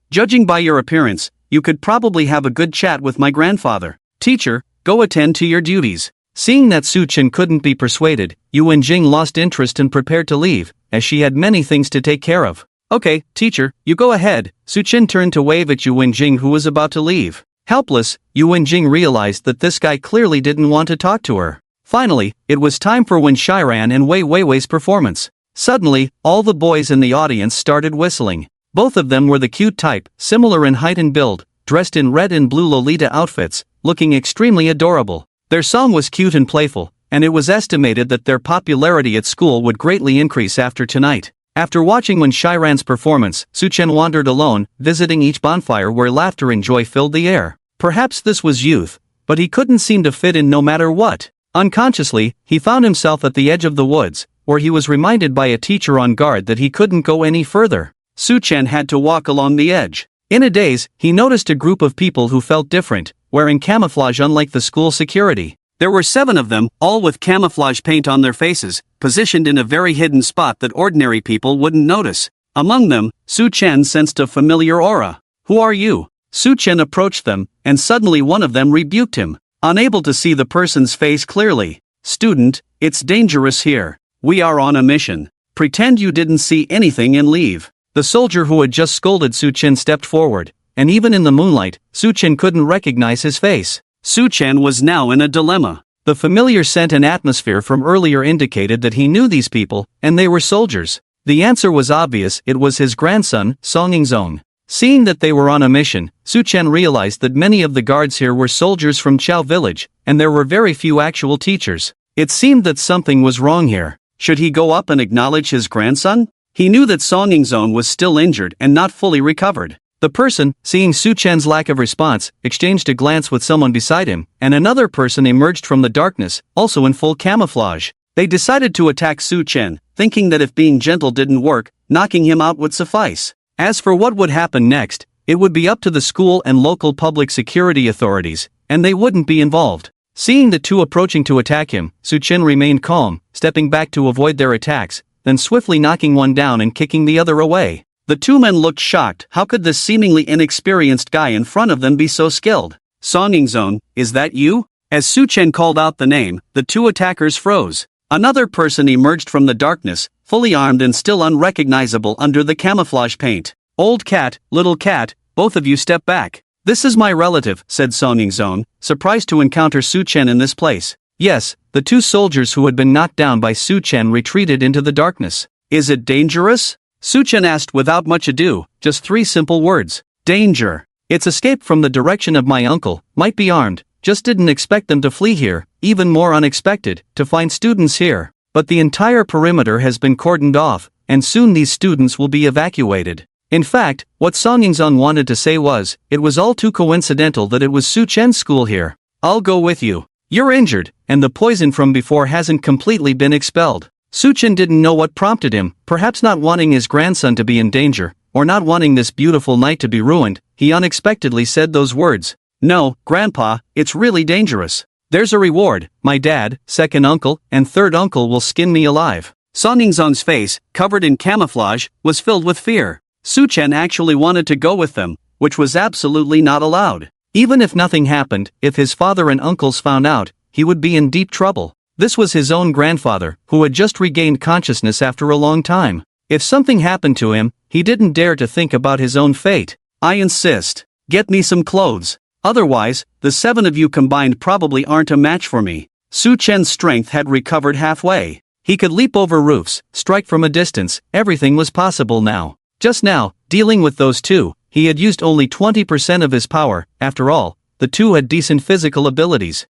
judging by your appearance, you could probably have a good chat with my grandfather. Teacher, go attend to your duties. Seeing that Su Chen couldn't be persuaded, Yu Wenjing lost interest and prepared to leave, as she had many things to take care of. Okay, teacher, you go ahead. Su Chen turned to wave at Yu Wenjing who was about to leave. Helpless, Yu Wenjing realized that this guy clearly didn't want to talk to her. Finally, it was time for Wen Shiran and Wei Weiwei's performance. Suddenly, all the boys in the audience started whistling. Both of them were the cute type, similar in height and build, dressed in red and blue Lolita outfits, looking extremely adorable. Their song was cute and playful, and it was estimated that their popularity at school would greatly increase after tonight. After watching Wen Shiran's performance, Suchen wandered alone, visiting each bonfire where laughter and joy filled the air. Perhaps this was youth, but he couldn't seem to fit in no matter what. Unconsciously, he found himself at the edge of the woods, where he was reminded by a teacher on guard that he couldn't go any further. Suchen had to walk along the edge. In a daze, he noticed a group of people who felt different, wearing camouflage unlike the school security. There were 7 of them, all with camouflage paint on their faces, positioned in a very hidden spot that ordinary people wouldn't notice. Among them, Su Chen sensed a familiar aura. "Who are you?" Su Chen approached them, and suddenly one of them rebuked him, unable to see the person's face clearly. "Student, it's dangerous here. We are on a mission. Pretend you didn't see anything and leave." The soldier who had just scolded Su Chen stepped forward, and even in the moonlight, Su Chen couldn't recognize his face. Su Chen was now in a dilemma. The familiar scent and atmosphere from earlier indicated that he knew these people, and they were soldiers. The answer was obvious, it was his grandson, Song Yingzong. Seeing that they were on a mission, Su Chen realized that many of the guards here were soldiers from Chao village, and there were very few actual teachers. It seemed that something was wrong here. Should he go up and acknowledge his grandson? He knew that Song Yingzong was still injured and not fully recovered. The person, seeing Su Chen's lack of response, exchanged a glance with someone beside him, and another person emerged from the darkness, also in full camouflage. They decided to attack Su Chen, thinking that if being gentle didn't work, knocking him out would suffice. As for what would happen next, it would be up to the school and local public security authorities, and they wouldn't be involved. Seeing the two approaching to attack him, Su Chen remained calm, stepping back to avoid their attacks, then swiftly knocking one down and kicking the other away. The 2 men looked shocked. How could this seemingly inexperienced guy in front of them be so skilled? "Song Yingzong, is that you?" As Su Chen called out the name, the 2 attackers froze. Another person emerged from the darkness, fully armed and still unrecognizable under the camouflage paint. "Old cat, little cat, both of you step back." "This is my relative," said Song Yingzong, surprised to encounter Su Chen in this place. Yes, the 2 soldiers who had been knocked down by Su Chen retreated into the darkness. "Is it dangerous?" Su Chen asked without much ado, just 3 simple words. "Danger. It's escaped from the direction of my uncle, might be armed, just didn't expect them to flee here, even more unexpected, to find students here. But the entire perimeter has been cordoned off, and soon these students will be evacuated." In fact, what Song Yingzong wanted to say was, it was all too coincidental that it was Su Chen's school here. "I'll go with you. You're injured, and the poison from before hasn't completely been expelled." Su Chen didn't know what prompted him, perhaps not wanting his grandson to be in danger, or not wanting this beautiful night to be ruined. He unexpectedly said those words. "No, Grandpa, it's really dangerous. There's a reward. My dad, second uncle, and third uncle will skin me alive." Song Yingzong's face, covered in camouflage, was filled with fear. Su Chen actually wanted to go with them, which was absolutely not allowed. Even if nothing happened, if his father and uncles found out, he would be in deep trouble. This was his own grandfather, who had just regained consciousness after a long time. If something happened to him, he didn't dare to think about his own fate. "I insist. Get me some clothes. Otherwise, the 7 of you combined probably aren't a match for me." Su Chen's strength had recovered halfway. He could leap over roofs, strike from a distance, everything was possible now. Just now, dealing with those 2, he had used only 20% of his power. After all, the 2 had decent physical abilities.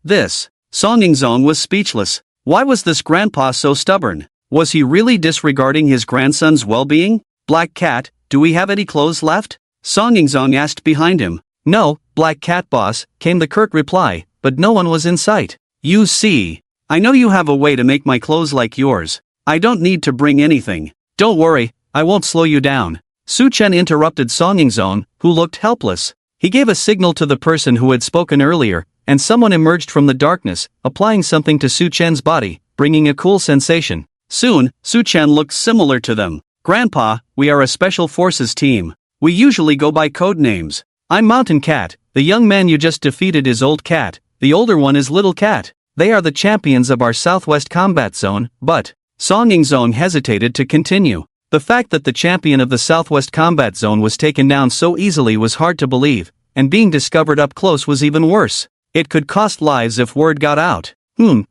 This. Song Yingzong was speechless. Why was this grandpa so stubborn? Was he really disregarding his grandson's well-being? "Black Cat, do we have any clothes left?" Song Yingzong asked behind him. "No, Black Cat boss," came the curt reply, but no one was in sight. "You see. I know you have a way to make my clothes like yours. I don't need to bring anything. Don't worry, I won't slow you down." Su Chen interrupted Song Yingzong, who looked helpless. He gave a signal to the person who had spoken earlier, and someone emerged from the darkness, applying something to Su Chen's body, bringing a cool sensation. Soon, Su Chen looked similar to them. "Grandpa, we are a special forces team. We usually go by code names. I'm Mountain Cat, the young man you just defeated is Old Cat, the older one is Little Cat. They are the champions of our Southwest Combat Zone, but..." Song Yingzong hesitated to continue. The fact that the champion of the Southwest Combat Zone was taken down so easily was hard to believe, and being discovered up close was even worse. It could cost lives if word got out.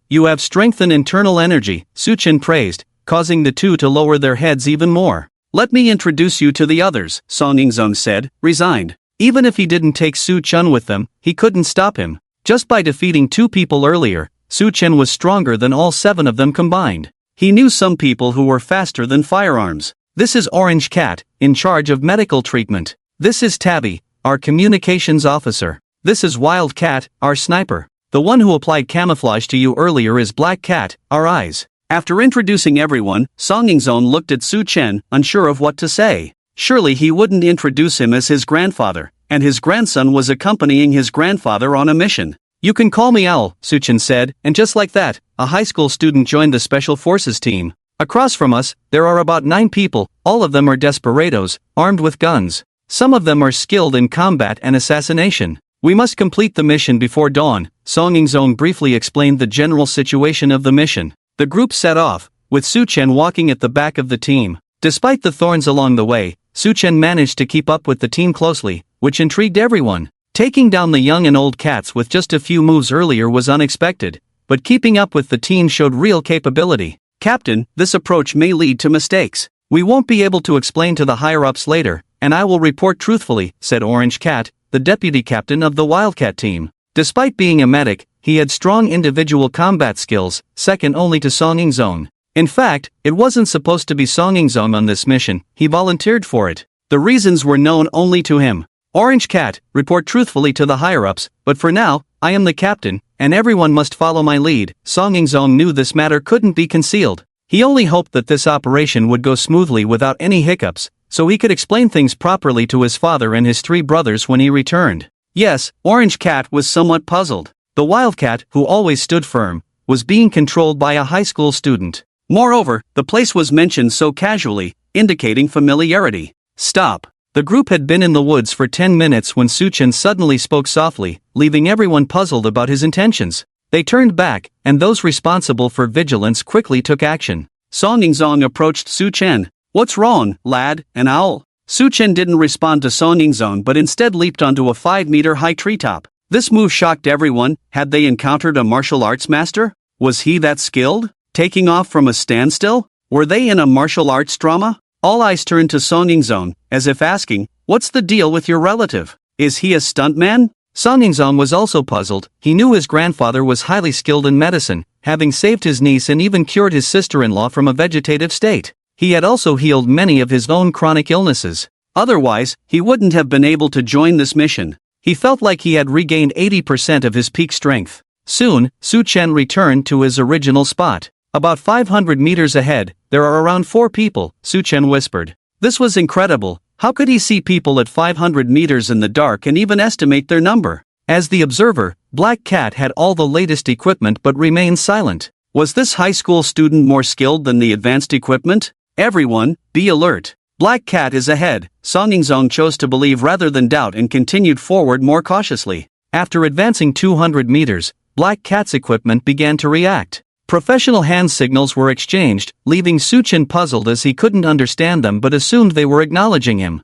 You have strength and internal energy," Su Chen praised, causing the 2 to lower their heads even more. "Let me introduce you to the others," Song Yingzong said, resigned. Even if he didn't take Su Chen with them, he couldn't stop him. Just by defeating 2 people earlier, Su Chen was stronger than all 7 of them combined. He knew some people who were faster than firearms. This is Orange Cat, in charge of medical treatment. This is Tabby, our communications officer. This is Wild Cat, our sniper. The one who applied camouflage to you earlier is Black Cat, our eyes. After introducing everyone, Song Yingzong looked at Su Chen, unsure of what to say. Surely he wouldn't introduce him as his grandfather, and his grandson was accompanying his grandfather on a mission. You can call me Owl, Su Chen said, and just like that, a high school student joined the Special Forces team. Across from us, there are about 9 people, all of them are desperados, armed with guns. Some of them are skilled in combat and assassination. We must complete the mission before dawn. Song Yingzong briefly explained the general situation of the mission. The group set off, with Su Chen walking at the back of the team. Despite the thorns along the way, Su Chen managed to keep up with the team closely, which intrigued everyone. Taking down the young and old cats with just a few moves earlier was unexpected, but keeping up with the team showed real capability. Captain, this approach may lead to mistakes. We won't be able to explain to the higher-ups later, and I will report truthfully, said Orange Cat, the deputy captain of the Wildcat team. Despite being a medic, he had strong individual combat skills, second only to Song Yingzong. In fact, it wasn't supposed to be Song Yingzong on this mission, he volunteered for it. The reasons were known only to him. Orange Cat, report truthfully to the higher-ups, but for now, I am the captain, and everyone must follow my lead. Song Yingzong knew this matter couldn't be concealed. He only hoped that this operation would go smoothly without any hiccups, so he could explain things properly to his father and his 3 brothers when he returned. Yes, Orange Cat was somewhat puzzled. The Wildcat, who always stood firm, was being controlled by a high school student. Moreover, the place was mentioned so casually, indicating familiarity. Stop. The group had been in the woods for 10 minutes when Su Chen suddenly spoke softly, leaving everyone puzzled about his intentions. They turned back, and those responsible for vigilance quickly took action. Song Yingzong approached Su Chen. What's wrong, lad, an owl? Su Chen didn't respond to Song Yingzong but instead leaped onto a 5-meter-high treetop. This move shocked everyone. Had they encountered a martial arts master? Was he that skilled? Taking off from a standstill? Were they in a martial arts drama? All eyes turned to Song Yingzong, as if asking, what's the deal with your relative? Is he a stuntman? Song Yingzong was also puzzled. He knew his grandfather was highly skilled in medicine, having saved his niece and even cured his sister-in-law from a vegetative state. He had also healed many of his own chronic illnesses. Otherwise, he wouldn't have been able to join this mission. He felt like he had regained 80% of his peak strength. Soon, Su Chen returned to his original spot. About 500 meters ahead, there are around 4 people, Su Chen whispered. This was incredible. How could he see people at 500 meters in the dark and even estimate their number? As the observer, Black Cat had all the latest equipment but remained silent. Was this high school student more skilled than the advanced equipment? Everyone, be alert. Black Cat is ahead. Song Yingzong chose to believe rather than doubt and continued forward more cautiously. After advancing 200 meters, Black Cat's equipment began to react. Professional hand signals were exchanged, leaving Su Chen puzzled as he couldn't understand them but assumed they were acknowledging him.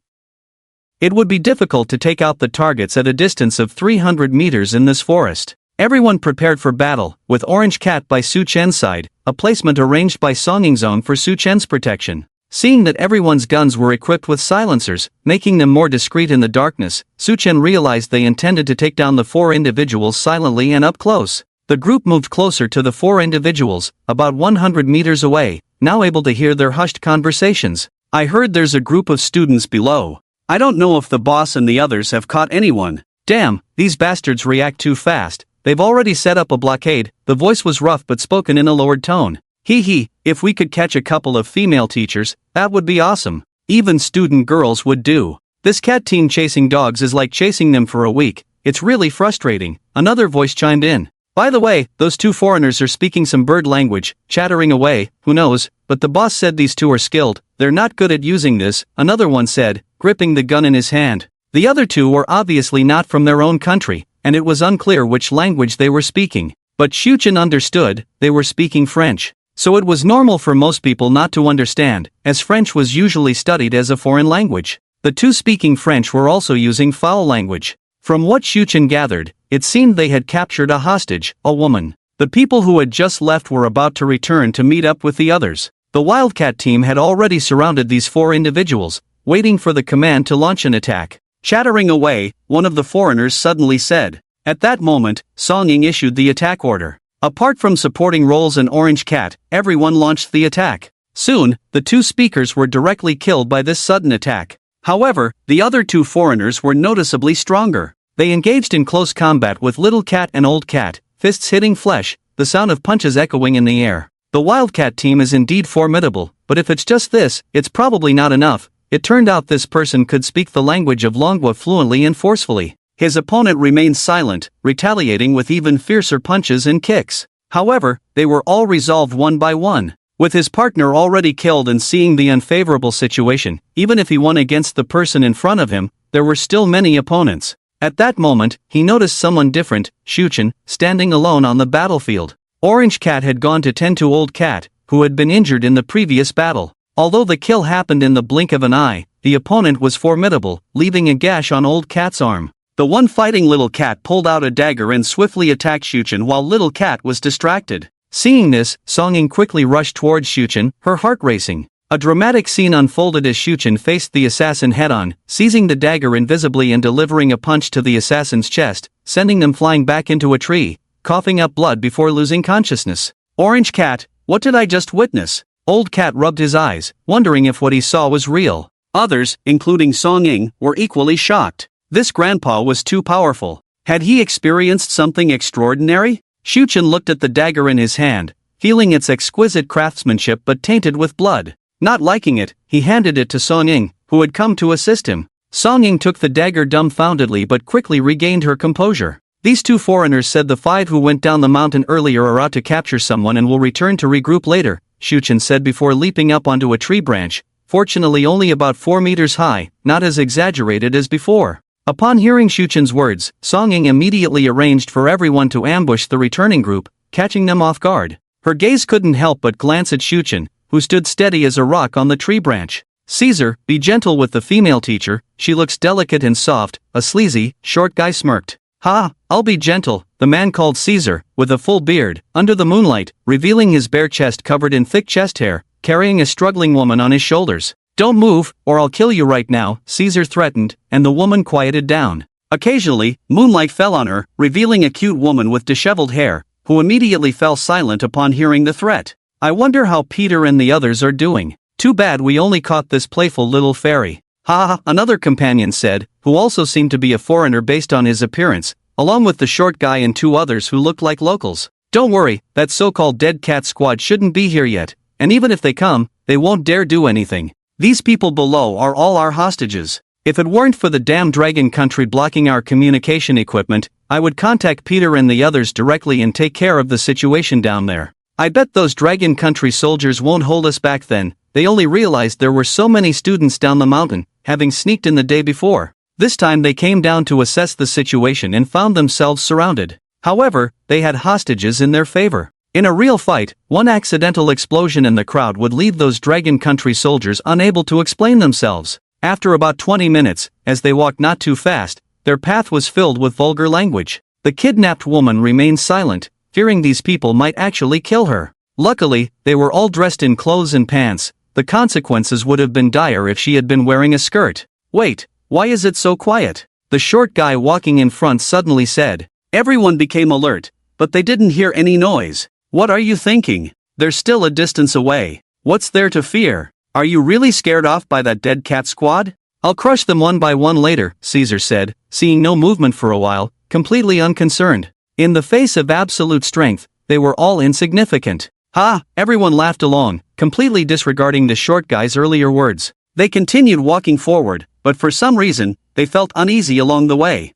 It would be difficult to take out the targets at a distance of 300 meters in this forest. Everyone prepared for battle, with Orange Cat by Su Chen's side, a placement arranged by Song Yingzong for Su Chen's protection. Seeing that everyone's guns were equipped with silencers, making them more discreet in the darkness, Su Chen realized they intended to take down the 4 individuals silently and up close. The group moved closer to the 4 individuals, about 100 meters away, now able to hear their hushed conversations. I heard there's a group of students below. I don't know if the boss and the others have caught anyone. Damn, these bastards react too fast. They've already set up a blockade. The voice was rough but spoken in a lowered tone. Hee, if we could catch a couple of female teachers, that would be awesome. Even student girls would do. This cat team chasing dogs is like chasing them for a week. It's really frustrating. Another voice chimed in. By the way, those 2 foreigners are speaking some bird language, chattering away, who knows, but the boss said these 2 are skilled. They're not good at using this, another one said, gripping the gun in his hand. The other 2 were obviously not from their own country, and it was unclear which language they were speaking. But Su Chen understood, they were speaking French. So it was normal for most people not to understand, as French was usually studied as a foreign language. The 2 speaking French were also using foul language. From what Su Chen gathered, it seemed they had captured a hostage, a woman. The people who had just left were about to return to meet up with the others. The Wildcat team had already surrounded these 4 individuals, waiting for the command to launch an attack. Chattering away, one of the foreigners suddenly said. At that moment, Song Ying issued the attack order. Apart from supporting roles and Orange Cat, everyone launched the attack. Soon, the two speakers were directly killed by this sudden attack. However, the other two foreigners were noticeably stronger. They engaged in close combat with Little Cat and Old Cat, fists hitting flesh, the sound of punches echoing in the air. The Wildcat team is indeed formidable, but if it's just this, it's probably not enough. It turned out this person could speak the language of Longwa fluently and forcefully. His opponent remained silent, retaliating with even fiercer punches and kicks. However, they were all resolved one by one. With his partner already killed and seeing the unfavorable situation, even if he won against the person in front of him, there were still many opponents. At that moment, he noticed someone different, Shuchen, standing alone on the battlefield. Orange Cat had gone to tend to Old Cat, who had been injured in the previous battle. Although the kill happened in the blink of an eye, the opponent was formidable, leaving a gash on Old Cat's arm. The one fighting Little Cat pulled out a dagger and swiftly attacked Shuchen while Little Cat was distracted. Seeing this, Song Ying quickly rushed towards Shuchen, her heart racing. A dramatic scene unfolded as Shuchen faced the assassin head-on, seizing the dagger invisibly and delivering a punch to the assassin's chest, sending them flying back into a tree, coughing up blood before losing consciousness. Orange Cat, what did I just witness? Old Cat rubbed his eyes, wondering if what he saw was real. Others, including Song Ying, were equally shocked. This grandpa was too powerful. Had he experienced something extraordinary? Shuchen looked at the dagger in his hand, feeling its exquisite craftsmanship but tainted with blood. Not liking it, he handed it to Song Ying, who had come to assist him. Song Ying took the dagger dumbfoundedly but quickly regained her composure. These two foreigners said the five who went down the mountain earlier are out to capture someone and will return to regroup later, Shuchen said before leaping up onto a tree branch, fortunately only about 4 meters high, not as exaggerated as before. Upon hearing Shuchen's words, Song Ying immediately arranged for everyone to ambush the returning group, catching them off guard. Her gaze couldn't help but glance at Shuchen, who stood steady as a rock on the tree branch. Caesar, be gentle with the female teacher, she looks delicate and soft, a sleazy, short guy smirked. Ha, I'll be gentle, the man called Caesar, with a full beard, under the moonlight, revealing his bare chest covered in thick chest hair, carrying a struggling woman on his shoulders. Don't move, or I'll kill you right now, Caesar threatened, and the woman quieted down. Occasionally, moonlight fell on her, revealing a cute woman with disheveled hair, who immediately fell silent upon hearing the threat. I wonder how Peter and the others are doing. Too bad we only caught this playful little fairy. Ha ha, another companion said, who also seemed to be a foreigner based on his appearance, along with the short guy and two others who looked like locals. Don't worry, that so-called dead cat squad shouldn't be here yet, and even if they come, they won't dare do anything. These people below are all our hostages. If it weren't for the damn dragon country blocking our communication equipment, I would contact Peter and the others directly and take care of the situation down there. I bet those dragon country soldiers won't hold us back then. They only realized there were so many students down the mountain, having sneaked in the day before. This time they came down to assess the situation and found themselves surrounded. However, they had hostages in their favor. In a real fight, one accidental explosion in the crowd would leave those dragon country soldiers unable to explain themselves. After about 20 minutes, as they walked not too fast, their path was filled with vulgar language. The kidnapped woman remained silent, fearing these people might actually kill her. Luckily, they were all dressed in clothes and pants. The consequences would have been dire if she had been wearing a skirt. Wait, why is it so quiet? The short guy walking in front suddenly said. Everyone became alert, but they didn't hear any noise. What are you thinking? They're still a distance away. What's there to fear? Are you really scared off by that dead cat squad? I'll crush them one by one later, Caesar said, seeing no movement for a while, completely unconcerned. In the face of absolute strength, they were all insignificant. Ha! Everyone laughed along, completely disregarding the short guy's earlier words. They continued walking forward, but for some reason, they felt uneasy along the way.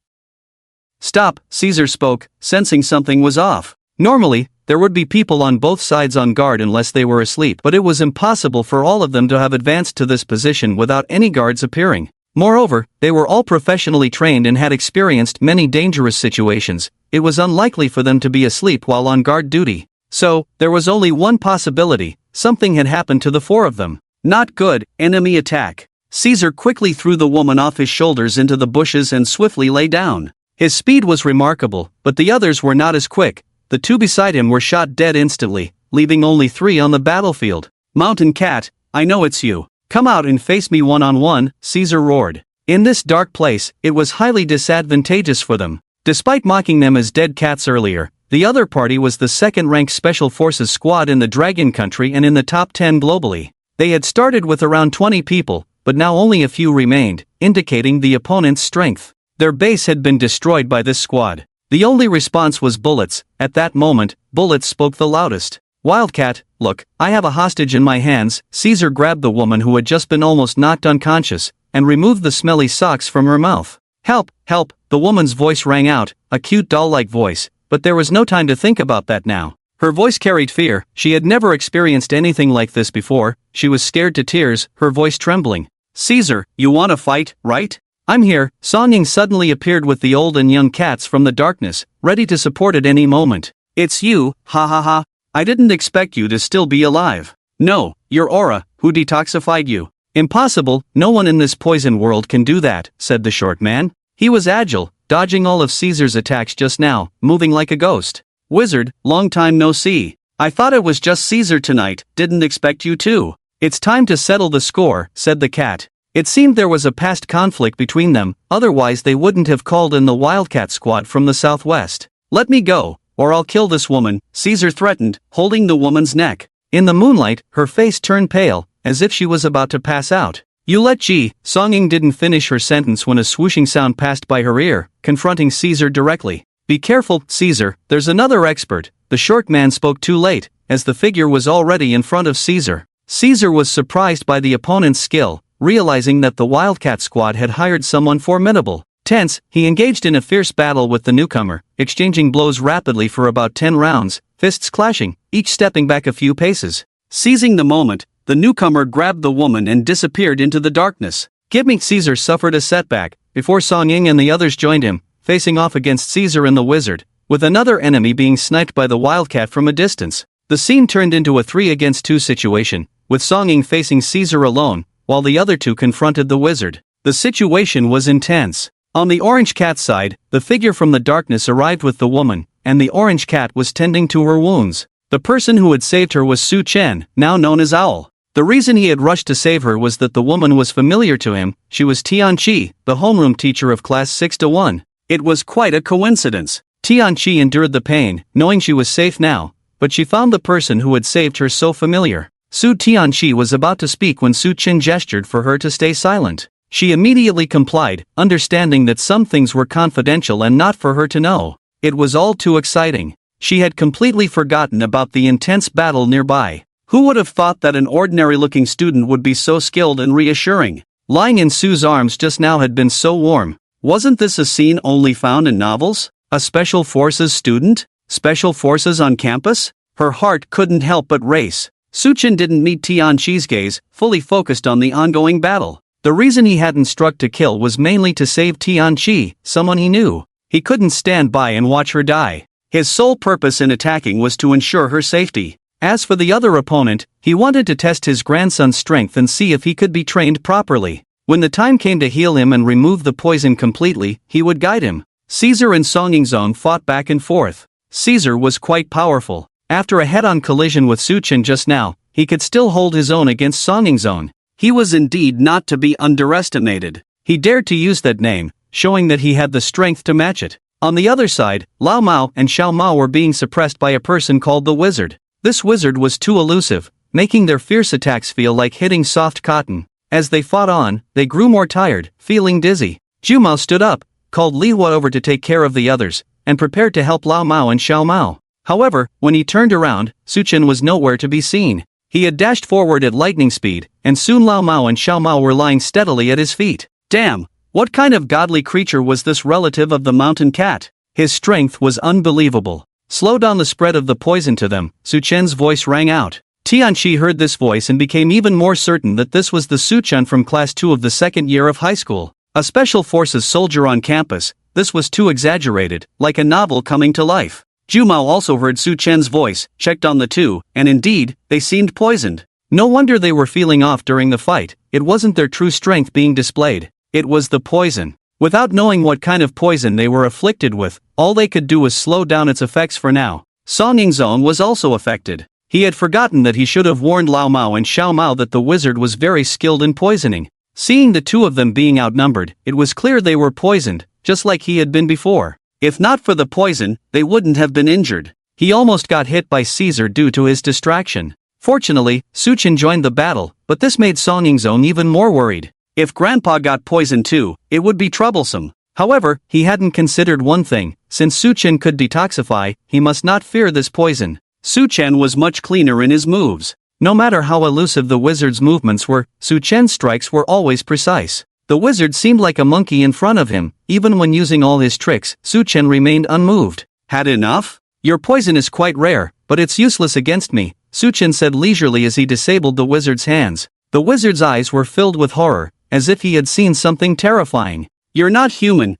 Stop, Caesar spoke, sensing something was off. Normally, there would be people on both sides on guard unless they were asleep, but it was impossible for all of them to have advanced to this position without any guards appearing. Moreover, they were all professionally trained and had experienced many dangerous situations. It was unlikely for them to be asleep while on guard duty. So, there was only one possibility: something had happened to the four of them. Not good, enemy attack. Caesar quickly threw the woman off his shoulders into the bushes and swiftly lay down. His speed was remarkable, but the others were not as quick. The two beside him were shot dead instantly, leaving only 3 on the battlefield. Mountain Cat, I know it's you. Come out and face me one-on-one, Caesar roared. In this dark place, it was highly disadvantageous for them. Despite mocking them as dead cats earlier, the other party was the second-ranked Special Forces squad in the Dragon Country and in the top 10 globally. They had started with around 20 people, but now only a few remained, indicating the opponent's strength. Their base had been destroyed by this squad. The only response was bullets. At that moment, bullets spoke the loudest. Wildcat, look, I have a hostage in my hands. Caesar grabbed the woman who had just been almost knocked unconscious, and removed the smelly socks from her mouth. Help, help, the woman's voice rang out, a cute doll-like voice, but there was no time to think about that now. Her voice carried fear. She had never experienced anything like this before. She was scared to tears, her voice trembling. Caesar, you want to fight, right? I'm here. Song Ying suddenly appeared with the old and young cats from the darkness, ready to support at any moment. It's you, ha ha ha. I didn't expect you to still be alive. No, your aura, who detoxified you? Impossible, no one in this poison world can do that, said the short man. He was agile, dodging all of Caesar's attacks just now, moving like a ghost. Wizard, long time no see. I thought it was just Caesar tonight, didn't expect you too. It's time to settle the score, said the cat. It seemed there was a past conflict between them, otherwise they wouldn't have called in the Wildcat squad from the southwest. Let me go, or I'll kill this woman, Caesar threatened, holding the woman's neck. In the moonlight, her face turned pale, as if she was about to pass out. You let G. Song Ying didn't finish her sentence when a swooshing sound passed by her ear, confronting Caesar directly. Be careful, Caesar, there's another expert. The short man spoke too late, as the figure was already in front of Caesar. Caesar was surprised by the opponent's skill, realizing that the Wildcat squad had hired someone formidable. Tense, he engaged in a fierce battle with the newcomer, exchanging blows rapidly for about 10 rounds, fists clashing, each stepping back a few paces. Seizing the moment, the newcomer grabbed the woman and disappeared into the darkness. Gimmick Caesar suffered a setback, before Song Ying and the others joined him, facing off against Caesar and the wizard, with another enemy being sniped by the Wildcat from a distance. The scene turned into a 3-against-2 situation, with Song Ying facing Caesar alone, while the other two confronted the wizard. The situation was intense. On the orange cat's side, the figure from the darkness arrived with the woman, and the orange cat was tending to her wounds. The person who had saved her was Su Chen, now known as Owl. The reason he had rushed to save her was that the woman was familiar to him. She was Tianqi, the homeroom teacher of class 6-1. It was quite a coincidence. Tianqi endured the pain, knowing she was safe now, but she found the person who had saved her so familiar. Su Tianqi was about to speak when Su Chen gestured for her to stay silent. She immediately complied, understanding that some things were confidential and not for her to know. It was all too exciting. She had completely forgotten about the intense battle nearby. Who would have thought that an ordinary-looking student would be so skilled and reassuring? Lying in Su's arms just now had been so warm. Wasn't this a scene only found in novels? A Special Forces student? Special Forces on campus? Her heart couldn't help but race. Su Chen didn't meet Tianqi's gaze, fully focused on the ongoing battle. The reason he hadn't struck to kill was mainly to save Tianqi, someone he knew. He couldn't stand by and watch her die. His sole purpose in attacking was to ensure her safety. As for the other opponent, he wanted to test his grandson's strength and see if he could be trained properly. When the time came to heal him and remove the poison completely, he would guide him. Caesar and Song Yingzong fought back and forth. Caesar was quite powerful. After a head-on collision with Su Chen just now, he could still hold his own against Song Yingzong. He was indeed not to be underestimated. He dared to use that name, showing that he had the strength to match it. On the other side, Lao Mao and Xiao Mao were being suppressed by a person called the Wizard. This wizard was too elusive, making their fierce attacks feel like hitting soft cotton. As they fought on, they grew more tired, feeling dizzy. Zhu Mao stood up, called Li Hua over to take care of the others, and prepared to help Lao Mao and Xiao Mao. However, when he turned around, Su Chen was nowhere to be seen. He had dashed forward at lightning speed, and soon Lao Mao and Xiao Mao were lying steadily at his feet. Damn! What kind of godly creature was this relative of the mountain cat? His strength was unbelievable. Slow down the spread of the poison to them, Su Chen's voice rang out. Tianqi heard this voice and became even more certain that this was the Su Chen from class 2 of the second year of high school. A special forces soldier on campus. This was too exaggerated, like a novel coming to life. Zhu Mao also heard Su Chen's voice, checked on the two, and indeed, they seemed poisoned. No wonder they were feeling off during the fight. It wasn't their true strength being displayed. It was the poison. Without knowing what kind of poison they were afflicted with, all they could do was slow down its effects for now. Song Yingzong was also affected. He had forgotten that he should have warned Lao Mao and Xiao Mao that the wizard was very skilled in poisoning. Seeing the two of them being outnumbered, it was clear they were poisoned, just like he had been before. If not for the poison, they wouldn't have been injured. He almost got hit by Caesar due to his distraction. Fortunately, Suchin joined the battle, but this made Song Yingzong even more worried. If Grandpa got poisoned too, it would be troublesome. However, he hadn't considered one thing: since Suchin could detoxify, he must not fear this poison. Suchen was much cleaner in his moves. No matter how elusive the wizard's movements were, Suchen's strikes were always precise. The wizard seemed like a monkey in front of him. Even when using all his tricks, Suchen remained unmoved. Had enough? Your poison is quite rare, but it's useless against me, Suchen said leisurely as he disabled the wizard's hands. The wizard's eyes were filled with horror, as if he had seen something terrifying. You're not human,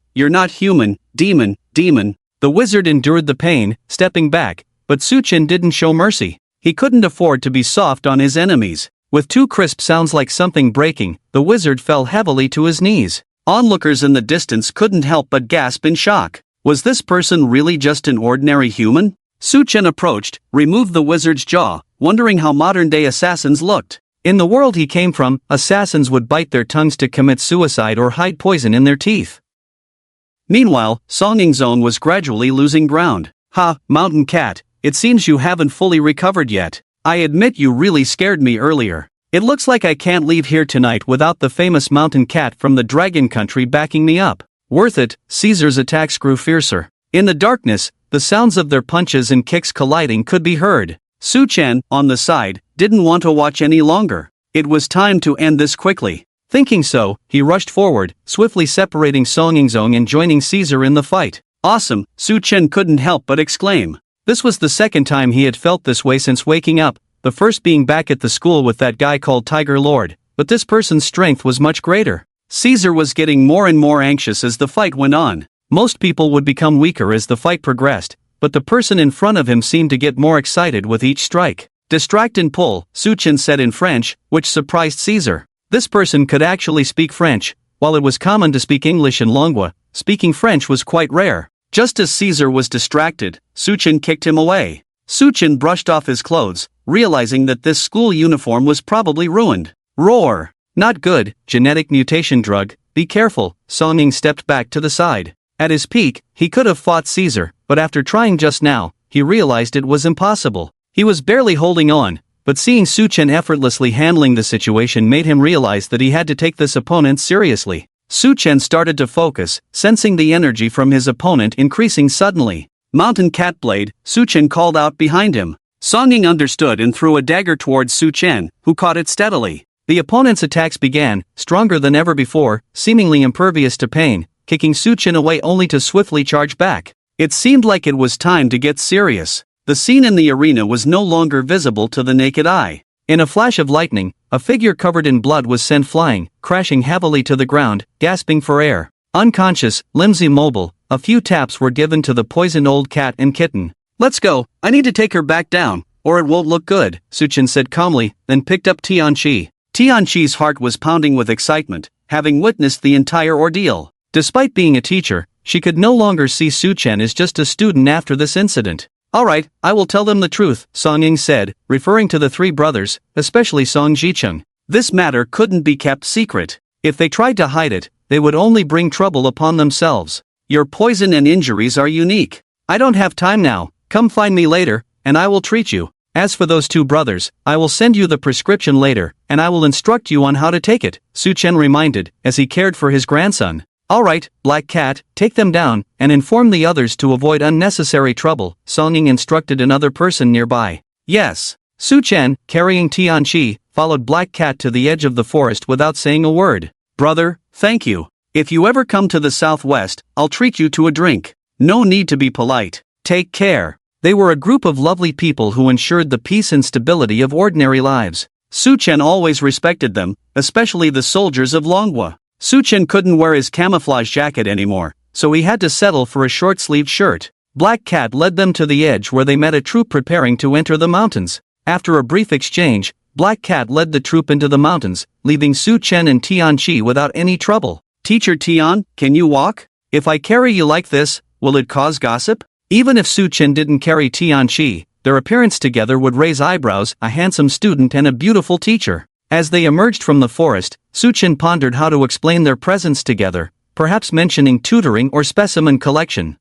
demon. The wizard endured the pain, stepping back, but Suchen didn't show mercy. He couldn't afford to be soft on his enemies. With two crisp sounds like something breaking, the wizard fell heavily to his knees. Onlookers in the distance couldn't help but gasp in shock. Was this person really just an ordinary human? Suchen approached, removed the wizard's jaw, wondering how modern-day assassins looked. In the world he came from, assassins would bite their tongues to commit suicide or hide poison in their teeth. Meanwhile, Song Yingzong was gradually losing ground. Ha, mountain cat, it seems you haven't fully recovered yet. I admit you really scared me earlier. It looks like I can't leave here tonight without the famous mountain cat from the dragon country backing me up. Worth it. Caesar's attacks grew fiercer. In the darkness, the sounds of their punches and kicks colliding could be heard. Suchen, on the side, didn't want to watch any longer. It was time to end this quickly. Thinking so, he rushed forward, swiftly separating Song Yingzong and joining Caesar in the fight. Awesome, Suchen couldn't help but exclaim. This was the second time he had felt this way since waking up, the first being back at the school with that guy called Tiger Lord, but this person's strength was much greater. Caesar was getting more and more anxious as the fight went on. Most people would become weaker as the fight progressed, but the person in front of him seemed to get more excited with each strike. Distract and pull, Suchen said in French, which surprised Caesar. This person could actually speak French. While it was common to speak English in Manhwa, speaking French was quite rare. Just as Caesar was distracted, Suchen kicked him away. Suchen brushed off his clothes, realizing that this school uniform was probably ruined. Roar! Not good, genetic mutation drug, be careful. Song Ying stepped back to the side. At his peak, he could have fought Caesar, but after trying just now, he realized it was impossible. He was barely holding on, but seeing Suchen effortlessly handling the situation made him realize that he had to take this opponent seriously. Suchen started to focus, sensing the energy from his opponent increasing suddenly. Mountain Cat Blade, Suchen called out behind him. Song Ying understood and threw a dagger towards Suchen, who caught it steadily. The opponent's attacks began, stronger than ever before, seemingly impervious to pain, kicking Suchen away only to swiftly charge back. It seemed like it was time to get serious. The scene in the arena was no longer visible to the naked eye. In a flash of lightning, a figure covered in blood was sent flying, crashing heavily to the ground, gasping for air. Unconscious, limbs immobile, a few taps were given to the poisoned old cat and kitten. Let's go, I need to take her back down, or it won't look good, Suchen said calmly, then picked up Tianqi. Tianqi's heart was pounding with excitement, having witnessed the entire ordeal. Despite being a teacher, she could no longer see Suchen as just a student after this incident. Alright, I will tell them the truth, Song Ying said, referring to the three brothers, especially Song Jicheng. This matter couldn't be kept secret. If they tried to hide it, they would only bring trouble upon themselves. Your poison and injuries are unique. I don't have time now, come find me later, and I will treat you. As for those two brothers, I will send you the prescription later, and I will instruct you on how to take it, Suchen reminded, as he cared for his grandson. Alright, Black Cat, take them down, and inform the others to avoid unnecessary trouble, Song Ying instructed another person nearby. Yes. Suchen, carrying Tianqi, followed Black Cat to the edge of the forest without saying a word. Brother, thank you. If you ever come to the southwest, I'll treat you to a drink. No need to be polite. Take care. They were a group of lovely people who ensured the peace and stability of ordinary lives. Suchen always respected them, especially the soldiers of Manhwa. Suchen couldn't wear his camouflage jacket anymore, so he had to settle for a short-sleeved shirt. Black Cat led them to the edge where they met a troop preparing to enter the mountains. After a brief exchange, Black Cat led the troop into the mountains, leaving Suchen and Tianqi without any trouble. Teacher Tian, can you walk? If I carry you like this, will it cause gossip? Even if Suchen didn't carry Tianqi, their appearance together would raise eyebrows, a handsome student and a beautiful teacher. As they emerged from the forest, Su-Chen pondered how to explain their presence together, perhaps mentioning tutoring or specimen collection.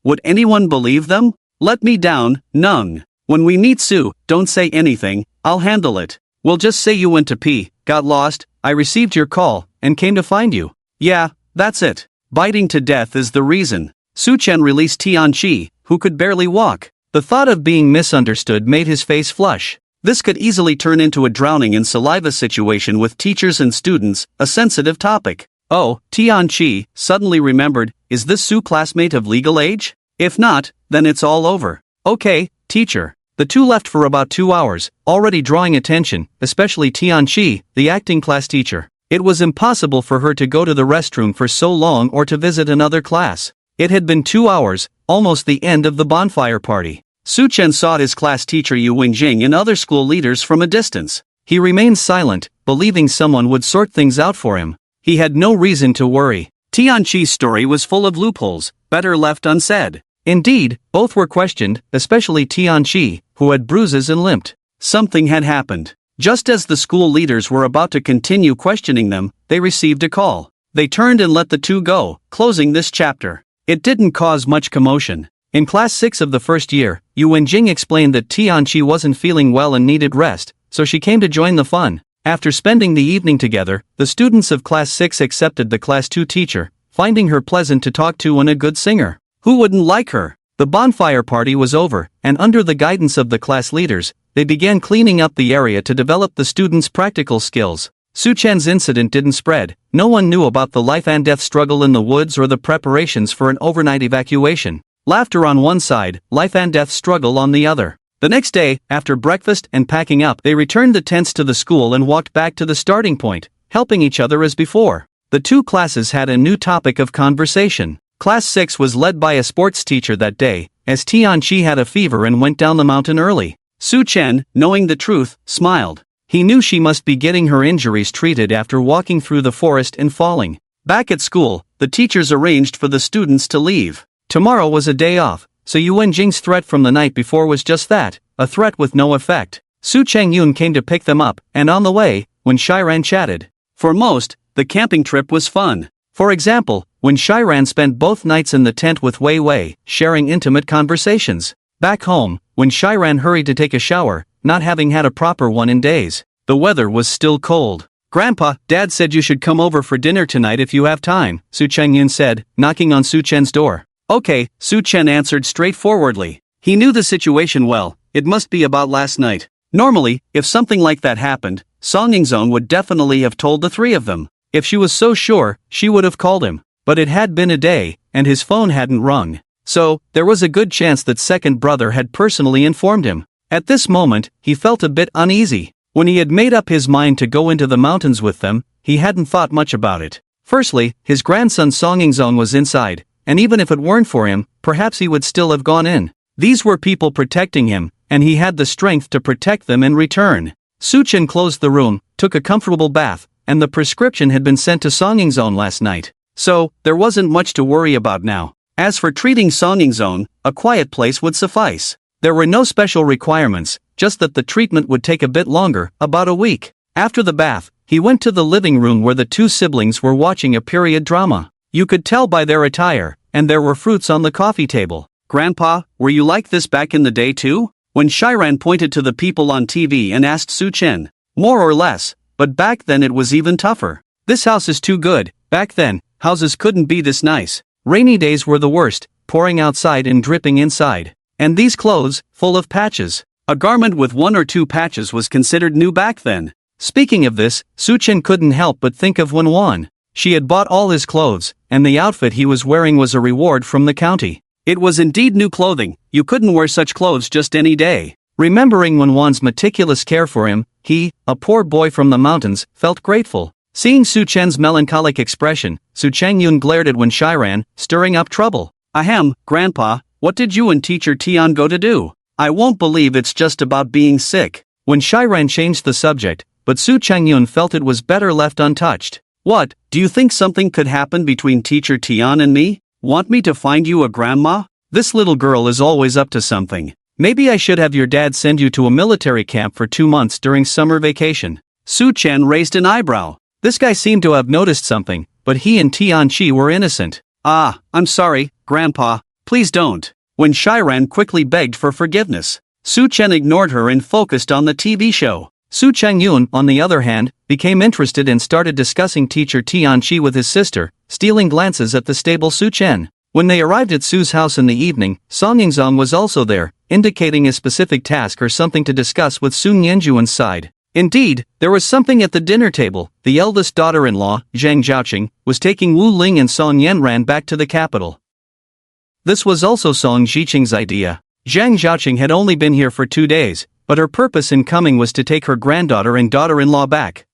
Would anyone believe them? Let me down, Nung. When we meet Su, don't say anything, I'll handle it. We'll just say you went to pee, got lost, I received your call, and came to find you. Yeah, that's it. Biting to death is the reason. Su-Chen released Tianqi, who could barely walk. The thought of being misunderstood made his face flush. This could easily turn into a drowning in saliva situation with teachers and students, a sensitive topic. Oh, Tianqi suddenly remembered, is this Su classmate of legal age? If not, then it's all over. Okay, teacher. The two left for about 2 hours, already drawing attention, especially Tianqi, the acting class teacher. It was impossible for her to go to the restroom for so long or to visit another class. It had been 2 hours, almost the end of the bonfire party. Su-Chen sought his class teacher Yu Wenjing and other school leaders from a distance. He remained silent, believing someone would sort things out for him. He had no reason to worry. Tianqi's story was full of loopholes, better left unsaid. Indeed, both were questioned, especially Tianqi, who had bruises and limped. Something had happened. Just as the school leaders were about to continue questioning them, they received a call. They turned and let the two go, closing this chapter. It didn't cause much commotion. In class 6 of the first year, Yu Wenjing explained that Tianqi wasn't feeling well and needed rest, so she came to join the fun. After spending the evening together, the students of class 6 accepted the class 2 teacher, finding her pleasant to talk to and a good singer. Who wouldn't like her? The bonfire party was over, and under the guidance of the class leaders, they began cleaning up the area to develop the students' practical skills. Su-Chen's incident didn't spread. No one knew about the life and death struggle in the woods or the preparations for an overnight evacuation. Laughter on one side, life and death struggle on the other. The next day, after breakfast and packing up, they returned the tents to the school and walked back to the starting point, helping each other as before. The two classes had a new topic of conversation. Class 6 was led by a sports teacher that day, as Tianqi had a fever and went down the mountain early. Su-Chen, knowing the truth, smiled. He knew she must be getting her injuries treated after walking through the forest and falling. Back at school, the teachers arranged for the students to leave. Tomorrow was a day off, so Yu Wenjing's threat from the night before was just that, a threat with no effect. Su Changyun came to pick them up, and on the way, when Shiran chatted. For most, the camping trip was fun. For example, when Shiran spent both nights in the tent with Wei Wei, sharing intimate conversations. Back home, when Shiran hurried to take a shower, not having had a proper one in days. The weather was still cold. Grandpa, Dad said you should come over for dinner tonight if you have time, Su Changyun said, knocking on Su Chen's door. Okay, Su Chen answered straightforwardly. He knew the situation well, it must be about last night. Normally, if something like that happened, Song Yingzong would definitely have told the three of them. If she was so sure, she would have called him. But it had been a day, and his phone hadn't rung. So, there was a good chance that second brother had personally informed him. At this moment, he felt a bit uneasy. When he had made up his mind to go into the mountains with them, he hadn't thought much about it. Firstly, his grandson Song Yingzong was inside, and even if it weren't for him, perhaps he would still have gone in. These were people protecting him, and he had the strength to protect them in return. Su Chen closed the room, took a comfortable bath, and the prescription had been sent to Song Yingzong last night. So, there wasn't much to worry about now. As for treating Song Yingzong, a quiet place would suffice. There were no special requirements, just that the treatment would take a bit longer, about a week. After the bath, he went to the living room where the two siblings were watching a period drama. You could tell by their attire, and there were fruits on the coffee table. Grandpa, were you like this back in the day too? When Shiran pointed to the people on TV and asked Su Chen. More or less, but back then it was even tougher. This house is too good. Back then, houses couldn't be this nice. Rainy days were the worst, pouring outside and dripping inside. And these clothes, full of patches. A garment with 1 or 2 patches was considered new back then. Speaking of this, Su Chen couldn't help but think of Wenwan. She had bought all his clothes, and the outfit he was wearing was a reward from the county. It was indeed new clothing. You couldn't wear such clothes just any day. Remembering Wenwan's meticulous care for him, he, a poor boy from the mountains, felt grateful. Seeing Su Chen's melancholic expression, Su Changyun glared at Wen Shiran, stirring up trouble. Ahem, Grandpa, what did you and Teacher Tian go to do? I won't believe it's just about being sick. Wen Shiran changed the subject, but Su Changyun felt it was better left untouched. What, do you think something could happen between Teacher Tian and me? Want me to find you a grandma? This little girl is always up to something. Maybe I should have your dad send you to a military camp for 2 months during summer vacation. Su Chen raised an eyebrow. This guy seemed to have noticed something, but he and Tianqi were innocent. "Ah, I'm sorry, Grandpa, please don't." When Shiran quickly begged for forgiveness, Su Chen ignored her and focused on the TV show. Su Changyun, on the other hand, became interested and started discussing teacher Tianqi with his sister, stealing glances at the stable Su Chen. When they arrived at Su's house in the evening, Song Yingzong was also there, indicating a specific task or something to discuss with Su Nianjuan's side. Indeed, there was something at the dinner table. The eldest daughter-in-law, Zhang Zhaoqing, was taking Wu Ling and Song Yanran back to the capital. This was also Song Zhiqing's idea. Zhang Zhaoqing had only been here for 2 days, but her purpose in coming was to take her granddaughter and daughter-in-law back.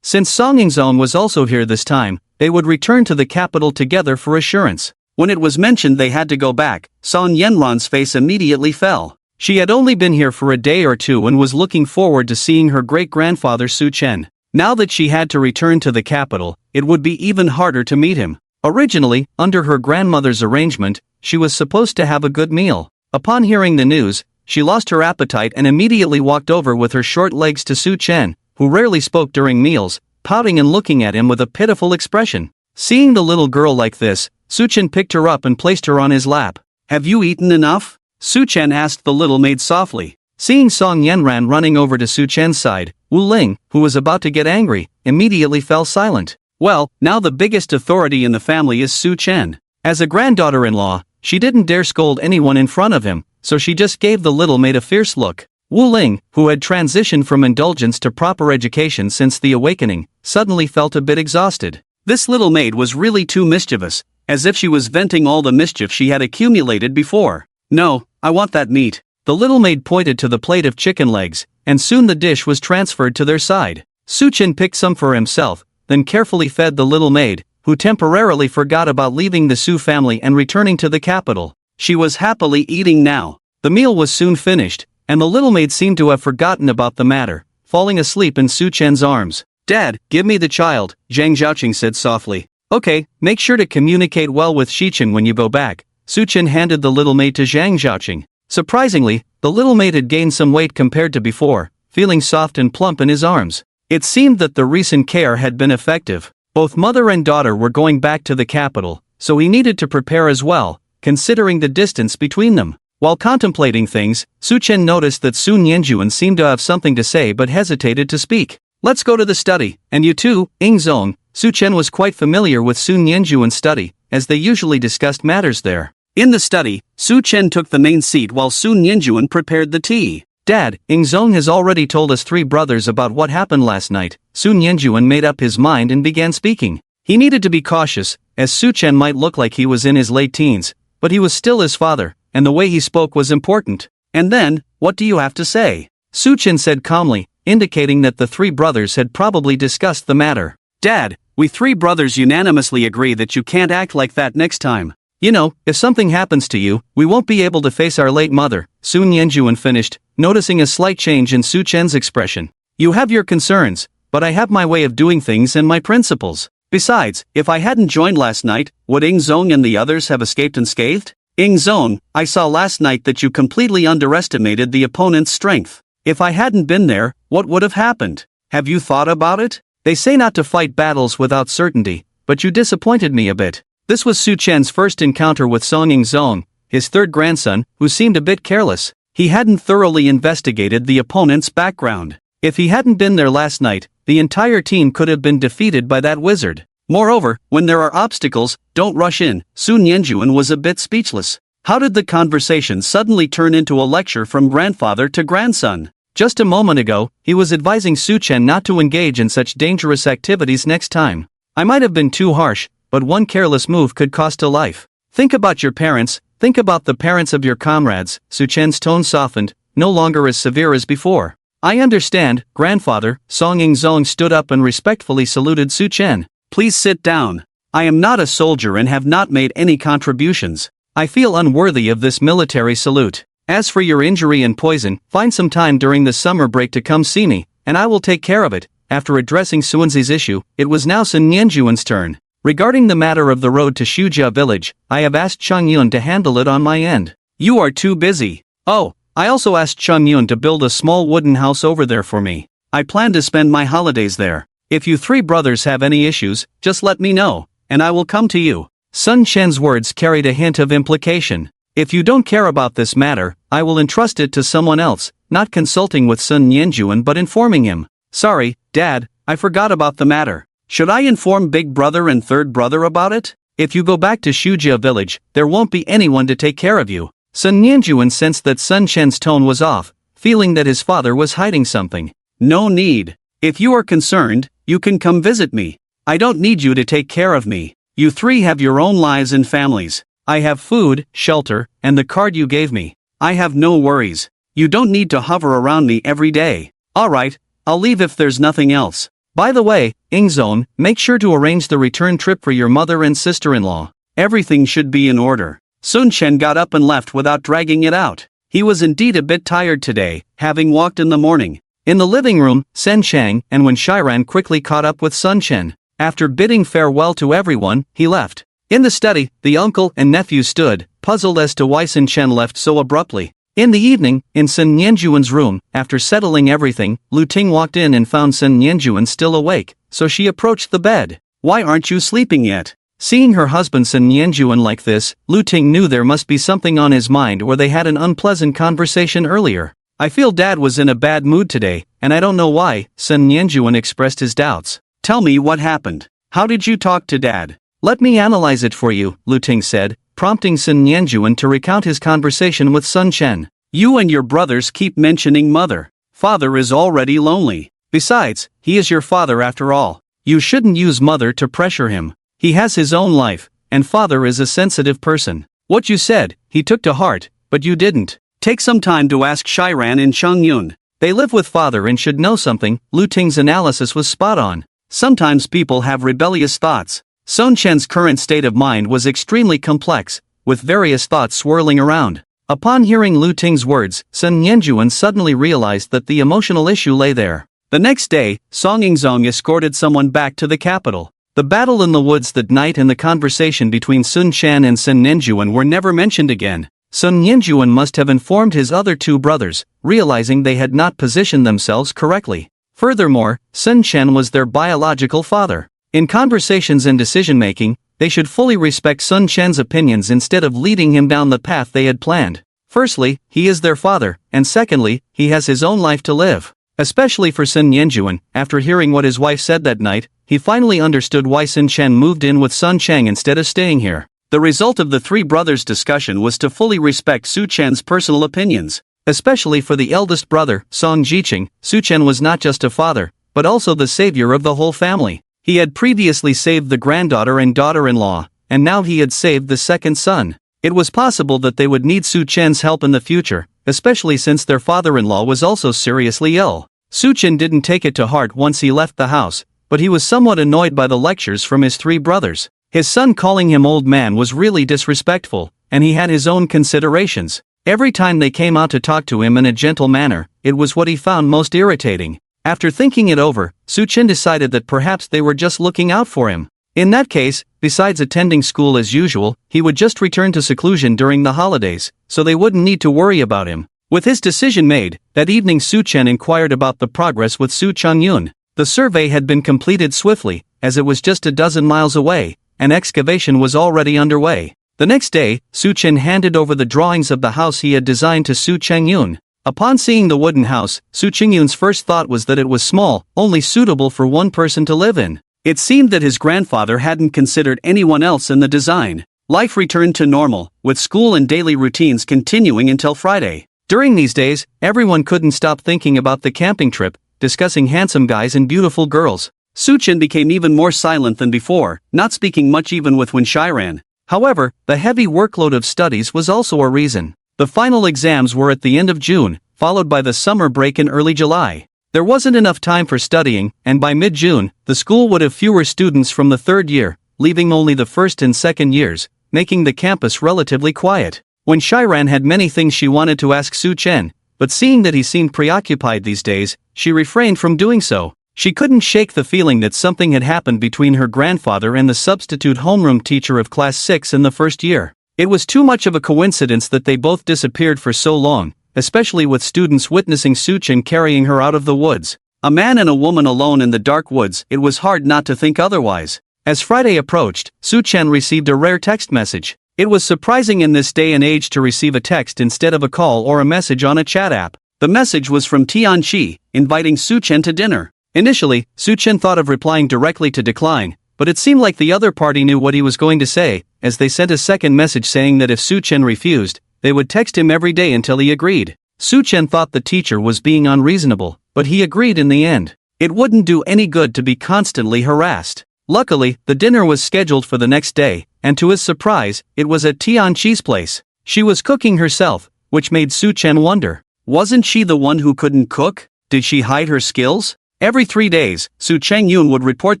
Since Song Yingzong was also here this time, they would return to the capital together for assurance. When it was mentioned they had to go back, Song Yanran's face immediately fell. She had only been here for a day or two and was looking forward to seeing her great-grandfather Su Chen. Now that she had to return to the capital, it would be even harder to meet him. Originally, under her grandmother's arrangement, she was supposed to have a good meal. Upon hearing the news, she lost her appetite and immediately walked over with her short legs to Su Chen, who rarely spoke during meals, pouting and looking at him with a pitiful expression. Seeing the little girl like this, Su Chen picked her up and placed her on his lap. "Have you eaten enough?" Su Chen asked the little maid softly. Seeing Song Yanran running over to Su Chen's side, Wu Ling, who was about to get angry, immediately fell silent. Well, now the biggest authority in the family is Su Chen. As a granddaughter-in-law, she didn't dare scold anyone in front of him, so she just gave the little maid a fierce look. Wu Ling, who had transitioned from indulgence to proper education since the awakening, suddenly felt a bit exhausted. This little maid was really too mischievous, as if she was venting all the mischief she had accumulated before. "No, I want that meat." The little maid pointed to the plate of chicken legs, and soon the dish was transferred to their side. Su Chen picked some for himself, then carefully fed the little maid, who temporarily forgot about leaving the Su family and returning to the capital. She was happily eating now. The meal was soon finished, and the little maid seemed to have forgotten about the matter, falling asleep in Su Chen's arms. "Dad, give me the child," Zhang Zhaoqing said softly. "Okay, make sure to communicate well with Shichen when you go back." Su Chen handed the little maid to Zhang Zhaoqing. Surprisingly, the little maid had gained some weight compared to before, feeling soft and plump in his arms. It seemed that the recent care had been effective. Both mother and daughter were going back to the capital, so he needed to prepare as well, considering the distance between them. While contemplating things, Su Chen noticed that Su Nianjuan seemed to have something to say but hesitated to speak. "Let's go to the study, and you too, Yingzong." Su Chen was quite familiar with Su Nianjuan's study, as they usually discussed matters there. In the study, Su Chen took the main seat while Su Nianjuan prepared the tea. "Dad, Yingzong has already told us 3 brothers about what happened last night." Su Nianjuan made up his mind and began speaking. He needed to be cautious, as Su Chen might look like he was in his late teens, but he was still his father, and the way he spoke was important. "And then, what do you have to say?" Su Chen said calmly, indicating that the 3 brothers had probably discussed the matter. "Dad, we 3 brothers unanimously agree that you can't act like that next time. You know, if something happens to you, we won't be able to face our late mother," Su Nianjuan finished, noticing a slight change in Su Chen's expression. "You have your concerns, but I have my way of doing things and my principles. Besides, if I hadn't joined last night, would Yingzong and the others have escaped unscathed? Yingzong, I saw last night that you completely underestimated the opponent's strength. If I hadn't been there, what would have happened? Have you thought about it? They say not to fight battles without certainty, but you disappointed me a bit." This was Su Chen's first encounter with Song Yingzong, his 3rd grandson, who seemed a bit careless. He hadn't thoroughly investigated the opponent's background. If he hadn't been there last night, the entire team could have been defeated by that wizard. Moreover, when there are obstacles, don't rush in. Su Nianjuan was a bit speechless. How did the conversation suddenly turn into a lecture from grandfather to grandson? Just a moment ago, he was advising Su Chen not to engage in such dangerous activities next time. "I might have been too harsh, but one careless move could cost a life. Think about your parents, think about the parents of your comrades." Su Chen's tone softened, no longer as severe as before. "I understand, grandfather." Song Yingzong stood up and respectfully saluted Su Chen. "Please sit down. I am not a soldier and have not made any contributions. I feel unworthy of this military salute. As for your injury and poison, find some time during the summer break to come see me, and I will take care of it." After addressing Suanzi's issue, it was now Sun Nianjuan's turn. "Regarding the matter of the road to Shujia village, I have asked Cheng Yun to handle it on my end." "You are too busy." "Oh, I also asked Cheng Yun to build a small wooden house over there for me. I plan to spend my holidays there." If you three brothers have any issues, just let me know, and I will come to you. Sun Chen's words carried a hint of implication. If you don't care about this matter, I will entrust it to someone else, not consulting with Sun Nianjuan but informing him. Sorry, Dad, I forgot about the matter. Should I inform big brother and third brother about it? If you go back to Shujia village, there won't be anyone to take care of you. Sun Nianjuan sensed that Sun Chen's tone was off, feeling that his father was hiding something. No need. If you are concerned, you can come visit me. I don't need you to take care of me. You three have your own lives and families. I have food, shelter, and the card you gave me. I have no worries. You don't need to hover around me every day. Alright, I'll leave if there's nothing else. By the way, Ingzone, make sure to arrange the return trip for your mother and sister-in-law. Everything should be in order. Sun Chen got up and left without dragging it out. He was indeed a bit tired today, having walked in the morning. In the living room, Sen Chang and Wen Shiran quickly caught up with Sun Chen. After bidding farewell to everyone, he left. In the study, the uncle and nephew stood, puzzled as to why Sun Chen left so abruptly. In the evening, in Sun Nianjuan's room, after settling everything, Lu Ting walked in and found Sun Nianjuan still awake, so she approached the bed. Why aren't you sleeping yet? Seeing her husband Sun Nianjuan like this, Lu Ting knew there must be something on his mind or they had an unpleasant conversation earlier. I feel Dad was in a bad mood today, and I don't know why, Sun Nianjuan expressed his doubts. Tell me what happened. How did you talk to Dad? Let me analyze it for you, Lu Ting said, prompting Sun Nianjuan to recount his conversation with Sun Chen. You and your brothers keep mentioning mother. Father is already lonely. Besides, he is your father after all. You shouldn't use mother to pressure him. He has his own life, and father is a sensitive person. What you said, he took to heart, but you didn't. Take some time to ask Shiran and Chongyun. They live with father and should know something. Lu Ting's analysis was spot on. Sometimes people have rebellious thoughts. Sun Chen's current state of mind was extremely complex, with various thoughts swirling around. Upon hearing Lu Ting's words, Sun Nianjuan suddenly realized that the emotional issue lay there. The next day, Song Yingzong escorted someone back to the capital. The battle in the woods that night and the conversation between Sun Chen and Sun Nianjuan were never mentioned again. Sun Nianjuan must have informed his other two brothers, realizing they had not positioned themselves correctly. Furthermore, Sun Chen was their biological father. In conversations and decision-making, they should fully respect Sun Chen's opinions instead of leading him down the path they had planned. Firstly, he is their father, and secondly, he has his own life to live. Especially for Sun Nianjuan, after hearing what his wife said that night, he finally understood why Sun Chen moved in with Sun Chang instead of staying here. The result of the three brothers' discussion was to fully respect Su Chen's personal opinions. Especially for the eldest brother, Song Jiqing, Su Chen was not just a father, but also the savior of the whole family. He had previously saved the granddaughter and daughter-in-law, and now he had saved the second son. It was possible that they would need Su Chen's help in the future, especially since their father-in-law was also seriously ill. Su Chen didn't take it to heart once he left the house, but he was somewhat annoyed by the lectures from his three brothers. His son calling him old man was really disrespectful, and he had his own considerations. Every time they came out to talk to him in a gentle manner, it was what he found most irritating. After thinking it over, Su Chen decided that perhaps they were just looking out for him. In that case, besides attending school as usual, he would just return to seclusion during the holidays, so they wouldn't need to worry about him. With his decision made, that evening Su Chen inquired about the progress with Su Changyun. The survey had been completed swiftly, as it was just a dozen miles away, and excavation was already underway. The next day, Su Chen handed over the drawings of the house he had designed to Su Changyun. Upon seeing the wooden house, Su Changyun's first thought was that it was small, only suitable for one person to live in. It seemed that his grandfather hadn't considered anyone else in the design. Life returned to normal, with school and daily routines continuing until Friday. During these days, everyone couldn't stop thinking about the camping trip, discussing handsome guys and beautiful girls. Su Chen became even more silent than before, not speaking much even with Wen Shiran. However, the heavy workload of studies was also a reason. The final exams were at the end of June, followed by the summer break in early July. There wasn't enough time for studying, and by mid-June, the school would have fewer students from the third year, leaving only the first and second years, making the campus relatively quiet. Wen Shiran had many things she wanted to ask Su Chen, but seeing that he seemed preoccupied these days, she refrained from doing so. She couldn't shake the feeling that something had happened between her grandfather and the substitute homeroom teacher of class 6 in the first year. It was too much of a coincidence that they both disappeared for so long, especially with students witnessing Su Chen carrying her out of the woods. A man and a woman alone in the dark woods, it was hard not to think otherwise. As Friday approached, Su Chen received a rare text message. It was surprising in this day and age to receive a text instead of a call or a message on a chat app. The message was from Tianqi, inviting Su Chen to dinner. Initially, Su Chen thought of replying directly to decline, but it seemed like the other party knew what he was going to say, as they sent a second message saying that if Su Chen refused, they would text him every day until he agreed. Su Chen thought the teacher was being unreasonable, but he agreed in the end. It wouldn't do any good to be constantly harassed. Luckily, the dinner was scheduled for the next day, and to his surprise, it was at Tianqi's place. She was cooking herself, which made Su Chen wonder. Wasn't she the one who couldn't cook? Did she hide her skills? Every 3 days, Su Chengyun would report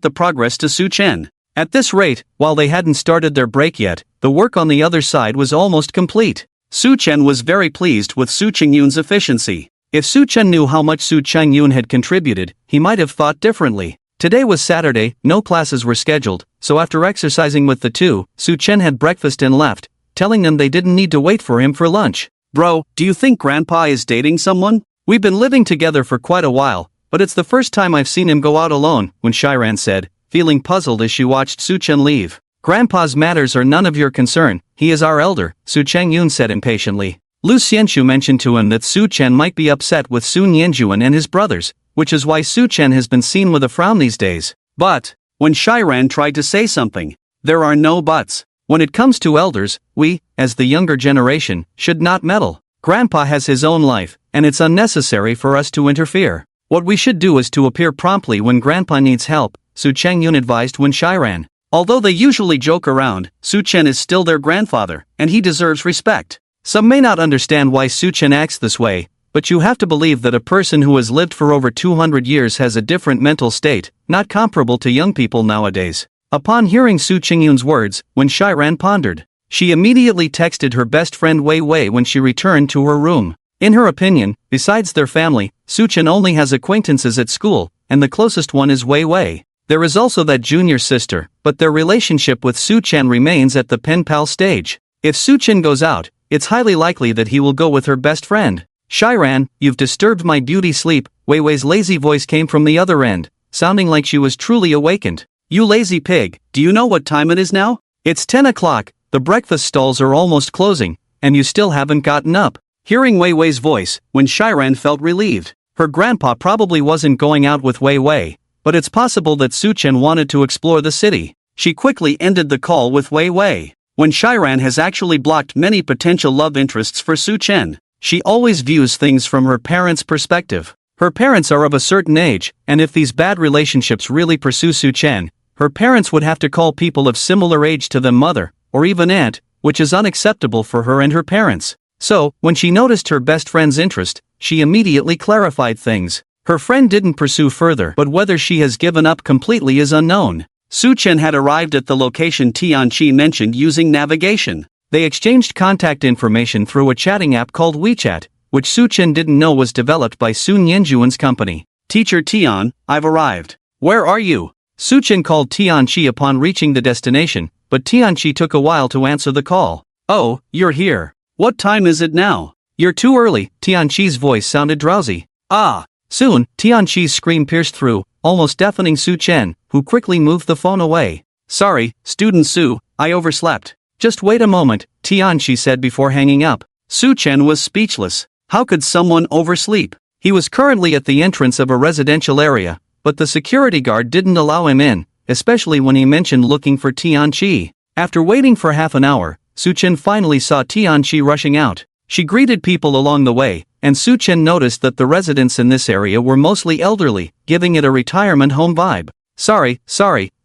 the progress to Su Chen. At this rate, while they hadn't started their break yet, the work on the other side was almost complete. Su Chen was very pleased with Su Chengyun's efficiency. If Su Chen knew how much Su Chengyun had contributed, he might have thought differently. Today was Saturday, no classes were scheduled, so after exercising with the two, Su Chen had breakfast and left, telling them they didn't need to wait for him for lunch. Bro, do you think Grandpa is dating someone? We've been living together for quite a while, but it's the first time I've seen him go out alone, Wen Shiran said, feeling puzzled as she watched Su Chen leave. Grandpa's matters are none of your concern, he is our elder, Su Chengyun said impatiently. Lu Xianxu mentioned to him that Su Chen might be upset with Sun Yanjuan and his brothers, which is why Su Chen has been seen with a frown these days. But, when Shiran tried to say something, there are no buts. When it comes to elders, we, as the younger generation, should not meddle. Grandpa has his own life, and it's unnecessary for us to interfere. What we should do is to appear promptly when Grandpa needs help, Su Chengyun advised Wen Shiran. Although they usually joke around, Su Chen is still their grandfather, and he deserves respect. Some may not understand why Su Chen acts this way, but you have to believe that a person who has lived for over 200 years has a different mental state, not comparable to young people nowadays. Upon hearing Su Chengyun's words, Wen Shiran pondered. She immediately texted her best friend Wei Wei when she returned to her room. In her opinion, besides their family, Su Chen only has acquaintances at school, and the closest one is Wei Wei. There is also that junior sister, but their relationship with Su Chen remains at the pen pal stage. If Su Chen goes out, it's highly likely that he will go with her best friend. Shiran, you've disturbed my beauty sleep, Wei Wei's lazy voice came from the other end, sounding like she was truly awakened. You lazy pig, do you know what time it is now? It's 10 o'clock, the breakfast stalls are almost closing, and you still haven't gotten up. Hearing Wei Wei's voice, Wen Shiran felt relieved. Her grandpa probably wasn't going out with Wei Wei, but it's possible that Su Chen wanted to explore the city. She quickly ended the call with Wei Wei. Wen Shiran has actually blocked many potential love interests for Su Chen. She always views things from her parents' perspective. Her parents are of a certain age, and if these bad relationships really pursue Su Chen, her parents would have to call people of similar age to them mother, or even aunt, which is unacceptable for her and her parents. So, when she noticed her best friend's interest, she immediately clarified things. Her friend didn't pursue further, but whether she has given up completely is unknown. Su Chen had arrived at the location Tianqi mentioned using navigation. They exchanged contact information through a chatting app called WeChat, which Su Chen didn't know was developed by Sun Yanjuan's company. Teacher Tian, I've arrived. Where are you? Su Chen called Tianqi upon reaching the destination, but Tianqi took a while to answer the call. Oh, you're here. What time is it now? You're too early, Tianqi's voice sounded drowsy. Ah! Soon, Tianqi's scream pierced through, almost deafening Su Chen, who quickly moved the phone away. Sorry, student Su, I overslept. Just wait a moment, Tianqi said before hanging up. Su Chen was speechless. How could someone oversleep? He was currently at the entrance of a residential area, but the security guard didn't allow him in, especially when he mentioned looking for Tianqi. After waiting for half an hour, Su Chen finally saw Tianqi rushing out. She greeted people along the way, and Su Chen noticed that the residents in this area were mostly elderly, giving it a retirement home vibe. Sorry,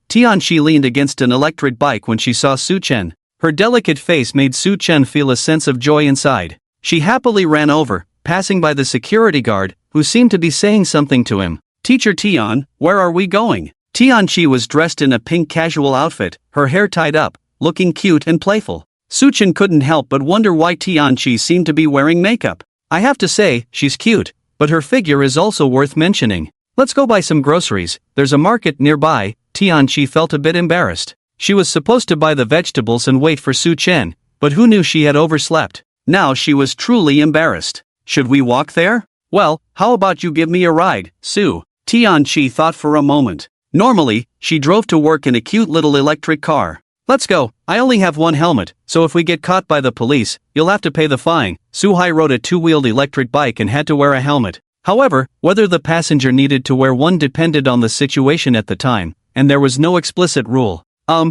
Tianqi leaned against an electric bike when she saw Su Chen. Her delicate face made Su Chen feel a sense of joy inside. She happily ran over, passing by the security guard, who seemed to be saying something to him. Teacher Tian, where are we going? Tianqi was dressed in a pink casual outfit, her hair tied up, looking cute and playful. Su Chen couldn't help but wonder why Tianqi seemed to be wearing makeup. I have to say, she's cute, but her figure is also worth mentioning. Let's go buy some groceries, there's a market nearby. Tianqi felt a bit embarrassed. She was supposed to buy the vegetables and wait for Su Chen, but who knew she had overslept? Now she was truly embarrassed. Should we walk there? Well, how about you give me a ride, Su? Tianqi thought for a moment. Normally, she drove to work in a cute little electric car. Let's go, I only have one helmet, so if we get caught by the police, you'll have to pay the fine. Suhai rode a two-wheeled electric bike and had to wear a helmet. However, whether the passenger needed to wear one depended on the situation at the time, and there was no explicit rule.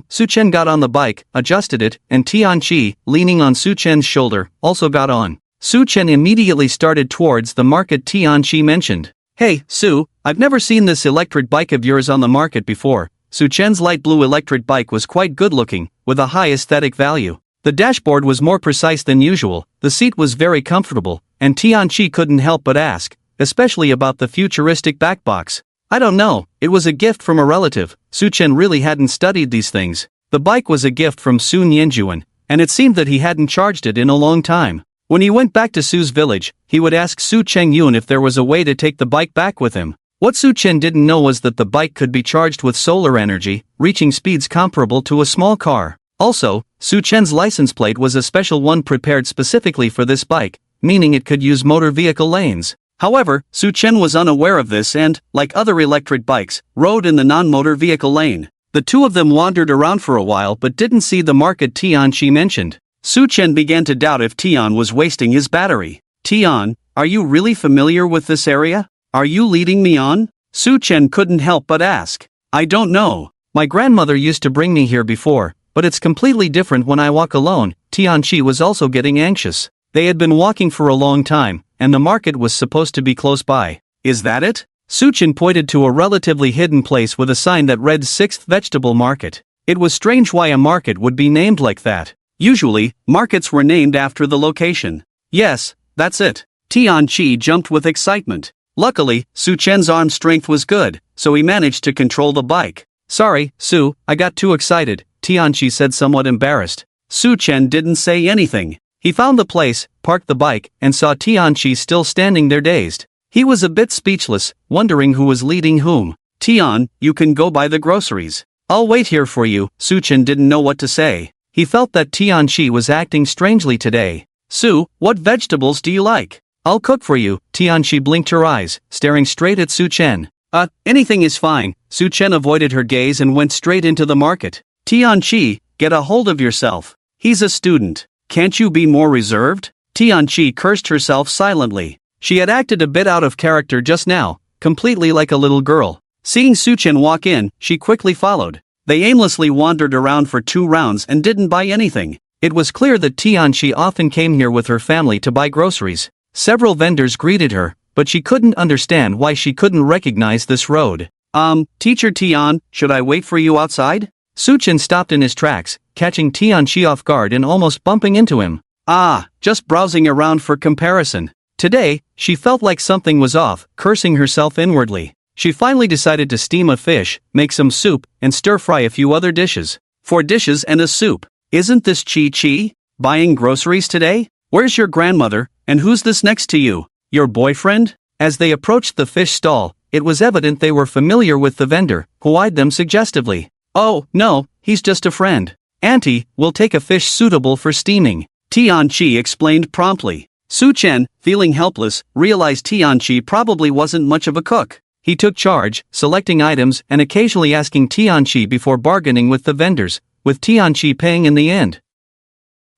Su-chen got on the bike, adjusted it, and Tianqi, leaning on Su-chen's shoulder, also got on. Su-chen immediately started towards the market Tianqi mentioned. Hey, Su, I've never seen this electric bike of yours on the market before. Su-chen's light blue electric bike was quite good-looking, with a high aesthetic value. The dashboard was more precise than usual, the seat was very comfortable, and Tianqi couldn't help but ask, especially about the futuristic backbox. I don't know, it was a gift from a relative. Su-chen really hadn't studied these things. The bike was a gift from Su Nianjuan, and it seemed that he hadn't charged it in a long time. When he went back to Su's village, he would ask Su Chengyun if there was a way to take the bike back with him. What Su-chen didn't know was that the bike could be charged with solar energy, reaching speeds comparable to a small car. Also, Su-chen's license plate was a special one prepared specifically for this bike, meaning it could use motor vehicle lanes. However, Su-chen was unaware of this and, like other electric bikes, rode in the non-motor vehicle lane. The two of them wandered around for a while but didn't see the market Tianqi mentioned. Su-chen began to doubt if Tian was wasting his battery. Tian, are you really familiar with this area? Are you leading me on? Su-chen couldn't help but ask. I don't know. My grandmother used to bring me here before, but it's completely different when I walk alone. Tianqi was also getting anxious. They had been walking for a long time, and the market was supposed to be close by. Is that it? Su-chen pointed to a relatively hidden place with a sign that read 6th Vegetable Market. It was strange why a market would be named like that. Usually, markets were named after the location. Yes, that's it. Tianqi jumped with excitement. Luckily, Su-chen's arm strength was good, so he managed to control the bike. Sorry, Su, I got too excited, Tianqi said somewhat embarrassed. Su-chen didn't say anything. He found the place, parked the bike, and saw Tianqi still standing there dazed. He was a bit speechless, wondering who was leading whom. Tian, you can go buy the groceries. I'll wait here for you. Su-chen didn't know what to say. He felt that Tianqi was acting strangely today. Su, what vegetables do you like? I'll cook for you. Tianqi blinked her eyes, staring straight at Su-chen. Anything is fine. Su-chen avoided her gaze and went straight into the market. Tianqi, get a hold of yourself. He's a student. Can't you be more reserved? Tianqi cursed herself silently. She had acted a bit out of character just now, completely like a little girl. Seeing Su-chen walk in, she quickly followed. They aimlessly wandered around for 2 rounds and didn't buy anything. It was clear that Tianqi often came here with her family to buy groceries. Several vendors greeted her, but she couldn't understand why she couldn't recognize this road. Teacher Tian, should I wait for you outside? Su-chen stopped in his tracks, catching Tianqi off guard and almost bumping into him. Just browsing around for comparison. Today, she felt like something was off, cursing herself inwardly. She finally decided to steam a fish, make some soup, and stir-fry a few other dishes. 4 dishes and a soup. Isn't this Chi-Chi? Buying groceries today? Where's your grandmother, and who's this next to you? Your boyfriend? As they approached the fish stall, it was evident they were familiar with the vendor, who eyed them suggestively. Oh, no, he's just a friend. Auntie, we'll take a fish suitable for steaming. Tianqi explained promptly. Su-chen, feeling helpless, realized Tianqi probably wasn't much of a cook. He took charge, selecting items and occasionally asking Tianqi before bargaining with the vendors, with Tianqi paying in the end.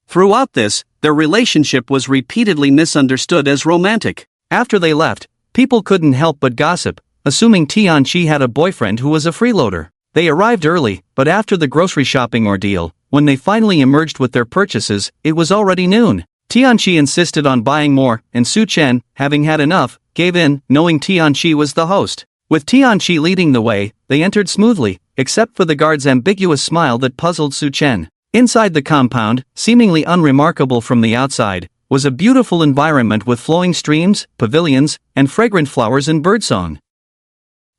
Throughout this, their relationship was repeatedly misunderstood as romantic. After they left, people couldn't help but gossip, assuming Tianqi had a boyfriend who was a freeloader. They arrived early, but after the grocery shopping ordeal, when they finally emerged with their purchases, it was already noon. Tianqi insisted on buying more, and Su-chen, having had enough, gave in, knowing Tianqi was the host. With Tianqi leading the way, they entered smoothly, except for the guard's ambiguous smile that puzzled Su-chen. Inside the compound, seemingly unremarkable from the outside, was a beautiful environment with flowing streams, pavilions, and fragrant flowers and birdsong.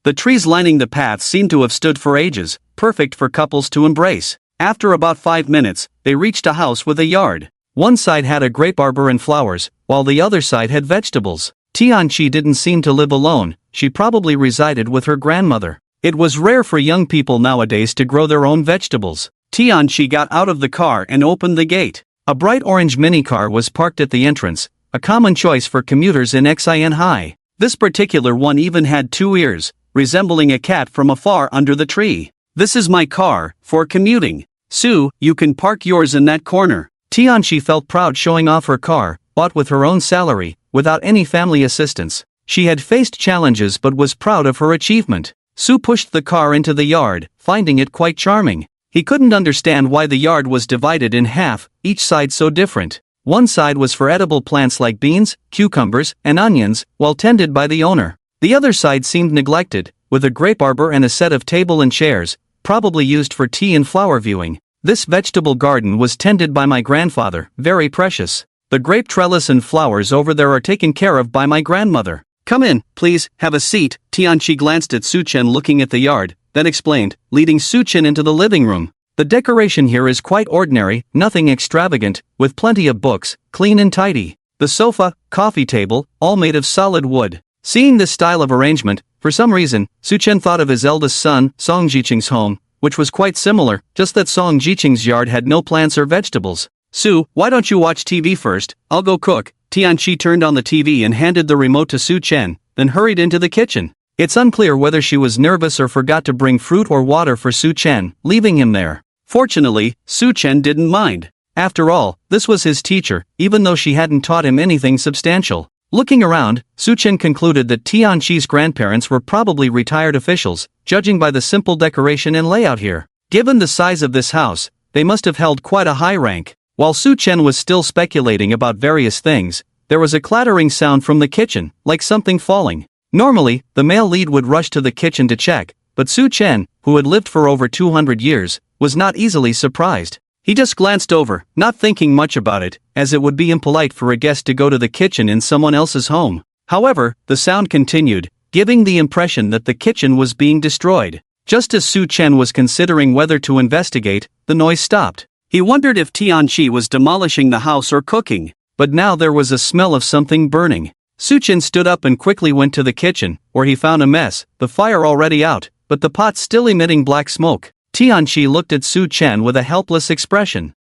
The trees lining the path seemed to have stood for ages, perfect for couples to embrace. After about 5 minutes, they reached a house with a yard. One side had a grape arbor and flowers, while the other side had vegetables. Tianqi didn't seem to live alone, she probably resided with her grandmother. It was rare for young people nowadays to grow their own vegetables. Tianqi got out of the car and opened the gate. A bright orange minicar was parked at the entrance, a common choice for commuters in Xian High. This particular one even had 2 ears, resembling a cat from afar under the tree. "This is my car, for commuting. Sue, you can park yours in that corner." Tianqi felt proud showing off her car, bought with her own salary, without any family assistance. She had faced challenges but was proud of her achievement. Sue pushed the car into the yard, finding it quite charming. He couldn't understand why the yard was divided in half, each side so different. One side was for edible plants like beans, cucumbers, and onions, well tended by the owner. The other side seemed neglected, with a grape arbor and a set of table and chairs, probably used for tea and flower viewing. This vegetable garden was tended by my grandfather, very precious. The grape trellis and flowers over there are taken care of by my grandmother. "Come in, please, have a seat." Tianqi glanced at Su Chen looking at the yard, then explained, leading Su Chen into the living room. "The decoration here is quite ordinary, nothing extravagant, with plenty of books, clean and tidy. The sofa, coffee table, all made of solid wood." Seeing this style of arrangement, for some reason, Su Chen thought of his eldest son, Song Jiqing's home, which was quite similar, just that Song Jiqing's yard had no plants or vegetables. "Su, why don't you watch TV first? I'll go cook." Tianqi turned on the TV and handed the remote to Su Chen, then hurried into the kitchen. It's unclear whether she was nervous or forgot to bring fruit or water for Su Chen, leaving him there. Fortunately, Su Chen didn't mind. After all, this was his teacher, even though she hadn't taught him anything substantial. Looking around, Su Chen concluded that Tianqi's grandparents were probably retired officials, judging by the simple decoration and layout here. Given the size of this house, they must have held quite a high rank. While Su Chen was still speculating about various things, there was a clattering sound from the kitchen, like something falling. Normally, the male lead would rush to the kitchen to check, but Su Chen, who had lived for over 200 years, was not easily surprised. He just glanced over, not thinking much about it, as it would be impolite for a guest to go to the kitchen in someone else's home. However, the sound continued, giving the impression that the kitchen was being destroyed. Just as Su Chen was considering whether to investigate, the noise stopped. He wondered if Tianqi was demolishing the house or cooking, but now there was a smell of something burning. Su Chen stood up and quickly went to the kitchen, where he found a mess, the fire already out, but the pot still emitting black smoke. Tianqi looked at Su Chen with a helpless expression.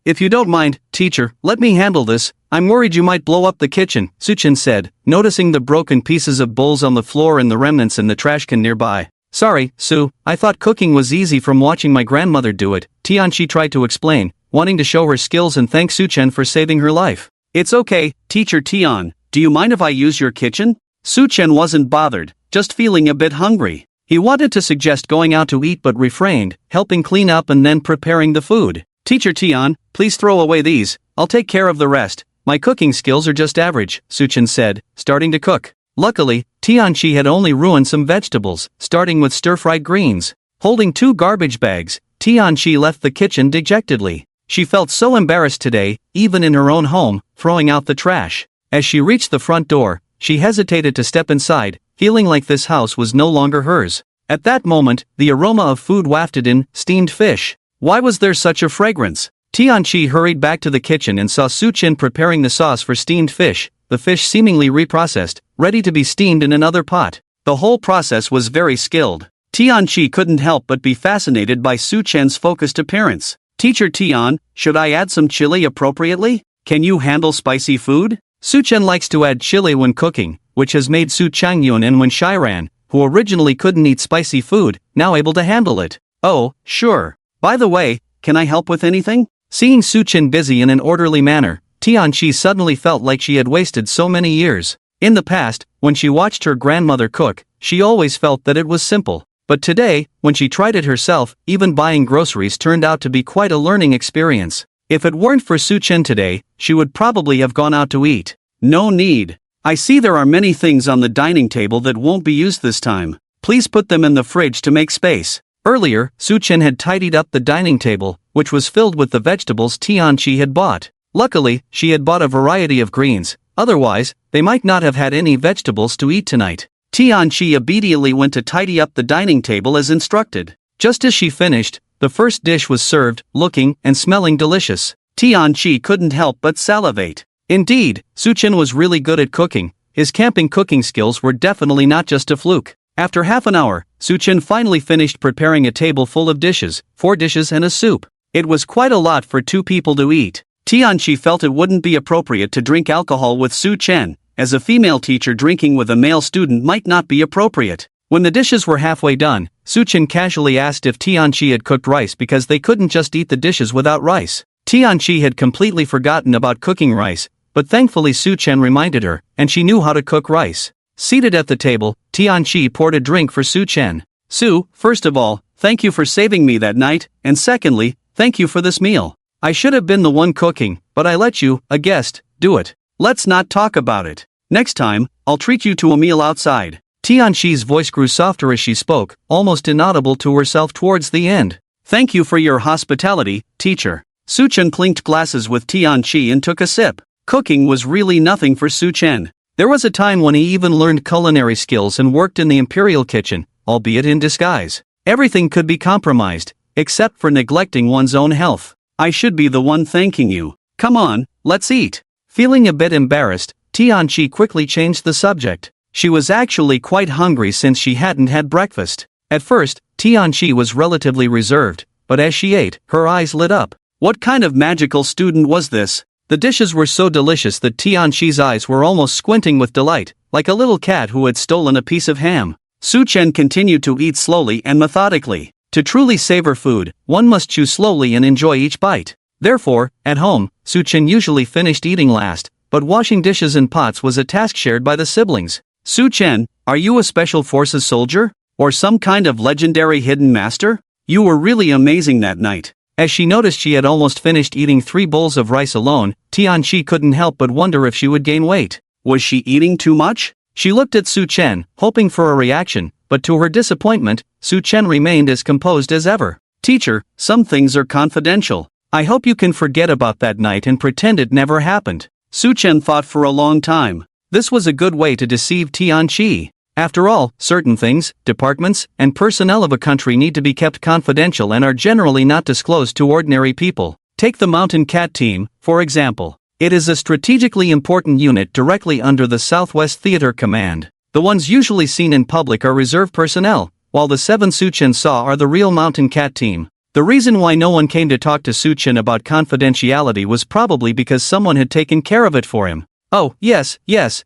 If you don't mind, teacher, let me handle this. I'm worried you might blow up the kitchen," Su Chen said, noticing the broken pieces of bowls on the floor and the remnants in the trash can nearby. "Sorry, Su, I thought cooking was easy from watching my grandmother do it," Tianqi tried to explain, wanting to show her skills and thank Su Chen for saving her life. "It's okay, Teacher Tian, do you mind if I use your kitchen?" Su Chen wasn't bothered, just feeling a bit hungry. He wanted to suggest going out to eat but refrained, helping clean up and then preparing the food. "Teacher Tian, please throw away these, I'll take care of the rest. My cooking skills are just average," Su Chen said, starting to cook. Luckily, Tianqi had only ruined some vegetables, starting with stir-fried greens. Holding 2 garbage bags, Tianqi left the kitchen dejectedly. She felt so embarrassed today, even in her own home, throwing out the trash. As she reached the front door, she hesitated to step inside, feeling like this house was no longer hers. At that moment, the aroma of food wafted in, steamed fish. Why was there such a fragrance? Tianqi hurried back to the kitchen and saw Su Chen preparing the sauce for steamed fish, the fish seemingly reprocessed, ready to be steamed in another pot. The whole process was very skilled. Tianqi couldn't help but be fascinated by Su Chen's focused appearance. "Teacher Tian, should I add some chili appropriately? Can you handle spicy food?" Su Chen likes to add chili when cooking, which has made Su Changyun and Wen Shiran, who originally couldn't eat spicy food, now able to handle it. "Oh, sure. By the way, can I help with anything?" Seeing Su Chen busy in an orderly manner, Tianqi suddenly felt like she had wasted so many years. In the past, when she watched her grandmother cook, she always felt that it was simple. But today, when she tried it herself, even buying groceries turned out to be quite a learning experience. If it weren't for Su Chen today, she would probably have gone out to eat. "No need. I see there are many things on the dining table that won't be used this time. Please put them in the fridge to make space." Earlier, Su Chen had tidied up the dining table, which was filled with the vegetables Tianqi had bought. Luckily, she had bought a variety of greens, otherwise, they might not have had any vegetables to eat tonight. Tianqi immediately went to tidy up the dining table as instructed. Just as she finished, the first dish was served, looking and smelling delicious. Tianqi couldn't help but salivate. Indeed, Su Chen was really good at cooking. His camping cooking skills were definitely not just a fluke. After half an hour, Su Chen finally finished preparing a table full of dishes, 4 dishes and a soup. It was quite a lot for 2 people to eat. Tianqi felt it wouldn't be appropriate to drink alcohol with Su Chen, as a female teacher drinking with a male student might not be appropriate. When the dishes were halfway done, Suchin casually asked if Tianqi had cooked rice because they couldn't just eat the dishes without rice. Tianqi had completely forgotten about cooking rice, but thankfully Suchen reminded her, and she knew how to cook rice. Seated at the table, Tianqi poured a drink for Suchen. Su, first of all, thank you for saving me that night, and secondly, thank you for this meal. I should have been the one cooking, but I let you, a guest, do it. Let's not talk about it. Next time, I'll treat you to a meal outside. Tianqi's voice grew softer as she spoke, almost inaudible to herself towards the end. Thank you for your hospitality, teacher. Suchen clinked glasses with Tianqi and took a sip. Cooking was really nothing for Suchen. There was a time when he even learned culinary skills and worked in the imperial kitchen, albeit in disguise. Everything could be compromised, except for neglecting one's own health. I should be the one thanking you. Come on, let's eat. Feeling a bit embarrassed, Tianqi quickly changed the subject. She was actually quite hungry since she hadn't had breakfast. At first, Tianqi was relatively reserved, but as she ate, her eyes lit up. What kind of magical student was this? The dishes were so delicious that Tianqi's eyes were almost squinting with delight, like a little cat who had stolen a piece of ham. Suchen continued to eat slowly and methodically. To truly savor food, one must chew slowly and enjoy each bite. Therefore, at home, Suchen usually finished eating last, but washing dishes and pots was a task shared by the siblings. Suchen, are you a special forces soldier? Or some kind of legendary hidden master? You were really amazing that night. As she noticed she had almost finished eating 3 bowls of rice alone, Tianqi couldn't help but wonder if she would gain weight. Was she eating too much? She looked at Suchen, hoping for a reaction, but to her disappointment, Suchen remained as composed as ever. Teacher, some things are confidential. I hope you can forget about that night and pretend it never happened. Suchen thought for a long time. This was a good way to deceive Tianqi. After all, certain things, departments, and personnel of a country need to be kept confidential and are generally not disclosed to ordinary people. Take the Mountain Cat Team, for example. It is a strategically important unit directly under the Southwest Theater Command. The ones usually seen in public are reserve personnel, while the 7 Suchen saw are the real Mountain Cat Team. The reason why no one came to talk to Suchen about confidentiality was probably because someone had taken care of it for him. Oh, yes,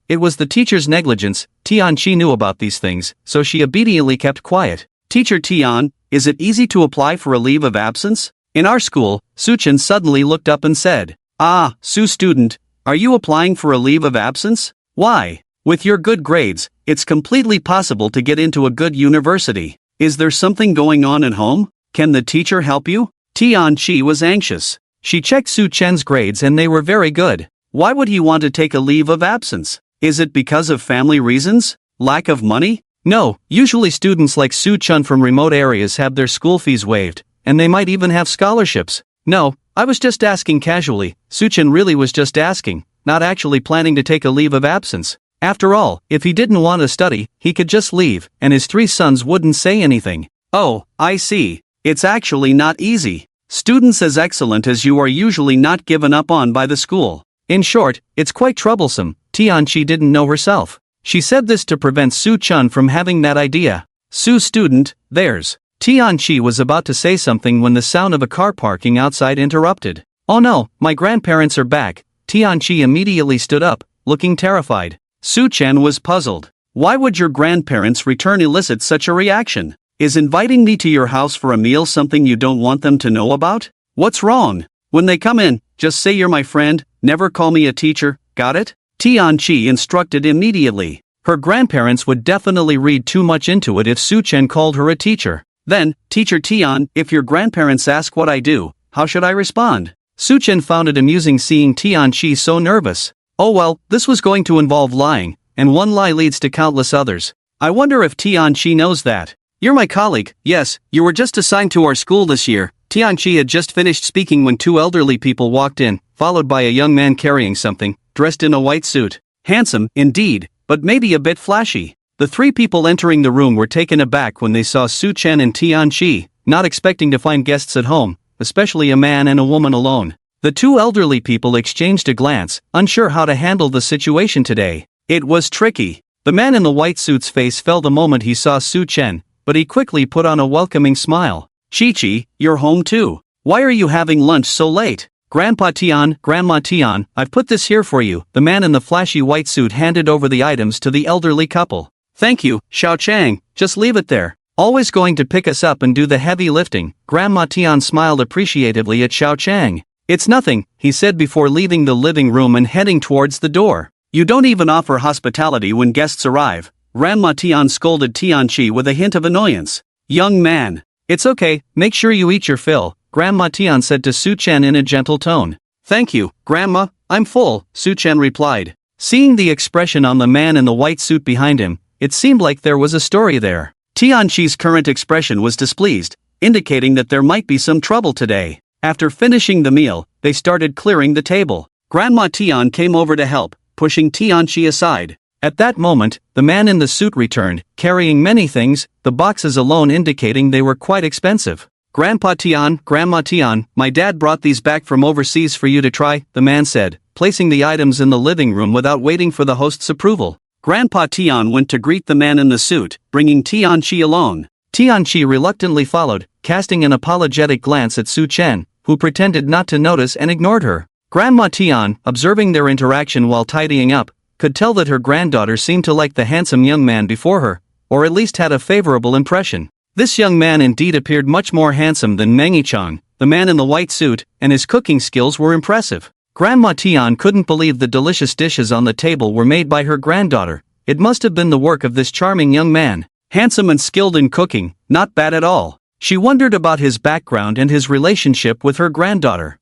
it was the teacher's negligence. Tianqi knew about these things, so she obediently kept quiet. Teacher Tian, is it easy to apply for a leave of absence? In our school, Suchen suddenly looked up and said, Ah, Su student, are you applying for a leave of absence? Why? With your good grades, it's completely possible to get into a good university. Is there something going on at home? Can the teacher help you? Tianqi was anxious. She checked Suchen's grades and they were very good. Why would he want to take a leave of absence? Is it because of family reasons? Lack of money? No, usually students like Suchen from remote areas have their school fees waived, and they might even have scholarships. No, I was just asking casually. Suchen really was just asking, not actually planning to take a leave of absence. After all, if he didn't want to study, he could just leave, and his 3 sons wouldn't say anything. Oh, I see. It's actually not easy. Students as excellent as you are usually not given up on by the school. In short, it's quite troublesome. Tianqi didn't know herself. She said this to prevent Suchen from having that idea. Su student, there's. Tianqi was about to say something when the sound of a car parking outside interrupted. Oh no, my grandparents are back. Tianqi immediately stood up, looking terrified. Suchen was puzzled. Why would your grandparents return elicit such a reaction? Is inviting me to your house for a meal something you don't want them to know about? What's wrong? When they come in, just say you're my friend, never call me a teacher, got it? Tianqi instructed immediately. Her grandparents would definitely read too much into it if Suchen called her a teacher. Then, Teacher Tian, if your grandparents ask what I do, how should I respond? Suchen found it amusing seeing Tianqi so nervous. Oh well, this was going to involve lying, and one lie leads to countless others. I wonder if Tianqi knows that. You're my colleague, yes, you were just assigned to our school this year. Tianqi had just finished speaking when 2 elderly people walked in, followed by a young man carrying something, dressed in a white suit. Handsome, indeed, but maybe a bit flashy. The 3 people entering the room were taken aback when they saw Suchen and Tianqi, not expecting to find guests at home, especially a man and a woman alone. The 2 elderly people exchanged a glance, unsure how to handle the situation today. It was tricky. The man in the white suit's face fell the moment he saw Suchen, but he quickly put on a welcoming smile. Chi-Chi, you're home too. Why are you having lunch so late? Grandpa Tian, Grandma Tian, I've put this here for you. The man in the flashy white suit handed over the items to the elderly couple. Thank you, Xiao Chang, just leave it there. Always going to pick us up and do the heavy lifting. Grandma Tian smiled appreciatively at Xiao Chang. It's nothing, he said before leaving the living room and heading towards the door. You don't even offer hospitality when guests arrive. Grandma Tian scolded Tianqi with a hint of annoyance. Young man. It's okay, make sure you eat your fill, Grandma Tian said to Su Chen in a gentle tone. Thank you, Grandma, I'm full, Su Chen replied. Seeing the expression on the man in the white suit behind him, it seemed like there was a story there. Tianqi's current expression was displeased, indicating that there might be some trouble today. After finishing the meal, they started clearing the table. Grandma Tian came over to help, pushing Tianqi aside. At that moment, the man in the suit returned, carrying many things, the boxes alone indicating they were quite expensive. Grandma Tian, my dad brought these back from overseas for you to try, the man said, placing the items in the living room without waiting for the host's approval. Grandpa Tian went to greet the man in the suit, bringing Tianqi along. Tianqi reluctantly followed, casting an apologetic glance at Su Chen, who pretended not to notice and ignored her. Grandma Tian, observing their interaction while tidying up, could tell that her granddaughter seemed to like the handsome young man before her, or at least had a favorable impression. This young man indeed appeared much more handsome than Mangichang, the man in the white suit, and his cooking skills were impressive. Grandma Tian couldn't believe the delicious dishes on the table were made by her granddaughter. It must have been the work of this charming young man. Handsome and skilled in cooking, not bad at all. She wondered about his background and his relationship with her granddaughter.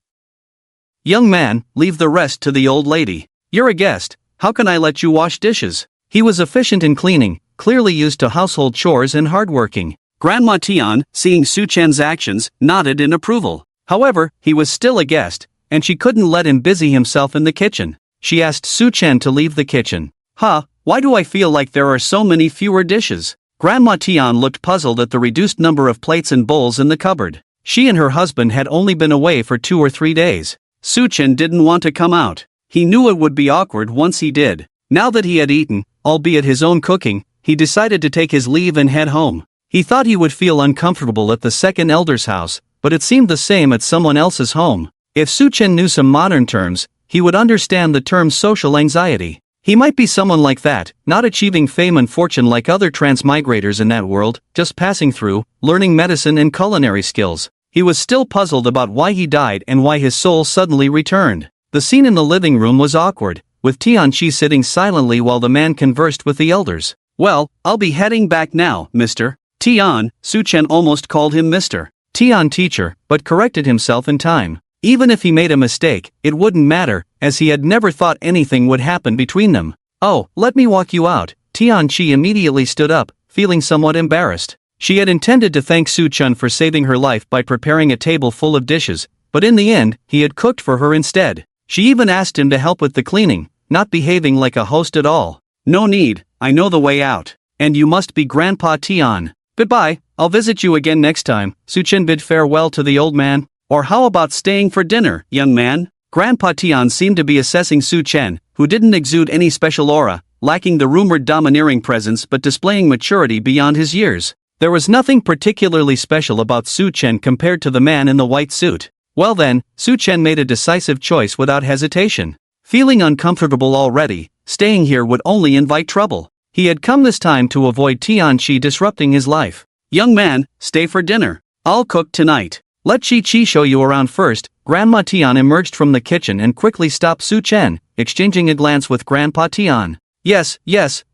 Young man, leave the rest to the old lady. You're a guest, how can I let you wash dishes? He was efficient in cleaning, clearly used to household chores and hardworking. Grandma Tian, seeing Su Chen's actions, nodded in approval. However, he was still a guest, and she couldn't let him busy himself in the kitchen. She asked Su Chen to leave the kitchen. Why do I feel like there are so many fewer dishes? Grandma Tian looked puzzled at the reduced number of plates and bowls in the cupboard. She and her husband had only been away for 2 or 3 days. Su Chen didn't want to come out. He knew it would be awkward once he did. Now that he had eaten, albeit his own cooking, he decided to take his leave and head home. He thought he would feel uncomfortable at the second elder's house, but it seemed the same at someone else's home. If Su Chen knew some modern terms, he would understand the term social anxiety. He might be someone like that, not achieving fame and fortune like other transmigrators in that world, just passing through, learning medicine and culinary skills. He was still puzzled about why he died and why his soul suddenly returned. The scene in the living room was awkward, with Tianqi sitting silently while the man conversed with the elders. Well, I'll be heading back now, Mr. Tian, Su Chen almost called him Mr. Tian teacher, but corrected himself in time. Even if he made a mistake, it wouldn't matter, as he had never thought anything would happen between them. Oh, let me walk you out. Tianqi immediately stood up, feeling somewhat embarrassed. She had intended to thank Su Chen for saving her life by preparing a table full of dishes, but in the end, he had cooked for her instead. She even asked him to help with the cleaning, not behaving like a host at all. No need, I know the way out. And you must be Grandpa Tian. Goodbye, I'll visit you again next time. Su Chen bid farewell to the old man. Or how about staying for dinner, young man? Grandpa Tian seemed to be assessing Su Chen, who didn't exude any special aura, lacking the rumored domineering presence but displaying maturity beyond his years. There was nothing particularly special about Su Chen compared to the man in the white suit. Well then, Su Chen made a decisive choice without hesitation. Feeling uncomfortable already, staying here would only invite trouble. He had come this time to avoid Tianqi disrupting his life. Young man, stay for dinner. I'll cook tonight. Let Chi show you around first. Grandma Tian emerged from the kitchen and quickly stopped Su Chen, exchanging a glance with Grandpa Tian. Yes,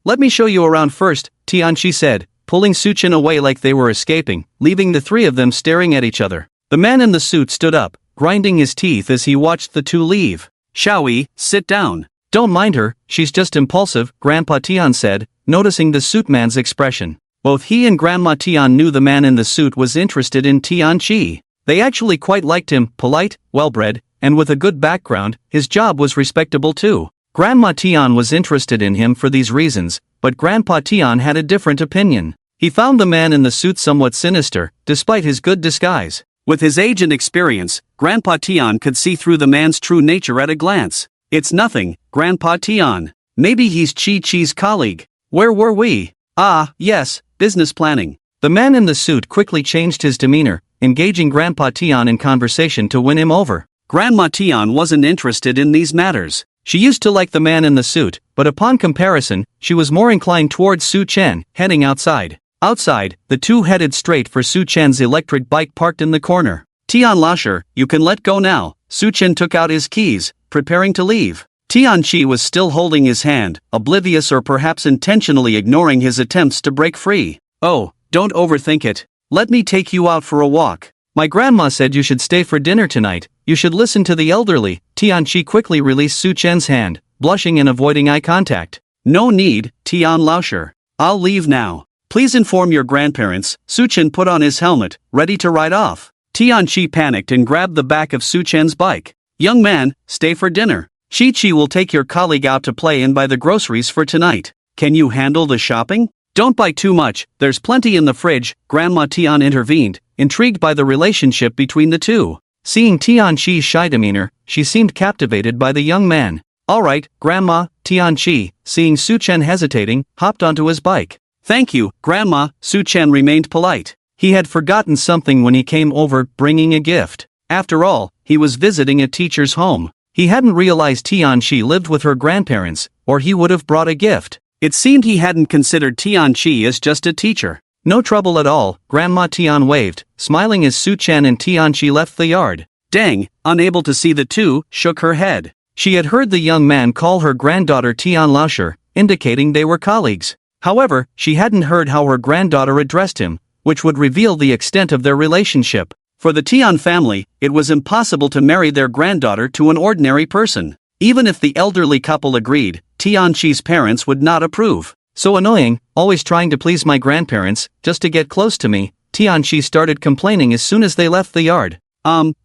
let me show you around first, Tianqi said, pulling Su Chen away like they were escaping, leaving the three of them staring at each other. The man in the suit stood up, grinding his teeth as he watched the two leave. Xiaoyi, sit down. Don't mind her, she's just impulsive, Grandpa Tian said, noticing the suit man's expression. Both he and Grandma Tian knew the man in the suit was interested in Tianqi. They actually quite liked him, polite, well-bred, and with a good background. His job was respectable too. Grandma Tian was interested in him for these reasons, but Grandpa Tian had a different opinion. He found the man in the suit somewhat sinister, despite his good disguise. With his age and experience, Grandpa Tian could see through the man's true nature at a glance. It's nothing, Grandpa Tian. Maybe he's Chi-Chi's colleague. Where were we? Ah, yes, business planning. The man in the suit quickly changed his demeanor, engaging Grandpa Tian in conversation to win him over. Grandma Tian wasn't interested in these matters. She used to like the man in the suit, but upon comparison, she was more inclined towards Su Chen, heading outside. Outside, the two headed straight for Su Chen's electric bike parked in the corner. Tian Lasher, you can let go now. Su Chen took out his keys, preparing to leave. Tianqi was still holding his hand, oblivious or perhaps intentionally ignoring his attempts to break free. Oh, don't overthink it. Let me take you out for a walk. My grandma said you should stay for dinner tonight. You should listen to the elderly. Tianqi quickly released Su Chen's hand, blushing and avoiding eye contact. No need, Tian Laosher. I'll leave now. Please inform your grandparents. Su Chen put on his helmet, ready to ride off. Tianqi panicked and grabbed the back of Su Chen's bike. Young man, stay for dinner. Chi-Chi will take your colleague out to play and buy the groceries for tonight. Can you handle the shopping? Don't buy too much, there's plenty in the fridge, Grandma Tian intervened, intrigued by the relationship between the two. Seeing Tianqi's shy demeanor, she seemed captivated by the young man. Alright, Grandma, Tianqi, seeing Su Chen hesitating, hopped onto his bike. Thank you, Grandma, Su Chen remained polite. He had forgotten something when he came over, bringing a gift. After all, he was visiting a teacher's home. He hadn't realized Tianqi lived with her grandparents, or he would have brought a gift. It seemed he hadn't considered Tianqi as just a teacher. No trouble at all, Grandma Tian waved, smiling as Su Chen and Tianqi left the yard. Deng, unable to see the two, shook her head. She had heard the young man call her granddaughter Tian Laosher, indicating they were colleagues. However, she hadn't heard how her granddaughter addressed him, which would reveal the extent of their relationship. For the Tian family, it was impossible to marry their granddaughter to an ordinary person. Even if the elderly couple agreed, Tianqi's parents would not approve. So annoying, always trying to please my grandparents, just to get close to me, Tianqi started complaining as soon as they left the yard.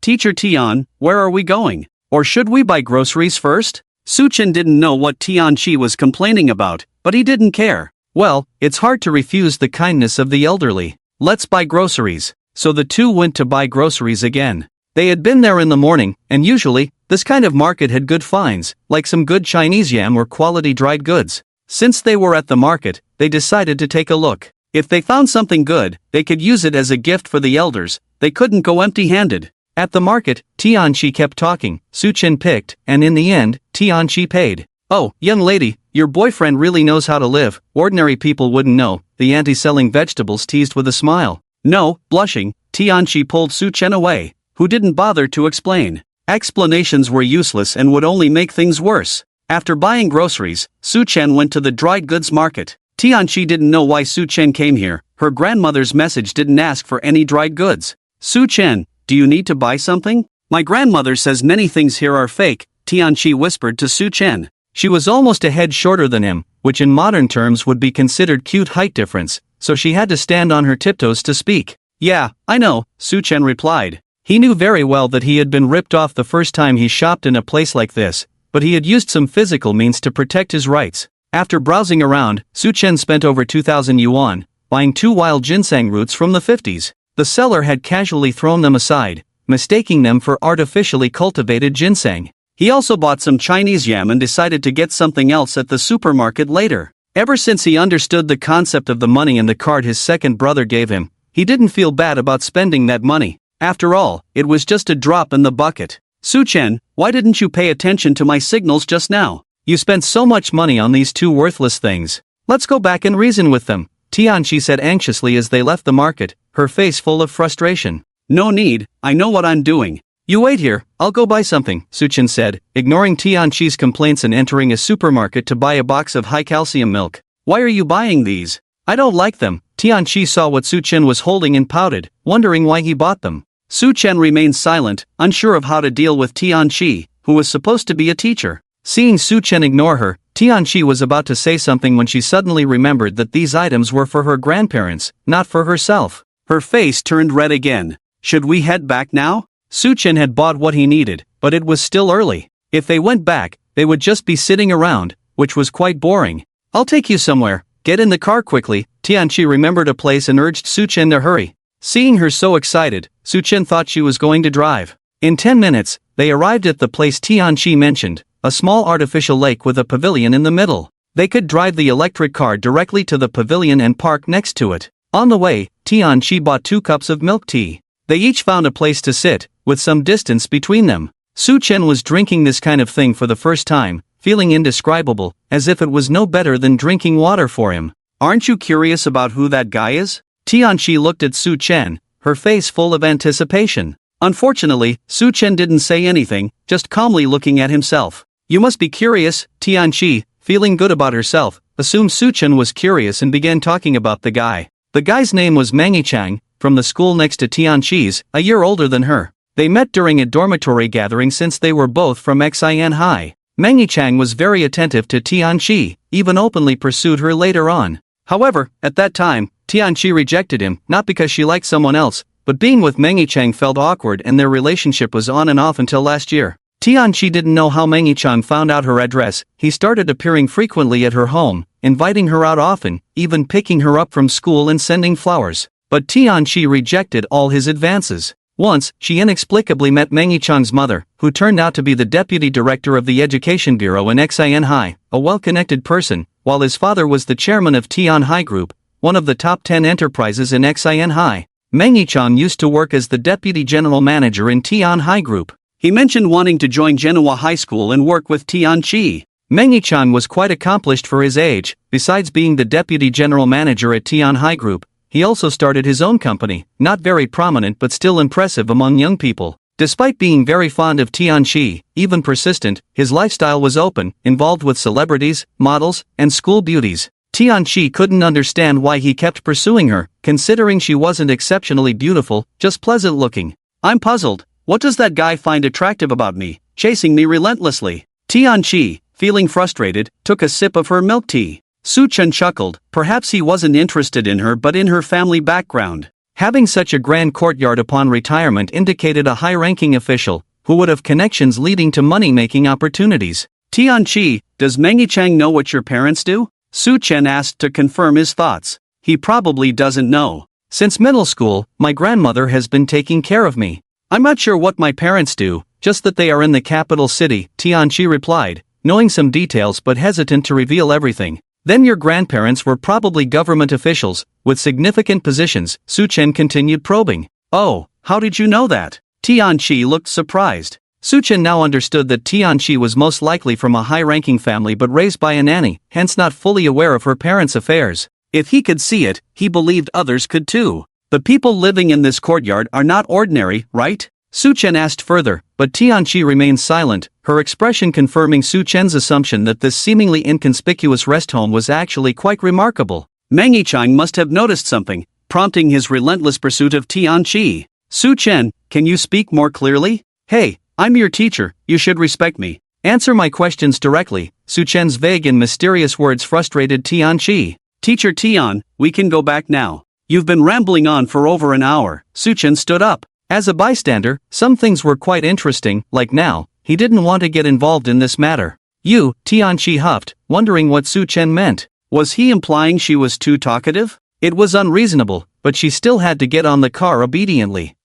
Teacher Tian, where are we going? Or should we buy groceries first? Su Chen didn't know what Tianqi was complaining about, but he didn't care. Well, it's hard to refuse the kindness of the elderly. Let's buy groceries. So the two went to buy groceries again. They had been there in the morning, and usually, this kind of market had good finds, like some good Chinese yam or quality dried goods. Since they were at the market, they decided to take a look. If they found something good, they could use it as a gift for the elders. They couldn't go empty-handed. At the market, Tianqi kept talking, Su Chen picked, and in the end, Tianqi paid. Oh, young lady, your boyfriend really knows how to live. Ordinary people wouldn't know, the auntie selling vegetables teased with a smile. No, blushing, Tianqi pulled Su Chen away, who didn't bother to explain. Explanations were useless and would only make things worse. After buying groceries, Su Chen went to the dried goods market. Tianqi didn't know why Su Chen came here. Her grandmother's message didn't ask for any dried goods. Su Chen, do you need to buy something? My grandmother says many things here are fake, Tianqi whispered to Su Chen. She was almost a head shorter than him, which in modern terms would be considered cute height difference, so she had to stand on her tiptoes to speak. Yeah, I know, Su Chen replied. He knew very well that he had been ripped off the first time he shopped in a place like this, but he had used some physical means to protect his rights. After browsing around, Su Chen spent over 2,000 yuan, buying 2 wild ginseng roots from the 50s. The seller had casually thrown them aside, mistaking them for artificially cultivated ginseng. He also bought some Chinese yam and decided to get something else at the supermarket later. Ever since he understood the concept of the money in the card his second brother gave him, he didn't feel bad about spending that money. After all, it was just a drop in the bucket. Su Chen, why didn't you pay attention to my signals just now? You spent so much money on these two worthless things. Let's go back and reason with them, Tianqi said anxiously as they left the market, her face full of frustration. No need, I know what I'm doing. You wait here, I'll go buy something, Su Chen said, ignoring Tianqi's complaints and entering a supermarket to buy a box of high-calcium milk. Why are you buying these? I don't like them. Tianqi saw what Su Chen was holding and pouted, wondering why he bought them. Su Chen remained silent, unsure of how to deal with Tianqi, who was supposed to be a teacher. Seeing Su Chen ignore her, Tianqi was about to say something when she suddenly remembered that these items were for her grandparents, not for herself. Her face turned red again. Should we head back now? Su Chen had bought what he needed, but it was still early. If they went back, they would just be sitting around, which was quite boring. I'll take you somewhere. Get in the car quickly. Tianqi remembered a place and urged Su Chen to hurry. Seeing her so excited, Su Chen thought she was going to drive. In 10 minutes, they arrived at the place Tianqi mentioned, a small artificial lake with a pavilion in the middle. They could drive the electric car directly to the pavilion and park next to it. On the way, Tianqi bought 2 cups of milk tea. They each found a place to sit, with some distance between them. Su Chen was drinking this kind of thing for the first time, feeling indescribable, as if it was no better than drinking water for him. Aren't you curious about who that guy is? Tianqi looked at Su Chen, her face full of anticipation. Unfortunately, Su Chen didn't say anything, just calmly looking at himself. You must be curious, Tianqi, feeling good about herself, assumed Su Chen was curious and began talking about the guy. The guy's name was Mangi Chang, from the school next to Tianqi's, a year older than her. They met during a dormitory gathering since they were both from Xin High. Mangi Chang was very attentive to Tianqi, even openly pursued her later on. However, at that time, Tianqi rejected him, not because she liked someone else, but being with Mangi Chang felt awkward and their relationship was on and off until last year. Tianqi didn't know how Mangi Chang found out her address. He started appearing frequently at her home, inviting her out often, even picking her up from school and sending flowers. But Tianqi rejected all his advances. Once, she inexplicably met Mangi Chang's mother, who turned out to be the deputy director of the education bureau in Xin High, a well-connected person, while his father was the chairman of Tian High Group, one of the top 10 enterprises in Xin High. Mangi Chang used to work as the deputy general manager in Tian High Group. He mentioned wanting to join Genhua High School and work with Tianqi. Mangi Chang was quite accomplished for his age. Besides being the deputy general manager at Tian High Group, he also started his own company, not very prominent but still impressive among young people. Despite being very fond of Tianqi, even persistent, his lifestyle was open, involved with celebrities, models, and school beauties. Tianqi couldn't understand why he kept pursuing her, considering she wasn't exceptionally beautiful, just pleasant looking. I'm puzzled. What does that guy find attractive about me, chasing me relentlessly? Tianqi, feeling frustrated, took a sip of her milk tea. Su Chen chuckled. Perhaps he wasn't interested in her but in her family background. Having such a grand courtyard upon retirement indicated a high-ranking official, who would have connections leading to money-making opportunities. Tianqi, does Mangi Chang know what your parents do? Su Chen asked to confirm his thoughts. He probably doesn't know. Since middle school, my grandmother has been taking care of me. I'm not sure what my parents do, just that they are in the capital city, Tianqi replied, knowing some details but hesitant to reveal everything. Then your grandparents were probably government officials, with significant positions, Su Chen continued probing. Oh, how did you know that? Tianqi looked surprised. Su Chen now understood that Tianqi was most likely from a high-ranking family but raised by a nanny, hence not fully aware of her parents' affairs. If he could see it, he believed others could too. The people living in this courtyard are not ordinary, right? Su Chen asked further, but Tianqi remained silent, her expression confirming Su Chen's assumption that this seemingly inconspicuous rest home was actually quite remarkable. Mangi Chang must have noticed something, prompting his relentless pursuit of Tianqi. Su Chen, can you speak more clearly? Hey, I'm your teacher, you should respect me. Answer my questions directly. Su Chen's vague and mysterious words frustrated Tianqi. Teacher Tian, we can go back now. You've been rambling on for over an hour. Su Chen stood up. As a bystander, some things were quite interesting, like now, he didn't want to get involved in this matter. You, Tianqi huffed, wondering what Su Chen meant. Was he implying she was too talkative? It was unreasonable, but she still had to get on the car obediently.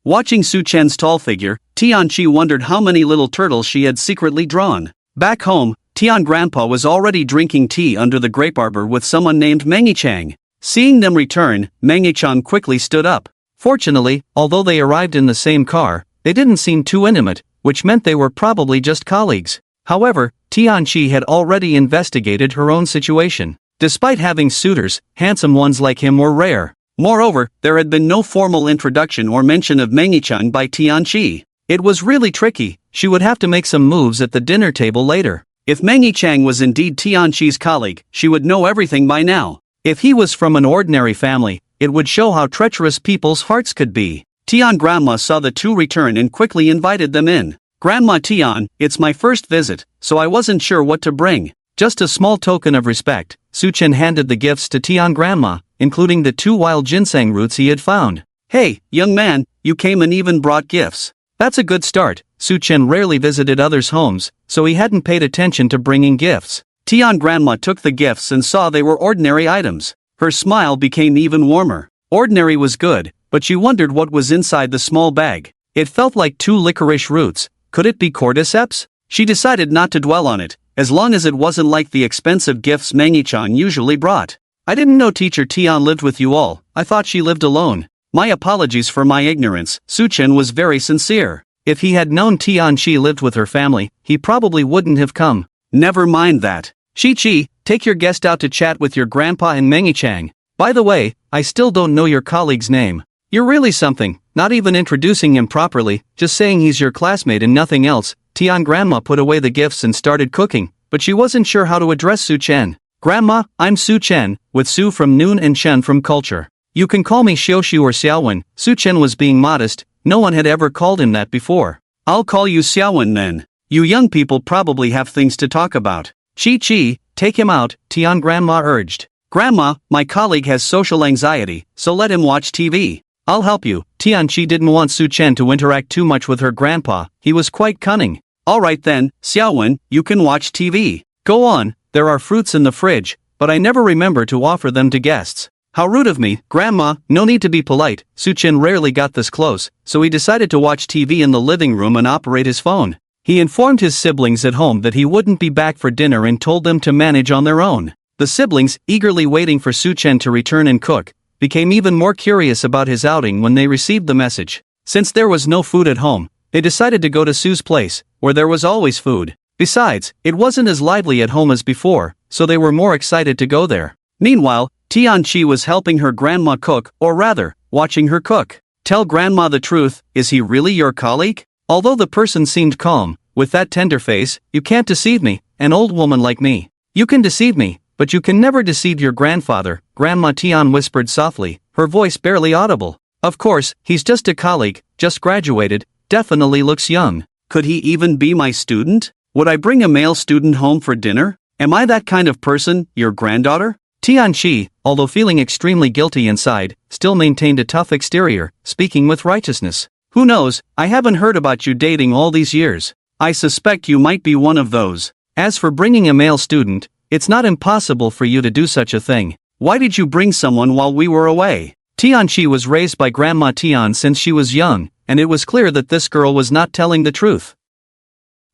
Watching Su Chen's tall figure, Tianqi wondered how many little turtles she had secretly drawn. Back home, Tian Grandpa was already drinking tea under the grape arbor with someone named Mangi Chang. Seeing them return, Mangi Chang quickly stood up. Fortunately, although they arrived in the same car, they didn't seem too intimate, which meant they were probably just colleagues. However, Tianqi had already investigated her own situation. Despite having suitors, handsome ones like him were rare. Moreover, there had been no formal introduction or mention of Mangi Chang by Tianqi. It was really tricky. She would have to make some moves at the dinner table later. If Mangi Chang was indeed Tianqi's colleague, she would know everything by now. If he was from an ordinary family, it would show how treacherous people's hearts could be. Tian Grandma saw the two return and quickly invited them in. Grandma Tian, it's my first visit, so I wasn't sure what to bring. Just a small token of respect, Su Chen handed the gifts to Tian Grandma, including the 2 wild ginseng roots he had found. Hey, young man, you came and even brought gifts. That's a good start. Su Chen rarely visited others' homes, so he hadn't paid attention to bringing gifts. Tian Grandma took the gifts and saw they were ordinary items. Her smile became even warmer. Ordinary was good, but she wondered what was inside the small bag. It felt like 2 licorice roots. Could it be cordyceps? She decided not to dwell on it, as long as it wasn't like the expensive gifts Mangi Chang usually brought. I didn't know Teacher Tian lived with you all. I thought she lived alone. My apologies for my ignorance. Su Chen was very sincere. If he had known Tianqi lived with her family, he probably wouldn't have come. Never mind that. Chi-Chi, take your guest out to chat with your grandpa and Mengi-chang. By the way, I still don't know your colleague's name. You're really something, not even introducing him properly, just saying he's your classmate and nothing else. Tian grandma put away the gifts and started cooking, but she wasn't sure how to address Su Chen. Grandma, I'm Su Chen, with Su from Noon and Chen from Culture. You can call me Xiaoshu or Xiaowen. Su Chen was being modest, no one had ever called him that before. I'll call you Xiaowen then. You young people probably have things to talk about. Chi-Chi, take him out, Tian grandma urged. Grandma, my colleague has social anxiety, so let him watch TV. I'll help you. Tianqi didn't want Su Chen to interact too much with her grandpa, he was quite cunning. Alright then, Xiaowen, you can watch TV. Go on, there are fruits in the fridge, but I never remember to offer them to guests. How rude of me, Grandma, no need to be polite. Su Chen rarely got this close, so he decided to watch TV in the living room and operate his phone. He informed his siblings at home that he wouldn't be back for dinner and told them to manage on their own. The siblings, eagerly waiting for Su Chen to return and cook, became even more curious about his outing when they received the message. Since there was no food at home, they decided to go to Su's place, where there was always food. Besides, it wasn't as lively at home as before, so they were more excited to go there. Meanwhile, Tianqi was helping her grandma cook, or rather, watching her cook. Tell grandma the truth, is he really your colleague? Although the person seemed calm, with that tender face, you can't deceive me, an old woman like me. You can deceive me, but you can never deceive your grandfather, Grandma Tian whispered softly, her voice barely audible. Of course, he's just a colleague, just graduated, definitely looks young. Could he even be my student? Would I bring a male student home for dinner? Am I that kind of person, your granddaughter? Tianqi, although feeling extremely guilty inside, still maintained a tough exterior, speaking with righteousness. Who knows, I haven't heard about you dating all these years. I suspect you might be one of those. As for bringing a male student, it's not impossible for you to do such a thing. Why did you bring someone while we were away? Tianqi was raised by Grandma Tian since she was young, and it was clear that this girl was not telling the truth.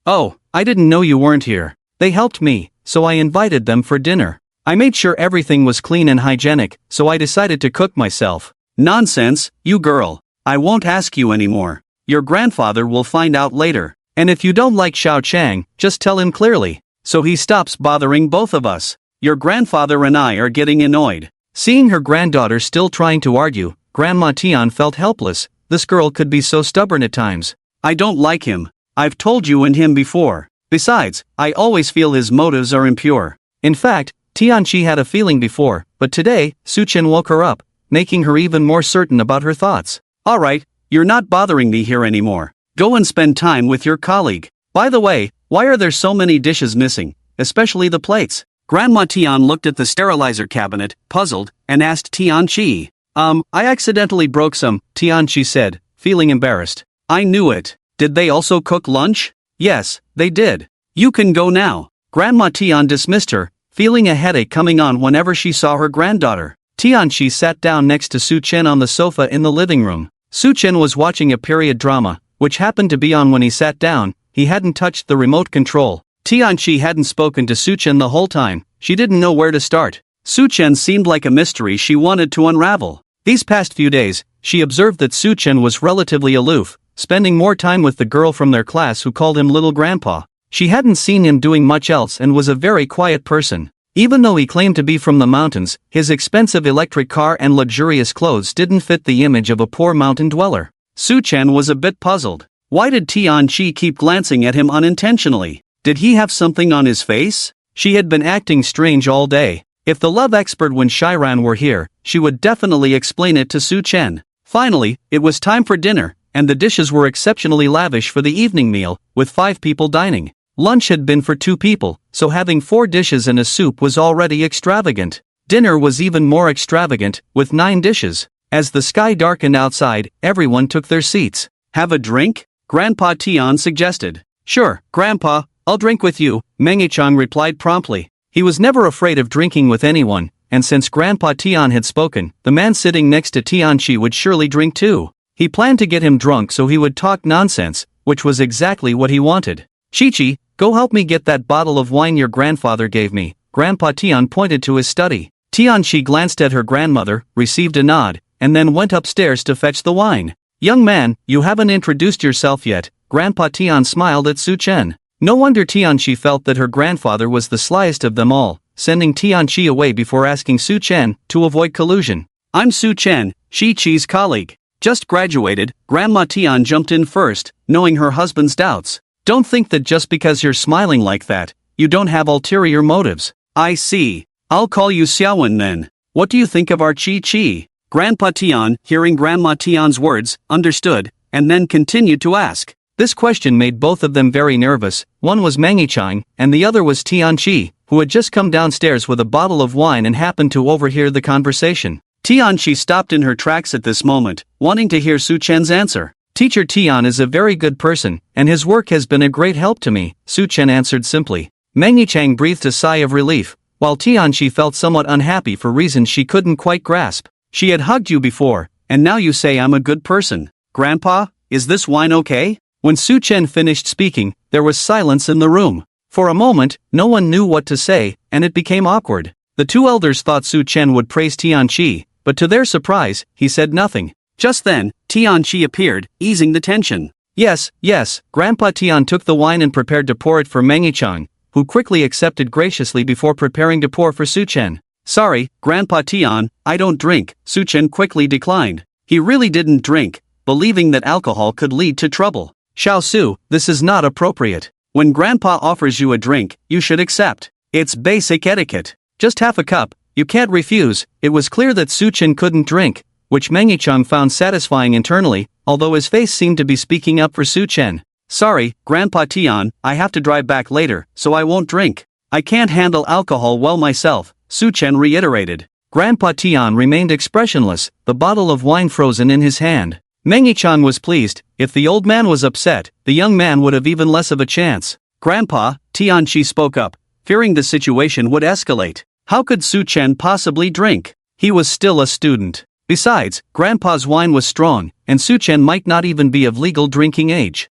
Oh, I didn't know you weren't here. They helped me, so I invited them for dinner. I made sure everything was clean and hygienic, so I decided to cook myself. Nonsense, you girl. I won't ask you anymore. Your grandfather will find out later. And if you don't like Xiao Chang, just tell him clearly, so he stops bothering both of us. Your grandfather and I are getting annoyed. Seeing her granddaughter still trying to argue, Grandma Tian felt helpless. This girl could be so stubborn at times. I don't like him. I've told you and him before. Besides, I always feel his motives are impure. In fact, Tianqi had a feeling before, but today, Su Chen woke her up, making her even more certain about her thoughts. Alright, you're not bothering me here anymore. Go and spend time with your colleague. By the way, why are there so many dishes missing, especially the plates? Grandma Tian looked at the sterilizer cabinet, puzzled, and asked Tianqi. I accidentally broke some, Tianqi said, feeling embarrassed. I knew it. Did they also cook lunch? Yes, they did. You can go now. Grandma Tian dismissed her, feeling a headache coming on whenever she saw her granddaughter. Tianqi sat down next to Su Chen on the sofa in the living room. Su Chen was watching a period drama, which happened to be on when he sat down. He hadn't touched the remote control. Tianqi hadn't spoken to Su Chen the whole time. She didn't know where to start. Su Chen seemed like a mystery she wanted to unravel. These past few days, she observed that Su Chen was relatively aloof, spending more time with the girl from their class who called him Little Grandpa. She hadn't seen him doing much else and was a very quiet person. Even though he claimed to be from the mountains, his expensive electric car and luxurious clothes didn't fit the image of a poor mountain dweller. Su Chen was a bit puzzled. Why did Tianqi keep glancing at him unintentionally? Did he have something on his face? She had been acting strange all day. If the love expert Wen Shiran were here, she would definitely explain it to Su Chen. Finally, it was time for dinner, and the dishes were exceptionally lavish for the evening meal, with 5 people dining. Lunch had been for 2 people, so having 4 dishes and a soup was already extravagant. Dinner was even more extravagant, with 9 dishes. As the sky darkened outside, everyone took their seats. Have a drink? Grandpa Tian suggested. Sure, Grandpa, I'll drink with you, Mengi-chang replied promptly. He was never afraid of drinking with anyone, and since Grandpa Tian had spoken, the man sitting next to Tianqi would surely drink too. He planned to get him drunk so he would talk nonsense, which was exactly what he wanted. Chi-Chi, go help me get that bottle of wine your grandfather gave me. Grandpa Tian pointed to his study. Tianqi glanced at her grandmother, received a nod, and then went upstairs to fetch the wine. Young man, you haven't introduced yourself yet. Grandpa Tian smiled at Su Chen. No wonder Tianqi felt that her grandfather was the slyest of them all, sending Tianqi away before asking Su Chen to avoid collusion. I'm Su Chen, Shi-Chi's colleague. Just graduated. Grandma Tian jumped in first, knowing her husband's doubts. Don't think that just because you're smiling like that, you don't have ulterior motives. I see. I'll call you Xiaowen then. What do you think of our Chi-Chi? Grandpa Tian, hearing Grandma Tian's words, understood, and then continued to ask. This question made both of them very nervous. One was Mangichang, and the other was Tianqi, who had just come downstairs with a bottle of wine and happened to overhear the conversation. Tianqi stopped in her tracks at this moment, wanting to hear Su Chen's answer. Teacher Tian is a very good person, and his work has been a great help to me, Su Chen answered simply. Mangichang breathed a sigh of relief, while Tianqi felt somewhat unhappy for reasons she couldn't quite grasp. She had hugged you before, and now you say I'm a good person. Grandpa, is this wine okay? When Su Chen finished speaking, there was silence in the room. For a moment, no one knew what to say, and it became awkward. The two elders thought Su Chen would praise Tianqi, but to their surprise, he said nothing. Just then, Tianqi appeared, easing the tension. Yes, Grandpa Tian took the wine and prepared to pour it for Mangichang, who quickly accepted graciously before preparing to pour for Su Chen. Sorry, Grandpa Tian, I don't drink, Su Chen quickly declined. He really didn't drink, believing that alcohol could lead to trouble. Xiao Su, this is not appropriate. When Grandpa offers you a drink, you should accept. It's basic etiquette. Just half a cup, you can't refuse. It was clear that Su Chen couldn't drink, which Mangichang found satisfying internally, although his face seemed to be speaking up for Su Chen. Sorry, Grandpa Tian, I have to drive back later, so I won't drink. I can't handle alcohol well myself, Su Chen reiterated. Grandpa Tian remained expressionless, the bottle of wine frozen in his hand. Mangichang was pleased. If the old man was upset, the young man would have even less of a chance. Grandpa, Tianqi spoke up, fearing the situation would escalate. How could Su Chen possibly drink? He was still a student. Besides, Grandpa's wine was strong, and Su Chen might not even be of legal drinking age.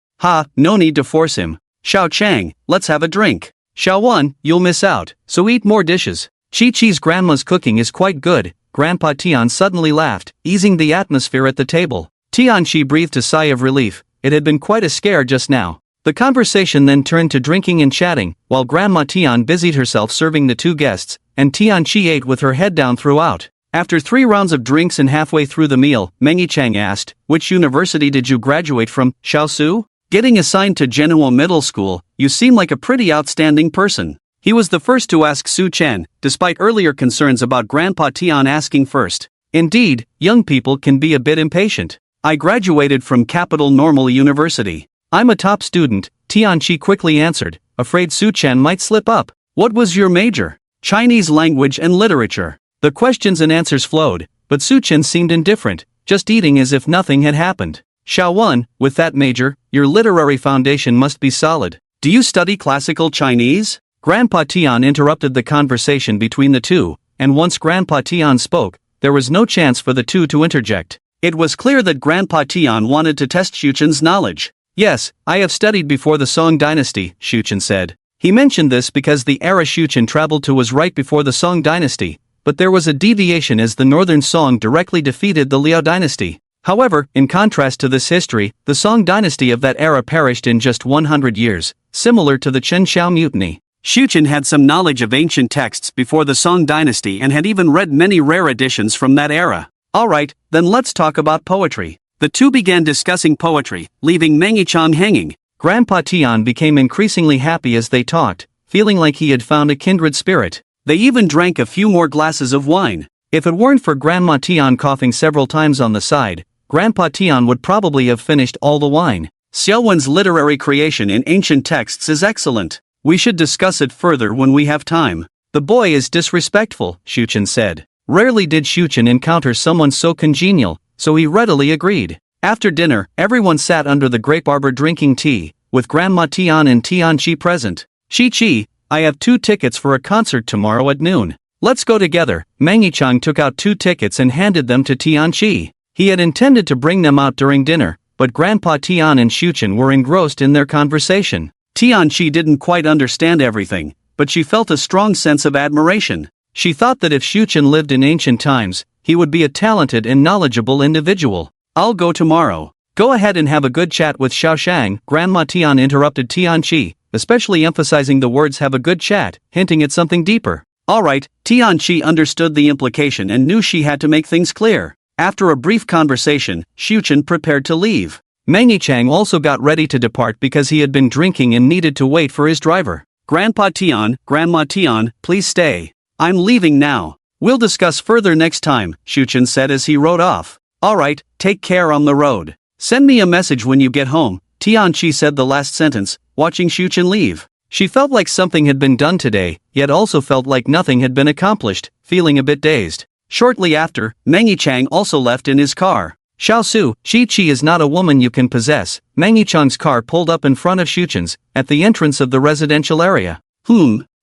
No need to force him. Xiao Chang, let's have a drink. Xiao Wan, you'll miss out, so eat more dishes. Chi-Chi's grandma's cooking is quite good. Grandpa Tian suddenly laughed, easing the atmosphere at the table. Tianqi breathed a sigh of relief. It had been quite a scare just now. The conversation then turned to drinking and chatting, while Grandma Tian busied herself serving the two guests, and Tianqi ate with her head down throughout. After 3 rounds of drinks and halfway through the meal, Mangichang asked, which university did you graduate from, Xiao Su? Getting assigned to Genoa Middle School, you seem like a pretty outstanding person. He was the first to ask Su Chen, despite earlier concerns about Grandpa Tian asking first. Indeed, young people can be a bit impatient. I graduated from Capital Normal University. I'm a top student, Tianqi quickly answered, afraid Su Chen might slip up. What was your major? Chinese language and literature. The questions and answers flowed, but Su Chen seemed indifferent, just eating as if nothing had happened. Xiao Wan, with that major, your literary foundation must be solid. Do you study classical Chinese? Grandpa Tian interrupted the conversation between the two, and once Grandpa Tian spoke, there was no chance for the two to interject. It was clear that Grandpa Tian wanted to test Xu Chen's knowledge. Yes, I have studied before the Song dynasty, Xu Chen said. He mentioned this because the era Xu Chen traveled to was right before the Song dynasty, but there was a deviation as the northern Song directly defeated the Liao dynasty. However, in contrast to this history, the Song dynasty of that era perished in just 100 years, similar to the Chen Xiao mutiny. Xu Chen had some knowledge of ancient texts before the Song dynasty and had even read many rare editions from that era. Alright, then let's talk about poetry. The two began discussing poetry, leaving Mangichang hanging. Grandpa Tian became increasingly happy as they talked, feeling like he had found a kindred spirit. They even drank a few more glasses of wine. If it weren't for Grandma Tian coughing several times on the side, Grandpa Tian would probably have finished all the wine. Xiaowen's literary creation in ancient texts is excellent. We should discuss it further when we have time. The boy is disrespectful, Xu Chen said. Rarely did Xu Chen encounter someone so congenial, so he readily agreed. After dinner, everyone sat under the grape arbor drinking tea, with Grandma Tian and Tianqi present. Chi-Chi, I have 2 tickets for a concert tomorrow at noon. Let's go together. Mangichang took out 2 tickets and handed them to Tianqi. He had intended to bring them out during dinner, but Grandpa Tian and Xu Chen were engrossed in their conversation. Tianqi didn't quite understand everything, but she felt a strong sense of admiration. She thought that if Xu Chen lived in ancient times, he would be a talented and knowledgeable individual. I'll go tomorrow. Go ahead and have a good chat with Xiaoshang, Grandma Tian interrupted Tianqi, especially emphasizing the words have a good chat, hinting at something deeper. Alright, Tianqi understood the implication and knew she had to make things clear. After a brief conversation, Xiuchen prepared to leave. Meng Yichang also got ready to depart because he had been drinking and needed to wait for his driver. Grandpa Tian, Grandma Tian, please stay. I'm leaving now. We'll discuss further next time, Xiuchen said as he rode off. Alright, take care on the road. Send me a message when you get home, Tianqi said the last sentence, watching Xiuchen leave. She felt like something had been done today, yet also felt like nothing had been accomplished, feeling a bit dazed. Shortly after, Meng Yichang also left in his car. Xiaosu, Chi is not a woman you can possess. Meng Yichang's car pulled up in front of Xiuchen's, at the entrance of the residential area.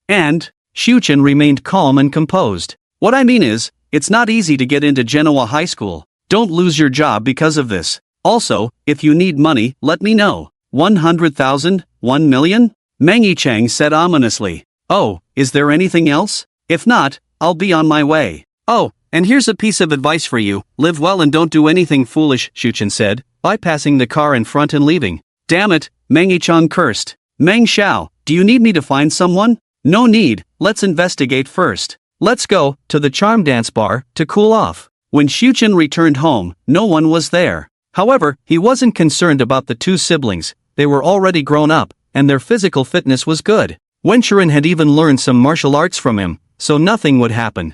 And? Xiuchen remained calm and composed. What I mean is, it's not easy to get into Genoa High School. Don't lose your job because of this. Also, if you need money, let me know. 100,000? 1 million? Meng Yichang said ominously. Oh, is there anything else? If not, I'll be on my way. Oh, and here's a piece of advice for you, live well and don't do anything foolish, Xiuchen said, bypassing the car in front and leaving. Damn it, Meng Yichang cursed. Meng Xiao, do you need me to find someone? No need, let's investigate first. Let's go, to the charm dance bar, to cool off. When Xiuchen returned home, no one was there. However, he wasn't concerned about the two siblings, they were already grown up, and their physical fitness was good. Wenchuren had even learned some martial arts from him, so nothing would happen.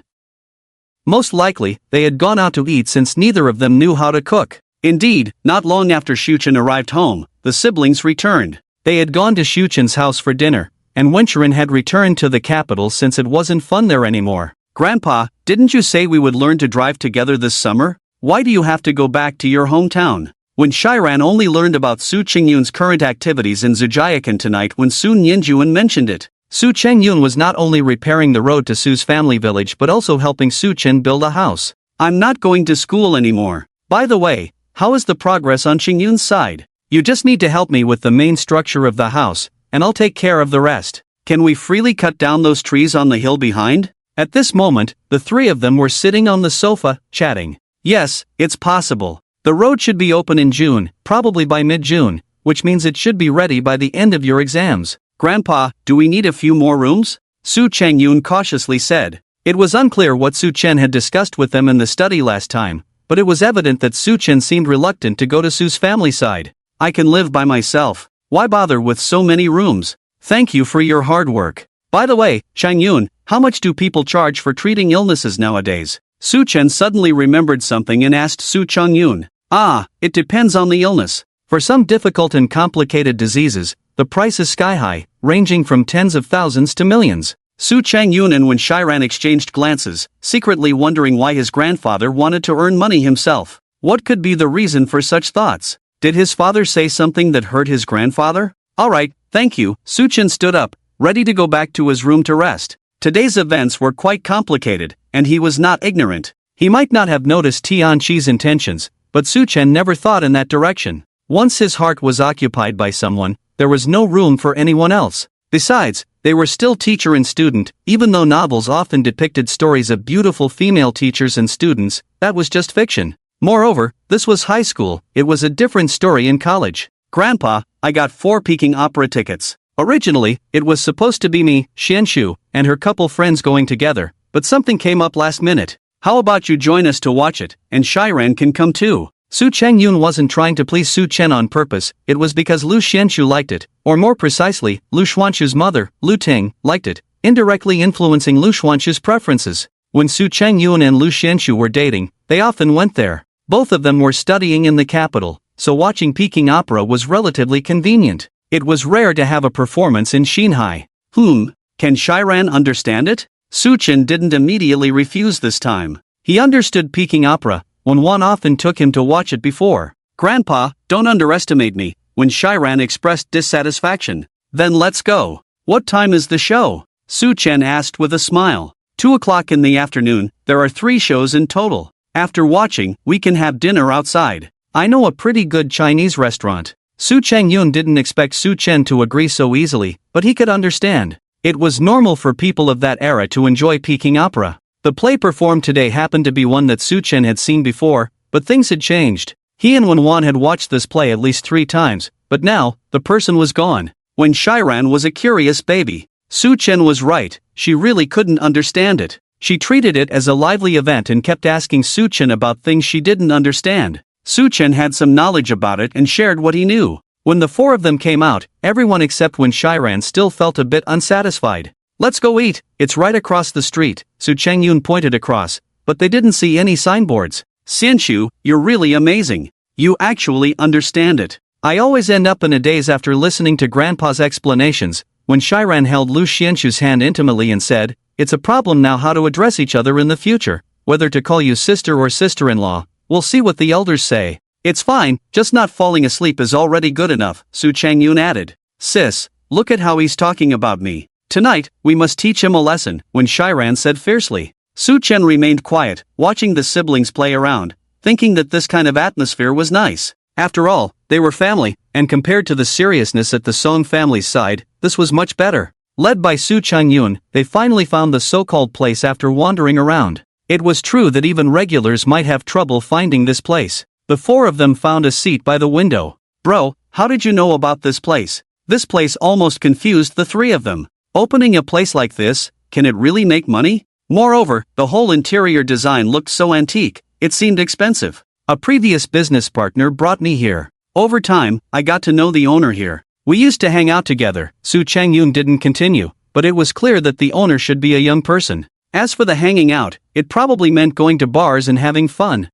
Most likely, they had gone out to eat since neither of them knew how to cook. Indeed, not long after Xiuchen arrived home, the siblings returned. They had gone to Xiuchen's house for dinner, and Wenchuren had returned to the capital since it wasn't fun there anymore. Grandpa, didn't you say we would learn to drive together this summer? Why do you have to go back to your hometown? When Shiran only learned about Su Qingyun's current activities in Zhujiakan tonight when Su Nianjuan mentioned it. Su Qingyun was not only repairing the road to Su's family village but also helping Su Chen build a house. I'm not going to school anymore. By the way, how is the progress on Qingyun's side? You just need to help me with the main structure of the house, and I'll take care of the rest. Can we freely cut down those trees on the hill behind? At this moment, the three of them were sitting on the sofa, chatting. Yes, it's possible. The road should be open in June, probably by mid-June, which means it should be ready by the end of your exams. Grandpa, do we need a few more rooms? Su Changyun cautiously said. It was unclear what Su Chen had discussed with them in the study last time, but it was evident that Su Chen seemed reluctant to go to Su's family side. I can live by myself. Why bother with so many rooms? Thank you for your hard work. By the way, Changyun, how much do people charge for treating illnesses nowadays? Su Chen suddenly remembered something and asked Su Changyun. Ah, it depends on the illness. For some difficult and complicated diseases, the price is sky-high, ranging from tens of thousands to millions. Su Changyun and Wen Shiran exchanged glances, secretly wondering why his grandfather wanted to earn money himself. What could be the reason for such thoughts? Did his father say something that hurt his grandfather? Alright, thank you. Su Chen stood up, ready to go back to his room to rest. Today's events were quite complicated, and he was not ignorant. He might not have noticed Tianqi's intentions, but Su Chen never thought in that direction. Once his heart was occupied by someone, there was no room for anyone else. Besides, they were still teacher and student, even though novels often depicted stories of beautiful female teachers and students, that was just fiction. Moreover, this was high school, it was a different story in college. Grandpa, I got 4 Peking opera tickets. Originally, it was supposed to be me, Xianshu, and her couple friends going together, but something came up last minute. How about you join us to watch it, and Shiran can come too? Su Changyun wasn't trying to please Su Chen on purpose, it was because Lu Xianshu liked it, or more precisely, Lu Xuanshu's mother, Lu Ting, liked it, indirectly influencing Lu Xuanshu's preferences. When Su Changyun and Lu Xianshu were dating, they often went there. Both of them were studying in the capital, so watching Peking opera was relatively convenient. It was rare to have a performance in Xinhai. Can Shiran understand it? Su Chen didn't immediately refuse this time. He understood Peking opera, when one often took him to watch it before. Grandpa, don't underestimate me, when Shiran expressed dissatisfaction. Then let's go. What time is the show? Su Chen asked with a smile. 2 o'clock in the afternoon, there are 3 shows in total. After watching, we can have dinner outside. I know a pretty good Chinese restaurant. Su Changyun didn't expect Su Chen to agree so easily, but he could understand. It was normal for people of that era to enjoy Peking opera. The play performed today happened to be one that Su Chen had seen before, but things had changed. He and Wenwan had watched this play at least 3 times, but now, the person was gone. When Shiran was a curious baby, Su Chen was right, she really couldn't understand it. She treated it as a lively event and kept asking Su Chen about things she didn't understand. Su Chen had some knowledge about it and shared what he knew. When the 4 of them came out, everyone except Wen Shiran still felt a bit unsatisfied. "Let's go eat, it's right across the street," Su Chengyun pointed across, but they didn't see any signboards. "Xianxu, you're really amazing. You actually understand it. I always end up in a daze after listening to Grandpa's explanations." When Shiran held Lu Xianxu's hand intimately and said, "It's a problem now how to address each other in the future, whether to call you sister or sister-in-law. We'll see what the elders say." "It's fine, just not falling asleep is already good enough," Su Chengyun added. "Sis, look at how he's talking about me. Tonight, we must teach him a lesson," Wen Shiran said fiercely. Su Chen remained quiet, watching the siblings play around, thinking that this kind of atmosphere was nice. After all, they were family, and compared to the seriousness at the Song family's side, this was much better. Led by Su Chengyun, they finally found the so-called place after wandering around. It was true that even regulars might have trouble finding this place. The 4 of them found a seat by the window. "Bro, how did you know about this place?" This place almost confused the 3 of them. Opening a place like this, can it really make money? Moreover, the whole interior design looked so antique, it seemed expensive. "A previous business partner brought me here. Over time, I got to know the owner here. We used to hang out together." Su Chengyun didn't continue, but it was clear that the owner should be a young person. As for the hanging out, it probably meant going to bars and having fun.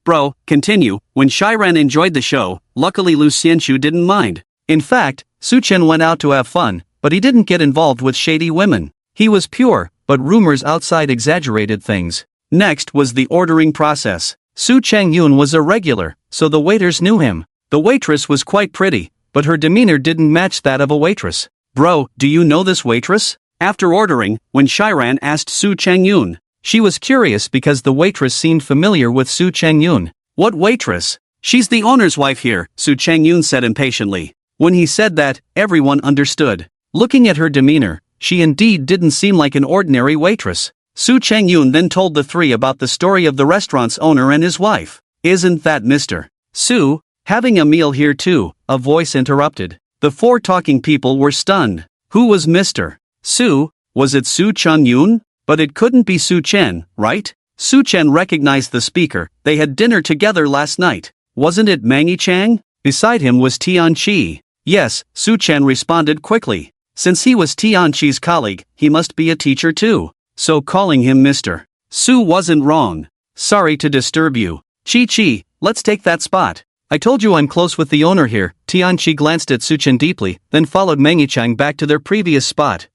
Bro, continue." When Shiran enjoyed the show, luckily Lu Xianxu didn't mind. In fact, Su Chen went out to have fun, but he didn't get involved with shady women. He was pure, but rumors outside exaggerated things. Next was the ordering process. Su Chengyun was a regular, so the waiters knew him. The waitress was quite pretty, but her demeanor didn't match that of a waitress. "Bro, do you know this waitress?" After ordering, when Shiran asked Su Chengyun. She was curious because the waitress seemed familiar with Su Chengyun. "What waitress?" "She's the owner's wife here," Su Chengyun said impatiently. When he said that, everyone understood. Looking at her demeanor, she indeed didn't seem like an ordinary waitress. Su Chengyun then told the 3 about the story of the restaurant's owner and his wife. "Isn't that Mr. Su having a meal here too?" a voice interrupted. The 4 talking people were stunned. Who was Mr. Su? Was it Su Chengyun? But it couldn't be Su Chen, right? Su Chen recognized the speaker. They had dinner together last night. Wasn't it Mangi Chang? Beside him was Tian Chi. Yes, Su Chen responded quickly. Since he was Tian Chi's colleague, he must be a teacher too. So calling him Mr. Su wasn't wrong. "Sorry to disturb you. Chi, let's take that spot. I told you I'm close with the owner here." Tian Chi glanced at Su Chen deeply, then followed Mangi Chang back to their previous spot.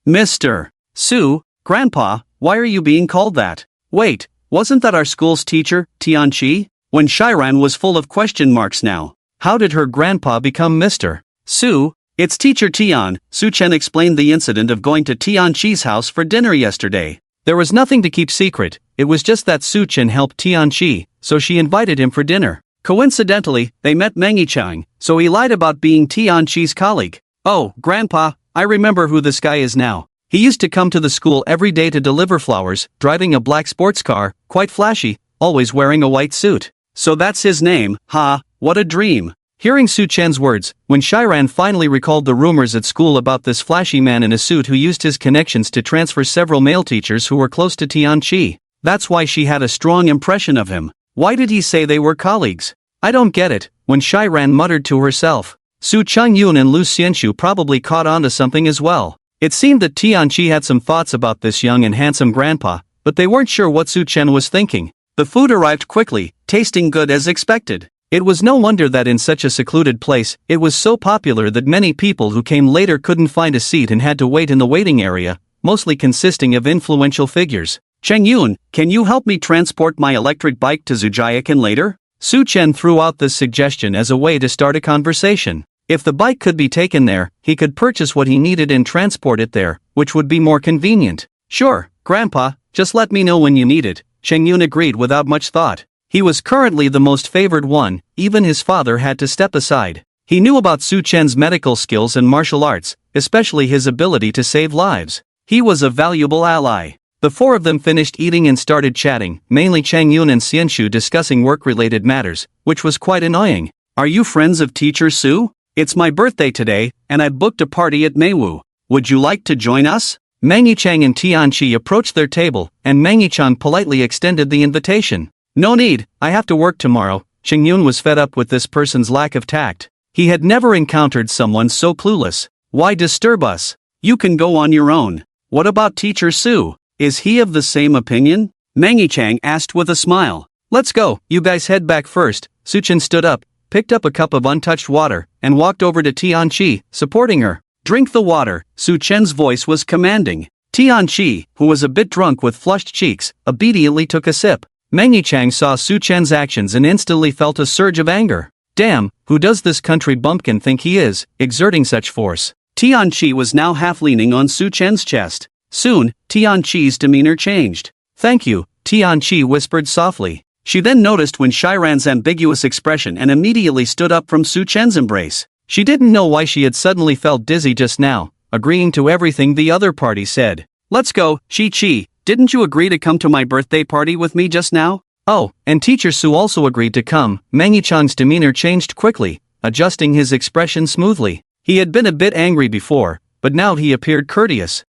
"Mr. Su, Grandpa, why are you being called that?" "Wait, wasn't that our school's teacher, Tian Chi?" When Shiran was full of question marks now. How did her grandpa become Mr. Su? "It's teacher Tian." Su Chen explained the incident of going to Tian Chi's house for dinner yesterday. There was nothing to keep secret, it was just that Su Chen helped Tian Chi, so she invited him for dinner. Coincidentally, they met Mangi Chang, so he lied about being Tian Chi's colleague. "Oh, Grandpa, I remember who this guy is now. He used to come to the school every day to deliver flowers, driving a black sports car, quite flashy, always wearing a white suit. So that's his name, huh? What a dream." Hearing Su Chen's words, when Shiran finally recalled the rumors at school about this flashy man in a suit who used his connections to transfer several male teachers who were close to Tian Chi. That's why she had a strong impression of him. Why did he say they were colleagues? "I don't get it," when Shiran muttered to herself. Su Chengyun and Lu Xianxu probably caught on to something as well. It seemed that Tian Chi had some thoughts about this young and handsome grandpa, but they weren't sure what Su Chen was thinking. The food arrived quickly, tasting good as expected. It was no wonder that in such a secluded place, it was so popular that many people who came later couldn't find a seat and had to wait in the waiting area, mostly consisting of influential figures. "Chengyun, can you help me transport my electric bike to Zujiakan later?" Su Chen threw out this suggestion as a way to start a conversation. If the bike could be taken there, he could purchase what he needed and transport it there, which would be more convenient. "Sure, Grandpa, just let me know when you need it," Chengyun agreed without much thought. He was currently the most favored one, even his father had to step aside. He knew about Su Chen's medical skills and martial arts, especially his ability to save lives. He was a valuable ally. The four of them finished eating and started chatting, mainly Chang Yun and Xianshu discussing work-related matters, which was quite annoying. Are you friends of Teacher Su? It's my birthday today, and I booked a party at Meiwu. Would you like to join us? Mangi Chang and Tianqi approached their table, and Mangi Chang politely extended the invitation. No need, I have to work tomorrow. Chang Yun was fed up with this person's lack of tact. He had never encountered someone so clueless. Why disturb us? You can go on your own. What about Teacher Su? Is he of the same opinion? Mangi Chang asked with a smile. Let's go, you guys head back first. Su Chen stood up, picked up a cup of untouched water, and walked over to Tianqi, supporting her. Drink the water, Su Chen's voice was commanding. Tianqi, who was a bit drunk with flushed cheeks, obediently took a sip. Mangi Chang saw Su Chen's actions and instantly felt a surge of anger. Damn, who does this country bumpkin think he is, exerting such force? Tianqi was now half leaning on Su Chen's chest. Soon, Tianqi's demeanor changed. Thank you, Tianqi whispered softly. She then noticed Wen Shiran's ambiguous expression and immediately stood up from Su Chen's embrace. She didn't know why she had suddenly felt dizzy just now, agreeing to everything the other party said. Let's go, Chi. Didn't you agree to come to my birthday party with me just now? Oh, and Teacher Su also agreed to come. Mangi Chang's demeanor changed quickly, adjusting his expression smoothly. He had been a bit angry before, but now he appeared courteous.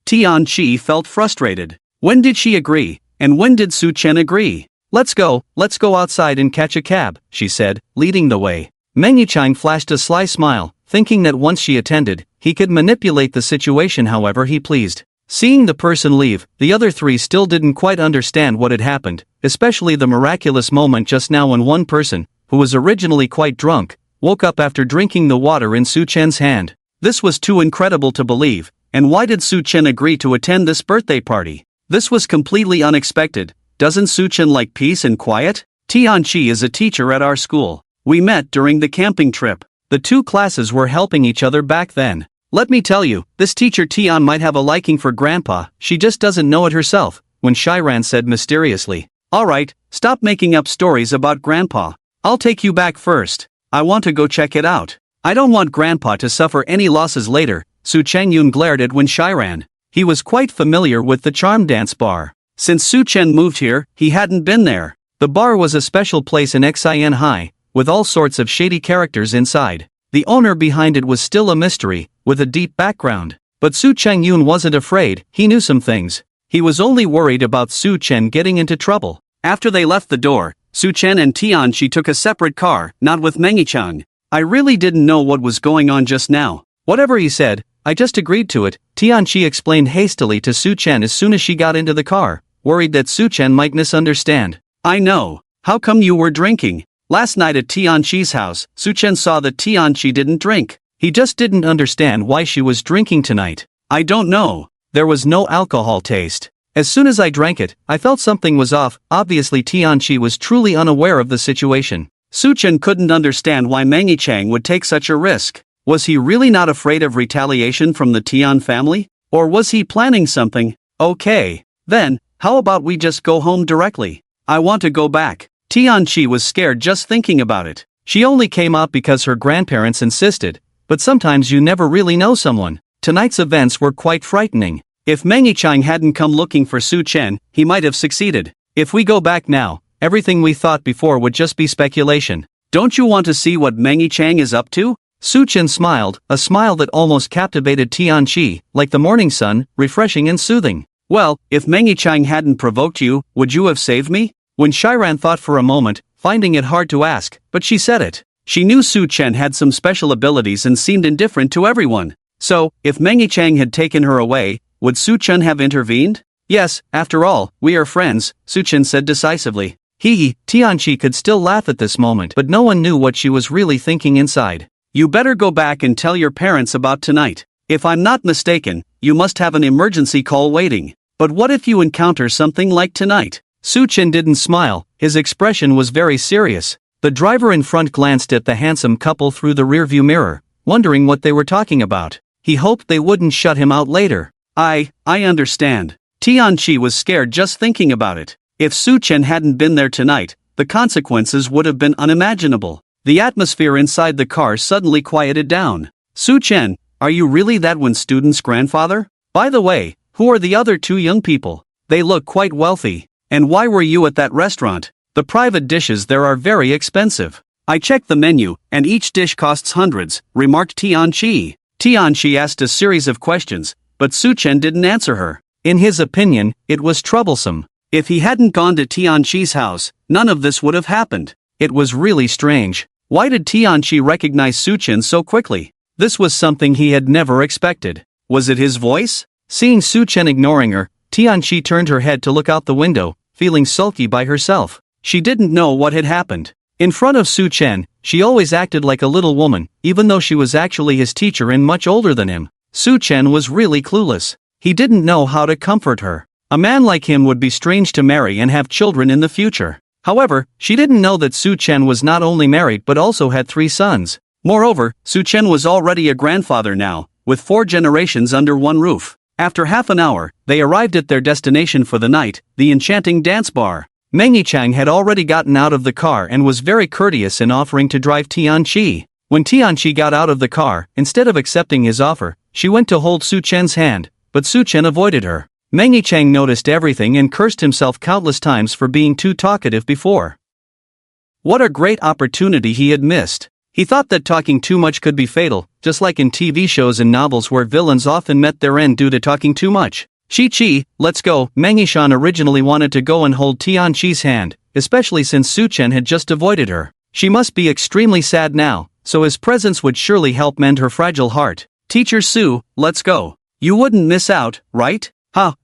Tianqi felt frustrated. When did she agree, and when did Su Chen agree? Let's go outside and catch a cab, she said, leading the way. Mangi Chang flashed a sly smile, thinking that once she attended, he could manipulate the situation however he pleased. Seeing the person leave, the other three still didn't quite understand what had happened, especially the miraculous moment just now when one person, who was originally quite drunk, woke up after drinking the water in Su Chen's hand. This was too incredible to believe, and why did Su Chen agree to attend this birthday party? This was completely unexpected. Doesn't Su Chen like peace and quiet? Tianqi is a teacher at our school. We met during the camping trip. The two classes were helping each other back then. Let me tell you, this teacher Tian might have a liking for Grandpa, she just doesn't know it herself, Wen Shiran said mysteriously. Alright, stop making up stories about Grandpa. I'll take you back first. I want to go check it out. I don't want Grandpa to suffer any losses later. Su Changyun glared at Wen Shiran. He was quite familiar with the charm dance bar. Since Su Chen moved here, he hadn't been there. The bar was a special place in Xin High, with all sorts of shady characters inside. The owner behind it was still a mystery, with a deep background. But Su Changyun wasn't afraid, he knew some things. He was only worried about Su Chen getting into trouble. After they left the door, Su Chen and Tianqi took a separate car, not with Mangi Chang. I really didn't know what was going on just now. Whatever he said, I just agreed to it, Tianqi explained hastily to Su Chen as soon as she got into the car, worried that Su Chen might misunderstand. I know. How come you were drinking? Last night at Tianqi's house, Su Chen saw that Tianqi didn't drink. He just didn't understand why she was drinking tonight. I don't know. There was no alcohol taste. As soon as I drank it, I felt something was off. Obviously Tianqi was truly unaware of the situation. Su Chen couldn't understand why Mangi Chang would take such a risk. Was he really not afraid of retaliation from the Tian family? Or was he planning something? Okay. Then, how about we just go home directly? I want to go back. Tianqi was scared just thinking about it. She only came out because her grandparents insisted, but sometimes you never really know someone. Tonight's events were quite frightening. If Mangi Chang hadn't come looking for Su Chen, he might have succeeded. If we go back now, everything we thought before would just be speculation. Don't you want to see what Mangi Chang is up to? Su Chen smiled, a smile that almost captivated Tianqi, like the morning sun, refreshing and soothing. Well, if Mangi Chang hadn't provoked you, would you have saved me? Wen Shiran thought for a moment, finding it hard to ask, but she said it. She knew Su Chen had some special abilities and seemed indifferent to everyone. So, if Mangi Chang had taken her away, would Su Chen have intervened? Yes, after all, we are friends, Su Chen said decisively. Tianqi could still laugh at this moment, but no one knew what she was really thinking inside. You better go back and tell your parents about tonight. If I'm not mistaken, you must have an emergency call waiting. But what if you encounter something like tonight? Su Chen didn't smile, his expression was very serious. The driver in front glanced at the handsome couple through the rearview mirror, wondering what they were talking about. He hoped they wouldn't shut him out later. I understand. Tianqi was scared just thinking about it. If Su Chen hadn't been there tonight, the consequences would have been unimaginable. The atmosphere inside the car suddenly quieted down. Su Chen, are you really that one student's grandfather? By the way, Who are the other two young people? They look quite wealthy. And why were you at that restaurant? The private dishes there are very expensive. I checked the menu, and each dish costs hundreds, remarked Tianqi. Tianqi asked a series of questions, but Su Chen didn't answer her. In his opinion, it was troublesome. If he hadn't gone to Tianqi's house, none of this would have happened. It was really strange. Why did Tianqi recognize Su Chen so quickly? This was something he had never expected. Was it his voice? Seeing Su Chen ignoring her, Tianqi turned her head to look out the window, feeling sulky by herself. She didn't know what had happened. In front of Su Chen, she always acted like a little woman, even though she was actually his teacher and much older than him. Su Chen was really clueless. He didn't know how to comfort her. A man like him would be strange to marry and have children in the future. However, she didn't know that Su Chen was not only married but also had 3 sons. Moreover, Su Chen was already a grandfather now, with 4 generations under one roof. After half an hour, they arrived at their destination for the night, the enchanting dance bar. Meng Yichang had already gotten out of the car and was very courteous in offering to drive Tianqi. When Tianqi got out of the car, instead of accepting his offer, she went to hold Su Chen's hand, but Su Chen avoided her. Meng Yichang noticed everything and cursed himself countless times for being too talkative before. What a great opportunity he had missed. He thought that talking too much could be fatal, just like in TV shows and novels where villains often met their end due to talking too much. Chi, let's go. Meng Yishan originally wanted to go and hold Tianqi's hand, especially since Su Chen had just avoided her. She must be extremely sad now, so his presence would surely help mend her fragile heart. Teacher Su, let's go. You wouldn't miss out, right?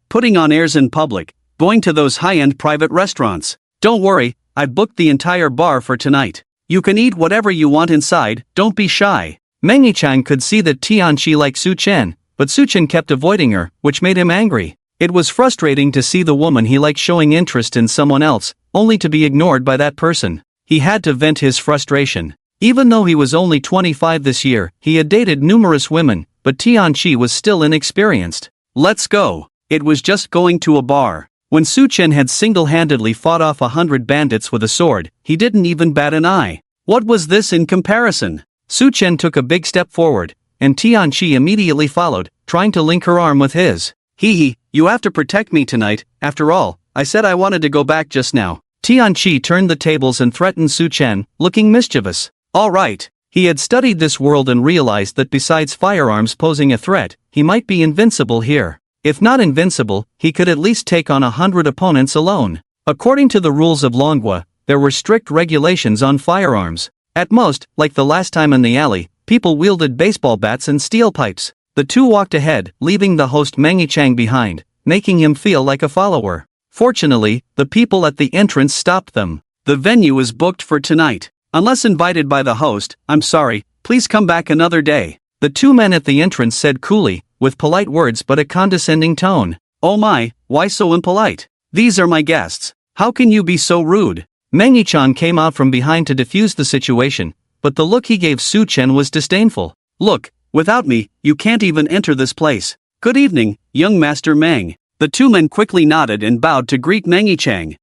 Putting on airs in public, going to those high-end private restaurants. Don't worry, I've booked the entire bar for tonight. You can eat whatever you want inside, don't be shy. Meng Yichang could see that Tianqi liked Su Chen, but Su Chen kept avoiding her, which made him angry. It was frustrating to see the woman he liked showing interest in someone else, only to be ignored by that person. He had to vent his frustration. Even though he was only 25 this year, he had dated numerous women, but Tianqi was still inexperienced. Let's go. It was just going to a bar. When Su Chen had single-handedly fought off 100 bandits with a sword, he didn't even bat an eye. What was this in comparison? Su Chen took a big step forward, and Tianqi immediately followed, trying to link her arm with his. You have to protect me tonight, after all, I said I wanted to go back just now. Tianqi turned the tables and threatened Su Chen, looking mischievous. All right. He had studied this world and realized that besides firearms posing a threat, he might be invincible here. If not invincible, he could at least take on 100 opponents alone. According to the rules of Manhwa, there were strict regulations on firearms. At most, like the last time in the alley, people wielded baseball bats and steel pipes. The two walked ahead, leaving the host Meng Yichang behind, making him feel like a follower. Fortunately, the people at the entrance stopped them. The venue is booked for tonight. Unless invited by the host, I'm sorry, please come back another day. The 2 men at the entrance said coolly, with polite words but a condescending tone. Oh my, why so impolite? These are my guests. How can you be so rude? Meng Yichang came out from behind to defuse the situation, but the look he gave Su Chen was disdainful. Look, without me, you can't even enter this place. Good evening, young Master Meng. The 2 men quickly nodded and bowed to greet Meng Yichang.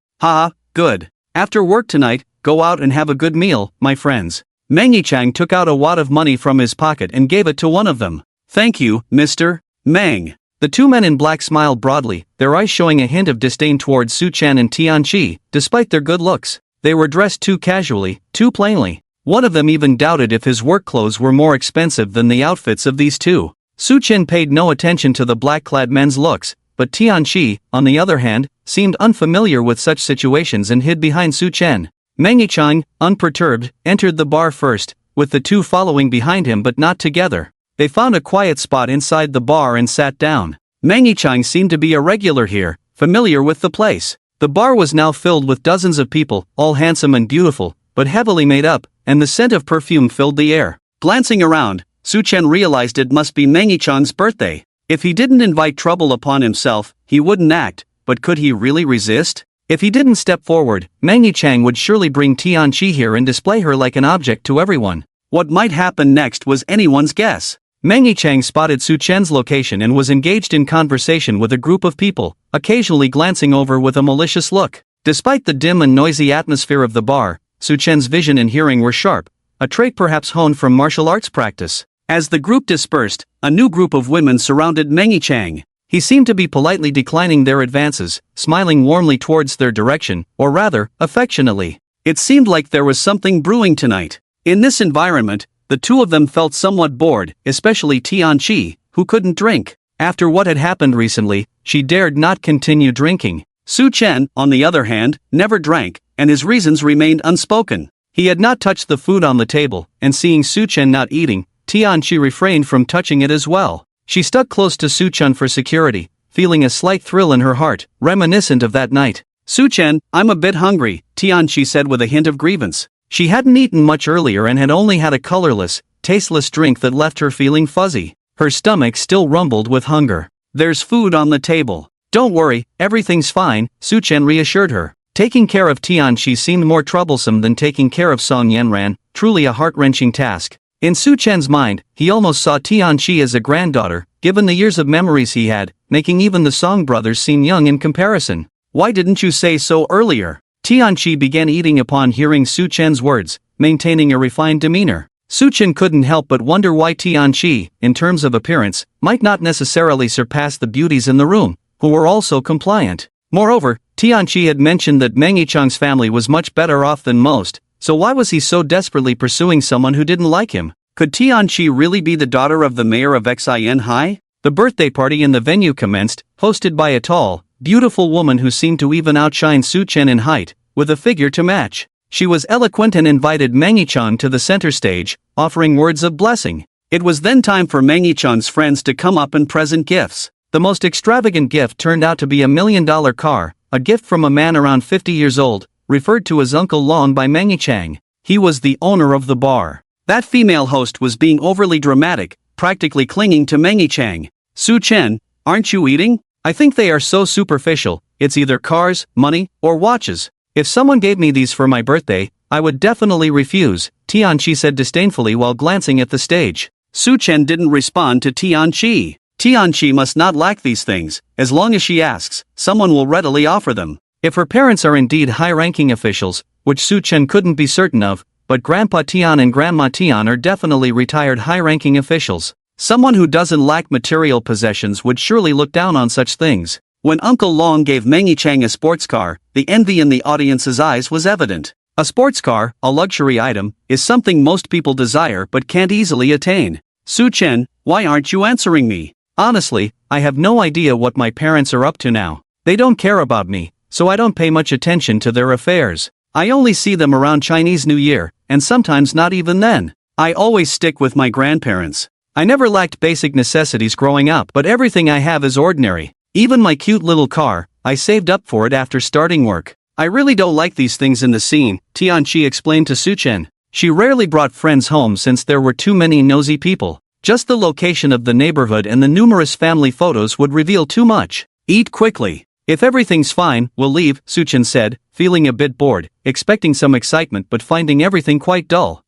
Good. After work tonight, go out and have a good meal, my friends. Meng Yichang took out a wad of money from his pocket and gave it to one of them. Thank you, Mr. Meng. The 2 men in black smiled broadly, their eyes showing a hint of disdain towards Su Chen and Tianqi, despite their good looks. They were dressed too casually, too plainly. One of them even doubted if his work clothes were more expensive than the outfits of these two. Su Chen paid no attention to the black-clad men's looks, but Tianqi, on the other hand, seemed unfamiliar with such situations and hid behind Su Chen. Meng Yichang, unperturbed, entered the bar first, with the 2 following behind him but not together. They found a quiet spot inside the bar and sat down. Meng Yichang seemed to be a regular here, familiar with the place. The bar was now filled with dozens of people, all handsome and beautiful, but heavily made up, and the scent of perfume filled the air. Glancing around, Su Chen realized it must be Meng Yichang's birthday. If he didn't invite trouble upon himself, he wouldn't act, but could he really resist? If he didn't step forward, Meng Yichang would surely bring Tianqi here and display her like an object to everyone. What might happen next was anyone's guess. Meng Yichang spotted Su Chen's location and was engaged in conversation with a group of people, occasionally glancing over with a malicious look. Despite the dim and noisy atmosphere of the bar, Su Chen's vision and hearing were sharp, a trait perhaps honed from martial arts practice. As the group dispersed, a new group of women surrounded Meng Yichang. He seemed to be politely declining their advances, smiling warmly towards their direction, or rather, affectionately. It seemed like there was something brewing tonight. In this environment, the two of them felt somewhat bored, especially Tianqi, who couldn't drink. After what had happened recently, she dared not continue drinking. Su Chen, on the other hand, never drank, and his reasons remained unspoken. He had not touched the food on the table, and seeing Su Chen not eating, Tianqi refrained from touching it as well. She stuck close to Su Chen for security, feeling a slight thrill in her heart, reminiscent of that night. Su Chen, I'm a bit hungry, Tianqi said with a hint of grievance. She hadn't eaten much earlier and had only had a colorless, tasteless drink that left her feeling fuzzy. Her stomach still rumbled with hunger. There's food on the table. Don't worry, everything's fine, Su Chen reassured her. Taking care of Tianqi seemed more troublesome than taking care of Song Yanran, truly a heart-wrenching task. In Su Chen's mind, he almost saw Tianqi as a granddaughter, given the years of memories he had, making even the Song brothers seem young in comparison. Why didn't you say so earlier? Tianqi began eating upon hearing Su Chen's words, maintaining a refined demeanor. Su Chen couldn't help but wonder why Tianqi, in terms of appearance, might not necessarily surpass the beauties in the room, who were also compliant. Moreover, Tianqi had mentioned that Meng Yichang's family was much better off than most, so why was he so desperately pursuing someone who didn't like him? Could Tianqi really be the daughter of the mayor of Xin Hai? The birthday party in the venue commenced, hosted by a tall, beautiful woman who seemed to even outshine Su Chen in height, with a figure to match. She was eloquent and invited Meng Yichang to the center stage, offering words of blessing. It was then time for Meng Yichang's friends to come up and present gifts. The most extravagant gift turned out to be a $1 million car, a gift from a man around 50 years old, referred to as Uncle Long by Meng Yichang. He was the owner of the bar. That female host was being overly dramatic, practically clinging to Meng Yichang. Su Chen, aren't you eating? I think they are so superficial, it's either cars, money, or watches. If someone gave me these for my birthday, I would definitely refuse, Tianqi said disdainfully while glancing at the stage. Su Chen didn't respond to Tianqi. Tianqi must not lack these things. As long as she asks, someone will readily offer them. If her parents are indeed high-ranking officials, which Su Chen couldn't be certain of, but Grandpa Tian and Grandma Tian are definitely retired high-ranking officials. Someone who doesn't lack material possessions would surely look down on such things. When Uncle Long gave Meng Yichang a sports car, the envy in the audience's eyes was evident. A sports car, a luxury item, is something most people desire but can't easily attain. Su Chen, why aren't you answering me? Honestly, I have no idea what my parents are up to now. They don't care about me, so I don't pay much attention to their affairs. I only see them around Chinese New Year, and sometimes not even then. I always stick with my grandparents. I never lacked basic necessities growing up, but everything I have is ordinary. Even my cute little car, I saved up for it after starting work. I really don't like these things in the scene, Tianqi explained to Su Chen. She rarely brought friends home since there were too many nosy people. Just the location of the neighborhood and the numerous family photos would reveal too much. Eat quickly. If everything's fine, we'll leave, Su Chen said, feeling a bit bored, expecting some excitement but finding everything quite dull.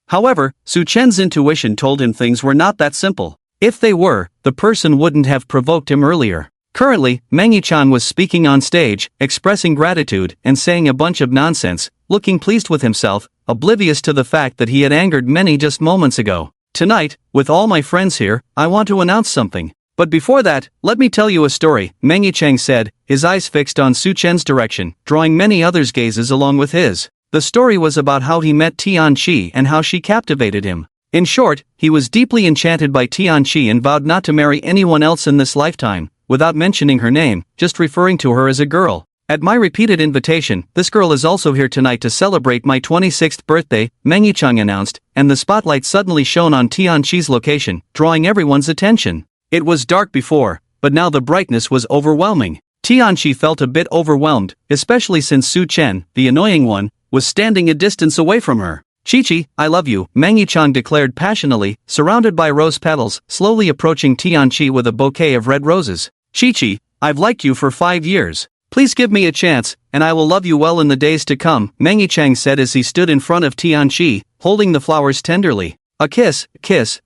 However, Su Chen's intuition told him things were not that simple. If they were, the person wouldn't have provoked him earlier. Currently, Meng Yichang was speaking on stage, expressing gratitude and saying a bunch of nonsense, looking pleased with himself, oblivious to the fact that he had angered many just moments ago. Tonight, with all my friends here, I want to announce something. But before that, let me tell you a story, Meng Yichang said, his eyes fixed on Su Chen's direction, drawing many others' gazes along with his. The story was about how he met Tianqi and how she captivated him. In short, he was deeply enchanted by Tianqi and vowed not to marry anyone else in this lifetime, without mentioning her name, just referring to her as a girl. At my repeated invitation, this girl is also here tonight to celebrate my 26th birthday, Meng Yichang announced, and the spotlight suddenly shone on Tianqi's location, drawing everyone's attention. It was dark before, but now the brightness was overwhelming. Tianqi felt a bit overwhelmed, especially since Su Chen, the annoying one, was standing a distance away from her. Chi-Chi, I love you, Meng Yichang declared passionately, surrounded by rose petals, slowly approaching Tianqi with a bouquet of red roses. Chi-Chi, I've liked you for 5 years. Please give me a chance, and I will love you well in the days to come, Meng Yichang said as he stood in front of Tianqi, holding the flowers tenderly. A kiss,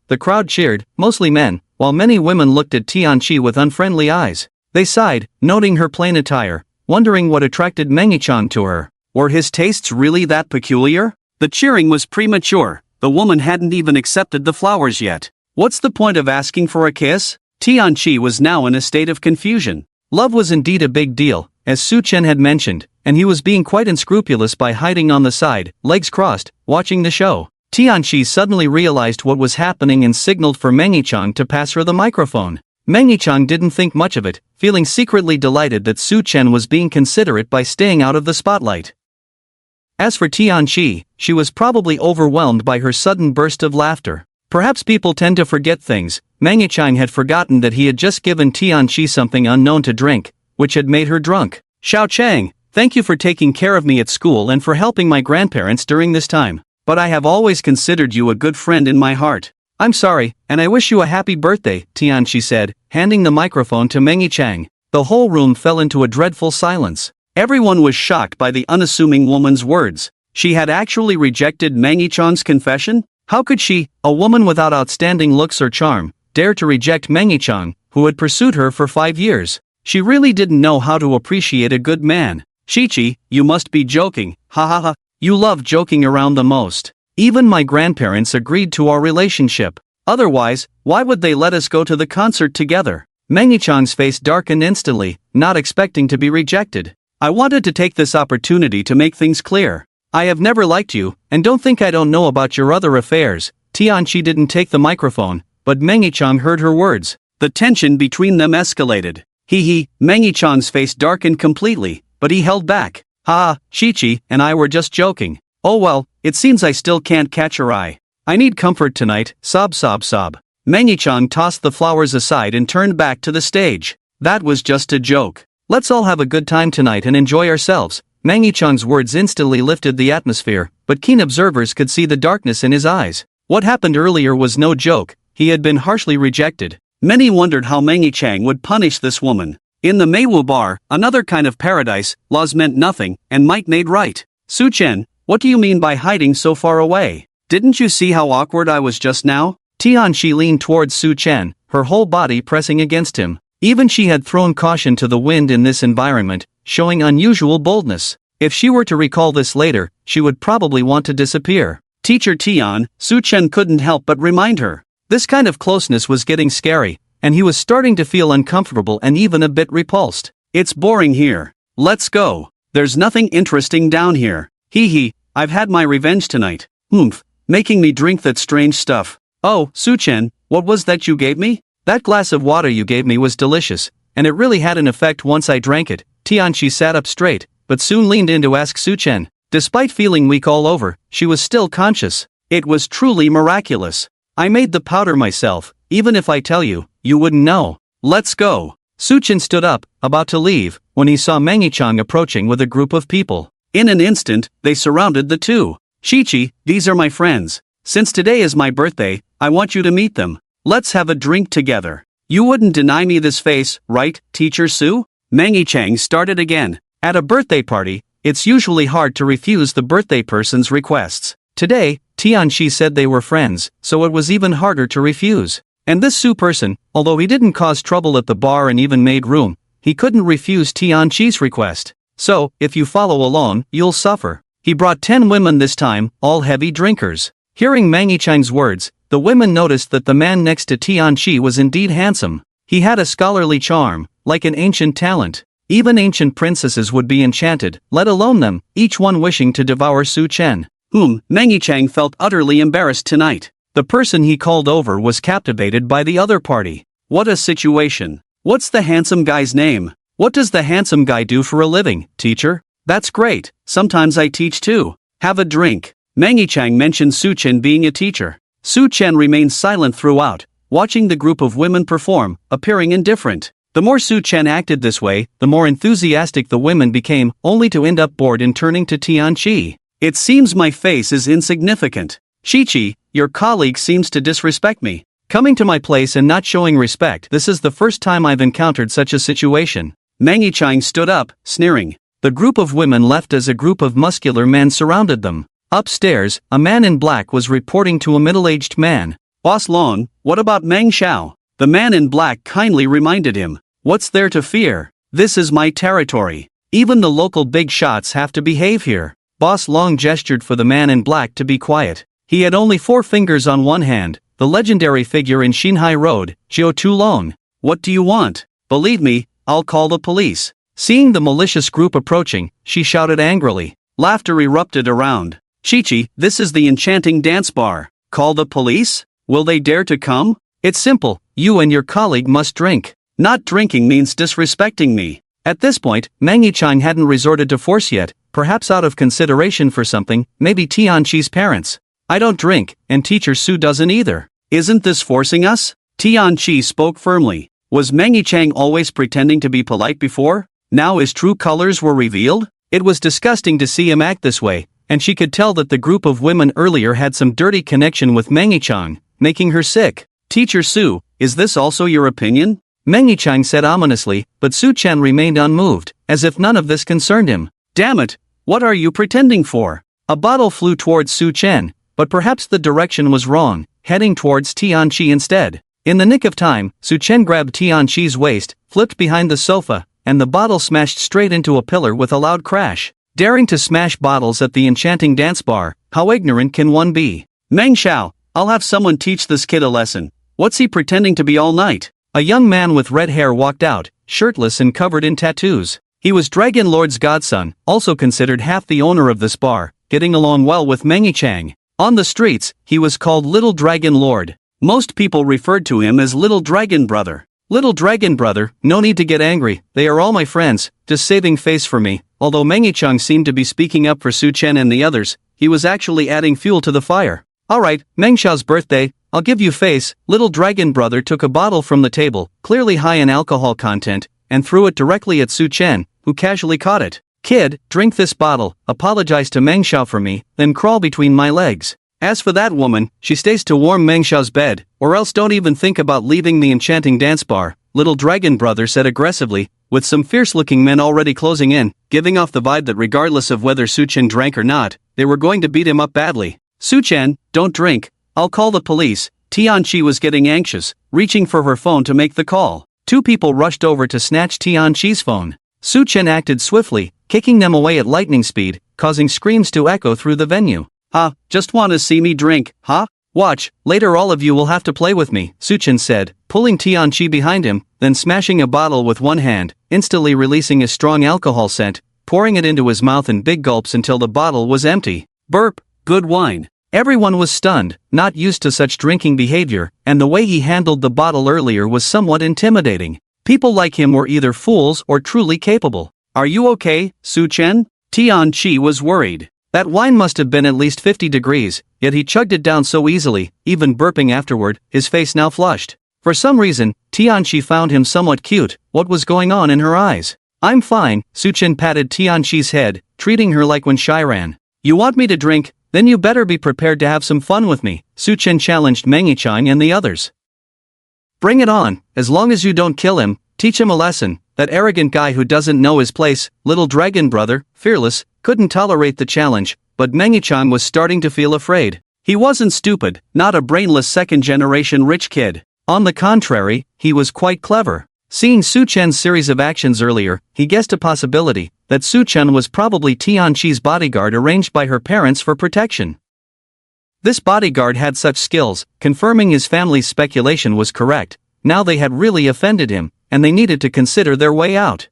the crowd cheered, mostly men, while many women looked at Tianqi with unfriendly eyes. They sighed, noting her plain attire, wondering what attracted Meng Yichang to her. Were his tastes really that peculiar? The cheering was premature. The woman hadn't even accepted the flowers yet. What's the point of asking for a kiss? Tianqi was now in a state of confusion. Love was indeed a big deal, as Su Chen had mentioned, and he was being quite unscrupulous by hiding on the side, legs crossed, watching the show. Tianqi suddenly realized what was happening and signaled for Mangi-chan to pass her the microphone. Mangi-chan didn't think much of it, feeling secretly delighted that Su Chen was being considerate by staying out of the spotlight. As for Tianqi, she was probably overwhelmed by her sudden burst of laughter. Perhaps people tend to forget things. Mangi-chan had forgotten that he had just given Tianqi something unknown to drink, which had made her drunk. Xiao Chang, thank you for taking care of me at school and for helping my grandparents during this time. But I have always considered you a good friend in my heart. I'm sorry, and I wish you a happy birthday, Tianqi said, handing the microphone to Mangi-chan. The whole room fell into a dreadful silence. Everyone was shocked by the unassuming woman's words. She had actually rejected Mangi-chan's confession? How could she, a woman without outstanding looks or charm, dare to reject Mangi-chan, who had pursued her for 5 years? She really didn't know how to appreciate a good man. Shichi, you must be joking, ha ha ha. You love joking around the most. Even my grandparents agreed to our relationship. Otherwise, why would they let us go to the concert together? Mangi-chan's face darkened instantly, not expecting to be rejected. I wanted to take this opportunity to make things clear. I have never liked you, and don't think I don't know about your other affairs. Tianqi didn't take the microphone, but Mangi-chan heard her words. The tension between them escalated. Mangi-chan's face darkened completely, but he held back. Shichi and I were just joking. Oh well, it seems I still can't catch her eye. I need comfort tonight, sob sob sob. Mangi-chan tossed the flowers aside and turned back to the stage. That was just a joke. Let's all have a good time tonight and enjoy ourselves. Mangi-chan's words instantly lifted the atmosphere, but keen observers could see the darkness in his eyes. What happened earlier was no joke, he had been harshly rejected. Many wondered how Mangi-chan would punish this woman. In the Meiwu bar, another kind of paradise, laws meant nothing, and might made right. Su Chen, what do you mean by hiding so far away? Didn't you see how awkward I was just now? Tianqi leaned towards Su Chen, her whole body pressing against him. Even she had thrown caution to the wind in this environment, showing unusual boldness. If she were to recall this later, she would probably want to disappear. Teacher Tian, Su Chen couldn't help but remind her. This kind of closeness was getting scary, and he was starting to feel uncomfortable and even a bit repulsed. It's boring here. Let's go. There's nothing interesting down here. I've had my revenge tonight. Making me drink that strange stuff. Oh, Su Chen, what was that you gave me? That glass of water you gave me was delicious, and it really had an effect once I drank it. Tianqi sat up straight, but soon leaned in to ask Su Chen. Despite feeling weak all over, she was still conscious. It was truly miraculous. I made the powder myself. Even if I tell you, you wouldn't know. Let's go. Su Chen stood up, about to leave, when he saw Mangi-chan approaching with a group of people. In an instant, they surrounded the two. Shichi, these are my friends. Since today is my birthday, I want you to meet them. Let's have a drink together. You wouldn't deny me this face, right, Teacher Su? Mangi-chan started again. At a birthday party, it's usually hard to refuse the birthday person's requests. Today, Tianqi said they were friends, so it was even harder to refuse. And this Su person, although he didn't cause trouble at the bar and even made room, he couldn't refuse Tianqi's request. So, if you follow along, you'll suffer. He brought 10 women this time, all heavy drinkers. Hearing Mangi-chan's words, the women noticed that the man next to Tianqi was indeed handsome. He had a scholarly charm, like an ancient talent. Even ancient princesses would be enchanted, let alone them, each one wishing to devour Su Chen. Mangi-chan felt utterly embarrassed tonight. The person he called over was captivated by the other party. What a situation. What's the handsome guy's name? What does the handsome guy do for a living, teacher? That's great, sometimes I teach too. Have a drink. Mangi-chan mentioned Su Chen being a teacher. Su Chen remained silent throughout, watching the group of women perform, appearing indifferent. The more Su Chen acted this way, the more enthusiastic the women became, only to end up bored and turning to Tianqi. It seems my face is insignificant. Shichi, your colleague seems to disrespect me. Coming to my place and not showing respect. This is the first time I've encountered such a situation. Mangi-chan stood up, sneering. The group of women left as a group of muscular men surrounded them. Upstairs, a man in black was reporting to a middle-aged man. Boss Long, what about Meng Xiao? The man in black kindly reminded him. What's there to fear? This is my territory. Even the local big shots have to behave here. Boss Long gestured for the man in black to be quiet. He had only 4 fingers on one hand, the legendary figure in Xinhai Road, Jiu Tu Long. What do you want? Believe me, I'll call the police. Seeing the malicious group approaching, she shouted angrily. Laughter erupted around. Chi-Chi, this is the enchanting dance bar. Call the police? Will they dare to come? It's simple, you and your colleague must drink. Not drinking means disrespecting me. At this point, Mangi-chan hadn't resorted to force yet, perhaps out of consideration for something, maybe Tianqi's parents. I don't drink, and teacher Su doesn't either. Isn't this forcing us? Tianqi spoke firmly. Was Mangi-chan always pretending to be polite before? Now his true colors were revealed? It was disgusting to see him act this way, and she could tell that the group of women earlier had some dirty connection with Mangi-chan, making her sick. Teacher Su, is this also your opinion? Mangi-chan said ominously, but Su-chan remained unmoved, as if none of this concerned him. Damn it, what are you pretending for? A bottle flew towards Su-chan, but perhaps the direction was wrong, heading towards Tianqi instead. In the nick of time, Su-chan grabbed Tianqi's waist, flipped behind the sofa, and the bottle smashed straight into a pillar with a loud crash. Daring to smash bottles at the enchanting dance bar, how ignorant can one be? Meng Xiao, I'll have someone teach this kid a lesson. What's he pretending to be all night? A young man with red hair walked out, shirtless and covered in tattoos. He was Dragon Lord's godson, also considered half the owner of this bar, getting along well with Mangi-chan. On the streets, he was called Little Dragon Lord. Most people referred to him as Little Dragon Brother. Little Dragon Brother, no need to get angry, they are all my friends, just saving face for me. Although Mangi-chan seemed to be speaking up for Su-chan and the others, he was actually adding fuel to the fire. Alright, Meng Xiao's birthday, I'll give you face. Little Dragon Brother took a bottle from the table, clearly high in alcohol content, and threw it directly at Su-chan, who casually caught it. Kid, drink this bottle, apologize to Meng Xiao for me, then crawl between my legs. As for that woman, she stays to warm Meng Xiao's bed, or else don't even think about leaving the enchanting dance bar, Little Dragon Brother said aggressively, with some fierce-looking men already closing in, giving off the vibe that regardless of whether Su-chan drank or not, they were going to beat him up badly. Su-chan, don't drink, I'll call the police. Tianqi was getting anxious, reaching for her phone to make the call. Two people rushed over to snatch Tianqi's phone. Su-chan acted swiftly, kicking them away at lightning speed, causing screams to echo through the venue. Ha, just want to see me drink, huh? Watch, later all of you will have to play with me, Su-chan said, pulling Tianqi behind him, then smashing a bottle with one hand, instantly releasing a strong alcohol scent, pouring it into his mouth in big gulps until the bottle was empty. Burp, good wine. Everyone was stunned, not used to such drinking behavior, and the way he handled the bottle earlier was somewhat intimidating. People like him were either fools or truly capable. Are you okay, Su-chan? Tianqi was worried. That wine must have been at least 50 degrees, yet he chugged it down so easily, even burping afterward, his face now flushed. For some reason, Tianqi found him somewhat cute. What was going on in her eyes? I'm fine, Su-chan patted Tianqi's head, treating her like when shy ran. You want me to drink? Then you better be prepared to have some fun with me, Su-chan challenged Mangi-chan and the others. Bring it on, as long as you don't kill him, teach him a lesson. That arrogant guy who doesn't know his place, Little Dragon Brother, fearless, couldn't tolerate the challenge, but Mangi-chan was starting to feel afraid. He wasn't stupid, not a brainless second-generation rich kid. On the contrary, he was quite clever. Seeing Su-chan's series of actions earlier, he guessed a possibility that Su-chan was probably Tianqi's bodyguard arranged by her parents for protection. This bodyguard had such skills, confirming his family's speculation was correct. Now they had really offended him, and they needed to consider their way out.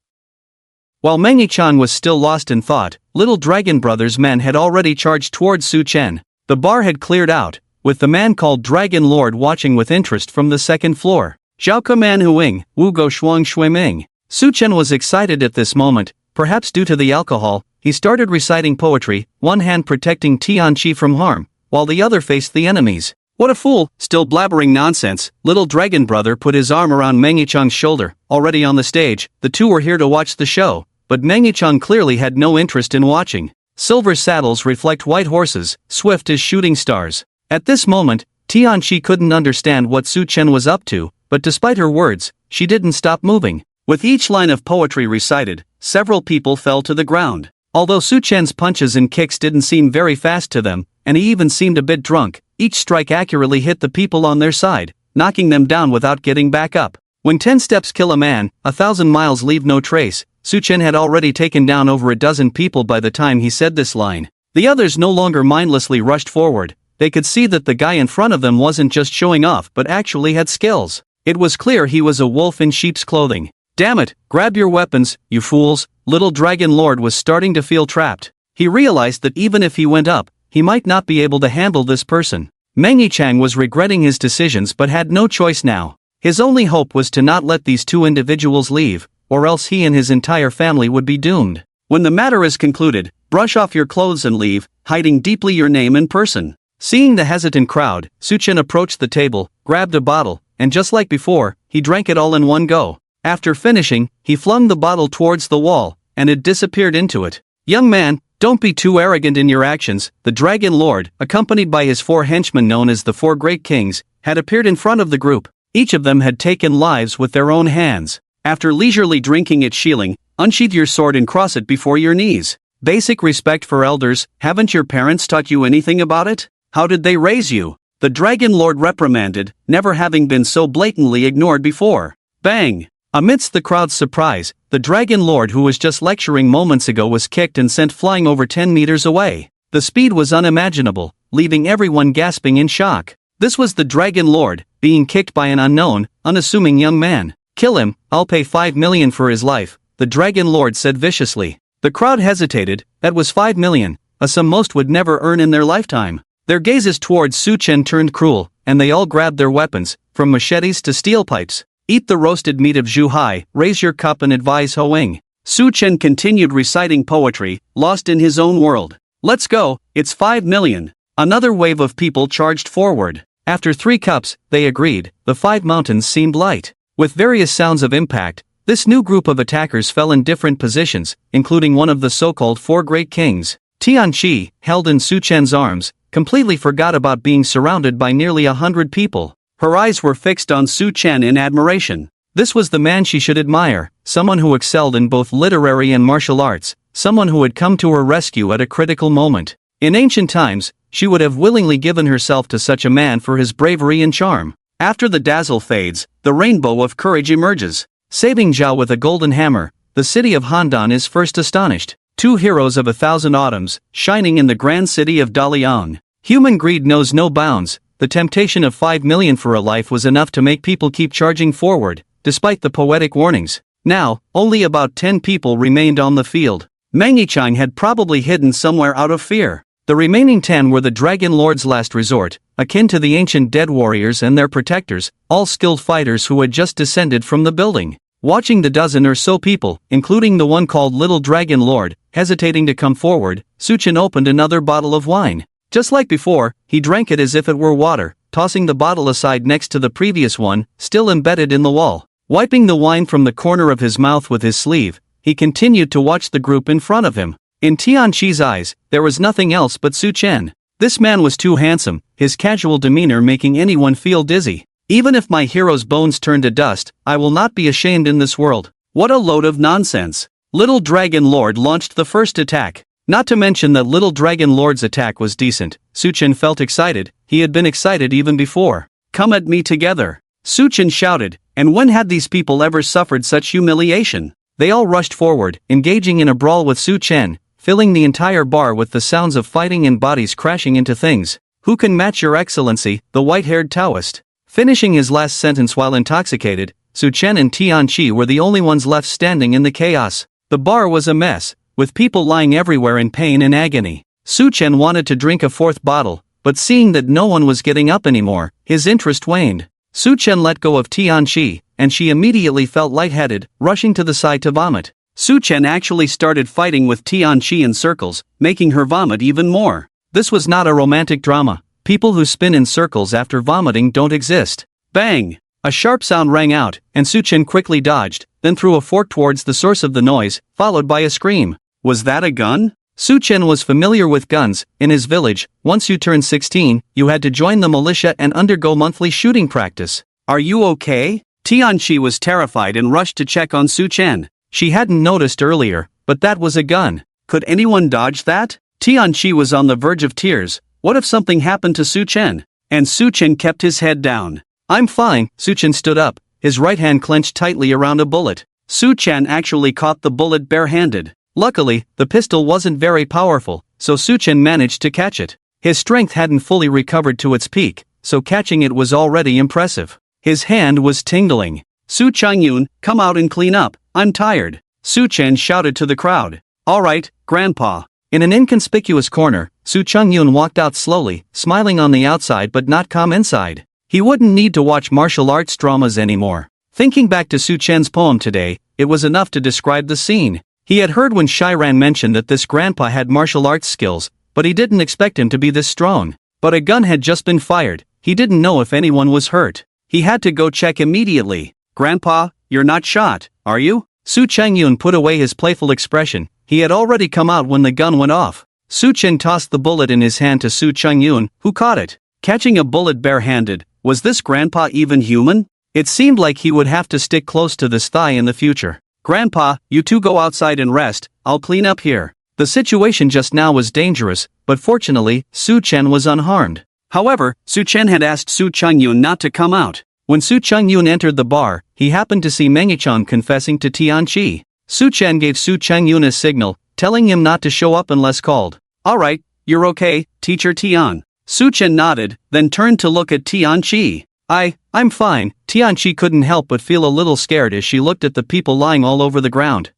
While Mangi-chan was still lost in thought, Little Dragon Brother's men had already charged towards Su-chan. The bar had cleared out, with the man called Dragon Lord watching with interest from the second floor. Zhaoke Manhuing, Wu Go Shuang Shui Ming. Su-chan was excited at this moment, perhaps due to the alcohol. He started reciting poetry, one hand protecting Tianqi from harm, while the other faced the enemies. What a fool, still blabbering nonsense. Little Dragon Brother put his arm around Mangi-chan's shoulder. Already on the stage, the two were here to watch the show, but Mangi-chan clearly had no interest in watching. Silver saddles reflect white horses, swift as shooting stars. At this moment, Tianqi couldn't understand what Su-chan was up to, but despite her words, she didn't stop moving. With each line of poetry recited, several people fell to the ground. Although Su-chan's punches and kicks didn't seem very fast to them, and he even seemed a bit drunk, each strike accurately hit the people on their side, knocking them down without getting back up. When 10 steps kill a man, 1,000 miles leave no trace, Su-chan had already taken down over a dozen people by the time he said this line. The others no longer mindlessly rushed forward. They could see that the guy in front of them wasn't just showing off but actually had skills. It was clear he was a wolf in sheep's clothing. Damn it, grab your weapons, you fools. Little Dragon Lord was starting to feel trapped. He realized that even if he went up, he might not be able to handle this person. Mangi-chan was regretting his decisions but had no choice now. His only hope was to not let these two individuals leave, or else he and his entire family would be doomed. When the matter is concluded, brush off your clothes and leave, hiding deeply your name and person. Seeing the hesitant crowd, Suchen approached the table, grabbed a bottle, and just like before, he drank it all in one go. After finishing, he flung the bottle towards the wall, and it disappeared into it. Young man, don't be too arrogant in your actions. The Dragon Lord, accompanied by his 4 henchmen known as the 4 Great Kings, had appeared in front of the group. Each of them had taken lives with their own hands. After leisurely drinking its shilling, unsheath your sword and cross it before your knees. Basic respect for elders. Haven't your parents taught you anything about it? How did they raise you? The Dragon Lord reprimanded, never having been so blatantly ignored before. Bang! Amidst the crowd's surprise, the Dragon Lord who was just lecturing moments ago was kicked and sent flying over 10 meters away. The speed was unimaginable, leaving everyone gasping in shock. This was the Dragon Lord, being kicked by an unknown, unassuming young man. Kill him, I'll pay 5 million for his life, the Dragon Lord said viciously. The crowd hesitated. That was 5 million, a sum most would never earn in their lifetime. Their gazes towards Suchen turned cruel, and they all grabbed their weapons, from machetes to steel pipes. Eat the roasted meat of Zhu Hai, raise your cup and advise Hoing. Suchen continued reciting poetry, lost in his own world. Let's go, it's 5 million. Another wave of people charged forward. After 3 cups, they agreed, the 5 mountains seemed light. With various sounds of impact, this new group of attackers fell in different positions, including one of the so-called 4 Great Kings. Tianqi, held in Suchen's arms, completely forgot about being surrounded by nearly 100 people. Her eyes were fixed on Suchen in admiration. This was the man she should admire, someone who excelled in both literary and martial arts, someone who had come to her rescue at a critical moment. In ancient times, she would have willingly given herself to such a man for his bravery and charm. After the dazzle fades, the rainbow of courage emerges. Saving Zhao with a golden hammer, the city of Handan is first astonished. 2 heroes of 1,000 autumns, shining in the grand city of Dalian. Human greed knows no bounds. The temptation of 5 million for a life was enough to make people keep charging forward, despite the poetic warnings. Now, only about 10 people remained on the field. Mangi-chan had probably hidden somewhere out of fear. The remaining 10 were the Dragon Lord's last resort, akin to the ancient dead warriors and their protectors, all skilled fighters who had just descended from the building. Watching the dozen or so people, including the one called Little Dragon Lord, hesitating to come forward, Suchen opened another bottle of wine. Just like before, he drank it as if it were water, tossing the bottle aside next to the previous one, still embedded in the wall. Wiping the wine from the corner of his mouth with his sleeve, he continued to watch the group in front of him. In Tianqi's eyes, there was nothing else but Suchen. This man was too handsome, his casual demeanor making anyone feel dizzy. Even if my hero's bones turn to dust, I will not be ashamed in this world. What a load of nonsense. Little Dragon Lord launched the first attack. Not to mention that Little Dragon Lord's attack was decent. Suchen felt excited, he had been excited even before. Come at me together. Suchen shouted, and when had these people ever suffered such humiliation? They all rushed forward, engaging in a brawl with Suchen, filling the entire bar with the sounds of fighting and bodies crashing into things. Who can match your excellency, the white-haired Taoist? Finishing his last sentence while intoxicated, Suchen and Tianqi were the only ones left standing in the chaos. The bar was a mess, with people lying everywhere in pain and agony. Suchen wanted to drink a 4th bottle, but seeing that no one was getting up anymore, his interest waned. Suchen let go of Tianqi, and she immediately felt lightheaded, rushing to the side to vomit. Suchen actually started fighting with Tianqi in circles, making her vomit even more. This was not a romantic drama. People who spin in circles after vomiting don't exist. Bang! A sharp sound rang out, and Suchen quickly dodged, then threw a fork towards the source of the noise, followed by a scream. Was that a gun? Suchen was familiar with guns. In his village, once you turned 16, you had to join the militia and undergo monthly shooting practice. Are you okay? Tianqi was terrified and rushed to check on Suchen. She hadn't noticed earlier, but that was a gun. Could anyone dodge that? Tianqi was on the verge of tears. What if something happened to Suchen? And Suchen kept his head down. I'm fine. Suchen stood up, his right hand clenched tightly around a bullet. Suchen actually caught the bullet barehanded. Luckily, the pistol wasn't very powerful, so Suchen managed to catch it. His strength hadn't fully recovered to its peak, so catching it was already impressive. His hand was tingling. Su Changyun, come out and clean up, I'm tired. Su Chen shouted to the crowd. Alright, Grandpa. In an inconspicuous corner, Su Changyun walked out slowly, smiling on the outside but not calm inside. He wouldn't need to watch martial arts dramas anymore. Thinking back to Su Chen's poem today, it was enough to describe the scene. He had heard when Shiran mentioned that this grandpa had martial arts skills, but he didn't expect him to be this strong. But a gun had just been fired. He didn't know if anyone was hurt. He had to go check immediately. Grandpa, you're not shot, are you? Su Changyun put away his playful expression. He had already come out when the gun went off. Su Chen tossed the bullet in his hand to Su Changyun, who caught it. Catching a bullet barehanded, was this grandpa even human? It seemed like he would have to stick close to this thigh in the future. Grandpa, you two go outside and rest, I'll clean up here. The situation just now was dangerous, but fortunately, Su Chen was unharmed. However, Su Chen had asked Su Changyun not to come out. When Su Changyun entered the bar, he happened to see Mengichan confessing to Tianqi. Su Chen gave Su Changyun a signal, telling him not to show up unless called. Alright, you're okay, Teacher Tian. Su Chen nodded, then turned to look at Tianqi. I'm fine. Tianqi couldn't help but feel a little scared as she looked at the people lying all over the ground.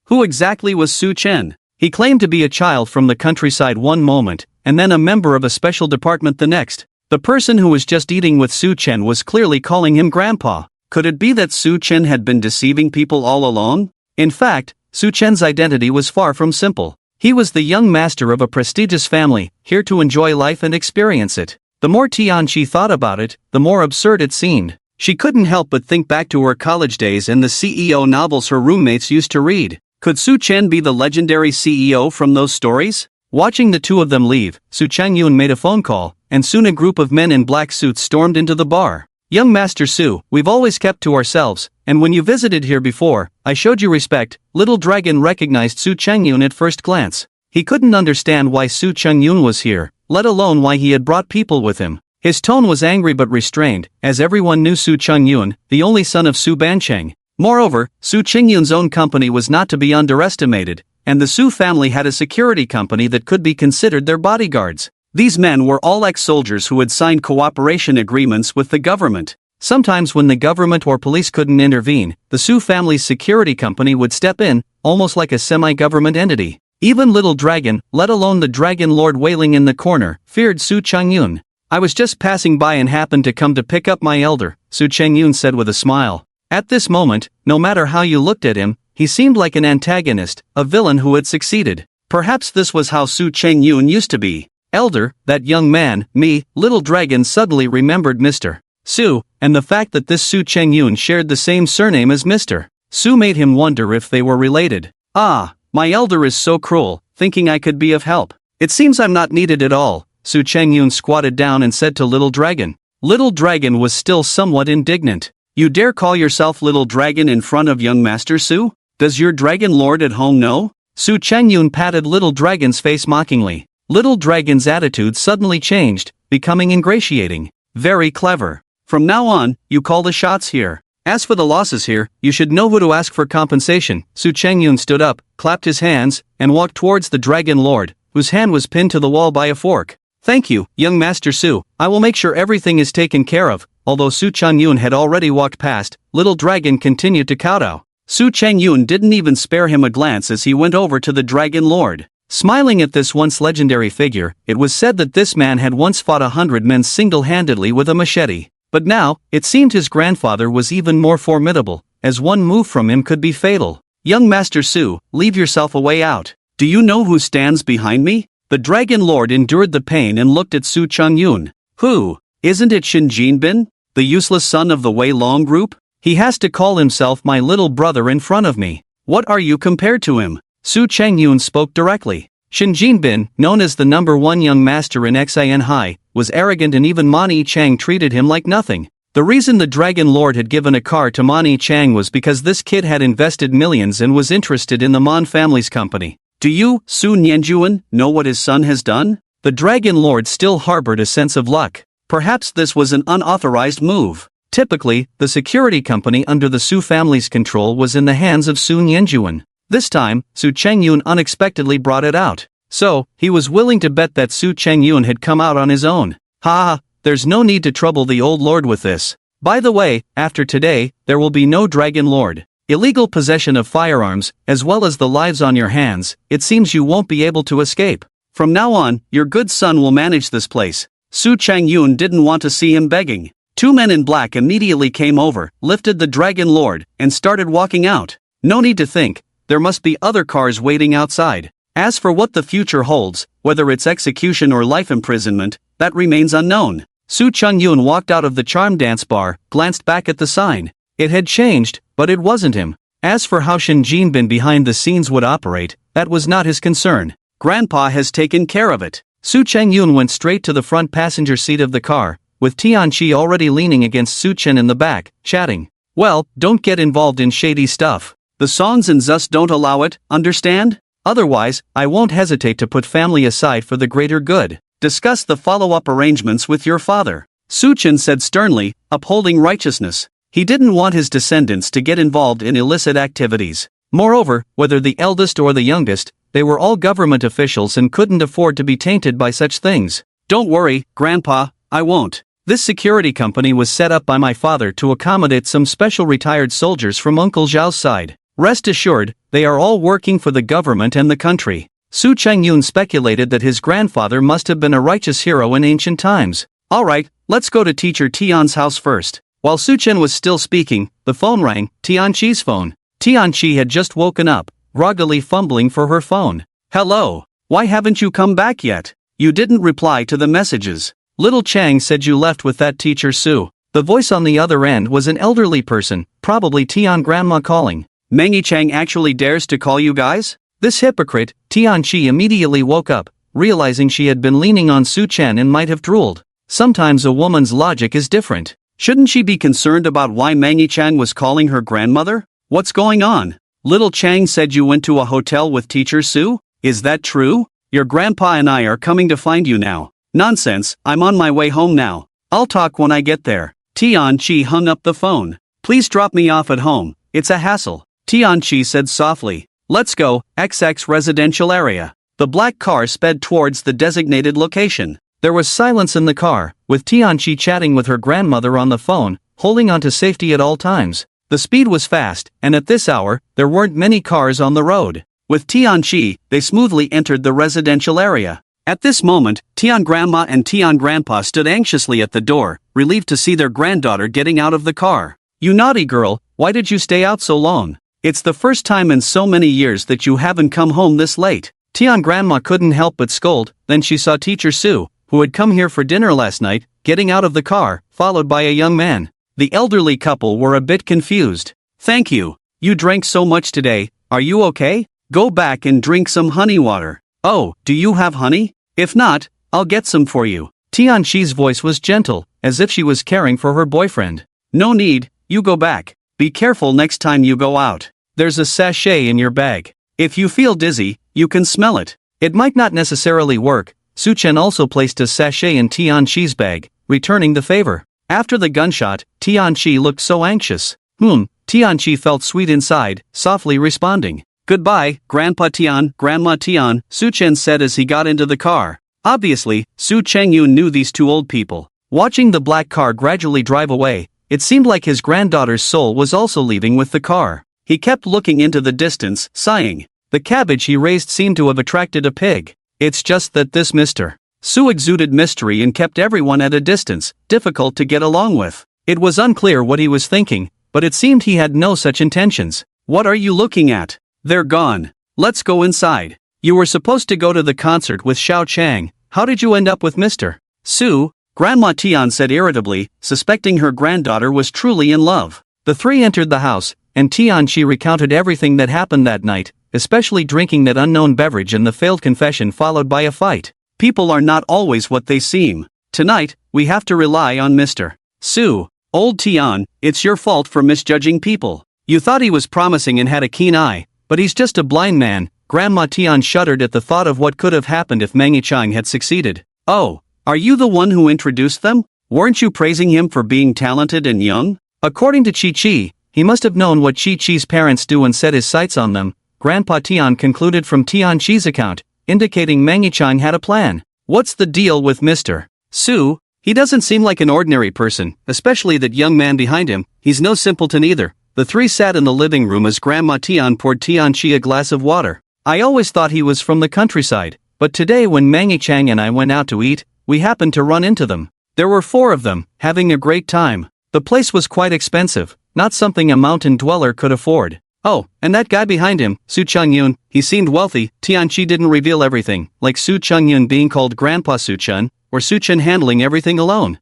Who exactly was Su Chen? He claimed to be a child from the countryside one moment, and then a member of a special department the next. The person who was just eating with Su Chen was clearly calling him Grandpa. Could it be that Su Chen had been deceiving people all along? In fact, Su Chen's identity was far from simple. He was the young master of a prestigious family, here to enjoy life and experience it. The more Tianqi thought about it, the more absurd it seemed. She couldn't help but think back to her college days and the CEO novels her roommates used to read. Could Su Chen be the legendary CEO from those stories? Watching the two of them leave, Su Changyun made a phone call, and soon a group of men in black suits stormed into the bar. Young Master Su, we've always kept to ourselves, and when you visited here before, I showed you respect. Little Dragon recognized Su Changyun at first glance. He couldn't understand why Su Changyun was here, let alone why he had brought people with him. His tone was angry but restrained, as everyone knew Su Changyun, the only son of Su Bancheng. Moreover, Su Changyun's own company was not to be underestimated, and the Su family had a security company that could be considered their bodyguards. These men were all ex-soldiers who had signed cooperation agreements with the government. Sometimes when the government or police couldn't intervene, the Su family's security company would step in, almost like a semi-government entity. Even Little Dragon, let alone the Dragon Lord wailing in the corner, feared Su Changyun. I was just passing by and happened to come to pick up my elder, Su Changyun said with a smile. At this moment, no matter how you looked at him, he seemed like an antagonist, a villain who had succeeded. Perhaps this was how Su Changyun used to be. Elder, that young man, me, Little Dragon suddenly remembered Mr. Su, and the fact that this Su Changyun shared the same surname as Mr. Su made him wonder if they were related. Ah, my elder is so cruel, thinking I could be of help. It seems I'm not needed at all. Su Changyun squatted down and said to Little Dragon. Little Dragon was still somewhat indignant. You dare call yourself Little Dragon in front of young Master Su? Does your Dragon Lord at home know? Su Changyun patted Little Dragon's face mockingly. Little Dragon's attitude suddenly changed, becoming ingratiating. Very clever. From now on, you call the shots here. As for the losses here, you should know who to ask for compensation. Su Changyun stood up, clapped his hands, and walked towards the Dragon Lord, whose hand was pinned to the wall by a fork. Thank you, young Master Su. I will make sure everything is taken care of. Although Su Changyun had already walked past, Little Dragon continued to kowtow. Su Changyun didn't even spare him a glance as he went over to the Dragon Lord. Smiling at this once legendary figure, it was said that this man had once fought 100 men single-handedly with a machete. But now, it seemed his grandfather was even more formidable, as one move from him could be fatal. Young Master Su, leave yourself a way out. Do you know who stands behind me? The Dragon Lord endured the pain and looked at Su Changyun. Who? Isn't it Shin Jinbin? The useless son of the Wei Long group? He has to call himself my little brother in front of me. What are you compared to him? Su Changyun spoke directly. Shin Jinbin, known as the #1 young master in Xin High, was arrogant and even Mani Chang treated him like nothing. The reason the Dragon Lord had given a car to Mani Chang was because this kid had invested millions and was interested in the Mon family's company. Do you, Su Nianjuan, know what his son has done? The Dragon Lord still harbored a sense of luck. Perhaps this was an unauthorized move. Typically, the security company under the Su family's control was in the hands of Su Nianjuan. This time, Su Changyun unexpectedly brought it out. So, he was willing to bet that Su Changyun had come out on his own. Ha! There's no need to trouble the old lord with this. By the way, after today, there will be no Dragon Lord. Illegal possession of firearms, as well as the lives on your hands, it seems you won't be able to escape. From now on, your good son will manage this place. Su Changyun didn't want to see him begging. Two men in black immediately came over, lifted the Dragon Lord, and started walking out. No need to think, there must be other cars waiting outside. As for what the future holds, whether it's execution or life imprisonment, that remains unknown. Su Changyun walked out of the charm dance bar, glanced back at the sign. It had changed, but it wasn't him. As for how Shin Jinbin behind the scenes would operate, that was not his concern. Grandpa has taken care of it. Su Changyun went straight to the front passenger seat of the car, with Tianqi already leaning against Su Chen in the back, chatting. Well, don't get involved in shady stuff. The songs and Zus don't allow it, understand? Otherwise, I won't hesitate to put family aside for the greater good. Discuss the follow-up arrangements with your father. Su Chen said sternly, upholding righteousness. He didn't want his descendants to get involved in illicit activities. Moreover, whether the eldest or the youngest, they were all government officials and couldn't afford to be tainted by such things. Don't worry, Grandpa, I won't. This security company was set up by my father to accommodate some special retired soldiers from Uncle Zhao's side. Rest assured, they are all working for the government and the country. Su Changyun speculated that his grandfather must have been a righteous hero in ancient times. Alright, let's go to teacher Tian's house first. While Su Chen was still speaking, the phone rang, Tianqi's phone. Tianqi had just woken up, groggily fumbling for her phone. Hello, why haven't you come back yet? You didn't reply to the messages. Little Chang said you left with that teacher Su. The voice on the other end was an elderly person, probably Tian grandma calling. Mangi Chang actually dares to call you guys? This hypocrite. Tianqi immediately woke up, realizing she had been leaning on Su Chen and might have drooled. Sometimes a woman's logic is different. Shouldn't she be concerned about why Mangi Chang was calling her grandmother? What's going on? Little Chang said you went to a hotel with teacher Su? Is that true? Your grandpa and I are coming to find you now. Nonsense, I'm on my way home now. I'll talk when I get there. Tianqi hung up the phone. Please drop me off at home, it's a hassle. Tianqi said softly. Let's go, XX residential area. The black car sped towards the designated location. There was silence in the car, with Tianqi chatting with her grandmother on the phone, holding on to safety at all times. The speed was fast, and at this hour, there weren't many cars on the road. With Tianqi, they smoothly entered the residential area. At this moment, Tian Grandma and Tian Grandpa stood anxiously at the door, relieved to see their granddaughter getting out of the car. You naughty girl, why did you stay out so long? It's the first time in so many years that you haven't come home this late. Tian Grandma couldn't help but scold. Then she saw teacher Su, who had come here for dinner last night, getting out of the car, followed by a young man. The elderly couple were a bit confused. Thank you. You drank so much today, are you okay? Go back and drink some honey water. Oh, do you have honey? If not, I'll get some for you. Tianqi's voice was gentle, as if she was caring for her boyfriend. No need, you go back. Be careful next time you go out. There's a sachet in your bag. If you feel dizzy, you can smell it. It might not necessarily work. Su Chen also placed a sachet in Tianqi's bag, returning the favor. After the gunshot, Tianqi looked so anxious. Tianqi felt sweet inside, softly responding. Goodbye, Grandpa Tian, Grandma Tian, Su Chen said as he got into the car. Obviously, Su Changyun knew these two old people. Watching the black car gradually drive away, it seemed like his granddaughter's soul was also leaving with the car. He kept looking into the distance, sighing. The cabbage he raised seemed to have attracted a pig. It's just that this Mr. Su exuded mystery and kept everyone at a distance, difficult to get along with. It was unclear what he was thinking, but it seemed he had no such intentions. What are you looking at? They're gone. Let's go inside. You were supposed to go to the concert with Xiao Chang. How did you end up with Mr. Su? Grandma Tian said irritably, suspecting her granddaughter was truly in love. The three entered the house, and Tianqi recounted everything that happened that night, especially drinking that unknown beverage and the failed confession followed by a fight. People are not always what they seem. Tonight, we have to rely on Mr. Su. Old Tian, it's your fault for misjudging people. You thought he was promising and had a keen eye, but he's just a blind man. Grandma Tian shuddered at the thought of what could have happened if Mangi Chang had succeeded. Oh, are you the one who introduced them? Weren't you praising him for being talented and young? According to Chi-Chi, he must have known what Chi-Chi's parents do and set his sights on them. Grandpa Tian concluded from Tianqi's account, indicating Mangi Chang had a plan. What's the deal with Mr. Su? He doesn't seem like an ordinary person, especially that young man behind him. He's no simpleton either. The three sat in the living room as Grandma Tian poured Tianchi a glass of water. I always thought he was from the countryside, but today when Mangi Chang and I went out to eat, we happened to run into them. There were 4 of them, having a great time. The place was quite expensive, not something a mountain dweller could afford. Oh, and that guy behind him, Su Chungyun, he seemed wealthy. Tianchi didn't reveal everything, like Su Chungyun being called Grandpa Su Chun, or Su Chen handling everything alone.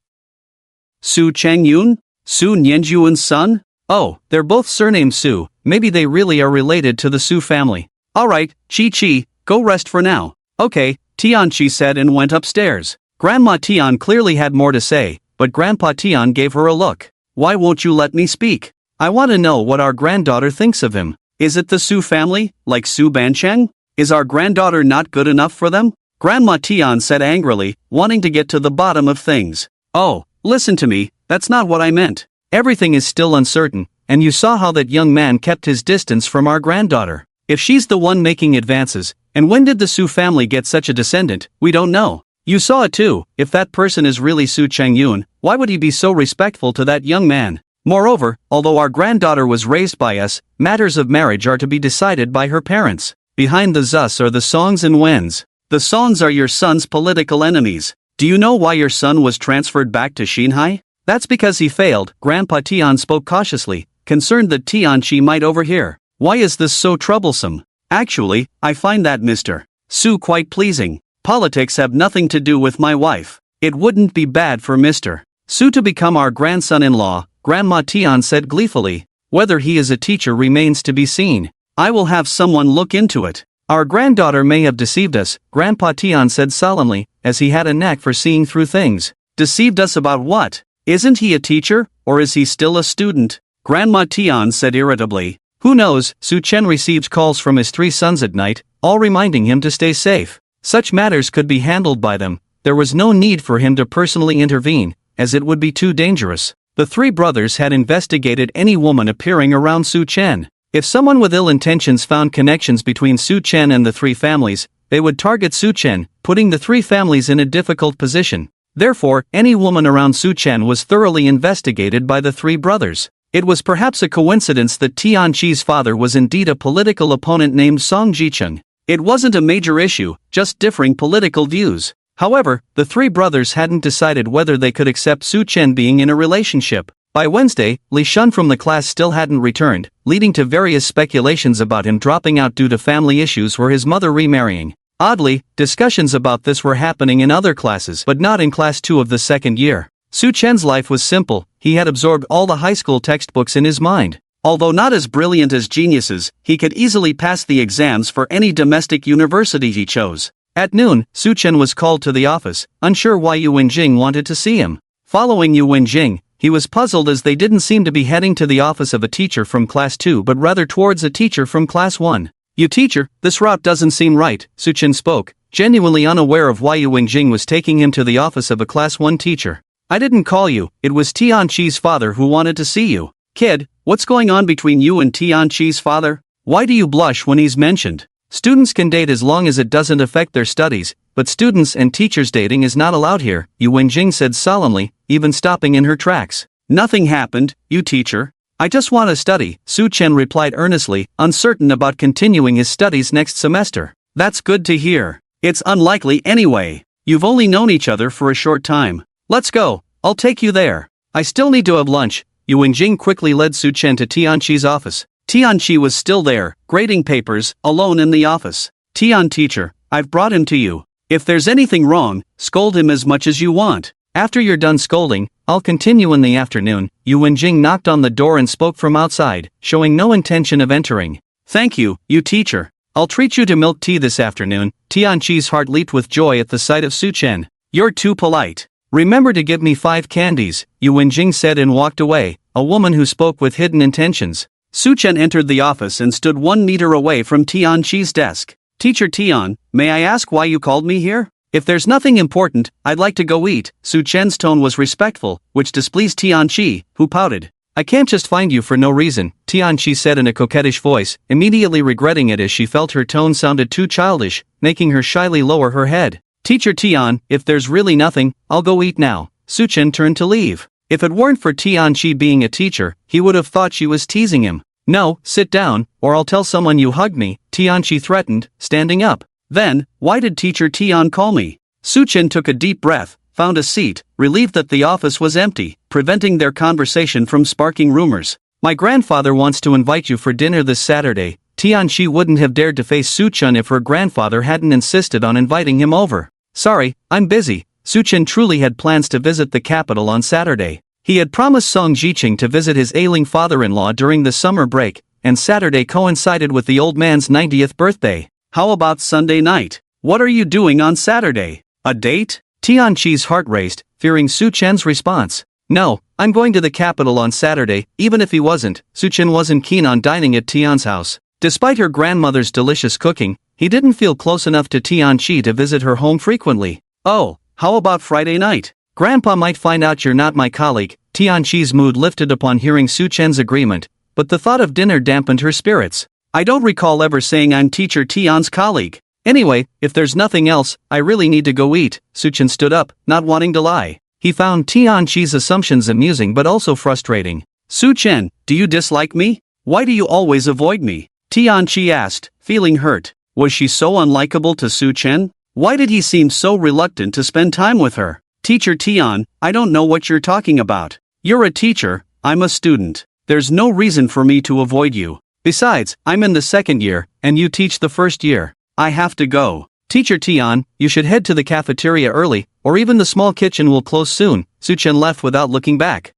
Su Changyun? Su Nianjuan's son? Oh, they're both surnamed Su, maybe they really are related to the Su family. Alright, Chi, go rest for now. Okay, Tianchi said and went upstairs. Grandma Tian clearly had more to say, but Grandpa Tian gave her a look. Why won't you let me speak? I want to know what our granddaughter thinks of him. Is it the Su family, like Su Bancheng? Is our granddaughter not good enough for them? Grandma Tian said angrily, wanting to get to the bottom of things. Oh, listen to me, that's not what I meant. Everything is still uncertain, and you saw how that young man kept his distance from our granddaughter. If she's the one making advances, and when did the Su family get such a descendant, we don't know. You saw it too. If that person is really Su Changyun, why would he be so respectful to that young man? Moreover, although our granddaughter was raised by us, matters of marriage are to be decided by her parents. Behind the Zus are the Songs and Wens. The Songs are your son's political enemies. Do you know why your son was transferred back to Xinhai? That's because he failed. Grandpa Tian spoke cautiously, concerned that Tianchi might overhear. Why is this so troublesome? Actually, I find that Mr. Su quite pleasing. Politics have nothing to do with my wife. It wouldn't be bad for Mr. Su to become our grandson-in-law, Grandma Tian said gleefully. Whether he is a teacher remains to be seen. I will have someone look into it. Our granddaughter may have deceived us, Grandpa Tian said solemnly, as he had a knack for seeing through things. Deceived us about what? Isn't he a teacher, or is he still a student? Grandma Tian said irritably. Who knows? Su Chen received calls from his 3 sons at night, all reminding him to stay safe. Such matters could be handled by them. There was no need for him to personally intervene, as it would be too dangerous. The 3 brothers had investigated any woman appearing around Su Chen. If someone with ill intentions found connections between Su Chen and the 3 families, they would target Su Chen, putting the 3 families in a difficult position. Therefore, any woman around Su Chen was thoroughly investigated by the 3 brothers. It was perhaps a coincidence that Tianchi's father was indeed a political opponent named Song Jicheng. It wasn't a major issue, just differing political views. However, the 3 brothers hadn't decided whether they could accept Su Chen being in a relationship. By Wednesday, Li Shun from the class still hadn't returned, leading to various speculations about him dropping out due to family issues or his mother remarrying. Oddly, discussions about this were happening in other classes but not in class 2 of the 2nd year. Su Chen's life was simple. He had absorbed all the high school textbooks in his mind. Although not as brilliant as geniuses, he could easily pass the exams for any domestic university he chose. At noon, Su Chen was called to the office, unsure why Yu Wenjing wanted to see him. Following Yu Wenjing, he was puzzled as they didn't seem to be heading to the office of a teacher from class 2 but rather towards a teacher from class 1. You teacher, this route doesn't seem right, Su Chen spoke, genuinely unaware of why Yu Wenjing was taking him to the office of a class 1 teacher. I didn't call you, it was Tianchi's father who wanted to see you. Kid, what's going on between you and Tianchi's father? Why do you blush when he's mentioned? Students can date as long as it doesn't affect their studies, but students and teachers dating is not allowed here, Yu Wenjing said solemnly, even stopping in her tracks. Nothing happened, you teacher. I just want to study, Su Chen replied earnestly, uncertain about continuing his studies next semester. That's good to hear. It's unlikely anyway. You've only known each other for a short time. Let's go, I'll take you there. I still need to have lunch. Yu Wenjing quickly led Su Chen to Tianchi's office. Tianchi was still there, grading papers, alone in the office. Tian teacher, I've brought him to you. If there's anything wrong, scold him as much as you want. After you're done scolding, I'll continue in the afternoon. Yu Wenjing knocked on the door and spoke from outside, showing no intention of entering. Thank you, you teacher. I'll treat you to milk tea this afternoon. Tianchi's heart leaped with joy at the sight of Su Chen. You're too polite. Remember to give me 5 candies, Yu Wenjing said and walked away, a woman who spoke with hidden intentions. Su Chen entered the office and stood 1 meter away from Tianchi's desk. Teacher Tian, may I ask why you called me here? If there's nothing important, I'd like to go eat. Su Chen's tone was respectful, which displeased Tianchi, who pouted. I can't just find you for no reason, Tianchi said in a coquettish voice, immediately regretting it as she felt her tone sounded too childish, making her shyly lower her head. Teacher Tian, if there's really nothing, I'll go eat now. Suchen turned to leave. If it weren't for Tianqi being a teacher, he would have thought she was teasing him. "No, sit down, or I'll tell someone you hugged me," Tianqi threatened, standing up. "Then, why did teacher Tian call me?" Suchen took a deep breath, found a seat, relieved that the office was empty, preventing their conversation from sparking rumors. "My grandfather wants to invite you for dinner this Saturday." Tianqi wouldn't have dared to face Suchen if her grandfather hadn't insisted on inviting him over. "Sorry, I'm busy." Suchen truly had plans to visit the capital on Saturday. He had promised Song Jiqing to visit his ailing father-in-law during the summer break, and Saturday coincided with the old man's 90th birthday. "How about Sunday night? What are you doing on Saturday? A date?" Tianqi's heart raced, fearing Suchen's response. "No, I'm going to the capital on Saturday." Even if he wasn't, Suchen wasn't keen on dining at Tian's house. Despite her grandmother's delicious cooking, he didn't feel close enough to Tianqi to visit her home frequently. "Oh, how about Friday night? Grandpa might find out you're not my colleague." Tianqi's mood lifted upon hearing Suchen's agreement, but the thought of dinner dampened her spirits. "I don't recall ever saying I'm teacher Tian's colleague. Anyway, if there's nothing else, I really need to go eat." Suchen stood up, not wanting to lie. He found Tianqi's assumptions amusing but also frustrating. "Suchen, do you dislike me? Why do you always avoid me?" Tianqi asked, feeling hurt. Was she so unlikable to Suchen? Why did he seem so reluctant to spend time with her? "Teacher Tian, I don't know what you're talking about. You're a teacher, I'm a student. There's no reason for me to avoid you. Besides, I'm in the second year, and you teach the first year. I have to go." "Teacher Tian, you should head to the cafeteria early, or even the small kitchen will close soon." Suchen left without looking back.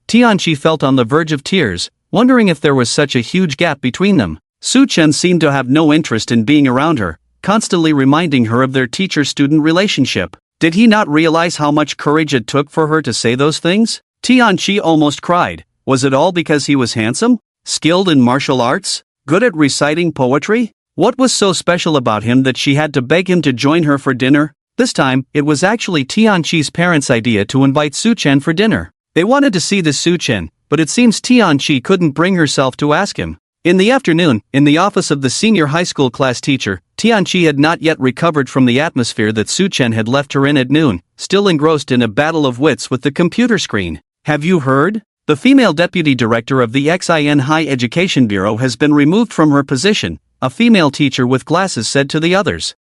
Tianqi felt on the verge of tears, wondering if there was such a huge gap between them. Suchen seemed to have no interest in being around her, constantly reminding her of their teacher-student relationship. Did he not realize how much courage it took for her to say those things? Tianqi almost cried. Was it all because he was handsome? Skilled in martial arts? Good at reciting poetry? What was so special about him that she had to beg him to join her for dinner? This time, it was actually Tianqi's parents' idea to invite Suchen for dinner. They wanted to see this Suchen, but it seems Tianqi couldn't bring herself to ask him. In the afternoon, in the office of the senior high school class teacher, Tianqi had not yet recovered from the atmosphere that Suchen had left her in at noon, still engrossed in a battle of wits with the computer screen. "Have you heard? The female deputy director of the XIN High Education Bureau has been removed from her position," a female teacher with glasses said to the others.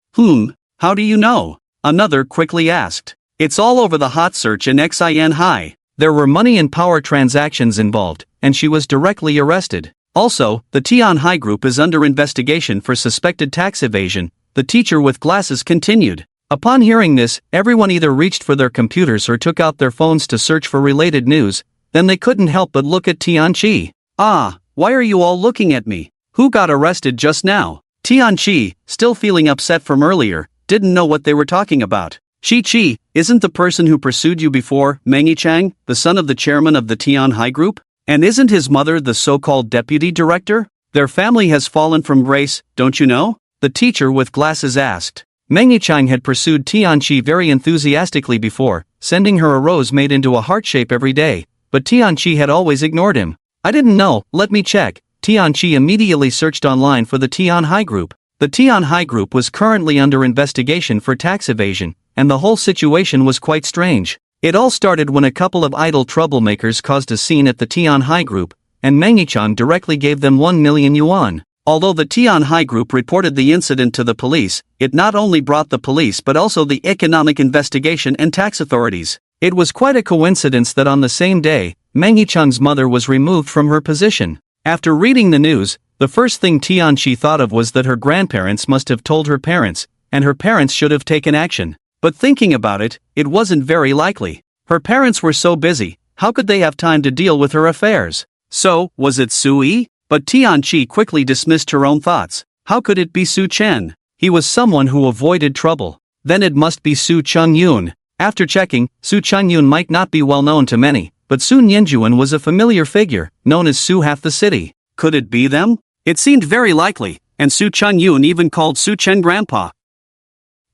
How do you know?" another quickly asked. "It's all over the hot search in XIN High. There were money and power transactions involved, and she was directly arrested. Also, the Tian High Group is under investigation for suspected tax evasion," the teacher with glasses continued. Upon hearing this, everyone either reached for their computers or took out their phones to search for related news. Then they couldn't help but look at Tianqi. "Ah, why are you all looking at me? Who got arrested just now?" Tianqi, still feeling upset from earlier, didn't know what they were talking about. "Chi, isn't the person who pursued you before Meng Chang, the son of the chairman of the Tian High Group? And isn't his mother the so-called deputy director? Their family has fallen from grace, don't you know?" the teacher with glasses asked. Meng Chang had pursued Tianqi very enthusiastically before, sending her a rose made into a heart shape every day, but Tianqi had always ignored him. "I didn't know, let me check." Tianqi immediately searched online for the Tian High Group. The Tian High Group was currently under investigation for tax evasion, and the whole situation was quite strange. It all started when a couple of idle troublemakers caused a scene at the Tian High Group, and Meng Chang directly gave them 1 million yuan. Although the Tian High Group reported the incident to the police, it not only brought the police but also the economic investigation and tax authorities. It was quite a coincidence that on the same day, Meng Chang's mother was removed from her position. After reading the news, the first thing Tianqi thought of was that her grandparents must have told her parents, and her parents should have taken action. But thinking about it, it wasn't very likely. Her parents were so busy, how could they have time to deal with her affairs? So, was it Sui? But Tianqi quickly dismissed her own thoughts. How could it be Su Chen? He was someone who avoided trouble. Then it must be Su Chungyun. After checking, Su Chungyun might not be well known to many, but Su Nianjuan was a familiar figure, known as Su half the city. Could it be them? It seemed very likely, and Su Chungyun even called Su Chen grandpa.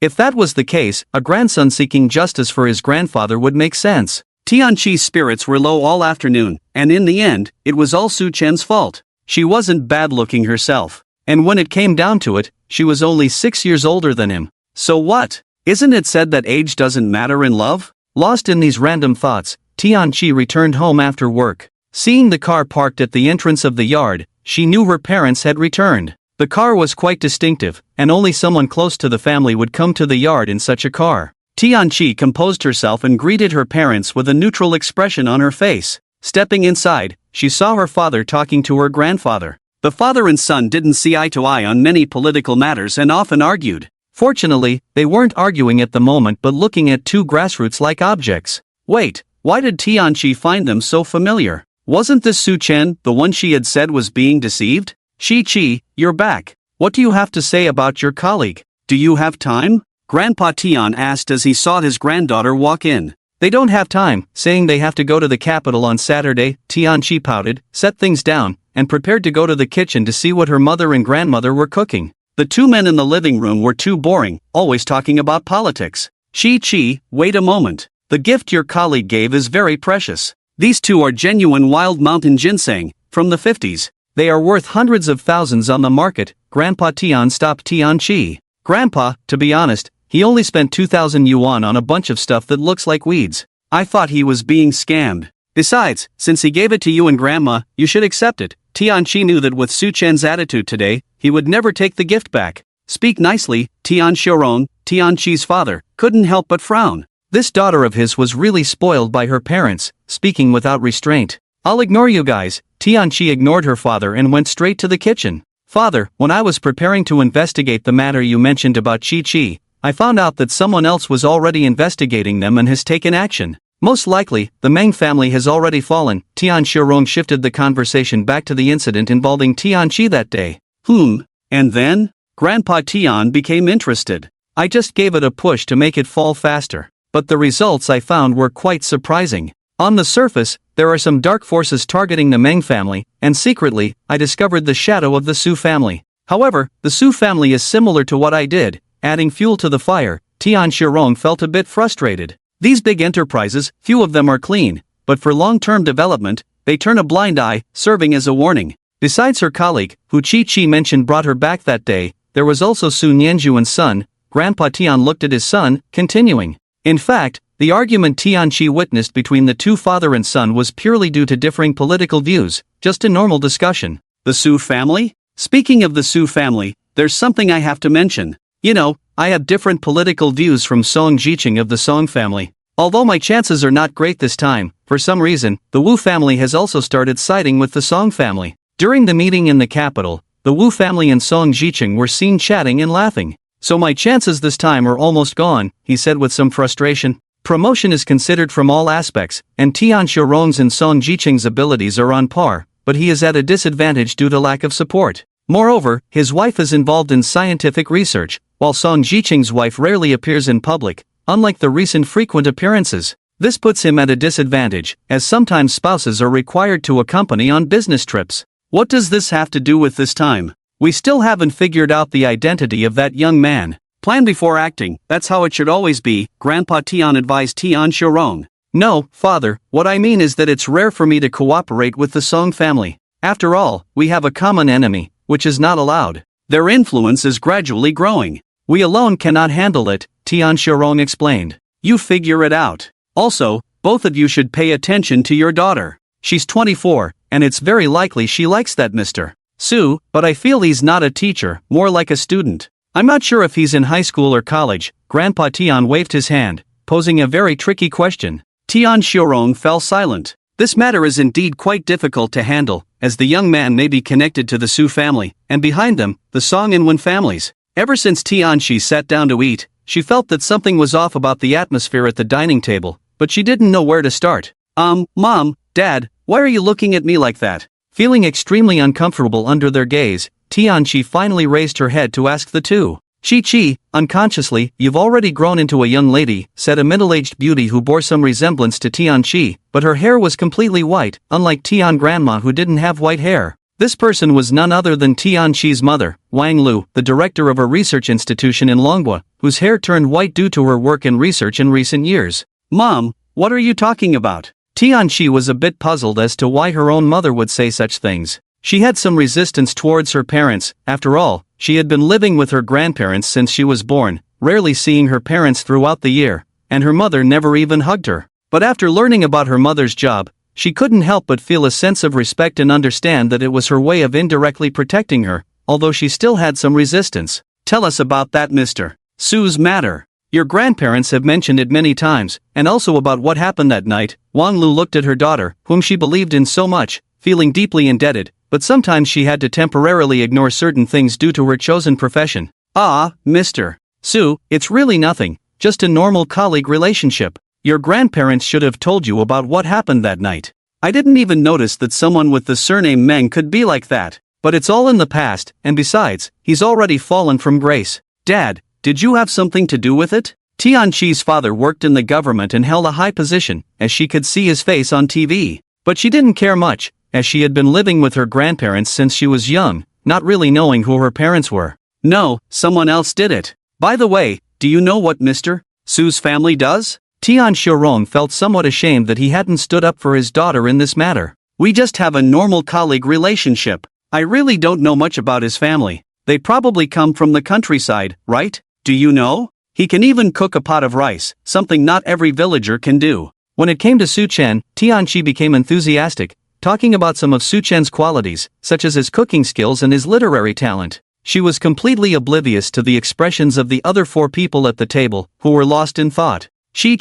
If that was the case, a grandson seeking justice for his grandfather would make sense. Tianqi's spirits were low all afternoon, and in the end, it was all Su Chen's fault. She wasn't bad-looking herself. And when it came down to it, she was only 6 years older than him. So what? Isn't it said that age doesn't matter in love? Lost in these random thoughts, Tianqi returned home after work. Seeing the car parked at the entrance of the yard, she knew her parents had returned. The car was quite distinctive, and only someone close to the family would come to the yard in such a car. Tianqi composed herself and greeted her parents with a neutral expression on her face. Stepping inside, she saw her father talking to her grandfather. The father and son didn't see eye to eye on many political matters and often argued. Fortunately, they weren't arguing at the moment but looking at two grassroots-like objects. Wait, why did Tianqi find them so familiar? Wasn't this Su Chen, the one she had said was being deceived? Chi, you're back. What do you have to say about your colleague? Do you have time? Grandpa Tian asked as he saw his granddaughter walk in. They don't have time, saying they have to go to the capital on Saturday. Tianqi pouted, set things down, and prepared to go to the kitchen to see what her mother and grandmother were cooking. The two men in the living room were too boring, always talking about politics. Chi, wait a moment. The gift your colleague gave is very precious. These two are genuine wild mountain ginseng, from the 50s. They are worth hundreds of thousands on the market. Grandpa Tian stopped Tianqi. Grandpa, to be honest, he only spent 2,000 yuan on a bunch of stuff that looks like weeds. I thought he was being scammed. Besides, since he gave it to you and Grandma, you should accept it. Tianqi knew that with Su Chen's attitude today, he would never take the gift back. Speak nicely. Tian Xiurong, Tianqi's father, couldn't help but frown. This daughter of his was really spoiled by her parents, speaking without restraint. I'll ignore you guys. Tianqi ignored her father and went straight to the kitchen. Father, when I was preparing to investigate the matter you mentioned about Chi, I found out that someone else was already investigating them and has taken action. Most likely, the Meng family has already fallen. Tian Xiurong shifted the conversation back to the incident involving Tianqi that day. And then? Grandpa Tian became interested. I just gave it a push to make it fall faster. But the results I found were quite surprising. On the surface, there are some dark forces targeting the Meng family, and secretly, I discovered the shadow of the Su family. However, the Su family is similar to what I did, adding fuel to the fire. Tian Xiurong felt a bit frustrated. These big enterprises, few of them are clean, but for long-term development, they turn a blind eye, serving as a warning. Besides her colleague, who Chi mentioned brought her back that day, there was also Su Nianjuan's son. Grandpa Tian looked at his son, continuing. In fact, the argument Tianqi witnessed between the two father and son was purely due to differing political views, just a normal discussion. The Su family? Speaking of the Su family, there's something I have to mention. You know, I have different political views from Song Jiqing of the Song family. Although my chances are not great this time, for some reason, the Wu family has also started siding with the Song family. During the meeting in the capital, the Wu family and Song Jiqing were seen chatting and laughing. So my chances this time are almost gone, he said with some frustration. Promotion is considered from all aspects, and Tian Xiurong's and Song Jiqing's abilities are on par, but he is at a disadvantage due to lack of support. Moreover, his wife is involved in scientific research, while Song Jiqing's wife rarely appears in public, unlike the recent frequent appearances. This puts him at a disadvantage, as sometimes spouses are required to accompany on business trips. What does this have to do with this time? We still haven't figured out the identity of that young man. Plan before acting, that's how it should always be, Grandpa Tian advised Tian Xiurong. No, father, what I mean is that it's rare for me to cooperate with the Song family. After all, we have a common enemy, which is not allowed. Their influence is gradually growing. We alone cannot handle it, Tian Xiurong explained. You figure it out. Also, both of you should pay attention to your daughter. She's 24, and it's very likely she likes that Mr. Su, but I feel he's not a teacher, more like a student. I'm not sure if he's in high school or college. Grandpa Tian waved his hand, posing a very tricky question. Tian Xiurong fell silent. This matter is indeed quite difficult to handle, as the young man may be connected to the Su family, and behind them, the Song and Wen families. Ever since Tianqi sat down to eat, she felt that something was off about the atmosphere at the dining table, but she didn't know where to start. Mom, Dad, why are you looking at me like that? Feeling extremely uncomfortable under their gaze, Tianqi finally raised her head to ask the two. Chi, unconsciously, you've already grown into a young lady, said a middle-aged beauty who bore some resemblance to Tianqi, but her hair was completely white, unlike Tian Grandma who didn't have white hair. This person was none other than Tianqi's mother, Wang Lu, the director of a research institution in Longwa, whose hair turned white due to her work in research in recent years. Mom, what are you talking about? Tianqi was a bit puzzled as to why her own mother would say such things. She had some resistance towards her parents. After all, she had been living with her grandparents since she was born, rarely seeing her parents throughout the year, and her mother never even hugged her. But after learning about her mother's job, she couldn't help but feel a sense of respect and understand that it was her way of indirectly protecting her, although she still had some resistance. Tell us about that, Mr. Sue's matter. Your grandparents have mentioned it many times, and also about what happened that night. Wang Lu looked at her daughter, whom she believed in so much, feeling deeply indebted, but sometimes she had to temporarily ignore certain things due to her chosen profession. Ah, Mr. Su, it's really nothing, just a normal colleague relationship. Your grandparents should have told you about what happened that night. I didn't even notice that someone with the surname Meng could be like that. But it's all in the past, and besides, he's already fallen from grace. Dad, did you have something to do with it? Tianqi's father worked in the government and held a high position, as she could see his face on TV. But she didn't care much, as she had been living with her grandparents since she was young, not really knowing who her parents were. No, someone else did it. By the way, do you know what Mr. Su's family does? Tian Xiaorong felt somewhat ashamed that he hadn't stood up for his daughter in this matter. We just have a normal colleague relationship. I really don't know much about his family. They probably come from the countryside, right? Do you know? He can even cook a pot of rice, something not every villager can do. When it came to Su Chen, Tianqi became enthusiastic, talking about some of Su Chen's qualities, such as his cooking skills and his literary talent. She was completely oblivious to the expressions of the other 4 people at the table, who were lost in thought. Chi,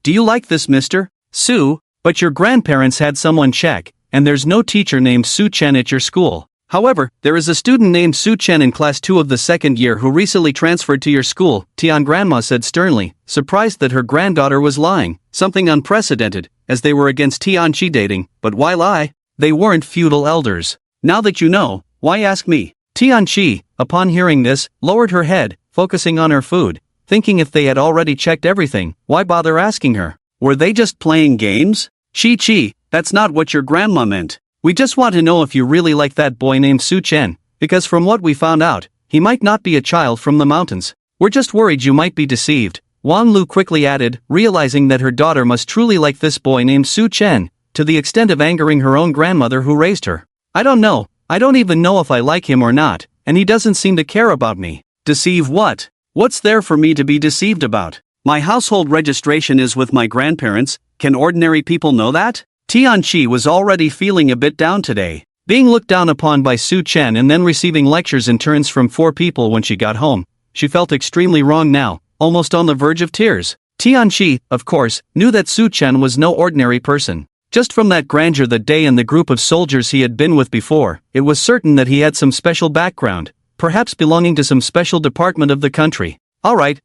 do you like this, Mr. Su? But your grandparents had someone check, and there's no teacher named Su Chen at your school. However, there is a student named Su Chen in class 2 of the second year who recently transferred to your school, Tian Grandma said sternly, surprised that her granddaughter was lying, something unprecedented, as they were against Tianqi dating, but why lie? They weren't feudal elders. Now that you know, why ask me? Tianqi, upon hearing this, lowered her head, focusing on her food, thinking if they had already checked everything, why bother asking her? Were they just playing games? Chi, that's not what your grandma meant. We just want to know if you really like that boy named Su Chen, because from what we found out, he might not be a child from the mountains. We're just worried you might be deceived. Wang Lu quickly added, realizing that her daughter must truly like this boy named Su Chen, to the extent of angering her own grandmother who raised her. I don't know, I don't even know if I like him or not, and he doesn't seem to care about me. Deceive what? What's there for me to be deceived about? My household registration is with my grandparents. Can ordinary people know that? Tianqi was already feeling a bit down today. Being looked down upon by Su Chen and then receiving lectures in turns from 4 people when she got home, she felt extremely wrong now, almost on the verge of tears. Tianqi, of course, knew that Su Chen was no ordinary person. Just from that grandeur that day and the group of soldiers he had been with before, it was certain that he had some special background, perhaps belonging to some special department of the country. Alright,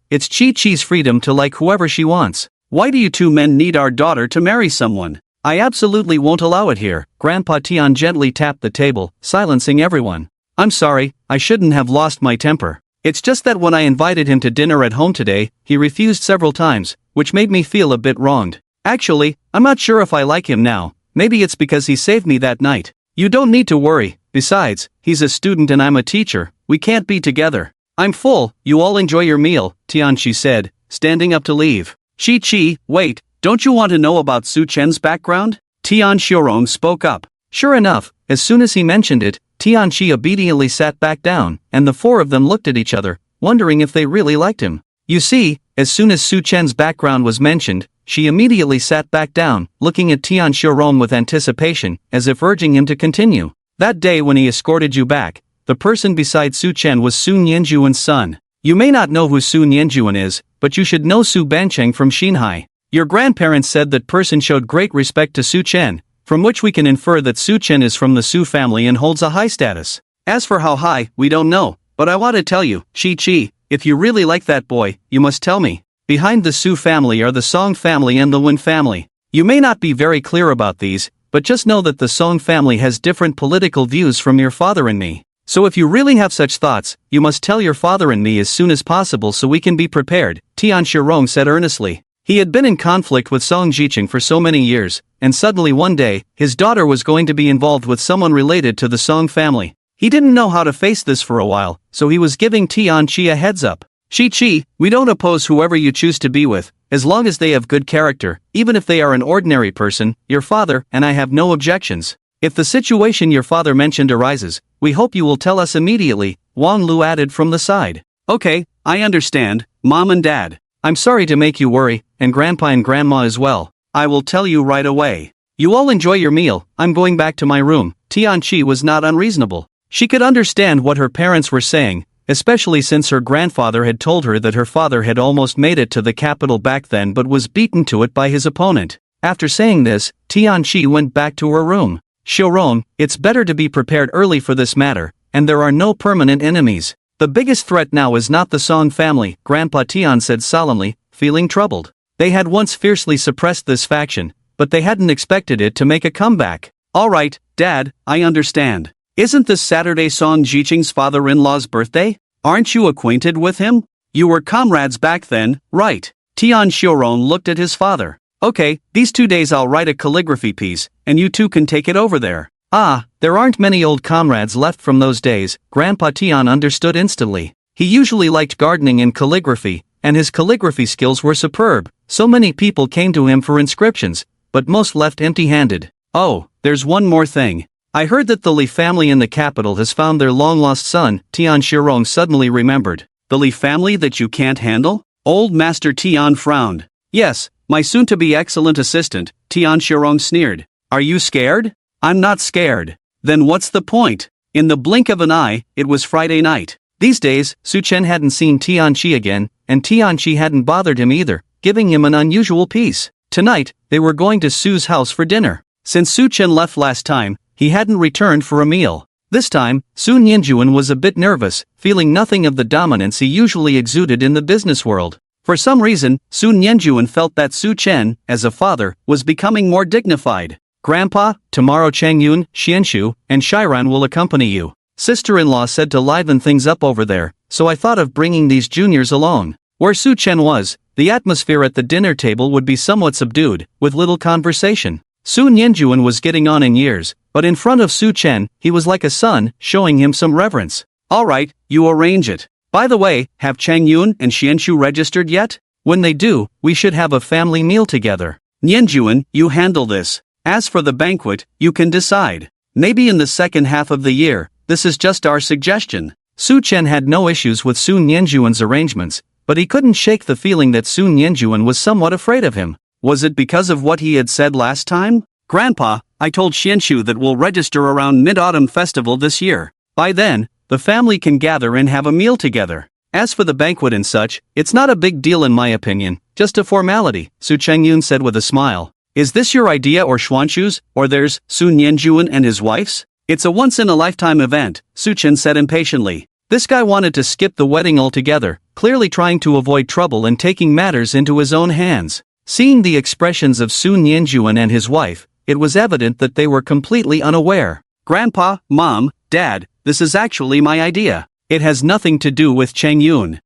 it's Chi-Chi's freedom to like whoever she wants. Why do you 2 men need our daughter to marry someone? I absolutely won't allow it here. Grandpa Tian gently tapped the table, silencing everyone. I'm sorry, I shouldn't have lost my temper. It's just that when I invited him to dinner at home today, he refused several times, which made me feel a bit wronged. Actually, I'm not sure if I like him now. Maybe it's because he saved me that night. You don't need to worry. Besides, he's a student and I'm a teacher. We can't be together. I'm full, you all enjoy your meal, Tianqi said, standing up to leave. Chi, wait, don't you want to know about Su Chen's background? Tian Xiaorong spoke up. Sure enough, as soon as he mentioned it, Tianqi obediently sat back down, and the 4 of them looked at each other, wondering if they really liked him. You see, as soon as Su Chen's background was mentioned, she immediately sat back down, looking at Tian Xiaorong with anticipation, as if urging him to continue. That day when he escorted you back, the person beside Su Chen was Su Nianjuan's son. You may not know who Su Nianjuan is, but you should know Su Bancheng from Xinhai. Your grandparents said that person showed great respect to Su Chen, from which we can infer that Su Chen is from the Su family and holds a high status. As for how high, we don't know, but I want to tell you, Chi, if you really like that boy, you must tell me. Behind the Su family are the Song family and the Wen family. You may not be very clear about these, but just know that the Song family has different political views from your father and me. So if you really have such thoughts, you must tell your father and me as soon as possible so we can be prepared, Tian Xiaorong said earnestly. He had been in conflict with Song Jiqing for so many years, and suddenly one day, his daughter was going to be involved with someone related to the Song family. He didn't know how to face this for a while, so he was giving Tianqi a heads up. Chi, we don't oppose whoever you choose to be with, as long as they have good character, even if they are an ordinary person, your father and I have no objections. If the situation your father mentioned arises, we hope you will tell us immediately, Wang Lu added from the side. Okay, I understand, Mom and Dad. I'm sorry to make you worry, and Grandpa and Grandma as well. I will tell you right away. You all enjoy your meal, I'm going back to my room. Tianqi was not unreasonable. She could understand what her parents were saying, especially since her grandfather had told her that her father had almost made it to the capital back then but was beaten to it by his opponent. After saying this, Tianqi went back to her room. Xiaorong, it's better to be prepared early for this matter, and there are no permanent enemies. The biggest threat now is not the Song family, Grandpa Tian said solemnly, feeling troubled. They had once fiercely suppressed this faction, but they hadn't expected it to make a comeback. Alright, Dad, I understand. Isn't this Saturday Song Jiqing's father-in-law's birthday? Aren't you acquainted with him? You were comrades back then, right? Tian Xiaorong looked at his father. Okay, these 2 days I'll write a calligraphy piece, and you two can take it over there. Ah, there aren't many old comrades left from those days, Grandpa Tian understood instantly. He usually liked gardening and calligraphy, and his calligraphy skills were superb. So many people came to him for inscriptions, but most left empty-handed. Oh, there's one more thing. I heard that the Li family in the capital has found their long-lost son, Tian Xiaorong suddenly remembered. The Li family that you can't handle? Old Master Tian frowned. Yes, my soon-to-be excellent assistant, Tian Xiaorong sneered. Are you scared? I'm not scared. Then what's the point? In the blink of an eye, it was Friday night. These days, Su Chen hadn't seen Tianqi again, and Tianqi hadn't bothered him either, giving him an unusual peace. Tonight, they were going to Su's house for dinner. Since Su Chen left last time, he hadn't returned for a meal. This time, Su Nianjuan was a bit nervous, feeling nothing of the dominance he usually exuded in the business world. For some reason, Su Nianjuan felt that Su Chen, as a father, was becoming more dignified. Grandpa, tomorrow Changyun, Xianshu, and Shiran will accompany you. Sister-in-law said to liven things up over there, so I thought of bringing these juniors along. Where Su Chen was, the atmosphere at the dinner table would be somewhat subdued, with little conversation. Su Nianjuan was getting on in years, but in front of Su Chen, he was like a son, showing him some reverence. Alright, you arrange it. By the way, have Changyun and Xianshu registered yet? When they do, we should have a family meal together. Nianjuan, you handle this. As for the banquet, you can decide. Maybe in the second half of the year, this is just our suggestion. Su Chen had no issues with Su Nianjuan's arrangements, but he couldn't shake the feeling that Su Nianjuan was somewhat afraid of him. Was it because of what he had said last time? Grandpa, I told Xianshu that we'll register around Mid-Autumn Festival this year. By then, the family can gather and have a meal together. As for the banquet and such, it's not a big deal in my opinion, just a formality, Su Changyun said with a smile. Is this your idea or Xuanshu's, or there's Su Nianjuan and his wife's? It's a once-in-a-lifetime event, Su Chen said impatiently. This guy wanted to skip the wedding altogether, clearly trying to avoid trouble and taking matters into his own hands. Seeing the expressions of Su Nianjuan and his wife, it was evident that they were completely unaware. Grandpa, Mom, Dad, this is actually my idea. It has nothing to do with Changyun.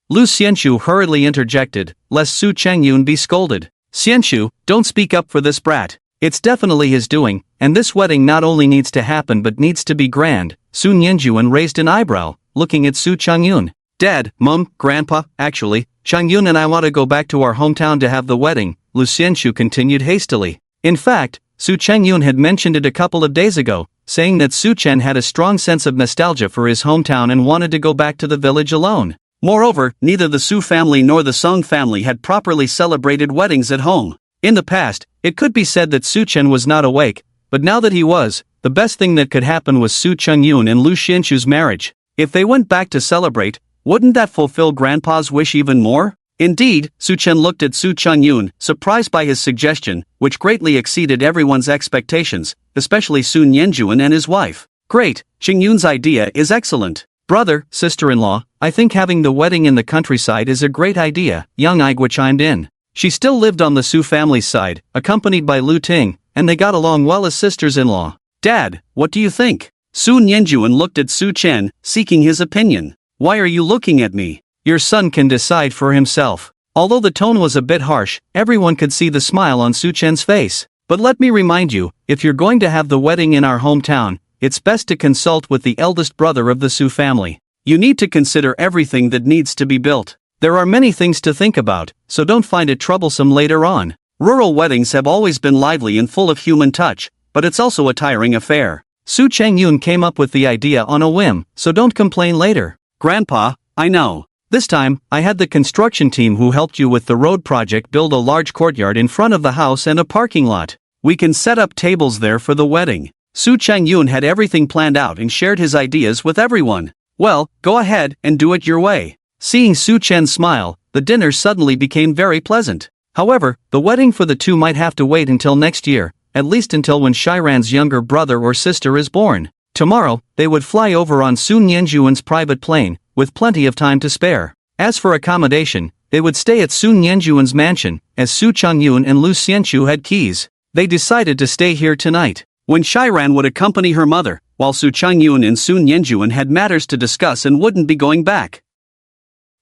Lu Xianshu hurriedly interjected, lest Su Changyun be scolded. Xianshu, don't speak up for this brat. It's definitely his doing, and this wedding not only needs to happen but needs to be grand. Su Nianjuan raised an eyebrow, looking at Su Changyun. Dad, Mom, Grandpa, actually, Changyun and I want to go back to our hometown to have the wedding, Lu Xianshu continued hastily. In fact, Su Changyun had mentioned it a couple of days ago, saying that Su Chen had a strong sense of nostalgia for his hometown and wanted to go back to the village alone. Moreover, neither the Su family nor the Song family had properly celebrated weddings at home. In the past, it could be said that Su Chen was not awake, but now that he was, the best thing that could happen was Su Changyun and Lu Xianshu's marriage. If they went back to celebrate, wouldn't that fulfill Grandpa's wish even more? Indeed, Su Chen looked at Su Changyun, surprised by his suggestion, which greatly exceeded everyone's expectations, especially Su Nianjuan and his wife. Great, Changyun's idea is excellent. Brother, sister-in-law, I think having the wedding in the countryside is a great idea, young Aigua chimed in. She still lived on the Su family's side, accompanied by Lu Ting, and they got along well as sisters-in-law. Dad, what do you think? Su Nianjuan looked at Su Chen, seeking his opinion. Why are you looking at me? Your son can decide for himself. Although the tone was a bit harsh, everyone could see the smile on Su Chen's face. But let me remind you, if you're going to have the wedding in our hometown, it's best to consult with the eldest brother of the Su family. You need to consider everything that needs to be built. There are many things to think about, so don't find it troublesome later on. Rural weddings have always been lively and full of human touch, but it's also a tiring affair. Su Changyun came up with the idea on a whim, so don't complain later. Grandpa, I know. This time, I had the construction team who helped you with the road project build a large courtyard in front of the house and a parking lot. We can set up tables there for the wedding. Su Changyun had everything planned out and shared his ideas with everyone. Well, go ahead and do it your way. Seeing Su Chen smile, the dinner suddenly became very pleasant. However, the wedding for the two might have to wait until next year, at least until when Shiran's younger brother or sister is born. Tomorrow, they would fly over on Sun Yanjuan's private plane, with plenty of time to spare. As for accommodation, they would stay at Sun Yanjuan's mansion, as Su Changyun and Lu Xianchu had keys. They decided to stay here tonight. When Shiran would accompany her mother, while Su Changyun and Sun Yanjuan had matters to discuss and wouldn't be going back.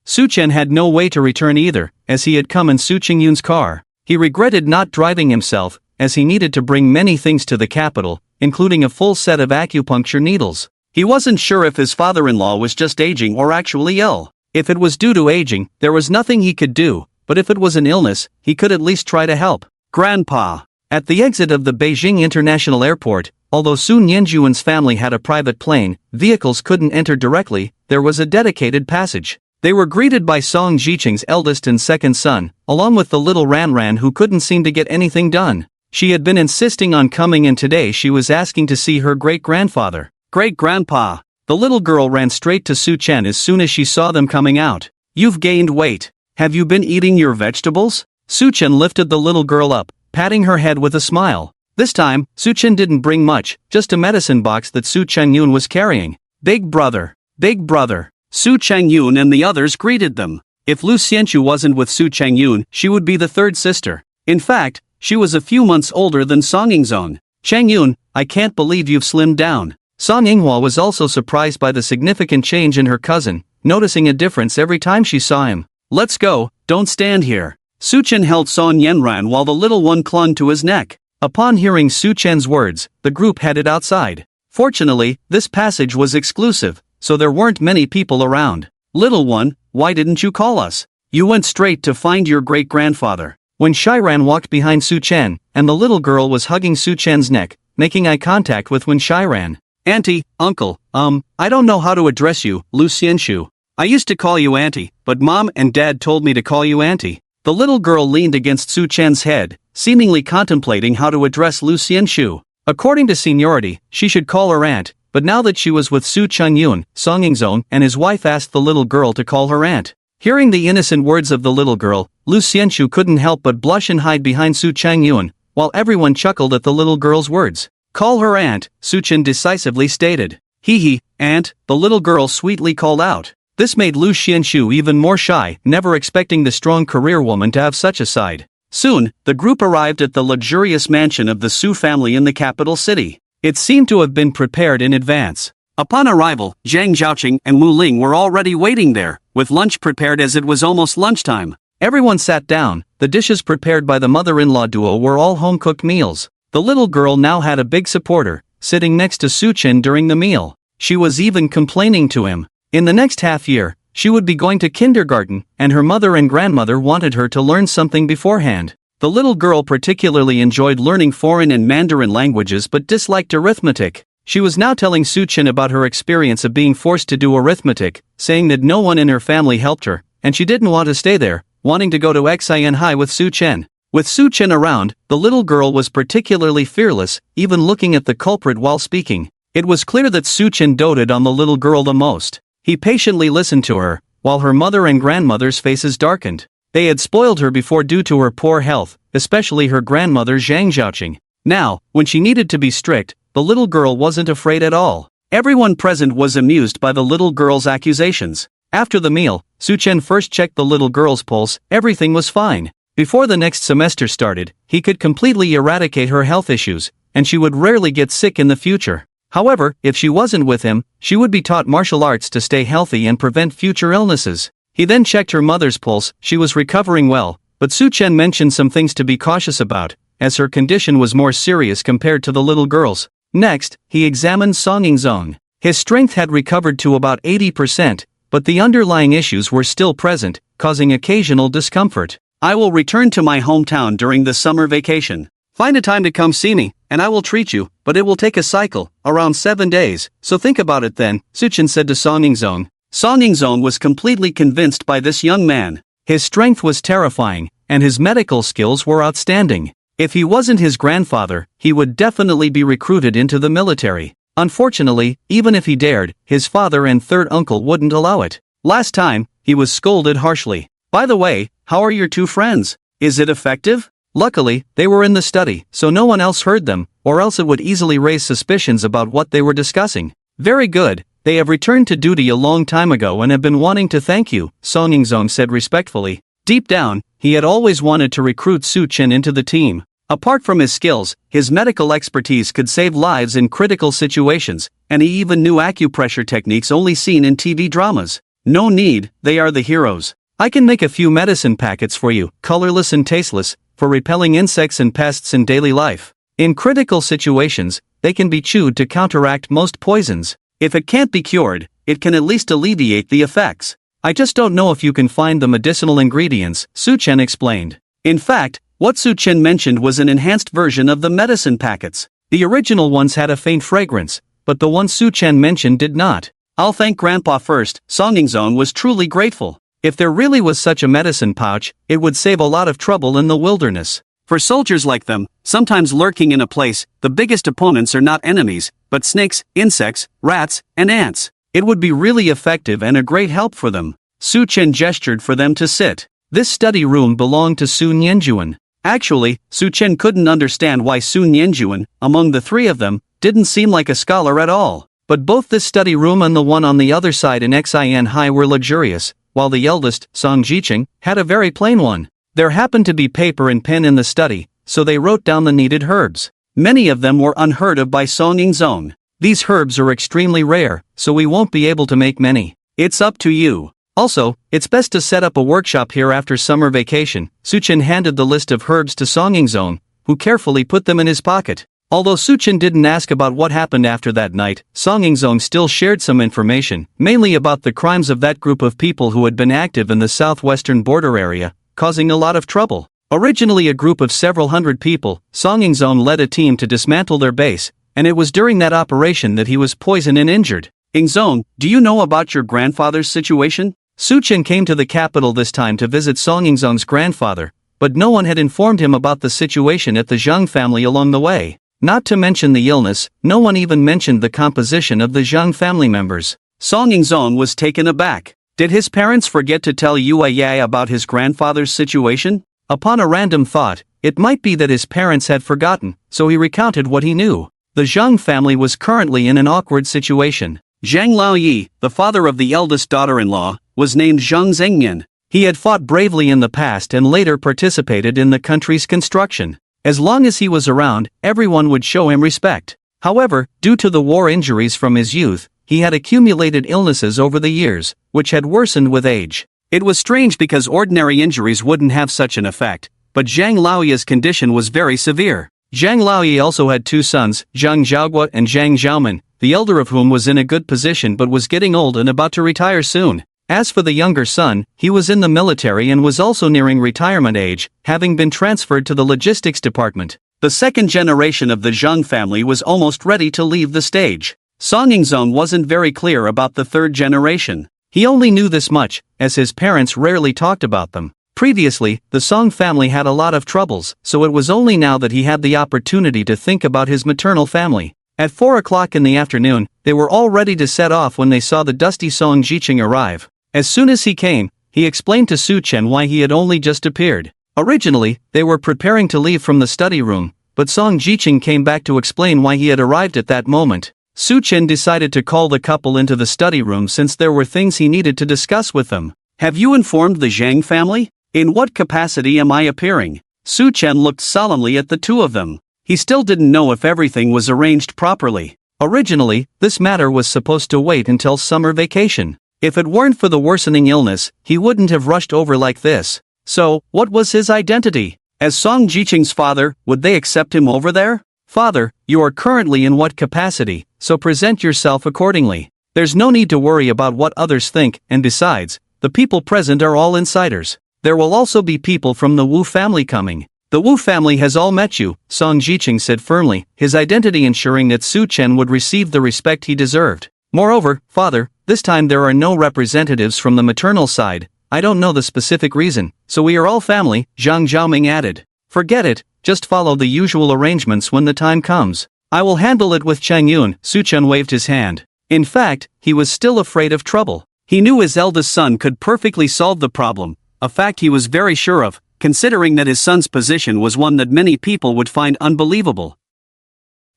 Su Chen had no way to return either, as he had come in Su Changyun's car. He regretted not driving himself, as he needed to bring many things to the capital, including a full set of acupuncture needles. He wasn't sure if his father-in-law was just aging or actually ill. If it was due to aging, there was nothing he could do, but if it was an illness, he could at least try to help. Grandpa. At the exit of the Beijing International Airport, although Sun Yanjuan's family had a private plane, vehicles couldn't enter directly, there was a dedicated passage. They were greeted by Song Jiqing's eldest and second son, along with the little Ran who couldn't seem to get anything done. She had been insisting on coming and today she was asking to see her great-grandfather. Great-grandpa. The little girl ran straight to Su Chen as soon as she saw them coming out. You've gained weight. Have you been eating your vegetables? Su Chen lifted the little girl up, patting her head with a smile. This time, Su Chen didn't bring much, just a medicine box that Su Changyun was carrying. Big brother. Big brother. Su Changyun and the others greeted them. If Lu Xianchu wasn't with Su Changyun, she would be the third sister. In fact, she was a few months older than Song Yingzong. Changyun, I can't believe you've slimmed down. Song Yinghua was also surprised by the significant change in her cousin, noticing a difference every time she saw him. Let's go, don't stand here. Su Chen held Song Yanran while the little one clung to his neck. Upon hearing Su Chen's words, the group headed outside. Fortunately, this passage was exclusive, so there weren't many people around. Little one, why didn't you call us? You went straight to find your great-grandfather. When Shiran walked behind Su Chen, and the little girl was hugging Su Chen's neck, making eye contact with when Shiran. Auntie, uncle, I don't know how to address you, Lu Xianchu. I used to call you auntie, but mom and dad told me to call you auntie. The little girl leaned against Su Chen's head, seemingly contemplating how to address Lu Xianchu. According to seniority, she should call her aunt, but now that she was with Su Changyun, Song Yingzong and his wife asked the little girl to call her aunt. Hearing the innocent words of the little girl, Lu Xianchu couldn't help but blush and hide behind Su Changyun, while everyone chuckled at the little girl's words. Call her aunt, Su Chen decisively stated. Hee, aunt, the little girl sweetly called out. This made Lu Xianchu even more shy, never expecting the strong career woman to have such a side. Soon, the group arrived at the luxurious mansion of the Su family in the capital city. It seemed to have been prepared in advance. Upon arrival, Zhang Zhaoqing and Wuling were already waiting there, with lunch prepared as it was almost lunchtime. Everyone sat down. The dishes prepared by the mother-in-law duo were all home-cooked meals. The little girl now had a big supporter, sitting next to Su Chen during the meal. She was even complaining to him. In the next half year, she would be going to kindergarten, and her mother and grandmother wanted her to learn something beforehand. The little girl particularly enjoyed learning foreign and Mandarin languages but disliked arithmetic. She was now telling Su Chen about her experience of being forced to do arithmetic, saying that no one in her family helped her, and she didn't want to stay there, wanting to go to Xian High with Su Chen. With Su Chen around, the little girl was particularly fearless, even looking at the culprit while speaking. It was clear that Su Chen doted on the little girl the most. He patiently listened to her, while her mother and grandmother's faces darkened. They had spoiled her before due to her poor health, especially her grandmother Zhang Zhaoqing. Now, when she needed to be strict, the little girl wasn't afraid at all. Everyone present was amused by the little girl's accusations. After the meal, Su Chen first checked the little girl's pulse. Everything was fine. Before the next semester started, he could completely eradicate her health issues, and she would rarely get sick in the future. However, if she wasn't with him, she would be taught martial arts to stay healthy and prevent future illnesses. He then checked her mother's pulse. She was recovering well, but Su Chen mentioned some things to be cautious about, as her condition was more serious compared to the little girl's. Next, he examined Song Yingzong. His strength had recovered to about 80%, but the underlying issues were still present, causing occasional discomfort. I will return to my hometown during the summer vacation. Find a time to come see me, and I will treat you, but it will take a cycle, around 7 days, so think about it then, Su Chen said to Song Yingzong. Song Yingzong was completely convinced by this young man. His strength was terrifying, and his medical skills were outstanding. If he wasn't his grandfather, he would definitely be recruited into the military. Unfortunately, even if he dared, his father and third uncle wouldn't allow it. Last time, he was scolded harshly. By the way, how are your two friends? Is it effective? Luckily, they were in the study, so no one else heard them, or else it would easily raise suspicions about what they were discussing. Very good, they have returned to duty a long time ago and have been wanting to thank you, Song Yingzong said respectfully. Deep down, he had always wanted to recruit Su Chen into the team. Apart from his skills, his medical expertise could save lives in critical situations, and he even knew acupressure techniques only seen in TV dramas. No need, they are the heroes. I can make a few medicine packets for you, colorless and tasteless, for repelling insects and pests in daily life. In critical situations, they can be chewed to counteract most poisons. If it can't be cured, it can at least alleviate the effects. I just don't know if you can find the medicinal ingredients, Su Chen explained. In fact, what Su Chen mentioned was an enhanced version of the medicine packets. The original ones had a faint fragrance, but the one Su Chen mentioned did not. I'll thank Grandpa first, Song Yingzong was truly grateful. If there really was such a medicine pouch, it would save a lot of trouble in the wilderness. For soldiers like them, sometimes lurking in a place, the biggest opponents are not enemies, but snakes, insects, rats, and ants. It would be really effective and a great help for them. Su Chen gestured for them to sit. This study room belonged to Su Nianjuan. Actually, Su Chen couldn't understand why Su Nianjuan, among the three of them, didn't seem like a scholar at all. But both this study room and the one on the other side in Xian High were luxurious, while the eldest, Song Jiqing, had a very plain one. There happened to be paper and pen in the study, so they wrote down the needed herbs. Many of them were unheard of by Song Yingzong. These herbs are extremely rare, so we won't be able to make many. It's up to you. Also, it's best to set up a workshop here after summer vacation. Su Chen handed the list of herbs to Song Yingzong, who carefully put them in his pocket. Although Su Chen didn't ask about what happened after that night, Song Yingzong still shared some information, mainly about the crimes of that group of people who had been active in the southwestern border area, causing a lot of trouble. Originally a group of several hundred people, Song Yingzong led a team to dismantle their base, and it was during that operation that he was poisoned and injured. Yingzong, do you know about your grandfather's situation? Su Chen came to the capital this time to visit Song Yingzong's grandfather, but no one had informed him about the situation at the Zhang family along the way. Not to mention the illness, no one even mentioned the composition of the Zhang family members. Song Yingzong was taken aback. Did his parents forget to tell Yue Yai about his grandfather's situation? Upon a random thought, it might be that his parents had forgotten, so he recounted what he knew. The Zhang family was currently in an awkward situation. Zhang Laoyi, the father of the eldest daughter-in-law, was named Zhang Zengmian. He had fought bravely in the past and later participated in the country's construction. As long as he was around, everyone would show him respect. However, due to the war injuries from his youth, he had accumulated illnesses over the years, which had worsened with age. It was strange because ordinary injuries wouldn't have such an effect, but Zhang Laoyi's condition was very severe. Zhang Laoyi also had two sons, Zhang Zhaogua and Zhang Xiaoman, the elder of whom was in a good position but was getting old and about to retire soon. As for the younger son, he was in the military and was also nearing retirement age, having been transferred to the logistics department. The second generation of the Zhang family was almost ready to leave the stage. Song Yingzong wasn't very clear about the third generation. He only knew this much, as his parents rarely talked about them. Previously, the Song family had a lot of troubles, so it was only now that he had the opportunity to think about his maternal family. At 4 o'clock in the afternoon, they were all ready to set off when they saw the dusty Song Jiqing arrive. As soon as he came, he explained to Su Chen why he had only just appeared. Originally, they were preparing to leave from the study room, but Song Jiqing came back to explain why he had arrived at that moment. Su Chen decided to call the couple into the study room since there were things he needed to discuss with them. Have you informed the Zhang family? In what capacity am I appearing? Su Chen looked solemnly at the two of them. He still didn't know if everything was arranged properly. Originally, this matter was supposed to wait until summer vacation. If it weren't for the worsening illness, he wouldn't have rushed over like this. So, what was his identity? As Song Jiqing's father, would they accept him over there? Father, you are currently in what capacity, so present yourself accordingly. There's no need to worry about what others think, and besides, the people present are all insiders. There will also be people from the Wu family coming. The Wu family has all met you, Song Jiqing said firmly, his identity ensuring that Su Chen would receive the respect he deserved. Moreover, father, this time there are no representatives from the maternal side. I don't know the specific reason, so we are all family, Zhang Zhaoming added. Forget it, just follow the usual arrangements when the time comes. I will handle it with Chang Yun. Su Chen waved his hand. In fact, he was still afraid of trouble. He knew his eldest son could perfectly solve the problem, a fact he was very sure of, considering that his son's position was one that many people would find unbelievable.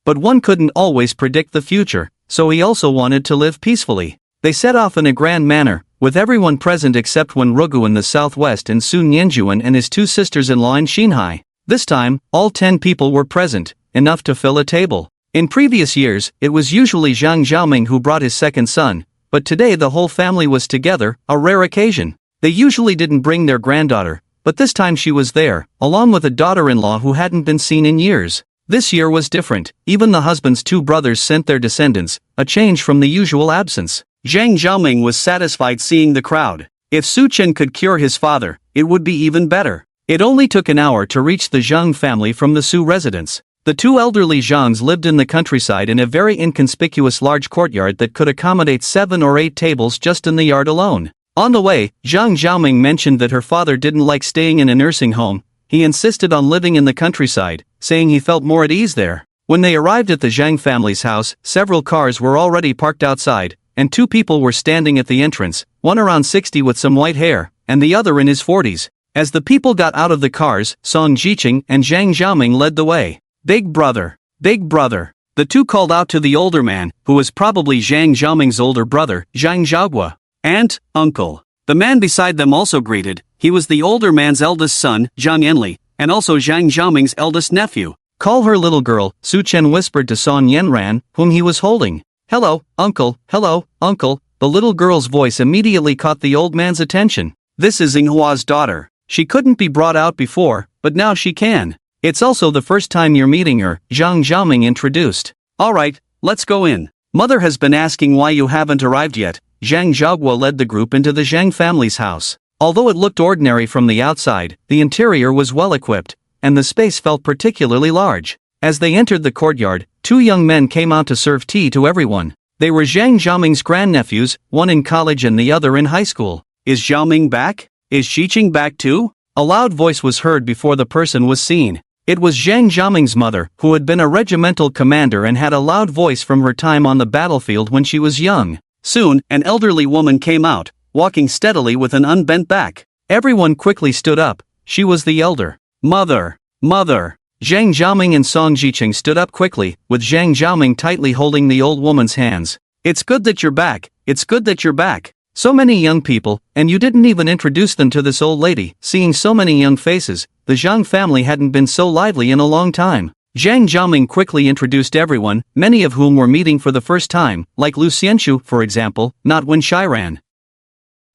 But one couldn't always predict the future, so he also wanted to live peacefully. They set off in a grand manner, with everyone present except Wen Rugu in the southwest and Sun Yanjuan and his two sisters-in-law in Xinhai. This time, all 10 people were present, enough to fill a table. In previous years, it was usually Zhang Zhaoming who brought his second son, but today the whole family was together, a rare occasion. They usually didn't bring their granddaughter, but this time she was there, along with a daughter-in-law who hadn't been seen in years. This year was different. Even the husband's two brothers sent their descendants, a change from the usual absence. Zhang Zhaoming was satisfied seeing the crowd. If Su Chen could cure his father, it would be even better. It only took an hour to reach the Zhang family from the Su residence. The two elderly Zhangs lived in the countryside in a very inconspicuous large courtyard that could accommodate 7 or 8 tables just in the yard alone. On the way, Zhang Zhaoming mentioned that her father didn't like staying in a nursing home. He insisted on living in the countryside, saying he felt more at ease there. When they arrived at the Zhang family's house, several cars were already parked outside, and 2 people were standing at the entrance, one around 60 with some white hair, and the other in his 40s. As the people got out of the cars, Song Jiqing and Zhang Zhaoming led the way. Big brother, big brother. The two called out to the older man, who was probably Zhang Zhaoming's older brother, Zhang Zhaogua. Aunt, uncle. The man beside them also greeted. He was the older man's eldest son, Zhang Yanli, and also Zhang Zhaoming's eldest nephew. Call her little girl, Su Chen whispered to Song Yanran, whom he was holding. Hello, uncle, hello, uncle. The little girl's voice immediately caught the old man's attention. This is Yinghua's daughter. She couldn't be brought out before, but now she can. It's also the first time you're meeting her, Zhang Zhaoming introduced. Alright, let's go in. Mother has been asking why you haven't arrived yet. Zhang Zhaogua led the group into the Zhang family's house. Although it looked ordinary from the outside, the interior was well equipped, and the space felt particularly large. As they entered the courtyard, 2 young men came out to serve tea to everyone. They were Zhang Zhaoming's grandnephews, one in college and the other in high school. Is Zhaoming back? Is Xiqing back too? A loud voice was heard before the person was seen. It was Zhang Zhaoming's mother, who had been a regimental commander and had a loud voice from her time on the battlefield when she was young. Soon, an elderly woman came out, walking steadily with an unbent back. Everyone quickly stood up. She was the elder. Mother! Mother! Zhang Zhaoming and Song Jiqing stood up quickly, with Zhang Zhaoming tightly holding the old woman's hands. It's good that you're back. It's good that you're back. So many young people, and you didn't even introduce them to this old lady. Seeing so many young faces, the Zhang family hadn't been so lively in a long time. Zhang Zhaoming quickly introduced everyone, many of whom were meeting for the first time, like Lu Xianxu, for example, not Wen Shiran.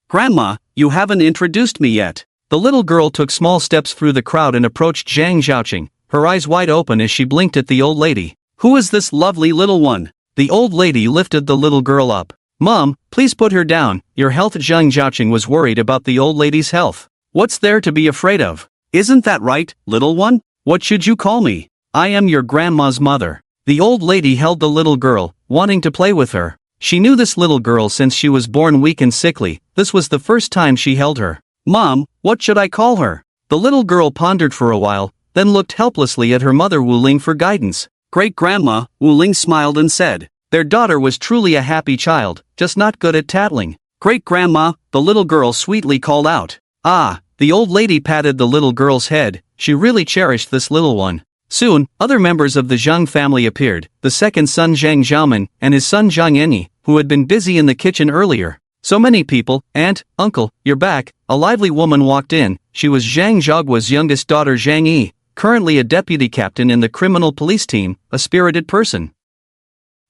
Grandma, you haven't introduced me yet. The little girl took small steps through the crowd and approached Zhang Zhaoqing, her eyes wide open as she blinked at the old lady. Who is this lovely little one? The old lady lifted the little girl up. Mom, please put her down. Your health. Zhang Zhaoqing was worried about the old lady's health. What's there to be afraid of? Isn't that right, little one? What should you call me? I am your grandma's mother. The old lady held the little girl, wanting to play with her. She knew this little girl since she was born weak and sickly. This was the first time she held her. Mom, what should I call her? The little girl pondered for a while, then looked helplessly at her mother Wuling for guidance. Great-grandma, Wuling smiled and said. Their daughter was truly a happy child, just not good at tattling. Great-grandma, the little girl sweetly called out. Ah, the old lady patted the little girl's head. She really cherished this little one. Soon, other members of the Zhang family appeared, the second son Zhang Zhaoman, and his son Zhang Yanyi, who had been busy in the kitchen earlier. So many people. Aunt, uncle, you're back. A lively woman walked in. She was Zhang Zhaogua's youngest daughter Zhang Yi, currently a deputy captain in the criminal police team, a spirited person.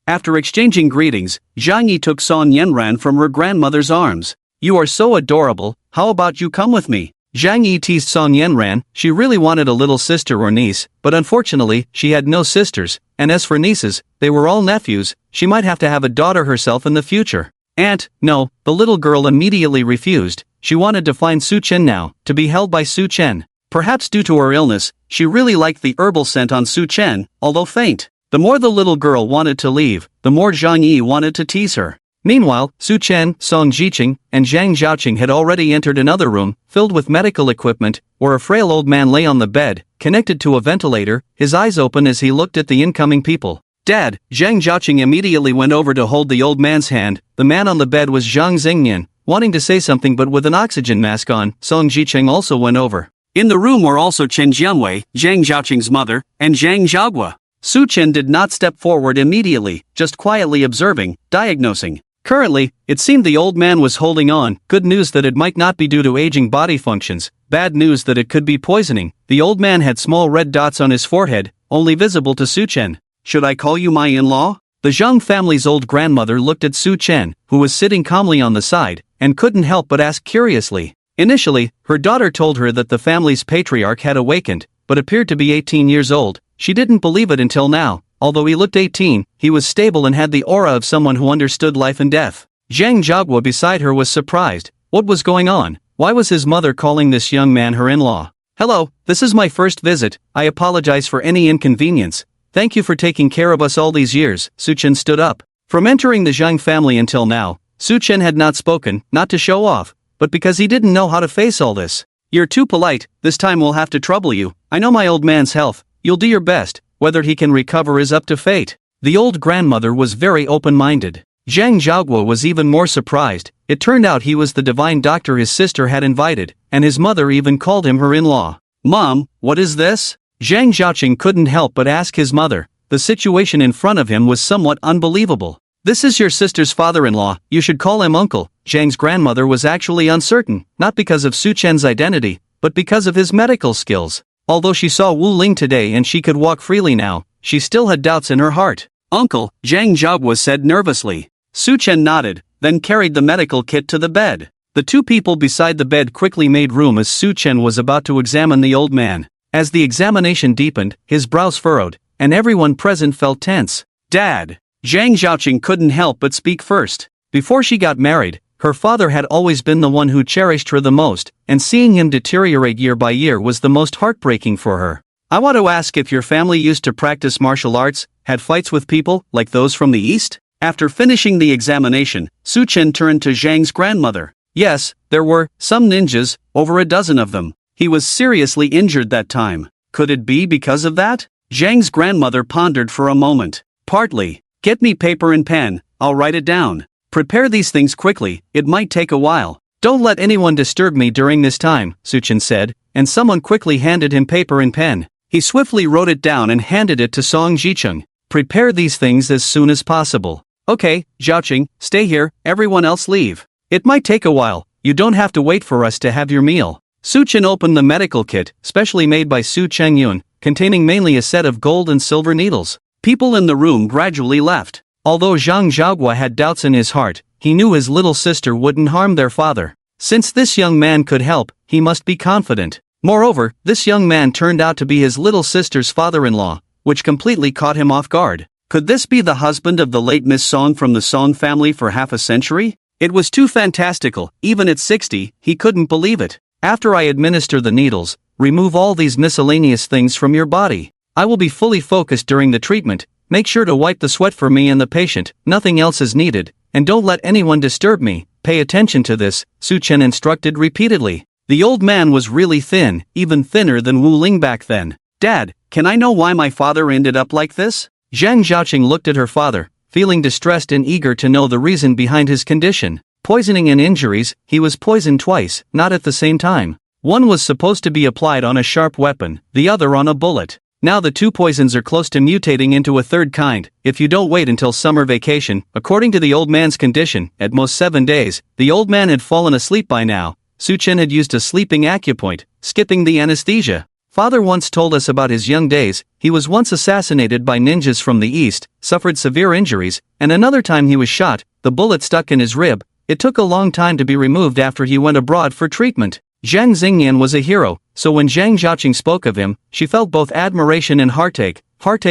After exchanging greetings, Zhang Yi took Song Yanran from her grandmother's arms. You are so adorable, how about you come with me? Zhang Yi teased Song Yanran. She really wanted a little sister or niece, but unfortunately, she had no sisters, and as for nieces, they were all nephews. She might have to have a daughter herself in the future. Aunt, no, the little girl immediately refused. She wanted to find Su Chen now, to be held by Su Chen. Perhaps due to her illness, she really liked the herbal scent on Su Chen, although faint. The more the little girl wanted to leave, the more Zhang Yi wanted to tease her. Meanwhile, Su Chen, Song Jiqing, and Zhang Zhaoqing had already entered another room, filled with medical equipment, where a frail old man lay on the bed, connected to a ventilator, his eyes open as he looked at the incoming people. "Dad!" Zhang Zhaoqing immediately went over to hold the old man's hand. The man on the bed was Zhang Xingnian, wanting to say something but with an oxygen mask on. Song Jiqing also went over. In the room were also Chen Jianwei, Zhang Zhaoqing's mother, and Zhang Xiaogua. Su Chen did not step forward immediately, just quietly observing, diagnosing. Currently, it seemed the old man was holding on. Good news that it might not be due to aging body functions, bad news that it could be poisoning. The old man had small red dots on his forehead, only visible to Su Chen. "Should I call you my in-law?" The Zhang family's old grandmother looked at Su Chen, who was sitting calmly on the side, and couldn't help but ask curiously. Initially, her daughter told her that the family's patriarch had awakened, but appeared to be 18 years old. She didn't believe it until now. Although he looked 18, he was stable and had the aura of someone who understood life and death. Zhang Zhaogua beside her was surprised. What was going on? Why was his mother calling this young man her in-law? "Hello, this is my first visit. I apologize for any inconvenience. Thank you for taking care of us all these years." Su Chen stood up. From entering the Zhang family until now, Su Chen had not spoken, not to show off, but because he didn't know how to face all this. "You're too polite, this time we'll have to trouble you. I know my old man's health. You'll do your best. Whether he can recover is up to fate." The old grandmother was very open-minded. Zhang Zhaogua was even more surprised. It turned out he was the divine doctor his sister had invited, and his mother even called him her in-law. "Mom, what is this?" Zhang Zhaoqing couldn't help but ask his mother. The situation in front of him was somewhat unbelievable. "This is your sister's father-in-law, you should call him uncle." Zhang's grandmother was actually uncertain, not because of Su Chen's identity, but because of his medical skills. Although she saw Wuling today and she could walk freely now, she still had doubts in her heart. "Uncle," Zhang Zhaogua said nervously. Su Chen nodded, then carried the medical kit to the bed. The two people beside the bed quickly made room as Su Chen was about to examine the old man. As the examination deepened, his brows furrowed, and everyone present felt tense. "Dad!" Zhang Zhaoqing couldn't help but speak first. Before she got married, her father had always been the one who cherished her the most, and seeing him deteriorate year by year was the most heartbreaking for her. "I want to ask if your family used to practice martial arts, had fights with people, like those from the East?" After finishing the examination, Su Chen turned to Zhang's grandmother. "Yes, there were some ninjas, over a dozen of them. He was seriously injured that time. Could it be because of that?" Zhang's grandmother pondered for a moment. "Partly. Get me paper and pen, I'll write it down. Prepare these things quickly, it might take a while." "Don't let anyone disturb me during this time," Su Chen said, and someone quickly handed him paper and pen. He swiftly wrote it down and handed it to Song Jiqing. "Prepare these things as soon as possible." "Okay, Zhaoqing, stay here, everyone else leave. It might take a while, you don't have to wait for us to have your meal." Su Chen opened the medical kit, specially made by Su Chengyun, containing mainly a set of gold and silver needles. People in the room gradually left. Although Zhang Zhaogua had doubts in his heart, he knew his little sister wouldn't harm their father. Since this young man could help, he must be confident. Moreover, this young man turned out to be his little sister's father-in-law, which completely caught him off guard. Could this be the husband of the late Miss Song from the Song family for half a century? It was too fantastical. Even at 60, he couldn't believe it. "After I administer the needles, remove all these miscellaneous things from your body. I will be fully focused during the treatment. Make sure to wipe the sweat for me and the patient, nothing else is needed, and don't let anyone disturb me. Pay attention to this," Su Chen instructed repeatedly. The old man was really thin, even thinner than Wuling back then. "Dad, can I know why my father ended up like this?" Zhang Zhaoqing looked at her father, feeling distressed and eager to know the reason behind his condition. Poisoning and injuries, he was poisoned twice, not at the same time. One was supposed to be applied on a sharp weapon, the other on a bullet. Now the two poisons are close to mutating into a third kind, if you don't wait until summer vacation. According to the old man's condition, at most 7 days, the old man had fallen asleep by now. Su Chen had used a sleeping acupoint, skipping the anesthesia. Father once told us about his young days. He was once assassinated by ninjas from the East, suffered severe injuries, and another time he was shot, the bullet stuck in his rib. It took a long time to be removed after he went abroad for treatment. Zhang Xingnian was a hero, so when Zhang Zhaoqing spoke of him, she felt both admiration and heartache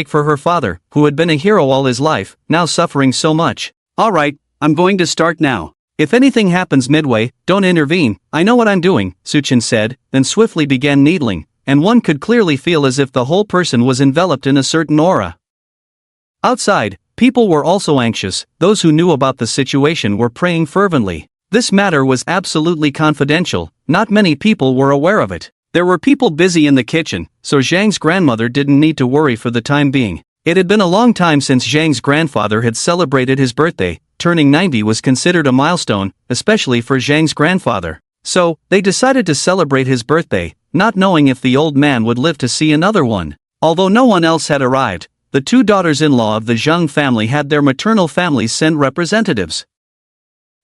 for her father, who had been a hero all his life, now suffering so much. "All right, I'm going to start now. If anything happens midway, don't intervene, I know what I'm doing," Su Chen said, then swiftly began needling, and one could clearly feel as if the whole person was enveloped in a certain aura. Outside, People were also anxious. Those who knew about the situation were praying fervently. This matter was absolutely confidential, not many people were aware of it. There were people busy in the kitchen, so Zhang's grandmother didn't need to worry for the time being. It had been a long time since Zhang's grandfather had celebrated his birthday. Turning 90 was considered a milestone, especially for Zhang's grandfather. So, they decided to celebrate his birthday, not knowing if the old man would live to see another one. Although no one else had arrived, the two daughters-in-law of the Zhang family had their maternal families send representatives.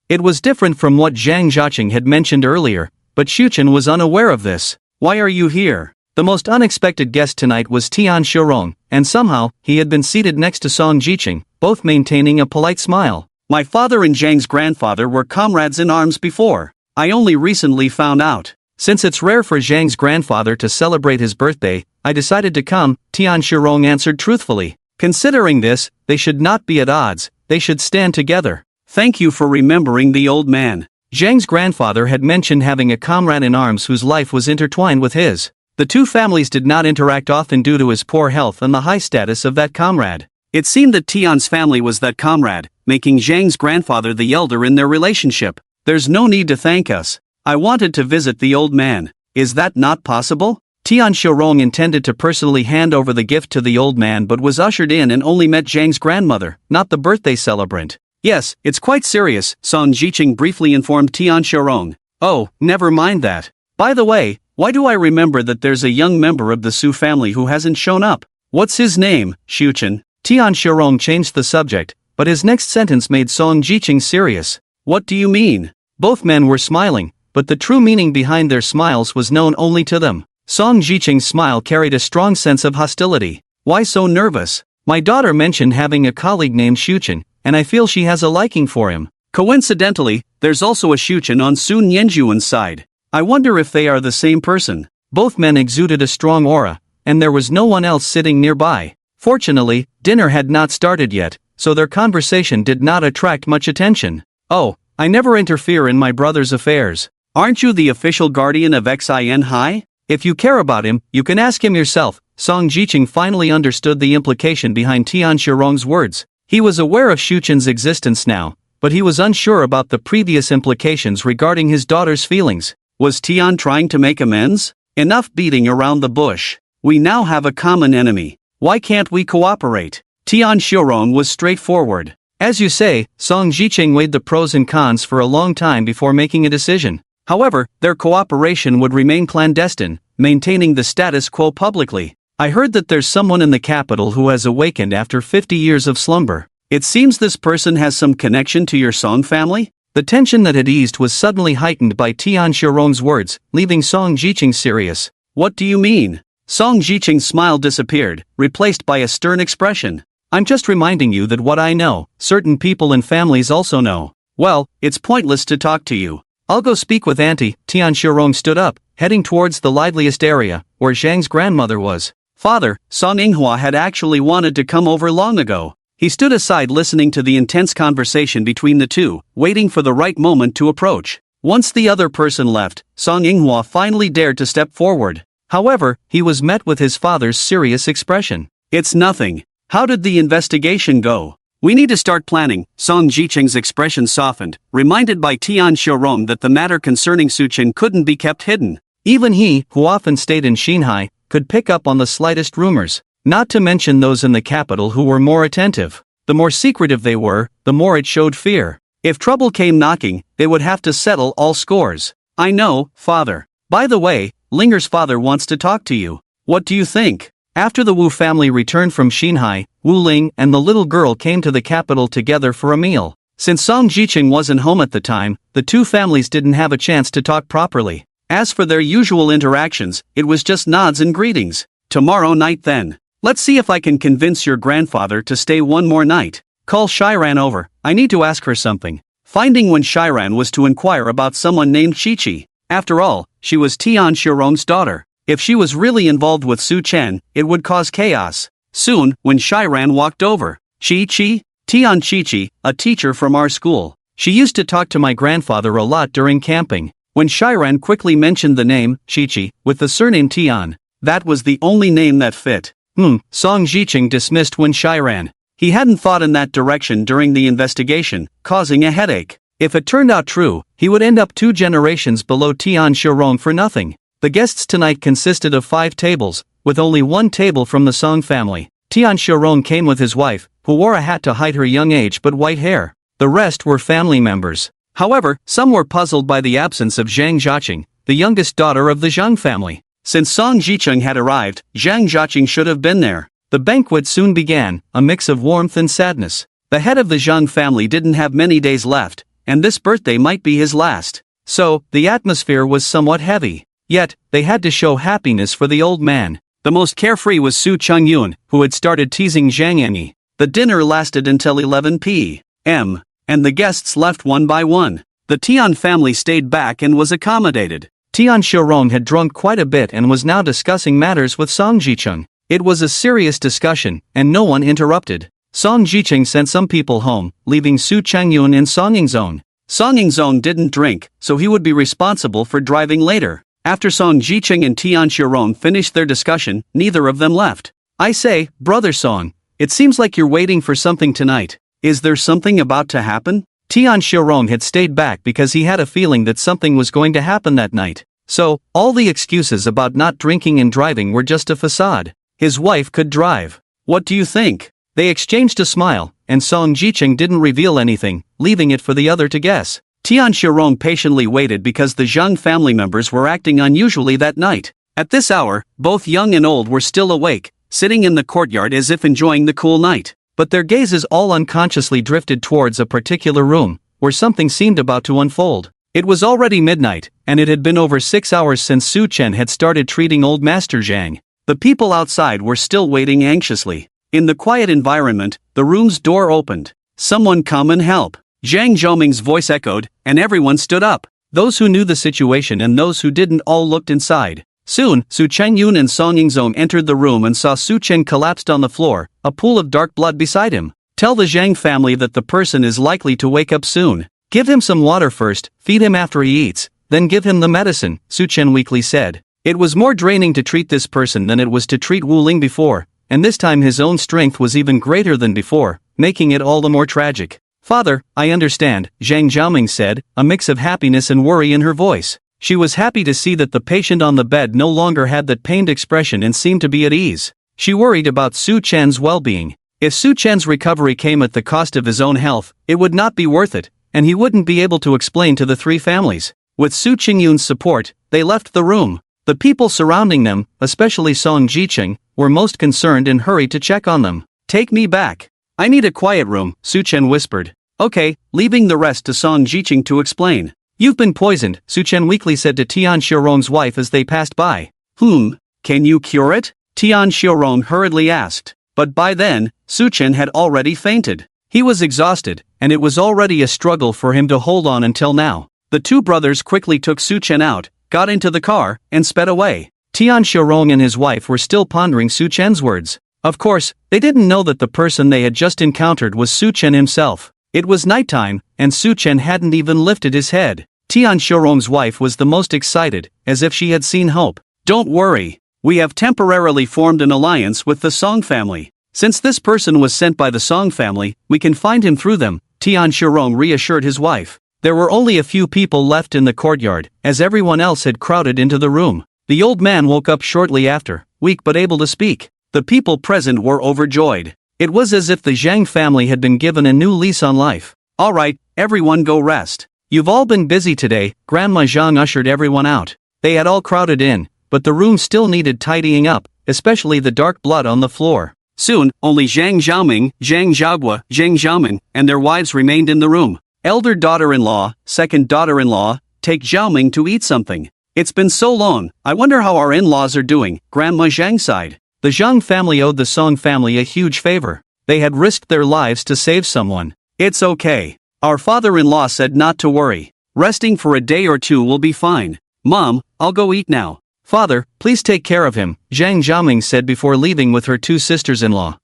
It was different from what Zhang Zhaoqing had mentioned earlier, but Xuchen was unaware of this. Why are you here? The most unexpected guest tonight was Tian Shurong, and somehow, he had been seated next to Song Jiqing, both maintaining a polite smile. My father and Zhang's grandfather were comrades in arms before. I only recently found out. Since it's rare for Zhang's grandfather to celebrate his birthday, I decided to come, Tian Shurong answered truthfully. Considering this, they should not be at odds, they should stand together. Thank you for remembering the old man. Zhang's grandfather had mentioned having a comrade in arms whose life was intertwined with his. The two families did not interact often due to his poor health and the high status of that comrade. It seemed that Tian's family was that comrade, making Zhang's grandfather the elder in their relationship. There's no need to thank us. I wanted to visit the old man. Is that not possible? Tian Shurong intended to personally hand over the gift to the old man but was ushered in and only met Zhang's grandmother, not the birthday celebrant. Yes, it's quite serious, Song Jiqing briefly informed Tian Shurong. Oh, never mind that. By the way, why do I remember that there's a young member of the Su family who hasn't shown up? What's his name, Xuchen? Tian Shurong changed the subject, but his next sentence made Song Jiqing serious. What do you mean? Both men were smiling, but the true meaning behind their smiles was known only to them. Song Jiqing's smile carried a strong sense of hostility. Why so nervous? My daughter mentioned having a colleague named Xuchen, and I feel she has a liking for him. Coincidentally, there's also a Xuchen on Sun Yanjuan's side. I wonder if they are the same person. Both men exuded a strong aura, and there was no one else sitting nearby. Fortunately, dinner had not started yet, so their conversation did not attract much attention. Oh, I never interfere in my brother's affairs. Aren't you the official guardian of Xin Hai? If you care about him, you can ask him yourself. Song Jiqing finally understood the implication behind Tian Shurong's words. He was aware of Xuchen's existence now, but he was unsure about the previous implications regarding his daughter's feelings. Was Tian trying to make amends? Enough beating around the bush. We now have a common enemy. Why can't we cooperate? Tian Shurong was straightforward. As you say, Song Jiqing weighed the pros and cons for a long time before making a decision. However, their cooperation would remain clandestine, maintaining the status quo publicly. I heard that there's someone in the capital who has awakened after 50 years of slumber. It seems this person has some connection to your Song family? The tension that had eased was suddenly heightened by Tian Shurong's words, leaving Song Jiqing serious. What do you mean? Song Jiqing's smile disappeared, replaced by a stern expression. I'm just reminding you that what I know, certain people and families also know. Well, it's pointless to talk to you. I'll go speak with Auntie. Tian Shurong stood up, heading towards the liveliest area, where Zhang's grandmother was. Father, Song Yinghua had actually wanted to come over long ago. He stood aside listening to the intense conversation between the two, waiting for the right moment to approach. Once the other person left, Song Yinghua finally dared to step forward. However, he was met with his father's serious expression. It's nothing. How did the investigation go? We need to start planning. Song Jiqing's expression softened, reminded by Tian Shurong that the matter concerning Xuchen couldn't be kept hidden. Even he, who often stayed in Xinhai, could pick up on the slightest rumors, not to mention those in the capital who were more attentive. The more secretive they were, the more it showed fear. If trouble came knocking, they would have to settle all scores. I know, father. By the way, Linger's father wants to talk to you. What do you think? After the Wu family returned from Xinhai, Wuling and the little girl came to the capital together for a meal. Since Song Jiqing wasn't home at the time, the two families didn't have a chance to talk properly. As for their usual interactions, it was just nods and greetings. Tomorrow night then. Let's see if I can convince your grandfather to stay one more night. Call Shiran over, I need to ask her something. Finding when Shiran was to inquire about someone named Chi-Chi. After all, she was Tian Shurong's daughter. If she was really involved with Su Chen, it would cause chaos. Soon, when Shiran walked over. Chi-Chi? Tian Chi-Chi, a teacher from our school. She used to talk to my grandfather a lot during camping. When Shiran quickly mentioned the name, Chi-Chi, with the surname Tian, that was the only name that fit. Song Jiqing dismissed when Shiran. He hadn't thought in that direction during the investigation, causing a headache. If it turned out true, he would end up 2 generations below Tian Shirong for nothing. The guests tonight consisted of 5 tables, with only 1 table from the Song family. Tian Shirong came with his wife, who wore a hat to hide her young age but white hair. The rest were family members. However, some were puzzled by the absence of Zhang Jiaqing, the youngest daughter of the Zhang family. Since Song Jicheng had arrived, Zhang Jiaqing should have been there. The banquet soon began, a mix of warmth and sadness. The head of the Zhang family didn't have many days left, and this birthday might be his last. So, the atmosphere was somewhat heavy. Yet, they had to show happiness for the old man. The most carefree was Su Chungyun, who had started teasing Zhang Enyi. The dinner lasted until 11 p.m., and the guests left one by one. The Tian family stayed back and was accommodated. Tian Shirong had drunk quite a bit and was now discussing matters with Song Jicheng. It was a serious discussion, and no one interrupted. Song Jicheng sent some people home, leaving Su Changyun in Song Yingzong. Song Yingzong didn't drink, so he would be responsible for driving later. After Song Jicheng and Tian Shirong finished their discussion, neither of them left. I say, Brother Song, it seems like you're waiting for something tonight. Is there something about to happen? Tian Shirong had stayed back because he had a feeling that something was going to happen that night. So, all the excuses about not drinking and driving were just a facade. His wife could drive. What do you think? They exchanged a smile, and Song Jicheng didn't reveal anything, leaving it for the other to guess. Tian Shirong patiently waited because the Zhang family members were acting unusually that night. At this hour, both young and old were still awake, sitting in the courtyard as if enjoying the cool night. But their gazes all unconsciously drifted towards a particular room, where something seemed about to unfold. It was already midnight, and it had been over 6 hours since Su Chen had started treating old Master Zhang. The people outside were still waiting anxiously. In the quiet environment, the room's door opened. Someone come and help. Zhang Zhaoming's voice echoed, and everyone stood up. Those who knew the situation and those who didn't all looked inside. Soon, Su Changyun and Song Yingzong entered the room and saw Su Chen collapsed on the floor, a pool of dark blood beside him. Tell the Zhang family that the person is likely to wake up soon. Give him some water first, feed him after he eats, then give him the medicine, Su Chen weakly said. It was more draining to treat this person than it was to treat wuling before, and this time his own strength was even greater than before, making it all the more tragic. Father, I understand, Zhang Zhaoming said, a mix of happiness and worry in her voice. She was happy to see that the patient on the bed no longer had that pained expression and seemed to be at ease. She worried about Su Chen's well-being. If Su Chen's recovery came at the cost of his own health, it would not be worth it, and he wouldn't be able to explain to the 3 families. With Su Qingyun's support, they left the room. The people surrounding them, especially Song Jicheng, were most concerned and hurried to check on them. Take me back. I need a quiet room, Su Chen whispered. Okay, leaving the rest to Song Jicheng to explain. You've been poisoned, Su Chen weakly said to Tian Shirong's wife as they passed by. Can you cure it? Tian Shirong hurriedly asked. But by then, Su Chen had already fainted. He was exhausted, and it was already a struggle for him to hold on until now. The 2 brothers quickly took Su Chen out, got into the car, and sped away. Tian Shirong and his wife were still pondering Su Chen's words. Of course, they didn't know that the person they had just encountered was Su Chen himself. It was nighttime, and Su Chen hadn't even lifted his head. Tian Shirong's wife was the most excited, as if she had seen hope. Don't worry. We have temporarily formed an alliance with the Song family. Since this person was sent by the Song family, we can find him through them, Tian Shirong reassured his wife. There were only a few people left in the courtyard, as everyone else had crowded into the room. The old man woke up shortly after, weak but able to speak. The people present were overjoyed. It was as if the Zhang family had been given a new lease on life. All right, everyone go rest. You've all been busy today, Grandma Zhang ushered everyone out. They had all crowded in, but the room still needed tidying up, especially the dark blood on the floor. Soon, only Zhang Zhaoming, Zhang Zhaogua, Zhang Zhaomin, and their wives remained in the room. Elder daughter-in-law, second daughter-in-law, take Zhaoming to eat something. It's been so long, I wonder how our in-laws are doing, Grandma Zhang sighed. The Zhang family owed the Song family a huge favor. They had risked their lives to save someone. It's okay. Our father-in-law said not to worry. Resting for a day or 2 will be fine. Mom, I'll go eat now. Father, please take care of him, Zhang Zhaoming said before leaving with her 2 sisters-in-law.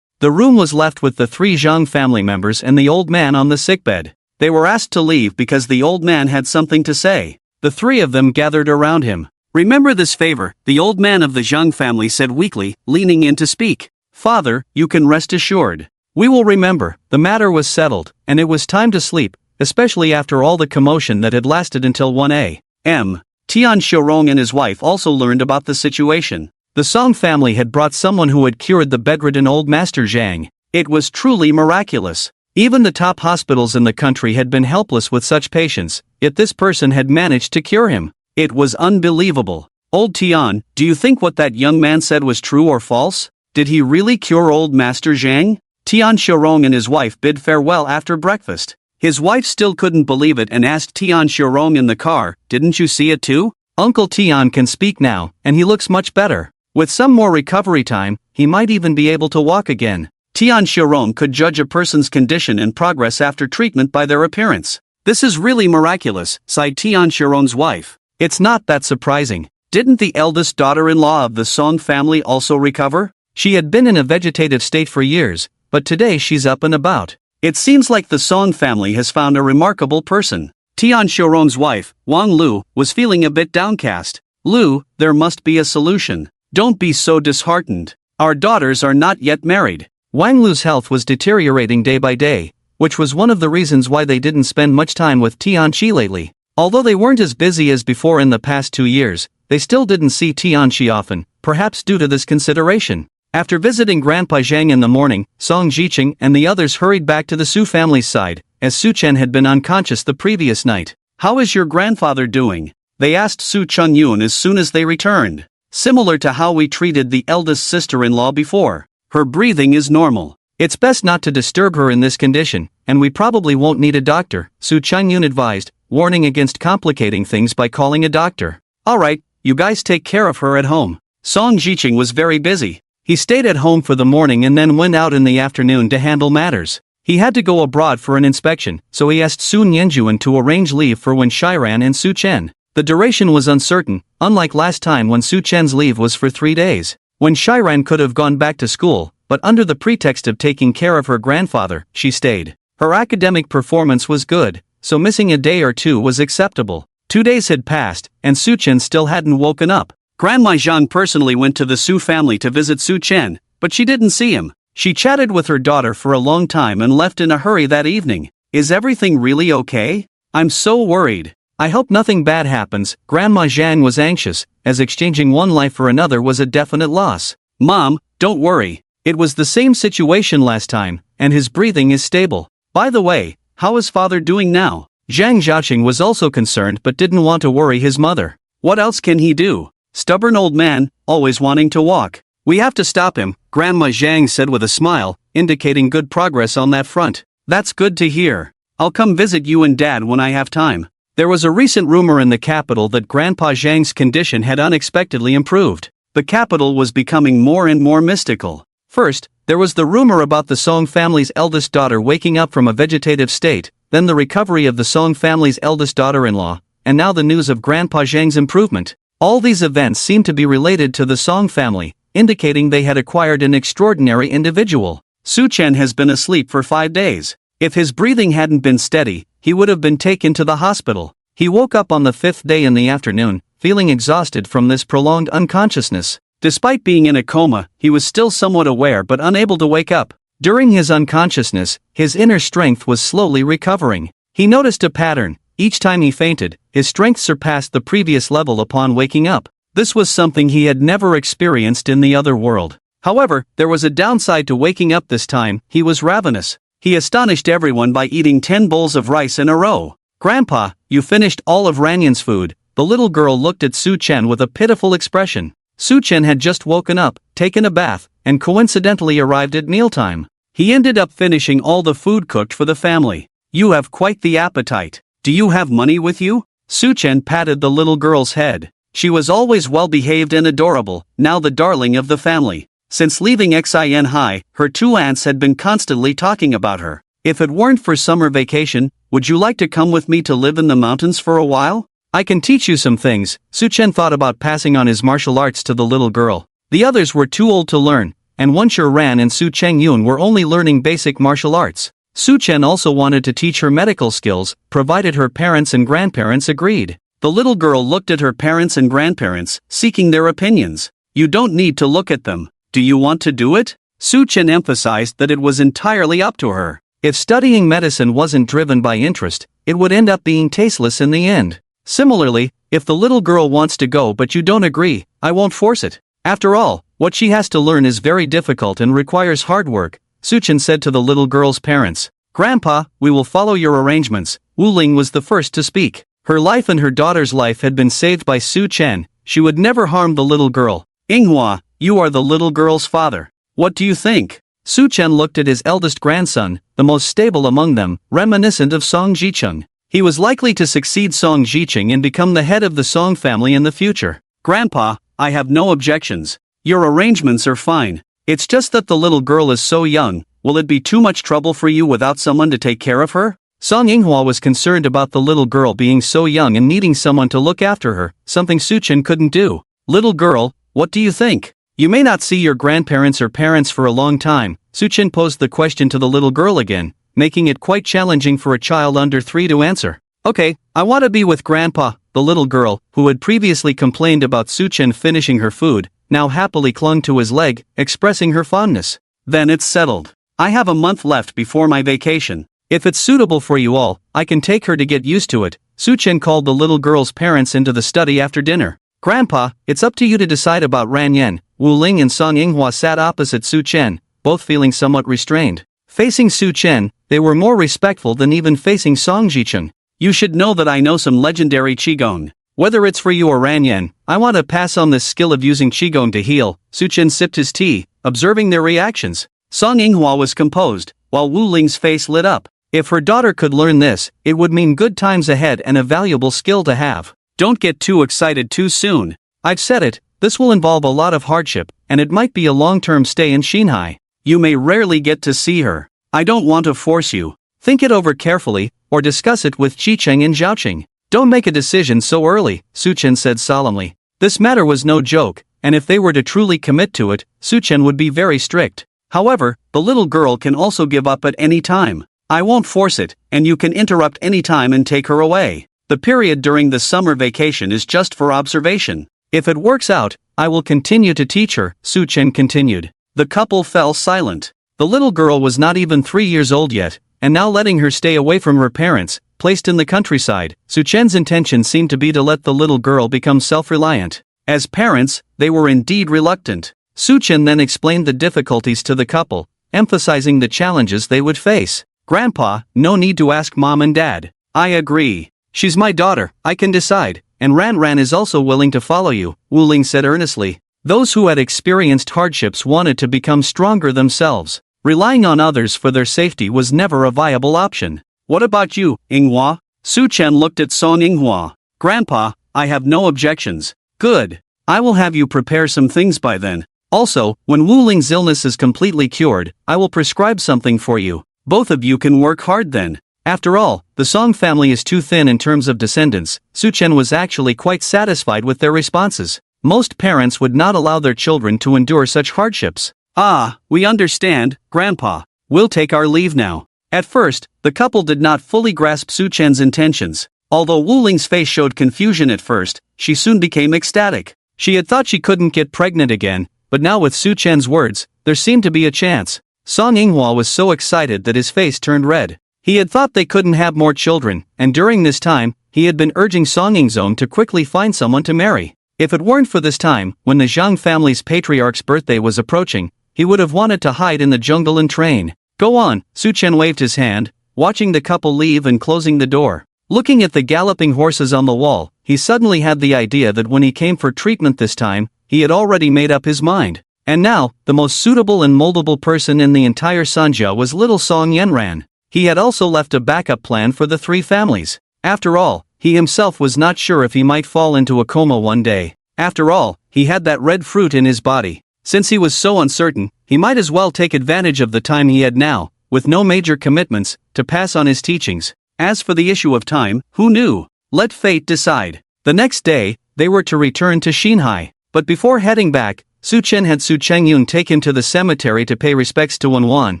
The room was left with the 3 Zhang family members and the old man on the sickbed. They were asked to leave because the old man had something to say. The 3 of them gathered around him. Remember this favor, the old man of the Zhang family said weakly, leaning in to speak. Father, you can rest assured. We will remember." The matter was settled, and it was time to sleep, especially after all the commotion that had lasted until 1 a.m. Tian Xiaorong and his wife also learned about the situation. The Song family had brought someone who had cured the bedridden old Master Zhang. It was truly miraculous. Even the top hospitals in the country had been helpless with such patients, yet this person had managed to cure him. It was unbelievable. "Old Tian, do you think what that young man said was true or false? Did he really cure old Master Zhang?" Tian Xiaorong and his wife bid farewell after breakfast. His wife still couldn't believe it and asked Tian Xiaorong in the car, "Didn't you see it too?" "Uncle Tian can speak now, and he looks much better. With some more recovery time, he might even be able to walk again." Tian Xiaorong could judge a person's condition and progress after treatment by their appearance. "This is really miraculous," sighed Tian Xiaorong's wife. "It's not that surprising. Didn't the eldest daughter-in-law of the Song family also recover? She had been in a vegetative state for years, but today she's up and about. It seems like the Song family has found a remarkable person." Tian Xiaorong's wife, Wang Lu, was feeling a bit downcast. "Lu, there must be a solution. Don't be so disheartened. Our daughters are not yet married." Wang Lu's health was deteriorating day by day, which was one of the reasons why they didn't spend much time with Tianqi lately. Although they weren't as busy as before in the past 2 years, they still didn't see Tianqi often, perhaps due to this consideration. After visiting Grandpa Zhang in the morning, Song Jiqing and the others hurried back to the Su family's side, as Su Chen had been unconscious the previous night. "How is your grandfather doing?" they asked Su Chungyun as soon as they returned. "Similar to how we treated the eldest sister-in-law before. Her breathing is normal. It's best not to disturb her in this condition, and we probably won't need a doctor," Su Chungyun advised, warning against complicating things by calling a doctor. "Alright, you guys take care of her at home." Song Jiqing was very busy. He stayed at home for the morning and then went out in the afternoon to handle matters. He had to go abroad for an inspection, so he asked Su Nianjuan to arrange leave for when Shiran and Su Chen. The duration was uncertain, unlike last time when Su Chen's leave was for 3 days. When Shiran could have gone back to school, but under the pretext of taking care of her grandfather, she stayed. Her academic performance was good, so missing a day or two was acceptable. 2 days had passed, and Su Chen still hadn't woken up. Grandma Zhang personally went to the Su family to visit Su Chen, but she didn't see him. She chatted with her daughter for a long time and left in a hurry that evening. "Is everything really okay? I'm so worried. I hope nothing bad happens." Grandma Zhang was anxious, as exchanging one life for another was a definite loss. "Mom, don't worry. It was the same situation last time, and his breathing is stable. By the way, how is father doing now?" Zhang Xiaoqing was also concerned but didn't want to worry his mother. What else can he do? Stubborn old man, always wanting to walk. "We have to stop him," Grandma Zhang said with a smile, indicating good progress on that front. "That's good to hear. I'll come visit you and Dad when I have time." There was a recent rumor in the capital that Grandpa Zhang's condition had unexpectedly improved. The capital was becoming more and more mystical. First, there was the rumor about the Song family's eldest daughter waking up from a vegetative state, then the recovery of the Song family's eldest daughter-in-law, and now the news of Grandpa Zhang's improvement. All these events seemed to be related to the Song family, indicating they had acquired an extraordinary individual. Su Chen has been asleep for 5 days. If his breathing hadn't been steady, he would have been taken to the hospital. He woke up on the 5th day in the afternoon, feeling exhausted from this prolonged unconsciousness. Despite being in a coma, he was still somewhat aware but unable to wake up. During his unconsciousness, his inner strength was slowly recovering. He noticed a pattern. Each time he fainted, his strength surpassed the previous level upon waking up. This was something he had never experienced in the other world. However, there was a downside to waking up this time. He was ravenous. He astonished everyone by eating 10 bowls of rice in a row. "Grandpa, you finished all of Ranyan's food." The little girl looked at Su Chen with a pitiful expression. Su Chen had just woken up, taken a bath, and coincidentally arrived at mealtime. He ended up finishing all the food cooked for the family. "You have quite the appetite. Do you have money with you?" Su Chen patted the little girl's head. She was always well-behaved and adorable, now the darling of the family. Since leaving Xin High, her 2 aunts had been constantly talking about her. "If it weren't for summer vacation, would you like to come with me to live in the mountains for a while? I can teach you some things." Su Chen thought about passing on his martial arts to the little girl. The others were too old to learn, and Wen Ran and Su Chengyun were only learning basic martial arts. Su Chen also wanted to teach her medical skills, provided her parents and grandparents agreed. The little girl looked at her parents and grandparents, seeking their opinions. "You don't need to look at them. Do you want to do it?" Su Chen emphasized that it was entirely up to her. If studying medicine wasn't driven by interest, it would end up being tasteless in the end. Similarly, if the little girl wants to go but you don't agree, I won't force it. After all, what she has to learn is very difficult and requires hard work, Su Chen said to the little girl's parents. Grandpa, we will follow your arrangements. Wuling was the first to speak. Her life and her daughter's life had been saved by Su Chen. She would never harm the little girl. Yinghua, you are the little girl's father. What do you think? Su Chen looked at his eldest grandson, the most stable among them, reminiscent of Song Jicheng. He was likely to succeed Song Jicheng and become the head of the Song family in the future. Grandpa, I have no objections. Your arrangements are fine. It's just that the little girl is so young. Will it be too much trouble for you without someone to take care of her? Song Yinghua was concerned about the little girl being so young and needing someone to look after her, something Su Chen couldn't do. Little girl, what do you think? You may not see your grandparents or parents for a long time. Su Chen posed the question to the little girl again, making it quite challenging for a child under 3 to answer. Okay, I want to be with Grandpa. The little girl, who had previously complained about Su Chen finishing her food, now happily clung to his leg, expressing her fondness. Then it's settled. I have a month left before my vacation. If it's suitable for you all, I can take her to get used to it. Su Chen called the little girl's parents into the study after dinner. Grandpa, it's up to you to decide about Ran Yan. Wuling and Song Yinghua sat opposite Su Chen, both feeling somewhat restrained. Facing Su Chen, they were more respectful than even facing Song Jicheng. You should know that I know some legendary Qigong. Whether it's for you or Ran Yan, I want to pass on this skill of using Qigong to heal. Su Chen sipped his tea, observing their reactions. Song Yinghua was composed, while Wuling's face lit up. If her daughter could learn this, it would mean good times ahead and a valuable skill to have. Don't get too excited too soon. I've said it, this will involve a lot of hardship, and it might be a long-term stay in Xinhai. You may rarely get to see her. I don't want to force you. Think it over carefully, or discuss it with Jicheng and Zhaoqing. Don't make a decision so early, Su Chen said solemnly. This matter was no joke, and if they were to truly commit to it, Su Chen would be very strict. However, the little girl can also give up at any time. I won't force it, and you can interrupt any time and take her away. The period during the summer vacation is just for observation. If it works out, I will continue to teach her, Su Chen continued. The couple fell silent. The little girl was not even 3 years old yet, and now letting her stay away from her parents, placed in the countryside, Su Chen's intention seemed to be to let the little girl become self-reliant. As parents, they were indeed reluctant. Su Chen then explained the difficulties to the couple, emphasizing the challenges they would face. Grandpa, no need to ask Mom and Dad. I agree. She's my daughter, I can decide, and Ran Ran is also willing to follow you, Wuling said earnestly. Those who had experienced hardships wanted to become stronger themselves. Relying on others for their safety was never a viable option. What about you, Yinghua? Su Chen looked at Song Yinghua. Grandpa, I have no objections. Good. I will have you prepare some things by then. Also, when Wuling's illness is completely cured, I will prescribe something for you. Both of you can work hard then. After all, the Song family is too thin in terms of descendants. Su Chen was actually quite satisfied with their responses. Most parents would not allow their children to endure such hardships. Ah, we understand, Grandpa. We'll take our leave now. At first, the couple did not fully grasp Su Chen's intentions. Although Wuling's face showed confusion at first, she soon became ecstatic. She had thought she couldn't get pregnant again, but now with Su Chen's words, there seemed to be a chance. Song Yinghua was so excited that his face turned red. He had thought they couldn't have more children, and during this time, he had been urging Song Yingzong to quickly find someone to marry. If it weren't for this time, when the Zhang family's patriarch's birthday was approaching, he would have wanted to hide in the jungle and train. Go on, Su Chen waved his hand, watching the couple leave and closing the door. Looking at the galloping horses on the wall, he suddenly had the idea that when he came for treatment this time, he had already made up his mind. And now, the most suitable and moldable person in the entire Sanjia was little Song Yanran. He had also left a backup plan for the 3 families. After all, he himself was not sure if he might fall into a coma one day. After all, he had that red fruit in his body. Since he was so uncertain, he might as well take advantage of the time he had now, with no major commitments, to pass on his teachings. As for the issue of time, who knew? Let fate decide. The next day, they were to return to Xinhai. But before heading back, Su Chen had Su Chengyun take him to the cemetery to pay respects to Wanwan,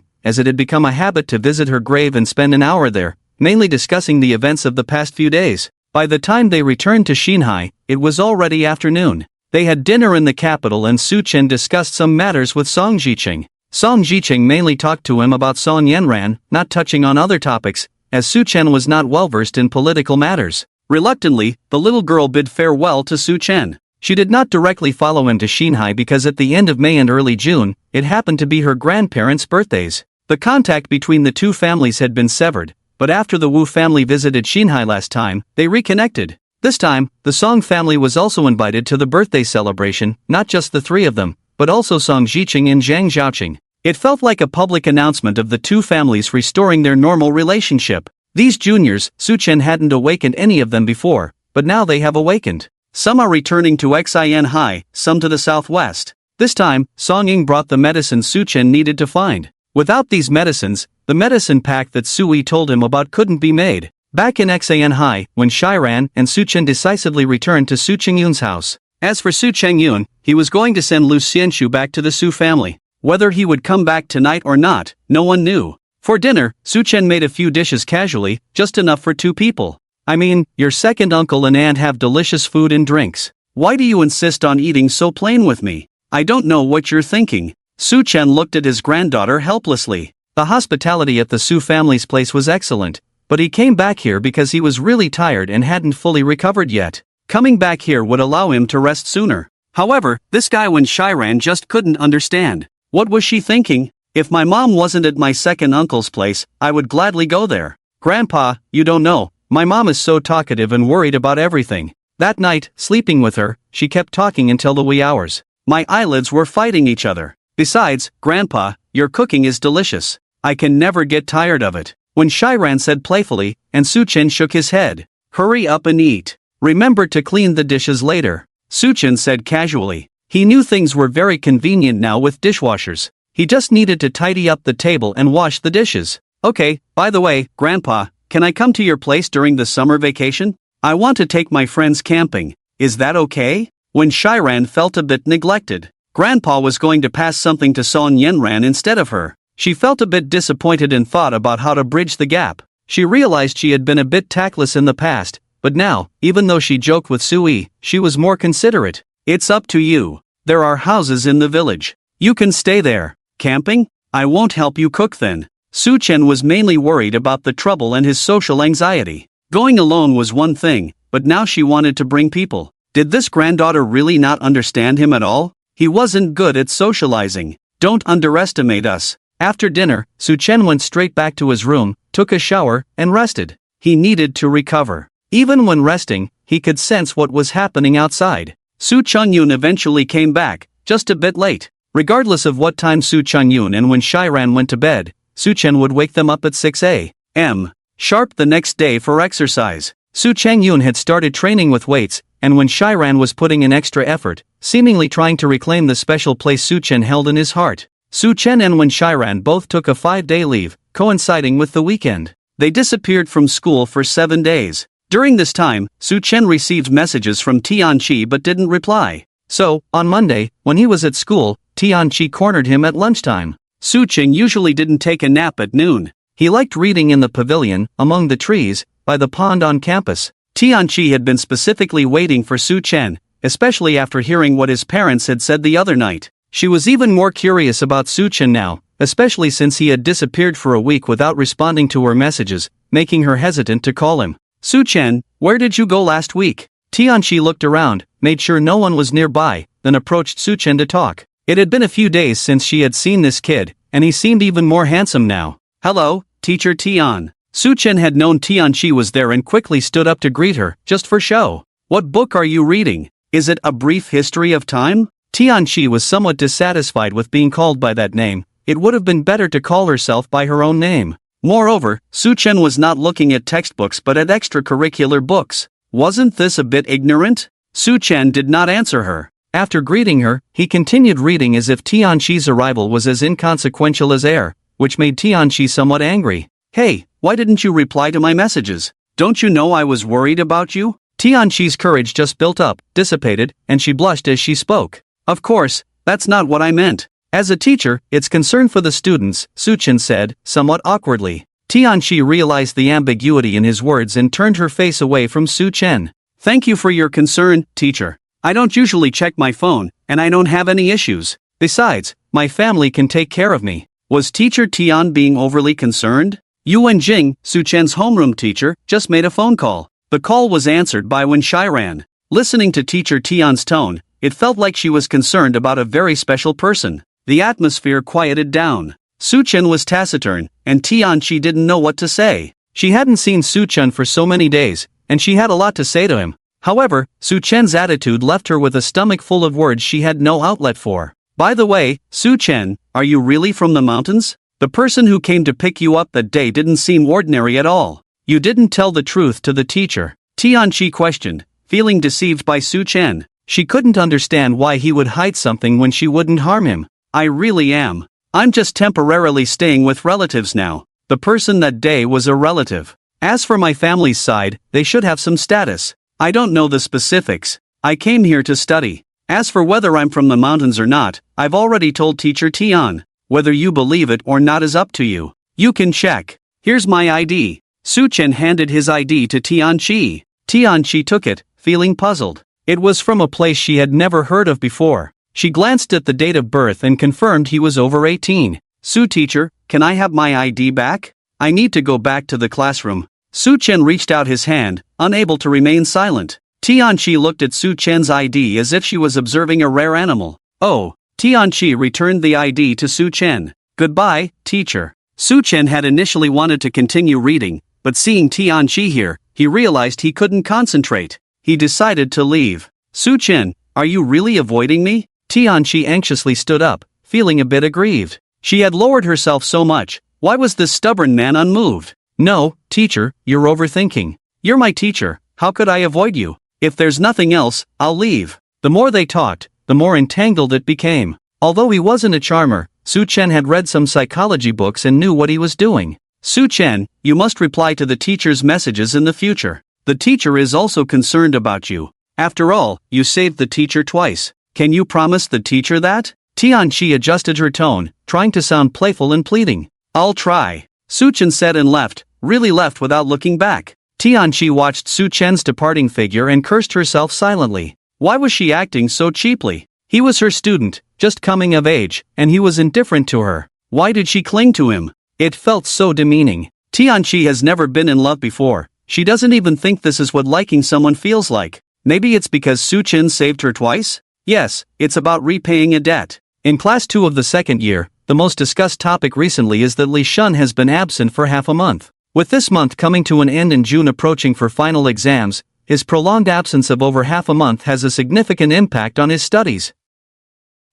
as it had become a habit to visit her grave and spend an hour there, mainly discussing the events of the past few days. By the time they returned to Xinhai, it was already afternoon. They had dinner in the capital and Su Chen discussed some matters with Song Jicheng. Song Jiqing mainly talked to him about Song Yenran, not touching on other topics, as Su Chen was not well versed in political matters. Reluctantly, the little girl bid farewell to Su Chen. She did not directly follow him to Xinhai because at the end of May and early June, it happened to be her grandparents' birthdays. The contact between the two families had been severed, but after the Wu family visited Xinhai last time, they reconnected. This time, the Song family was also invited to the birthday celebration, not just the three of them, but also Song Jiqing and Zhang Xiaoqing. It felt like a public announcement of the two families restoring their normal relationship. These juniors, Su Chen hadn't awakened any of them before, but now they have awakened. Some are returning to Xinhai, some to the southwest. This time, Song Ying brought the medicines Su Chen needed to find. Without these medicines, the medicine pack that Sui told him about couldn't be made. Back in Xinhai, when Shiran and Su Chen decisively returned to Su Chengyun's house. As for Su Chengyun, he was going to send Lu Xianshu back to the Su family. Whether he would come back tonight or not, no one knew. For dinner, Su Chen made a few dishes casually, just enough for 2 people. I mean, your second uncle and aunt have delicious food and drinks. Why do you insist on eating so plain with me? I don't know what you're thinking. Su Chen looked at his granddaughter helplessly. The hospitality at the Su family's place was excellent, but he came back here because he was really tired and hadn't fully recovered yet. Coming back here would allow him to rest sooner. However, this guy Wen Shiran just couldn't understand. What was she thinking? If my mom wasn't at my second uncle's place, I would gladly go there. Grandpa, you don't know, my mom is so talkative and worried about everything. That night, sleeping with her, she kept talking until the wee hours. My eyelids were fighting each other. Besides, Grandpa, your cooking is delicious. I can never get tired of it. When Shiran said playfully, and Su Chen shook his head. Hurry up and eat. Remember to clean the dishes later. Su Chen said casually. He knew things were very convenient now with dishwashers. He just needed to tidy up the table and wash the dishes. Okay, by the way, Grandpa, can I come to your place during the summer vacation? I want to take my friends camping. Is that okay? When Shiran felt a bit neglected, Grandpa was going to pass something to Song Yenran instead of her. She felt a bit disappointed and thought about how to bridge the gap. She realized she had been a bit tactless in the past, but now, even though she joked with Sui, she was more considerate. It's up to you. There are houses in the village. You can stay there. Camping? I won't help you cook then. Su Chen was mainly worried about the trouble and his social anxiety. Going alone was one thing, but now she wanted to bring people. Did this granddaughter really not understand him at all? He wasn't good at socializing. Don't underestimate us. After dinner, Su Chen went straight back to his room, took a shower, and rested. He needed to recover. Even when resting, he could sense what was happening outside. Su Chengyun eventually came back, just a bit late. Regardless of what time Su Chengyun and Wen Shiran went to bed, Su Chen would wake them up at 6 a.m. sharp the next day for exercise. Su Chengyun had started training with weights, and Wen Shiran was putting in extra effort, seemingly trying to reclaim the special place Su Chen held in his heart. Su Chen and Wen Shiran both took a 5-day leave, coinciding with the weekend. They disappeared from school for 7 days. During this time, Su Chen received messages from Tianqi but didn't reply. So, on Monday, when he was at school, Tianqi cornered him at lunchtime. Su Chen usually didn't take a nap at noon. He liked reading in the pavilion, among the trees, by the pond on campus. Tianqi had been specifically waiting for Su Chen, especially after hearing what his parents had said the other night. She was even more curious about Su Chen now, especially since he had disappeared for a week without responding to her messages, making her hesitant to call him. Su Chen, where did you go last week? Tianqi looked around, made sure no one was nearby, then approached Su Chen to talk. It had been a few days since she had seen this kid, and he seemed even more handsome now. Hello, Teacher Tian. Su Chen had known Tianqi was there and quickly stood up to greet her, just for show. What book are you reading? Is it A Brief History of Time? Tianqi was somewhat dissatisfied with being called by that name. It would have been better to call herself by her own name. Moreover, Su Chen was not looking at textbooks but at extracurricular books. Wasn't this a bit ignorant? Su Chen did not answer her. After greeting her, he continued reading as if Tianqi's arrival was as inconsequential as air, which made Tianqi somewhat angry. Hey, why didn't you reply to my messages? Don't you know I was worried about you? Tianqi's courage just built up, dissipated, and she blushed as she spoke. Of course, that's not what I meant. As a teacher, it's concern for the students, Su Chen said, somewhat awkwardly. Tianqi realized the ambiguity in his words and turned her face away from Su Chen. Thank you for your concern, teacher. I don't usually check my phone, and I don't have any issues. Besides, My family can take care of me. Was teacher Tian being overly concerned? Yuan Jing, Su Chen's homeroom teacher, just made a phone call. The call was answered by Wen Shiran. Listening to teacher Tian's tone, it felt like she was concerned about a very special person. The atmosphere quieted down. Su Chen was taciturn, and Tianqi didn't know what to say. She hadn't seen Su Chen for so many days, and she had a lot to say to him. However, Su Chen's attitude left her with a stomach full of words she had no outlet for. By the way, Su Chen, are you really from the mountains? The person who came to pick you up that day didn't seem ordinary at all. You didn't tell the truth to the teacher. Tianqi questioned, feeling deceived by Su Chen. She couldn't understand why he would hide something when she wouldn't harm him. I really am. I'm just temporarily staying with relatives now. The person that day was a relative. As for my family's side, they should have some status. I don't know the specifics. I came here to study. As for whether I'm from the mountains or not, I've already told teacher Tian. Whether you believe it or not is up to you. You can check. Here's my ID. Su Chen handed his ID to Tianqi. Tianqi took it, feeling puzzled. It was from a place she had never heard of before. She glanced at the date of birth and confirmed he was over 18. Su teacher, can I have my ID back? I need to go back to the classroom. Su Chen reached out his hand, unable to remain silent. Tianqi looked at Su Chen's ID as if she was observing a rare animal. Oh, Tianqi returned the ID to Su Chen. Goodbye, teacher. Su Chen had initially wanted to continue reading, but seeing Tianqi here, he realized he couldn't concentrate. He decided to leave. Su Chen, are you really avoiding me? Tianqi anxiously stood up, feeling a bit aggrieved. She had lowered herself so much. Why was this stubborn man unmoved? No, teacher, you're overthinking. You're my teacher, how could I avoid you? If there's nothing else, I'll leave. The more they talked, the more entangled it became. Although he wasn't a charmer, Su Chen had read some psychology books and knew what he was doing. Su Chen, you must reply to the teacher's messages in the future. The teacher is also concerned about you. After all, you saved the teacher twice. Can you promise the teacher that? Tianqi adjusted her tone, trying to sound playful and pleading. I'll try. Su Chen said and left, really left without looking back. Tianqi watched Su Chen's departing figure and cursed herself silently. Why was she acting so cheaply? He was her student, just coming of age, and he was indifferent to her. Why did she cling to him? It felt so demeaning. Tianqi has never been in love before. She doesn't even think this is what liking someone feels like. Maybe it's because Su Chen saved her twice? Yes, it's about repaying a debt. In class 2 of the second year, the most discussed topic recently is that Li Shun has been absent for half a month. With this month coming to an end and June approaching for final exams, his prolonged absence of over half a month has a significant impact on his studies.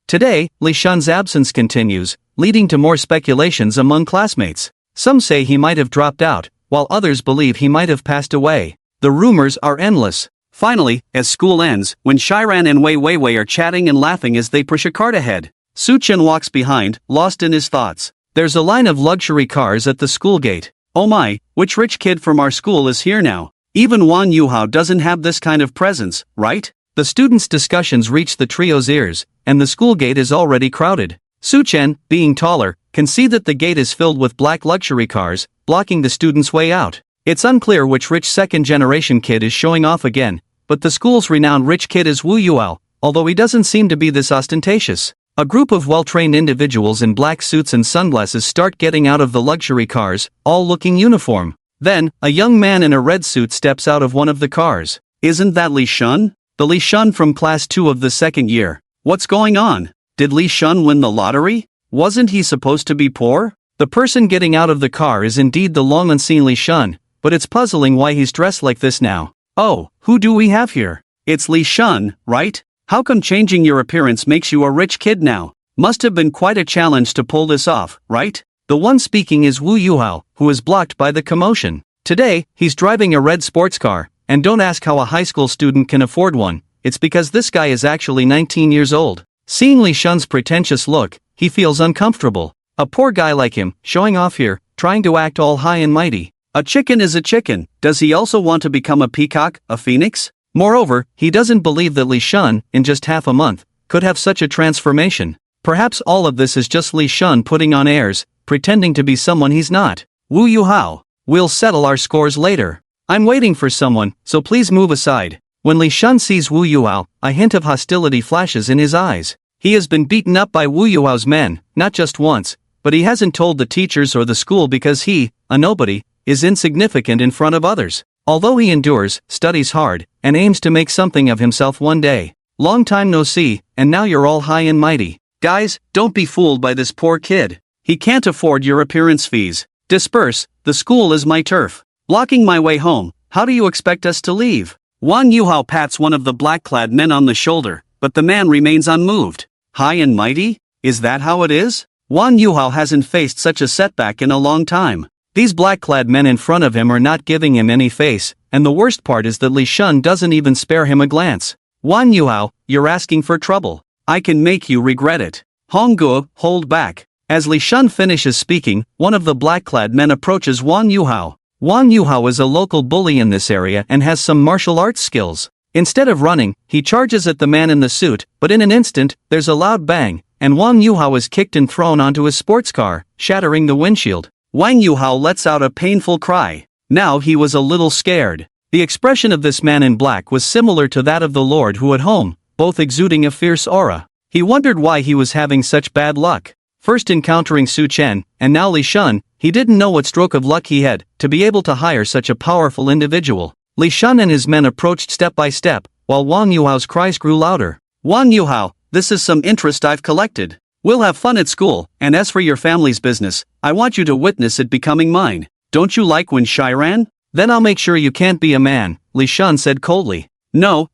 Today, Li Shun's absence continues, leading to more speculations among classmates. Some say he might have dropped out, while others believe he might have passed away. The rumors are endless. Finally, as school ends, when Shiran and Wei Weiwei are chatting and laughing as they push a cart ahead, Su Chen walks behind, lost in his thoughts. There's a line of luxury cars at the school gate. Oh my, which rich kid from our school is here now? Even Wan Yuhao doesn't have this kind of presence, right? The students' discussions reach the trio's ears, and the school gate is already crowded. Su Chen, being taller, can see that the gate is filled with black luxury cars, blocking the students' way out. It's unclear which rich second-generation kid is showing off again, but the school's renowned rich kid is Wu Yuao, although he doesn't seem to be this ostentatious. A group of well-trained individuals in black suits and sunglasses start getting out of the luxury cars, all looking uniform. Then, a young man in a red suit steps out of one of the cars. Isn't that Li Shun? The Li Shun from class 2 of the second year. What's going on? Did Li Shun win the lottery? Wasn't he supposed to be poor? The person getting out of the car is indeed the long-unseen Li Shun, but it's puzzling why he's dressed like this now. Oh, who do we have here? It's Li Shun, right? How come changing your appearance makes you a rich kid now? Must have been quite a challenge to pull this off, right? The one speaking is Wu Yuhao, who is blocked by the commotion. Today, he's driving a red sports car, and don't ask how a high school student can afford one, it's because this guy is actually 19 years old. Seeing Li Shun's pretentious look, he feels uncomfortable. A poor guy like him, showing off here, trying to act all high and mighty. A chicken is a chicken. Does he also want to become a peacock, a phoenix? Moreover, he doesn't believe that Li Shun, in just half a month, could have such a transformation. Perhaps all of this is just Li Shun putting on airs, pretending to be someone he's not. Wu Yuhao, we'll settle our scores later. I'm waiting for someone, so please move aside. When Li Shun sees Wu Yuhao, a hint of hostility flashes in his eyes. He has been beaten up by Wu Yuhao's men, not just once, but he hasn't told the teachers or the school because he, a nobody, is insignificant in front of others. Although he endures, studies hard, and aims to make something of himself one day. Long time no see, and now you're all high and mighty. Guys, don't be fooled by this poor kid. He can't afford your appearance fees. Disperse, the school is my turf. Blocking my way home, how do you expect us to leave? Wang Yuhao pats one of the black-clad men on the shoulder, but the man remains unmoved. High and mighty? Is that how it is? Wang Yuhao hasn't faced such a setback in a long time. These black-clad men in front of him are not giving him any face, and the worst part is that Li Shun doesn't even spare him a glance. Wang Yuhao, you're asking for trouble. I can make you regret it. Hongguo, hold back. As Li Shun finishes speaking, one of the black-clad men approaches Wang Yuhao. Wang Yuhao is a local bully in this area and has some martial arts skills. Instead of running, he charges at the man in the suit, but in an instant, there's a loud bang, and Wang Yuhao is kicked and thrown onto his sports car, shattering the windshield. Wang Yuhao lets out a painful cry. Now he was a little scared. The expression of this man in black was similar to that of the Lord Hu at home, both exuding a fierce aura. He wondered why he was having such bad luck. First encountering Su Chen, and now Li Shun, he didn't know what stroke of luck he had to be able to hire such a powerful individual. Li Shun and his men approached step by step, while Wang Yuhao's cries grew louder. Wang Yuhao, this is some interest I've collected. We'll have fun at school, and as for your family's business, I want you to witness it becoming mine. Don't you like Wen Shiran? Then I'll make sure you can't be a man, Li Shun said coldly. No,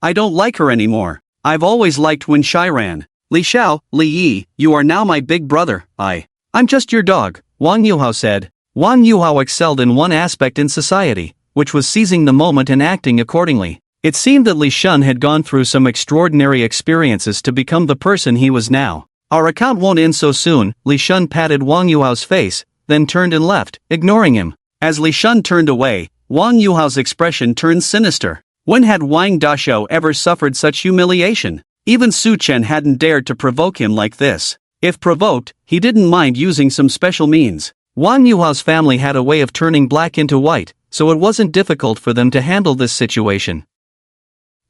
I don't like her anymore. I've always liked Wen Shiran. Li Xiao, Li Yi, you are now my big brother. I'm just your dog, Wang Yuhao said. Wang Yuhao excelled in one aspect in society, which was seizing the moment and acting accordingly. It seemed that Li Shun had gone through some extraordinary experiences to become the person he was now. Our account won't end so soon, Li Shun patted Wang Yuhao's face, then turned and left, ignoring him. As Li Shun turned away, Wang Yuhao's expression turned sinister. When had Wang Daxiao ever suffered such humiliation? Even Su Chen hadn't dared to provoke him like this. If provoked, he didn't mind using some special means. Wang Yuhao's family had a way of turning black into white, so it wasn't difficult for them to handle this situation.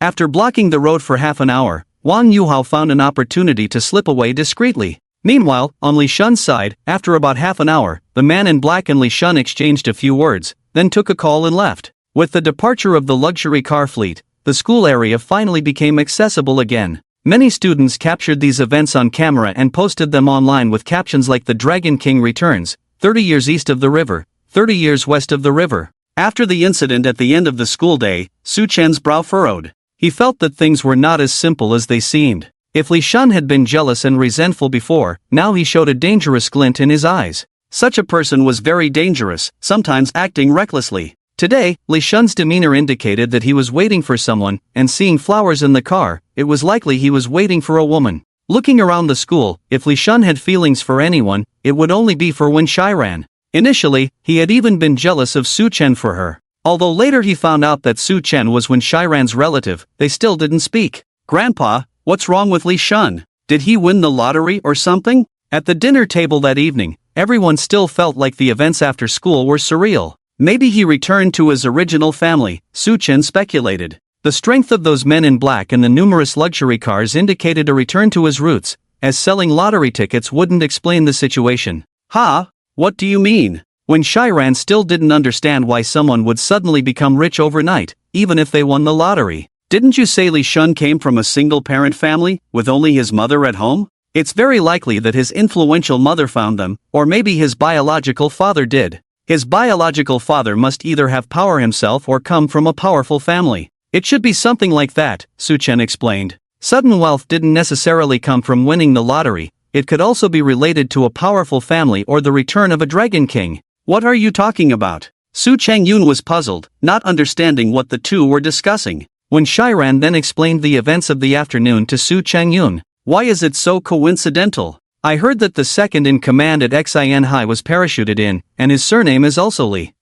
After blocking the road for half an hour, Wang Yuhao found an opportunity to slip away discreetly. Meanwhile, on Li Shun's side, after about half an hour, the man in black and Li Shun exchanged a few words, then took a call and left. With the departure of the luxury car fleet, the school area finally became accessible again. Many students captured these events on camera and posted them online with captions like "The Dragon King returns, 30 years east of the river, 30 years west of the river." After the incident at the end of the school day, Su Chen's brow furrowed. He felt that things were not as simple as they seemed. If Li Shun had been jealous and resentful before, now he showed a dangerous glint in his eyes. Such a person was very dangerous, sometimes acting recklessly. Today, Li Shun's demeanor indicated that he was waiting for someone, and seeing flowers in the car, it was likely he was waiting for a woman. Looking around the school, if Li Shun had feelings for anyone, it would only be for Wen Shiran. Initially, he had even been jealous of Su Chen for her. Although later he found out that Su Chen was Wen Shiran's relative, they still didn't speak. "Grandpa, what's wrong with Li Shun? Did he win the lottery or something?" At the dinner table that evening, everyone still felt like the events after school were surreal. Maybe he returned to his original family, Su Chen speculated. The strength of those men in black and the numerous luxury cars indicated a return to his roots, as selling lottery tickets wouldn't explain the situation. "Ha? What do you mean?" When Shiran still didn't understand why someone would suddenly become rich overnight, even if they won the lottery. "Didn't you say Li Shun came from a single-parent family, with only his mother at home? It's very likely that his influential mother found them, or maybe his biological father did. His biological father must either have power himself or come from a powerful family. It should be something like that," Su Chen explained. Sudden wealth didn't necessarily come from winning the lottery, it could also be related to a powerful family or the return of a dragon king. "What are you talking about?" Su Changyun was puzzled, not understanding what the two were discussing. When Shiran then explained the events of the afternoon to Su Changyun. "Why is it so coincidental? I heard that the second in command at Xin High was parachuted in, and his surname is also Li.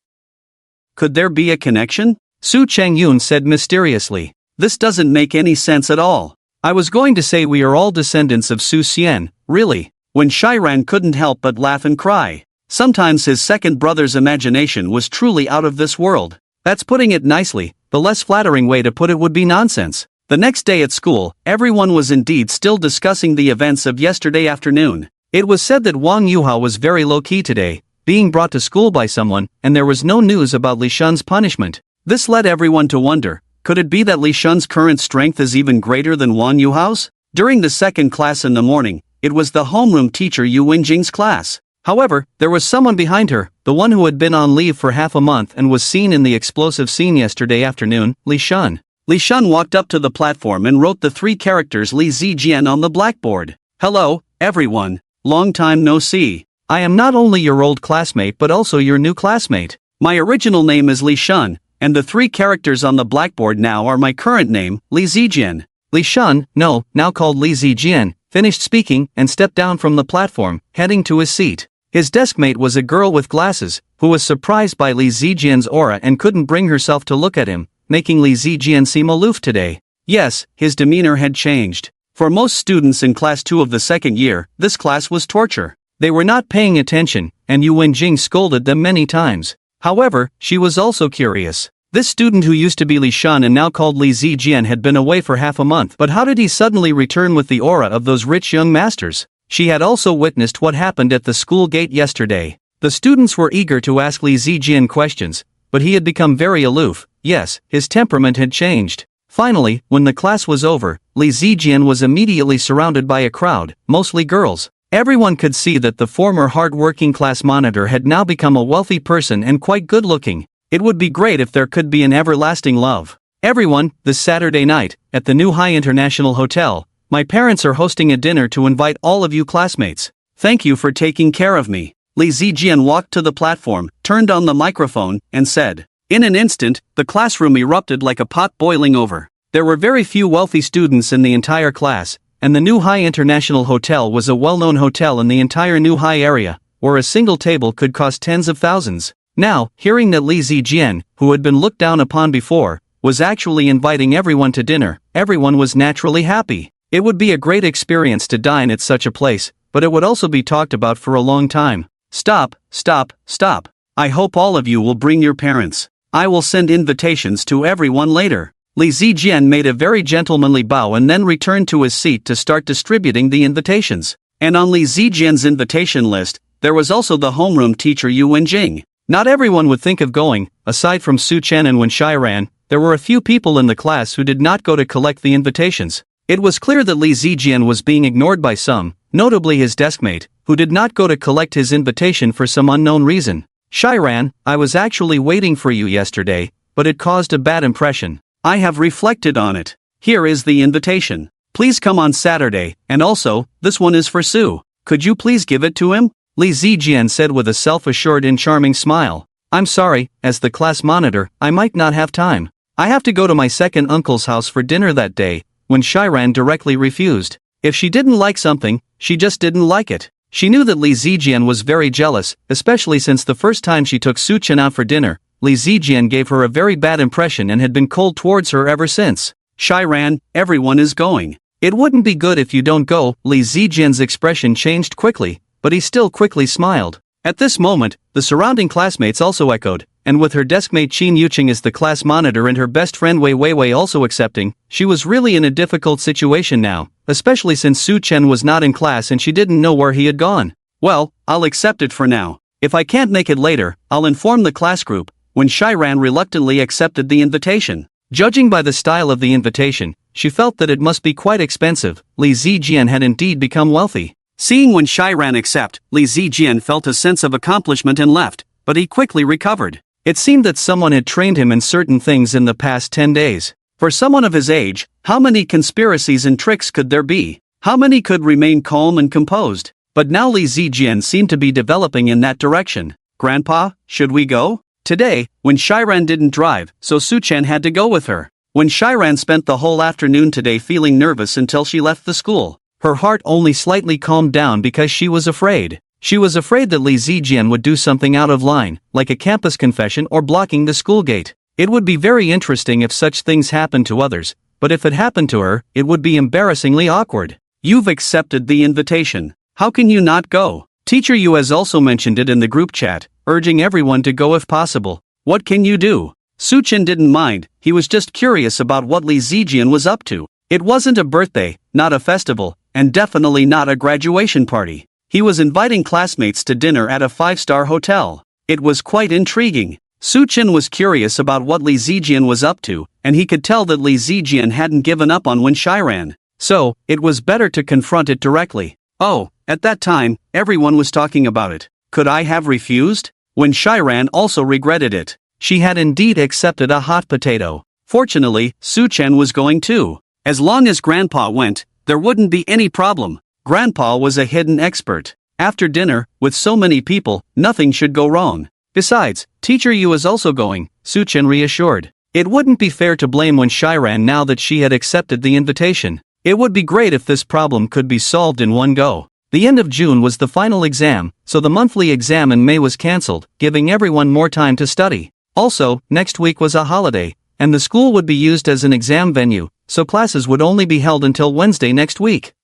Could there be a connection?" Su Changyun said mysteriously. "This doesn't make any sense at all. I was going to say we are all descendants of Su Xian, really." When Shiran couldn't help but laugh and cry. Sometimes his second brother's imagination was truly out of this world. That's putting it nicely. The less flattering way to put it would be nonsense. The next day at school, everyone was indeed still discussing the events of yesterday afternoon. It was said that Wang Yuhao was very low-key today, being brought to school by someone, and there was no news about Li Shun's punishment. This led everyone to wonder, could it be that Li Shun's current strength is even greater than Wang Yuhao's? During the second class in the morning, it was the homeroom teacher Yu Wenjing's class. However, there was someone behind her, the one who had been on leave for half a month and was seen in the explosive scene yesterday afternoon, Li Shun. Li Shun walked up to the platform and wrote the 3 characters Li Zijian on the blackboard. Hello, everyone. Long time no see. I am not only your old classmate but also your new classmate. My original name is Li Shun, and the 3 characters on the blackboard now are my current name, Li Zijian. Li Shun, now called Li Zijian, finished speaking and stepped down from the platform, heading to his seat. His deskmate was a girl with glasses, who was surprised by Li Zijian's aura and couldn't bring herself to look at him, making Li Zijian seem aloof today. Yes, his demeanor had changed. For most students in class 2 of the second year, this class was torture. They were not paying attention, and Yu Wenjing scolded them many times. However, she was also curious. This student who used to be Li Shun and now called Li Zijian had been away for half a month, but how did he suddenly return with the aura of those rich young masters? She had also witnessed what happened at the school gate yesterday. The students were eager to ask Li Zijian questions, but he had become very aloof. Yes, his temperament had changed. Finally, when the class was over, Li Zijian was immediately surrounded by a crowd, mostly girls. Everyone could see that the former hard-working class monitor had now become a wealthy person and quite good-looking. It would be great if there could be an everlasting love. Everyone, this Saturday night, at the New High International Hotel, my parents are hosting a dinner to invite all of you classmates. Thank you for taking care of me. Li Zijian walked to the platform, turned on the microphone, and said. In an instant, the classroom erupted like a pot boiling over. There were very few wealthy students in the entire class, and the New High International Hotel was a well-known hotel in the entire New High area, where a single table could cost tens of thousands. Now, hearing that Li Zijian, who had been looked down upon before, was actually inviting everyone to dinner, everyone was naturally happy. It would be a great experience to dine at such a place, but it would also be talked about for a long time. Stop. I hope all of you will bring your parents. I will send invitations to everyone later. Li Zijian made a very gentlemanly bow and then returned to his seat to start distributing the invitations. And on Li Zijian's invitation list, there was also the homeroom teacher Yu Wenjing. Not everyone would think of going. Aside from Su Chen and Wen Shiran, there were a few people in the class who did not go to collect the invitations. It was clear that Li Zijian was being ignored by some, notably his deskmate, who did not go to collect his invitation for some unknown reason. Shiran, I was actually waiting for you yesterday, but it caused a bad impression. I have reflected on it. Here is the invitation. Please come on Saturday, and also, this one is for Su. Could you please give it to him? Li Zijian said with a self-assured and charming smile. I'm sorry, as the class monitor, I might not have time. I have to go to my second uncle's house for dinner that day. When Shiran directly refused. If she didn't like something, she just didn't like it. She knew that Li Zijian was very jealous, especially since the first time she took Su Chen out for dinner, Li Zijian gave her a very bad impression and had been cold towards her ever since. Shiran, everyone is going. It wouldn't be good if you don't go. Li Zijian's expression changed quickly, but he still quickly smiled. At this moment, the surrounding classmates also echoed, and with her deskmate Qin Yuqing as the class monitor and her best friend Wei Weiwei also accepting, she was really in a difficult situation now, especially since Su Chen was not in class and she didn't know where he had gone. Well, I'll accept it for now. If I can't make it later, I'll inform the class group. When Shiran reluctantly accepted the invitation. Judging by the style of the invitation, she felt that it must be quite expensive. Li Zijian had indeed become wealthy. Seeing Wen Shiran accept, Li Zijian felt a sense of accomplishment and left, but he quickly recovered. It seemed that someone had trained him in certain things in the past 10 days. For someone of his age, how many conspiracies and tricks could there be? How many could remain calm and composed? But now Li Zijian seemed to be developing in that direction. Grandpa, should we go? Today, when Shiran didn't drive, so Su Chen had to go with her. When Shiran spent the whole afternoon today feeling nervous until she left the school. Her heart only slightly calmed down because she was afraid. She was afraid that Li Zijian would do something out of line, like a campus confession or blocking the school gate. It would be very interesting if such things happened to others, but if it happened to her, it would be embarrassingly awkward. You've accepted the invitation. How can you not go? Teacher Yu has also mentioned it in the group chat, urging everyone to go if possible. What can you do? Suchin didn't mind, he was just curious about what Li Zijian was up to. It wasn't a birthday, not a festival, and definitely not a graduation party. He was inviting classmates to dinner at a 5-star hotel. It was quite intriguing. Suchin was curious about what Li Zijian was up to, and he could tell that Li Zijian hadn't given up on Wen Shiran. So, it was better to confront it directly. Oh, at that time, everyone was talking about it. Could I have refused? Wen Shiran also regretted it. She had indeed accepted a hot potato. Fortunately, Suchen was going too. As long as Grandpa went, there wouldn't be any problem. Grandpa was a hidden expert. After dinner, with so many people, nothing should go wrong. Besides, Teacher Yu is also going, Suchen reassured. It wouldn't be fair to blame Wen Shiran now that she had accepted the invitation. It would be great if this problem could be solved in one go. The end of June was the final exam, so the monthly exam in May was cancelled, giving everyone more time to study. Also, next week was a holiday, and the school would be used as an exam venue, so classes would only be held until Wednesday next week.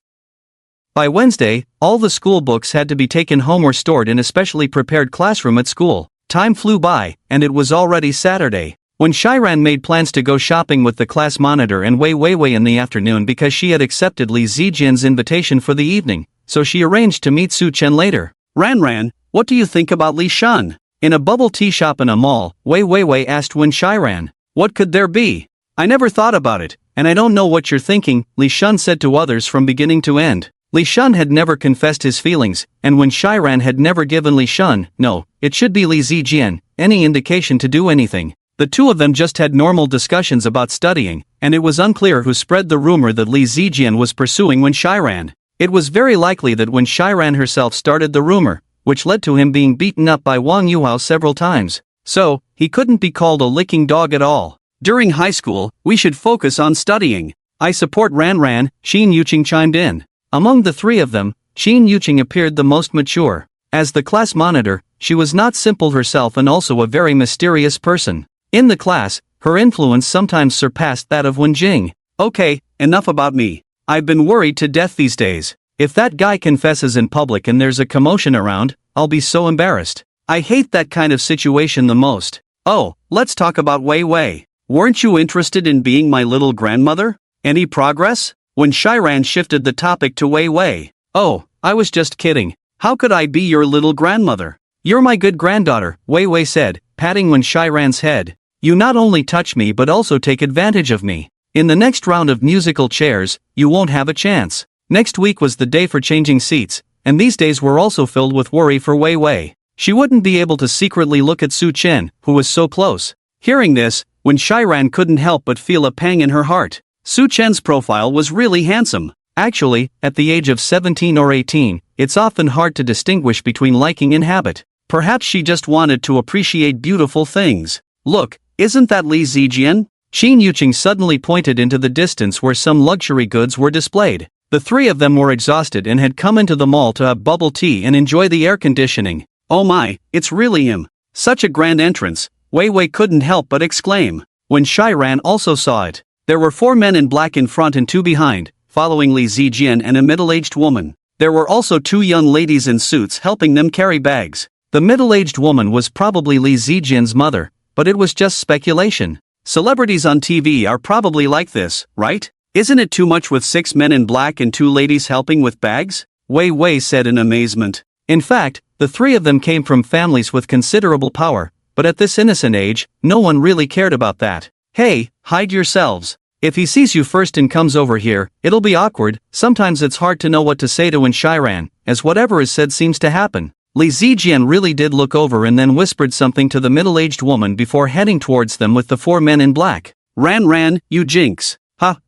By Wednesday, all the school books had to be taken home or stored in a specially prepared classroom at school. Time flew by, and it was already Saturday. When Shiran made plans to go shopping with the class monitor and Wei Weiwei in the afternoon because she had accepted Li Zijian's invitation for the evening, so she arranged to meet Su Chen later. Ran, what do you think about Li Shan? In a bubble tea shop in a mall, Wei Weiwei asked Wen Shiran. What could there be? I never thought about it, and I don't know what you're thinking, Li Shun said to others from beginning to end. Li Shun had never confessed his feelings, and Wen Shiran had never given Li Shun, no, it should be Li Zijian, any indication to do anything. The two of them just had normal discussions about studying, and it was unclear who spread the rumor that Li Zijian was pursuing Wen Shiran. It was very likely that Wen Shiran herself started the rumor, which led to him being beaten up by Wang Yuhao several times. So, he couldn't be called a licking dog at all. During high school, we should focus on studying. I support Ran, Xin Yuqing chimed in. Among the three of them, Xin Yuqing appeared the most mature. As the class monitor, she was not simple herself and also a very mysterious person. In the class, her influence sometimes surpassed that of Wen Jing. Okay, enough about me. I've been worried to death these days. If that guy confesses in public and there's a commotion around, I'll be so embarrassed. I hate that kind of situation the most. Oh, let's talk about Wei Wei. Weren't you interested in being my little grandmother? Any progress? When Shiran shifted the topic to Wei Wei. Oh, I was just kidding. How could I be your little grandmother? You're my good granddaughter, Wei Wei said, patting Wen Shiran's head. You not only touch me but also take advantage of me. In the next round of musical chairs, you won't have a chance. Next week was the day for changing seats, and these days were also filled with worry for Wei Wei. She wouldn't be able to secretly look at Su Chen, who was so close. Hearing this, Wen Shiran couldn't help but feel a pang in her heart. Su Chen's profile was really handsome. Actually, at the age of 17 or 18, it's often hard to distinguish between liking and habit. Perhaps she just wanted to appreciate beautiful things. Look, isn't that Li Zijian? Xin Yuqing suddenly pointed into the distance where some luxury goods were displayed. The three of them were exhausted and had come into the mall to have bubble tea and enjoy the air conditioning. Oh my, it's really him. Such a grand entrance, Wei Wei couldn't help but exclaim. When Shiran also saw it. There were 4 men in black in front and 2 behind, following Li Zijian and a middle-aged woman. There were also 2 young ladies in suits helping them carry bags. The middle-aged woman was probably Li Zijian's mother, but it was just speculation. Celebrities on TV are probably like this, right? Isn't it too much with 6 men in black and 2 ladies helping with bags? Wei Wei said in amazement. In fact, the 3 of them came from families with considerable power, but at this innocent age, no one really cared about that. Hey, hide yourselves. If he sees you first and comes over here, it'll be awkward. Sometimes it's hard to know what to say to Wen Shiran, as whatever is said seems to happen. Li Zijian really did look over and then whispered something to the middle-aged woman before heading towards them with the 4 men in black. Ran, you jinx.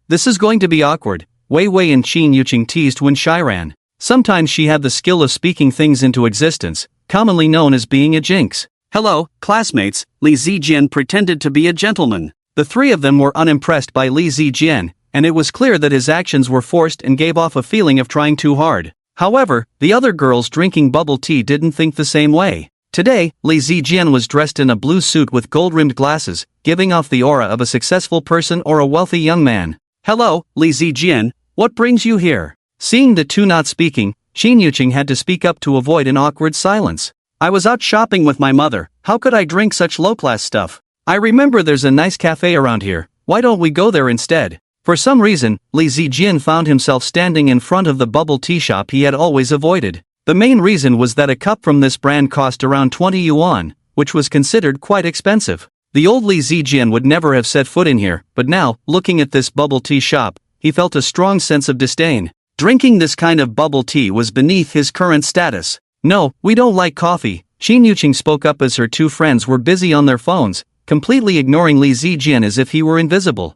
This is going to be awkward, Wei Wei and Xin Yuqing teased Wen Shiran. Sometimes she had the skill of speaking things into existence, commonly known as being a jinx. Hello, classmates, Li Zijian pretended to be a gentleman. The 3 of them were unimpressed by Li Zijian, and it was clear that his actions were forced and gave off a feeling of trying too hard. However, the other girls drinking bubble tea didn't think the same way. Today, Li Zijian was dressed in a blue suit with gold-rimmed glasses, giving off the aura of a successful person or a wealthy young man. Hello, Li Zijian, what brings you here? Seeing the 2 not speaking, Xin Yuqing had to speak up to avoid an awkward silence. I was out shopping with my mother, how could I drink such low-class stuff? I remember there's a nice cafe around here, why don't we go there instead? For some reason, Li Zijian found himself standing in front of the bubble tea shop he had always avoided. The main reason was that a cup from this brand cost around 20 yuan, which was considered quite expensive. The old Li Zijian would never have set foot in here, but now, looking at this bubble tea shop, he felt a strong sense of disdain. Drinking this kind of bubble tea was beneath his current status. No, we don't like coffee, Qin Yuqing spoke up as her two friends were busy on their phones, completely ignoring Li Zijian as if he were invisible.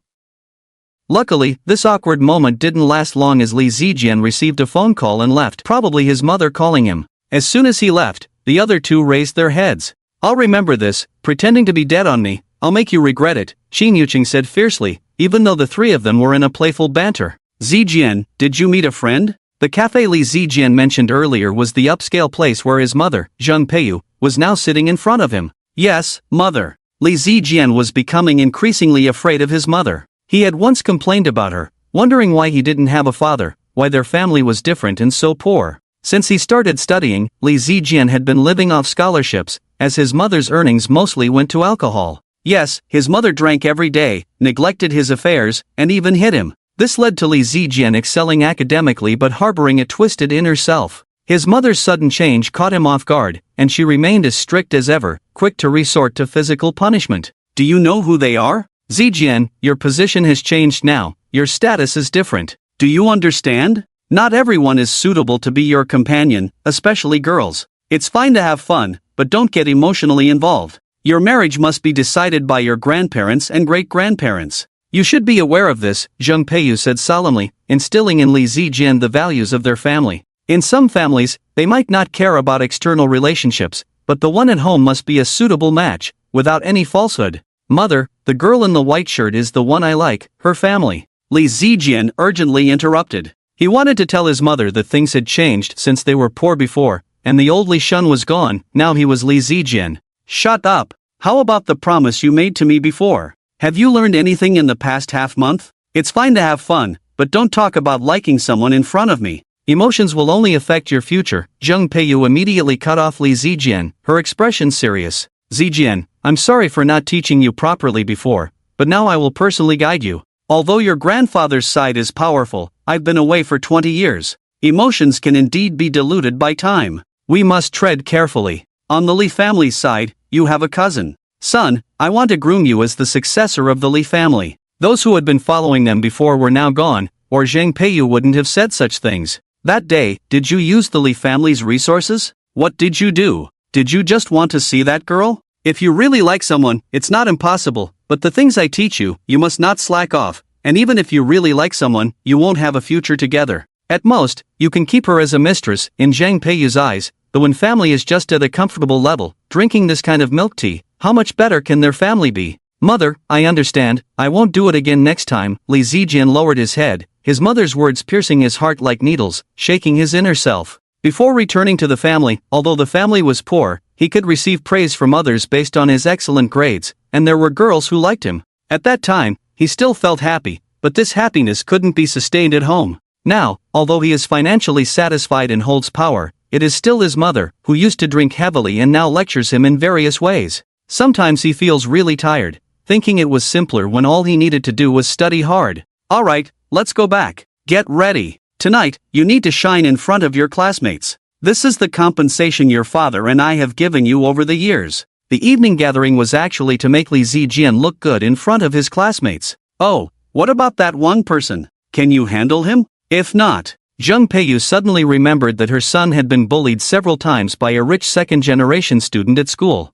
Luckily, this awkward moment didn't last long as Li Zijian received a phone call and left, probably his mother calling him. As soon as he left, the other two raised their heads. I'll remember this, pretending to be dead on me, I'll make you regret it, Qin Yuqing said fiercely, even though the three of them were in a playful banter. Zijian, did you meet a friend? The cafe Li Zijian mentioned earlier was the upscale place where his mother, Zheng Peiyu, was now sitting in front of him. Yes, mother. Li Zijian was becoming increasingly afraid of his mother. He had once complained about her, wondering why he didn't have a father, why their family was different and so poor. Since he started studying, Li Zijian had been living off scholarships, as his mother's earnings mostly went to alcohol. Yes, his mother drank every day, neglected his affairs, and even hit him. This led to Li Zijian excelling academically but harboring a twisted inner self. His mother's sudden change caught him off guard, and she remained as strict as ever, quick to resort to physical punishment. Do you know who they are? Zijian, your position has changed now, your status is different. Do you understand? Not everyone is suitable to be your companion, especially girls. It's fine to have fun, but don't get emotionally involved. Your marriage must be decided by your grandparents and great-grandparents. You should be aware of this, Zheng Peiyu said solemnly, instilling in Li Zijian the values of their family. In some families, they might not care about external relationships, but the one at home must be a suitable match, without any falsehood. Mother, the girl in the white shirt is the one I like, her family. Li Zijian urgently interrupted. He wanted to tell his mother that things had changed since they were poor before, and the old Li Shun was gone, now he was Li Zijian. Shut up. How about the promise you made to me before? Have you learned anything in the past half-month? It's fine to have fun, but don't talk about liking someone in front of me. Emotions will only affect your future. Zheng Peiyu immediately cut off Li Zijian, her expression serious. Zijian, I'm sorry for not teaching you properly before, but now I will personally guide you. Although your grandfather's side is powerful, I've been away for 20 years. Emotions can indeed be diluted by time. We must tread carefully. On the Li family's side, you have a cousin. Son, I want to groom you as the successor of the Li family. Those who had been following them before were now gone, or Zheng Peiyu wouldn't have said such things. That day, did you use the Li family's resources? What did you do? Did you just want to see that girl? If you really like someone, it's not impossible, but the things I teach you, you must not slack off, and even if you really like someone, you won't have a future together. At most, you can keep her as a mistress. In Zheng Peiyu's eyes, the Wen family is just at a comfortable level, drinking this kind of milk tea, how much better can their family be? Mother, I understand, I won't do it again next time. Li Zijian lowered his head, his mother's words piercing his heart like needles, shaking his inner self. Before returning to the family, although the family was poor, he could receive praise from others based on his excellent grades, and there were girls who liked him. At that time, he still felt happy, but this happiness couldn't be sustained at home. Now, although he is financially satisfied and holds power, it is still his mother, who used to drink heavily and now lectures him in various ways. Sometimes he feels really tired, thinking it was simpler when all he needed to do was study hard. Alright, let's go back. Get ready. Tonight, you need to shine in front of your classmates. This is the compensation your father and I have given you over the years. The evening gathering was actually to make Li Zijian look good in front of his classmates. Oh, what about that one person? Can you handle him? If not, Zheng Peiyu suddenly remembered that her son had been bullied several times by a rich second-generation student at school.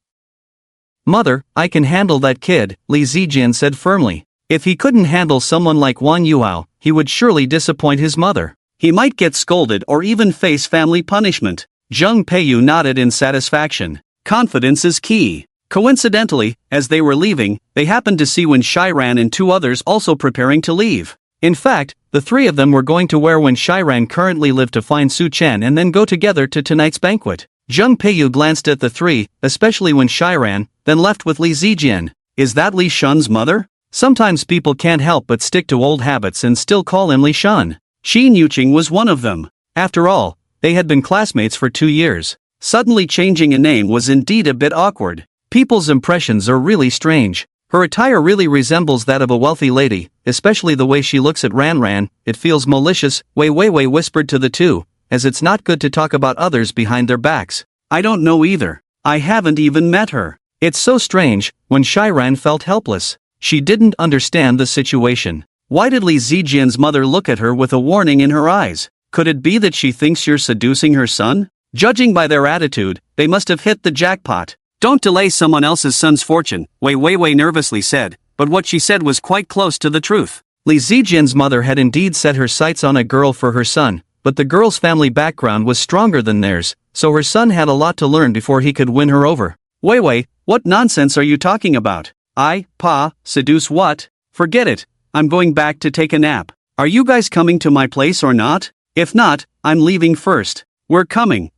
Mother, I can handle that kid, Li Zijian said firmly. If he couldn't handle someone like Wang Yuhao, he would surely disappoint his mother. He might get scolded or even face family punishment. Zheng Peiyu nodded in satisfaction. Confidence is key. Coincidentally, as they were leaving, they happened to see Wen Shiran and two others also preparing to leave. In fact, the three of them were going to where Wen Shiran currently lived to find Su Chen and then go together to tonight's banquet. Zheng Peiyu glanced at the three, especially Wen Shiran, then left with Li Zijian. Is that Li Shun's mother? Sometimes people can't help but stick to old habits and still call him Li Shun. Qin Yuqing was one of them. After all, they had been classmates for 2 years. Suddenly changing a name was indeed a bit awkward. People's impressions are really strange. Her attire really resembles that of a wealthy lady, especially the way she looks at Ran. It feels malicious. Wei whispered to the two, as it's not good to talk about others behind their backs. I don't know either. I haven't even met her. It's so strange. When Shiran felt helpless. She didn't understand the situation. Why did Li Zijian's mother look at her with a warning in her eyes? Could it be that she thinks you're seducing her son? Judging by their attitude, they must have hit the jackpot. Don't delay someone else's son's fortune, Wei nervously said, but what she said was quite close to the truth. Li Zijian's mother had indeed set her sights on a girl for her son, but the girl's family background was stronger than theirs, so her son had a lot to learn before he could win her over. Wei, what nonsense are you talking about? Seduce what? Forget it, I'm going back to take a nap. Are you guys coming to my place or not? If not, I'm leaving first. We're coming.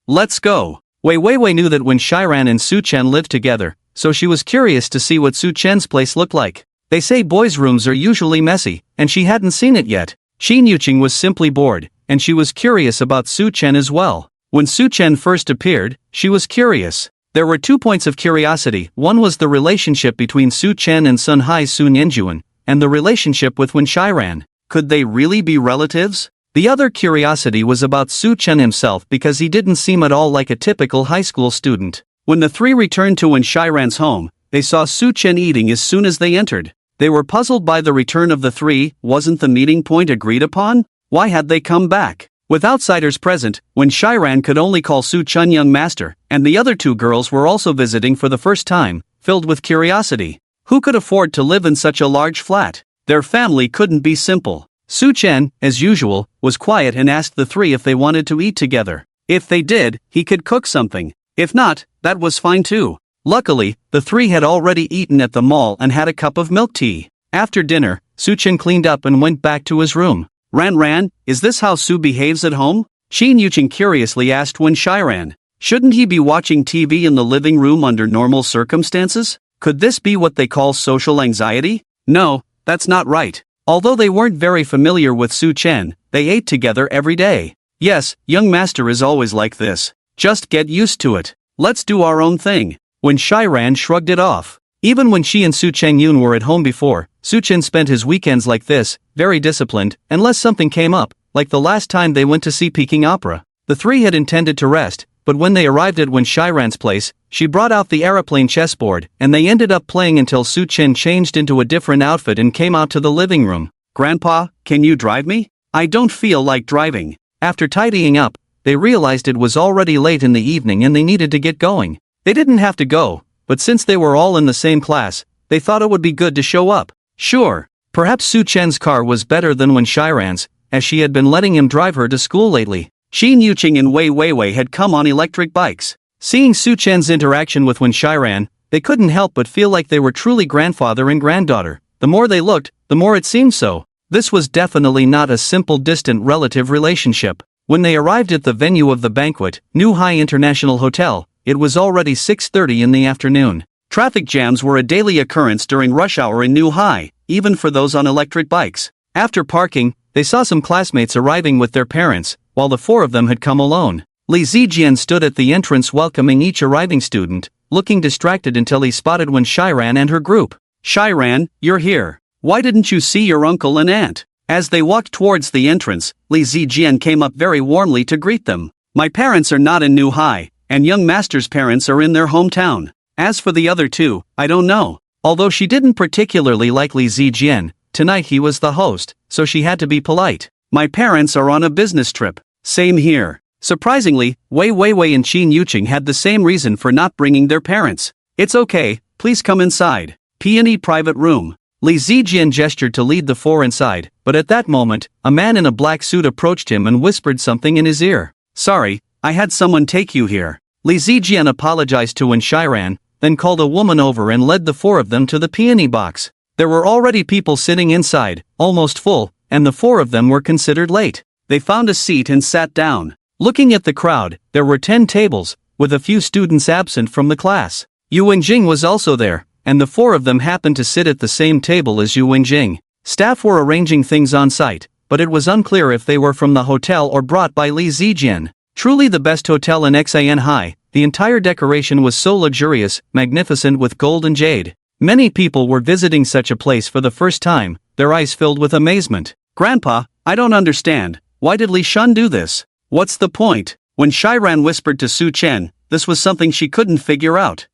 Let's go. Wei knew that when Shiran and Su Chen lived together, so she was curious to see what Su Chen's place looked like. They say boys' rooms are usually messy, and she hadn't seen it yet. Xin Yuqing was simply bored, and she was curious about Su Chen as well. When Su Chen first appeared, she was curious. There were 2 points of curiosity. One was the relationship between Su Chen and Sun Hai's Sun Yanjuan, and the relationship with Wen Shiran. Could they really be relatives? The other curiosity was about Su Chen himself because he didn't seem at all like a typical high school student. When the three returned to Wen Shiran's home, they saw Su Chen eating as soon as they entered. They were puzzled by the return of the three. Wasn't the meeting point agreed upon? Why had they come back? With outsiders present, Wen Shiran could only call Su Chen young master, and the other 2 girls were also visiting for the first time, filled with curiosity. Who could afford to live in such a large flat? Their family couldn't be simple. Su Chen, as usual, was quiet and asked the 3 if they wanted to eat together. If they did, he could cook something. If not, that was fine too. Luckily, the 3 had already eaten at the mall and had a cup of milk tea. After dinner, Su Chen cleaned up and went back to his room. Ran, is this how Su behaves at home? Xin Yuqing curiously asked Wen Shiran. Shouldn't he be watching TV in the living room under normal circumstances? Could this be what they call social anxiety? No, that's not right. Although they weren't very familiar with Su Chen, they ate together every day. Yes, young master is always like this. Just get used to it. Let's do our own thing. Wen Shiran shrugged it off. Even when she and Su Chengyun were at home before, Su Chen spent his weekends like this, very disciplined, unless something came up, like the last time they went to see Peking Opera. The 3 had intended to rest, but when they arrived at Wen Shiran's place, she brought out the aeroplane chessboard, and they ended up playing until Su Chen changed into a different outfit and came out to the living room. Grandpa, can you drive me? I don't feel like driving. After tidying up, they realized it was already late in the evening and they needed to get going. They didn't have to go, but since they were all in the same class, they thought it would be good to show up. Sure, perhaps Su Chen's car was better than Wen Shiran's, as she had been letting him drive her to school lately. Xin Yuqing and Wei had come on electric bikes. Seeing Su Chen's interaction with Wen Shiran, they couldn't help but feel like they were truly grandfather and granddaughter. The more they looked, the more it seemed so. This was definitely not a simple distant relative relationship. When they arrived at the venue of the banquet, New Hai International Hotel, it was already 6:30 in the afternoon. Traffic jams were a daily occurrence during rush hour in New Hai, even for those on electric bikes. After parking, they saw some classmates arriving with their parents, while the 4 of them had come alone. Li Zijian stood at the entrance welcoming each arriving student, looking distracted until he spotted Wen Shiran and her group. Shiran, you're here. Why didn't you see your uncle and aunt? As they walked towards the entrance, Li Zijian came up very warmly to greet them. My parents are not in New Hai, and young master's parents are in their hometown. As for the other 2, I don't know. Although she didn't particularly like Li Zijian, tonight he was the host, so she had to be polite. My parents are on a business trip. Same here. Surprisingly, Wei and Xin Yuqing had the same reason for not bringing their parents. It's okay, please come inside. Peony private room. Li Zijian gestured to lead the 4 inside, but at that moment, a man in a black suit approached him and whispered something in his ear. Sorry, I had someone take you here. Li Zijian apologized to Wen Shiran, then called a woman over and led the 4 of them to the peony box. There were already people sitting inside, almost full, and the 4 of them were considered late. They found a seat and sat down. Looking at the crowd, there were 10 tables, with a few students absent from the class. Yu Wenjing was also there, and the 4 of them happened to sit at the same table as Yu Wenjing. Staff were arranging things on site, but it was unclear if they were from the hotel or brought by Li Zijian. Truly the best hotel in Xian Hai, The entire decoration was so luxurious, magnificent with gold and jade. Many people were visiting such a place for the first time, their eyes filled with amazement. Grandpa, I don't understand. Why did Li Shun do this? What's the point? When Shiran whispered to Su Chen, this was something she couldn't figure out.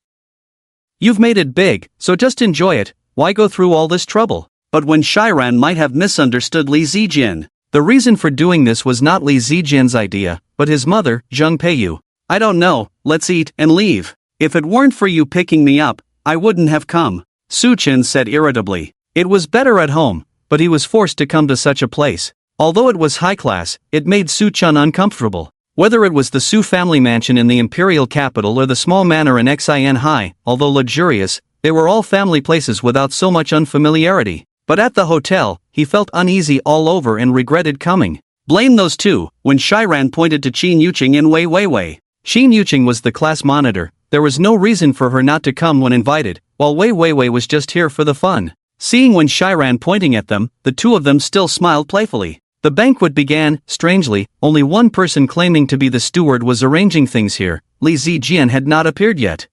You've made it big, so just enjoy it. Why go through all this trouble? But when Shiran might have misunderstood Li Zijin. The reason for doing this was not Li Zijin's idea, but his mother, Zheng Peiyu. I don't know, let's eat and leave. If it weren't for you picking me up, I wouldn't have come, Su Chen said irritably. It was better at home, but he was forced to come to such a place. Although it was high class, it made Su Chen uncomfortable. Whether it was the Su family mansion in the imperial capital or the small manor in Xin Hai, although luxurious, they were all family places without so much unfamiliarity. But at the hotel, he felt uneasy all over and regretted coming. Blame those two, when Shiran pointed to Qin Yuqing and Wei Weiwei. Qin Yuqing was the class monitor, there was no reason for her not to come when invited, while Wei Weiwei was just here for the fun. Seeing when Shiran pointing at them, the two of them still smiled playfully. The banquet began. Strangely, only one person claiming to be the steward was arranging things here. Li Zijian had not appeared yet.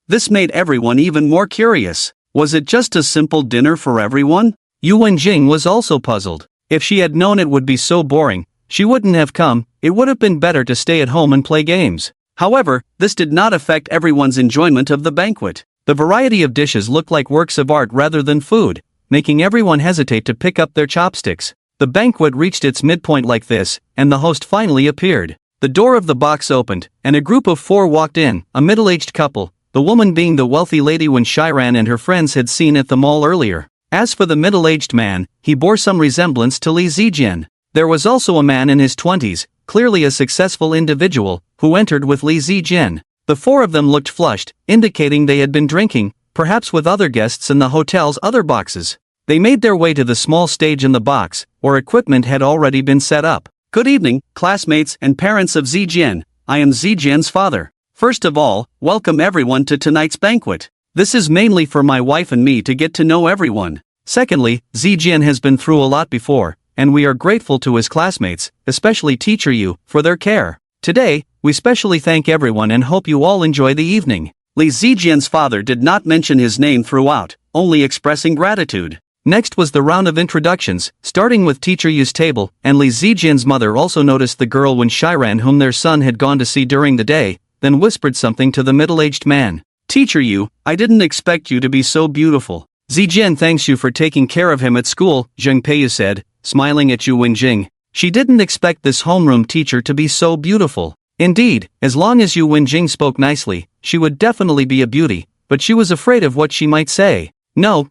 This made everyone even more curious. Was it just a simple dinner for everyone? Yu Wenjing was also puzzled. If she had known it would be so boring, she wouldn't have come. It would have been better to stay at home and play games. However, this did not affect everyone's enjoyment of the banquet. The variety of dishes looked like works of art rather than food, making everyone hesitate to pick up their chopsticks. The banquet reached its midpoint like this, and the host finally appeared. The door of the box opened, and a group of 4 walked in, a middle-aged couple, the woman being the wealthy lady Wen Shiran and her friends had seen at the mall earlier. As for the middle-aged man, he bore some resemblance to Li Zijian. There was also a man in his 20s, clearly a successful individual, who entered with Li Zijian. The 4 of them looked flushed, indicating they had been drinking, perhaps with other guests in the hotel's other boxes. They made their way to the small stage in the box, where equipment had already been set up. Good evening, classmates and parents of Zijian. I am Zijian's father. First of all, welcome everyone to tonight's banquet. This is mainly for my wife and me to get to know everyone. Secondly, Zijian has been through a lot before, and we are grateful to his classmates, especially Teacher Yu, for their care. Today, we specially thank everyone and hope you all enjoy the evening. Li Zijian's father did not mention his name throughout, only expressing gratitude. Next was the round of introductions, starting with Teacher Yu's table, and Li Zijian's mother also noticed the girl Wen Shiran whom their son had gone to see during the day, then whispered something to the middle-aged man. Teacher Yu, I didn't expect you to be so beautiful. Zijian thanks you for taking care of him at school, Zheng Peiyu said, smiling at Yu Wenjing. She didn't expect this homeroom teacher to be so beautiful. Indeed, as long as Yu Wenjing spoke nicely, she would definitely be a beauty, but she was afraid of what she might say. No,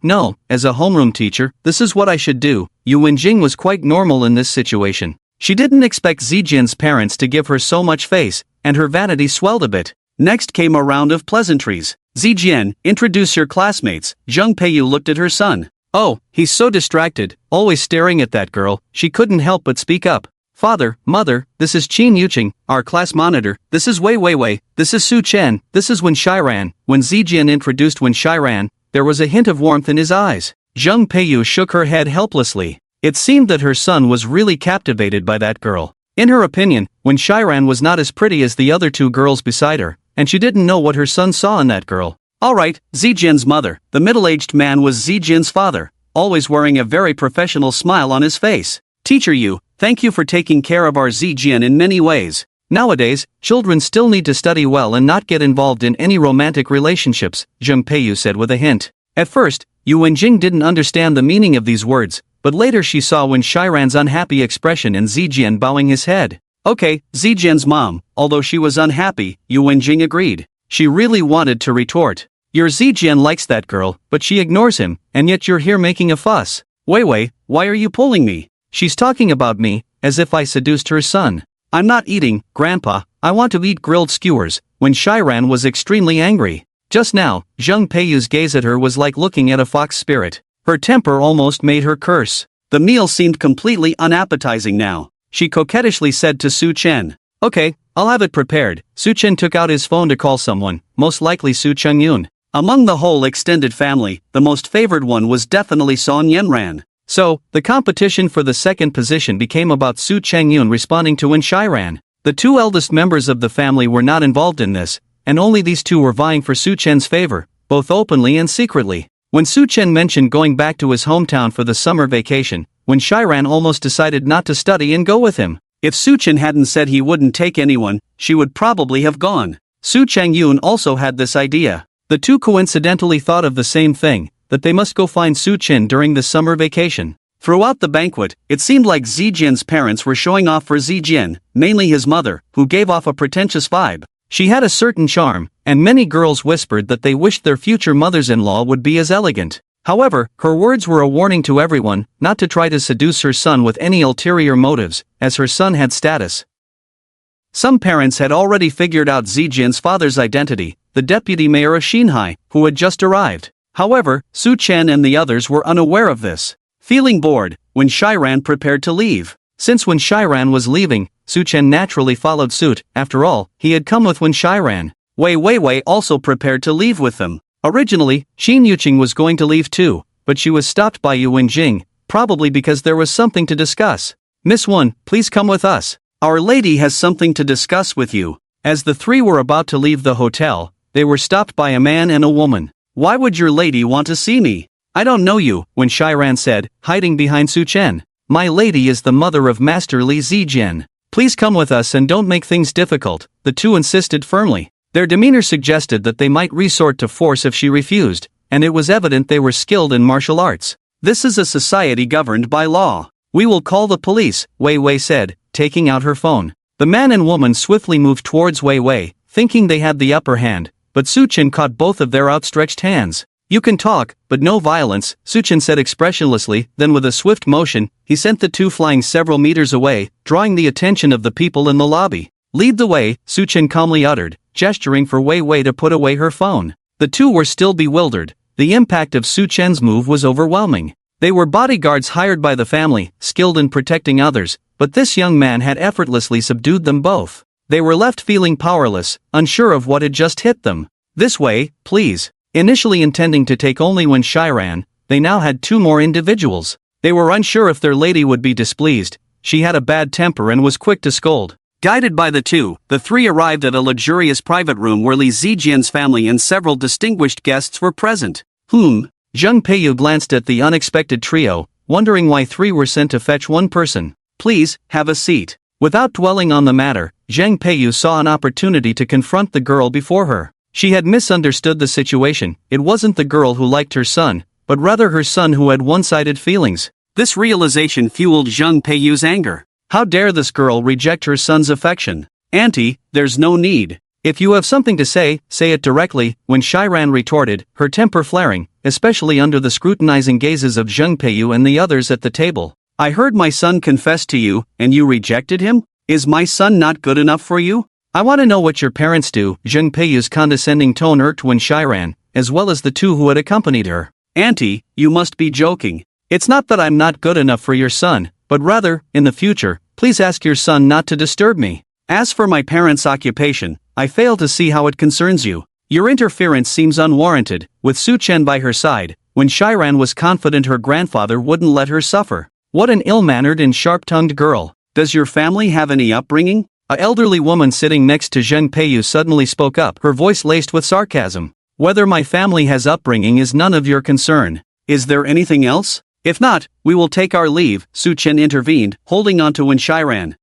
as a homeroom teacher, this is what I should do. Yu Wenjing was quite normal in this situation. She didn't expect Zijian's parents to give her so much face, and her vanity swelled a bit. Next came a round of pleasantries. Zijian, introduce your classmates. Zheng Peiyu looked at her son. Oh, he's so distracted, always staring at that girl, she couldn't help but speak up. Father, mother, this is Qin Yuqing, our class monitor, this is Wei Weiwei, this is Su Chen, this is Wen Shiran. When Zijian introduced Wen Shiran, there was a hint of warmth in his eyes. Zheng Peiyu shook her head helplessly. It seemed that her son was really captivated by that girl. In her opinion, Wen Shiran was not as pretty as the other 2 girls beside her, and she didn't know what her son saw in that girl. Alright, Zijian's mother, the middle-aged man was Zijian's father, always wearing a very professional smile on his face. Teacher Yu, thank you for taking care of our Zijian in many ways. Nowadays, children still need to study well and not get involved in any romantic relationships, Zheng Peiyu said with a hint. At first, Yu Wenjing didn't understand the meaning of these words, but later she saw Wen Shiran's unhappy expression and Zijian bowing his head. Okay, Zijian's mom, although she was unhappy, Yu Wenjing agreed. She really wanted to retort. Your Zijian likes that girl, but she ignores him, and yet you're here making a fuss. Weiwei, why are you pulling me? She's talking about me, as if I seduced her son. I'm not eating, Grandpa, I want to eat grilled skewers. When Shiran was extremely angry. Just now, Zheng Peiyu's gaze at her was like looking at a fox spirit. Her temper almost made her curse. The meal seemed completely unappetizing now. She coquettishly said to Su Chen. Okay, I'll have it prepared. Su Chen took out his phone to call someone, most likely Su Chengyun. Among the whole extended family, the most favored one was definitely Son Yenran. So, the competition for the second position became about Su Chengyun responding to Wen Shiran. The two eldest members of the family were not involved in this, and only these two were vying for Su Chen's favor, both openly and secretly. When Su Chen mentioned going back to his hometown for the summer vacation, Wen Shiran almost decided not to study and go with him. If Su Chen hadn't said he wouldn't take anyone, she would probably have gone. Su Changyun also had this idea. The two coincidentally thought of the same thing, that they must go find Su Chen during the summer vacation. Throughout the banquet, it seemed like Zijian's parents were showing off for Zijian, mainly his mother, who gave off a pretentious vibe. She had a certain charm, and many girls whispered that they wished their future mothers-in-law would be as elegant. However, her words were a warning to everyone not to try to seduce her son with any ulterior motives, as her son had status. Some parents had already figured out Zijian's father's identity, the deputy mayor of Xinhai, who had just arrived. However, Su Chen and the others were unaware of this. Feeling bored, Wen Shiran prepared to leave. Since Wen Shiran was leaving, Su Chen naturally followed suit. After all, he had come with Wen Shiran. Wei Weiwei also prepared to leave with them. Originally, Xin Yuqing was going to leave too, but she was stopped by Yu Wenjing, probably because there was something to discuss. "Miss Wen, please come with us. Our lady has something to discuss with you." As the three were about to leave the hotel, they were stopped by a man and a woman. "Why would your lady want to see me?" "I don't know you," Wen Shiran said, hiding behind Su Chen. "My lady is the mother of Master Li Zijian. Please come with us and don't make things difficult," the two insisted firmly. Their demeanor suggested that they might resort to force if she refused, and it was evident they were skilled in martial arts. "This is a society governed by law. We will call the police," Wei Wei said, taking out her phone. The man and woman swiftly moved towards Wei Wei, thinking they had the upper hand, but Su Chen caught both of their outstretched hands. "You can talk, but no violence," Su Chen said expressionlessly, then with a swift motion, he sent the two flying several meters away, drawing the attention of the people in the lobby. "Lead the way," Su Chen calmly uttered, gesturing for Wei Wei to put away her phone. The two were still bewildered. The impact of Su Chen's move was overwhelming. They were bodyguards hired by the family, skilled in protecting others, but this young man had effortlessly subdued them both. They were left feeling powerless, unsure of what had just hit them. "This way, please." Initially intending to take only Wen Shiran, they now had two more individuals. They were unsure if their lady would be displeased. She had a bad temper and was quick to scold. Guided by the two, the three arrived at a luxurious private room where Li Zijian's family and several distinguished guests were present. Zheng Peiyu glanced at the unexpected trio, wondering why three were sent to fetch one person. "Please, have a seat." Without dwelling on the matter, Zheng Peiyu saw an opportunity to confront the girl before her. She had misunderstood the situation. It wasn't the girl who liked her son, but rather her son who had one-sided feelings. This realization fueled Zheng Peiyu's anger. How dare this girl reject her son's affection? "Auntie, there's no need. If you have something to say it directly," Wen Shiran retorted, her temper flaring, especially under the scrutinizing gazes of Zheng Peiyu and the others at the table. "I heard my son confess to you, and you rejected him? Is my son not good enough for you? I want to know what your parents do." Zheng Peiyu's condescending tone irked Wen Shiran, as well as the two who had accompanied her. "Auntie, you must be joking. It's not that I'm not good enough for your son, but rather, in the future, please ask your son not to disturb me. As for my parents' occupation, I fail to see how it concerns you. Your interference seems unwarranted." With Su Chen by her side, Wen Shiran was confident her grandfather wouldn't let her suffer. What an ill-mannered and sharp-tongued girl. "Does your family have any upbringing?" An elderly woman sitting next to Zheng Peiyu suddenly spoke up, her voice laced with sarcasm. "Whether my family has upbringing is none of your concern. Is there anything else? If not, we will take our leave," Su Chen intervened, holding on to Wen Shiran.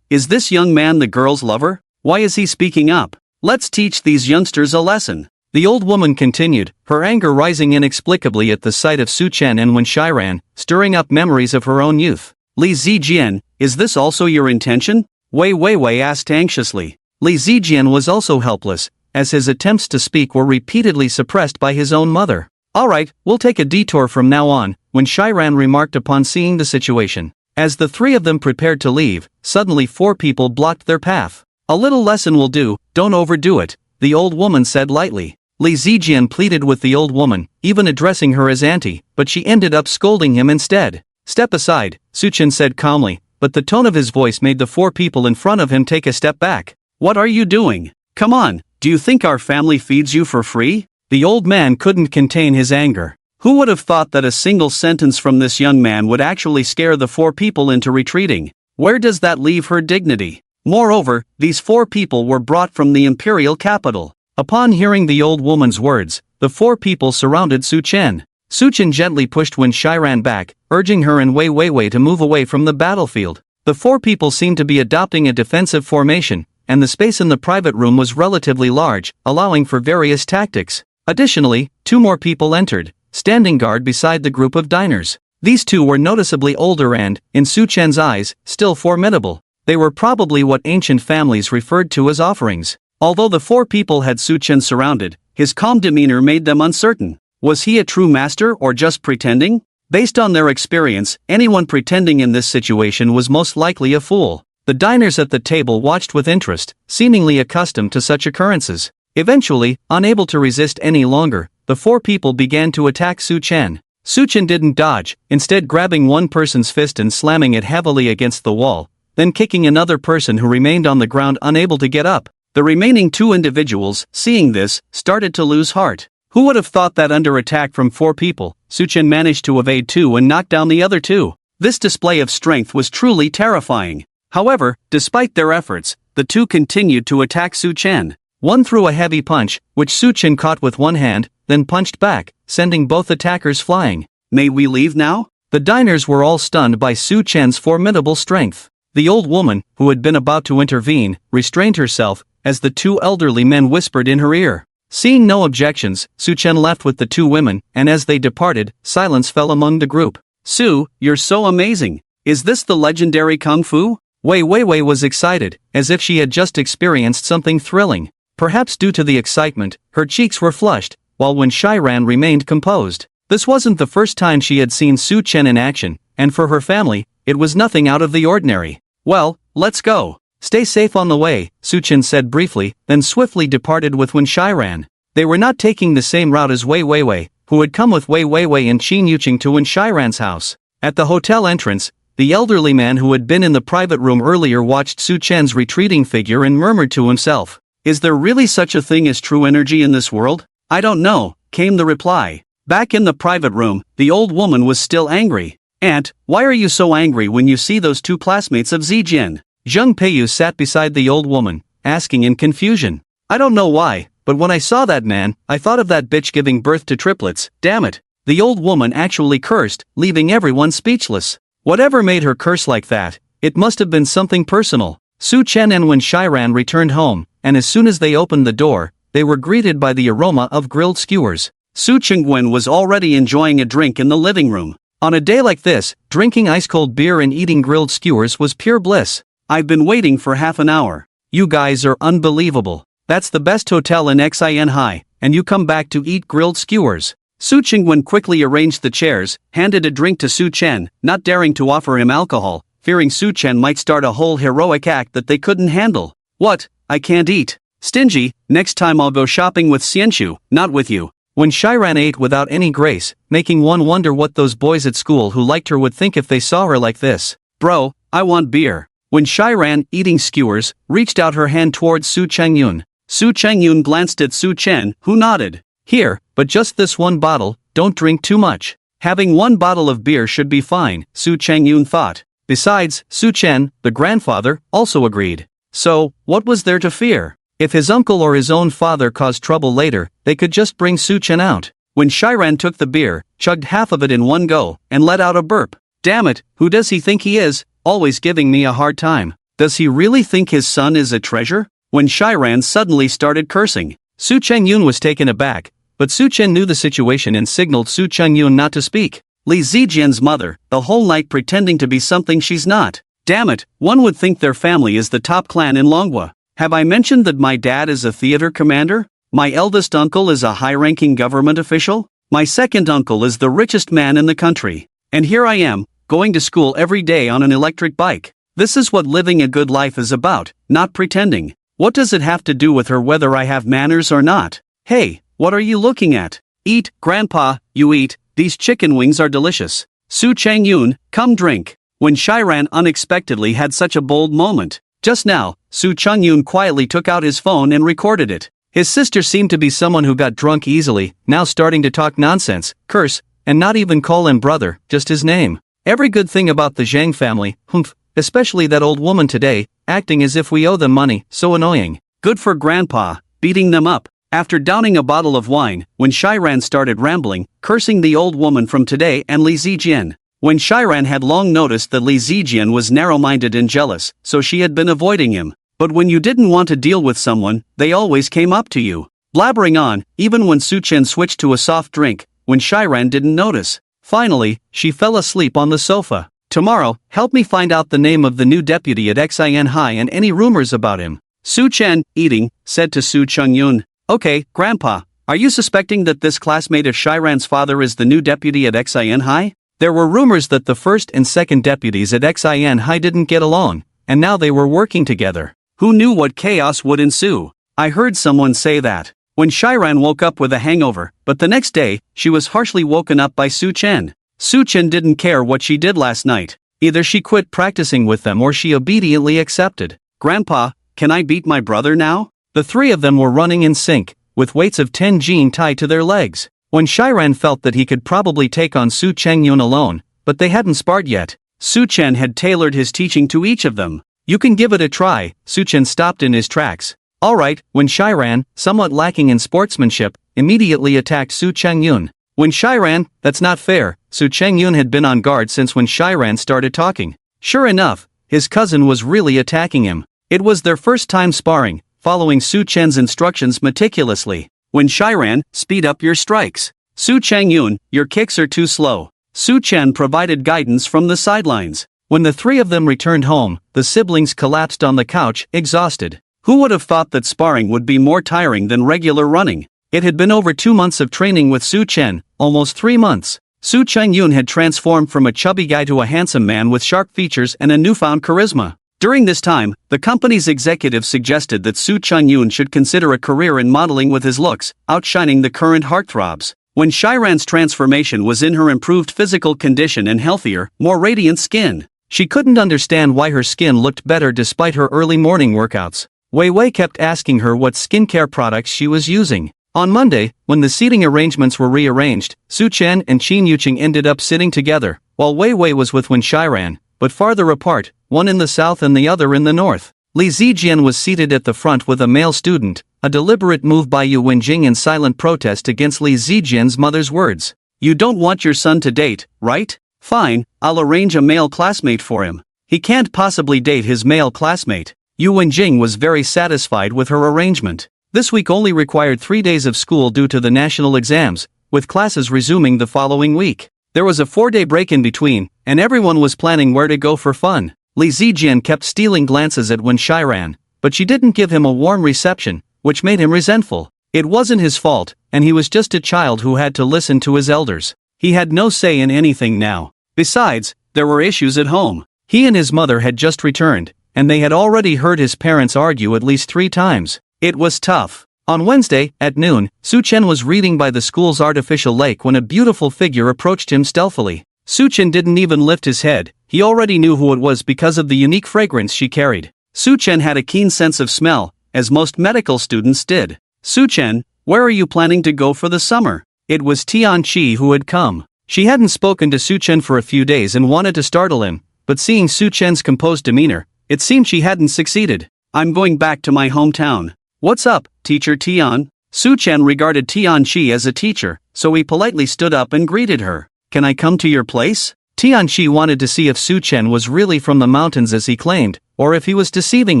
Is this young man the girl's lover? Why is he speaking up? Let's teach these youngsters a lesson." The old woman continued, her anger rising inexplicably at the sight of Su Chen and Wen Shiran, stirring up memories of her own youth. "Li Zijian, is this also your intention?" Wei Weiwei asked anxiously. Li Zijian was also helpless, as his attempts to speak were repeatedly suppressed by his own mother. "All right, we'll take a detour from now on," Wen Shiran remarked upon seeing the situation. As the three of them prepared to leave, suddenly four people blocked their path. "A little lesson will do, don't overdo it," the old woman said lightly. Li Zijian pleaded with the old woman, even addressing her as auntie, but she ended up scolding him instead. "Step aside," Su Chen said calmly, but the tone of his voice made the four people in front of him take a step back. "What are you doing? Come on, do you think our family feeds you for free?" The old man couldn't contain his anger. Who would have thought that a single sentence from this young man would actually scare the four people into retreating? Where does that leave her dignity? Moreover, these 4 people were brought from the imperial capital. Upon hearing the old woman's words, the 4 people surrounded Su Chen. Su Chen gently pushed Wen Shiran back, urging her and Wei Weiwei to move away from the battlefield. The 4 people seemed to be adopting a defensive formation, and the space in the private room was relatively large, allowing for various tactics. Additionally, 2 more people entered, standing guard beside the group of diners. These 2 were noticeably older and, in Su Chen's eyes, still formidable. They were probably what ancient families referred to as offerings. Although the 4 people had Su Chen surrounded, his calm demeanor made them uncertain. Was he a true master or just pretending? Based on their experience, anyone pretending in this situation was most likely a fool. The diners at the table watched with interest, seemingly accustomed to such occurrences. Eventually, unable to resist any longer, the 4 people began to attack Su Chen. Su Chen didn't dodge, instead grabbing one person's fist and slamming it heavily against the wall, then kicking another person who remained on the ground unable to get up. The remaining 2 individuals, seeing this, started to lose heart. Who would have thought that under attack from 4 people, Su Chen managed to evade 2 and knock down the other 2? This display of strength was truly terrifying. However, despite their efforts, the 2 continued to attack Su Chen. One threw a heavy punch, which Su Chen caught with one hand, then punched back, sending both attackers flying. May we leave now? The diners were all stunned by Su Chen's formidable strength. The old woman, who had been about to intervene, restrained herself, as the 2 elderly men whispered in her ear. Seeing no objections, Su Chen left with the 2 women, and as they departed, silence fell among the group. Su, you're so amazing. Is this the legendary Kung Fu? Wei Weiwei was excited, as if she had just experienced something thrilling. Perhaps due to the excitement, her cheeks were flushed, while Wen Shiran remained composed. This wasn't the first time she had seen Su Chen in action, and for her family, it was nothing out of the ordinary. Well, let's go. Stay safe on the way, Su Chen said briefly, then swiftly departed with Wen Shiran. They were not taking the same route as Wei Weiwei, who had come with Wei Weiwei and Qin Yuqing to Wen Shiran's house. At the hotel entrance, the elderly man who had been in the private room earlier watched Su Chen's retreating figure and murmured to himself. Is there really such a thing as true energy in this world? I don't know, came the reply. Back in the private room, the old woman was still angry. Aunt, why are you so angry when you see those 2 classmates of Zijin? Zheng Peiyu sat beside the old woman, asking in confusion. I don't know why, but when I saw that man, I thought of that bitch giving birth to triplets, damn it. The old woman actually cursed, leaving everyone speechless. Whatever made her curse like that, it must have been something personal. Su Chen and Wen Shiran returned home, and as soon as they opened the door, they were greeted by the aroma of grilled skewers. Su Chengwen was already enjoying a drink in the living room. On a day like this, drinking ice-cold beer and eating grilled skewers was pure bliss. I've been waiting for half an hour. You guys are unbelievable. That's the best hotel in Xin Hai, and you come back to eat grilled skewers. Su Chengwen quickly arranged the chairs, handed a drink to Su Chen, not daring to offer him alcohol, fearing Su Chen might start a whole heroic act that they couldn't handle. What? I can't eat. Stingy, next time I'll go shopping with Xianxu, not with you. When Shiran ate without any grace, making one wonder what those boys at school who liked her would think if they saw her like this. Bro, I want beer. When Shiran, eating skewers, reached out her hand towards Su Chengyun. Su Chengyun glanced at Su Chen, who nodded. Here, but just this one bottle, don't drink too much. Having one bottle of beer should be fine, Su Chengyun thought. Besides, Su Chen, the grandfather, also agreed. So, what was there to fear? If his uncle or his own father caused trouble later, they could just bring Su Chen out. When Shiran took the beer, chugged half of it in one go, and let out a burp. Damn it, who does he think he is, always giving me a hard time? Does he really think his son is a treasure? When Shiran suddenly started cursing, Su Chengyun was taken aback, but Su Chen knew the situation and signaled Su Chengyun not to speak. Li Zijian's mother, the whole night pretending to be something she's not. Damn it, one would think their family is the top clan in Longhua. Have I mentioned that my dad is a theater commander? My eldest uncle is a high-ranking government official? My second uncle is the richest man in the country. And here I am, going to school every day on an electric bike. This is what living a good life is about, not pretending. What does it have to do with her whether I have manners or not? Hey, what are you looking at? Eat, Grandpa, you eat, these chicken wings are delicious. Su Chengyun, come drink. When Shiran unexpectedly had such a bold moment. Just now, Su Chengyun quietly took out his phone and recorded it. His sister seemed to be someone who got drunk easily, now starting to talk nonsense, curse, and not even call him brother, just his name. Every good thing about the Zhang family, humph, especially that old woman today, acting as if we owe them money, so annoying. Good for Grandpa, beating them up. After downing a bottle of wine, when Shiran started rambling, cursing the old woman from today and Li Zijian. When Shiran had long noticed that Li Zijian was narrow-minded and jealous, so she had been avoiding him. But when you didn't want to deal with someone, they always came up to you, blabbering on, even when Su Chen switched to a soft drink, when Shiran didn't notice. Finally, she fell asleep on the sofa. Tomorrow, help me find out the name of the new deputy at Xin High and any rumors about him. Su Chen, eating, said to Su Chungyun. Okay, Grandpa, are you suspecting that this classmate of Shiran's father is the new deputy at Xin High? There were rumors that the first and second deputies at Xin High didn't get along, and now they were working together. Who knew what chaos would ensue? I heard someone say that. When Shiran woke up with a hangover, but the next day, she was harshly woken up by Su Chen. Su Chen didn't care what she did last night. Either she quit practicing with them or she obediently accepted. Grandpa, can I beat my brother now? The three of them were running in sync, with weights of 10 jin tied to their legs. When Shiran felt that he could probably take on Su Chengyun alone, but they hadn't sparred yet, Su Chen had tailored his teaching to each of them. You can give it a try. Su Chen stopped in his tracks. Alright, when Shiran, somewhat lacking in sportsmanship, immediately attacked Su Chengyun. When Shiran, that's not fair, Su Chengyun had been on guard since when Shiran started talking. Sure enough, his cousin was really attacking him. It was their first time sparring, following Su Chen's instructions meticulously. When Shiran, speed up your strikes. Su Chengyun, your kicks are too slow. Su Chen provided guidance from the sidelines. When the three of them returned home, the siblings collapsed on the couch, exhausted. Who would have thought that sparring would be more tiring than regular running? It had been over 2 months of training with Su Chen, almost 3 months. Su Chengyun had transformed from a chubby guy to a handsome man with sharp features and a newfound charisma. During this time, the company's executive suggested that Su Chengyun should consider a career in modeling with his looks, outshining the current heartthrobs. When Shiran's transformation was in her improved physical condition and healthier, more radiant skin. She couldn't understand why her skin looked better despite her early morning workouts. Wei Wei kept asking her what skincare products she was using. On Monday, when the seating arrangements were rearranged, Su Chen and Qin Yuqing ended up sitting together, while Wei Wei was with Wen Shiran, but farther apart, one in the south and the other in the north. Li Zijian was seated at the front with a male student, a deliberate move by Yu Wenjing in silent protest against Li Zijian's mother's words. You don't want your son to date, right? Fine, I'll arrange a male classmate for him. He can't possibly date his male classmate. Yu Wenjing was very satisfied with her arrangement. This week only required 3 days of school due to the national exams, with classes resuming the following week. There was a 4-day break in between, and everyone was planning where to go for fun. Li Zijian kept stealing glances at Wen Shiran, but she didn't give him a warm reception, which made him resentful. It wasn't his fault, and he was just a child who had to listen to his elders. He had no say in anything now. Besides, there were issues at home. He and his mother had just returned, and they had already heard his parents argue at least 3 times. It was tough. On Wednesday, at noon, Su Chen was reading by the school's artificial lake when a beautiful figure approached him stealthily. Su Chen didn't even lift his head, he already knew who it was because of the unique fragrance she carried. Su Chen had a keen sense of smell, as most medical students did. Su Chen, where are you planning to go for the summer? It was Tian Qi who had come. She hadn't spoken to Su Chen for a few days and wanted to startle him, but seeing Su Chen's composed demeanor, it seemed she hadn't succeeded. I'm going back to my hometown. What's up, teacher Tian? Su Chen regarded Tian Qi as a teacher, so he politely stood up and greeted her. Can I come to your place? Tian Qi wanted to see if Su Chen was really from the mountains as he claimed, or if he was deceiving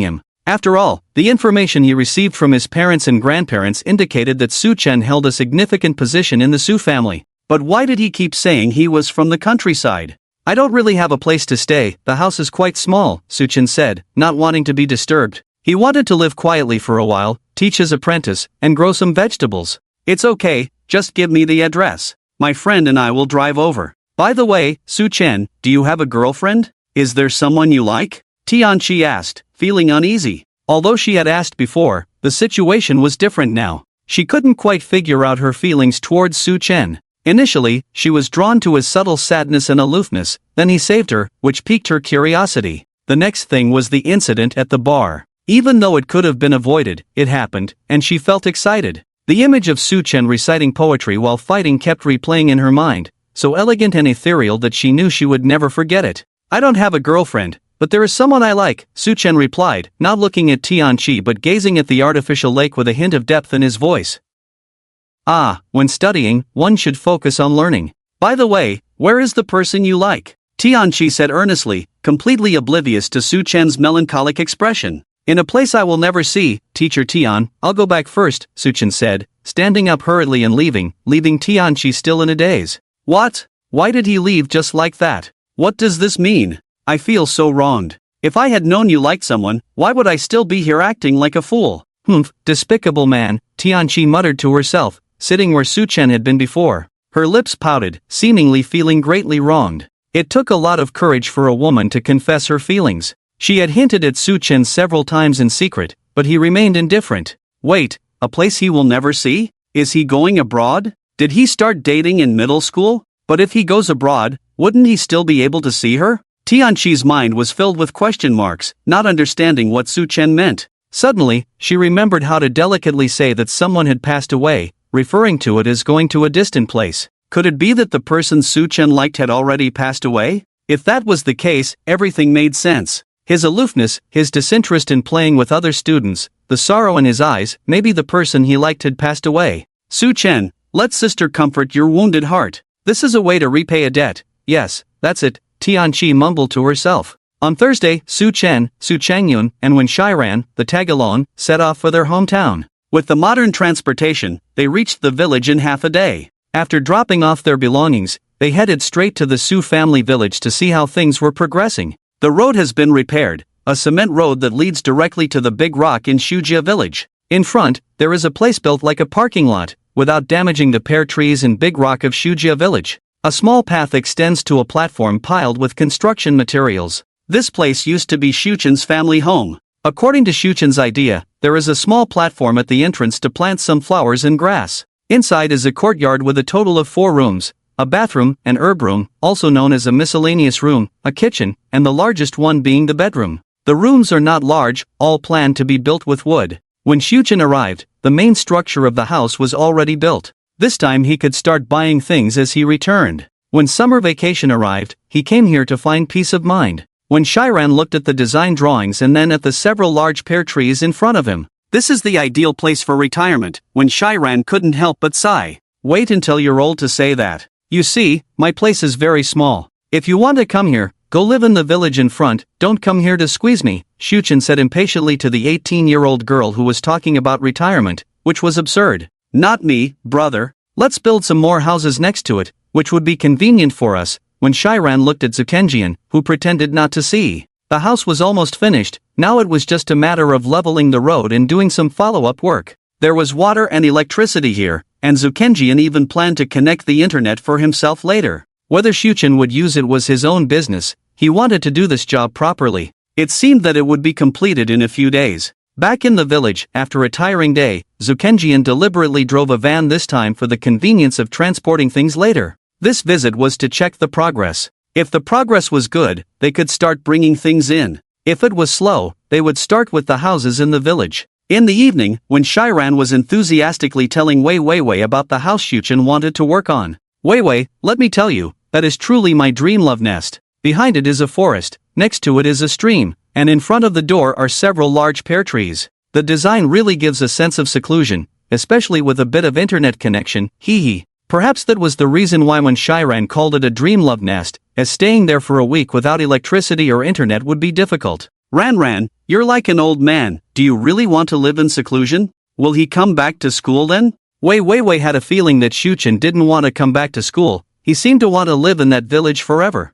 him. After all, the information he received from his parents and grandparents indicated that Su Chen held a significant position in the Su family. But why did he keep saying he was from the countryside? I don't really have a place to stay, the house is quite small, Su Chen said, not wanting to be disturbed. He wanted to live quietly for a while, teach his apprentice, and grow some vegetables. It's okay, just give me the address. My friend and I will drive over. By the way, Su Chen, do you have a girlfriend? Is there someone you like? Tian Qi asked, feeling uneasy. Although she had asked before, the situation was different now. She couldn't quite figure out her feelings towards Su Chen. Initially, she was drawn to his subtle sadness and aloofness, then he saved her, which piqued her curiosity. The next thing was the incident at the bar. Even though it could have been avoided, it happened, and she felt excited. The image of Su Chen reciting poetry while fighting kept replaying in her mind, so elegant and ethereal that she knew she would never forget it. I don't have a girlfriend, but there is someone I like, Su-chen replied, not looking at Tianqi but gazing at the artificial lake with a hint of depth in his voice. Ah, when studying, one should focus on learning. By the way, where is the person you like? Tianqi said earnestly, completely oblivious to Su-chen's melancholic expression. In a place I will never see, Teacher Tian. I'll go back first, Su-chen said, standing up hurriedly and leaving Tianqi still in a daze. What? Why did he leave just like that? What does this mean? I feel so wronged. If I had known you liked someone, why would I still be here acting like a fool? Humph, despicable man, Tianqi muttered to herself, sitting where Su-chen had been before. Her lips pouted, seemingly feeling greatly wronged. It took a lot of courage for a woman to confess her feelings. She had hinted at Su-chen several times in secret, but he remained indifferent. Wait, a place he will never see? Is he going abroad? Did he start dating in middle school? But if he goes abroad, wouldn't he still be able to see her? Tianqi's mind was filled with question marks, not understanding what Su-chen meant. Suddenly, she remembered how to delicately say that someone had passed away, referring to it as going to a distant place. Could it be that the person Su-chen liked had already passed away? If that was the case, everything made sense. His aloofness, his disinterest in playing with other students, the sorrow in his eyes, maybe the person he liked had passed away. Su-chen, let sister comfort your wounded heart. This is a way to repay a debt. Yes, that's it, Tianqi mumbled to herself. On Thursday, Su-chen, Su Changyun, and Wen Shiran, the tag-along, set off for their hometown. With the modern transportation, they reached the village in half a day. After dropping off their belongings, they headed straight to the Su family village to see how things were progressing. The road has been repaired, a cement road that leads directly to the big rock in Shujia village. In front, there is a place built like a parking lot, without damaging the pear trees and big rock of Shujia village. A small path extends to a platform piled with construction materials. This place used to be Shuchen's family home. According to Shuchen's idea, there is a small platform at the entrance to plant some flowers and grass. Inside is a courtyard with a total of 4 rooms, a bathroom, an herb room, also known as a miscellaneous room, a kitchen, and the largest one being the bedroom. The rooms are not large, all planned to be built with wood. When Shuchen arrived, the main structure of the house was already built. This time he could start buying things as he returned. When summer vacation arrived, he came here to find peace of mind. When Shiran looked at the design drawings and then at the several large pear trees in front of him. This is the ideal place for retirement. When Shiran couldn't help but sigh. Wait until you're old to say that. You see, my place is very small. If you want to come here, go live in the village in front, don't come here to squeeze me, Shuchen said impatiently to the 18-year-old girl who was talking about retirement, which was absurd. Not me, brother. Let's build some more houses next to it, which would be convenient for us. When Shiran looked at Zukenjian, who pretended not to see. The house was almost finished, now it was just a matter of leveling the road and doing some follow-up work. There was water and electricity here, and Zukenjian even planned to connect the internet for himself later. Whether Shuchen would use it was his own business, he wanted to do this job properly. It seemed that it would be completed in a few days. Back in the village, after a tiring day, Zukenjian deliberately drove a van this time for the convenience of transporting things later. This visit was to check the progress. If the progress was good, they could start bringing things in. If it was slow, they would start with the houses in the village. In the evening, when Shiran was enthusiastically telling Wei Wei about the house Shuchen wanted to work on. Wei, let me tell you, that is truly my dream love nest. Behind it is a forest, next to it is a stream, and in front of the door are several large pear trees. The design really gives a sense of seclusion, especially with a bit of internet connection, hee. Perhaps that was the reason why when Shiran called it a dream love nest, as staying there for a week without electricity or internet would be difficult. Ran, you're like an old man, do you really want to live in seclusion? Will he come back to school then? Wei had a feeling that Shuchen didn't want to come back to school, he seemed to want to live in that village forever.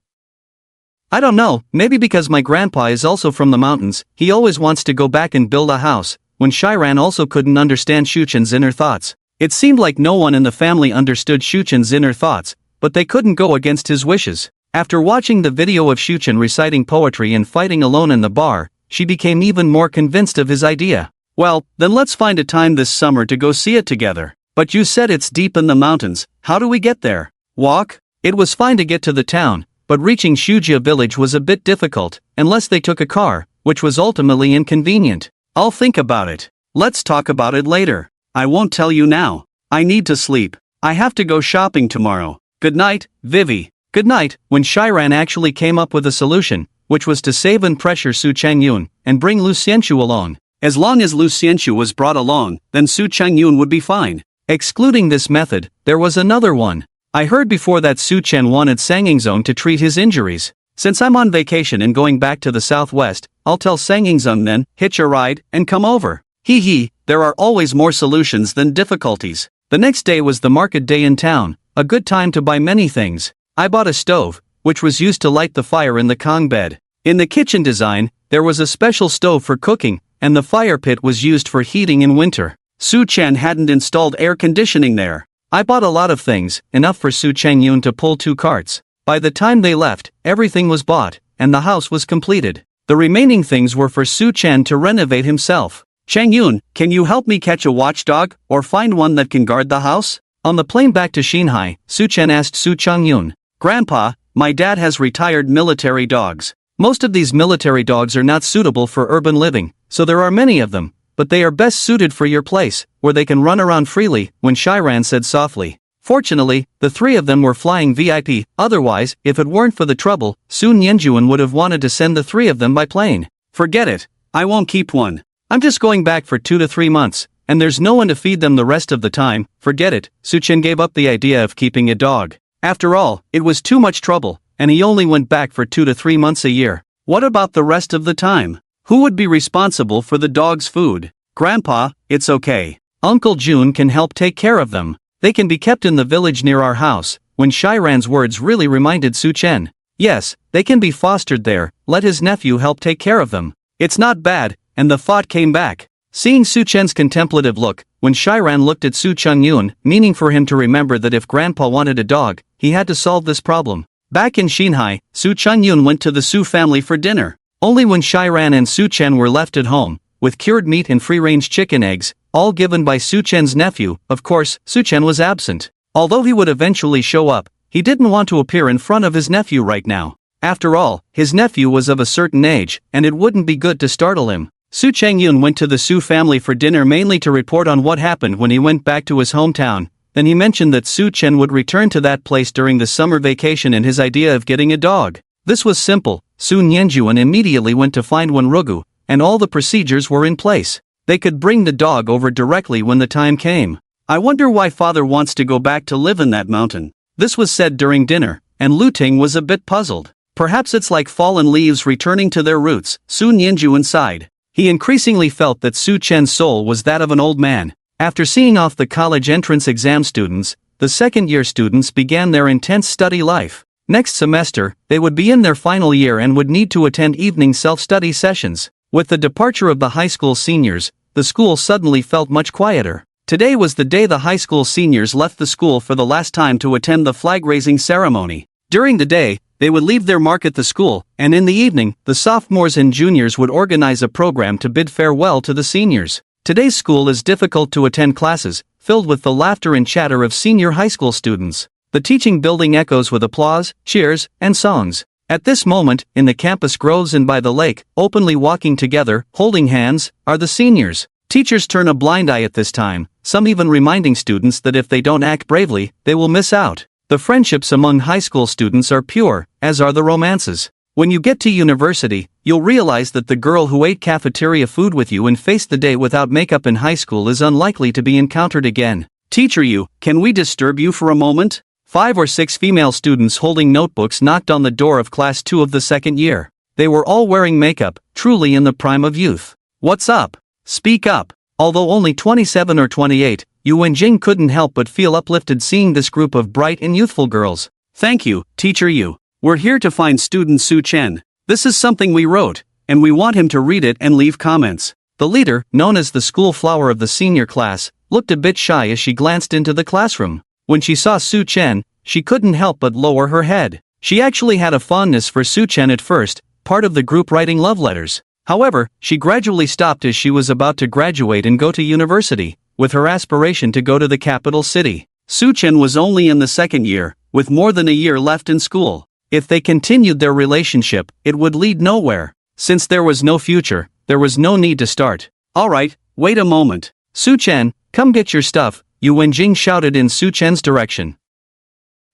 I don't know, maybe because my grandpa is also from the mountains, he always wants to go back and build a house. When Shiran also couldn't understand Shuchen's inner thoughts. It seemed like no one in the family understood Shuchen's inner thoughts, but they couldn't go against his wishes. After watching the video of Shuchen reciting poetry and fighting alone in the bar, she became even more convinced of his idea. Well, then let's find a time this summer to go see it together. But you said it's deep in the mountains, how do we get there? Walk? It was fine to get to the town, but reaching Shujia village was a bit difficult, unless they took a car, which was ultimately inconvenient. I'll think about it. Let's talk about it later. I won't tell you now. I need to sleep. I have to go shopping tomorrow. Good night, Vivi. Good night. When Shiran actually came up with a solution, which was to save and pressure Su Changyun, and bring Lu Xianxu along. As long as Lu Xianxu was brought along, then Su Changyun would be fine. Excluding this method, there was another one. I heard before that Su Chen wanted Sangingzong to treat his injuries. Since I'm on vacation and going back to the southwest, I'll tell Sangingzong then, hitch a ride, and come over. Hee hee, there are always more solutions than difficulties. The next day was the market day in town, a good time to buy many things. I bought a stove, which was used to light the fire in the Kong bed. In the kitchen design, there was a special stove for cooking, and the fire pit was used for heating in winter. Su Chen hadn't installed air conditioning there. I bought a lot of things, enough for Su Changyun to pull 2 carts. By the time they left, everything was bought, and the house was completed. The remaining things were for Su Chen to renovate himself. Changyun, can you help me catch a watchdog, or find one that can guard the house? On the plane back to Xinhai, Su Chen asked Su Changyun, Grandpa, my dad has retired military dogs. Most of these military dogs are not suitable for urban living, so there are many of them, but they are best suited for your place, where they can run around freely, when Shiran said softly. Fortunately, the 3 of them were flying VIP, otherwise, if it weren't for the trouble, Sun Yanjuan would have wanted to send the 3 of them by plane. Forget it, I won't keep one. I'm just going back for 2 to 3 months, and there's no one to feed them the rest of the time. Forget it, Su Chen gave up the idea of keeping a dog. After all, it was too much trouble, and he only went back for 2 to 3 months a year. What about the rest of the time? Who would be responsible for the dog's food? Grandpa, it's okay. Uncle Jun can help take care of them. They can be kept in the village near our house. When Shiran's words really reminded Su Chen. Yes, they can be fostered there, let his nephew help take care of them. It's not bad, and the thought came back. Seeing Su Chen's contemplative look, when Shiran looked at Su Changyun, meaning for him to remember that if Grandpa wanted a dog, he had to solve this problem. Back in Xinhai, Su Changyun went to the Su family for dinner. Only when Shiran and Su Chen were left at home, with cured meat and free-range chicken eggs, all given by Su Chen's nephew. Of course, Su Chen was absent. Although he would eventually show up, he didn't want to appear in front of his nephew right now. After all, his nephew was of a certain age, and it wouldn't be good to startle him. Su Changyun went to the Su family for dinner mainly to report on what happened when he went back to his hometown. Then he mentioned that Su Chen would return to that place during the summer vacation and his idea of getting a dog. This was simple. Su Nianjuan immediately went to find one Rugu, and all the procedures were in place. They could bring the dog over directly when the time came. I wonder why father wants to go back to live in that mountain. This was said during dinner, and Lu Ting was a bit puzzled. Perhaps it's like fallen leaves returning to their roots, Su Nianjuan sighed. He increasingly felt that Su Chen's soul was that of an old man. After seeing off the college entrance exam students, the second-year students began their intense study life. Next semester, they would be in their final year and would need to attend evening self-study sessions. With the departure of the high school seniors, the school suddenly felt much quieter. Today was the day the high school seniors left the school for the last time to attend the flag-raising ceremony. During the day, they would leave their mark at the school, and in the evening, the sophomores and juniors would organize a program to bid farewell to the seniors. Today's school is difficult to attend classes, filled with the laughter and chatter of senior high school students. The teaching building echoes with applause, cheers, and songs. At this moment, in the campus groves and by the lake, openly walking together, holding hands, are the seniors. Teachers turn a blind eye at this time, some even reminding students that if they don't act bravely, they will miss out. The friendships among high school students are pure, as are the romances. When you get to university, you'll realize that the girl who ate cafeteria food with you and faced the day without makeup in high school is unlikely to be encountered again. Teacher you, can we disturb you for a moment? 5 or 6 female students holding notebooks knocked on the door of class 2 of the second year. They were all wearing makeup, truly in the prime of youth. What's up? Speak up. Although only 27 or 28, Yu Wenjing couldn't help but feel uplifted seeing this group of bright and youthful girls. Thank you, Teacher Yu. We're here to find student Su Chen. This is something we wrote, and we want him to read it and leave comments. The leader, known as the school flower of the senior class, looked a bit shy as she glanced into the classroom. When she saw Su Chen, she couldn't help but lower her head. She actually had a fondness for Su Chen at first, part of the group writing love letters. However, she gradually stopped as she was about to graduate and go to university, with her aspiration to go to the capital city. Su Chen was only in the second year, with more than a year left in school. If they continued their relationship, it would lead nowhere. Since there was no future, there was no need to start. Alright, wait a moment. Su Chen, come get your stuff, Yu Wenjing shouted in Su Chen's direction.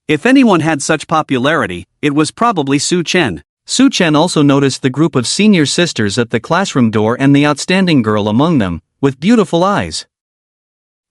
If anyone had such popularity, it was probably Su Chen. Su-chen also noticed the group of senior sisters at the classroom door and the outstanding girl among them, with beautiful eyes.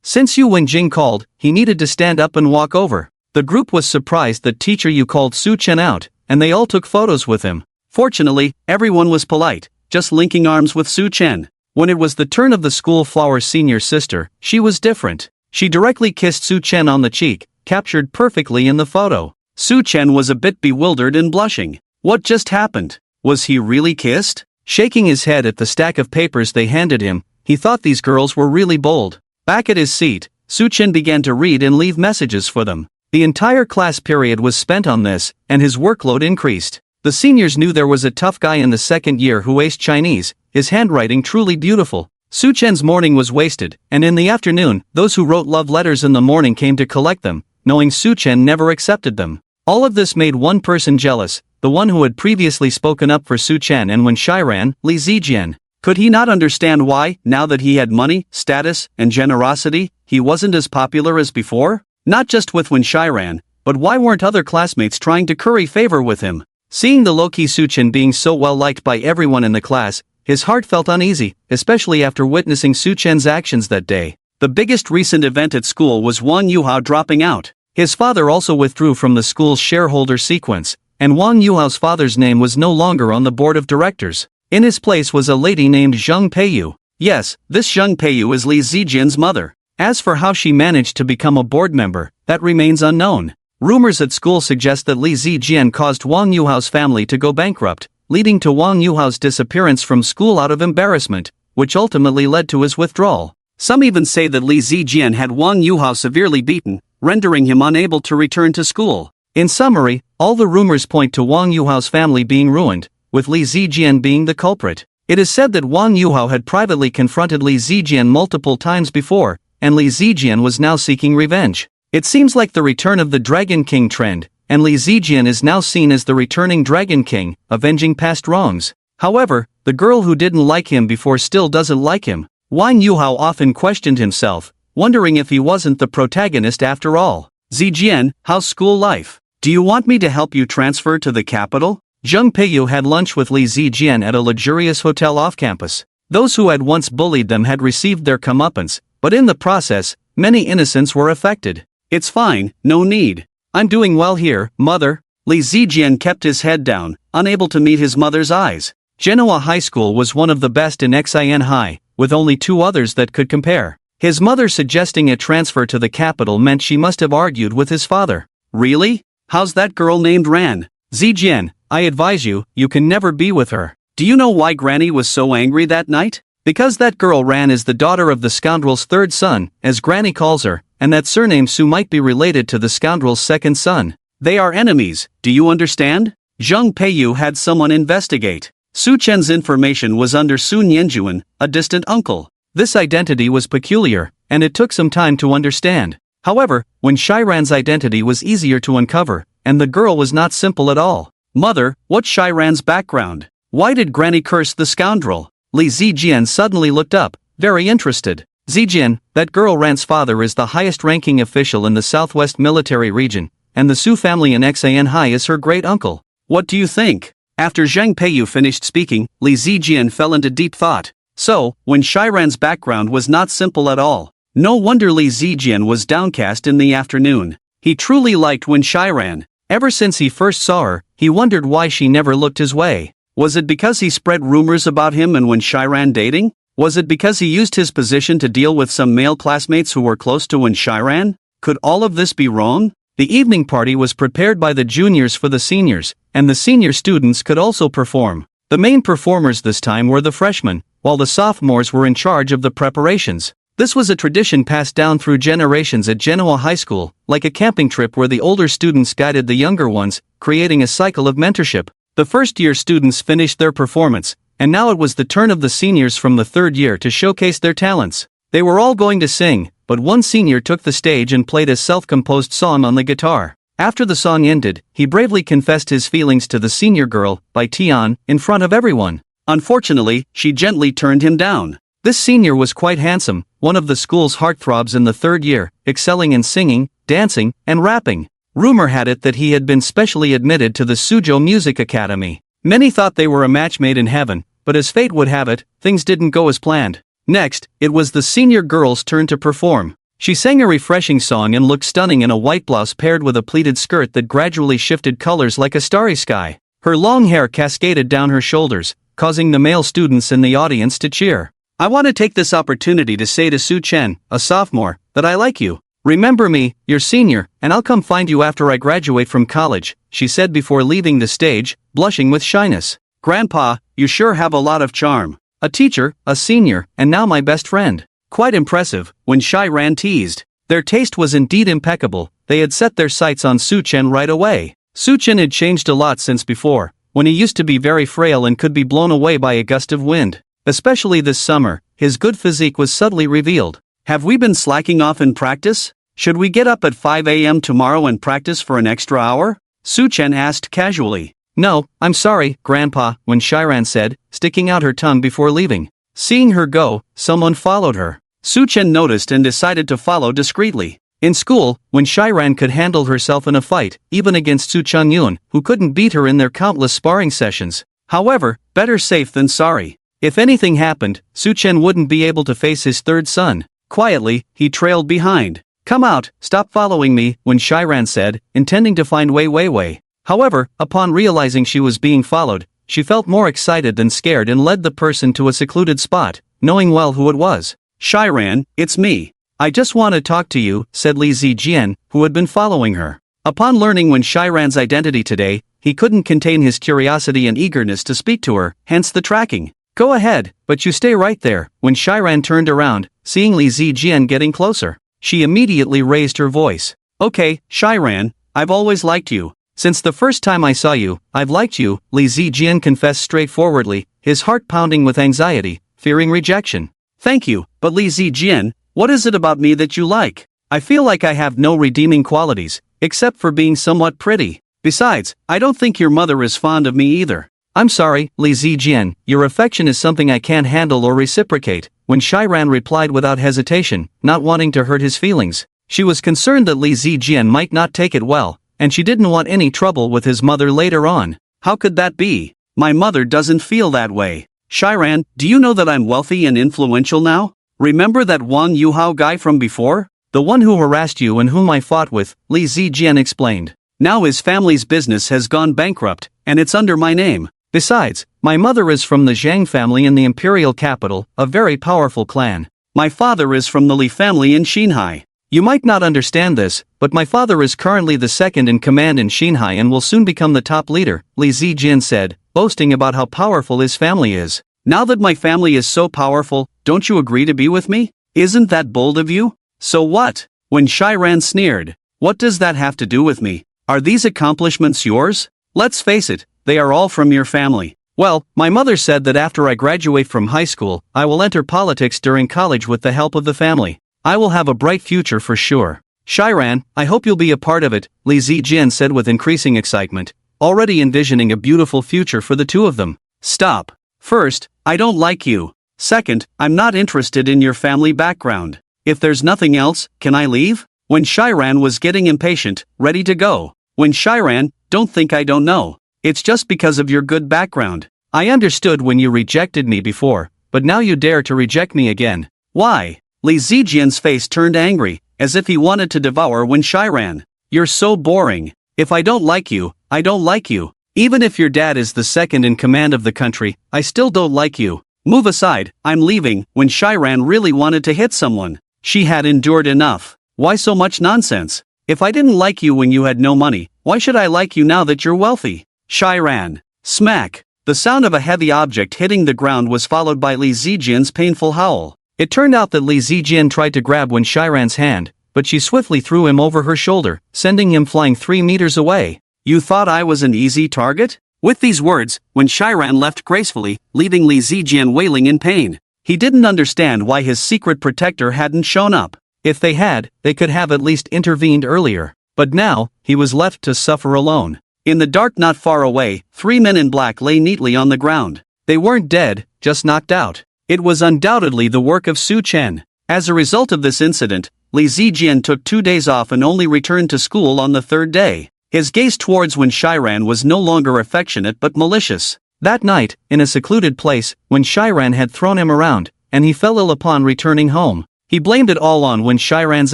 Since Yu Wenjing called, he needed to stand up and walk over. The group was surprised that teacher Yu called Su-chen out, and they all took photos with him. Fortunately, everyone was polite, just linking arms with Su-chen. When it was the turn of the school flower's senior sister, she was different. She directly kissed Su-chen on the cheek, captured perfectly in the photo. Su-chen was a bit bewildered and blushing. What just happened? Was he really kissed? Shaking his head at the stack of papers they handed him, he thought these girls were really bold. Back at his seat, Su-chen began to read and leave messages for them. The entire class period was spent on this, and his workload increased. The seniors knew there was a tough guy in the second year who aced Chinese, his handwriting truly beautiful. Su-chen's morning was wasted, and in the afternoon, those who wrote love letters in the morning came to collect them, knowing Su-chen never accepted them. All of this made one person jealous, the one who had previously spoken up for Su-chen and Wen Shiran, Li Zijian. Could he not understand why, now that he had money, status, and generosity, he wasn't as popular as before? Not just with Wen Shiran, but why weren't other classmates trying to curry favor with him? Seeing the low-key Su-chen being so well liked by everyone in the class, his heart felt uneasy, especially after witnessing Su-chen's actions that day. The biggest recent event at school was Wang Yuhao dropping out. His father also withdrew from the school's shareholder sequence, and Wang Yuhao's father's name was no longer on the board of directors. In his place was a lady named Zheng Peiyu. Yes, this Zheng Peiyu is Li Zijian's mother. As for how she managed to become a board member, that remains unknown. Rumors at school suggest that Li Zijian caused Wang Yuhao's family to go bankrupt, leading to Wang Yuhao's disappearance from school out of embarrassment, which ultimately led to his withdrawal. Some even say that Li Zijian had Wang Yuhao severely beaten, rendering him unable to return to school. In summary, all the rumors point to Wang Yuhao's family being ruined, with Li Zijian being the culprit. It is said that Wang Yuhao had privately confronted Li Zijian multiple times before, and Li Zijian was now seeking revenge. It seems like the return of the Dragon King trend, and Li Zijian is now seen as the returning Dragon King, avenging past wrongs. However, the girl who didn't like him before still doesn't like him. Wang Yuhao often questioned himself, wondering if he wasn't the protagonist after all. Zijian, how's school life? Do you want me to help you transfer to the capital? Zheng Peiyu had lunch with Li Zijian at a luxurious hotel off-campus. Those who had once bullied them had received their comeuppance, but in the process, many innocents were affected. It's fine, no need. I'm doing well here, mother. Li Zijian kept his head down, unable to meet his mother's eyes. Genoa High School was one of the best in Xin High, with only two others that could compare. His mother suggesting a transfer to the capital meant she must have argued with his father. Really? How's that girl named Ran? Zijian, I advise you, you can never be with her. Do you know why Granny was so angry that night? Because that girl Ran is the daughter of the scoundrel's third son, as Granny calls her, and that surname Su might be related to the scoundrel's second son. They are enemies, do you understand? Zheng Peiyu had someone investigate. Su-chen's information was under Sun Yanjuan, a distant uncle. This identity was peculiar, and it took some time to understand. However, Wen Shiran's identity was easier to uncover, and the girl was not simple at all. Mother, what's Shiran's background? Why did Granny curse the scoundrel? Li Zijian suddenly looked up, very interested. Zijian, that girl Ran's father is the highest-ranking official in the southwest military region, and the Su family in Xin High is her great-uncle. What do you think? After Zheng Peiyu finished speaking, Li Zijian fell into deep thought. So, Wen Shiran's background was not simple at all. No wonder Li Zijian was downcast in the afternoon. He truly liked Wen Shiran. Ever since he first saw her, he wondered why she never looked his way. Was it because he spread rumors about him and Wen Shiran dating? Was it because he used his position to deal with some male classmates who were close to Wen Shiran? Could all of this be wrong? The evening party was prepared by the juniors for the seniors, and the senior students could also perform. The main performers this time were the freshmen, while the sophomores were in charge of the preparations. This was a tradition passed down through generations at Genoa High School, like a camping trip where the older students guided the younger ones, creating a cycle of mentorship. The first-year students finished their performance, and now it was the turn of the seniors from the third year to showcase their talents. They were all going to sing, but one senior took the stage and played a self-composed song on the guitar. After the song ended, he bravely confessed his feelings to the senior girl, Bai Tian, in front of everyone. Unfortunately, she gently turned him down. This senior was quite handsome, one of the school's heartthrobs in the third year, excelling in singing, dancing, and rapping. Rumor had it that he had been specially admitted to the Suzhou Music Academy. Many thought they were a match made in heaven, but as fate would have it, things didn't go as planned. Next, it was the senior girl's turn to perform. She sang a refreshing song and looked stunning in a white blouse paired with a pleated skirt that gradually shifted colors like a starry sky. Her long hair cascaded down her shoulders, causing the male students in the audience to cheer. I want to take this opportunity to say to Su Chen, a sophomore, that I like you. Remember me, your senior, and I'll come find you after I graduate from college, she said before leaving the stage, blushing with shyness. Grandpa, you sure have a lot of charm. A teacher, a senior, and now my best friend. Quite impressive, when Shiran teased. Their taste was indeed impeccable. They had set their sights on Su Chen right away. Su Chen had changed a lot since before, when he used to be very frail and could be blown away by a gust of wind. Especially this summer, his good physique was subtly revealed. Have we been slacking off in practice? Should we get up at 5 a.m. tomorrow and practice for an extra hour? Su Chen asked casually. No, I'm sorry, Grandpa, when Shiran said, sticking out her tongue before leaving. Seeing her go, someone followed her. Su Chen noticed and decided to follow discreetly. In school, when Shiran could handle herself in a fight, even against Su Changyun, who couldn't beat her in their countless sparring sessions. However, better safe than sorry. If anything happened, Su Chen wouldn't be able to face his third son. Quietly, he trailed behind. Come out, stop following me, when Shiran said, intending to find Wei Wei. However, upon realizing she was being followed, she felt more excited than scared and led the person to a secluded spot, knowing well who it was. Shiran, it's me. I just want to talk to you, said Li Zijian, who had been following her. Upon learning when Shiran's identity today, he couldn't contain his curiosity and eagerness to speak to her, hence the tracking. Go ahead, but you stay right there. When Shiran turned around, seeing Li Zijian getting closer, she immediately raised her voice. Okay, Shiran, I've always liked you. Since the first time I saw you, I've liked you, Li Zijian confessed straightforwardly, his heart pounding with anxiety, fearing rejection. Thank you, but Li Zijian, what is it about me that you like? I feel like I have no redeeming qualities, except for being somewhat pretty. Besides, I don't think your mother is fond of me either. I'm sorry, Li Zijian, your affection is something I can't handle or reciprocate, when Shiran replied without hesitation, not wanting to hurt his feelings. She was concerned that Li Zijian might not take it well, and she didn't want any trouble with his mother later on. How could that be? My mother doesn't feel that way. Shiran, do you know that I'm wealthy and influential now? Remember that Wang Yuhao guy from before? The one who harassed you and whom I fought with, Li Zijian explained. Now his family's business has gone bankrupt, and it's under my name. Besides, my mother is from the Zhang family in the imperial capital, a very powerful clan. My father is from the Li family in Xinhai. You might not understand this, but my father is currently the second in command in Xinhai and will soon become the top leader, Li Zijin said, boasting about how powerful his family is. Now that my family is so powerful, don't you agree to be with me? Isn't that bold of you? So what? When Shiran sneered, what does that have to do with me? Are these accomplishments yours? Let's face it, they are all from your family. Well, my mother said that after I graduate from high school, I will enter politics during college with the help of the family. I will have a bright future for sure. Shiran, I hope you'll be a part of it, Li Zijin said with increasing excitement, already envisioning a beautiful future for the two of them. Stop. First, I don't like you. Second, I'm not interested in your family background. If there's nothing else, can I leave? When Shiran was getting impatient, ready to go. When Shiran, don't think I don't know. It's just because of your good background. I understood when you rejected me before, but now you dare to reject me again. Why? Li Zijian's face turned angry, as if he wanted to devour when Shiran. You're so boring. If I don't like you, I don't like you. Even if your dad is the second in command of the country, I still don't like you. Move aside, I'm leaving. When Shiran really wanted to hit someone. She had endured enough. Why so much nonsense? If I didn't like you when you had no money, why should I like you now that you're wealthy? Shiran. Smack. The sound of a heavy object hitting the ground was followed by Li Zijian's painful howl. It turned out that Li Zijian tried to grab when Shiran's hand, but she swiftly threw him over her shoulder, sending him flying 3 meters away. You thought I was an easy target? With these words, when Shiran left gracefully, leaving Li Zijian wailing in pain. He didn't understand why his secret protector hadn't shown up. If they had, they could have at least intervened earlier. But now, he was left to suffer alone. In the dark not far away, 3 men in black lay neatly on the ground. They weren't dead, just knocked out. It was undoubtedly the work of Su Chen. As a result of this incident, Li Zijian took 2 days off and only returned to school on the 3rd day. His gaze towards Wen Shiran was no longer affectionate but malicious. That night, in a secluded place, Wen Shiran had thrown him around, and he fell ill upon returning home. He blamed it all on Wen Shiran's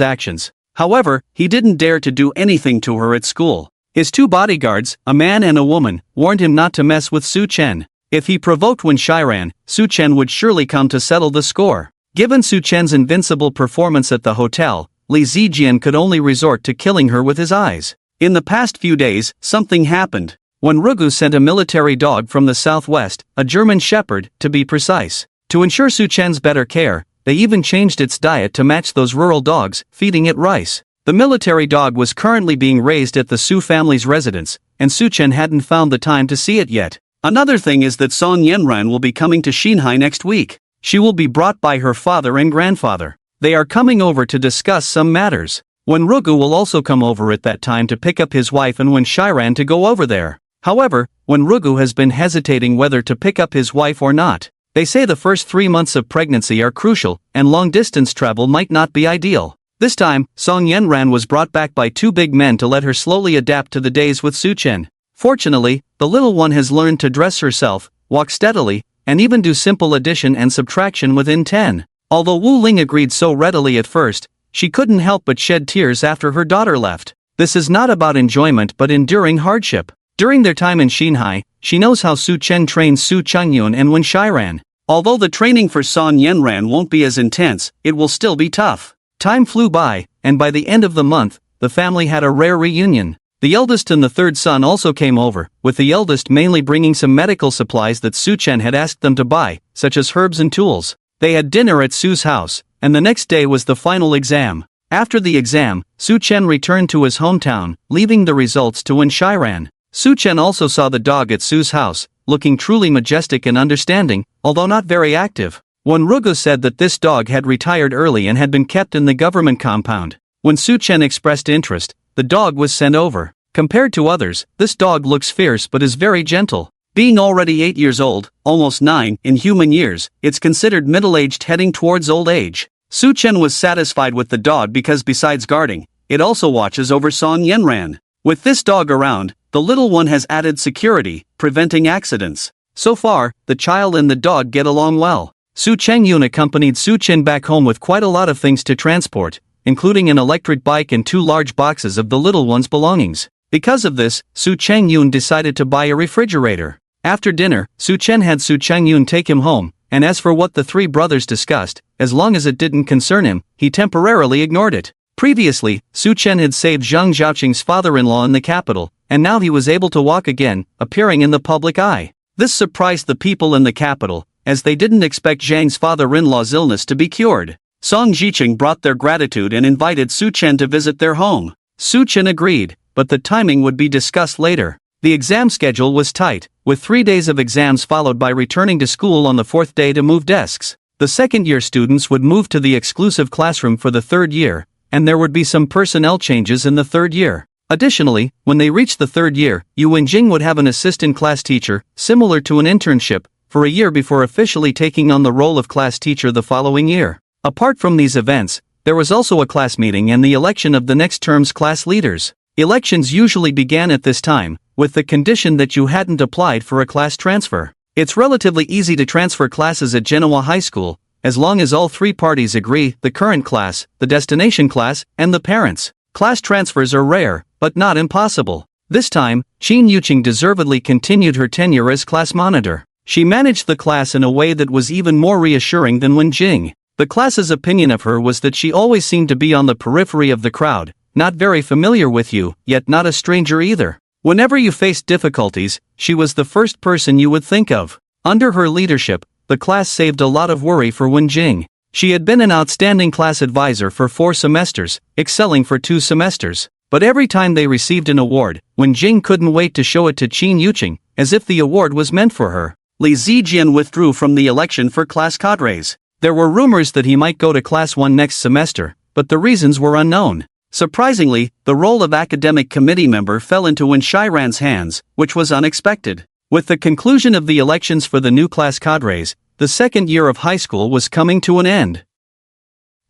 actions. However, he didn't dare to do anything to her at school. His two bodyguards, a man and a woman, warned him not to mess with Su Chen. If he provoked Wen Shiran, Su Chen would surely come to settle the score. Given Su Chen's invincible performance at the hotel, Li Zijian could only resort to killing her with his eyes. In the past few days, something happened. When Rugu sent a military dog from the southwest, a German shepherd, to be precise. To ensure Su Chen's better care, they even changed its diet to match those rural dogs, feeding it rice. The military dog was currently being raised at the Su family's residence, and Su Chen hadn't found the time to see it yet. Another thing is that Song Yenran will be coming to Xinhai next week. She will be brought by her father and grandfather. They are coming over to discuss some matters. Wen Rugu will also come over at that time to pick up his wife and Wen Shiran to go over there. However, Wen Rugu has been hesitating whether to pick up his wife or not. They say the first 3 months of pregnancy are crucial, and long-distance travel might not be ideal. This time, Song Yenran was brought back by two big men to let her slowly adapt to the days with Su Chen. Fortunately, the little one has learned to dress herself, walk steadily, and even do simple addition and subtraction within 10. Although wuling agreed so readily at first, she couldn't help but shed tears after her daughter left. This is not about enjoyment but enduring hardship. During their time in Xinhai, she knows how Su Chen trained Su Chengyun and Wen Shiran. Although the training for Song Yenran won't be as intense, it will still be tough. Time flew by, and by the end of the month, the family had a rare reunion. The eldest and the third son also came over, with the eldest mainly bringing some medical supplies that Su Chen had asked them to buy, such as herbs and tools. They had dinner at Su's house, and the next day was the final exam. After the exam, Su Chen returned to his hometown, leaving the results to Wen Shiran. Su Chen also saw the dog at Su's house, looking truly majestic and understanding, although not very active. Wen Rugu said that this dog had retired early and had been kept in the government compound. When Su Chen expressed interest, the dog was sent over. Compared to others, this dog looks fierce but is very gentle. Being already 8 years old, almost 9, in human years, it's considered middle-aged heading towards old age. Su Chen was satisfied with the dog because besides guarding, it also watches over Song Yenran. With this dog around, the little one has added security, preventing accidents. So far, the child and the dog get along well. Su Chengyun accompanied Su Chen back home with quite a lot of things to transport, including an electric bike and 2 large boxes of the little one's belongings. Because of this, Su Chengyun decided to buy a refrigerator. After dinner, Su Chen had Su Chengyun take him home, and as for what the 3 brothers discussed, as long as it didn't concern him, he temporarily ignored it. Previously, Su Chen had saved Zhang Zhaoqing's father-in-law in the capital, and now he was able to walk again, appearing in the public eye. This surprised the people in the capital, as they didn't expect Zhang's father-in-law's illness to be cured. Song Jiqing brought their gratitude and invited Su Chen to visit their home. Su Chen agreed, but the timing would be discussed later. The exam schedule was tight, with 3 days of exams followed by returning to school on the 4th day to move desks. The second-year students would move to the exclusive classroom for the 3rd year, and there would be some personnel changes in the 3rd year. Additionally, when they reached the 3rd year, Yu Wenjing would have an assistant class teacher, similar to an internship, for a year before officially taking on the role of class teacher the following year. Apart from these events, there was also a class meeting and the election of the next term's class leaders. Elections usually began at this time, with the condition that you hadn't applied for a class transfer. It's relatively easy to transfer classes at Genoa High School, as long as all 3 parties agree, the current class, the destination class, and the parents. Class transfers are rare, but not impossible. This time, Qin Yuqing deservedly continued her tenure as class monitor. She managed the class in a way that was even more reassuring than Wen Jing. The class's opinion of her was that she always seemed to be on the periphery of the crowd, not very familiar with you, yet not a stranger either. Whenever you faced difficulties, she was the first person you would think of. Under her leadership, the class saved a lot of worry for Wen Jing. She had been an outstanding class advisor for 4 semesters, excelling for 2 semesters. But every time they received an award, Wen Jing couldn't wait to show it to Qin Yuqing, as if the award was meant for her. Li Zijian withdrew from the election for class cadres. There were rumors that he might go to Class 1 next semester, but the reasons were unknown. Surprisingly, the role of academic committee member fell into Wen Shiran's hands, which was unexpected. With the conclusion of the elections for the new class cadres, the 2nd year of high school was coming to an end.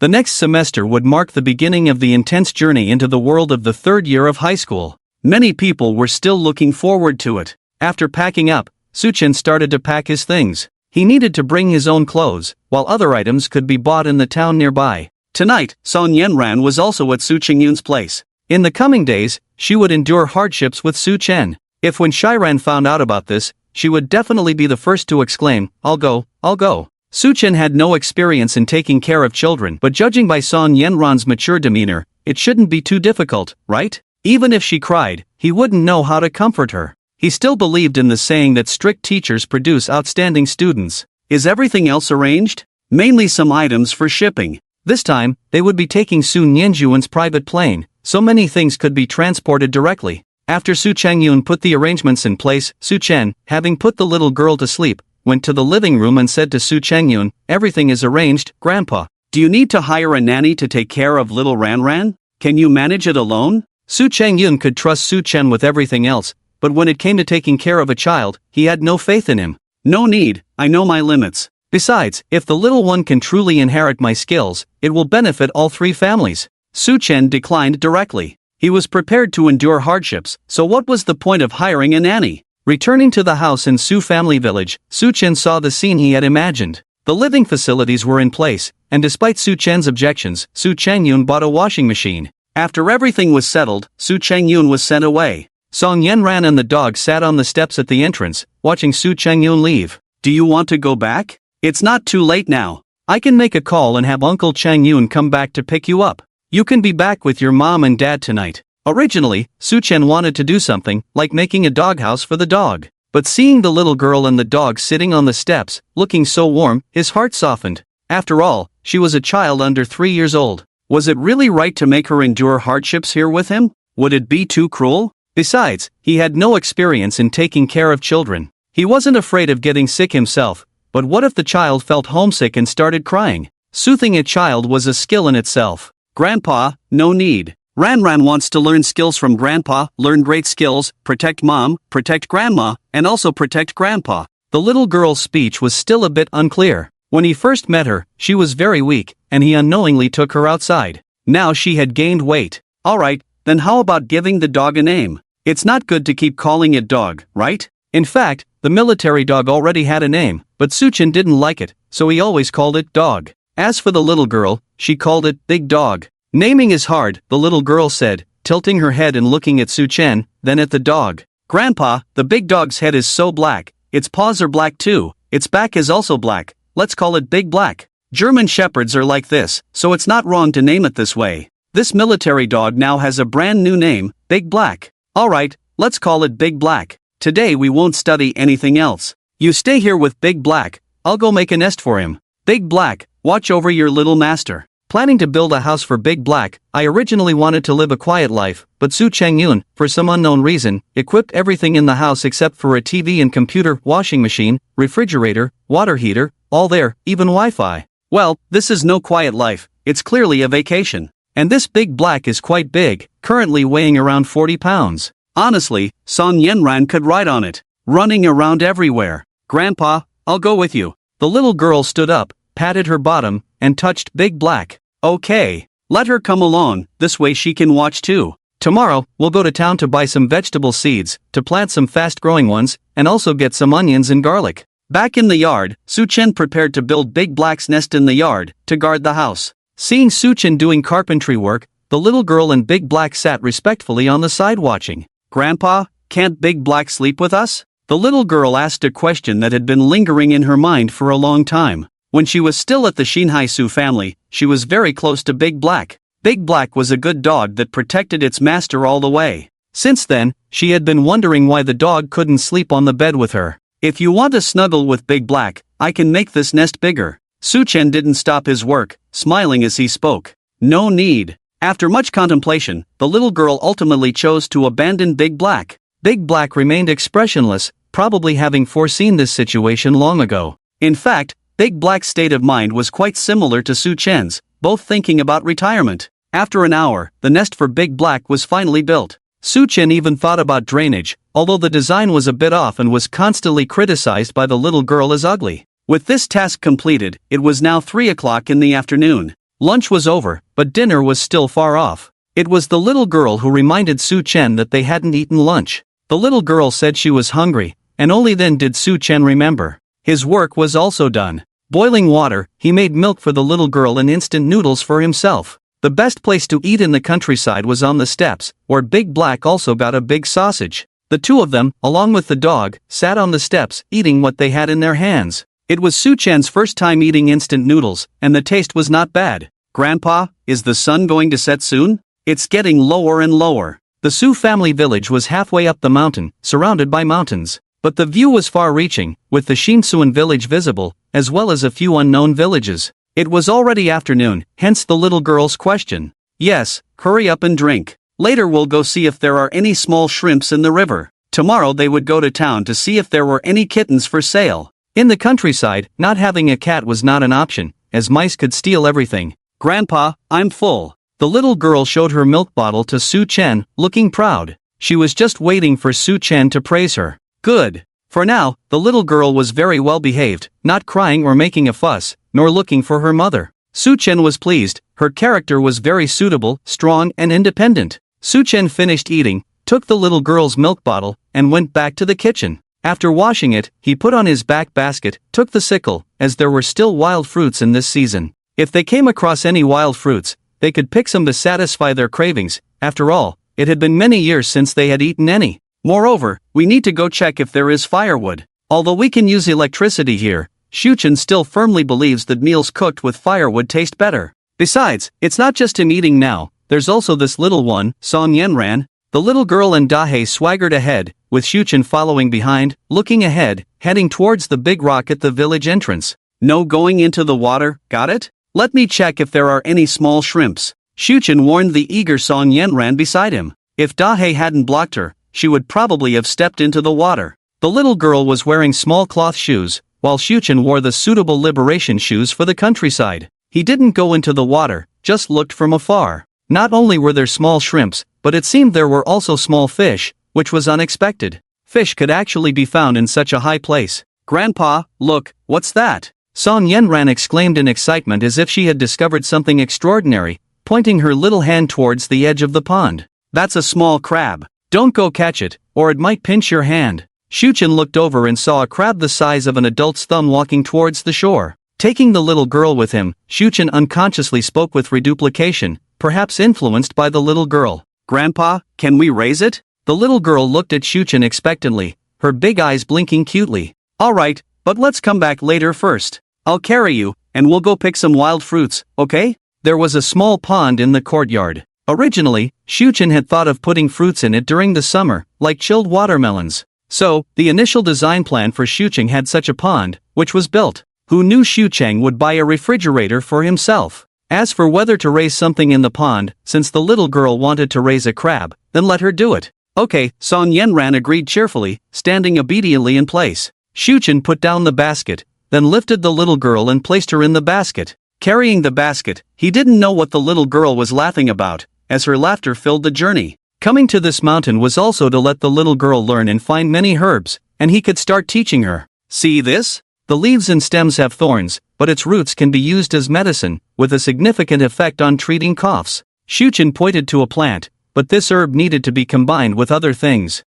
The next semester would mark the beginning of the intense journey into the world of the 3rd year of high school. Many people were still looking forward to it. After packing up, Suchen started to pack his things. He needed to bring his own clothes, while other items could be bought in the town nearby. Tonight, Song Yenran was also at Su Qingyun's place. In the coming days, she would endure hardships with Su Chen. If when Shiran found out about this, she would definitely be the first to exclaim, I'll go, I'll go. Su Chen had no experience in taking care of children, but judging by Song Yenran's mature demeanor, it shouldn't be too difficult, right? Even if she cried, he wouldn't know how to comfort her. He still believed in the saying that strict teachers produce outstanding students. Is everything else arranged? Mainly some items for shipping. This time, they would be taking Su Nianjuan's private plane, so many things could be transported directly. After Su Changyun put the arrangements in place, Su Chen, having put the little girl to sleep, went to the living room and said to Su Changyun, everything is arranged, Grandpa. Do you need to hire a nanny to take care of little Ranran? Can you manage it alone? Su Changyun could trust Su Chen with everything else, but when it came to taking care of a child, he had no faith in him. No need, I know my limits. Besides, if the little one can truly inherit my skills, it will benefit all three families. Su Chen declined directly. He was prepared to endure hardships, so what was the point of hiring a nanny? Returning to the house in Su family village, Su Chen saw the scene he had imagined. The living facilities were in place, and despite Su Chen's objections, Su Changyun bought a washing machine. After everything was settled, Su Changyun was sent away. Song Yenran and the dog sat on the steps at the entrance, watching Su Changyun leave. Do you want to go back? It's not too late now. I can make a call and have Uncle Changyun come back to pick you up. You can be back with your mom and dad tonight. Originally, Su Chen wanted to do something, like making a doghouse for the dog. But seeing the little girl and the dog sitting on the steps, looking so warm, his heart softened. After all, she was a child under 3 years old. Was it really right to make her endure hardships here with him? Would it be too cruel? Besides, he had no experience in taking care of children. He wasn't afraid of getting sick himself, but what if the child felt homesick and started crying? Soothing a child was a skill in itself. Grandpa, no need. Ranran wants to learn skills from Grandpa, learn great skills, protect Mom, protect Grandma, and also protect Grandpa. The little girl's speech was still a bit unclear. When he first met her, she was very weak, and he unknowingly took her outside. Now she had gained weight. Alright, then how about giving the dog a name? It's not good to keep calling it dog, right? In fact, the military dog already had a name, but Suchen didn't like it, so he always called it dog. As for the little girl, she called it Big Dog. Naming is hard, the little girl said, tilting her head and looking at Su Chen, then at the dog. Grandpa, the big dog's head is so black, its paws are black too, its back is also black, let's call it Big Black. German shepherds are like this, so it's not wrong to name it this way. This military dog now has a brand new name, Big Black. Alright, let's call it Big Black. Today we won't study anything else. You stay here with Big Black, I'll go make a nest for him. Big Black, watch over your little master. Planning to build a house for Big Black, I originally wanted to live a quiet life, but Su Changyun, for some unknown reason, equipped everything in the house except for a TV and computer, washing machine, refrigerator, water heater, all there, even Wi-Fi. Well, this is no quiet life, it's clearly a vacation. And this Big Black is quite big, currently weighing around 40 pounds. Honestly, Song Yenran could ride on it, running around everywhere. Grandpa, I'll go with you. The little girl stood up, patted her bottom, and touched Big Black. Okay, let her come along, this way she can watch too. Tomorrow, we'll go to town to buy some vegetable seeds, to plant some fast-growing ones, and also get some onions and garlic. Back in the yard, Su Chen prepared to build Big Black's nest in the yard, to guard the house. Seeing Su Chen doing carpentry work, the little girl and Big Black sat respectfully on the side watching. Grandpa, can't Big Black sleep with us? The little girl asked a question that had been lingering in her mind for a long time. When she was still at the Xinhai Su family, she was very close to Big Black. Big Black was a good dog that protected its master all the way. Since then, she had been wondering why the dog couldn't sleep on the bed with her. If you want to snuggle with Big Black, I can make this nest bigger. Su Chen didn't stop his work, smiling as he spoke. No need. After much contemplation, the little girl ultimately chose to abandon Big Black. Big Black remained expressionless, probably having foreseen this situation long ago. In fact, Big Black's state of mind was quite similar to Su Chen's, both thinking about retirement. After an hour, the nest for Big Black was finally built. Su Chen even thought about drainage, although the design was a bit off and was constantly criticized by the little girl as ugly. With this task completed, it was now 3 o'clock in the afternoon. Lunch was over, but dinner was still far off. It was the little girl who reminded Su Chen that they hadn't eaten lunch. The little girl said she was hungry, and only then did Su Chen remember. His work was also done. Boiling water, he made milk for the little girl and instant noodles for himself. The best place to eat in the countryside was on the steps, where Big Black also got a big sausage. The two of them, along with the dog, sat on the steps, eating what they had in their hands. It was Su Chen's first time eating instant noodles, and the taste was not bad. "Grandpa, is the sun going to set soon? It's getting lower and lower." The Su family village was halfway up the mountain, surrounded by mountains. But the view was far-reaching, with the Shinsuan village visible, as well as a few unknown villages. It was already afternoon, hence the little girl's question. "Yes, hurry up and drink. Later we'll go see if there are any small shrimps in the river." Tomorrow they would go to town to see if there were any kittens for sale. In the countryside, not having a cat was not an option, as mice could steal everything. "Grandpa, I'm full." The little girl showed her milk bottle to Su Chen, looking proud. She was just waiting for Su Chen to praise her. Good. For now, the little girl was very well behaved, not crying or making a fuss, nor looking for her mother. Su Chen was pleased. Her character was very suitable, strong and independent. Su Chen finished eating, took the little girl's milk bottle, and went back to the kitchen. After washing it, he put on his back basket, took the sickle, as there were still wild fruits in this season. If they came across any wild fruits, they could pick some to satisfy their cravings. After all, it had been many years since they had eaten any. Moreover, we need to go check if there is firewood. Although we can use electricity here, Su Chen still firmly believes that meals cooked with firewood taste better. Besides, it's not just him eating now, there's also this little one, Song Yenran. The little girl and Dahe swaggered ahead, with Su Chen following behind, looking ahead, heading towards the big rock at the village entrance. "No going into the water, got it? Let me check if there are any small shrimps." Su Chen warned the eager Song Yenran beside him. If Dahe hadn't blocked her, she would probably have stepped into the water. The little girl was wearing small cloth shoes, while Su Chen wore the suitable liberation shoes for the countryside. He didn't go into the water, just looked from afar. Not only were there small shrimps, but it seemed there were also small fish, which was unexpected. Fish could actually be found in such a high place. "Grandpa, look, what's that?" Song Yenran exclaimed in excitement as if she had discovered something extraordinary, pointing her little hand towards the edge of the pond. "That's a small crab. Don't go catch it, or it might pinch your hand." Su Chen looked over and saw a crab the size of an adult's thumb walking towards the shore. Taking the little girl with him, Su Chen unconsciously spoke with reduplication, perhaps influenced by the little girl. "Grandpa, can we raise it?" The little girl looked at Su Chen expectantly, her big eyes blinking cutely. "All right, but let's come back later first. I'll carry you, and we'll go pick some wild fruits, okay?" There was a small pond in the courtyard. Originally, Su Chen had thought of putting fruits in it during the summer, like chilled watermelons. So, the initial design plan for Su Chen had such a pond, which was built. Who knew Su Chen would buy a refrigerator for himself? As for whether to raise something in the pond, since the little girl wanted to raise a crab, then let her do it. Okay, Song Yenran agreed cheerfully, standing obediently in place. Su Chen put down the basket, then lifted the little girl and placed her in the basket. Carrying the basket, he didn't know what the little girl was laughing about, as her laughter filled the journey. Coming to this mountain was also to let the little girl learn and find many herbs, and he could start teaching her. "See this? The leaves and stems have thorns, but its roots can be used as medicine, with a significant effect on treating coughs." Su Chen pointed to a plant, but this herb needed to be combined with other things.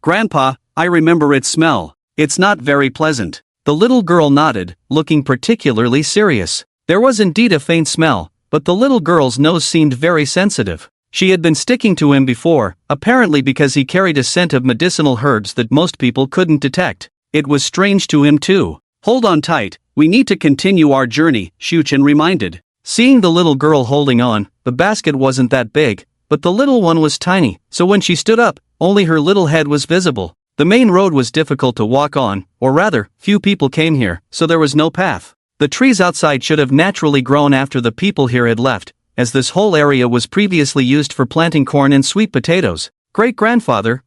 Grandpa, I remember its smell. It's not very pleasant." The little girl nodded, looking particularly serious. There was indeed a faint smell, but the little girl's nose seemed very sensitive. She had been sticking to him before, apparently because he carried a scent of medicinal herbs that most people couldn't detect. It was strange to him too. "Hold on tight, we need to continue our journey," Su Chen reminded. Seeing the little girl holding on, the basket wasn't that big, but the little one was tiny, so when she stood up, only her little head was visible. The main road was difficult to walk on, or rather, few people came here, so there was no path. The trees outside should have naturally grown after the people here had left, as this whole area was previously used for planting corn and sweet potatoes. Great-grandfather,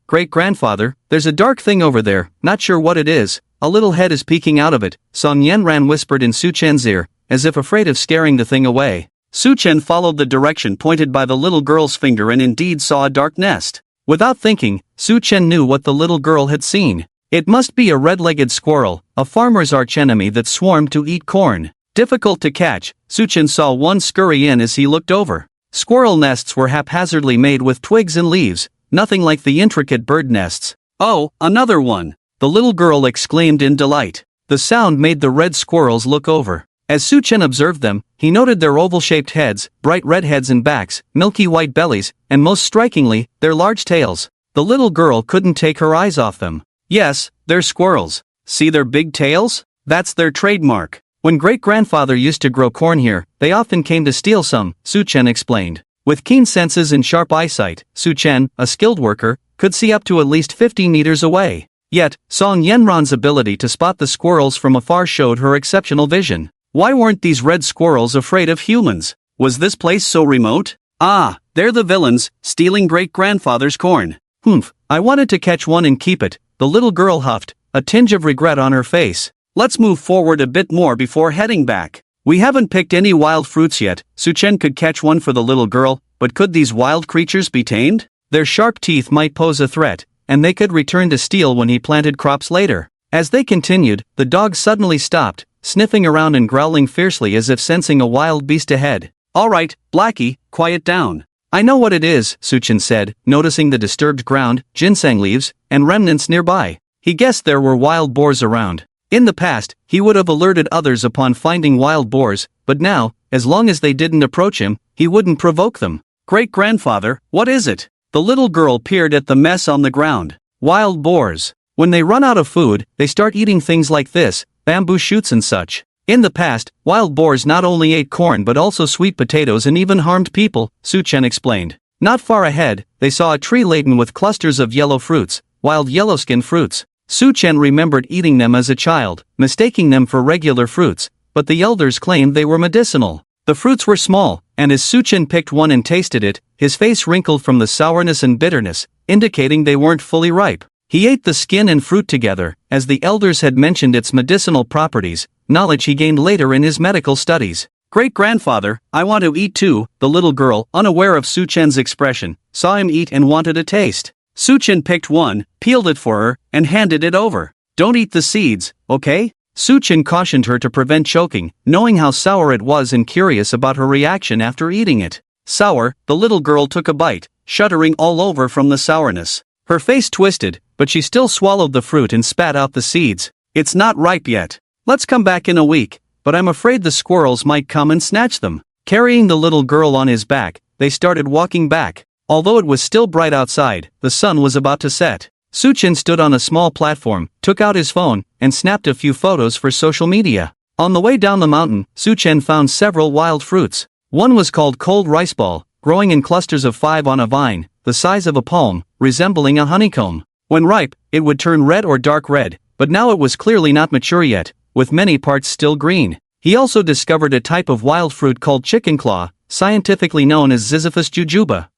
there's a dark thing over there, not sure what it is, a little head is peeking out of it, Song Yenran whispered in Su Chen's ear, as if afraid of scaring the thing away. Su Chen followed the direction pointed by the little girl's finger and indeed saw a dark nest. Without thinking, Su Chen knew what the little girl had seen. It must be a red-legged squirrel, a farmer's archenemy that swarmed to eat corn. Difficult to catch, Su Chen saw one scurry in as he looked over. Squirrel nests were haphazardly made with twigs and leaves, nothing like the intricate bird nests. "Oh, another one!" the little girl exclaimed in delight. The sound made the red squirrels look over. As Su-chen observed them, he noted their oval-shaped heads, bright red heads and backs, milky white bellies, and most strikingly, their large tails. The little girl couldn't take her eyes off them. "Yes, they're squirrels. See their big tails? That's their trademark. When great-grandfather used to grow corn here, they often came to steal some," Su-chen explained. With keen senses and sharp eyesight, Su-chen, a skilled worker, could see up to at least 50 meters away. Yet, Song Yenran's ability to spot the squirrels from afar showed her exceptional vision. Why weren't these red squirrels afraid of humans? Was this place so remote? Ah, they're the villains, stealing great-grandfather's corn. "Humph, I wanted to catch one and keep it," the little girl huffed, a tinge of regret on her face. "Let's move forward a bit more before heading back. We haven't picked any wild fruits yet." Su-chen could catch one for the little girl, but could these wild creatures be tamed? Their sharp teeth might pose a threat, and they could return to steal when he planted crops later. As they continued, the dog suddenly stopped, sniffing around and growling fiercely as if sensing a wild beast ahead. "All right, Blackie, quiet down. I know what it is," Su-chen said, noticing the disturbed ground, ginseng leaves, and remnants nearby. He guessed there were wild boars around. In the past, he would have alerted others upon finding wild boars, but now, as long as they didn't approach him, he wouldn't provoke them. "Great-grandfather, what is it?" The little girl peered at the mess on the ground. "Wild boars. When they run out of food, they start eating things like this, bamboo shoots and such. In the past, wild boars not only ate corn but also sweet potatoes and even harmed people," Su-chen explained. Not far ahead, they saw a tree laden with clusters of yellow fruits, wild yellow-skin fruits. Su-chen remembered eating them as a child, mistaking them for regular fruits, but the elders claimed they were medicinal. The fruits were small, and as Su-chen picked one and tasted it, his face wrinkled from the sourness and bitterness, indicating they weren't fully ripe. He ate the skin and fruit together, as the elders had mentioned its medicinal properties, knowledge he gained later in his medical studies. "Great-grandfather, I want to eat too," the little girl, unaware of Su-chen's expression, saw him eat and wanted a taste. Su-chen picked one, peeled it for her, and handed it over. "Don't eat the seeds, okay?" Su-chen cautioned her to prevent choking, knowing how sour it was and curious about her reaction after eating it. Sour, the little girl took a bite, shuddering all over from the sourness. Her face twisted, but she still swallowed the fruit and spat out the seeds. "It's not ripe yet. Let's come back in a week, but I'm afraid the squirrels might come and snatch them." Carrying the little girl on his back, they started walking back. Although it was still bright outside, the sun was about to set. Su-chen stood on a small platform, took out his phone, and snapped a few photos for social media. On the way down the mountain, Su-chen found several wild fruits. One was called cold rice ball, growing in clusters of 5 on a vine, the size of a palm, resembling a honeycomb. When ripe, it would turn red or dark red, but now it was clearly not mature yet, with many parts still green. He also discovered a type of wild fruit called chicken claw, scientifically known as Ziziphus jujuba.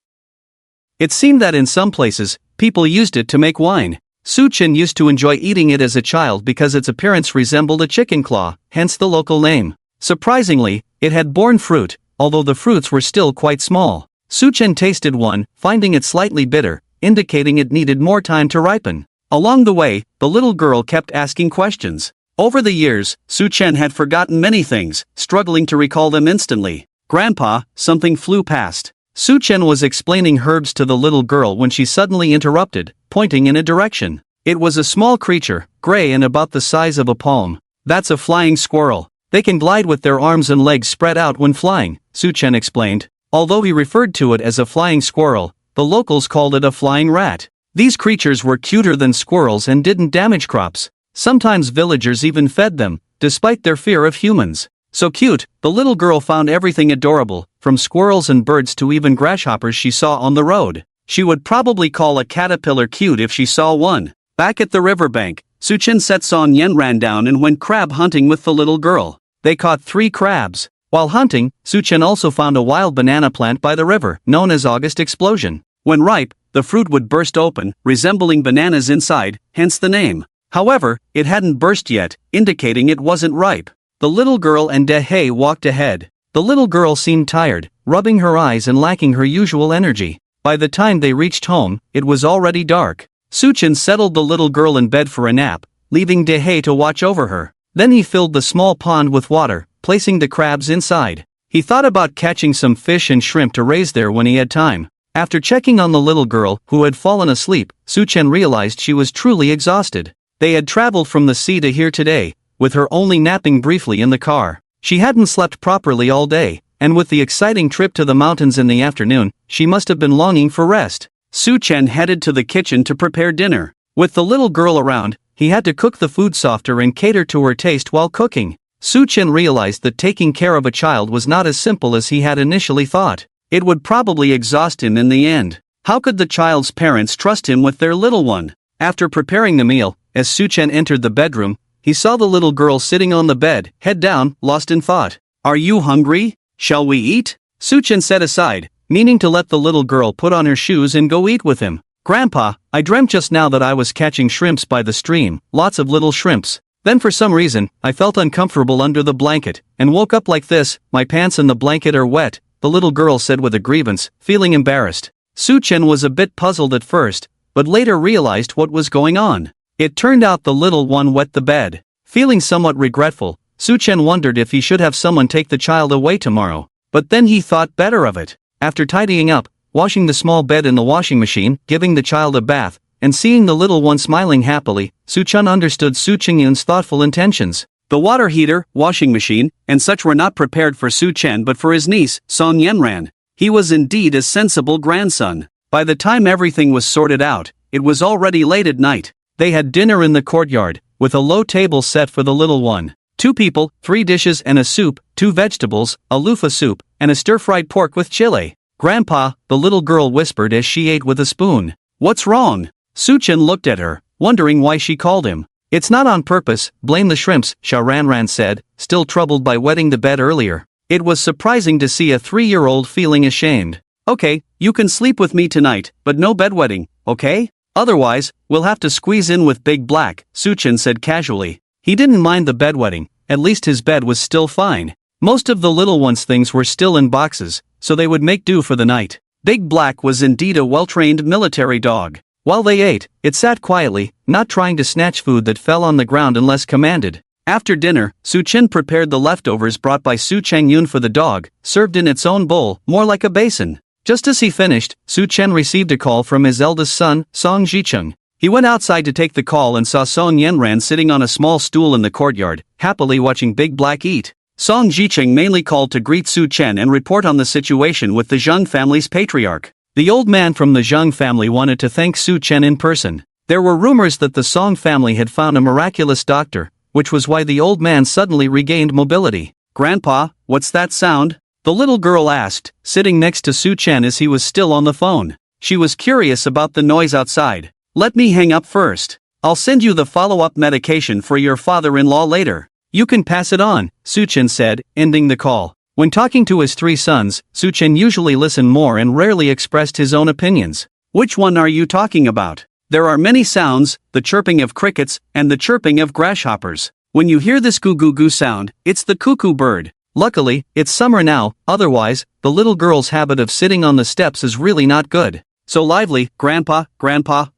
It seemed that in some places, people used it to make wine. Su-chen used to enjoy eating it as a child because its appearance resembled a chicken claw, hence the local name. Surprisingly, it had borne fruit, although the fruits were still quite small. Su-chen tasted one, finding it slightly bitter, indicating it needed more time to ripen. Along the way, the little girl kept asking questions. Over the years, Su-chen had forgotten many things, struggling to recall them instantly. "Grandpa, something flew past." Su-chen was explaining herbs to the little girl when she suddenly interrupted, pointing in a direction. It was a small creature, gray and about the size of a palm. "That's a flying squirrel. They can glide with their arms and legs spread out when flying," Su-chen explained. Although he referred to it as a flying squirrel, the locals called it a flying rat. These creatures were cuter than squirrels and didn't damage crops. Sometimes villagers even fed them, despite their fear of humans. So cute, the little girl found everything adorable, from squirrels and birds to even grasshoppers she saw on the road. She would probably call a caterpillar cute if she saw one. Back at the riverbank, Su-chen set Song Yenran down and went crab hunting with the little girl. They caught 3 crabs. While hunting, Su-chen also found a wild banana plant by the river, known as August Explosion. When ripe, the fruit would burst open, resembling bananas inside, hence the name. However, it hadn't burst yet, indicating it wasn't ripe. The little girl and De-hei walked ahead. The little girl seemed tired, rubbing her eyes and lacking her usual energy. By the time they reached home, it was already dark. Su-chen settled the little girl in bed for a nap, leaving De-hei to watch over her. Then he filled the small pond with water, placing the crabs inside. He thought about catching some fish and shrimp to raise there when he had time. After checking on the little girl, who had fallen asleep, Su-chen realized she was truly exhausted. They had traveled from the sea to here today, with her only napping briefly in the car. She hadn't slept properly all day, and with the exciting trip to the mountains in the afternoon, she must have been longing for rest. Su-chen headed to the kitchen to prepare dinner. With the little girl around, he had to cook the food softer and cater to her taste while cooking. Su-chen realized that taking care of a child was not as simple as he had initially thought. It would probably exhaust him in the end. How could the child's parents trust him with their little one? After preparing the meal, as Su-chen entered the bedroom, he saw the little girl sitting on the bed, head down, lost in thought. "Are you hungry? Shall we eat?" Su-chen said aside, meaning to let the little girl put on her shoes and go eat with him. "Grandpa, I dreamt just now that I was catching shrimps by the stream, lots of little shrimps. Then for some reason, I felt uncomfortable under the blanket, and woke up like this, my pants and the blanket are wet," the little girl said with a grievance, feeling embarrassed. Su-chen was a bit puzzled at first, but later realized what was going on. It turned out the little one wet the bed. Feeling somewhat regretful, Su-chen wondered if he should have someone take the child away tomorrow. But then he thought better of it. After tidying up, washing the small bed in the washing machine, giving the child a bath, and seeing the little one smiling happily, Su-chen understood Su Chengyun's thoughtful intentions. The water heater, washing machine, and such were not prepared for Su-chen but for his niece, Song Yenran. He was indeed a sensible grandson. By the time everything was sorted out, it was already late at night. They had dinner in the courtyard, with a low table set for the little one. 2 people, 3 dishes and a soup, 2 vegetables, a loofah soup, and a stir-fried pork with chili. "Grandpa," the little girl whispered as she ate with a spoon. "What's wrong?" Su-chen looked at her, wondering why she called him. "It's not on purpose, blame the shrimps," Xiaoranran said, still troubled by wetting the bed earlier. It was surprising to see a 3-year-old feeling ashamed. "Okay, you can sleep with me tonight, but no bedwetting, okay? Otherwise, we'll have to squeeze in with Big Black," Su-chen said casually. He didn't mind the bedwetting, at least his bed was still fine. Most of the little one's things were still in boxes, so they would make do for the night. Big Black was indeed a well-trained military dog. While they ate, it sat quietly, not trying to snatch food that fell on the ground unless commanded. After dinner, Su-chen prepared the leftovers brought by Su Chengyun for the dog, served in its own bowl, more like a basin. Just as he finished, Su-chen received a call from his eldest son, Song Jicheng. He went outside to take the call and saw Song Yenran sitting on a small stool in the courtyard, happily watching Big Black eat. Song Jicheng mainly called to greet Su-chen and report on the situation with the Zheng family's patriarch. The old man from the Zheng family wanted to thank Su-chen in person. There were rumors that the Song family had found a miraculous doctor, which was why the old man suddenly regained mobility. "Grandpa, what's that sound?" the little girl asked, sitting next to Su-chen as he was still on the phone. She was curious about the noise outside. "Let me hang up first. I'll send you the follow-up medication for your father-in-law later. You can pass it on," Su-chen said, ending the call. When talking to his 3 sons, Su-chen usually listened more and rarely expressed his own opinions. "Which one are you talking about? There are many sounds, the chirping of crickets, and the chirping of grasshoppers. When you hear this goo-goo-goo sound, it's the cuckoo bird. Luckily, it's summer now, otherwise, the little girl's habit of sitting on the steps is really not good. So lively, Grandpa,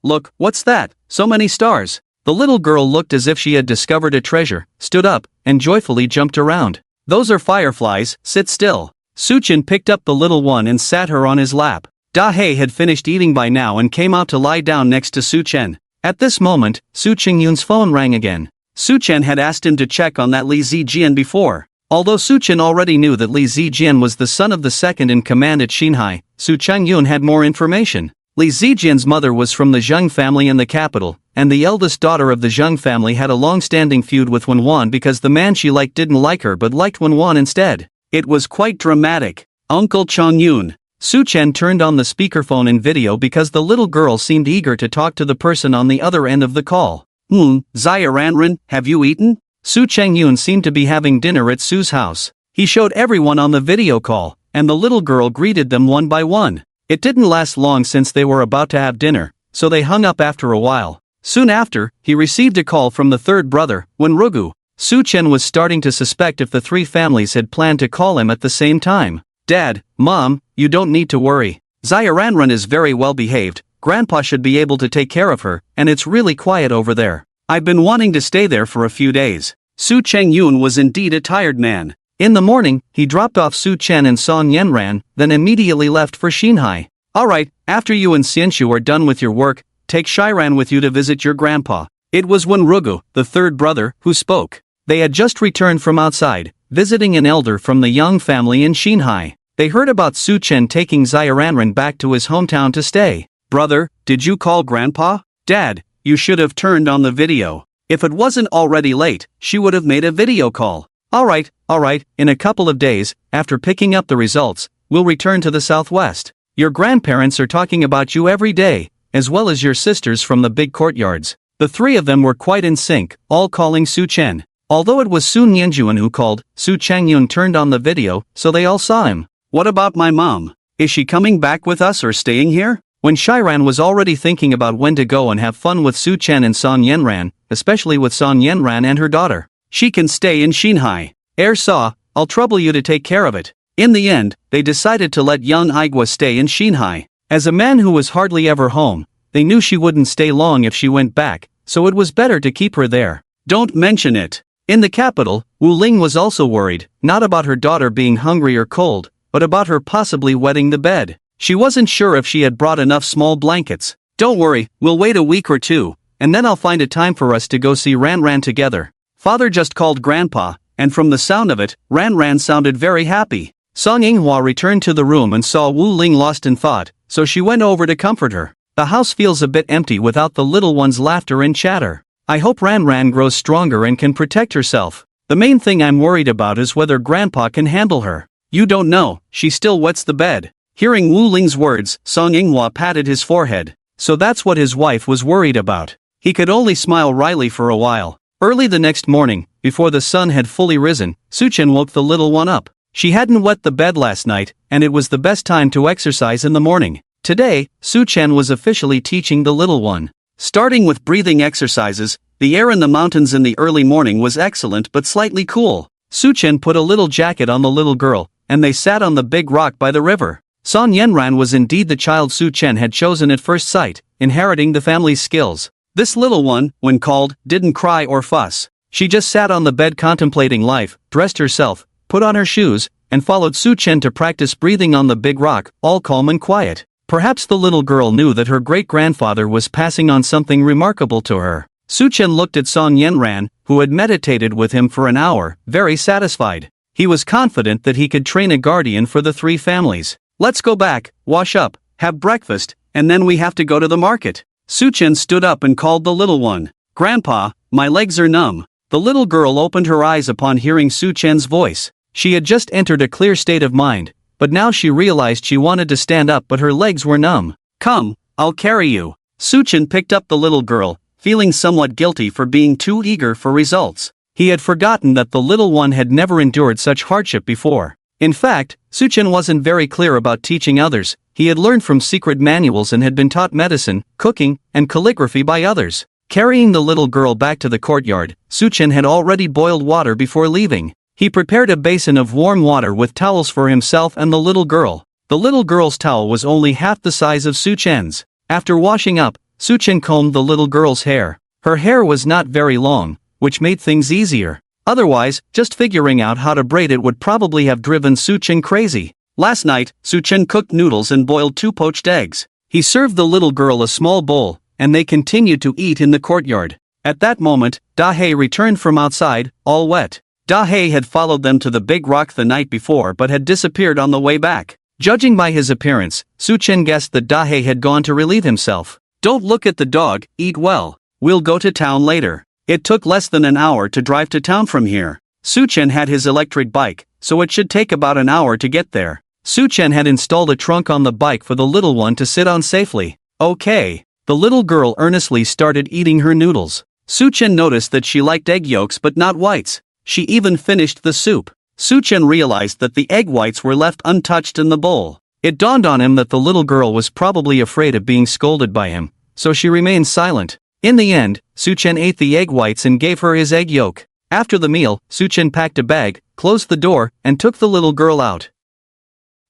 look, what's that? So many stars." The little girl looked as if she had discovered a treasure, stood up, and joyfully jumped around. "Those are fireflies, sit still." Su-chen picked up the little one and sat her on his lap. Da-hei had finished eating by now and came out to lie down next to Su-chen. At this moment, Su Chengyun's phone rang again. Su-chen had asked him to check on that Li Zijian before. Although Su-chen already knew that Li Zijian was the son of the second in command at Xinhai, Su Chengyun had more information. Li Zijian's mother was from the Zheng family in the capital, and the eldest daughter of the Zheng family had a long-standing feud with Wenwan because the man she liked didn't like her but liked Wenwan instead. It was quite dramatic. "Uncle Chengyun." Su-chen turned on the speakerphone in video because the little girl seemed eager to talk to the person on the other end of the call. Xiaoranran, have you eaten?" Su Chengyun seemed to be having dinner at Su's house. He showed everyone on the video call, and the little girl greeted them one by one. It didn't last long since they were about to have dinner, so they hung up after a while. Soon after, he received a call from the third brother, Wenrugu. Su-chen was starting to suspect if the 3 families had planned to call him at the same time. "Dad, Mom, you don't need to worry. Xiaoranran is very well behaved, Grandpa should be able to take care of her, and it's really quiet over there. I've been wanting to stay there for a few days." Su Chengyun was indeed a tired man. In the morning, he dropped off Su Chen and Song Yenran, then immediately left for Xinhai. Alright, after you and Xianshu are done with your work, take Shiran with you to visit your grandpa. It was Wenrugu, the third brother, who spoke. They had just returned from outside, visiting an elder from the Yang family in Xinhai. They heard about Su Chen taking Xiaoranran back to his hometown to stay. Brother, did you call Grandpa? Dad, you should have turned on the video. If it wasn't already late, she would have made a video call. Alright, in a couple of days, after picking up the results, we'll return to the southwest. Your grandparents are talking about you every day, as well as your sisters from the big courtyards. The three of them were quite in sync, all calling Su Chen. Although it was Sun Yanjuan who called, Su Changyun turned on the video, so they all saw him. What about my mom? Is she coming back with us or staying here? When Shiran was already thinking about when to go and have fun with Su Chen and Song Yenran, especially with Song Yenran and her daughter. She can stay in Xinhai. Saw, I'll trouble you to take care of it. In the end, they decided to let young Aigwa stay in Xinhai. As a man who was hardly ever home, they knew she wouldn't stay long if she went back, so it was better to keep her there. Don't mention it. In the capital, Wuling was also worried, not about her daughter being hungry or cold, but about her possibly wetting the bed. She wasn't sure if she had brought enough small blankets. Don't worry, we'll wait a week or two, and then I'll find a time for us to go see Ranran together. Father just called Grandpa, and from the sound of it, Ranran sounded very happy. Song Yinghua returned to the room and saw Wu Ling lost in thought, so she went over to comfort her. The house feels a bit empty without the little one's laughter and chatter. I hope Ranran grows stronger and can protect herself. The main thing I'm worried about is whether Grandpa can handle her. You don't know, she still wets the bed. Hearing Wu Ling's words, Song Yinghua patted his forehead. So that's what his wife was worried about. He could only smile wryly for a while. Early the next morning, before the sun had fully risen, Su Chen woke the little one up. She hadn't wet the bed last night, and it was the best time to exercise in the morning. Today, Su Chen was officially teaching the little one. Starting with breathing exercises, the air in the mountains in the early morning was excellent but slightly cool. Su Chen put a little jacket on the little girl, and they sat on the big rock by the river. Song Yenran was indeed the child Su Chen had chosen at first sight, inheriting the family's skills. This little one, when called, didn't cry or fuss. She just sat on the bed contemplating life, dressed herself, put on her shoes, and followed Su Chen to practice breathing on the big rock, all calm and quiet. Perhaps the little girl knew that her great-grandfather was passing on something remarkable to her. Su Chen looked at Song Yenran, who had meditated with him for an hour, very satisfied. He was confident that he could train a guardian for the three families. Let's go back, wash up, have breakfast, and then we have to go to the market. Su Chen stood up and called the little one. Grandpa, my legs are numb. The little girl opened her eyes upon hearing Su Chen's voice. She had just entered a clear state of mind, but now she realized she wanted to stand up but her legs were numb. Come, I'll carry you. Su Chen picked up the little girl, feeling somewhat guilty for being too eager for results. He had forgotten that the little one had never endured such hardship before. In fact, Su Chen wasn't very clear about teaching others. He had learned from secret manuals and had been taught medicine, cooking, and calligraphy by others. Carrying the little girl back to the courtyard, Su Chen had already boiled water before leaving. He prepared a basin of warm water with towels for himself and the little girl. The little girl's towel was only half the size of Su Chen's. After washing up, Su Chen combed the little girl's hair. Her hair was not very long, which made things easier. Otherwise, just figuring out how to braid it would probably have driven Su Chen crazy. Last night, Su Chen cooked noodles and boiled 2 poached eggs. He served the little girl a small bowl, and they continued to eat in the courtyard. At that moment, Da Hei returned from outside, all wet. Da Hei had followed them to the big rock the night before but had disappeared on the way back. Judging by his appearance, Su Chen guessed that Da Hei had gone to relieve himself. Don't look at the dog, eat well. We'll go to town later. It took less than an hour to drive to town from here. Su Chen had his electric bike, so it should take about an hour to get there. Su Chen had installed a trunk on the bike for the little one to sit on safely. Okay. The little girl earnestly started eating her noodles. Su Chen noticed that she liked egg yolks but not whites. She even finished the soup. Su Chen realized that the egg whites were left untouched in the bowl. It dawned on him that the little girl was probably afraid of being scolded by him, so she remained silent. In the end, Su Chen ate the egg whites and gave her his egg yolk. After the meal, Su Chen packed a bag, closed the door, and took the little girl out.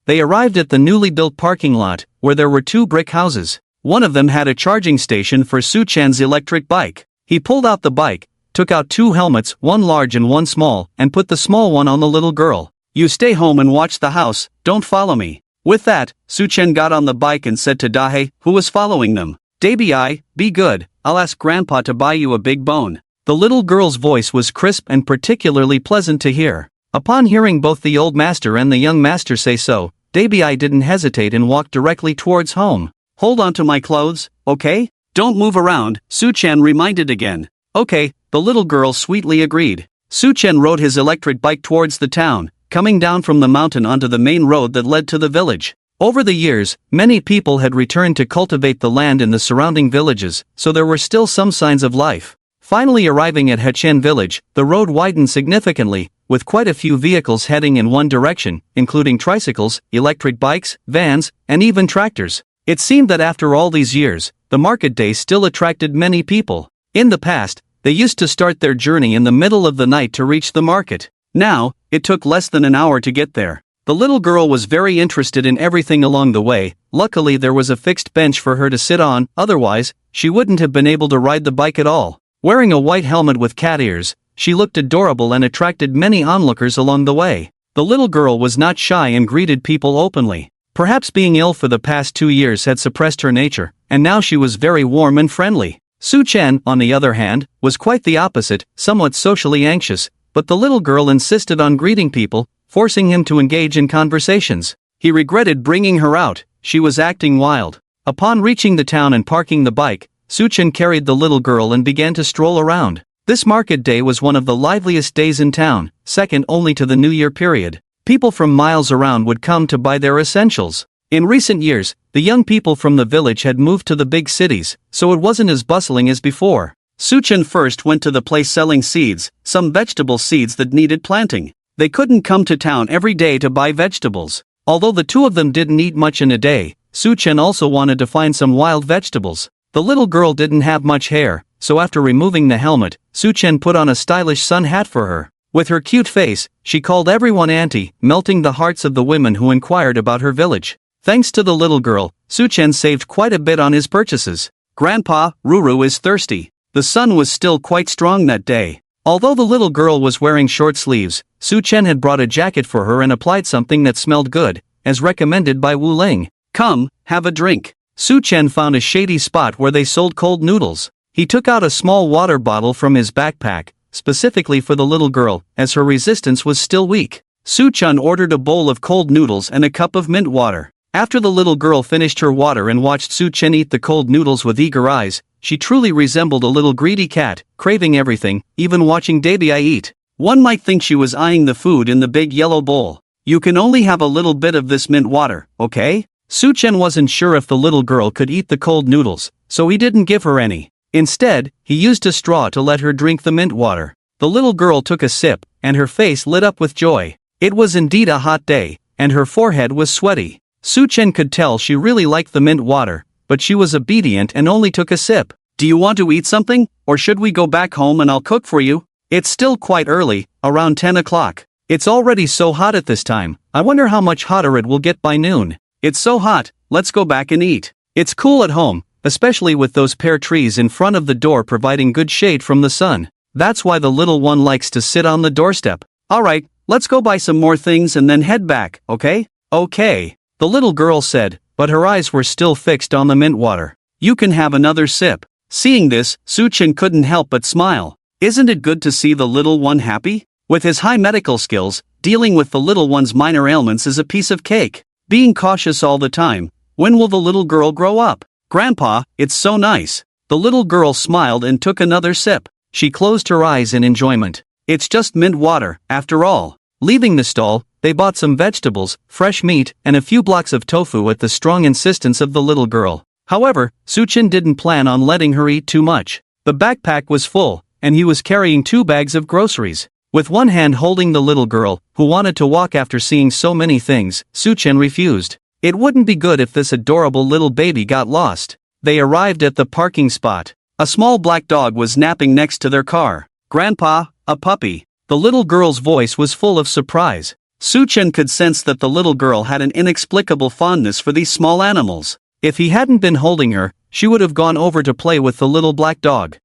They arrived at the newly built parking lot, where there were 2 brick houses. One of them had a charging station for Su Chen's electric bike. He pulled out the bike, took out 2 helmets, one large and one small, and put the small one on the little girl. "You stay home and watch the house, don't follow me." With that, Suchen got on the bike and said to Dahe, who was following them, "Dabi, be good, I'll ask Grandpa to buy you a big bone." The little girl's voice was crisp and particularly pleasant to hear. Upon hearing both the old master and the young master say so, Dabi didn't hesitate and walked directly towards home. "Hold on to my clothes, okay? Don't move around," Suchen reminded again. "Okay," the little girl sweetly agreed. Suchen rode his electric bike towards the town, coming down from the mountain onto the main road that led to the village. Over the years, many people had returned to cultivate the land in the surrounding villages, so there were still some signs of life. Finally arriving at Hechen village, the road widened significantly, with quite a few vehicles heading in one direction, including tricycles, electric bikes, vans, and even tractors. It seemed that after all these years, the market day still attracted many people. In the past, they used to start their journey in the middle of the night to reach the market. Now, it took less than an hour to get there. The little girl was very interested in everything along the way. Luckily there was a fixed bench for her to sit on, otherwise, she wouldn't have been able to ride the bike at all. Wearing a white helmet with cat ears, she looked adorable and attracted many onlookers along the way. The little girl was not shy and greeted people openly. Perhaps being ill for the past 2 years had suppressed her nature, and now she was very warm and friendly. Suchen, on the other hand, was quite the opposite, somewhat socially anxious, but the little girl insisted on greeting people, forcing him to engage in conversations. He regretted bringing her out, she was acting wild. Upon reaching the town and parking the bike, Suchen carried the little girl and began to stroll around. This market day was one of the liveliest days in town, second only to the New Year period. People from miles around would come to buy their essentials. In recent years, the young people from the village had moved to the big cities, so it wasn't as bustling as before. Suchen first went to the place selling seeds, some vegetable seeds that needed planting. They couldn't come to town every day to buy vegetables. Although the two of them didn't eat much in a day, Suchen also wanted to find some wild vegetables. The little girl didn't have much hair, so after removing the helmet, Suchen put on a stylish sun hat for her. With her cute face, she called everyone auntie, melting the hearts of the women who inquired about her village. Thanks to the little girl, Suchen saved quite a bit on his purchases. "Grandpa, Ruru is thirsty." The sun was still quite strong that day. Although the little girl was wearing short sleeves, Suchen had brought a jacket for her and applied something that smelled good, as recommended by wuling. "Come, have a drink." Suchen found a shady spot where they sold cold noodles. He took out a small water bottle from his backpack, specifically for the little girl, as her resistance was still weak. Suchen ordered a bowl of cold noodles and a cup of mint water. After the little girl finished her water and watched Suchen eat the cold noodles with eager eyes, she truly resembled a little greedy cat, craving everything, even watching Dabi eat. One might think she was eyeing the food in the big yellow bowl. "You can only have a little bit of this mint water, okay?" Suchen wasn't sure if the little girl could eat the cold noodles, so he didn't give her any. Instead, he used a straw to let her drink the mint water. The little girl took a sip, and her face lit up with joy. It was indeed a hot day, and her forehead was sweaty. Suchen could tell she really liked the mint water, but she was obedient and only took a sip. "Do you want to eat something, or should we go back home and I'll cook for you?" "It's still quite early, around 10 o'clock. It's already so hot at this time, I wonder how much hotter it will get by noon." "It's so hot, let's go back and eat. It's cool at home, especially with those pear trees in front of the door providing good shade from the sun. That's why the little one likes to sit on the doorstep." "Alright, let's go buy some more things and then head back, okay?" "Okay," the little girl said, but her eyes were still fixed on the mint water. "You can have another sip." Seeing this, Suchen couldn't help but smile. Isn't it good to see the little one happy? With his high medical skills, dealing with the little one's minor ailments is a piece of cake. Being cautious all the time, when will the little girl grow up? "Grandpa, it's so nice." The little girl smiled and took another sip. She closed her eyes in enjoyment. It's just mint water, after all. Leaving the stall, they bought some vegetables, fresh meat, and a few blocks of tofu at the strong insistence of the little girl. However, Suchen didn't plan on letting her eat too much. The backpack was full, and he was carrying 2 bags of groceries. With one hand holding the little girl, who wanted to walk after seeing so many things, Suchen refused. It wouldn't be good if this adorable little baby got lost. They arrived at the parking spot. A small black dog was napping next to their car. "Grandpa, a puppy." The little girl's voice was full of surprise. Suchen could sense that the little girl had an inexplicable fondness for these small animals. If he hadn't been holding her, she would have gone over to play with the little black dog.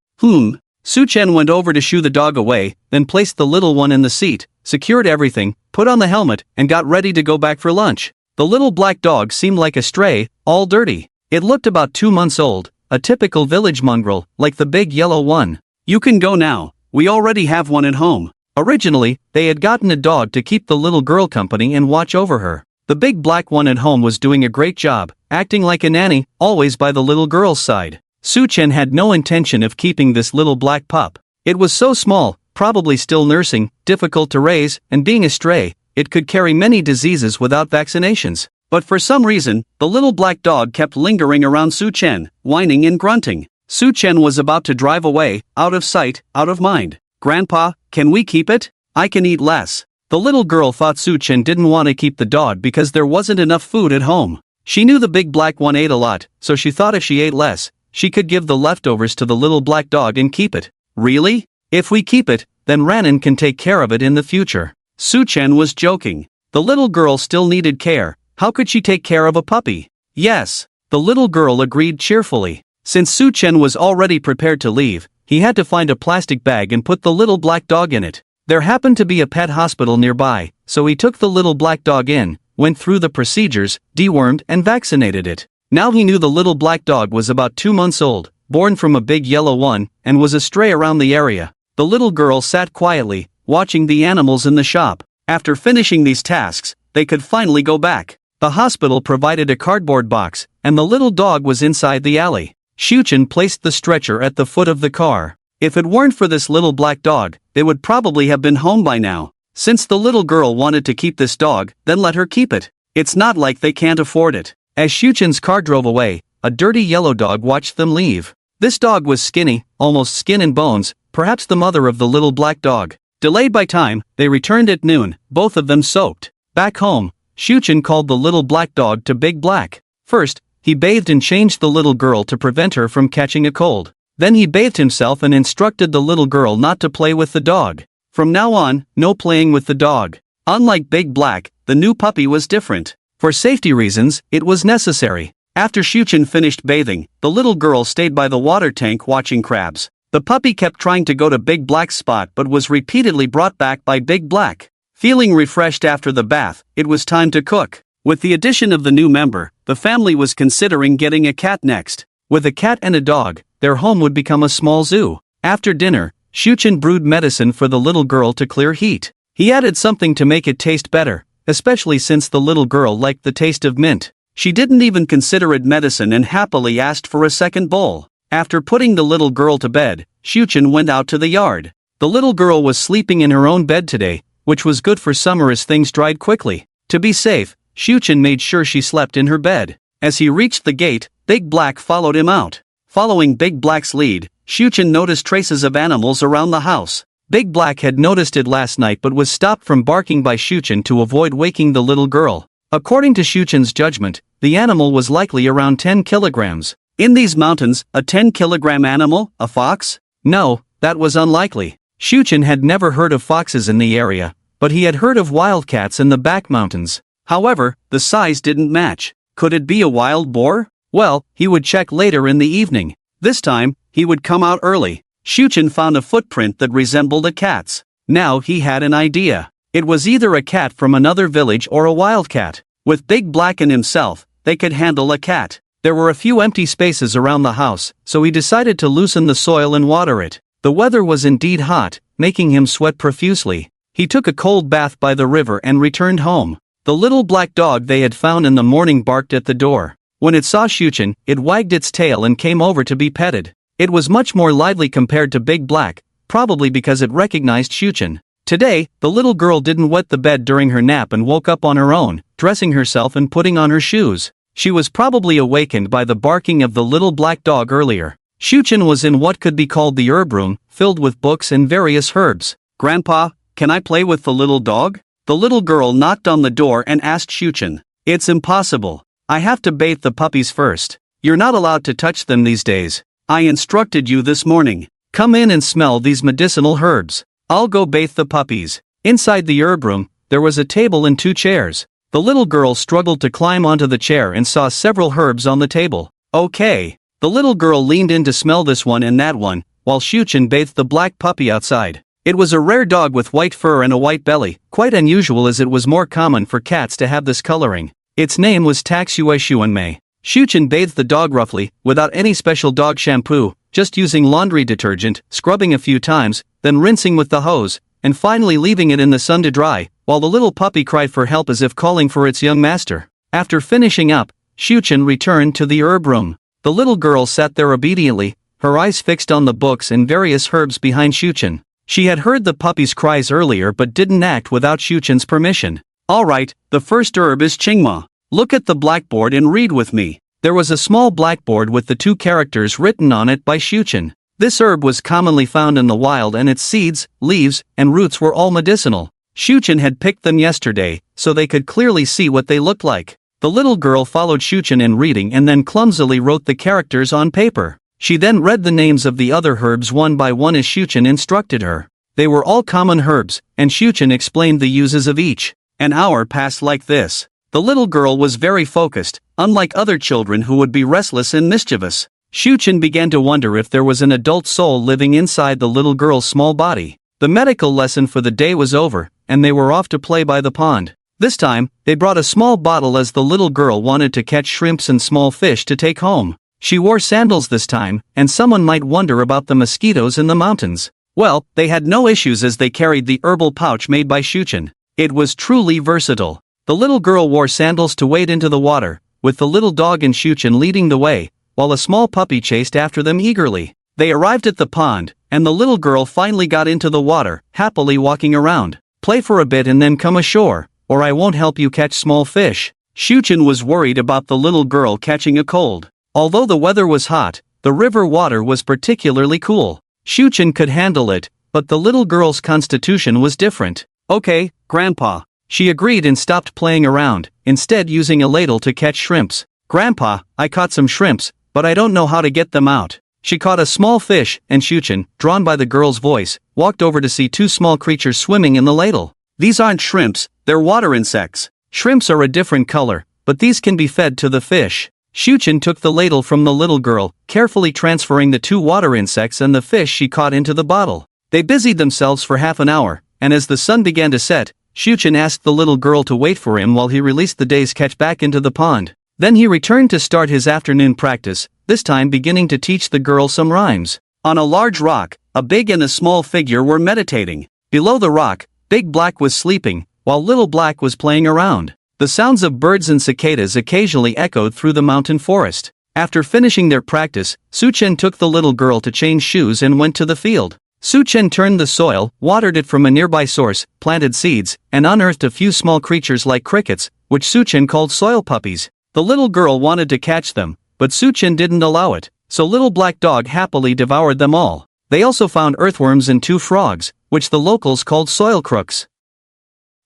Su-chen went over to shoo the dog away, then placed the little one in the seat, secured everything, put on the helmet, and got ready to go back for lunch. The little black dog seemed like a stray, all dirty. It looked about 2 months old, a typical village mongrel, like the big yellow one. "You can go now, we already have one at home." Originally, they had gotten a dog to keep the little girl company and watch over her. The big black one at home was doing a great job, acting like a nanny, always by the little girl's side. Su-chen had no intention of keeping this little black pup. It was so small, probably still nursing, difficult to raise, and being a stray, it could carry many diseases without vaccinations. But for some reason, the little black dog kept lingering around Su-chen, whining and grunting. Su-chen was about to drive away, out of sight, out of mind. "Grandpa, can we keep it? I can eat less." The little girl thought Su-chen didn't want to keep the dog because there wasn't enough food at home. She knew the big black one ate a lot, so she thought if she ate less, she could give the leftovers to the little black dog and keep it. "Really? If we keep it, then Ranon can take care of it in the future." Su-chen was joking. The little girl still needed care. How could she take care of a puppy? Yes. The little girl agreed cheerfully. Since Su-chen was already prepared to leave, he had to find a plastic bag and put the little black dog in it. There happened to be a pet hospital nearby, so he took the little black dog in, went through the procedures, dewormed and vaccinated it. Now he knew the little black dog was about 2 months old, born from a big yellow one, and was a stray around the area. The little girl sat quietly, watching the animals in the shop. After finishing these tasks, they could finally go back. The hospital provided a cardboard box, and the little dog was inside the alley. Su-chen placed the stretcher at the foot of the car. If it weren't for this little black dog, they would probably have been home by now. Since the little girl wanted to keep this dog, then let her keep it. It's not like they can't afford it. As Su-chen's car drove away, a dirty yellow dog watched them leave. This dog was skinny, almost skin and bones, perhaps the mother of the little black dog. Delayed by time, they returned at noon, both of them soaked. Back home, Su-chen called the little black dog to Big Black. First, he bathed and changed the little girl to prevent her from catching a cold. Then he bathed himself and instructed the little girl not to play with the dog. From now on, no playing with the dog. Unlike Big Black, the new puppy was different. For safety reasons, it was necessary. After Su-chen finished bathing, the little girl stayed by the water tank watching crabs. The puppy kept trying to go to Big Black's spot but was repeatedly brought back by Big Black. Feeling refreshed after the bath, it was time to cook. With the addition of the new member, the family was considering getting a cat next. With a cat and a dog, their home would become a small zoo. After dinner, Su-chen brewed medicine for the little girl to clear heat. He added something to make it taste better, especially since the little girl liked the taste of mint. She didn't even consider it medicine and happily asked for a second bowl. After putting the little girl to bed, Su-chen went out to the yard. The little girl was sleeping in her own bed today, which was good for summer as things dried quickly. To be safe, Su-chen made sure she slept in her bed. As he reached the gate, Big Black followed him out. Following Big Black's lead, Su-chen noticed traces of animals around the house. Big Black had noticed it last night but was stopped from barking by Su-chen to avoid waking the little girl. According to Su-chen's judgment, the animal was likely around 10 kilograms. In these mountains, a 10-kilogram animal, a fox? No, that was unlikely. Su-chen had never heard of foxes in the area, but he had heard of wildcats in the back mountains. However, the size didn't match. Could it be a wild boar? Well, he would check later in the evening. This time, he would come out early. Su-chen found a footprint that resembled a cat's. Now he had an idea. It was either a cat from another village or a wildcat. With Big Black and himself, they could handle a cat. There were a few empty spaces around the house, so he decided to loosen the soil and water it. The weather was indeed hot, making him sweat profusely. He took a cold bath by the river and returned home. The little black dog they had found in the morning barked at the door. When it saw Su-chen, it wagged its tail and came over to be petted. It was much more lively compared to Big Black, probably because it recognized Su-chen. Today, the little girl didn't wet the bed during her nap and woke up on her own, dressing herself and putting on her shoes. She was probably awakened by the barking of the little black dog earlier. Su-chen was in what could be called the herb room, filled with books and various herbs. "Grandpa, can I play with the little dog?" The little girl knocked on the door and asked Su-chen. "It's impossible. I have to bathe the puppies first. You're not allowed to touch them these days. I instructed you this morning. Come in and smell these medicinal herbs. I'll go bathe the puppies." Inside the herb room, there was a table and 2 chairs. The little girl struggled to climb onto the chair and saw several herbs on the table. "Okay." The little girl leaned in to smell this one and that one, while Shuchen bathed the black puppy outside. It was a rare dog with white fur and a white belly, quite unusual as it was more common for cats to have this coloring. Its name was Taxue Xuanmei. Shuchen bathed the dog roughly, without any special dog shampoo, just using laundry detergent, scrubbing a few times, then rinsing with the hose, and finally leaving it in the sun to dry, while the little puppy cried for help as if calling for its young master. After finishing up, Shuchen returned to the herb room. The little girl sat there obediently, her eyes fixed on the books and various herbs behind Shuchen. She had heard the puppy's cries earlier but didn't act without Shuchen's permission. Alright, the first herb is Qingma. Look at the blackboard and read with me. There was a small blackboard with the 2 characters written on it by Shuchen. This herb was commonly found in the wild and its seeds, leaves, and roots were all medicinal. Shuchen had picked them yesterday, so they could clearly see what they looked like. The little girl followed Shuchen in reading and then clumsily wrote the characters on paper. She then read the names of the other herbs one by one as Shuchen instructed her. They were all common herbs, and Shuchen explained the uses of each. An hour passed like this. The little girl was very focused, unlike other children who would be restless and mischievous. Shuchen began to wonder if there was an adult soul living inside the little girl's small body. The medical lesson for the day was over, and they were off to play by the pond. This time, they brought a small bottle as the little girl wanted to catch shrimps and small fish to take home. She wore sandals this time, and someone might wonder about the mosquitoes in the mountains. Well, they had no issues as they carried the herbal pouch made by Shuchen. It was truly versatile. The little girl wore sandals to wade into the water, with the little dog and Shuchen leading the way, while a small puppy chased after them eagerly. They arrived at the pond, and the little girl finally got into the water, happily walking around. Play for a bit and then come ashore, or I won't help you catch small fish. Shuchen was worried about the little girl catching a cold. Although the weather was hot, the river water was particularly cool. Shuchen could handle it, but the little girl's constitution was different. Okay, Grandpa. She agreed and stopped playing around, instead using a ladle to catch shrimps. Grandpa, I caught some shrimps, but I don't know how to get them out. She caught a small fish, and Shuchen, drawn by the girl's voice, walked over to see 2 small creatures swimming in the ladle. These aren't shrimps, they're water insects. Shrimps are a different color, but these can be fed to the fish. Shuchen took the ladle from the little girl, carefully transferring the 2 water insects and the fish she caught into the bottle. They busied themselves for half an hour, and as the sun began to set, Shuchen asked the little girl to wait for him while he released the day's catch back into the pond. Then he returned to start his afternoon practice, this time beginning to teach the girl some rhymes. On a large rock, a big and a small figure were meditating. Below the rock, Big Black was sleeping, while Little Black was playing around. The sounds of birds and cicadas occasionally echoed through the mountain forest. After finishing their practice, Shuchen took the little girl to change shoes and went to the field. Shuchen turned the soil, watered it from a nearby source, planted seeds, and unearthed a few small creatures like crickets, which Shuchen called soil puppies. The little girl wanted to catch them, but Shuchen didn't allow it, so Little Black Dog happily devoured them all. They also found earthworms and 2 frogs, which the locals called soil crooks.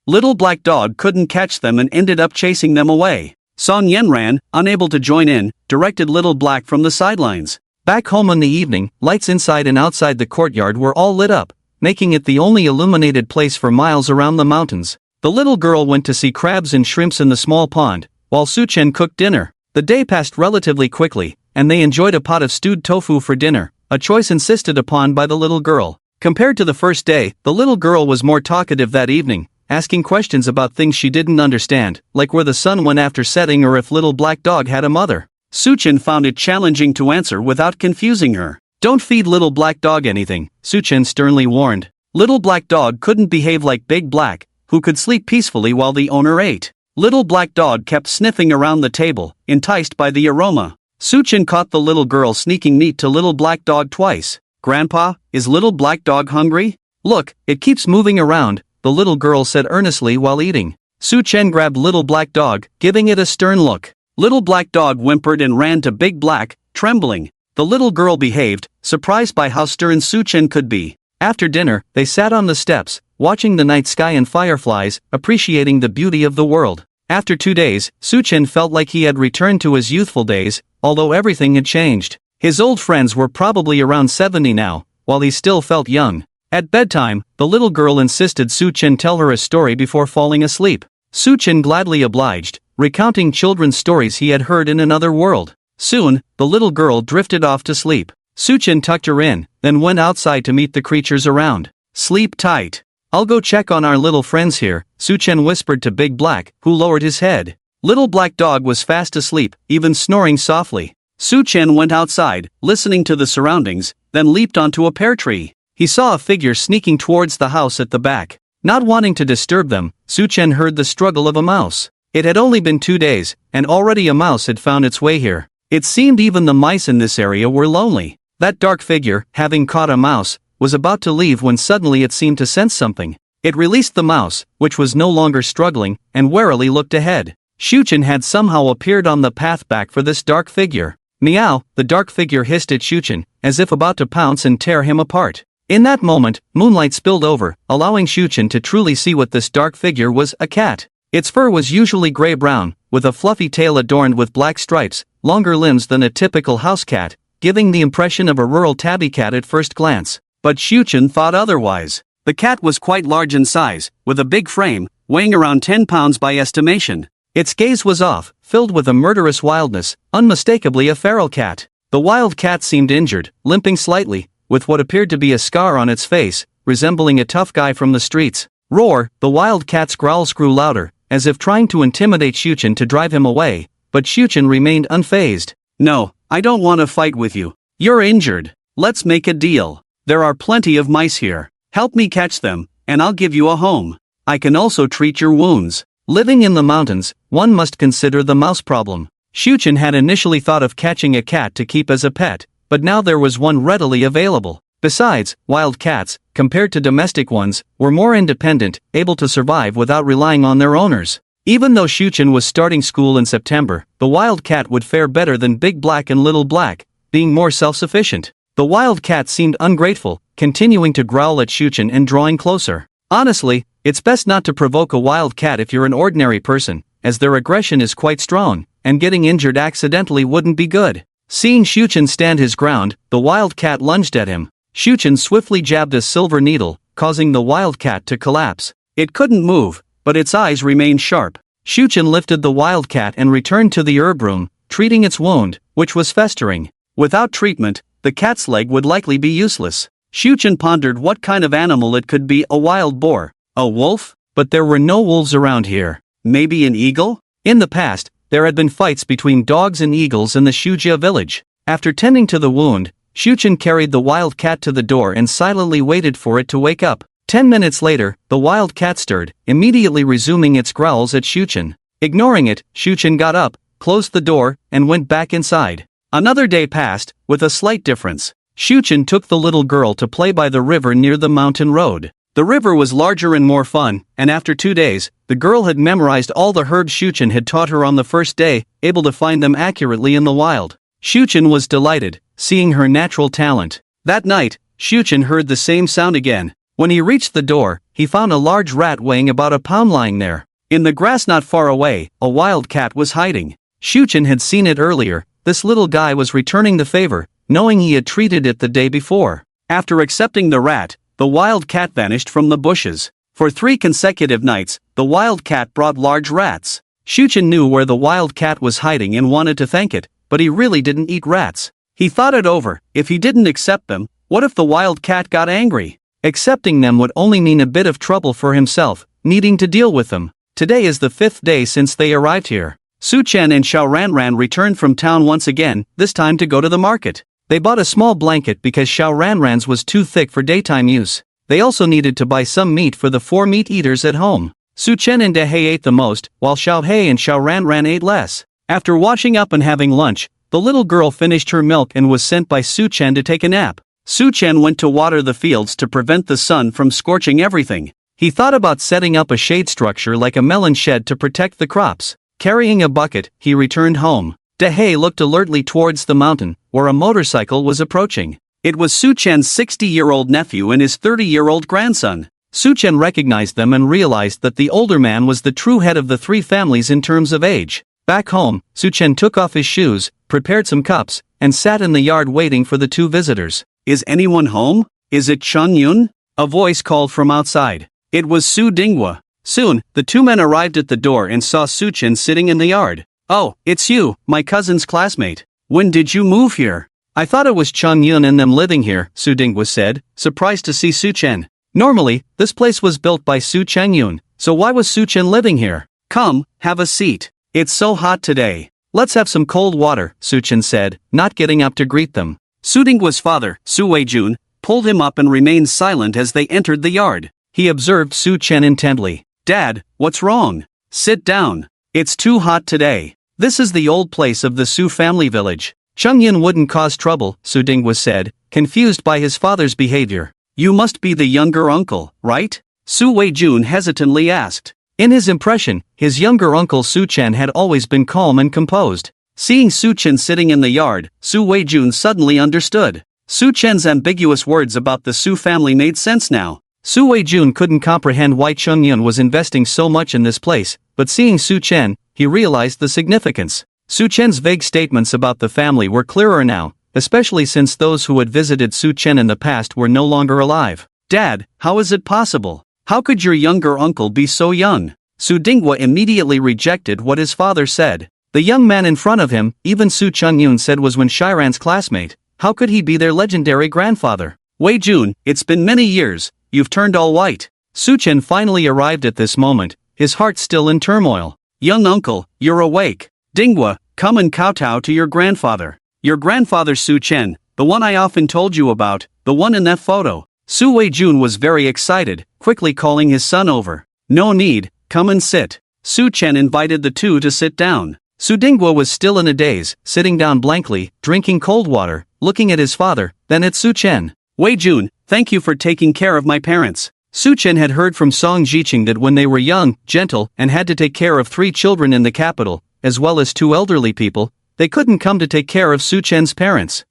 Little Black Dog couldn't catch them and ended up chasing them away. Song Yenran, unable to join in, directed Little Black from the sidelines. Back home in the evening, lights inside and outside the courtyard were all lit up, making it the only illuminated place for miles around the mountains. The little girl went to see crabs and shrimps in the small pond, while Shuchen cooked dinner. The day passed relatively quickly, and they enjoyed a pot of stewed tofu for dinner, a choice insisted upon by the little girl. Compared to the first day, the little girl was more talkative that evening, asking questions about things she didn't understand, like where the sun went after setting or if Little Black Dog had a mother. Shuchen found it challenging to answer without confusing her. Don't feed Little Black Dog anything, Shuchen sternly warned. Little Black Dog couldn't behave like Big Black, who could sleep peacefully while the owner ate. Little Black Dog kept sniffing around the table, enticed by the aroma. Shuchen caught the little girl sneaking meat to Little Black Dog twice. Grandpa, is Little Black Dog hungry? Look, it keeps moving around, the little girl said earnestly while eating. Shuchen grabbed Little Black Dog, giving it a stern look. Little Black Dog whimpered and ran to Big Black, trembling. The little girl behaved, surprised by how stern Shuchen could be. After dinner, they sat on the steps, watching the night sky and fireflies, appreciating the beauty of the world. After 2 days, Shuchen felt like he had returned to his youthful days, although everything had changed. His old friends were probably around 70 now, while he still felt young. At bedtime, the little girl insisted Shuchen tell her a story before falling asleep. Shuchen gladly obliged, recounting children's stories he had heard in another world. Soon, the little girl drifted off to sleep. Suchin tucked her in, then went outside to meet the creatures around. Sleep tight. I'll go check on our little friends here, Suchin whispered to Big Black, who lowered his head. Little Black Dog was fast asleep, even snoring softly. Suchin went outside, listening to the surroundings, then leaped onto a pear tree. He saw a figure sneaking towards the house at the back. Not wanting to disturb them, Suchin heard the struggle of a mouse. It had only been 2 days, and already a mouse had found its way here. It seemed even the mice in this area were lonely. That dark figure, having caught a mouse, was about to leave when suddenly it seemed to sense something. It released the mouse, which was no longer struggling, and warily looked ahead. Suchin had somehow appeared on the path back for this dark figure. Meow, the dark figure hissed at Suchin, as if about to pounce and tear him apart. In that moment, moonlight spilled over, allowing Suchin to truly see what this dark figure was: a cat. Its fur was usually gray-brown, with a fluffy tail adorned with black stripes, longer limbs than a typical house cat, giving the impression of a rural tabby cat at first glance. But Suchin thought otherwise. The cat was quite large in size, with a big frame, weighing around 10 pounds by estimation. Its gaze was off, filled with a murderous wildness, unmistakably a feral cat. The wild cat seemed injured, limping slightly, with what appeared to be a scar on its face, resembling a tough guy from the streets. Roar, the wild cat's growls grew louder, as if trying to intimidate Suchin to drive him away, but Suchin remained unfazed. No, I don't want to fight with you. You're injured. Let's make a deal. There are plenty of mice here. Help me catch them, and I'll give you a home. I can also treat your wounds. Living in the mountains, one must consider the mouse problem. Suchin had initially thought of catching a cat to keep as a pet, but now there was one readily available. Besides, wild cats, compared to domestic ones, were more independent, able to survive without relying on their owners. Even though Suchin was starting school in September, the wild cat would fare better than Big Black and Little Black, being more self-sufficient. The wild cat seemed ungrateful, continuing to growl at Suchin and drawing closer. Honestly, it's best not to provoke a wild cat if you're an ordinary person, as their aggression is quite strong, and getting injured accidentally wouldn't be good. Seeing Suchin stand his ground, the wild cat lunged at him. Suchin swiftly jabbed a silver needle, causing the wild cat to collapse. It couldn't move, but its eyes remained sharp. Suchin lifted the wild cat and returned to the herb room, treating its wound, which was festering. Without treatment, the cat's leg would likely be useless. Suchin pondered what kind of animal it could be: a wild boar, a wolf? But there were no wolves around here. Maybe an eagle? In the past, there had been fights between dogs and eagles in the Shujia village. After tending to the wound, Suchin carried the wild cat to the door and silently waited for it to wake up. 10 minutes later, the wild cat stirred, immediately resuming its growls at Suchin. Ignoring it, Suchin got up, closed the door, and went back inside. Another day passed, with a slight difference. Suchin took the little girl to play by the river near the mountain road. The river was larger and more fun, and after 2 days, the girl had memorized all the herbs Suchin had taught her on the first day, able to find them accurately in the wild. Suchin was delighted, seeing her natural talent. That night, Suchin heard the same sound again. When he reached the door, he found a large rat weighing about a pound lying there. In the grass not far away, a wild cat was hiding. Suchin had seen it earlier. This little guy was returning the favor, knowing he had treated it the day before. After accepting the rat, the wild cat vanished from the bushes. For 3 consecutive nights, the wild cat brought large rats. Suchin knew where the wild cat was hiding and wanted to thank it, but he really didn't eat rats. He thought it over. If he didn't accept them, what if the wild cat got angry? Accepting them would only mean a bit of trouble for himself, needing to deal with them. Today is the 5th day since they arrived here. Suchin and Xiao Ranran returned from town once again, this time to go to the market. They bought a small blanket because Xiao Ranran's was too thick for daytime use. They also needed to buy some meat for the 4 meat eaters at home. Suchin and Dehei ate the most, while Xiao Hei and Xiao Ranran ate less. After washing up and having lunch, the little girl finished her milk and was sent by Suchin to take a nap. Suchin went to water the fields to prevent the sun from scorching everything. He thought about setting up a shade structure like a melon shed to protect the crops. Carrying a bucket, he returned home. Dehei looked alertly towards the mountain, where a motorcycle was approaching. It was Suchin's 60-year-old nephew and his 30-year-old grandson. Suchin recognized them and realized that the older man was the true head of the 3 families in terms of age. Back home, Suchin took off his shoes, prepared some cups, and sat in the yard waiting for the 2 visitors. Is anyone home? Is it Chun Yun? A voice called from outside. It was Su Dinghua. Soon, the 2 men arrived at the door and saw Suchin sitting in the yard. Oh, it's you, my cousin's classmate. When did you move here? I thought it was Chung Yun and them living here, Su Dingwa said, surprised to see Su Chen. Normally, this place was built by Su Chengyun, so why was Su Chen living here? Come, have a seat. It's so hot today. Let's have some cold water, Su Chen said, not getting up to greet them. Su Dingwa's father, Su Weijun, pulled him up and remained silent as they entered the yard. He observed Su Chen intently. Dad, what's wrong? Sit down. It's too hot today. This is the old place of the Su family village. Chung Yin wouldn't cause trouble, Su Dingwa said, confused by his father's behavior. You must be the younger uncle, right? Su Weijun hesitantly asked. In his impression, his younger uncle Su Chen had always been calm and composed. Seeing Su Chen sitting in the yard, Su Weijun suddenly understood. Su Chen's ambiguous words about the Su family made sense now. Su Weijun couldn't comprehend why Chung Yun was investing so much in this place, but seeing Su Chen, he realized the significance. Su Chen's vague statements about the family were clearer now, especially since those who had visited Su Chen in the past were no longer alive. Dad, how is it possible? How could your younger uncle be so young? Su Dingwa immediately rejected what his father said. The young man in front of him, even Su Chung-yun said was Wen Shiran's classmate. How could he be their legendary grandfather? Wei Jun, it's been many years, you've turned all white. Su Chen finally arrived at this moment, his heart still in turmoil. Young uncle, you're awake. Dingwa, come and kowtow to your grandfather. Your grandfather Su Chen, the one I often told you about, the one in that photo. Su Weijun was very excited, quickly calling his son over. No need, come and sit. Su Chen invited the two to sit down. Su Dingwa was still in a daze, sitting down blankly, drinking cold water, looking at his father, then at Su Chen. Weijun, thank you for taking care of my parents. Su Chen had heard from Song Jiqing that when they were young, gentle, and had to take care of 3 children in the capital, as well as 2 elderly people, they couldn't come to take care of Su Chen's parents.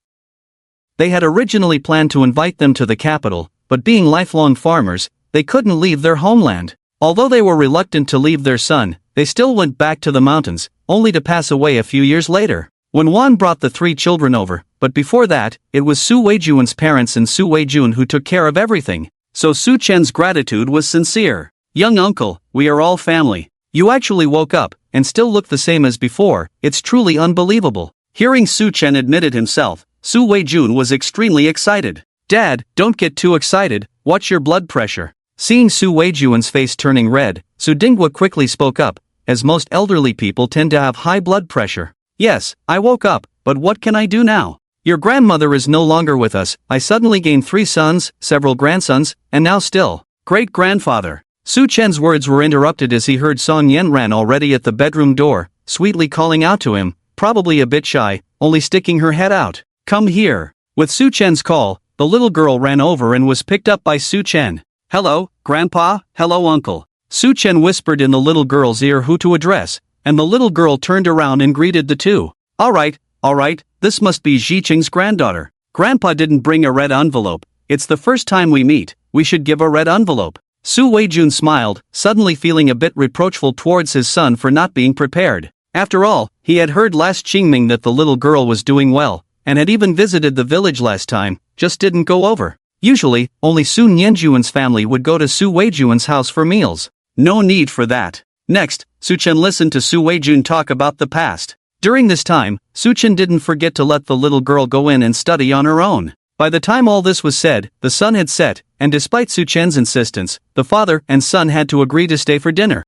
They had originally planned to invite them to the capital, but being lifelong farmers, they couldn't leave their homeland. Although they were reluctant to leave their son, they still went back to the mountains, only to pass away a few years later. When Wan brought the 3 children over, but before that, it was Su Weijun's parents and Su Weijun who took care of everything. So Su Chen's gratitude was sincere. Young uncle, we are all family. You actually woke up, and still look the same as before, it's truly unbelievable. Hearing Su Chen admitted himself, Su Weijun was extremely excited. Dad, don't get too excited, watch your blood pressure. Seeing Su Weijun's face turning red, Su Dingwa quickly spoke up, as most elderly people tend to have high blood pressure. Yes, I woke up, but what can I do now? Your grandmother is no longer with us, I suddenly gained 3 sons, several grandsons, and now still, great-grandfather. Su Chen's words were interrupted as he heard Song Yanran already at the bedroom door, sweetly calling out to him, probably a bit shy, only sticking her head out. Come here. With Su Chen's call, the little girl ran over and was picked up by Su Chen. Hello, Grandpa, hello Uncle. Su Chen whispered in the little girl's ear who to address, and the little girl turned around and greeted the two. Alright, this must be Jiqing's granddaughter. Grandpa didn't bring a red envelope, it's the first time we meet, we should give a red envelope. Su Weijun smiled, suddenly feeling a bit reproachful towards his son for not being prepared. After all, he had heard last Qingming that the little girl was doing well, and had even visited the village last time, just didn't go over. Usually, only Su Nianjuan's family would go to Su Weijun's house for meals. No need for that. Next, Su Chen listened to Su Weijun talk about the past. During this time, Su Chen didn't forget to let the little girl go in and study on her own. By the time all this was said, the sun had set, and despite Su Chen's insistence, the father and son had to agree to stay for dinner.